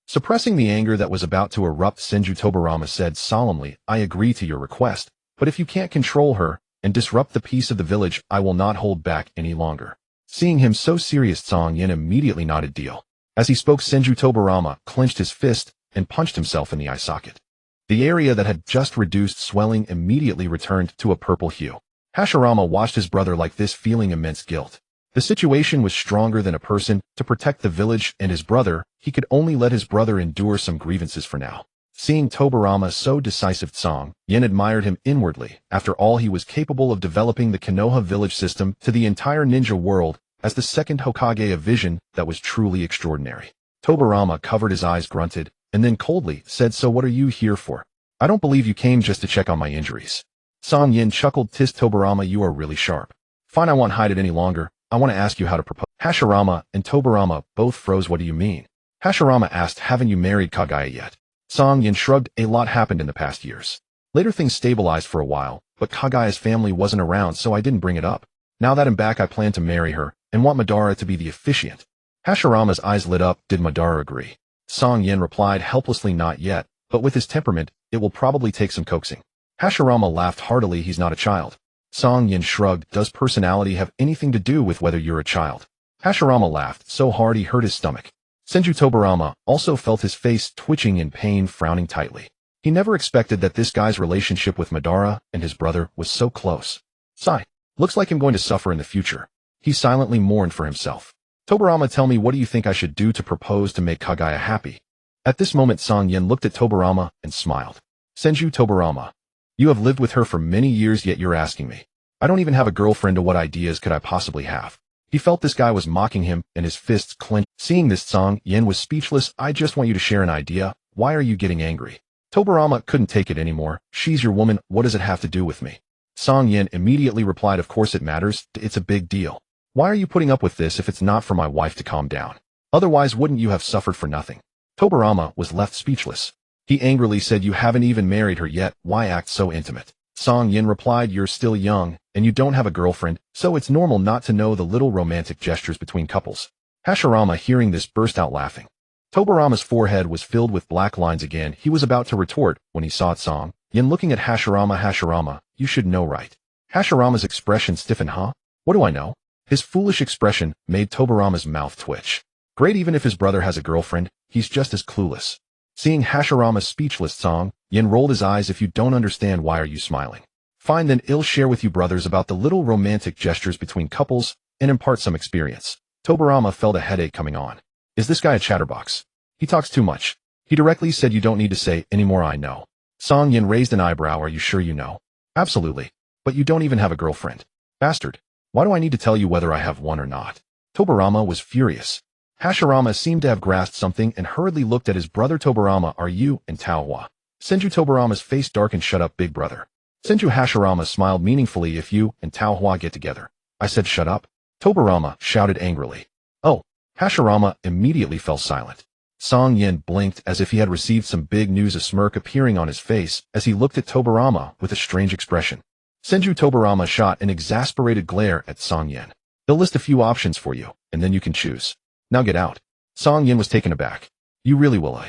Suppressing the anger that was about to erupt, Senju Tobarama said solemnly, I agree to your request, but if you can't control her and disrupt the peace of the village, I will not hold back any longer. Seeing him so serious, Cang Yan immediately nodded. Deal. As he spoke, Senju Tobarama clenched his fist and punched himself in the eye socket. The area that had just reduced swelling immediately returned to a purple hue. Hashirama watched his brother like this, feeling immense guilt. The situation was stronger than a person. To protect the village and his brother, he could only let his brother endure some grievances for now. Seeing Tobarama so decisive, Cang Yan admired him inwardly. After all, he was capable of developing the Konoha village system to the entire ninja world as the second Hokage, a vision that was truly extraordinary. Tobarama covered his eyes, grunted, and then coldly said, so what are you here for? I don't believe you came just to check on my injuries. Cang Yan chuckled. Tis Tobarama, you are really sharp. Fine, I won't hide it any longer. I want to ask you how to propose. Hashirama and Tobarama both froze. What do you mean? Hashirama asked, haven't you married Kaguya yet? Cang Yan shrugged. A lot happened in the past years. Later things stabilized for a while, but Kaguya's family wasn't around, so I didn't bring it up. Now that I'm back, I plan to marry her and want Madara to be the officiant. Hashirama's eyes lit up. Did Madara agree? Cang Yan replied helplessly, not yet, but with his temperament, it will probably take some coaxing. Hashirama laughed heartily. He's not a child. Cang Yan shrugged. Does personality have anything to do with whether you're a child? Hashirama laughed so hard he hurt his stomach. Senju Tobarama also felt his face twitching in pain, frowning tightly. He never expected that this guy's relationship with Madara and his brother was so close. Sigh. Looks like I'm going to suffer in the future. He silently mourned for himself. Tobarama, tell me, what do you think I should do to propose to make Kaguya happy? At this moment, Cang Yan looked at Tobarama and smiled. Senju Tobarama. You have lived with her for many years, yet you're asking me. I don't even have a girlfriend. What ideas could I possibly have? He felt this guy was mocking him, and his fists clenched. Seeing this, Cang Yan was speechless. I just want you to share an idea. Why are you getting angry? Tobarama couldn't take it anymore. She's your woman. What does it have to do with me? Cang Yan immediately replied, of course it matters. It's a big deal. Why are you putting up with this if it's not for my wife to calm down? Otherwise, wouldn't you have suffered for nothing? Tobarama was left speechless. He angrily said, you haven't even married her yet. Why act so intimate? Cang Yan replied, you're still young, and you don't have a girlfriend, so it's normal not to know the little romantic gestures between couples. Hashirama, hearing this, burst out laughing. Tobarama's forehead was filled with black lines again. He was about to retort when he saw Cang Yan looking at Hashirama. Hashirama, you should know, right? Hashirama's expression stiffened. Huh? What do I know? His foolish expression made Tobarama's mouth twitch. Great, even if his brother has a girlfriend, he's just as clueless. Seeing Hashirama's speechless, Cang Yan rolled his eyes. If you don't understand, why are you smiling? Fine, then I'll share with you brothers about the little romantic gestures between couples and impart some experience. Tobarama felt a headache coming on. Is this guy a chatterbox? He talks too much. He directly said you don't need to say anymore. I know. Cang Yan raised an eyebrow. Are you sure you know? Absolutely. But you don't even have a girlfriend. Bastard. Why do I need to tell you whether I have one or not? Tobarama was furious. Hashirama seemed to have grasped something and hurriedly looked at his brother. Tobarama, are you and Taohua? Senju Tobarama's face darkened. Shut up, big brother. Senju Hashirama smiled meaningfully. If you and Taohua get together. I said shut up. Tobarama shouted angrily. Oh. Hashirama immediately fell silent. Cang Yan blinked as if he had received some big news, a smirk appearing on his face as he looked at Tobarama with a strange expression. Senju Tobarama shot an exasperated glare at Cang Yan. They'll list a few options for you, and then you can choose. Now get out. Cang Yan was taken aback. You really will?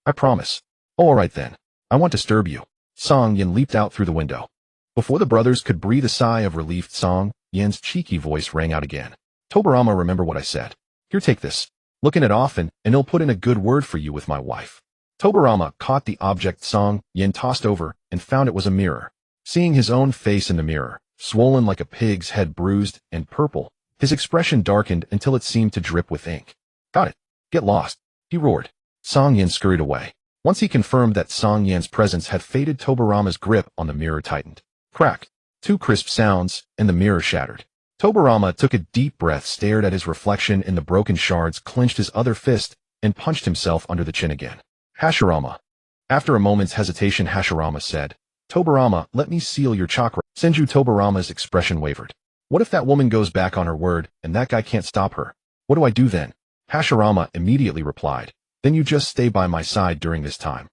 I promise. Oh, all right then. I won't disturb you. Cang Yan leaped out through the window. Before the brothers could breathe a sigh of relief, Cang Yan's cheeky voice rang out again. Tobarama, remember what I said. Here, take this. Look in it often, and it'll put in a good word for you with my wife. Tobarama caught the object Cang Yan tossed over and found it was a mirror. Seeing his own face in the mirror, swollen like a pig's head, bruised and purple, his expression darkened until it seemed to drip with ink. Got it. Get lost, he roared. Cang Yan scurried away. Once he confirmed that Cang Yan's presence had faded, Tobarama's grip on the mirror tightened. Crack. Two crisp sounds, and the mirror shattered. Tobarama took a deep breath, stared at his reflection in the broken shards, clenched his other fist, and punched himself under the chin again. Hashirama. After a moment's hesitation, Hashirama said, Tobarama, let me seal your chakra. Senju Tobarama's expression wavered. What if that woman goes back on her word, and that guy can't stop her? What do I do then? Hashirama immediately replied, then you just stay by my side during this time.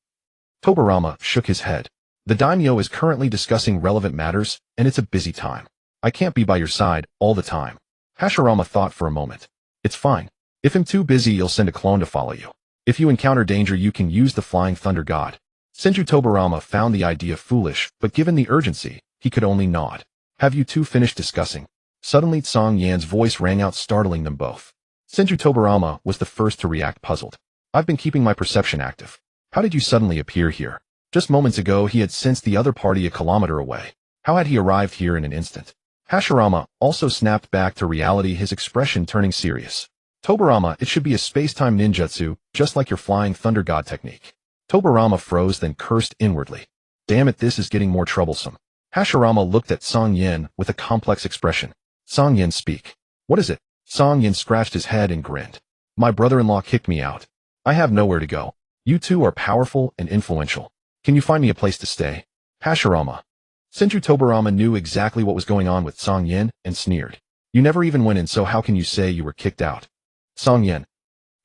Tobarama shook his head. The daimyo is currently discussing relevant matters, and it's a busy time. I can't be by your side all the time. Hashirama thought for a moment. It's fine. If I'm too busy, you'll send a clone to follow you. If you encounter danger, you can use the flying thunder god. Senju Tobarama found the idea foolish, but given the urgency, he could only nod. Have you two finished discussing? Suddenly Cang Yan's voice rang out, startling them both. Senju Tobarama was the first to react, puzzled. I've been keeping my perception active. How did you suddenly appear here? Just moments ago he had sensed the other party a kilometer away. How had he arrived here in an instant? Hashirama also snapped back to reality, his expression turning serious. Tobarama, it should be a space-time ninjutsu, just like your flying thunder god technique. Tobarama froze, then cursed inwardly. Damn it, this is getting more troublesome. Hashirama looked at Cang Yan with a complex expression. Cang Yan, speak. What is it? Cang Yan scratched his head and grinned. My brother-in-law kicked me out. I have nowhere to go. You two are powerful and influential. Can you find me a place to stay? Hashirama. Senju Tobarama knew exactly what was going on with Cang Yan and sneered. You never even went in, so how can you say you were kicked out? Cang Yan.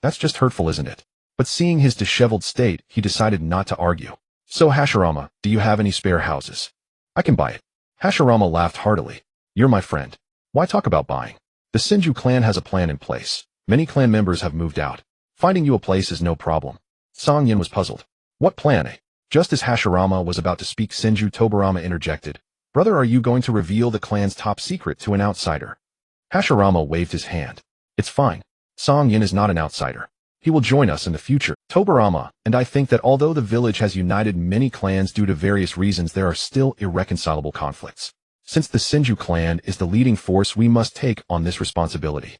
That's just hurtful, isn't it? But seeing his disheveled state, he decided not to argue. So Hashirama, do you have any spare houses? I can buy it. Hashirama laughed heartily. You're my friend. Why talk about buying? The Senju clan has a plan in place. Many clan members have moved out. Finding you a place is no problem. Cang Yan was puzzled. What plan, eh? Just as Hashirama was about to speak, Senju Tobarama interjected. Brother, are you going to reveal the clan's top secret to an outsider? Hashirama waved his hand. It's fine. Cang Yan is not an outsider. He will join us in the future. Tobarama, and I think that although the village has united many clans due to various reasons, there are still irreconcilable conflicts. Since the Senju clan is the leading force, we must take on this responsibility.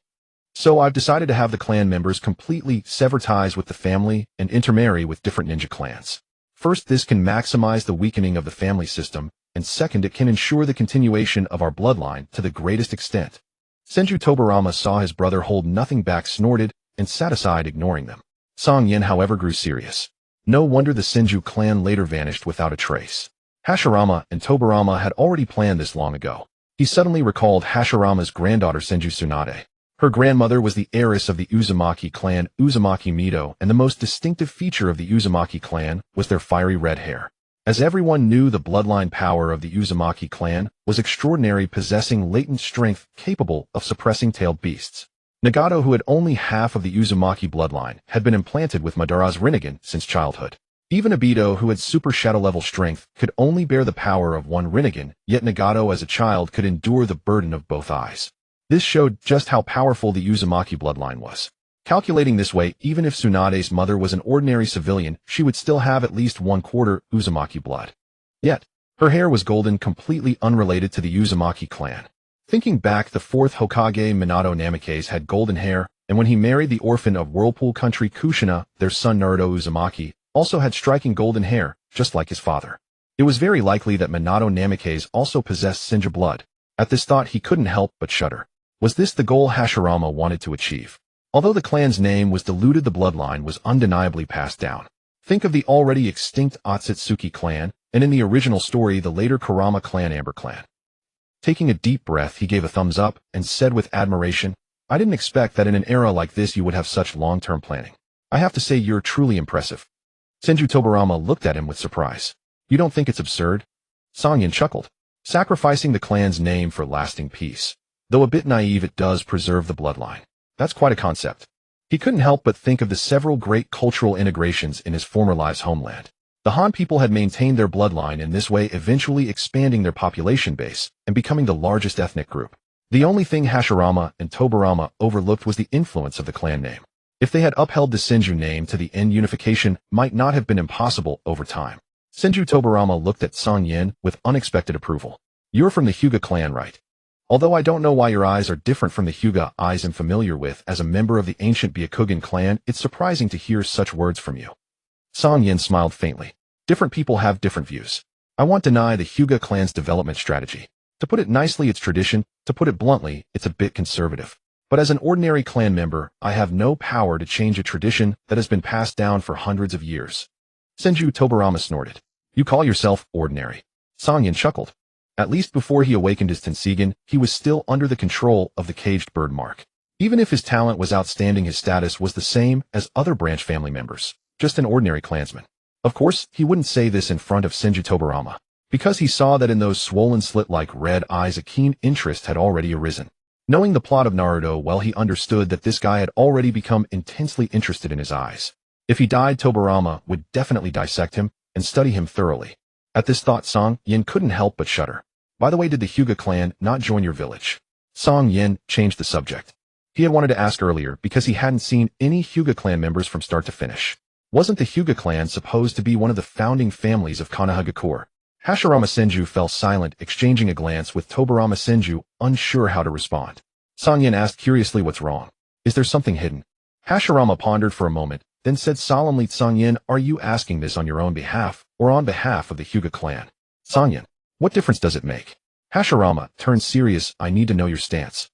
So I've decided to have the clan members completely sever ties with the family and intermarry with different ninja clans. First, this can maximize the weakening of the family system, and second, it can ensure the continuation of our bloodline to the greatest extent. Senju Tobarama saw his brother hold nothing back, snorted, and sat aside, ignoring them. Cang Yan, however, grew serious. No wonder the Senju clan later vanished without a trace. Hashirama and Tobarama had already planned this long ago. He suddenly recalled Hashirama's granddaughter Senju Tsunade. Her grandmother was the heiress of the Uzumaki clan, Uzumaki Mido, and the most distinctive feature of the Uzumaki clan was their fiery red hair. As everyone knew, the bloodline power of the Uzumaki clan was extraordinary, possessing latent strength capable of suppressing tailed beasts. Nagato, who had only half of the Uzumaki bloodline, had been implanted with Madara's Rinnegan since childhood. Even Obito, who had super shadow-level strength, could only bear the power of one Rinnegan, yet Nagato as a child could endure the burden of both eyes. This showed just how powerful the Uzumaki bloodline was. Calculating this way, even if Tsunade's mother was an ordinary civilian, she would still have at least 1/4 Uzumaki blood. Yet, her hair was golden, completely unrelated to the Uzumaki clan. Thinking back, the fourth Hokage Minato Namikaze had golden hair, and when he married the orphan of Whirlpool Country Kushina, their son Naruto Uzumaki also had striking golden hair, just like his father. It was very likely that Minato Namikaze also possessed Senju blood. At this thought, he couldn't help but shudder. Was this the goal Hashirama wanted to achieve? Although the clan's name was diluted, the bloodline was undeniably passed down. Think of the already extinct Ōtsutsuki clan, and in the original story, the later Kurama clan Amber clan. Taking a deep breath, he gave a thumbs up and said with admiration, "I didn't expect that in an era like this you would have such long-term planning. I have to say you're truly impressive." Senju Tobarama looked at him with surprise. "You don't think it's absurd?" Cang Yan chuckled. "Sacrificing the clan's name for lasting peace. Though a bit naive, it does preserve the bloodline. That's quite a concept." He couldn't help but think of the several great cultural integrations in his former life's homeland. The Han people had maintained their bloodline in this way, eventually expanding their population base and becoming the largest ethnic group. The only thing Hashirama and Tobarama overlooked was the influence of the clan name. If they had upheld the Senju name to the end, unification might not have been impossible over time. Senju Tobarama looked at Cang Yan with unexpected approval. "You're from the Hyuga clan, right? Although I don't know why your eyes are different from the Hyuga eyes I'm familiar with as a member of the ancient Byakugan clan, it's surprising to hear such words from you." Cang Yan smiled faintly. "Different people have different views. I won't deny the Hyuga clan's development strategy. To put it nicely, it's tradition. To put it bluntly, it's a bit conservative. But as an ordinary clan member, I have no power to change a tradition that has been passed down for hundreds of years." Senju Tobarama snorted. "You call yourself ordinary?" Cang Yan chuckled. At least before he awakened his Tensigen, he was still under the control of the caged bird mark. Even if his talent was outstanding, his status was the same as other branch family members, just an ordinary clansman. Of course, he wouldn't say this in front of Senju Tobarama, because he saw that in those swollen slit-like red eyes a keen interest had already arisen. Knowing the plot of Naruto well, he understood that this guy had already become intensely interested in his eyes. If he died, Tobarama would definitely dissect him and study him thoroughly. At this thought, Cang Yan couldn't help but shudder. "By the way, did the Hyuga clan not join your village?" Cang Yan changed the subject. He had wanted to ask earlier because he hadn't seen any Hyuga clan members from start to finish. Wasn't the Hyuga clan supposed to be one of the founding families of Konohagakure? Hashirama Senju fell silent, exchanging a glance with Tobarama Senju, unsure how to respond. Cang Yan asked curiously, "What's wrong? Is there something hidden?" Hashirama pondered for a moment, then said solemnly, "Cang Yan, are you asking this on your own behalf or on behalf of the Hyuga clan?" Cang Yan, "What difference does it make?" Hashirama turned serious. "I need to know your stance."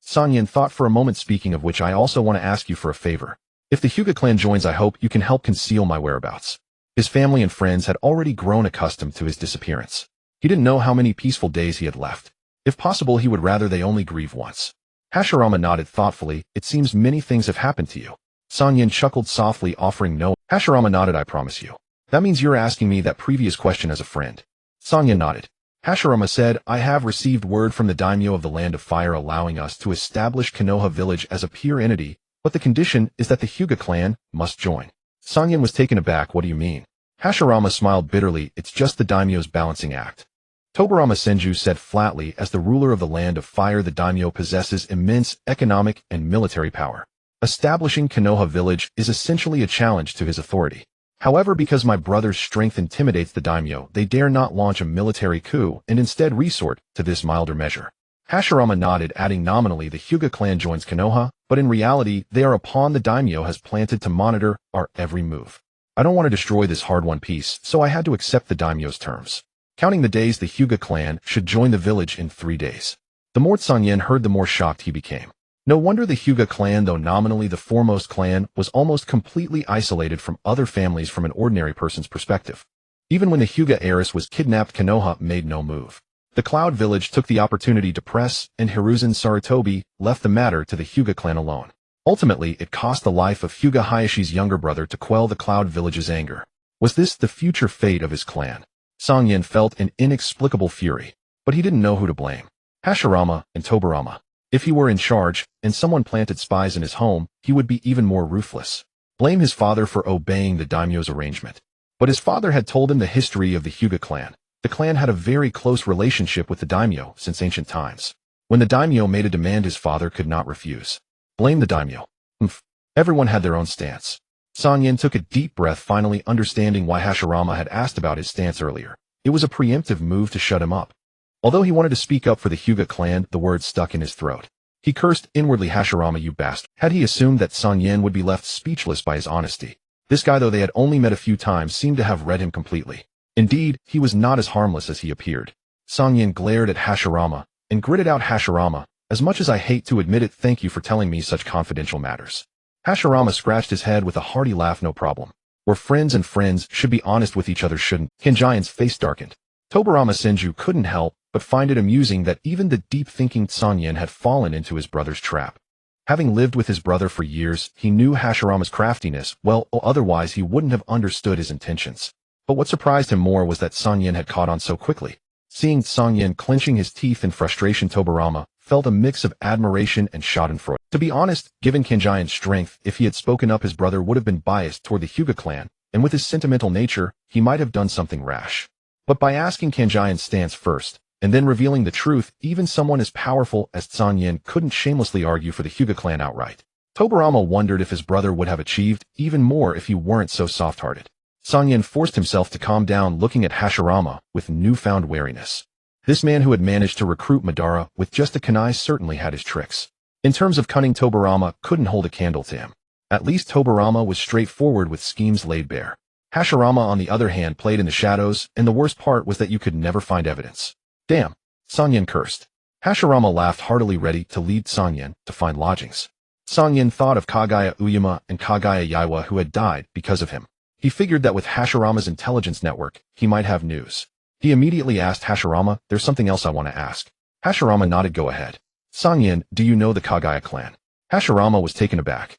Cang Yan thought for a moment, "Speaking of which, I also want to ask you for a favor. If the Hyuga clan joins, I hope you can help conceal my whereabouts." His family and friends had already grown accustomed to his disappearance. He didn't know how many peaceful days he had left. If possible, he would rather they only grieve once. Hashirama nodded thoughtfully. "It seems many things have happened to you." Cang Yan chuckled softly, offering no. Hashirama nodded. "I promise you. That means you're asking me that previous question as a friend." Cang Yan nodded. Hashirama said, "I have received word from the daimyo of the Land of Fire allowing us to establish Konoha village as a pure entity, but the condition is that the Hyuga clan must join." Cang Yan was taken aback. "What do you mean?" Hashirama smiled bitterly. "It's just the daimyo's balancing act." Tobarama Senju said flatly, "As the ruler of the Land of Fire, the daimyo possesses immense economic and military power. Establishing Konoha village is essentially a challenge to his authority. However, because my brother's strength intimidates the daimyo, they dare not launch a military coup and instead resort to this milder measure." Hashirama nodded, adding, "Nominally, the Hyuga clan joins Konoha, but in reality, they are a pawn the daimyo has planted to monitor our every move. I don't want to destroy this hard-won peace, so I had to accept the daimyo's terms. Counting the days, the Hyuga clan should join the village in 3 days." The more Cang Yan heard, the more shocked he became. No wonder the Hyuga clan, though nominally the foremost clan, was almost completely isolated from other families from an ordinary person's perspective. Even when the Hyuga heiress was kidnapped, Konoha made no move. The Cloud Village took the opportunity to press, and Hiruzen Sarutobi left the matter to the Hyuga clan alone. Ultimately, it cost the life of Hyuga Hayashi's younger brother to quell the Cloud Village's anger. Was this the future fate of his clan? Cang Yan felt an inexplicable fury, but he didn't know who to blame. Hashirama and Tobarama. If he were in charge, and someone planted spies in his home, he would be even more ruthless. Blame his father for obeying the daimyo's arrangement. But his father had told him the history of the Hyuga clan. The clan had a very close relationship with the daimyo since ancient times. When the daimyo made a demand his father could not refuse. Blame the daimyo. Everyone had their own stance. Cang Yan took a deep breath, finally understanding why Hashirama had asked about his stance earlier. It was a preemptive move to shut him up. Although he wanted to speak up for the Hyuga clan, the words stuck in his throat. He cursed inwardly, Hashirama, you bastard. Had he assumed that Cang Yan would be left speechless by his honesty? This guy, though they had only met a few times, seemed to have read him completely. Indeed, he was not as harmless as he appeared. Cang Yan glared at Hashirama and gritted out, Hashirama, as much as I hate to admit it, thank you for telling me such confidential matters. Hashirama scratched his head with a hearty laugh. No problem. We're friends, and friends should be honest with each other, shouldn't? Cang Yan's face darkened. Tobirama Senju couldn't help but find it amusing that even the deep-thinking Cang Yan had fallen into his brother's trap. Having lived with his brother for years, he knew Hashirama's craftiness well, otherwise he wouldn't have understood his intentions. But what surprised him more was that Cang Yan had caught on so quickly. Seeing Cang Yan clenching his teeth in frustration, Tobirama felt a mix of admiration and schadenfreude. To be honest, given Cang Yan's strength, if he had spoken up, his brother would have been biased toward the Hyuga clan, and with his sentimental nature, he might have done something rash. But by asking Cang Yan's stance first, and then revealing the truth, even someone as powerful as Cang Yan couldn't shamelessly argue for the Hyuga clan outright. Tobirama wondered if his brother would have achieved even more if he weren't so soft-hearted. Cang Yan forced himself to calm down, looking at Hashirama with newfound wariness. This man who had managed to recruit Madara with just a kunai certainly had his tricks. In terms of cunning, Tobirama couldn't hold a candle to him. At least Tobirama was straightforward with schemes laid bare. Hashirama, on the other hand, played in the shadows, and the worst part was that you could never find evidence. Damn, Cang Yan cursed. Hashirama laughed heartily, ready to lead Cang Yan to find lodgings. Cang Yan thought of Kaguya Uyama and Kaguya Yaiwa who had died because of him. He figured that with Hashirama's intelligence network, he might have news. He immediately asked Hashirama, there's something else I want to ask. Hashirama nodded, go ahead. Cang Yan, do you know the Kaguya clan? Hashirama was taken aback.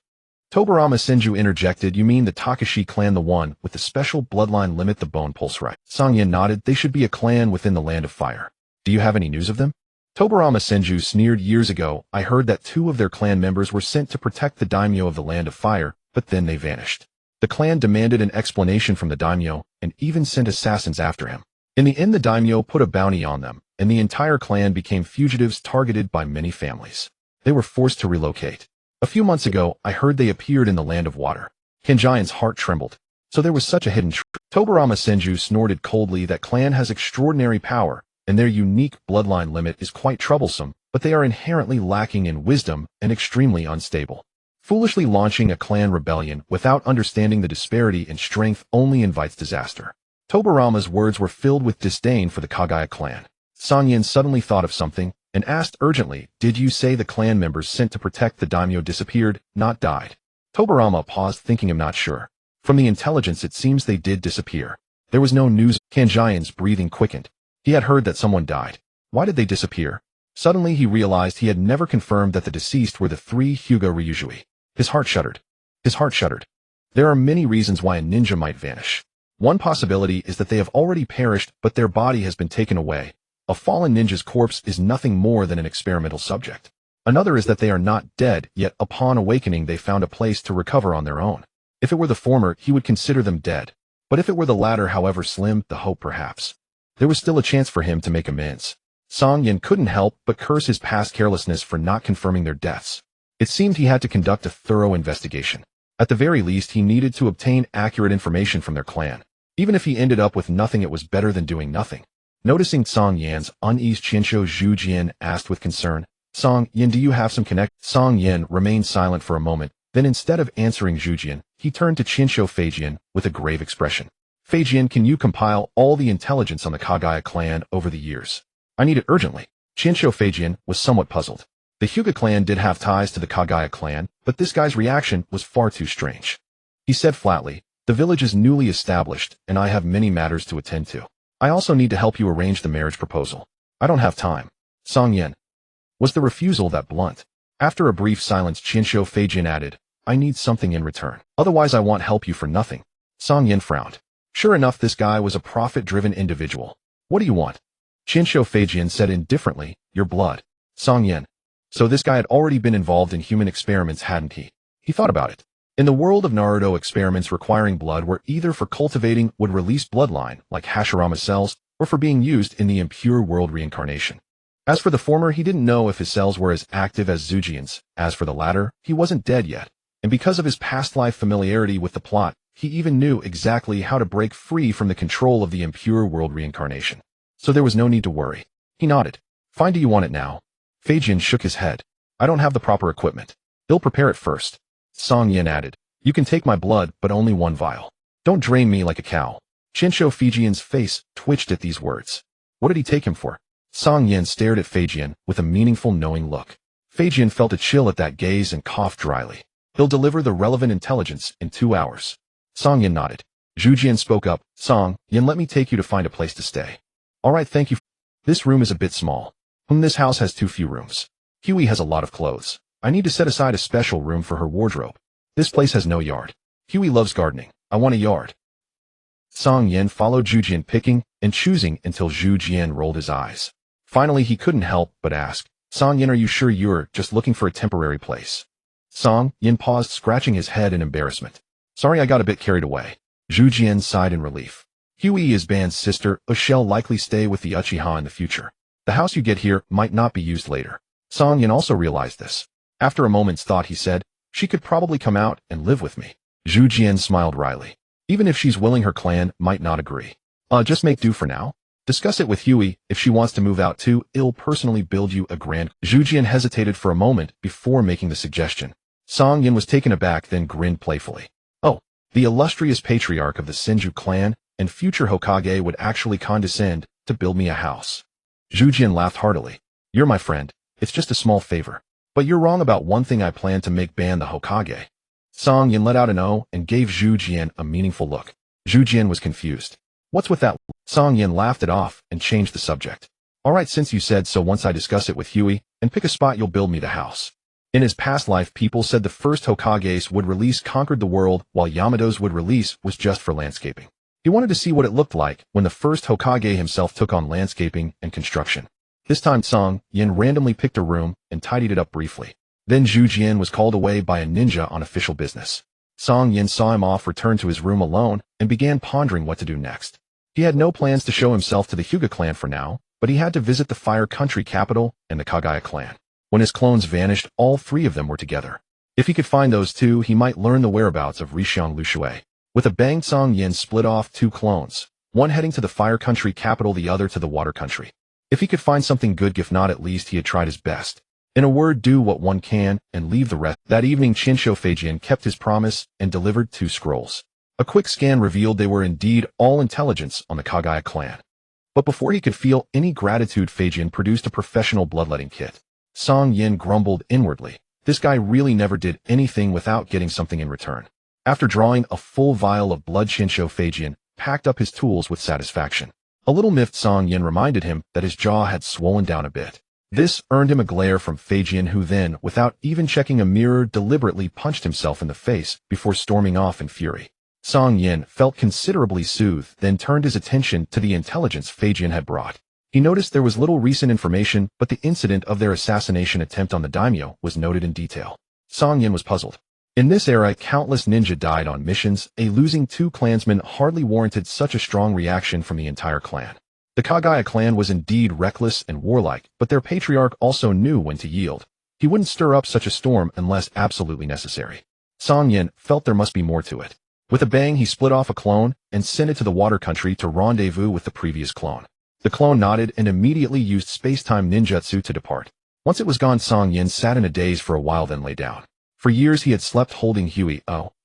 Tobirama Senju interjected, you mean the Takashi clan, the one with the special bloodline limit, the Bone Pulse, right? Cang Yan nodded, they should be a clan within the Land of Fire. Do you have any news of them? Tobirama Senju sneered, years ago, I heard that 2 of their clan members were sent to protect the daimyo of the Land of Fire, but then they vanished. The clan demanded an explanation from the daimyo, and even sent assassins after him. In the end, the daimyo put a bounty on them, and the entire clan became fugitives targeted by many families. They were forced to relocate. A few months ago, I heard they appeared in the Land of Water. Cang Yan's heart trembled. So there was such a hidden truth. Tobirama Senju snorted coldly, that clan has extraordinary power, and their unique bloodline limit is quite troublesome, but they are inherently lacking in wisdom and extremely unstable. Foolishly launching a clan rebellion without understanding the disparity in strength only invites disaster. Tobirama's words were filled with disdain for the Kaguya clan. Cang Yan suddenly thought of something and asked urgently, did you say the clan members sent to protect the daimyo disappeared, not died? Tobirama paused, thinking him not sure. From the intelligence it seems they did disappear. There was no news. Cang Yan's breathing quickened. He had heard that someone died. Why did they disappear? Suddenly he realized he had never confirmed that the deceased were the 3 Hyuga Ryushui. His heart shuddered. His heart shuddered. There are many reasons why a ninja might vanish. One possibility is that they have already perished, but their body has been taken away. A fallen ninja's corpse is nothing more than an experimental subject. Another is that they are not dead, yet upon awakening they found a place to recover on their own. If it were the former, he would consider them dead. But if it were the latter, however slim the hope perhaps, there was still a chance for him to make amends. Cang Yan couldn't help but curse his past carelessness for not confirming their deaths. It seemed he had to conduct a thorough investigation. At the very least, he needed to obtain accurate information from their clan. Even if he ended up with nothing, it was better than doing nothing. Noticing Cang Yan's unease, Qianshou Zhu Jian asked with concern, Cang Yan, do you have some connect? Cang Yan remained silent for a moment, then instead of answering Zhu Jian, he turned to Qianshou Feijian with a grave expression. Feijian, can you compile all the intelligence on the Kaguya clan over the years? I need it urgently. Qianshou Feijian was somewhat puzzled. The Hyuga clan did have ties to the Kaguya clan, but this guy's reaction was far too strange. He said flatly, the village is newly established, and I have many matters to attend to. I also need to help you arrange the marriage proposal. I don't have time. Cang Yan. Was the refusal that blunt? After a brief silence, Qianshou Feijian added, I need something in return. Otherwise I won't help you for nothing. Cang Yan frowned. Sure enough, this guy was a profit-driven individual. What do you want? Qianshou Feijian said indifferently, your blood. Cang Yan. So this guy had already been involved in human experiments, hadn't he? He thought about it. In the world of Naruto, experiments requiring blood were either for cultivating would-release bloodline, like Hashirama cells, or for being used in the impure world reincarnation. As for the former, he didn't know if his cells were as active as Zujian's. As for the latter, he wasn't dead yet. And because of his past life familiarity with the plot, he even knew exactly how to break free from the control of the impure world reincarnation. So there was no need to worry. He nodded. Fine, do you want it now? Feijian shook his head. I don't have the proper equipment. He'll prepare it first. Cang Yan added. You can take my blood, but only one vial. Don't drain me like a cow. Shinsho Feijian's face twitched at these words. What did he take him for? Cang Yan stared at Feijian with a meaningful knowing look. Feijian felt a chill at that gaze and coughed dryly. He'll deliver the relevant intelligence in 2 hours. Cang Yan nodded. Zhujian spoke up. Cang Yan, let me take you to find a place to stay. All right, thank you. This room is a bit small. This house has too few rooms. Huey has a lot of clothes. I need to set aside a special room for her wardrobe. This place has no yard. Huey loves gardening. I want a yard. Cang Yan followed Zhujian, picking and choosing until Zhujian rolled his eyes. Finally, he couldn't help but ask, Cang Yan, are you sure you're just looking for a temporary place? Cang Yan paused, scratching his head in embarrassment. Sorry, I got a bit carried away. Zhujian sighed in relief. Huey is Ban's sister. Shall likely stay with the Uchiha in the future. The house you get here might not be used later. Cang Yan also realized this. After a moment's thought, he said, she could probably come out and live with me. Zhujian smiled wryly. Even if she's willing, her clan might not agree. Just make do for now. Discuss it with Huey. If she wants to move out too, I'll personally build you a grand... Zhujian hesitated for a moment before making the suggestion. Cang Yan was taken aback, then grinned playfully. Oh, the illustrious patriarch of the Senju clan and future Hokage would actually condescend to build me a house. Zhujian laughed heartily. You're my friend. It's just a small favor. But you're wrong about one thing. I plan to make Ban the Hokage. Cang Yan let out an "oh" and gave Zhujian a meaningful look. Zhujian was confused. What's with that? Cang Yan laughed it off and changed the subject. All right, since you said so, once I discuss it with Huey and pick a spot, you'll build me the house. In his past life, people said the first Hokages would release conquered the world, while Yamado's would release was just for landscaping. He wanted to see what it looked like when the first Hokage himself took on landscaping and construction. This time, Cang Yan randomly picked a room and tidied it up briefly. Then Zhujian was called away by a ninja on official business. Cang Yan saw him off, returned to his room alone, and began pondering what to do next. He had no plans to show himself to the Hyuga clan for now, but he had to visit the Fire Country capital and the Kaguya clan. When his clones vanished, all 3 of them were together. If he could find those 2, he might learn the whereabouts of Rishiang Lushui. With a bang, Cang Yan split off 2 clones, one heading to the Fire Country capital, the other to the Water Country. If he could find something good, if not, at least he had tried his best. In a word, do what one can and leave the rest. That evening, Shinsho Feijian kept his promise and delivered 2 scrolls. A quick scan revealed they were indeed all intelligence on the Kaguya clan. But before he could feel any gratitude, Feijian produced a professional bloodletting kit. Cang Yan grumbled inwardly. This guy really never did anything without getting something in return. After drawing a full vial of blood, Shinsho Feijian packed up his tools with satisfaction. A little miffed, Cang Yan reminded him that his jaw had swollen down a bit. This earned him a glare from Feijian, who then, without even checking a mirror, deliberately punched himself in the face before storming off in fury. Cang Yan felt considerably soothed, then turned his attention to the intelligence Feijian had brought. He noticed there was little recent information, but the incident of their assassination attempt on the daimyo was noted in detail. Cang Yan was puzzled. In this era, countless ninja died on missions. Losing 2 clansmen hardly warranted such a strong reaction from the entire clan. The Kaguya clan was indeed reckless and warlike, but their patriarch also knew when to yield. He wouldn't stir up such a storm unless absolutely necessary. Cang Yan felt there must be more to it. With a bang, he split off a clone and sent it to the Water Country to rendezvous with the previous clone. The clone nodded and immediately used space-time ninjutsu to depart. Once it was gone, Cang Yan sat in a daze for a while, then lay down. For years he had slept holding Huey.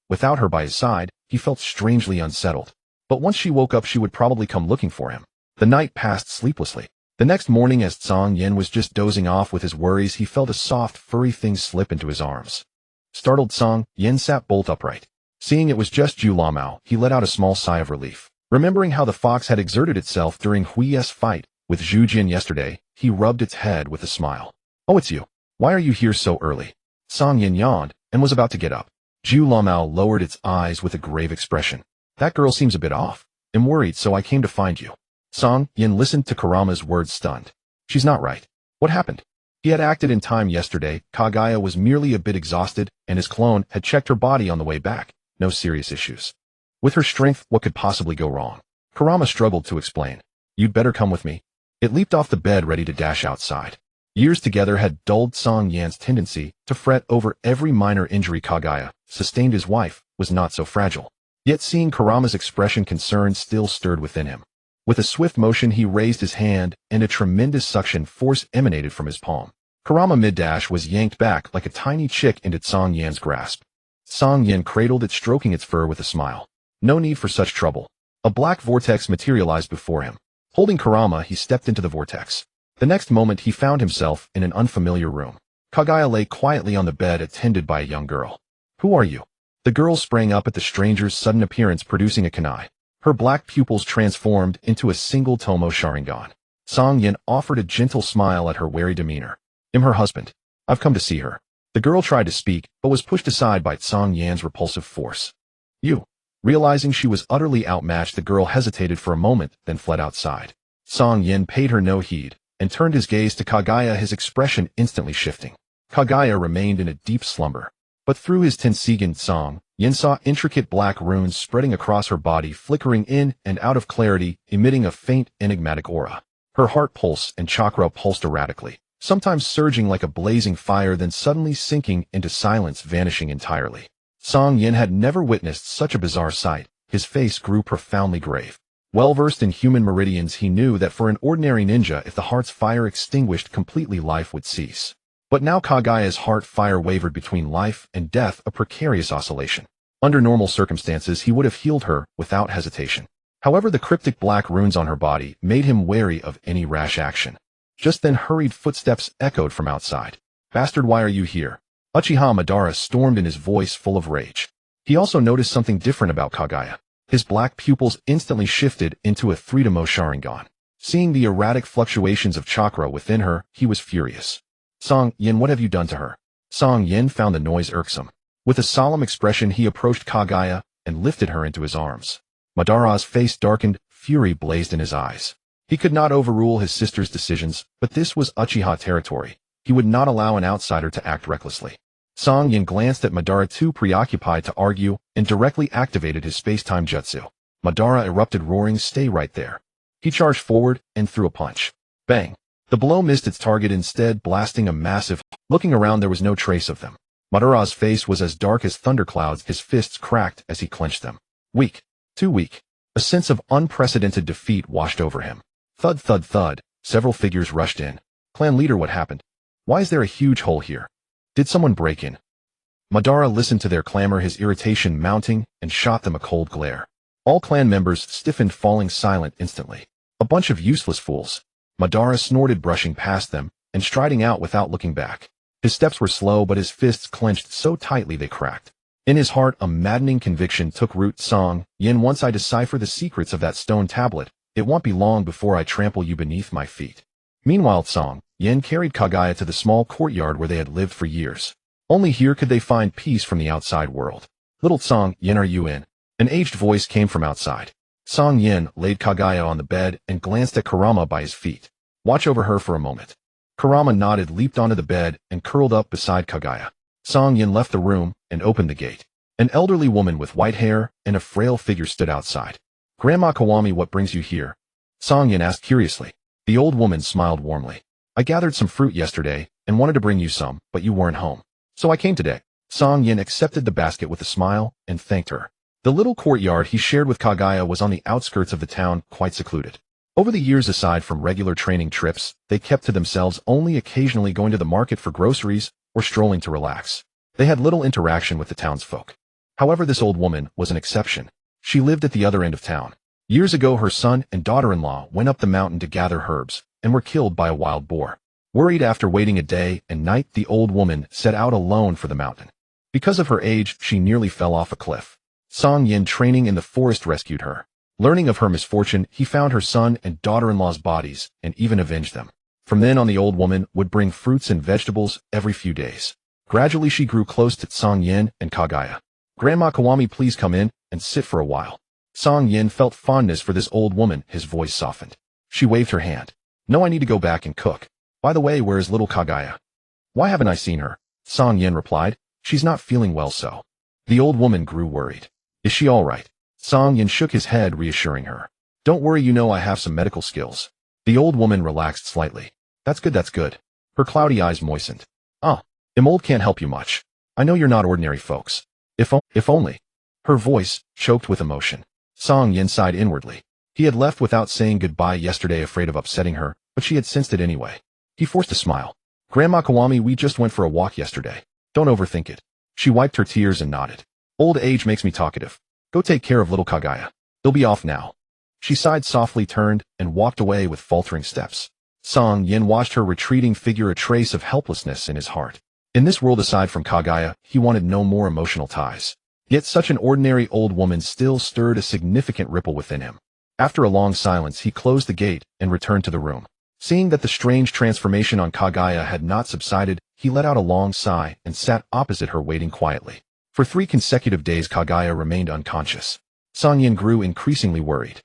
Without her by his side, he felt strangely unsettled. But once she woke up, she would probably come looking for him. The night passed sleeplessly. The next morning, as Cang Yan was just dozing off with his worries, he felt a soft, furry thing slip into his arms. Startled, Cang Yan sat bolt upright. Seeing it was just Ju Lamao, he let out a small sigh of relief. Remembering how the fox had exerted itself during Hui's fight with Zhujian yesterday, he rubbed its head with a smile. Oh, it's you. Why are you here so early? Cang Yan yawned and was about to get up. Ju Lamao lowered its eyes with a grave expression. That girl seems a bit off. I'm worried, so I came to find you. Cang Yan listened to Kurama's words, stunned. She's not right. What happened? He had acted in time yesterday. Kaguya was merely a bit exhausted, and his clone had checked her body on the way back. No serious issues. With her strength, what could possibly go wrong? Kurama struggled to explain. You'd better come with me. It leaped off the bed ready to dash outside. Years together had dulled Cang Yan's tendency to fret over every minor injury. Kaguya, sustained his wife, was not so fragile. Yet seeing Kurama's expression, concern still stirred within him. With a swift motion he raised his hand, and a tremendous suction force emanated from his palm. Kurama mid-dash was yanked back like a tiny chick into Cang Yan's grasp. Cang Yan cradled it, stroking its fur with a smile. No need for such trouble. A black vortex materialized before him. Holding Kurama, he stepped into the vortex. The next moment he found himself in an unfamiliar room. Kaguya lay quietly on the bed, attended by a young girl. "Who are you?" The girl sprang up at the stranger's sudden appearance, producing a kunai. Her black pupils transformed into a single Tomo Sharingan. Cang Yan offered a gentle smile at her wary demeanor. "I'm her husband. I've come to see her." The girl tried to speak, but was pushed aside by Cang Yan's repulsive force. "You." Realizing she was utterly outmatched, the girl hesitated for a moment, then fled outside. Cang Yan paid her no heed, and turned his gaze to Kaguya, his expression instantly shifting. Kaguya remained in a deep slumber. But through his Tensigen, Cang Yan saw intricate black runes spreading across her body, flickering in and out of clarity, emitting a faint, enigmatic aura. Her heart pulsed and chakra pulsed erratically, sometimes surging like a blazing fire, then suddenly sinking into silence, vanishing entirely. Cang Yan had never witnessed such a bizarre sight. His face grew profoundly grave. Well-versed in human meridians, he knew that for an ordinary ninja, if the heart's fire extinguished completely, life would cease. But now Kaguya's heart fire wavered between life and death, a precarious oscillation. Under normal circumstances, he would have healed her without hesitation. However, the cryptic black runes on her body made him wary of any rash action. Just then, hurried footsteps echoed from outside. "Bastard, why are you here?" Uchiha Madara stormed in, his voice full of rage. He also noticed something different about Kaguya. His black pupils instantly shifted into a three-Tomo Sharingan. Seeing the erratic fluctuations of chakra within her, he was furious. "Cang Yan, what have you done to her?" Cang Yan found the noise irksome. With a solemn expression, he approached Kaguya and lifted her into his arms. Madara's face darkened, fury blazed in his eyes. He could not overrule his sister's decisions, but this was Uchiha territory. He would not allow an outsider to act recklessly. Cang Yan glanced at Madara, too preoccupied to argue, and directly activated his space-time jutsu. Madara erupted, roaring, "Stay right there." He charged forward and threw a punch. Bang! The blow missed its target, instead blasting a massive. Looking around, there was no trace of them. Madara's face was as dark as thunderclouds, his fists cracked as he clenched them. Weak. Too weak. A sense of unprecedented defeat washed over him. Thud, thud, thud. Several figures rushed in. "Clan leader, what happened? Why is there a huge hole here? Did someone break in?" Madara listened to their clamor, his irritation mounting, and shot them a cold glare. All clan members stiffened, falling silent instantly. "A bunch of useless fools." Madara snorted, brushing past them, and striding out without looking back. His steps were slow, but his fists clenched so tightly they cracked. In his heart, a maddening conviction took root. "Cang Yan, once I decipher the secrets of that stone tablet, it won't be long before I trample you beneath my feet." Meanwhile, Cang Yan carried Kaguya to the small courtyard where they had lived for years. Only here could they find peace from the outside world. "Little Cang Yan, are you in?" An aged voice came from outside. Cang Yan laid Kaguya on the bed and glanced at Kurama by his feet. "Watch over her for a moment." Kurama nodded, leaped onto the bed, and curled up beside Kaguya. Cang Yan left the room and opened the gate. An elderly woman with white hair and a frail figure stood outside. "Grandma Kawami, what brings you here?" Cang Yan asked curiously. The old woman smiled warmly. "I gathered some fruit yesterday and wanted to bring you some, but you weren't home. So I came today." Cang Yan accepted the basket with a smile and thanked her. The little courtyard he shared with Kaguya was on the outskirts of the town, quite secluded. Over the years, aside from regular training trips, they kept to themselves, only occasionally going to the market for groceries or strolling to relax. They had little interaction with the townsfolk. However, this old woman was an exception. She lived at the other end of town. Years ago, her son and daughter-in-law went up the mountain to gather herbs and were killed by a wild boar. Worried after waiting a day and night, the old woman set out alone for the mountain. Because of her age, she nearly fell off a cliff. Cang Yan, training in the forest, rescued her. Learning of her misfortune, he found her son and daughter-in-law's bodies and even avenged them. From then on, the old woman would bring fruits and vegetables every few days. Gradually, she grew close to Cang Yan and Kaguya. "Grandma Kawami, please come in and sit for a while." Cang Yan felt fondness for this old woman, his voice softened. She waved her hand. "No, I need to go back and cook. By the way, where is little Kaguya?" "Why haven't I seen her?" Cang Yan replied. "She's not feeling well, so." The old woman grew worried. "Is she all right?" Cang Yan shook his head, reassuring her. "Don't worry, you know I have some medical skills." The old woman relaxed slightly. That's good, that's good. Her cloudy eyes moistened. Imold can't help you much. I know you're not ordinary folks. If only. Her voice choked with emotion. Cang Yan sighed inwardly. He had left without saying goodbye yesterday, afraid of upsetting her, but she had sensed it anyway. He forced a smile. Grandma Kawami, we just went for a walk yesterday. Don't overthink it. She wiped her tears and nodded. Old age makes me talkative. Go take care of little Kaguya. He'll be off now. She sighed softly, turned, and walked away with faltering steps. Cang Yan watched her retreating figure, a trace of helplessness in his heart. In this world aside from Kaguya, he wanted no more emotional ties. Yet such an ordinary old woman still stirred a significant ripple within him. After a long silence, he closed the gate and returned to the room. Seeing that the strange transformation on Kaguya had not subsided, he let out a long sigh and sat opposite her, waiting quietly. For 3 consecutive days, Kaguya remained unconscious. Cang Yan grew increasingly worried.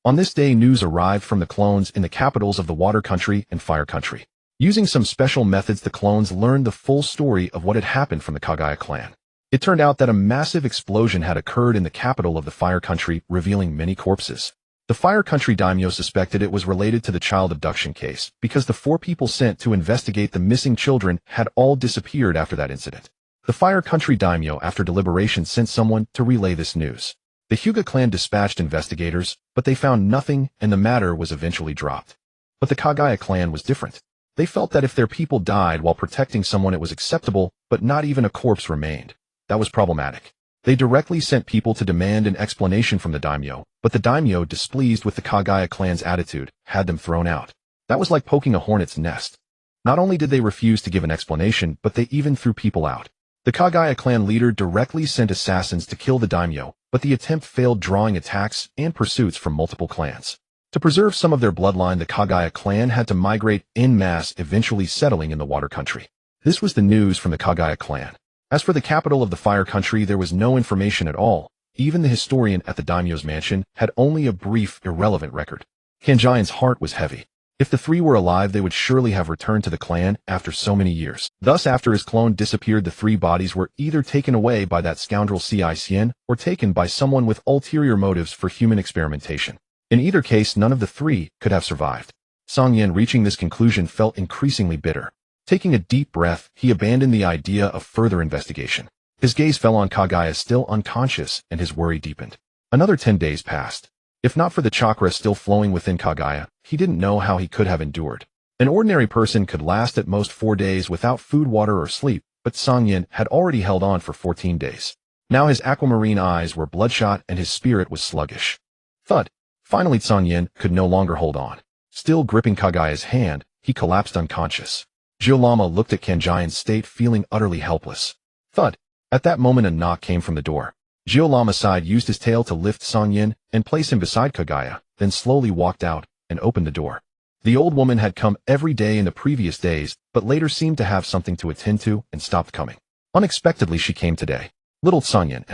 On this day, news arrived from the clones in the capitals of the Water Country and Fire Country. Using some special methods, the clones learned the full story of what had happened from the Kaguya clan. It turned out that a massive explosion had occurred in the capital of the Fire Country, revealing many corpses. The Fire Country daimyo suspected it was related to the child abduction case, because the 4 people sent to investigate the missing children had all disappeared after that incident. The Fire Country daimyo, after deliberation, sent someone to relay this news. The Hyuga clan dispatched investigators, but they found nothing, and the matter was eventually dropped. But the Kaguya clan was different. They felt that if their people died while protecting someone, it was acceptable, but not even a corpse remained. That was problematic. They directly sent people to demand an explanation from the daimyo, but the daimyo, displeased with the Kaguya clan's attitude, had them thrown out. That was like poking a hornet's nest. Not only did they refuse to give an explanation, but they even threw people out. The Kaguya clan leader directly sent assassins to kill the daimyo, but the attempt failed, drawing attacks and pursuits from multiple clans. To preserve some of their bloodline, the Kaguya clan had to migrate en masse, eventually settling in the Water Country. This was the news from the Kaguya clan. As for the capital of the Fire Country, there was no information at all. Even the historian at the daimyo's mansion had only a brief, irrelevant record. Cang Yan's heart was heavy. If the 3 were alive, they would surely have returned to the clan after so many years. Thus, after his clone disappeared, the 3 bodies were either taken away by that scoundrel Cien or taken by someone with ulterior motives for human experimentation. In either case, none of the 3 could have survived. Cang Yan, reaching this conclusion, felt increasingly bitter. Taking a deep breath, he abandoned the idea of further investigation. His gaze fell on Kaguya, still unconscious, and his worry deepened. Another 10 days passed. If not for the chakra still flowing within Kaguya, he didn't know how he could have endured. An ordinary person could last at most 4 days without food, water, or sleep, but Cang Yan had already held on for 14 days. Now his aquamarine eyes were bloodshot and his spirit was sluggish. Thud. Finally, Cang Yan could no longer hold on. Still gripping Kaguya's hand, he collapsed unconscious. Gyulama looked at Cang Yan's state, feeling utterly helpless. Thud. At that moment, a knock came from the door. Gyulama sighed, used his tail to lift Cang Yan and place him beside Kaguya, then slowly walked out and opened the door. The old woman had come every day in the previous days, but later seemed to have something to attend to and stopped coming. Unexpectedly, she came today. Little Cang Yan,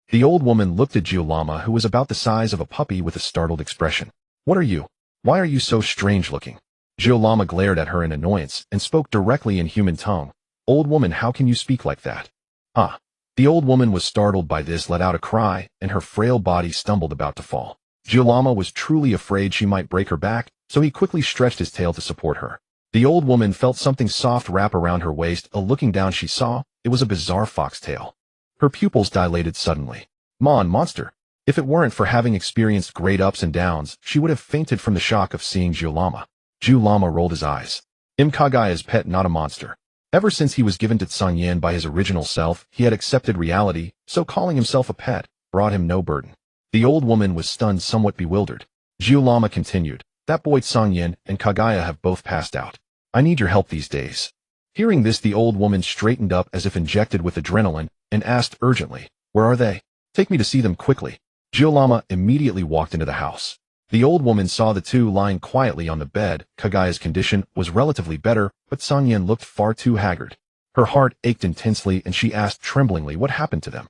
The old woman looked at Gyulama, who was about the size of a puppy, with a startled expression. What are you? Why are you so strange looking? Gyulama glared at her in annoyance and spoke directly in human tongue. Old woman, how can you speak like that? The old woman was startled by this, let out a cry, and her frail body stumbled, about to fall. Gyulama was truly afraid she might break her back, so he quickly stretched his tail to support her. The old woman felt something soft wrap around her waist. Looking down, she saw it was a bizarre foxtail. Her pupils dilated suddenly. Monster! If it weren't for having experienced great ups and downs, she would have fainted from the shock of seeing Gyulama. Gyulama rolled his eyes. Kaguya's pet, not a monster. Ever since he was given to Cang Yan by his original self, he had accepted reality, so calling himself a pet brought him no burden. The old woman was stunned, somewhat bewildered. Gyulama continued, that boy Cang Yan and Kaguya have both passed out. I need your help these days. Hearing this, the old woman straightened up as if injected with adrenaline and asked urgently, where are they? Take me to see them quickly. Gyulama immediately walked into the house. The old woman saw the 2 lying quietly on the bed. Kaguya's condition was relatively better, but Cang Yan looked far too haggard. Her heart ached intensely, and she asked tremblingly what happened to them.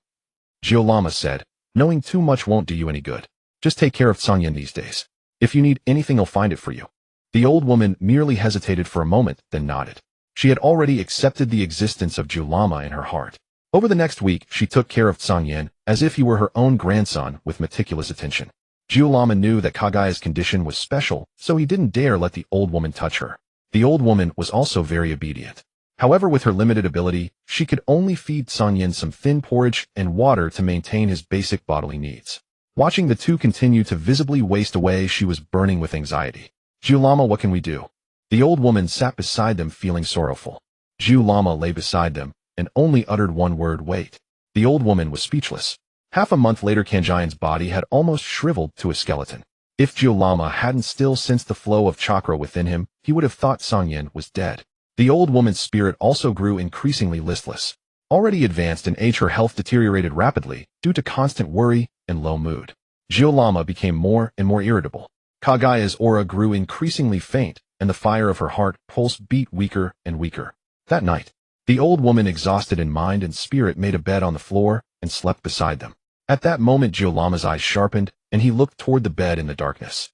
Gyulama said, knowing too much won't do you any good. Just take care of Cang Yan these days. If you need anything, I'll find it for you. The old woman merely hesitated for a moment, then nodded. She had already accepted the existence of Gyulama in her heart. Over the next week, she took care of Cang Yan as if he were her own grandson, with meticulous attention. Gyulama knew that Kaguya's condition was special, so he didn't dare let the old woman touch her. The old woman was also very obedient. However, with her limited ability, she could only feed Cang Yan some thin porridge and water to maintain his basic bodily needs. Watching the two continue to visibly waste away, she was burning with anxiety. Gyulama, what can we do? The old woman sat beside them feeling sorrowful. Gyulama lay beside them and only uttered one word, wait. The old woman was speechless. Half a month later, Cang Yan's body had almost shriveled to a skeleton. If Gyulama hadn't still sensed the flow of chakra within him, he would have thought Cang Yan was dead. The old woman's spirit also grew increasingly listless. Already advanced in age, her health deteriorated rapidly due to constant worry and low mood. Gyulama became more and more irritable. Kaguya's aura grew increasingly faint, and the fire of her heart pulse beat weaker and weaker. That night, the old woman, exhausted in mind and spirit, made a bed on the floor and slept beside them. At that moment, Gyulama's eyes sharpened, and he looked toward the bed in the darkness.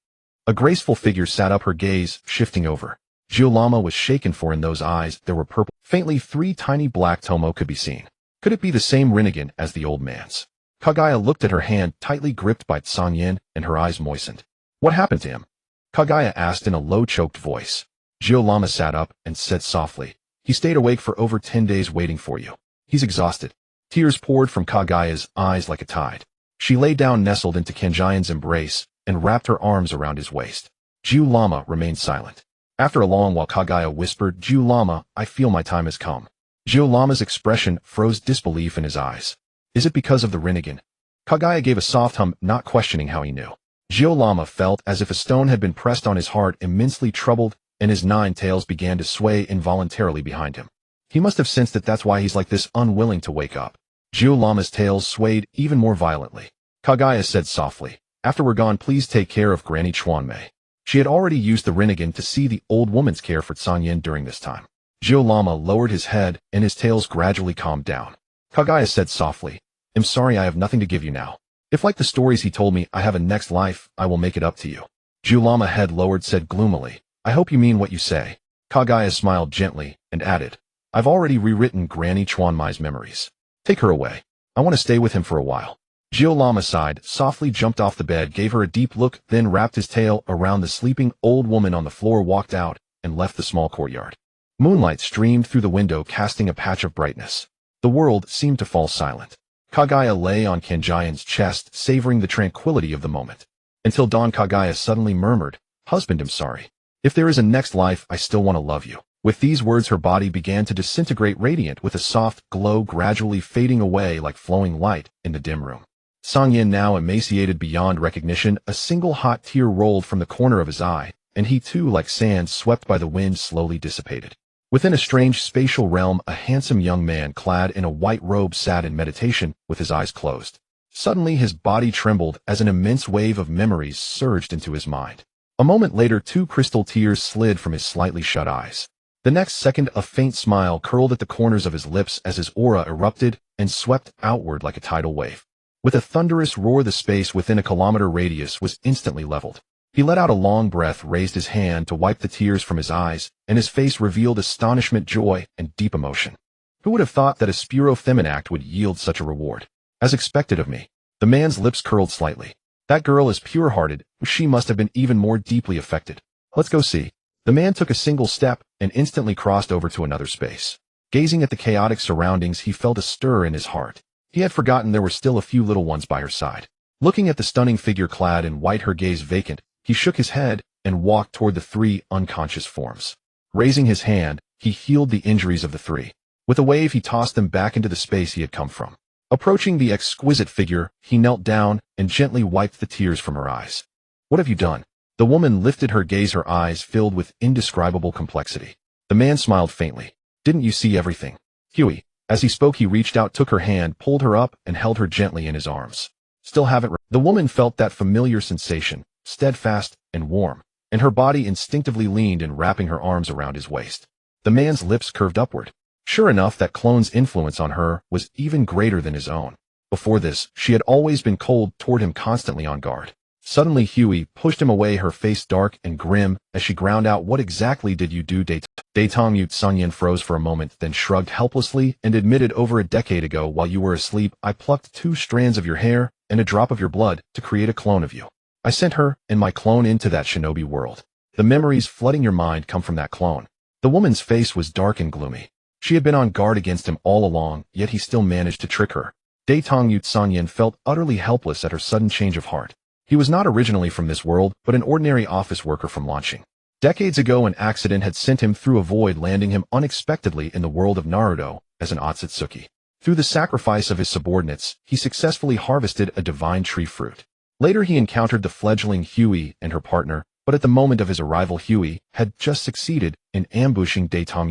A graceful figure sat up, her gaze shifting over. Gyulama was shaken, for in those eyes there were purple. Faintly, 3 tiny black tomo could be seen. Could it be the same Rinnegan as the old man's? Kaguya looked at her hand tightly gripped by Cang Yan, and her eyes moistened. What happened to him? Kaguya asked in a low, choked voice. Gyulama sat up and said softly, he stayed awake for over 10 days waiting for you. He's exhausted. Tears poured from Kaguya's eyes like a tide. She lay down, nestled into Cang Yan's embrace, and wrapped her arms around his waist. Gyulama remained silent. After a long while, Kaguya whispered, Gyulama, I feel my time has come. Gyulama's expression froze, disbelief in his eyes. Is it because of the Rinnegan? Kaguya gave a soft hum, not questioning how he knew. Gyulama felt as if a stone had been pressed on his heart, immensely troubled, and his 9 tails began to sway involuntarily behind him. He must have sensed that that's why he's like this, unwilling to wake up. Gyulama's tails swayed even more violently. Kaguya said softly, after we're gone, please take care of Granny Chuanmei. She had already used the Rinnegan to see the old woman's care for Cang Yan during this time. Gyulama lowered his head, and his tails gradually calmed down. Kaguya said softly, I'm sorry, I have nothing to give you now. If, like the stories he told me, I have a next life, I will make it up to you. Gyulama, head lowered, said gloomily, I hope you mean what you say. Kaguya smiled gently and added, I've already rewritten Granny Chuanmai's memories. Take her away. I want to stay with him for a while. Gyulama sighed, softly jumped off the bed, gave her a deep look, then wrapped his tail around the sleeping old woman on the floor, walked out, and left the small courtyard. Moonlight streamed through the window, casting a patch of brightness. The world seemed to fall silent. Kaguya lay on Cang Yan's chest, savoring the tranquility of the moment. Until dawn, Kaguya suddenly murmured, Husband, I'm sorry. If there is a next life, I still want to love you. With these words, her body began to disintegrate, radiant with a soft glow gradually fading away like flowing light in the dim room. Cang Yan, now emaciated beyond recognition, a single hot tear rolled from the corner of his eye, and he too, like sand swept by the wind, slowly dissipated. Within a strange spatial realm, a handsome young man clad in a white robe sat in meditation with his eyes closed. Suddenly his body trembled as an immense wave of memories surged into his mind. A moment later, 2 crystal tears slid from his slightly shut eyes. The next second, a faint smile curled at the corners of his lips as his aura erupted and swept outward like a tidal wave. With a thunderous roar, the space within a kilometer radius was instantly leveled. He let out a long breath, raised his hand to wipe the tears from his eyes, and his face revealed astonishment, joy, and deep emotion. Who would have thought that a Spiro-Femin act would yield such a reward? As expected of me. The man's lips curled slightly. That girl is pure-hearted, she must have been even more deeply affected. Let's go see. The man took a single step and instantly crossed over to another space. Gazing at the chaotic surroundings, he felt a stir in his heart. He had forgotten there were still a few little ones by her side. Looking at the stunning figure clad in white, her gaze vacant, he shook his head and walked toward the 3 unconscious forms. Raising his hand, he healed the injuries of the 3. With a wave, he tossed them back into the space he had come from. Approaching the exquisite figure, he knelt down and gently wiped the tears from her eyes. What have you done? The woman lifted her gaze, her eyes filled with indescribable complexity. The man smiled faintly. Didn't you see everything? Huey. As he spoke, he reached out, took her hand, pulled her up, and held her gently in his arms. Still haven't. The woman felt that familiar sensation, steadfast and warm, and her body instinctively leaned in, wrapping her arms around his waist. The man's lips curved upward. Sure enough, that clone's influence on her was even greater than his own. Before this, she had always been cold toward him, constantly on guard. Suddenly, Huey pushed him away, her face dark and grim, as she ground out, What exactly did you do, Datong? Cang Yan froze for a moment, then shrugged helplessly and admitted, Over a decade ago, while you were asleep, I plucked 2 strands of your hair and a drop of your blood to create a clone of you. I sent her and my clone into that shinobi world. The memories flooding your mind come from that clone. The woman's face was dark and gloomy. She had been on guard against him all along, yet he still managed to trick her. Daetong Cang Yan felt utterly helpless at her sudden change of heart. He was not originally from this world, but an ordinary office worker from launching. Decades ago, an accident had sent him through a void, landing him unexpectedly in the world of Naruto as an Ōtsutsuki. Through the sacrifice of his subordinates, he successfully harvested a divine tree fruit. Later he encountered the fledgling Hyuga and her partner, but at the moment of his arrival Hyuga had just succeeded in ambushing Daetong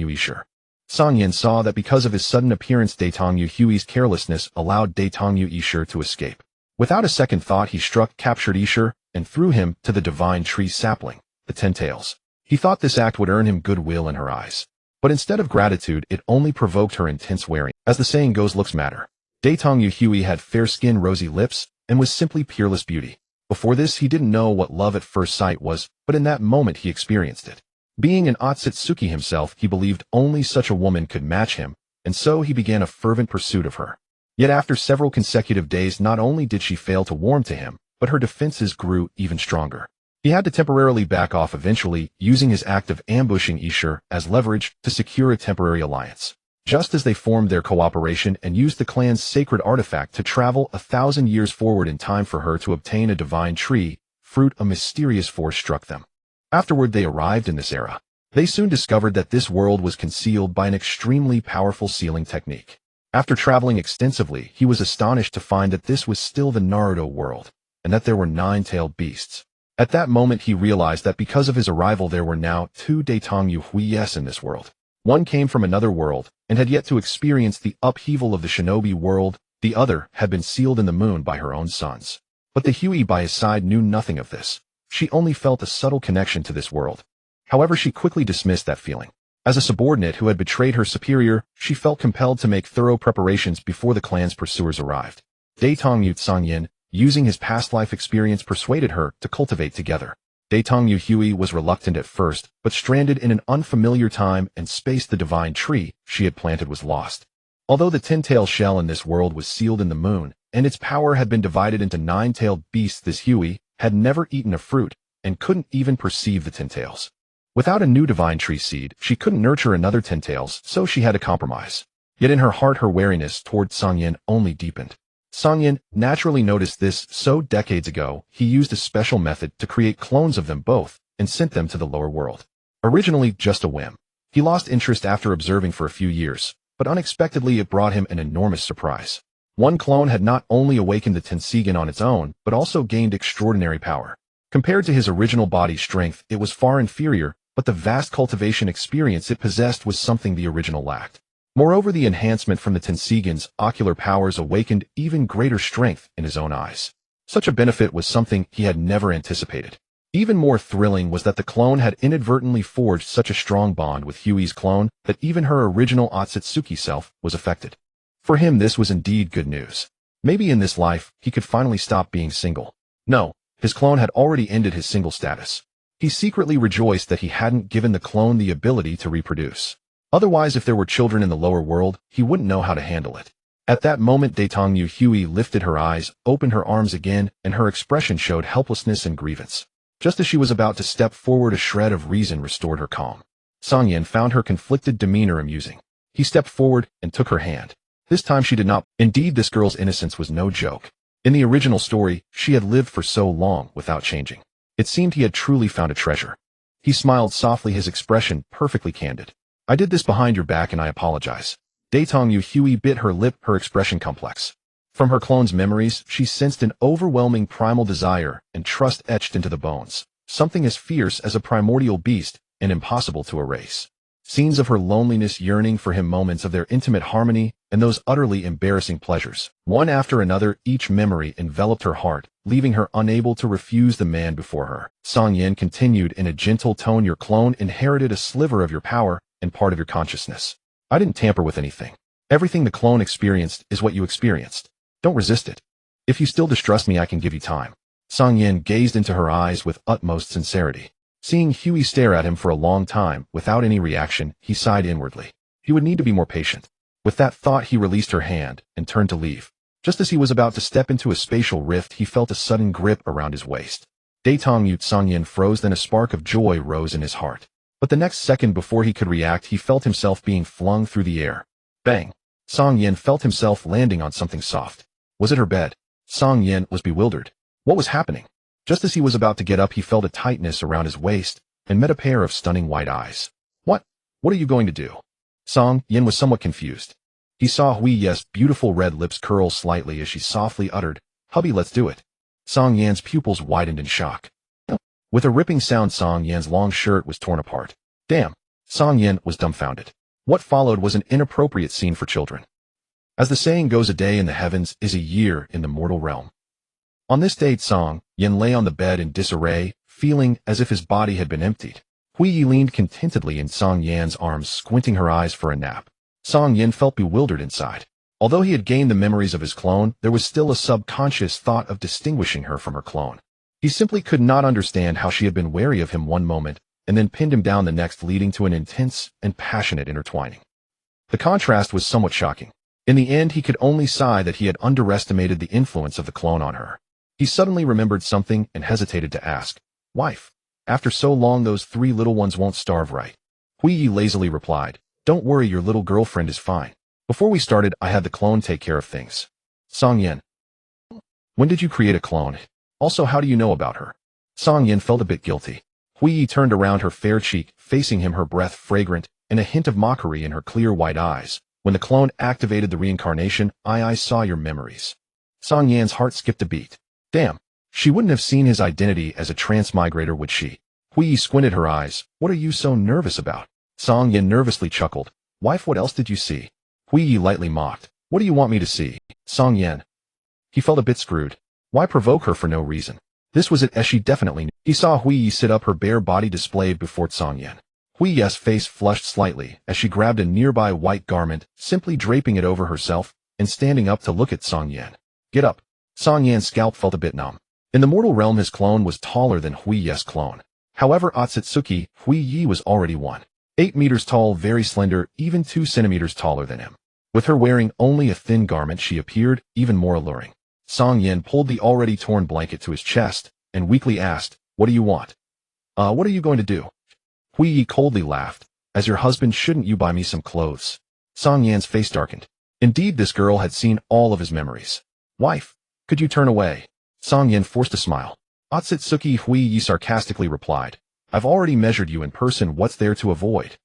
Cang Yan saw that because of his sudden appearance, Hyuga's carelessness allowed Daetong Cang to escape. Without a second thought, he captured Ishur, and threw him to the divine tree sapling, the Ten Tails. He thought this act would earn him goodwill in her eyes. But instead of gratitude, it only provoked her intense worry. As the saying goes, looks matter. Daetong Hyuga had fair skin, rosy lips, and was simply peerless beauty. Before this, he didn't know what love at first sight was, but in that moment he experienced it. Being an Ōtsutsuki himself, he believed only such a woman could match him, and so he began a fervent pursuit of her. Yet after several consecutive days, not only did she fail to warm to him, but her defenses grew even stronger. He had to temporarily back off, eventually using his act of ambushing Ishur as leverage to secure a temporary alliance. Just as they formed their cooperation and used the clan's sacred artifact to travel 1,000 years forward in time for her to obtain a divine tree fruit, a mysterious force struck them. Afterward they arrived in this era. They soon discovered that this world was concealed by an extremely powerful sealing technique. After traveling extensively, he was astonished to find that this was still the Naruto world, and that there were 9-tailed beasts. At that moment he realized that because of his arrival there were now 2 Daetong Hyugas in this world. One came from another world, and had yet to experience the upheaval of the shinobi world. The other had been sealed in the moon by her own sons. But the Hyuga by his side knew nothing of this. She only felt a subtle connection to this world. However, she quickly dismissed that feeling. As a subordinate who had betrayed her superior, she felt compelled to make thorough preparations before the clan's pursuers arrived. Daetong Cang Yan, using his past life experience, persuaded her to cultivate together. Daetong Hyuga was reluctant at first, but stranded in an unfamiliar time and space, the divine tree she had planted was lost. Although the 10-tailed shell in this world was sealed in the moon, and its power had been divided into 9-tailed beasts, this Hyuga had never eaten a fruit, and couldn't even perceive the 10 tails. Without a new divine tree seed, she couldn't nurture another 10 tails, so she had to compromise. Yet in her heart her wariness toward Cang Yan only deepened. Cang Yan naturally noticed this, so decades ago, he used a special method to create clones of them both, and sent them to the lower world. Originally just a whim. He lost interest after observing for a few years, but unexpectedly it brought him an enormous surprise. One clone had not only awakened the Tensigen on its own, but also gained extraordinary power. Compared to his original body strength, it was far inferior, but the vast cultivation experience it possessed was something the original lacked. Moreover, the enhancement from the Tensigen's ocular powers awakened even greater strength in his own eyes. Such a benefit was something he had never anticipated. Even more thrilling was that the clone had inadvertently forged such a strong bond with Hyuga's clone that even her original Ōtsutsuki self was affected. For him this was indeed good news. Maybe in this life, he could finally stop being single. No, his clone had already ended his single status. He secretly rejoiced that he hadn't given the clone the ability to reproduce. Otherwise, if there were children in the lower world, he wouldn't know how to handle it. At that moment, Daetong Hyuga lifted her eyes, opened her arms again, and her expression showed helplessness and grievance. Just as she was about to step forward, a shred of reason restored her calm. Cang Yan found her conflicted demeanor amusing. He stepped forward and took her hand. This time she did not. Indeed, this girl's innocence was no joke. In the original story, she had lived for so long without changing. It seemed he had truly found a treasure. He smiled softly, his expression perfectly candid. I did this behind your back and I apologize. Daetong Hyuga bit her lip, her expression complex. From her clone's memories, she sensed an overwhelming primal desire and trust etched into the bones, something as fierce as a primordial beast and impossible to erase. Scenes of her loneliness, yearning for him, moments of their intimate harmony, and those utterly embarrassing pleasures. One after another, each memory enveloped her heart, leaving her unable to refuse the man before her. Cang Yan continued in a gentle tone, your clone inherited a sliver of your power and part of your consciousness. I didn't tamper with anything. Everything the clone experienced is what you experienced. Don't resist it. If you still distrust me, I can give you time. Cang Yan gazed into her eyes with utmost sincerity. Seeing Hyuga stare at him for a long time, without any reaction, he sighed inwardly. He would need to be more patient. With that thought, he released her hand and turned to leave. Just as he was about to step into a spatial rift, he felt a sudden grip around his waist. Datong Ōtsutsuki froze, then a spark of joy rose in his heart. But the next second before he could react, he felt himself being flung through the air. Bang! Cang Yan felt himself landing on something soft. Was it her bed? Cang Yan was bewildered. What was happening? Just as he was about to get up, he felt a tightness around his waist and met a pair of stunning white eyes. What? What are you going to do? Cang Yan was somewhat confused. He saw Hui's beautiful red lips curl slightly as she softly uttered, "Hubby, let's do it." Cang Yan's pupils widened in shock. With a ripping sound, Cang Yan's long shirt was torn apart. Damn! Cang Yan was dumbfounded. What followed was an inappropriate scene for children. As the saying goes, a day in the heavens is a year in the mortal realm. On this day, Cang Yan lay on the bed in disarray, feeling as if his body had been emptied. Hui leaned contentedly in Cang Yan's arms, squinting her eyes for a nap. Cang Yan felt bewildered inside. Although he had gained the memories of his clone, there was still a subconscious thought of distinguishing her from her clone. He simply could not understand how she had been wary of him one moment and then pinned him down the next, leading to an intense and passionate intertwining. The contrast was somewhat shocking. In the end, he could only sigh that he had underestimated the influence of the clone on her. He suddenly remembered something and hesitated to ask, "Wife, after so long those 3 little ones won't starve, right?" Hui lazily replied, "Don't worry, your little girlfriend is fine. Before we started, I had the clone take care of things." Cang Yan, when did you create a clone? Also, how do you know about her? Cang Yan felt a bit guilty. Hui turned around, her fair cheek, facing him, her breath fragrant, and a hint of mockery in her clear white eyes. "When the clone activated the reincarnation, I saw your memories." Cang Yan's heart skipped a beat. Damn, she wouldn't have seen his identity as a transmigrator, would she? Hui squinted her eyes. "What are you so nervous about?" Cang Yan nervously chuckled. "Wife, what else did you see?" Hui lightly mocked. "What do you want me to see?" Cang Yan. He felt a bit screwed. Why provoke her for no reason? This was it, as she definitely knew. He saw Hui sit up, her bare body displayed before Cang Yan. Hui's face flushed slightly as she grabbed a nearby white garment, simply draping it over herself, and standing up to look at Cang Yan. "Get up." Cang Yan's scalp felt a bit numb. In the mortal realm, his clone was taller than Hui's clone. However, Ōtsutsuki, Hui was already 1.8 meters tall, very slender, even 2 centimeters taller than him. With her wearing only a thin garment, she appeared even more alluring. Cang Yan pulled the already torn blanket to his chest and weakly asked, "What do you want?" What are you going to do?" Hui coldly laughed. "As your husband, shouldn't you buy me some clothes?" Cang Yan's face darkened. Indeed, this girl had seen all of his memories. "Wife, could you turn away?" Cang Yan forced a smile. "Ōtsutsuki," Hui sarcastically replied, "I've already measured you in person, what's there to avoid?"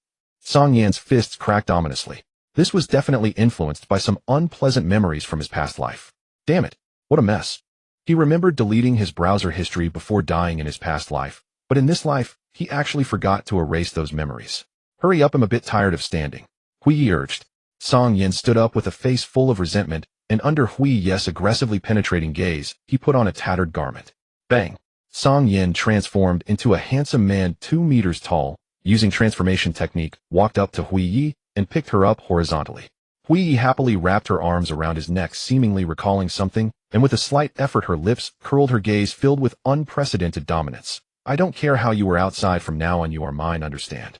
Cang Yan's fists cracked ominously. This was definitely influenced by some unpleasant memories from his past life. Damn it. What a mess. He remembered deleting his browser history before dying in his past life, but in this life, he actually forgot to erase those memories. "Hurry up, I'm a bit tired of standing," Hui urged. Cang Yan stood up with a face full of resentment, and under Hui's aggressively penetrating gaze, he put on a tattered garment. Bang! Cang Yan transformed into a handsome man 2 meters tall, using transformation technique, walked up to Hui and picked her up horizontally. Hui happily wrapped her arms around his neck, seemingly recalling something, and with a slight effort her lips curled, her gaze filled with unprecedented dominance. "I don't care how you were outside, from now on you are mine, understand?"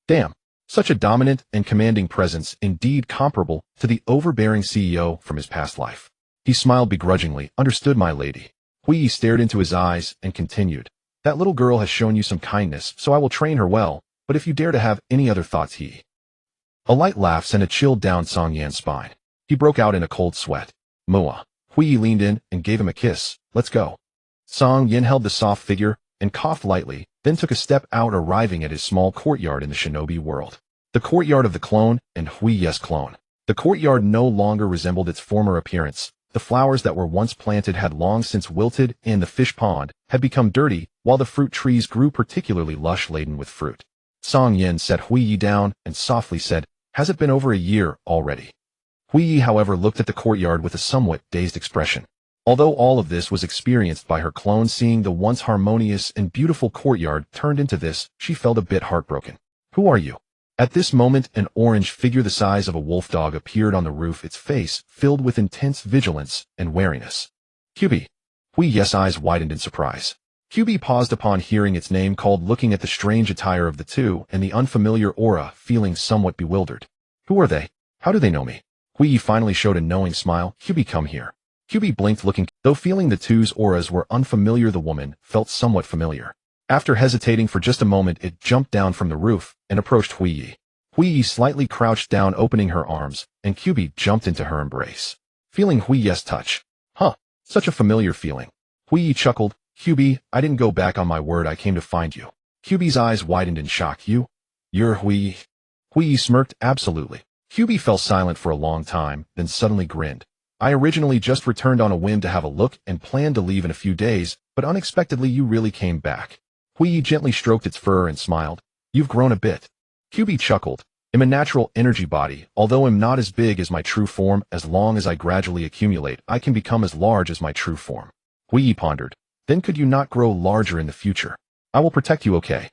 Damn. Such a dominant and commanding presence, indeed comparable to the overbearing CEO from his past life. He smiled begrudgingly. "Understood, my lady." Hui stared into his eyes and continued, "That little girl has shown you some kindness, so I will train her well, but if you dare to have any other thoughts, A light laugh sent a chill down Cang Yan's spine. He broke out in a cold sweat. "Mua." Hui leaned in and gave him a kiss. "Let's go." Cang Yan held the soft figure and coughed lightly, then took a step out, arriving at his small courtyard in the shinobi world. The courtyard of the clone and Hui's clone. The courtyard no longer resembled its former appearance. The flowers that were once planted had long since wilted, and the fish pond had become dirty, while the fruit trees grew particularly lush, laden with fruit. Cang Yan set Hui down and softly said, "Has it been over a year already?" Hui, however, looked at the courtyard with a somewhat dazed expression. Although all of this was experienced by her clone, seeing the once harmonious and beautiful courtyard turned into this, she felt a bit heartbroken. "Who are you?" At this moment, an orange figure the size of a wolf dog appeared on the roof, its face filled with intense vigilance and wariness. "Kyubi." Hui's eyes widened in surprise. Kyubi paused upon hearing its name called, looking at the strange attire of the two and the unfamiliar aura, feeling somewhat bewildered. "Who are they? How do they know me?" Hui finally showed a knowing smile. "Kyubi, come here." Kyubi blinked looking, though feeling the two's auras were unfamiliar. The woman felt somewhat familiar. After hesitating for just a moment, it jumped down from the roof and approached Huiyi. Huiyi slightly crouched down, opening her arms, and Kyubi jumped into her embrace. Feeling Huiyi's touch. Huh, such a familiar feeling. Huiyi chuckled. Kyubi, I didn't go back on my word. I came to find you. Kyubi's eyes widened in shock. You're Huiyi? Huiyi smirked. Absolutely. Kyubi fell silent for a long time, then suddenly grinned. I originally just returned on a whim to have a look and planned to leave in a few days, but unexpectedly you really came back. Huiyi gently stroked its fur and smiled. You've grown a bit. Kyubi chuckled. I'm a natural energy body, although I'm not as big as my true form. As long as I gradually accumulate, I can become as large as my true form. Huiyi pondered. Then could you not grow larger in the future? I will protect you, okay?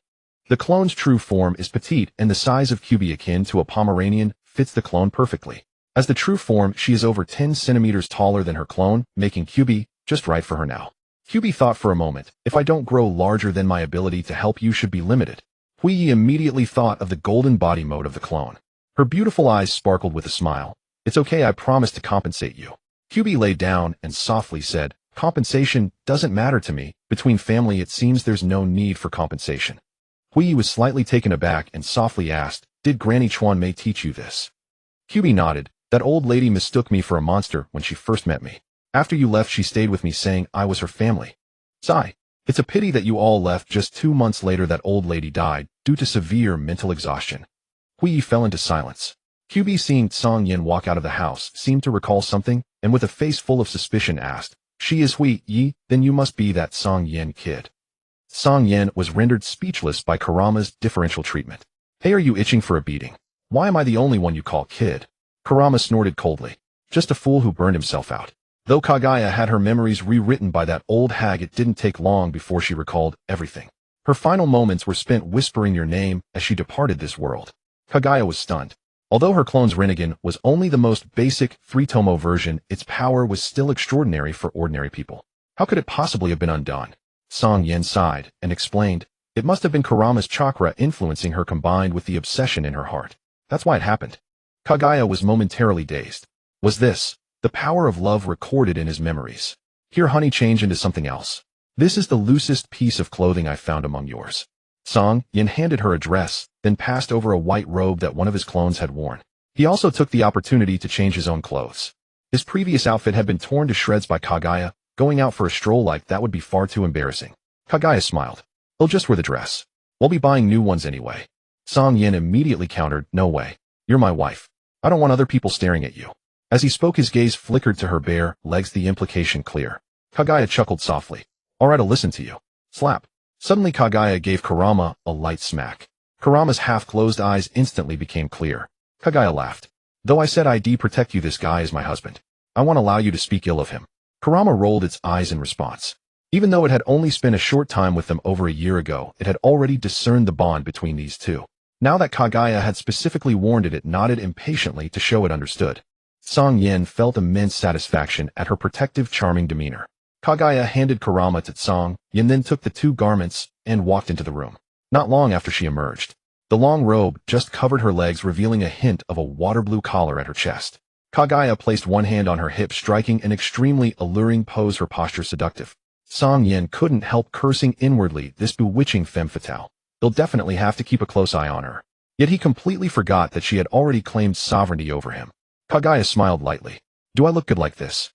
The clone's true form is petite, and the size of Kyubi, akin to a Pomeranian, fits the clone perfectly. As the true form, she is over 10 centimeters taller than her clone, making Kyubi just right for her now. Kyubi thought for a moment. If I don't grow larger, then my ability to help you should be limited. Huiyi immediately thought of the golden body mode of the clone. Her beautiful eyes sparkled with a smile. It's okay, I promise to compensate you. Kyubi lay down and softly said, compensation doesn't matter to me. Between family it seems there's no need for compensation. Huiyi was slightly taken aback and softly asked, did Granny Chuan Mei teach you this? Kyubi nodded. That old lady mistook me for a monster when she first met me. After you left, she stayed with me saying I was her family. Sigh. It's a pity that you all left. Just 2 months later that old lady died, due to severe mental exhaustion. Huiyi fell into silence. Kyubi, seeing Cang Yan walk out of the house, seemed to recall something, and with a face full of suspicion asked, she is Huiyi, then you must be that Cang Yan kid. Cang Yan was rendered speechless by Kurama's differential treatment. Hey, are you itching for a beating? Why am I the only one you call kid? Kurama snorted coldly. Just a fool who burned himself out. Though Kaguya had her memories rewritten by that old hag, it didn't take long before she recalled everything. Her final moments were spent whispering your name as she departed this world. Kaguya was stunned. Although her clone's Rinnegan was only the most basic 3-tomo version, its power was still extraordinary for ordinary people. How could it possibly have been undone? Cang Yan sighed and explained, it must have been Kurama's chakra influencing her combined with the obsession in her heart. That's why it happened. Kaguya was momentarily dazed. Was this the power of love recorded in his memories? Here, honey, change into something else. This is the loosest piece of clothing I found among yours. Cang Yan handed her a dress, then passed over a white robe that one of his clones had worn. He also took the opportunity to change his own clothes. His previous outfit had been torn to shreds by Kaguya. Going out for a stroll like that would be far too embarrassing. Kaguya smiled. He'll just wear the dress. We'll be buying new ones anyway. Cang Yan immediately countered, no way. You're my wife. I don't want other people staring at you. As he spoke, his gaze flickered to her bare legs, the implication clear. Kaguya chuckled softly. All right, I'll listen to you. Slap. Suddenly Kaguya gave Kurama a light smack. Kurama's half-closed eyes instantly became clear. Kaguya laughed. Though I said I'd protect you, this guy is my husband. I won't allow you to speak ill of him. Kurama rolled its eyes in response. Even though it had only spent a short time with them over a year ago, it had already discerned the bond between these two. Now that Kaguya had specifically warned it, it nodded impatiently to show it understood. Cang Yan felt immense satisfaction at her protective, charming demeanor. Kaguya handed Kurama to Cang Yan, then took the 2 garments and walked into the room. Not long after she emerged. The long robe just covered her legs, revealing a hint of a water blue collar at her chest. Kaguya placed one hand on her hip, striking an extremely alluring pose, her posture seductive. Cang Yan couldn't help cursing inwardly, this bewitching femme fatale. They'll definitely have to keep a close eye on her. Yet he completely forgot that she had already claimed sovereignty over him. Kaguya smiled lightly. Do I look good like this?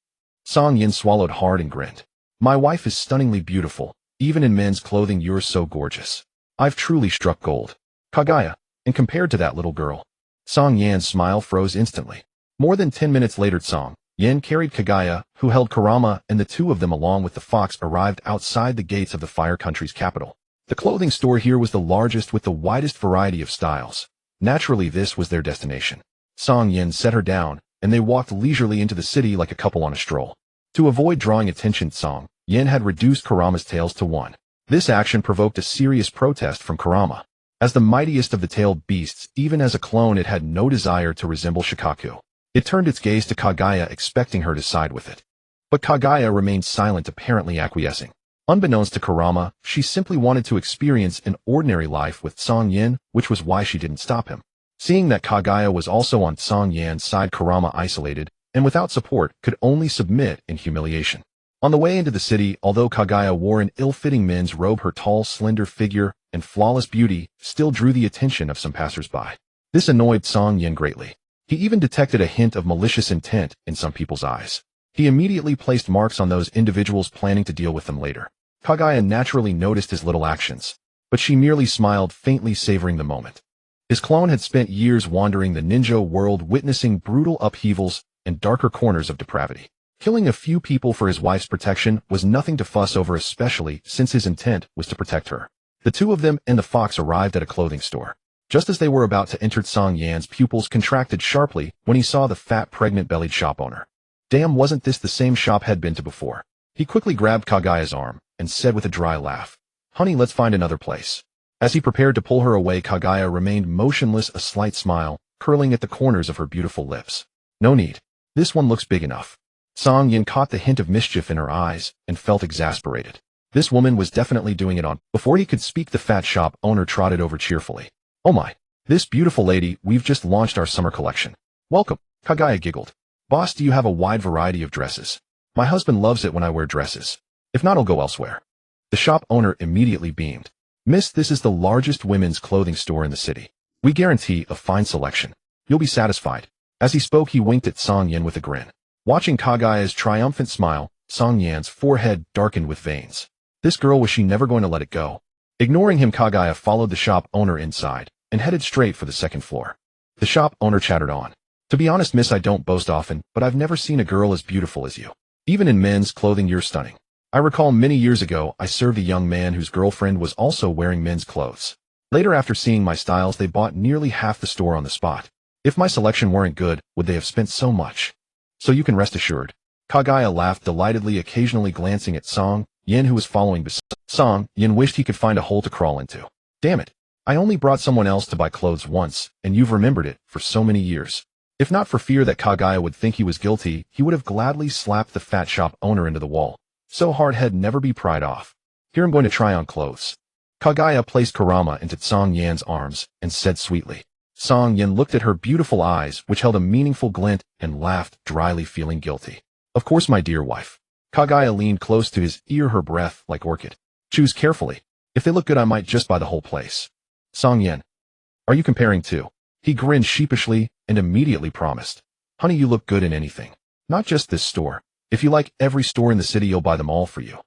Cang Yan swallowed hard and grinned. My wife is stunningly beautiful. Even in men's clothing, you're so gorgeous. I've truly struck gold. Kaguya, and compared to that little girl. Cang Yan's smile froze instantly. More than 10 minutes later, Cang Yan carried Kaguya, who held Kurama, and the 2 of them along with the fox arrived outside the gates of the Fire Country's capital. The clothing store here was the largest with the widest variety of styles. Naturally, this was their destination. Cang Yan set her down, and they walked leisurely into the city like a couple on a stroll. To avoid drawing attention, Cang Yan had reduced Kurama's tails to 1. This action provoked a serious protest from Kurama. As the mightiest of the tailed beasts, even as a clone, it had no desire to resemble Shikaku. It turned its gaze to Kaguya, expecting her to side with it. But Kaguya remained silent, apparently acquiescing. Unbeknownst to Kurama, she simply wanted to experience an ordinary life with Cang Yan, which was why she didn't stop him. Seeing that Kaguya was also on Cang Yan's side, Kurama isolated and without support could only submit in humiliation. On the way into the city, although Kaguya wore an ill-fitting men's robe, her tall, slender figure and flawless beauty still drew the attention of some passers-by. This annoyed Cang Yan greatly. He even detected a hint of malicious intent in some people's eyes. He immediately placed marks on those individuals, planning to deal with them later. Kaguya naturally noticed his little actions, but she merely smiled, faintly savoring the moment. His clone had spent years wandering the ninja world, witnessing brutal upheavals and darker corners of depravity. Killing a few people for his wife's protection was nothing to fuss over, especially since his intent was to protect her. The two of them and the fox arrived at a clothing store. Just as they were about to enter, Cang Yan's pupils contracted sharply when he saw the fat, pregnant-bellied shop owner. Damn, wasn't this the same shop had been to before? He quickly grabbed Kaguya's arm and said with a dry laugh, "Honey, let's find another place." As he prepared to pull her away, Kaguya remained motionless, a slight smile curling at the corners of her beautiful lips. "No need. This one looks big enough." Cang Yan caught the hint of mischief in her eyes and felt exasperated. This woman was definitely doing it on. Before he could speak, the fat shop owner trotted over cheerfully. "Oh my. This beautiful lady, we've just launched our summer collection. Welcome." Kaguya giggled. "Boss, do you have a wide variety of dresses? My husband loves it when I wear dresses. If not, I'll go elsewhere." The shop owner immediately beamed. "Miss, this is the largest women's clothing store in the city. We guarantee a fine selection. You'll be satisfied." As he spoke, he winked at Cang Yan with a grin. Watching Kaguya's triumphant smile, Cang Yan's forehead darkened with veins. This girl, was she never going to let it go? Ignoring him, Kaguya followed the shop owner inside and headed straight for the second floor. The shop owner chattered on. "To be honest, miss, I don't boast often, but I've never seen a girl as beautiful as you. Even in men's clothing, you're stunning. I recall many years ago, I served a young man whose girlfriend was also wearing men's clothes. Later, after seeing my styles, they bought nearly half the store on the spot. If my selection weren't good, would they have spent so much? So you can rest assured." Kaguya laughed delightedly, occasionally glancing at Cang Yan, who was following beside. Cang Yan wished he could find a hole to crawl into. "Damn it. I only brought someone else to buy clothes once, and you've remembered it for so many years." If not for fear that Kaguya would think he was guilty, he would have gladly slapped the fat shop owner into the wall. So hard he'd never be pried off. "Here, I'm going to try on clothes." Kaguya placed Kurama into Cang Yan's arms and said sweetly. Cang Yan looked at her beautiful eyes, which held a meaningful glint, and laughed dryly, feeling guilty. "Of course, my dear wife." Kaguya leaned close to his ear, her breath like orchid. "Choose carefully. If they look good, I might just buy the whole place." "Cang Yan, are you comparing too?" He grinned sheepishly and immediately promised. "Honey, you look good in anything. Not just this store. If you like every store in the city, you'll buy them all for you."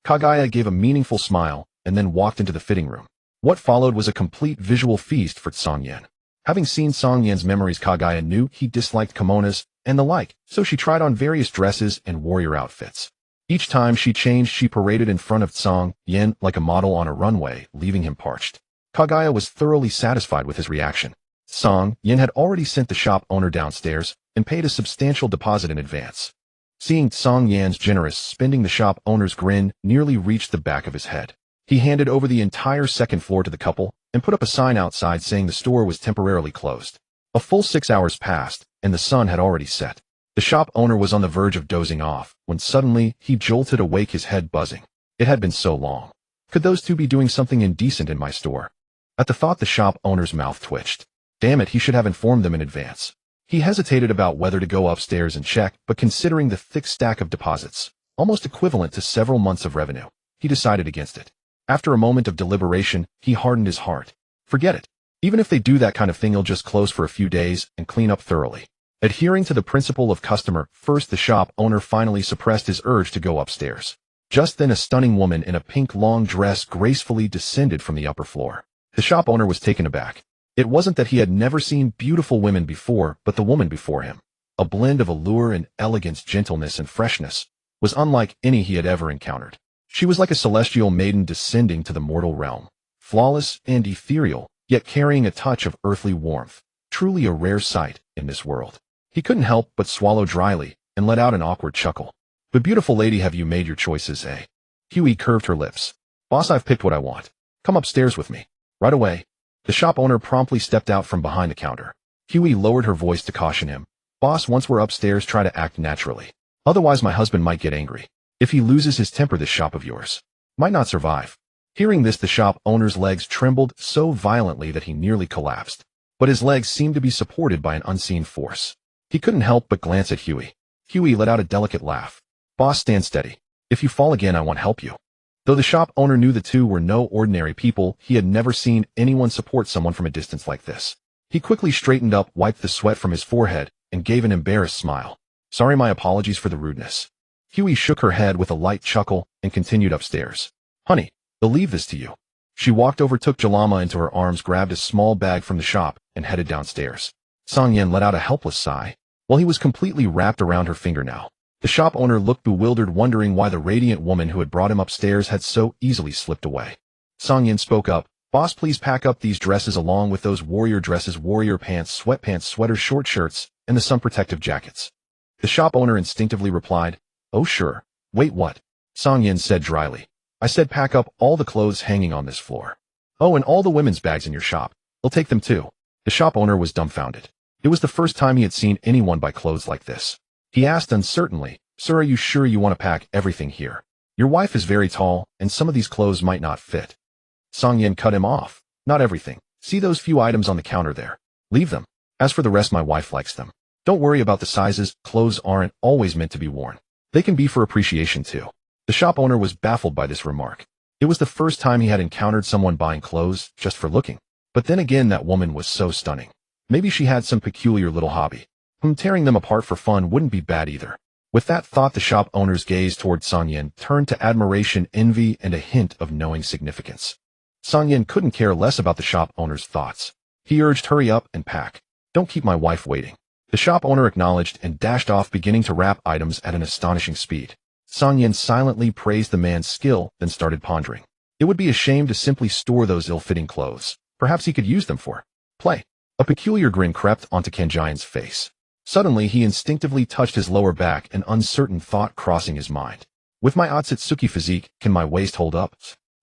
Kaguya gave a meaningful smile and then walked into the fitting room. What followed was a complete visual feast for Cang Yan. Having seen Cang Yan's memories, Kaguya knew he disliked kimonos and the like, so she tried on various dresses and warrior outfits. Each time she changed, she paraded in front of Cang Yan like a model on a runway, leaving him parched. Kaguya was thoroughly satisfied with his reaction. Cang Yan had already sent the shop owner downstairs and paid a substantial deposit in advance. Seeing Cang Yan's generous spending, the shop owner's grin nearly reached the back of his head. He handed over the entire second floor to the couple and put up a sign outside saying the store was temporarily closed. A full 6 hours passed, and the sun had already set. The shop owner was on the verge of dozing off when suddenly he jolted awake, his head buzzing. It had been so long. Could those two be doing something indecent in my store? At the thought, the shop owner's mouth twitched. Damn it, he should have informed them in advance. He hesitated about whether to go upstairs and check, but considering the thick stack of deposits, almost equivalent to several months of revenue, he decided against it. After a moment of deliberation, he hardened his heart. Forget it. Even if they do that kind of thing, he'll just close for a few days and clean up thoroughly. Adhering to the principle of customer first, the shop owner finally suppressed his urge to go upstairs. Just then, a stunning woman in a pink long dress gracefully descended from the upper floor. The shop owner was taken aback. It wasn't that he had never seen beautiful women before, but the woman before him, a blend of allure and elegance, gentleness and freshness, was unlike any he had ever encountered. She was like a celestial maiden descending to the mortal realm, flawless and ethereal, yet carrying a touch of earthly warmth, truly a rare sight in this world. He couldn't help but swallow dryly and let out an awkward chuckle. "But beautiful lady, have you made your choices, eh?" Huey curved her lips. "Boss, I've picked what I want. Come upstairs with me." "Right away." The shop owner promptly stepped out from behind the counter. Huey lowered her voice to caution him. "Boss, once we're upstairs, try to act naturally. Otherwise, my husband might get angry. If he loses his temper, this shop of yours might not survive." Hearing this, the shop owner's legs trembled so violently that he nearly collapsed. But his legs seemed to be supported by an unseen force. He couldn't help but glance at Huey. Huey let out a delicate laugh. Boss, stand steady. If you fall again, I won't help you. Though the shop owner knew the two were no ordinary people, he had never seen anyone support someone from a distance like this. He quickly straightened up, wiped the sweat from his forehead, and gave an embarrassed smile. Sorry, my apologies for the rudeness. Huey shook her head with a light chuckle and continued upstairs. Honey, they'll leave this to you. She walked over, took Jalama into her arms, grabbed a small bag from the shop, and headed downstairs. Cang Yan let out a helpless sigh. While he was completely wrapped around her finger now, the shop owner looked bewildered, wondering why the radiant woman who had brought him upstairs had so easily slipped away. Cang Yan spoke up. Boss, please pack up these dresses along with those warrior dresses, warrior pants, sweatpants, sweaters, short shirts, and the sun protective jackets. The shop owner instinctively replied, Oh sure. Wait, what? Cang Yan said dryly. I said pack up all the clothes hanging on this floor. Oh, and all the women's bags in your shop. They'll take them too. The shop owner was dumbfounded. It was the first time he had seen anyone buy clothes like this. He asked uncertainly, Sir, are you sure you want to pack everything here? Your wife is very tall, and some of these clothes might not fit. Cang Yan cut him off. Not everything. See those few items on the counter there. Leave them. As for the rest, my wife likes them. Don't worry about the sizes. Clothes aren't always meant to be worn. They can be for appreciation too. The shop owner was baffled by this remark. It was the first time he had encountered someone buying clothes just for looking. But then again, that woman was so stunning. Maybe she had some peculiar little hobby. Tearing them apart for fun wouldn't be bad either. With that thought, the shop owner's gaze toward Cang Yan turned to admiration, envy, and a hint of knowing significance. Cang Yan couldn't care less about the shop owner's thoughts. He urged, hurry up and pack. Don't keep my wife waiting. The shop owner acknowledged and dashed off, beginning to wrap items at an astonishing speed. Cang Yan silently praised the man's skill, then started pondering. It would be a shame to simply store those ill-fitting clothes. Perhaps he could use them for play. A peculiar grin crept onto Cang Yan's face. Suddenly, he instinctively touched his lower back, an uncertain thought crossing his mind. With my Ōtsutsuki physique, can my waist hold up?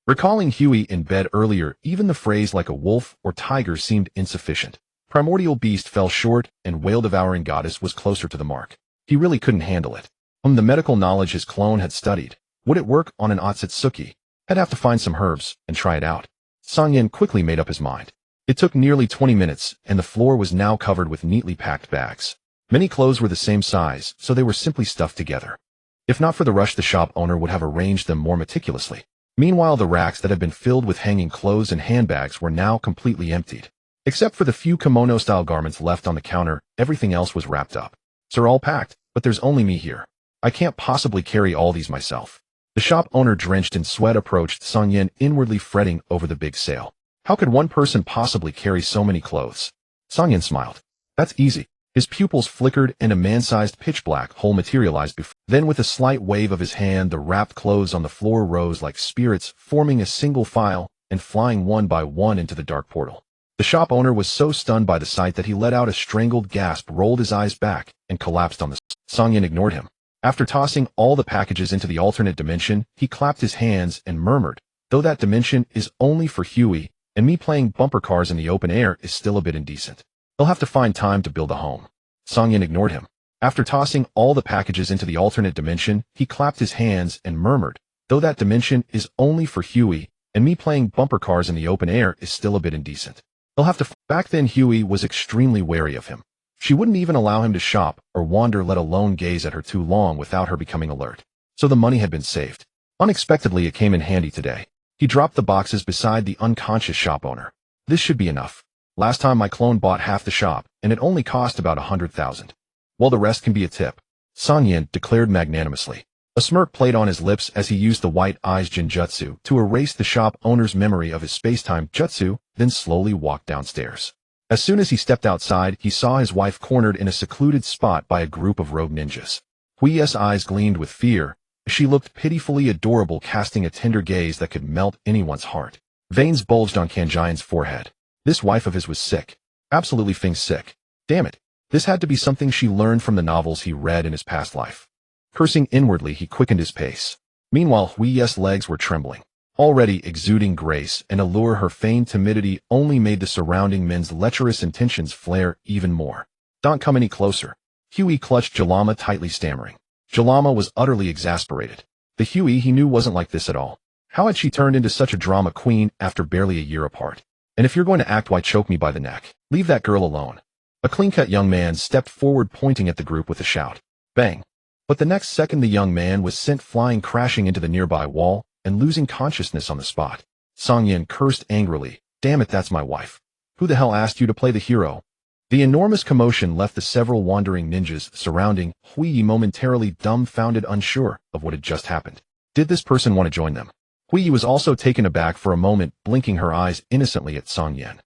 Recalling Huey in bed earlier, even the phrase like a wolf or tiger seemed insufficient. Primordial beast fell short, and whale-devouring goddess was closer to the mark. He really couldn't handle it. The medical knowledge his clone had studied. Would it work on an Ōtsutsuki? I'd have to find some herbs and try it out. Cang Yan quickly made up his mind. It took nearly 20 minutes, and the floor was now covered with neatly packed bags. Many clothes were the same size, so they were simply stuffed together. If not for the rush, the shop owner would have arranged them more meticulously. Meanwhile, the racks that had been filled with hanging clothes and handbags were now completely emptied. Except for the few kimono-style garments left on the counter, everything else was wrapped up. They're all packed, but there's only me here. I can't possibly carry all these myself. The shop owner, drenched in sweat, approached Cang Yan, inwardly fretting over the big sale. How could one person possibly carry so many clothes? Cang Yan smiled. That's easy. His pupils flickered and a man-sized pitch-black hole materialized before. Then with a slight wave of his hand, the wrapped clothes on the floor rose like spirits, forming a single file and flying one by one into the dark portal. The shop owner was so stunned by the sight that he let out a strangled gasp, rolled his eyes back, and collapsed on the Cang Yan ignored him. After tossing all the packages into the alternate dimension, he clapped his hands and murmured, though that dimension is only for Huey, and me playing bumper cars in the open air is still a bit indecent. They'll have to find time to build a home. Cang Yan ignored him. After tossing all the packages into the alternate dimension, he clapped his hands and murmured, though that dimension is only for Huey, and me playing bumper cars in the open air is still a bit indecent. They'll have to. Back then, Huey was extremely wary of him. She wouldn't even allow him to shop or wander, let alone gaze at her too long without her becoming alert. So the money had been saved. Unexpectedly, it came in handy today. He dropped the boxes beside the unconscious shop owner. This should be enough. Last time my clone bought half the shop, and it only cost about 100,000. Well, the rest can be a tip. Cang Yan declared magnanimously. A smirk played on his lips as he used the white eyes Jinjutsu to erase the shop owner's memory of his space-time jutsu, then slowly walked downstairs. As soon as he stepped outside, he saw his wife cornered in a secluded spot by a group of rogue ninjas. Hui's eyes gleamed with fear. She looked pitifully adorable, casting a tender gaze that could melt anyone's heart. Veins bulged on Cang Yan's forehead. This wife of his was sick. Absolutely sick. Damn it. This had to be something she learned from the novels he read in his past life. Cursing inwardly, he quickened his pace. Meanwhile, Hui's legs were trembling. Already exuding grace and allure, her feigned timidity only made the surrounding men's lecherous intentions flare even more. Don't come any closer. Huey clutched Jalama tightly, stammering. Jalama was utterly exasperated. The Huey he knew wasn't like this at all. How had she turned into such a drama queen after barely a year apart? And if you're going to act, why choke me by the neck? Leave that girl alone. A clean-cut young man stepped forward pointing at the group with a shout. Bang! But the next second the young man was sent flying crashing into the nearby wall and losing consciousness on the spot. Cang Yan cursed angrily. Damn it, that's my wife. Who the hell asked you to play the hero? The enormous commotion left the several wandering ninjas surrounding Hui momentarily dumbfounded, unsure of what had just happened. Did this person want to join them? Hui was also taken aback for a moment, blinking her eyes innocently at Cang Yan.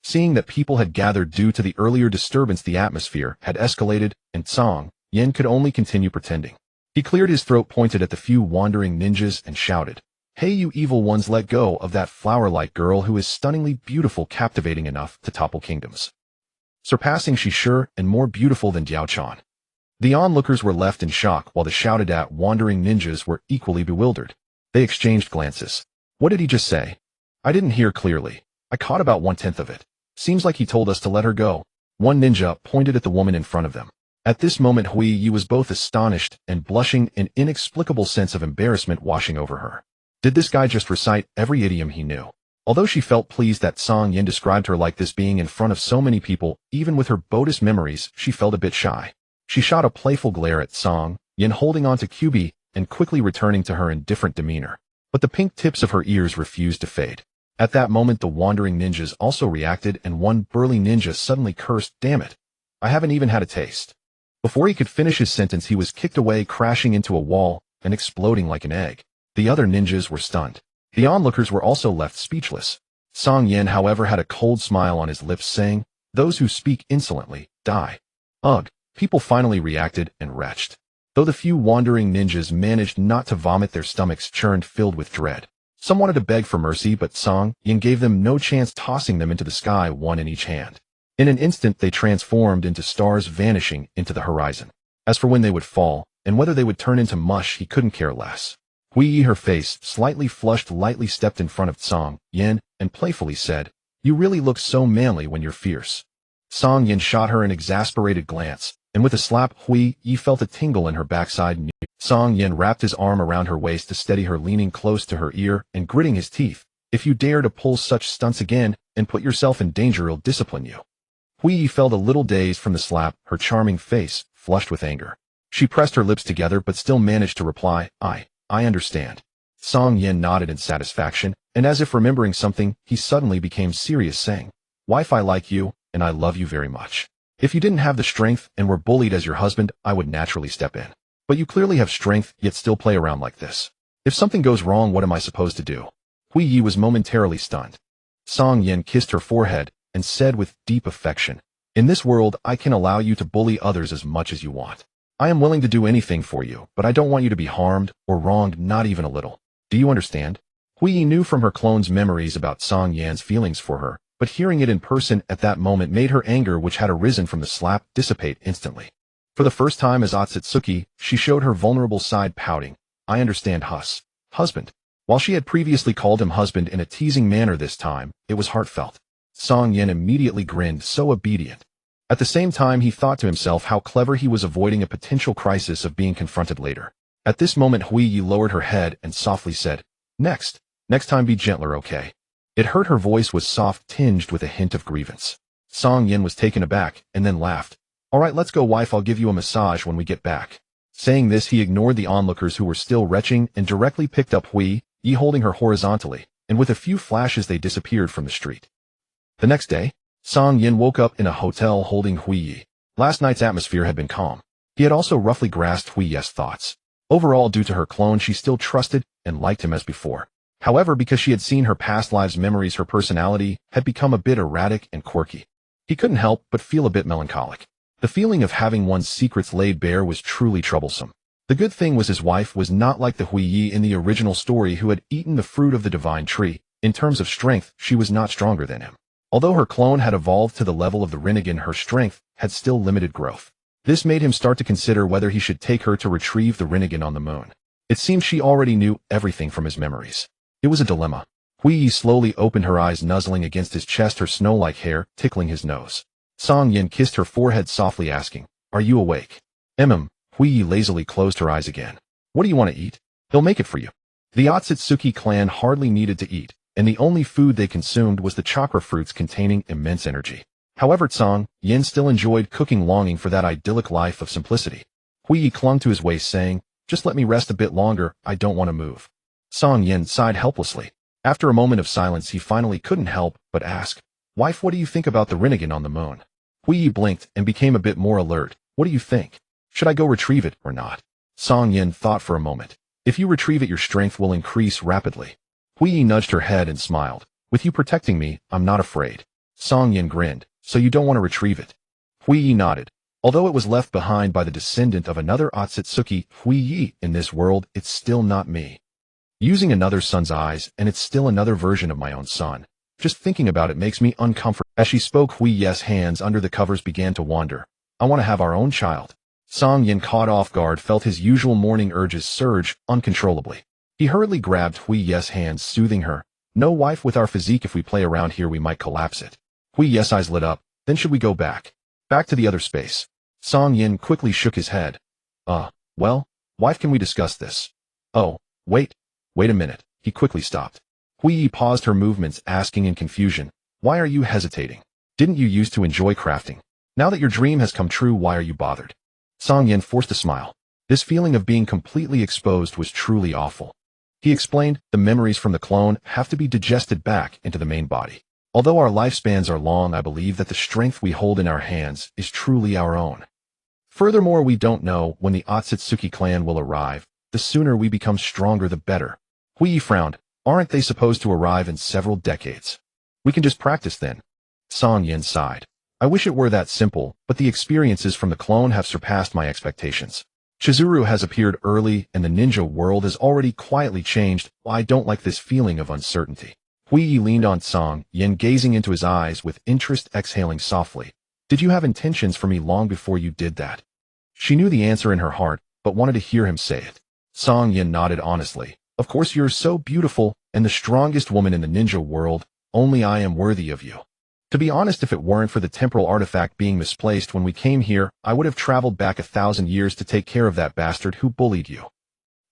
Seeing that people had gathered due to the earlier disturbance, the atmosphere had escalated, and Cang Yan could only continue pretending. He cleared his throat, pointed at the few wandering ninjas, and shouted, Hey, you evil ones, let go of that flower-like girl who is stunningly beautiful, captivating enough to topple kingdoms. Surpassing, she's sure, and more beautiful than Diao-chan. The onlookers were left in shock, while the shouted-at wandering ninjas were equally bewildered. They exchanged glances. What did he just say? I didn't hear clearly. I caught about 1/10 of it. Seems like he told us to let her go. One ninja pointed at the woman in front of them. At this moment, Hui was both astonished and blushing, an inexplicable sense of embarrassment washing over her. Did this guy just recite every idiom he knew? Although she felt pleased that Cang Yan described her like this, being in front of so many people, even with her Buddhist memories, she felt a bit shy. She shot a playful glare at Cang Yan, holding on to QB and quickly returning to her indifferent demeanor. But the pink tips of her ears refused to fade. At that moment, the wandering ninjas also reacted, and one burly ninja suddenly cursed, Damn it! I haven't even had a taste. Before he could finish his sentence, he was kicked away, crashing into a wall and exploding like an egg. The other ninjas were stunned. The onlookers were also left speechless. Cang Yan, however, had a cold smile on his lips, saying, Those who speak insolently, die. Ugh! People finally reacted and retched. Though the few wandering ninjas managed not to vomit, their stomachs churned, filled with dread. Some wanted to beg for mercy, but Cang Yan gave them no chance, tossing them into the sky, one in each hand. In an instant, they transformed into stars, vanishing into the horizon. As for when they would fall, and whether they would turn into mush, he couldn't care less. Hui, her face slightly flushed, lightly stepped in front of Cang Yan and playfully said, You really look so manly when you're fierce. Cang Yan shot her an exasperated glance, and with a slap, Hui felt a tingle in her backside. Cang Yan wrapped his arm around her waist to steady her, leaning close to her ear and gritting his teeth. If you dare to pull such stunts again and put yourself in danger, I'll discipline you. Hui felt a little dazed from the slap, her charming face flushed with anger. She pressed her lips together but still managed to reply, I understand. Cang Yan nodded in satisfaction, and as if remembering something, he suddenly became serious, saying, Wife, I like you, and I love you very much. If you didn't have the strength and were bullied as your husband, I would naturally step in. But you clearly have strength, yet still play around like this. If something goes wrong, what am I supposed to do? Hui was momentarily stunned. Cang Yan kissed her forehead and said with deep affection, In this world, I can allow you to bully others as much as you want. I am willing to do anything for you, but I don't want you to be harmed or wronged, not even a little. Do you understand? Hui knew from her clone's memories about Cang Yan's feelings for her, but hearing it in person at that moment made her anger, which had arisen from the slap, dissipate instantly. For the first time as Ōtsutsuki, she showed her vulnerable side, pouting, I understand, husband. While she had previously called him husband in a teasing manner, this time, it was heartfelt. Cang Yan immediately grinned, so obedient. At the same time, he thought to himself how clever he was, avoiding a potential crisis of being confronted later. At this moment, Hui lowered her head and softly said, Next time be gentler, okay? It hurt. Her voice was soft, tinged with a hint of grievance. Cang Yan was taken aback, and then laughed. All right, let's go, wife, I'll give you a massage when we get back. Saying this, he ignored the onlookers who were still retching and directly picked up Hui, holding her horizontally, and with a few flashes they disappeared from the street. The next day, Cang Yan woke up in a hotel holding Hui. Last night's atmosphere had been calm. He had also roughly grasped Hui's thoughts. Overall, due to her clone, she still trusted and liked him as before. However, because she had seen her past lives' memories, her personality had become a bit erratic and quirky. He couldn't help but feel a bit melancholic. The feeling of having one's secrets laid bare was truly troublesome. The good thing was his wife was not like the Hui in the original story, who had eaten the fruit of the divine tree. In terms of strength, she was not stronger than him. Although her clone had evolved to the level of the Rinnegan, her strength had still limited growth. This made him start to consider whether he should take her to retrieve the Rinnegan on the moon. It seemed she already knew everything from his memories. It was a dilemma. Hui slowly opened her eyes, nuzzling against his chest, her snow-like hair tickling his nose. Cang Yan kissed her forehead softly, asking, Are you awake? Hui lazily closed her eyes again. What do you want to eat? He'll make it for you. The Ōtsutsuki clan hardly needed to eat, and the only food they consumed was the chakra fruits containing immense energy. However, Cang Yan still enjoyed cooking, longing for that idyllic life of simplicity. Hui clung to his waist, saying, "Just let me rest a bit longer, I don't want to move." Cang Yan sighed helplessly. After a moment of silence, he finally couldn't help but ask, "Wife, what do you think about the Rinnegan on the moon?" Hui blinked and became a bit more alert. "What do you think? Should I go retrieve it or not?" Cang Yan thought for a moment. "If you retrieve it, your strength will increase rapidly." Hui nudged her head and smiled. "With you protecting me, I'm not afraid." Cang Yan grinned. "So you don't want to retrieve it?" Hui nodded. Although it was left behind by the descendant of another Ōtsutsuki, Hui, in this world, it's still not me. Using another son's eyes, and it's still another version of my own son. Just thinking about it makes me uncomfortable. As she spoke, Hui's hands under the covers began to wander. "I want to have our own child." Cang Yan, caught off guard, felt his usual morning urges surge uncontrollably. He hurriedly grabbed Hui's hands, soothing her. "No, wife, with our physique, if we play around here, we might collapse it." Hui's eyes lit up. "Then should we go back? Back to the other space?" Cang Yan quickly shook his head. Well, wife, can we discuss this?" "Oh, wait a minute." He quickly stopped. Hui paused her movements, asking in confusion, "Why are you hesitating? Didn't you used to enjoy crafting? Now that your dream has come true, why are you bothered?" Cang Yan forced a smile. This feeling of being completely exposed was truly awful. He explained, "The memories from the clone have to be digested back into the main body. Although our lifespans are long, I believe that the strength we hold in our hands is truly our own. Furthermore, we don't know when the Ōtsutsuki clan will arrive. The sooner we become stronger, the better." Hui frowned. "Aren't they supposed to arrive in several decades? We can just practice then." Cang Yan sighed. "I wish it were that simple, but the experiences from the clone have surpassed my expectations. Chizuru has appeared early, and the ninja world has already quietly changed. I don't like this feeling of uncertainty." Hui leaned on Cang Yan, gazing into his eyes with interest, exhaling softly. "Did you have intentions for me long before you did that?" She knew the answer in her heart, but wanted to hear him say it. Cang Yan nodded honestly. "Of course, you're so beautiful, and the strongest woman in the ninja world. Only I am worthy of you. To be honest, if it weren't for the temporal artifact being misplaced when we came here, I would have traveled back 1,000 years to take care of that bastard who bullied you."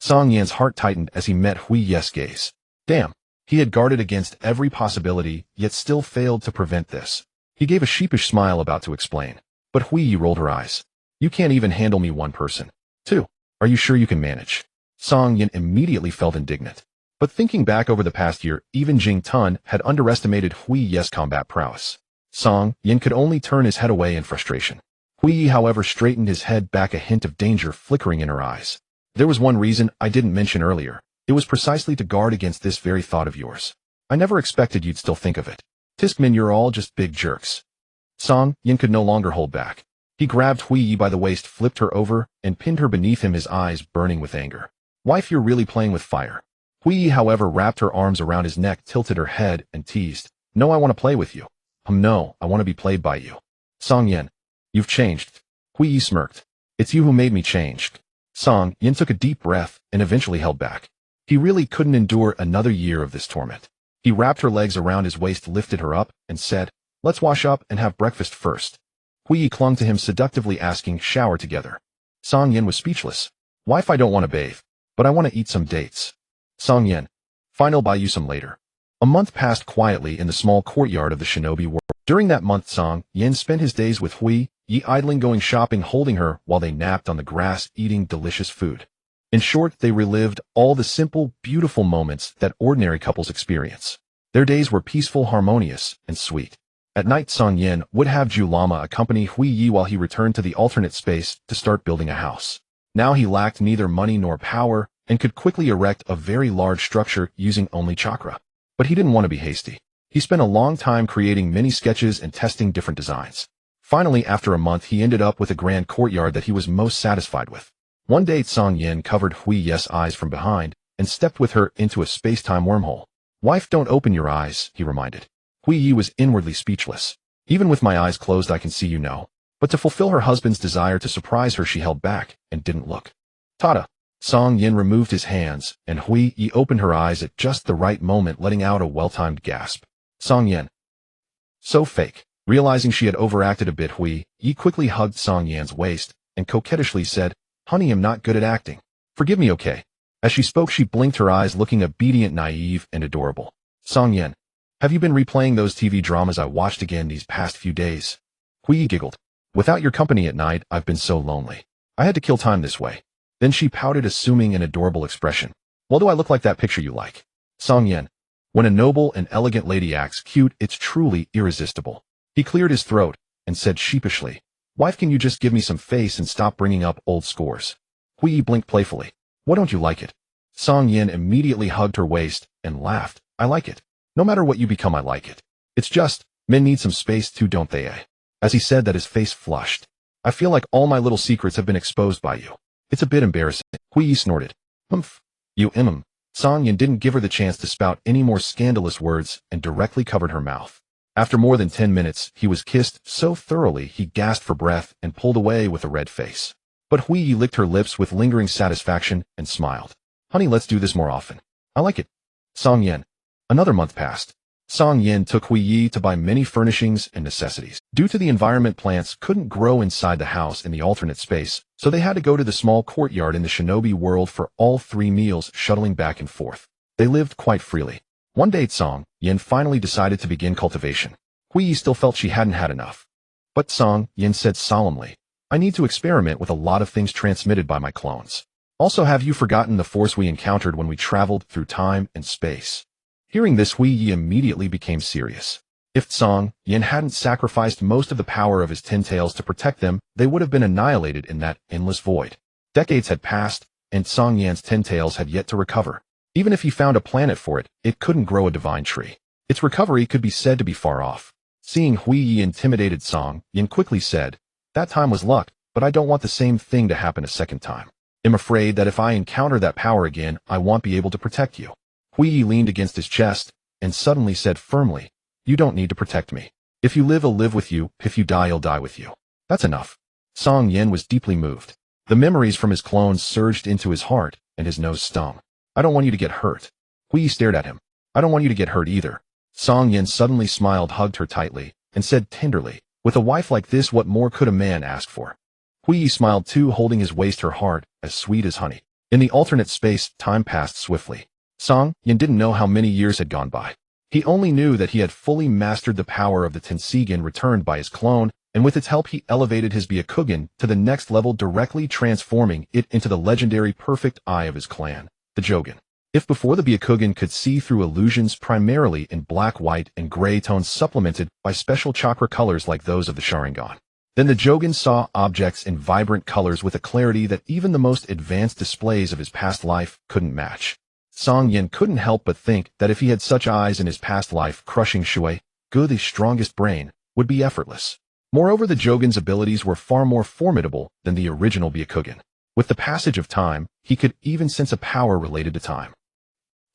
Cang Yan's heart tightened as he met Hui's gaze. Damn. He had guarded against every possibility, yet still failed to prevent this. He gave a sheepish smile, about to explain. But Hui rolled her eyes. "You can't even handle me one person. Two. Are you sure you can manage?" Cang Yan immediately felt indignant. But thinking back over the past year, even Jing Tun had underestimated Hui's combat prowess. Cang Yan could only turn his head away in frustration. Hui, however, straightened his head back, a hint of danger flickering in her eyes. "There was one reason I didn't mention earlier. It was precisely to guard against this very thought of yours. I never expected you'd still think of it. Tiskmin, you're all just big jerks." Cang Yan could no longer hold back. He grabbed Hui by the waist, flipped her over, and pinned her beneath him, his eyes burning with anger. "Wife, you're really playing with fire." Hui, however, wrapped her arms around his neck, tilted her head, and teased. "No, I want to play with you." No, I want to be played by you." "Cang Yan, you've changed." Hui smirked. "It's you who made me change." Cang Yan took a deep breath and eventually held back. He really couldn't endure another year of this torment. He wrapped her legs around his waist, lifted her up, and said, "Let's wash up and have breakfast first." Hui clung to him seductively, asking, "Shower together." Cang Yan was speechless. "Wife, I don't want to bathe, but I want to eat some dates." Cang Yan, "Fine, I'll buy you some later." A month passed quietly in the small courtyard of the shinobi world. During that month, Cang Yan spent his days with Hui, idling, going shopping, holding her while they napped on the grass, eating delicious food. In short, they relived all the simple, beautiful moments that ordinary couples experience. Their days were peaceful, harmonious, and sweet. At night, Cang Yan would have Julama accompany Hui while he returned to the alternate space to start building a house. Now he lacked neither money nor power and could quickly erect a very large structure using only chakra. But he didn't want to be hasty. He spent a long time creating many sketches and testing different designs. Finally, after a month, he ended up with a grand courtyard that he was most satisfied with. One day, Cang Yan covered Hui's eyes from behind and stepped with her into a space-time wormhole. "Wife, don't open your eyes," he reminded. Hui was inwardly speechless. "Even with my eyes closed, I can see, you know." But to fulfill her husband's desire to surprise her, she held back and didn't look. "Tada!" Cang Yan removed his hands, and Hui opened her eyes at just the right moment, letting out a well-timed gasp. Cang Yan. So fake. Realizing she had overacted a bit, Hui quickly hugged Cang Yan's waist and coquettishly said, "Honey, I'm not good at acting. Forgive me, okay?" As she spoke, she blinked her eyes, looking obedient, naive, and adorable. "Cang Yan, Have you been replaying those TV dramas I watched again these past few days? Hui giggled. Without your company at night, I've been so lonely. I had to kill time this way. Then she pouted, assuming an adorable expression. Well, do I look like that picture you like? Cang Yan. When a noble and elegant lady acts cute, it's truly irresistible. He cleared his throat and said sheepishly, Wife, can you just give me some face and stop bringing up old scores? Hui blinked playfully. Why don't you like it? Cang Yan immediately hugged her waist and laughed. I like it. No matter what you become, I like it. It's just, men need some space too, don't they? As he said that, his face flushed. I feel like all my little secrets have been exposed by you. It's a bit embarrassing. Hui snorted. Humph. You Cang Yan didn't give her the chance to spout any more scandalous words and directly covered her mouth. After more than 10 minutes, he was kissed so thoroughly he gasped for breath and pulled away with a red face. But Hui licked her lips with lingering satisfaction and smiled. Honey, let's do this more often. I like it. Cang Yan. Another month passed. Cang Yan took Hui to buy many furnishings and necessities. Due to the environment, plants couldn't grow inside the house in the alternate space, so they had to go to the small courtyard in the shinobi world for all 3 meals, shuttling back and forth. They lived quite freely. One day, Cang Yan finally decided to begin cultivation. Hui still felt she hadn't had enough. But Cang Yan said solemnly, I need to experiment with a lot of things transmitted by my clones. Also, have you forgotten the force we encountered when we traveled through time and space? Hearing this, Hui immediately became serious. If Cang Yan hadn't sacrificed most of the power of his 10 tails to protect them, they would have been annihilated in that endless void. Decades had passed, and Cang Yan's 10 tails had yet to recover. Even if he found a planet for it, it couldn't grow a divine tree. Its recovery could be said to be far off. Seeing Hui intimidated, Cang Yan quickly said, That time was luck, but I don't want the same thing to happen a second time. I'm afraid that if I encounter that power again, I won't be able to protect you. Hui leaned against his chest and suddenly said firmly, You don't need to protect me. If you live, I'll live with you. If you die, I'll die with you. That's enough. Cang Yan was deeply moved. The memories from his clones surged into his heart, and his nose stung. I don't want you to get hurt. Hui stared at him. I don't want you to get hurt either. Cang Yan suddenly smiled, hugged her tightly, and said tenderly, With a wife like this, what more could a man ask for? Hui smiled too, holding his waist, her heart as sweet as honey. In the alternate space, time passed swiftly. Cang Yan didn't know how many years had gone by. He only knew that he had fully mastered the power of the Tensigen returned by his clone, and with its help he elevated his Byakugan to the next level, directly transforming it into the legendary perfect eye of his clan, the Jogan. If before the Byakugan could see through illusions primarily in black, white, and gray tones supplemented by special chakra colors like those of the Sharingan, then the Jogan saw objects in vibrant colors with a clarity that even the most advanced displays of his past life couldn't match. Cang Yan couldn't help but think that if he had such eyes in his past life, crushing Shui, the strongest brain, would be effortless. Moreover, the Jogan's abilities were far more formidable than the original Byakugan. With the passage of time, he could even sense a power related to time.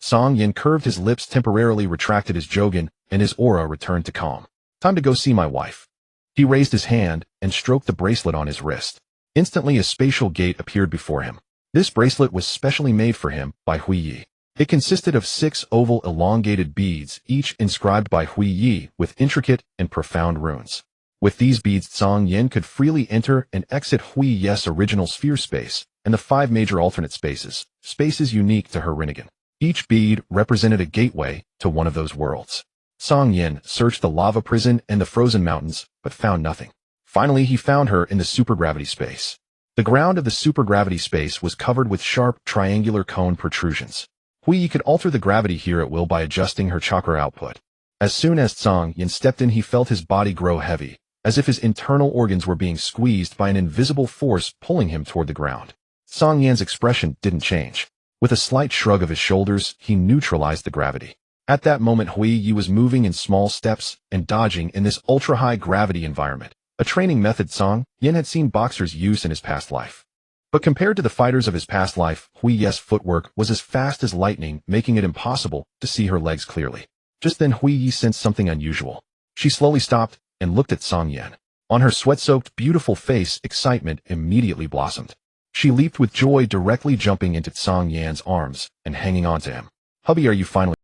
Cang Yan curved his lips, temporarily retracted his Jogan, and his aura returned to calm. Time to go see my wife. He raised his hand and stroked the bracelet on his wrist. Instantly, a spatial gate appeared before him. This bracelet was specially made for him by Hui. It consisted of 6 oval elongated beads, each inscribed by Hui with intricate and profound runes. With these beads, Cang Yan could freely enter and exit Hui's original sphere space and the 5 major alternate spaces, spaces unique to her Rinnegan. Each bead represented a gateway to one of those worlds. Cang Yan searched the lava prison and the frozen mountains, but found nothing. Finally, he found her in the supergravity space. The ground of the supergravity space was covered with sharp, triangular cone protrusions. Hui could alter the gravity here at will by adjusting her chakra output. As soon as Cang Yan stepped in, he felt his body grow heavy, as if his internal organs were being squeezed by an invisible force pulling him toward the ground. Cang Yan's expression didn't change. With a slight shrug of his shoulders, he neutralized the gravity. At that moment, Hui was moving in small steps and dodging in this ultra-high gravity environment, a training method Cang Yan had seen boxers use in his past life. But compared to the fighters of his past life, Hui's footwork was as fast as lightning, making it impossible to see her legs clearly. Just then Hui sensed something unusual. She slowly stopped and looked at Cang Yan. On her sweat-soaked, beautiful face, excitement immediately blossomed. She leaped with joy, directly jumping into Cang Yan's arms and hanging on to him. Hubby, are you finally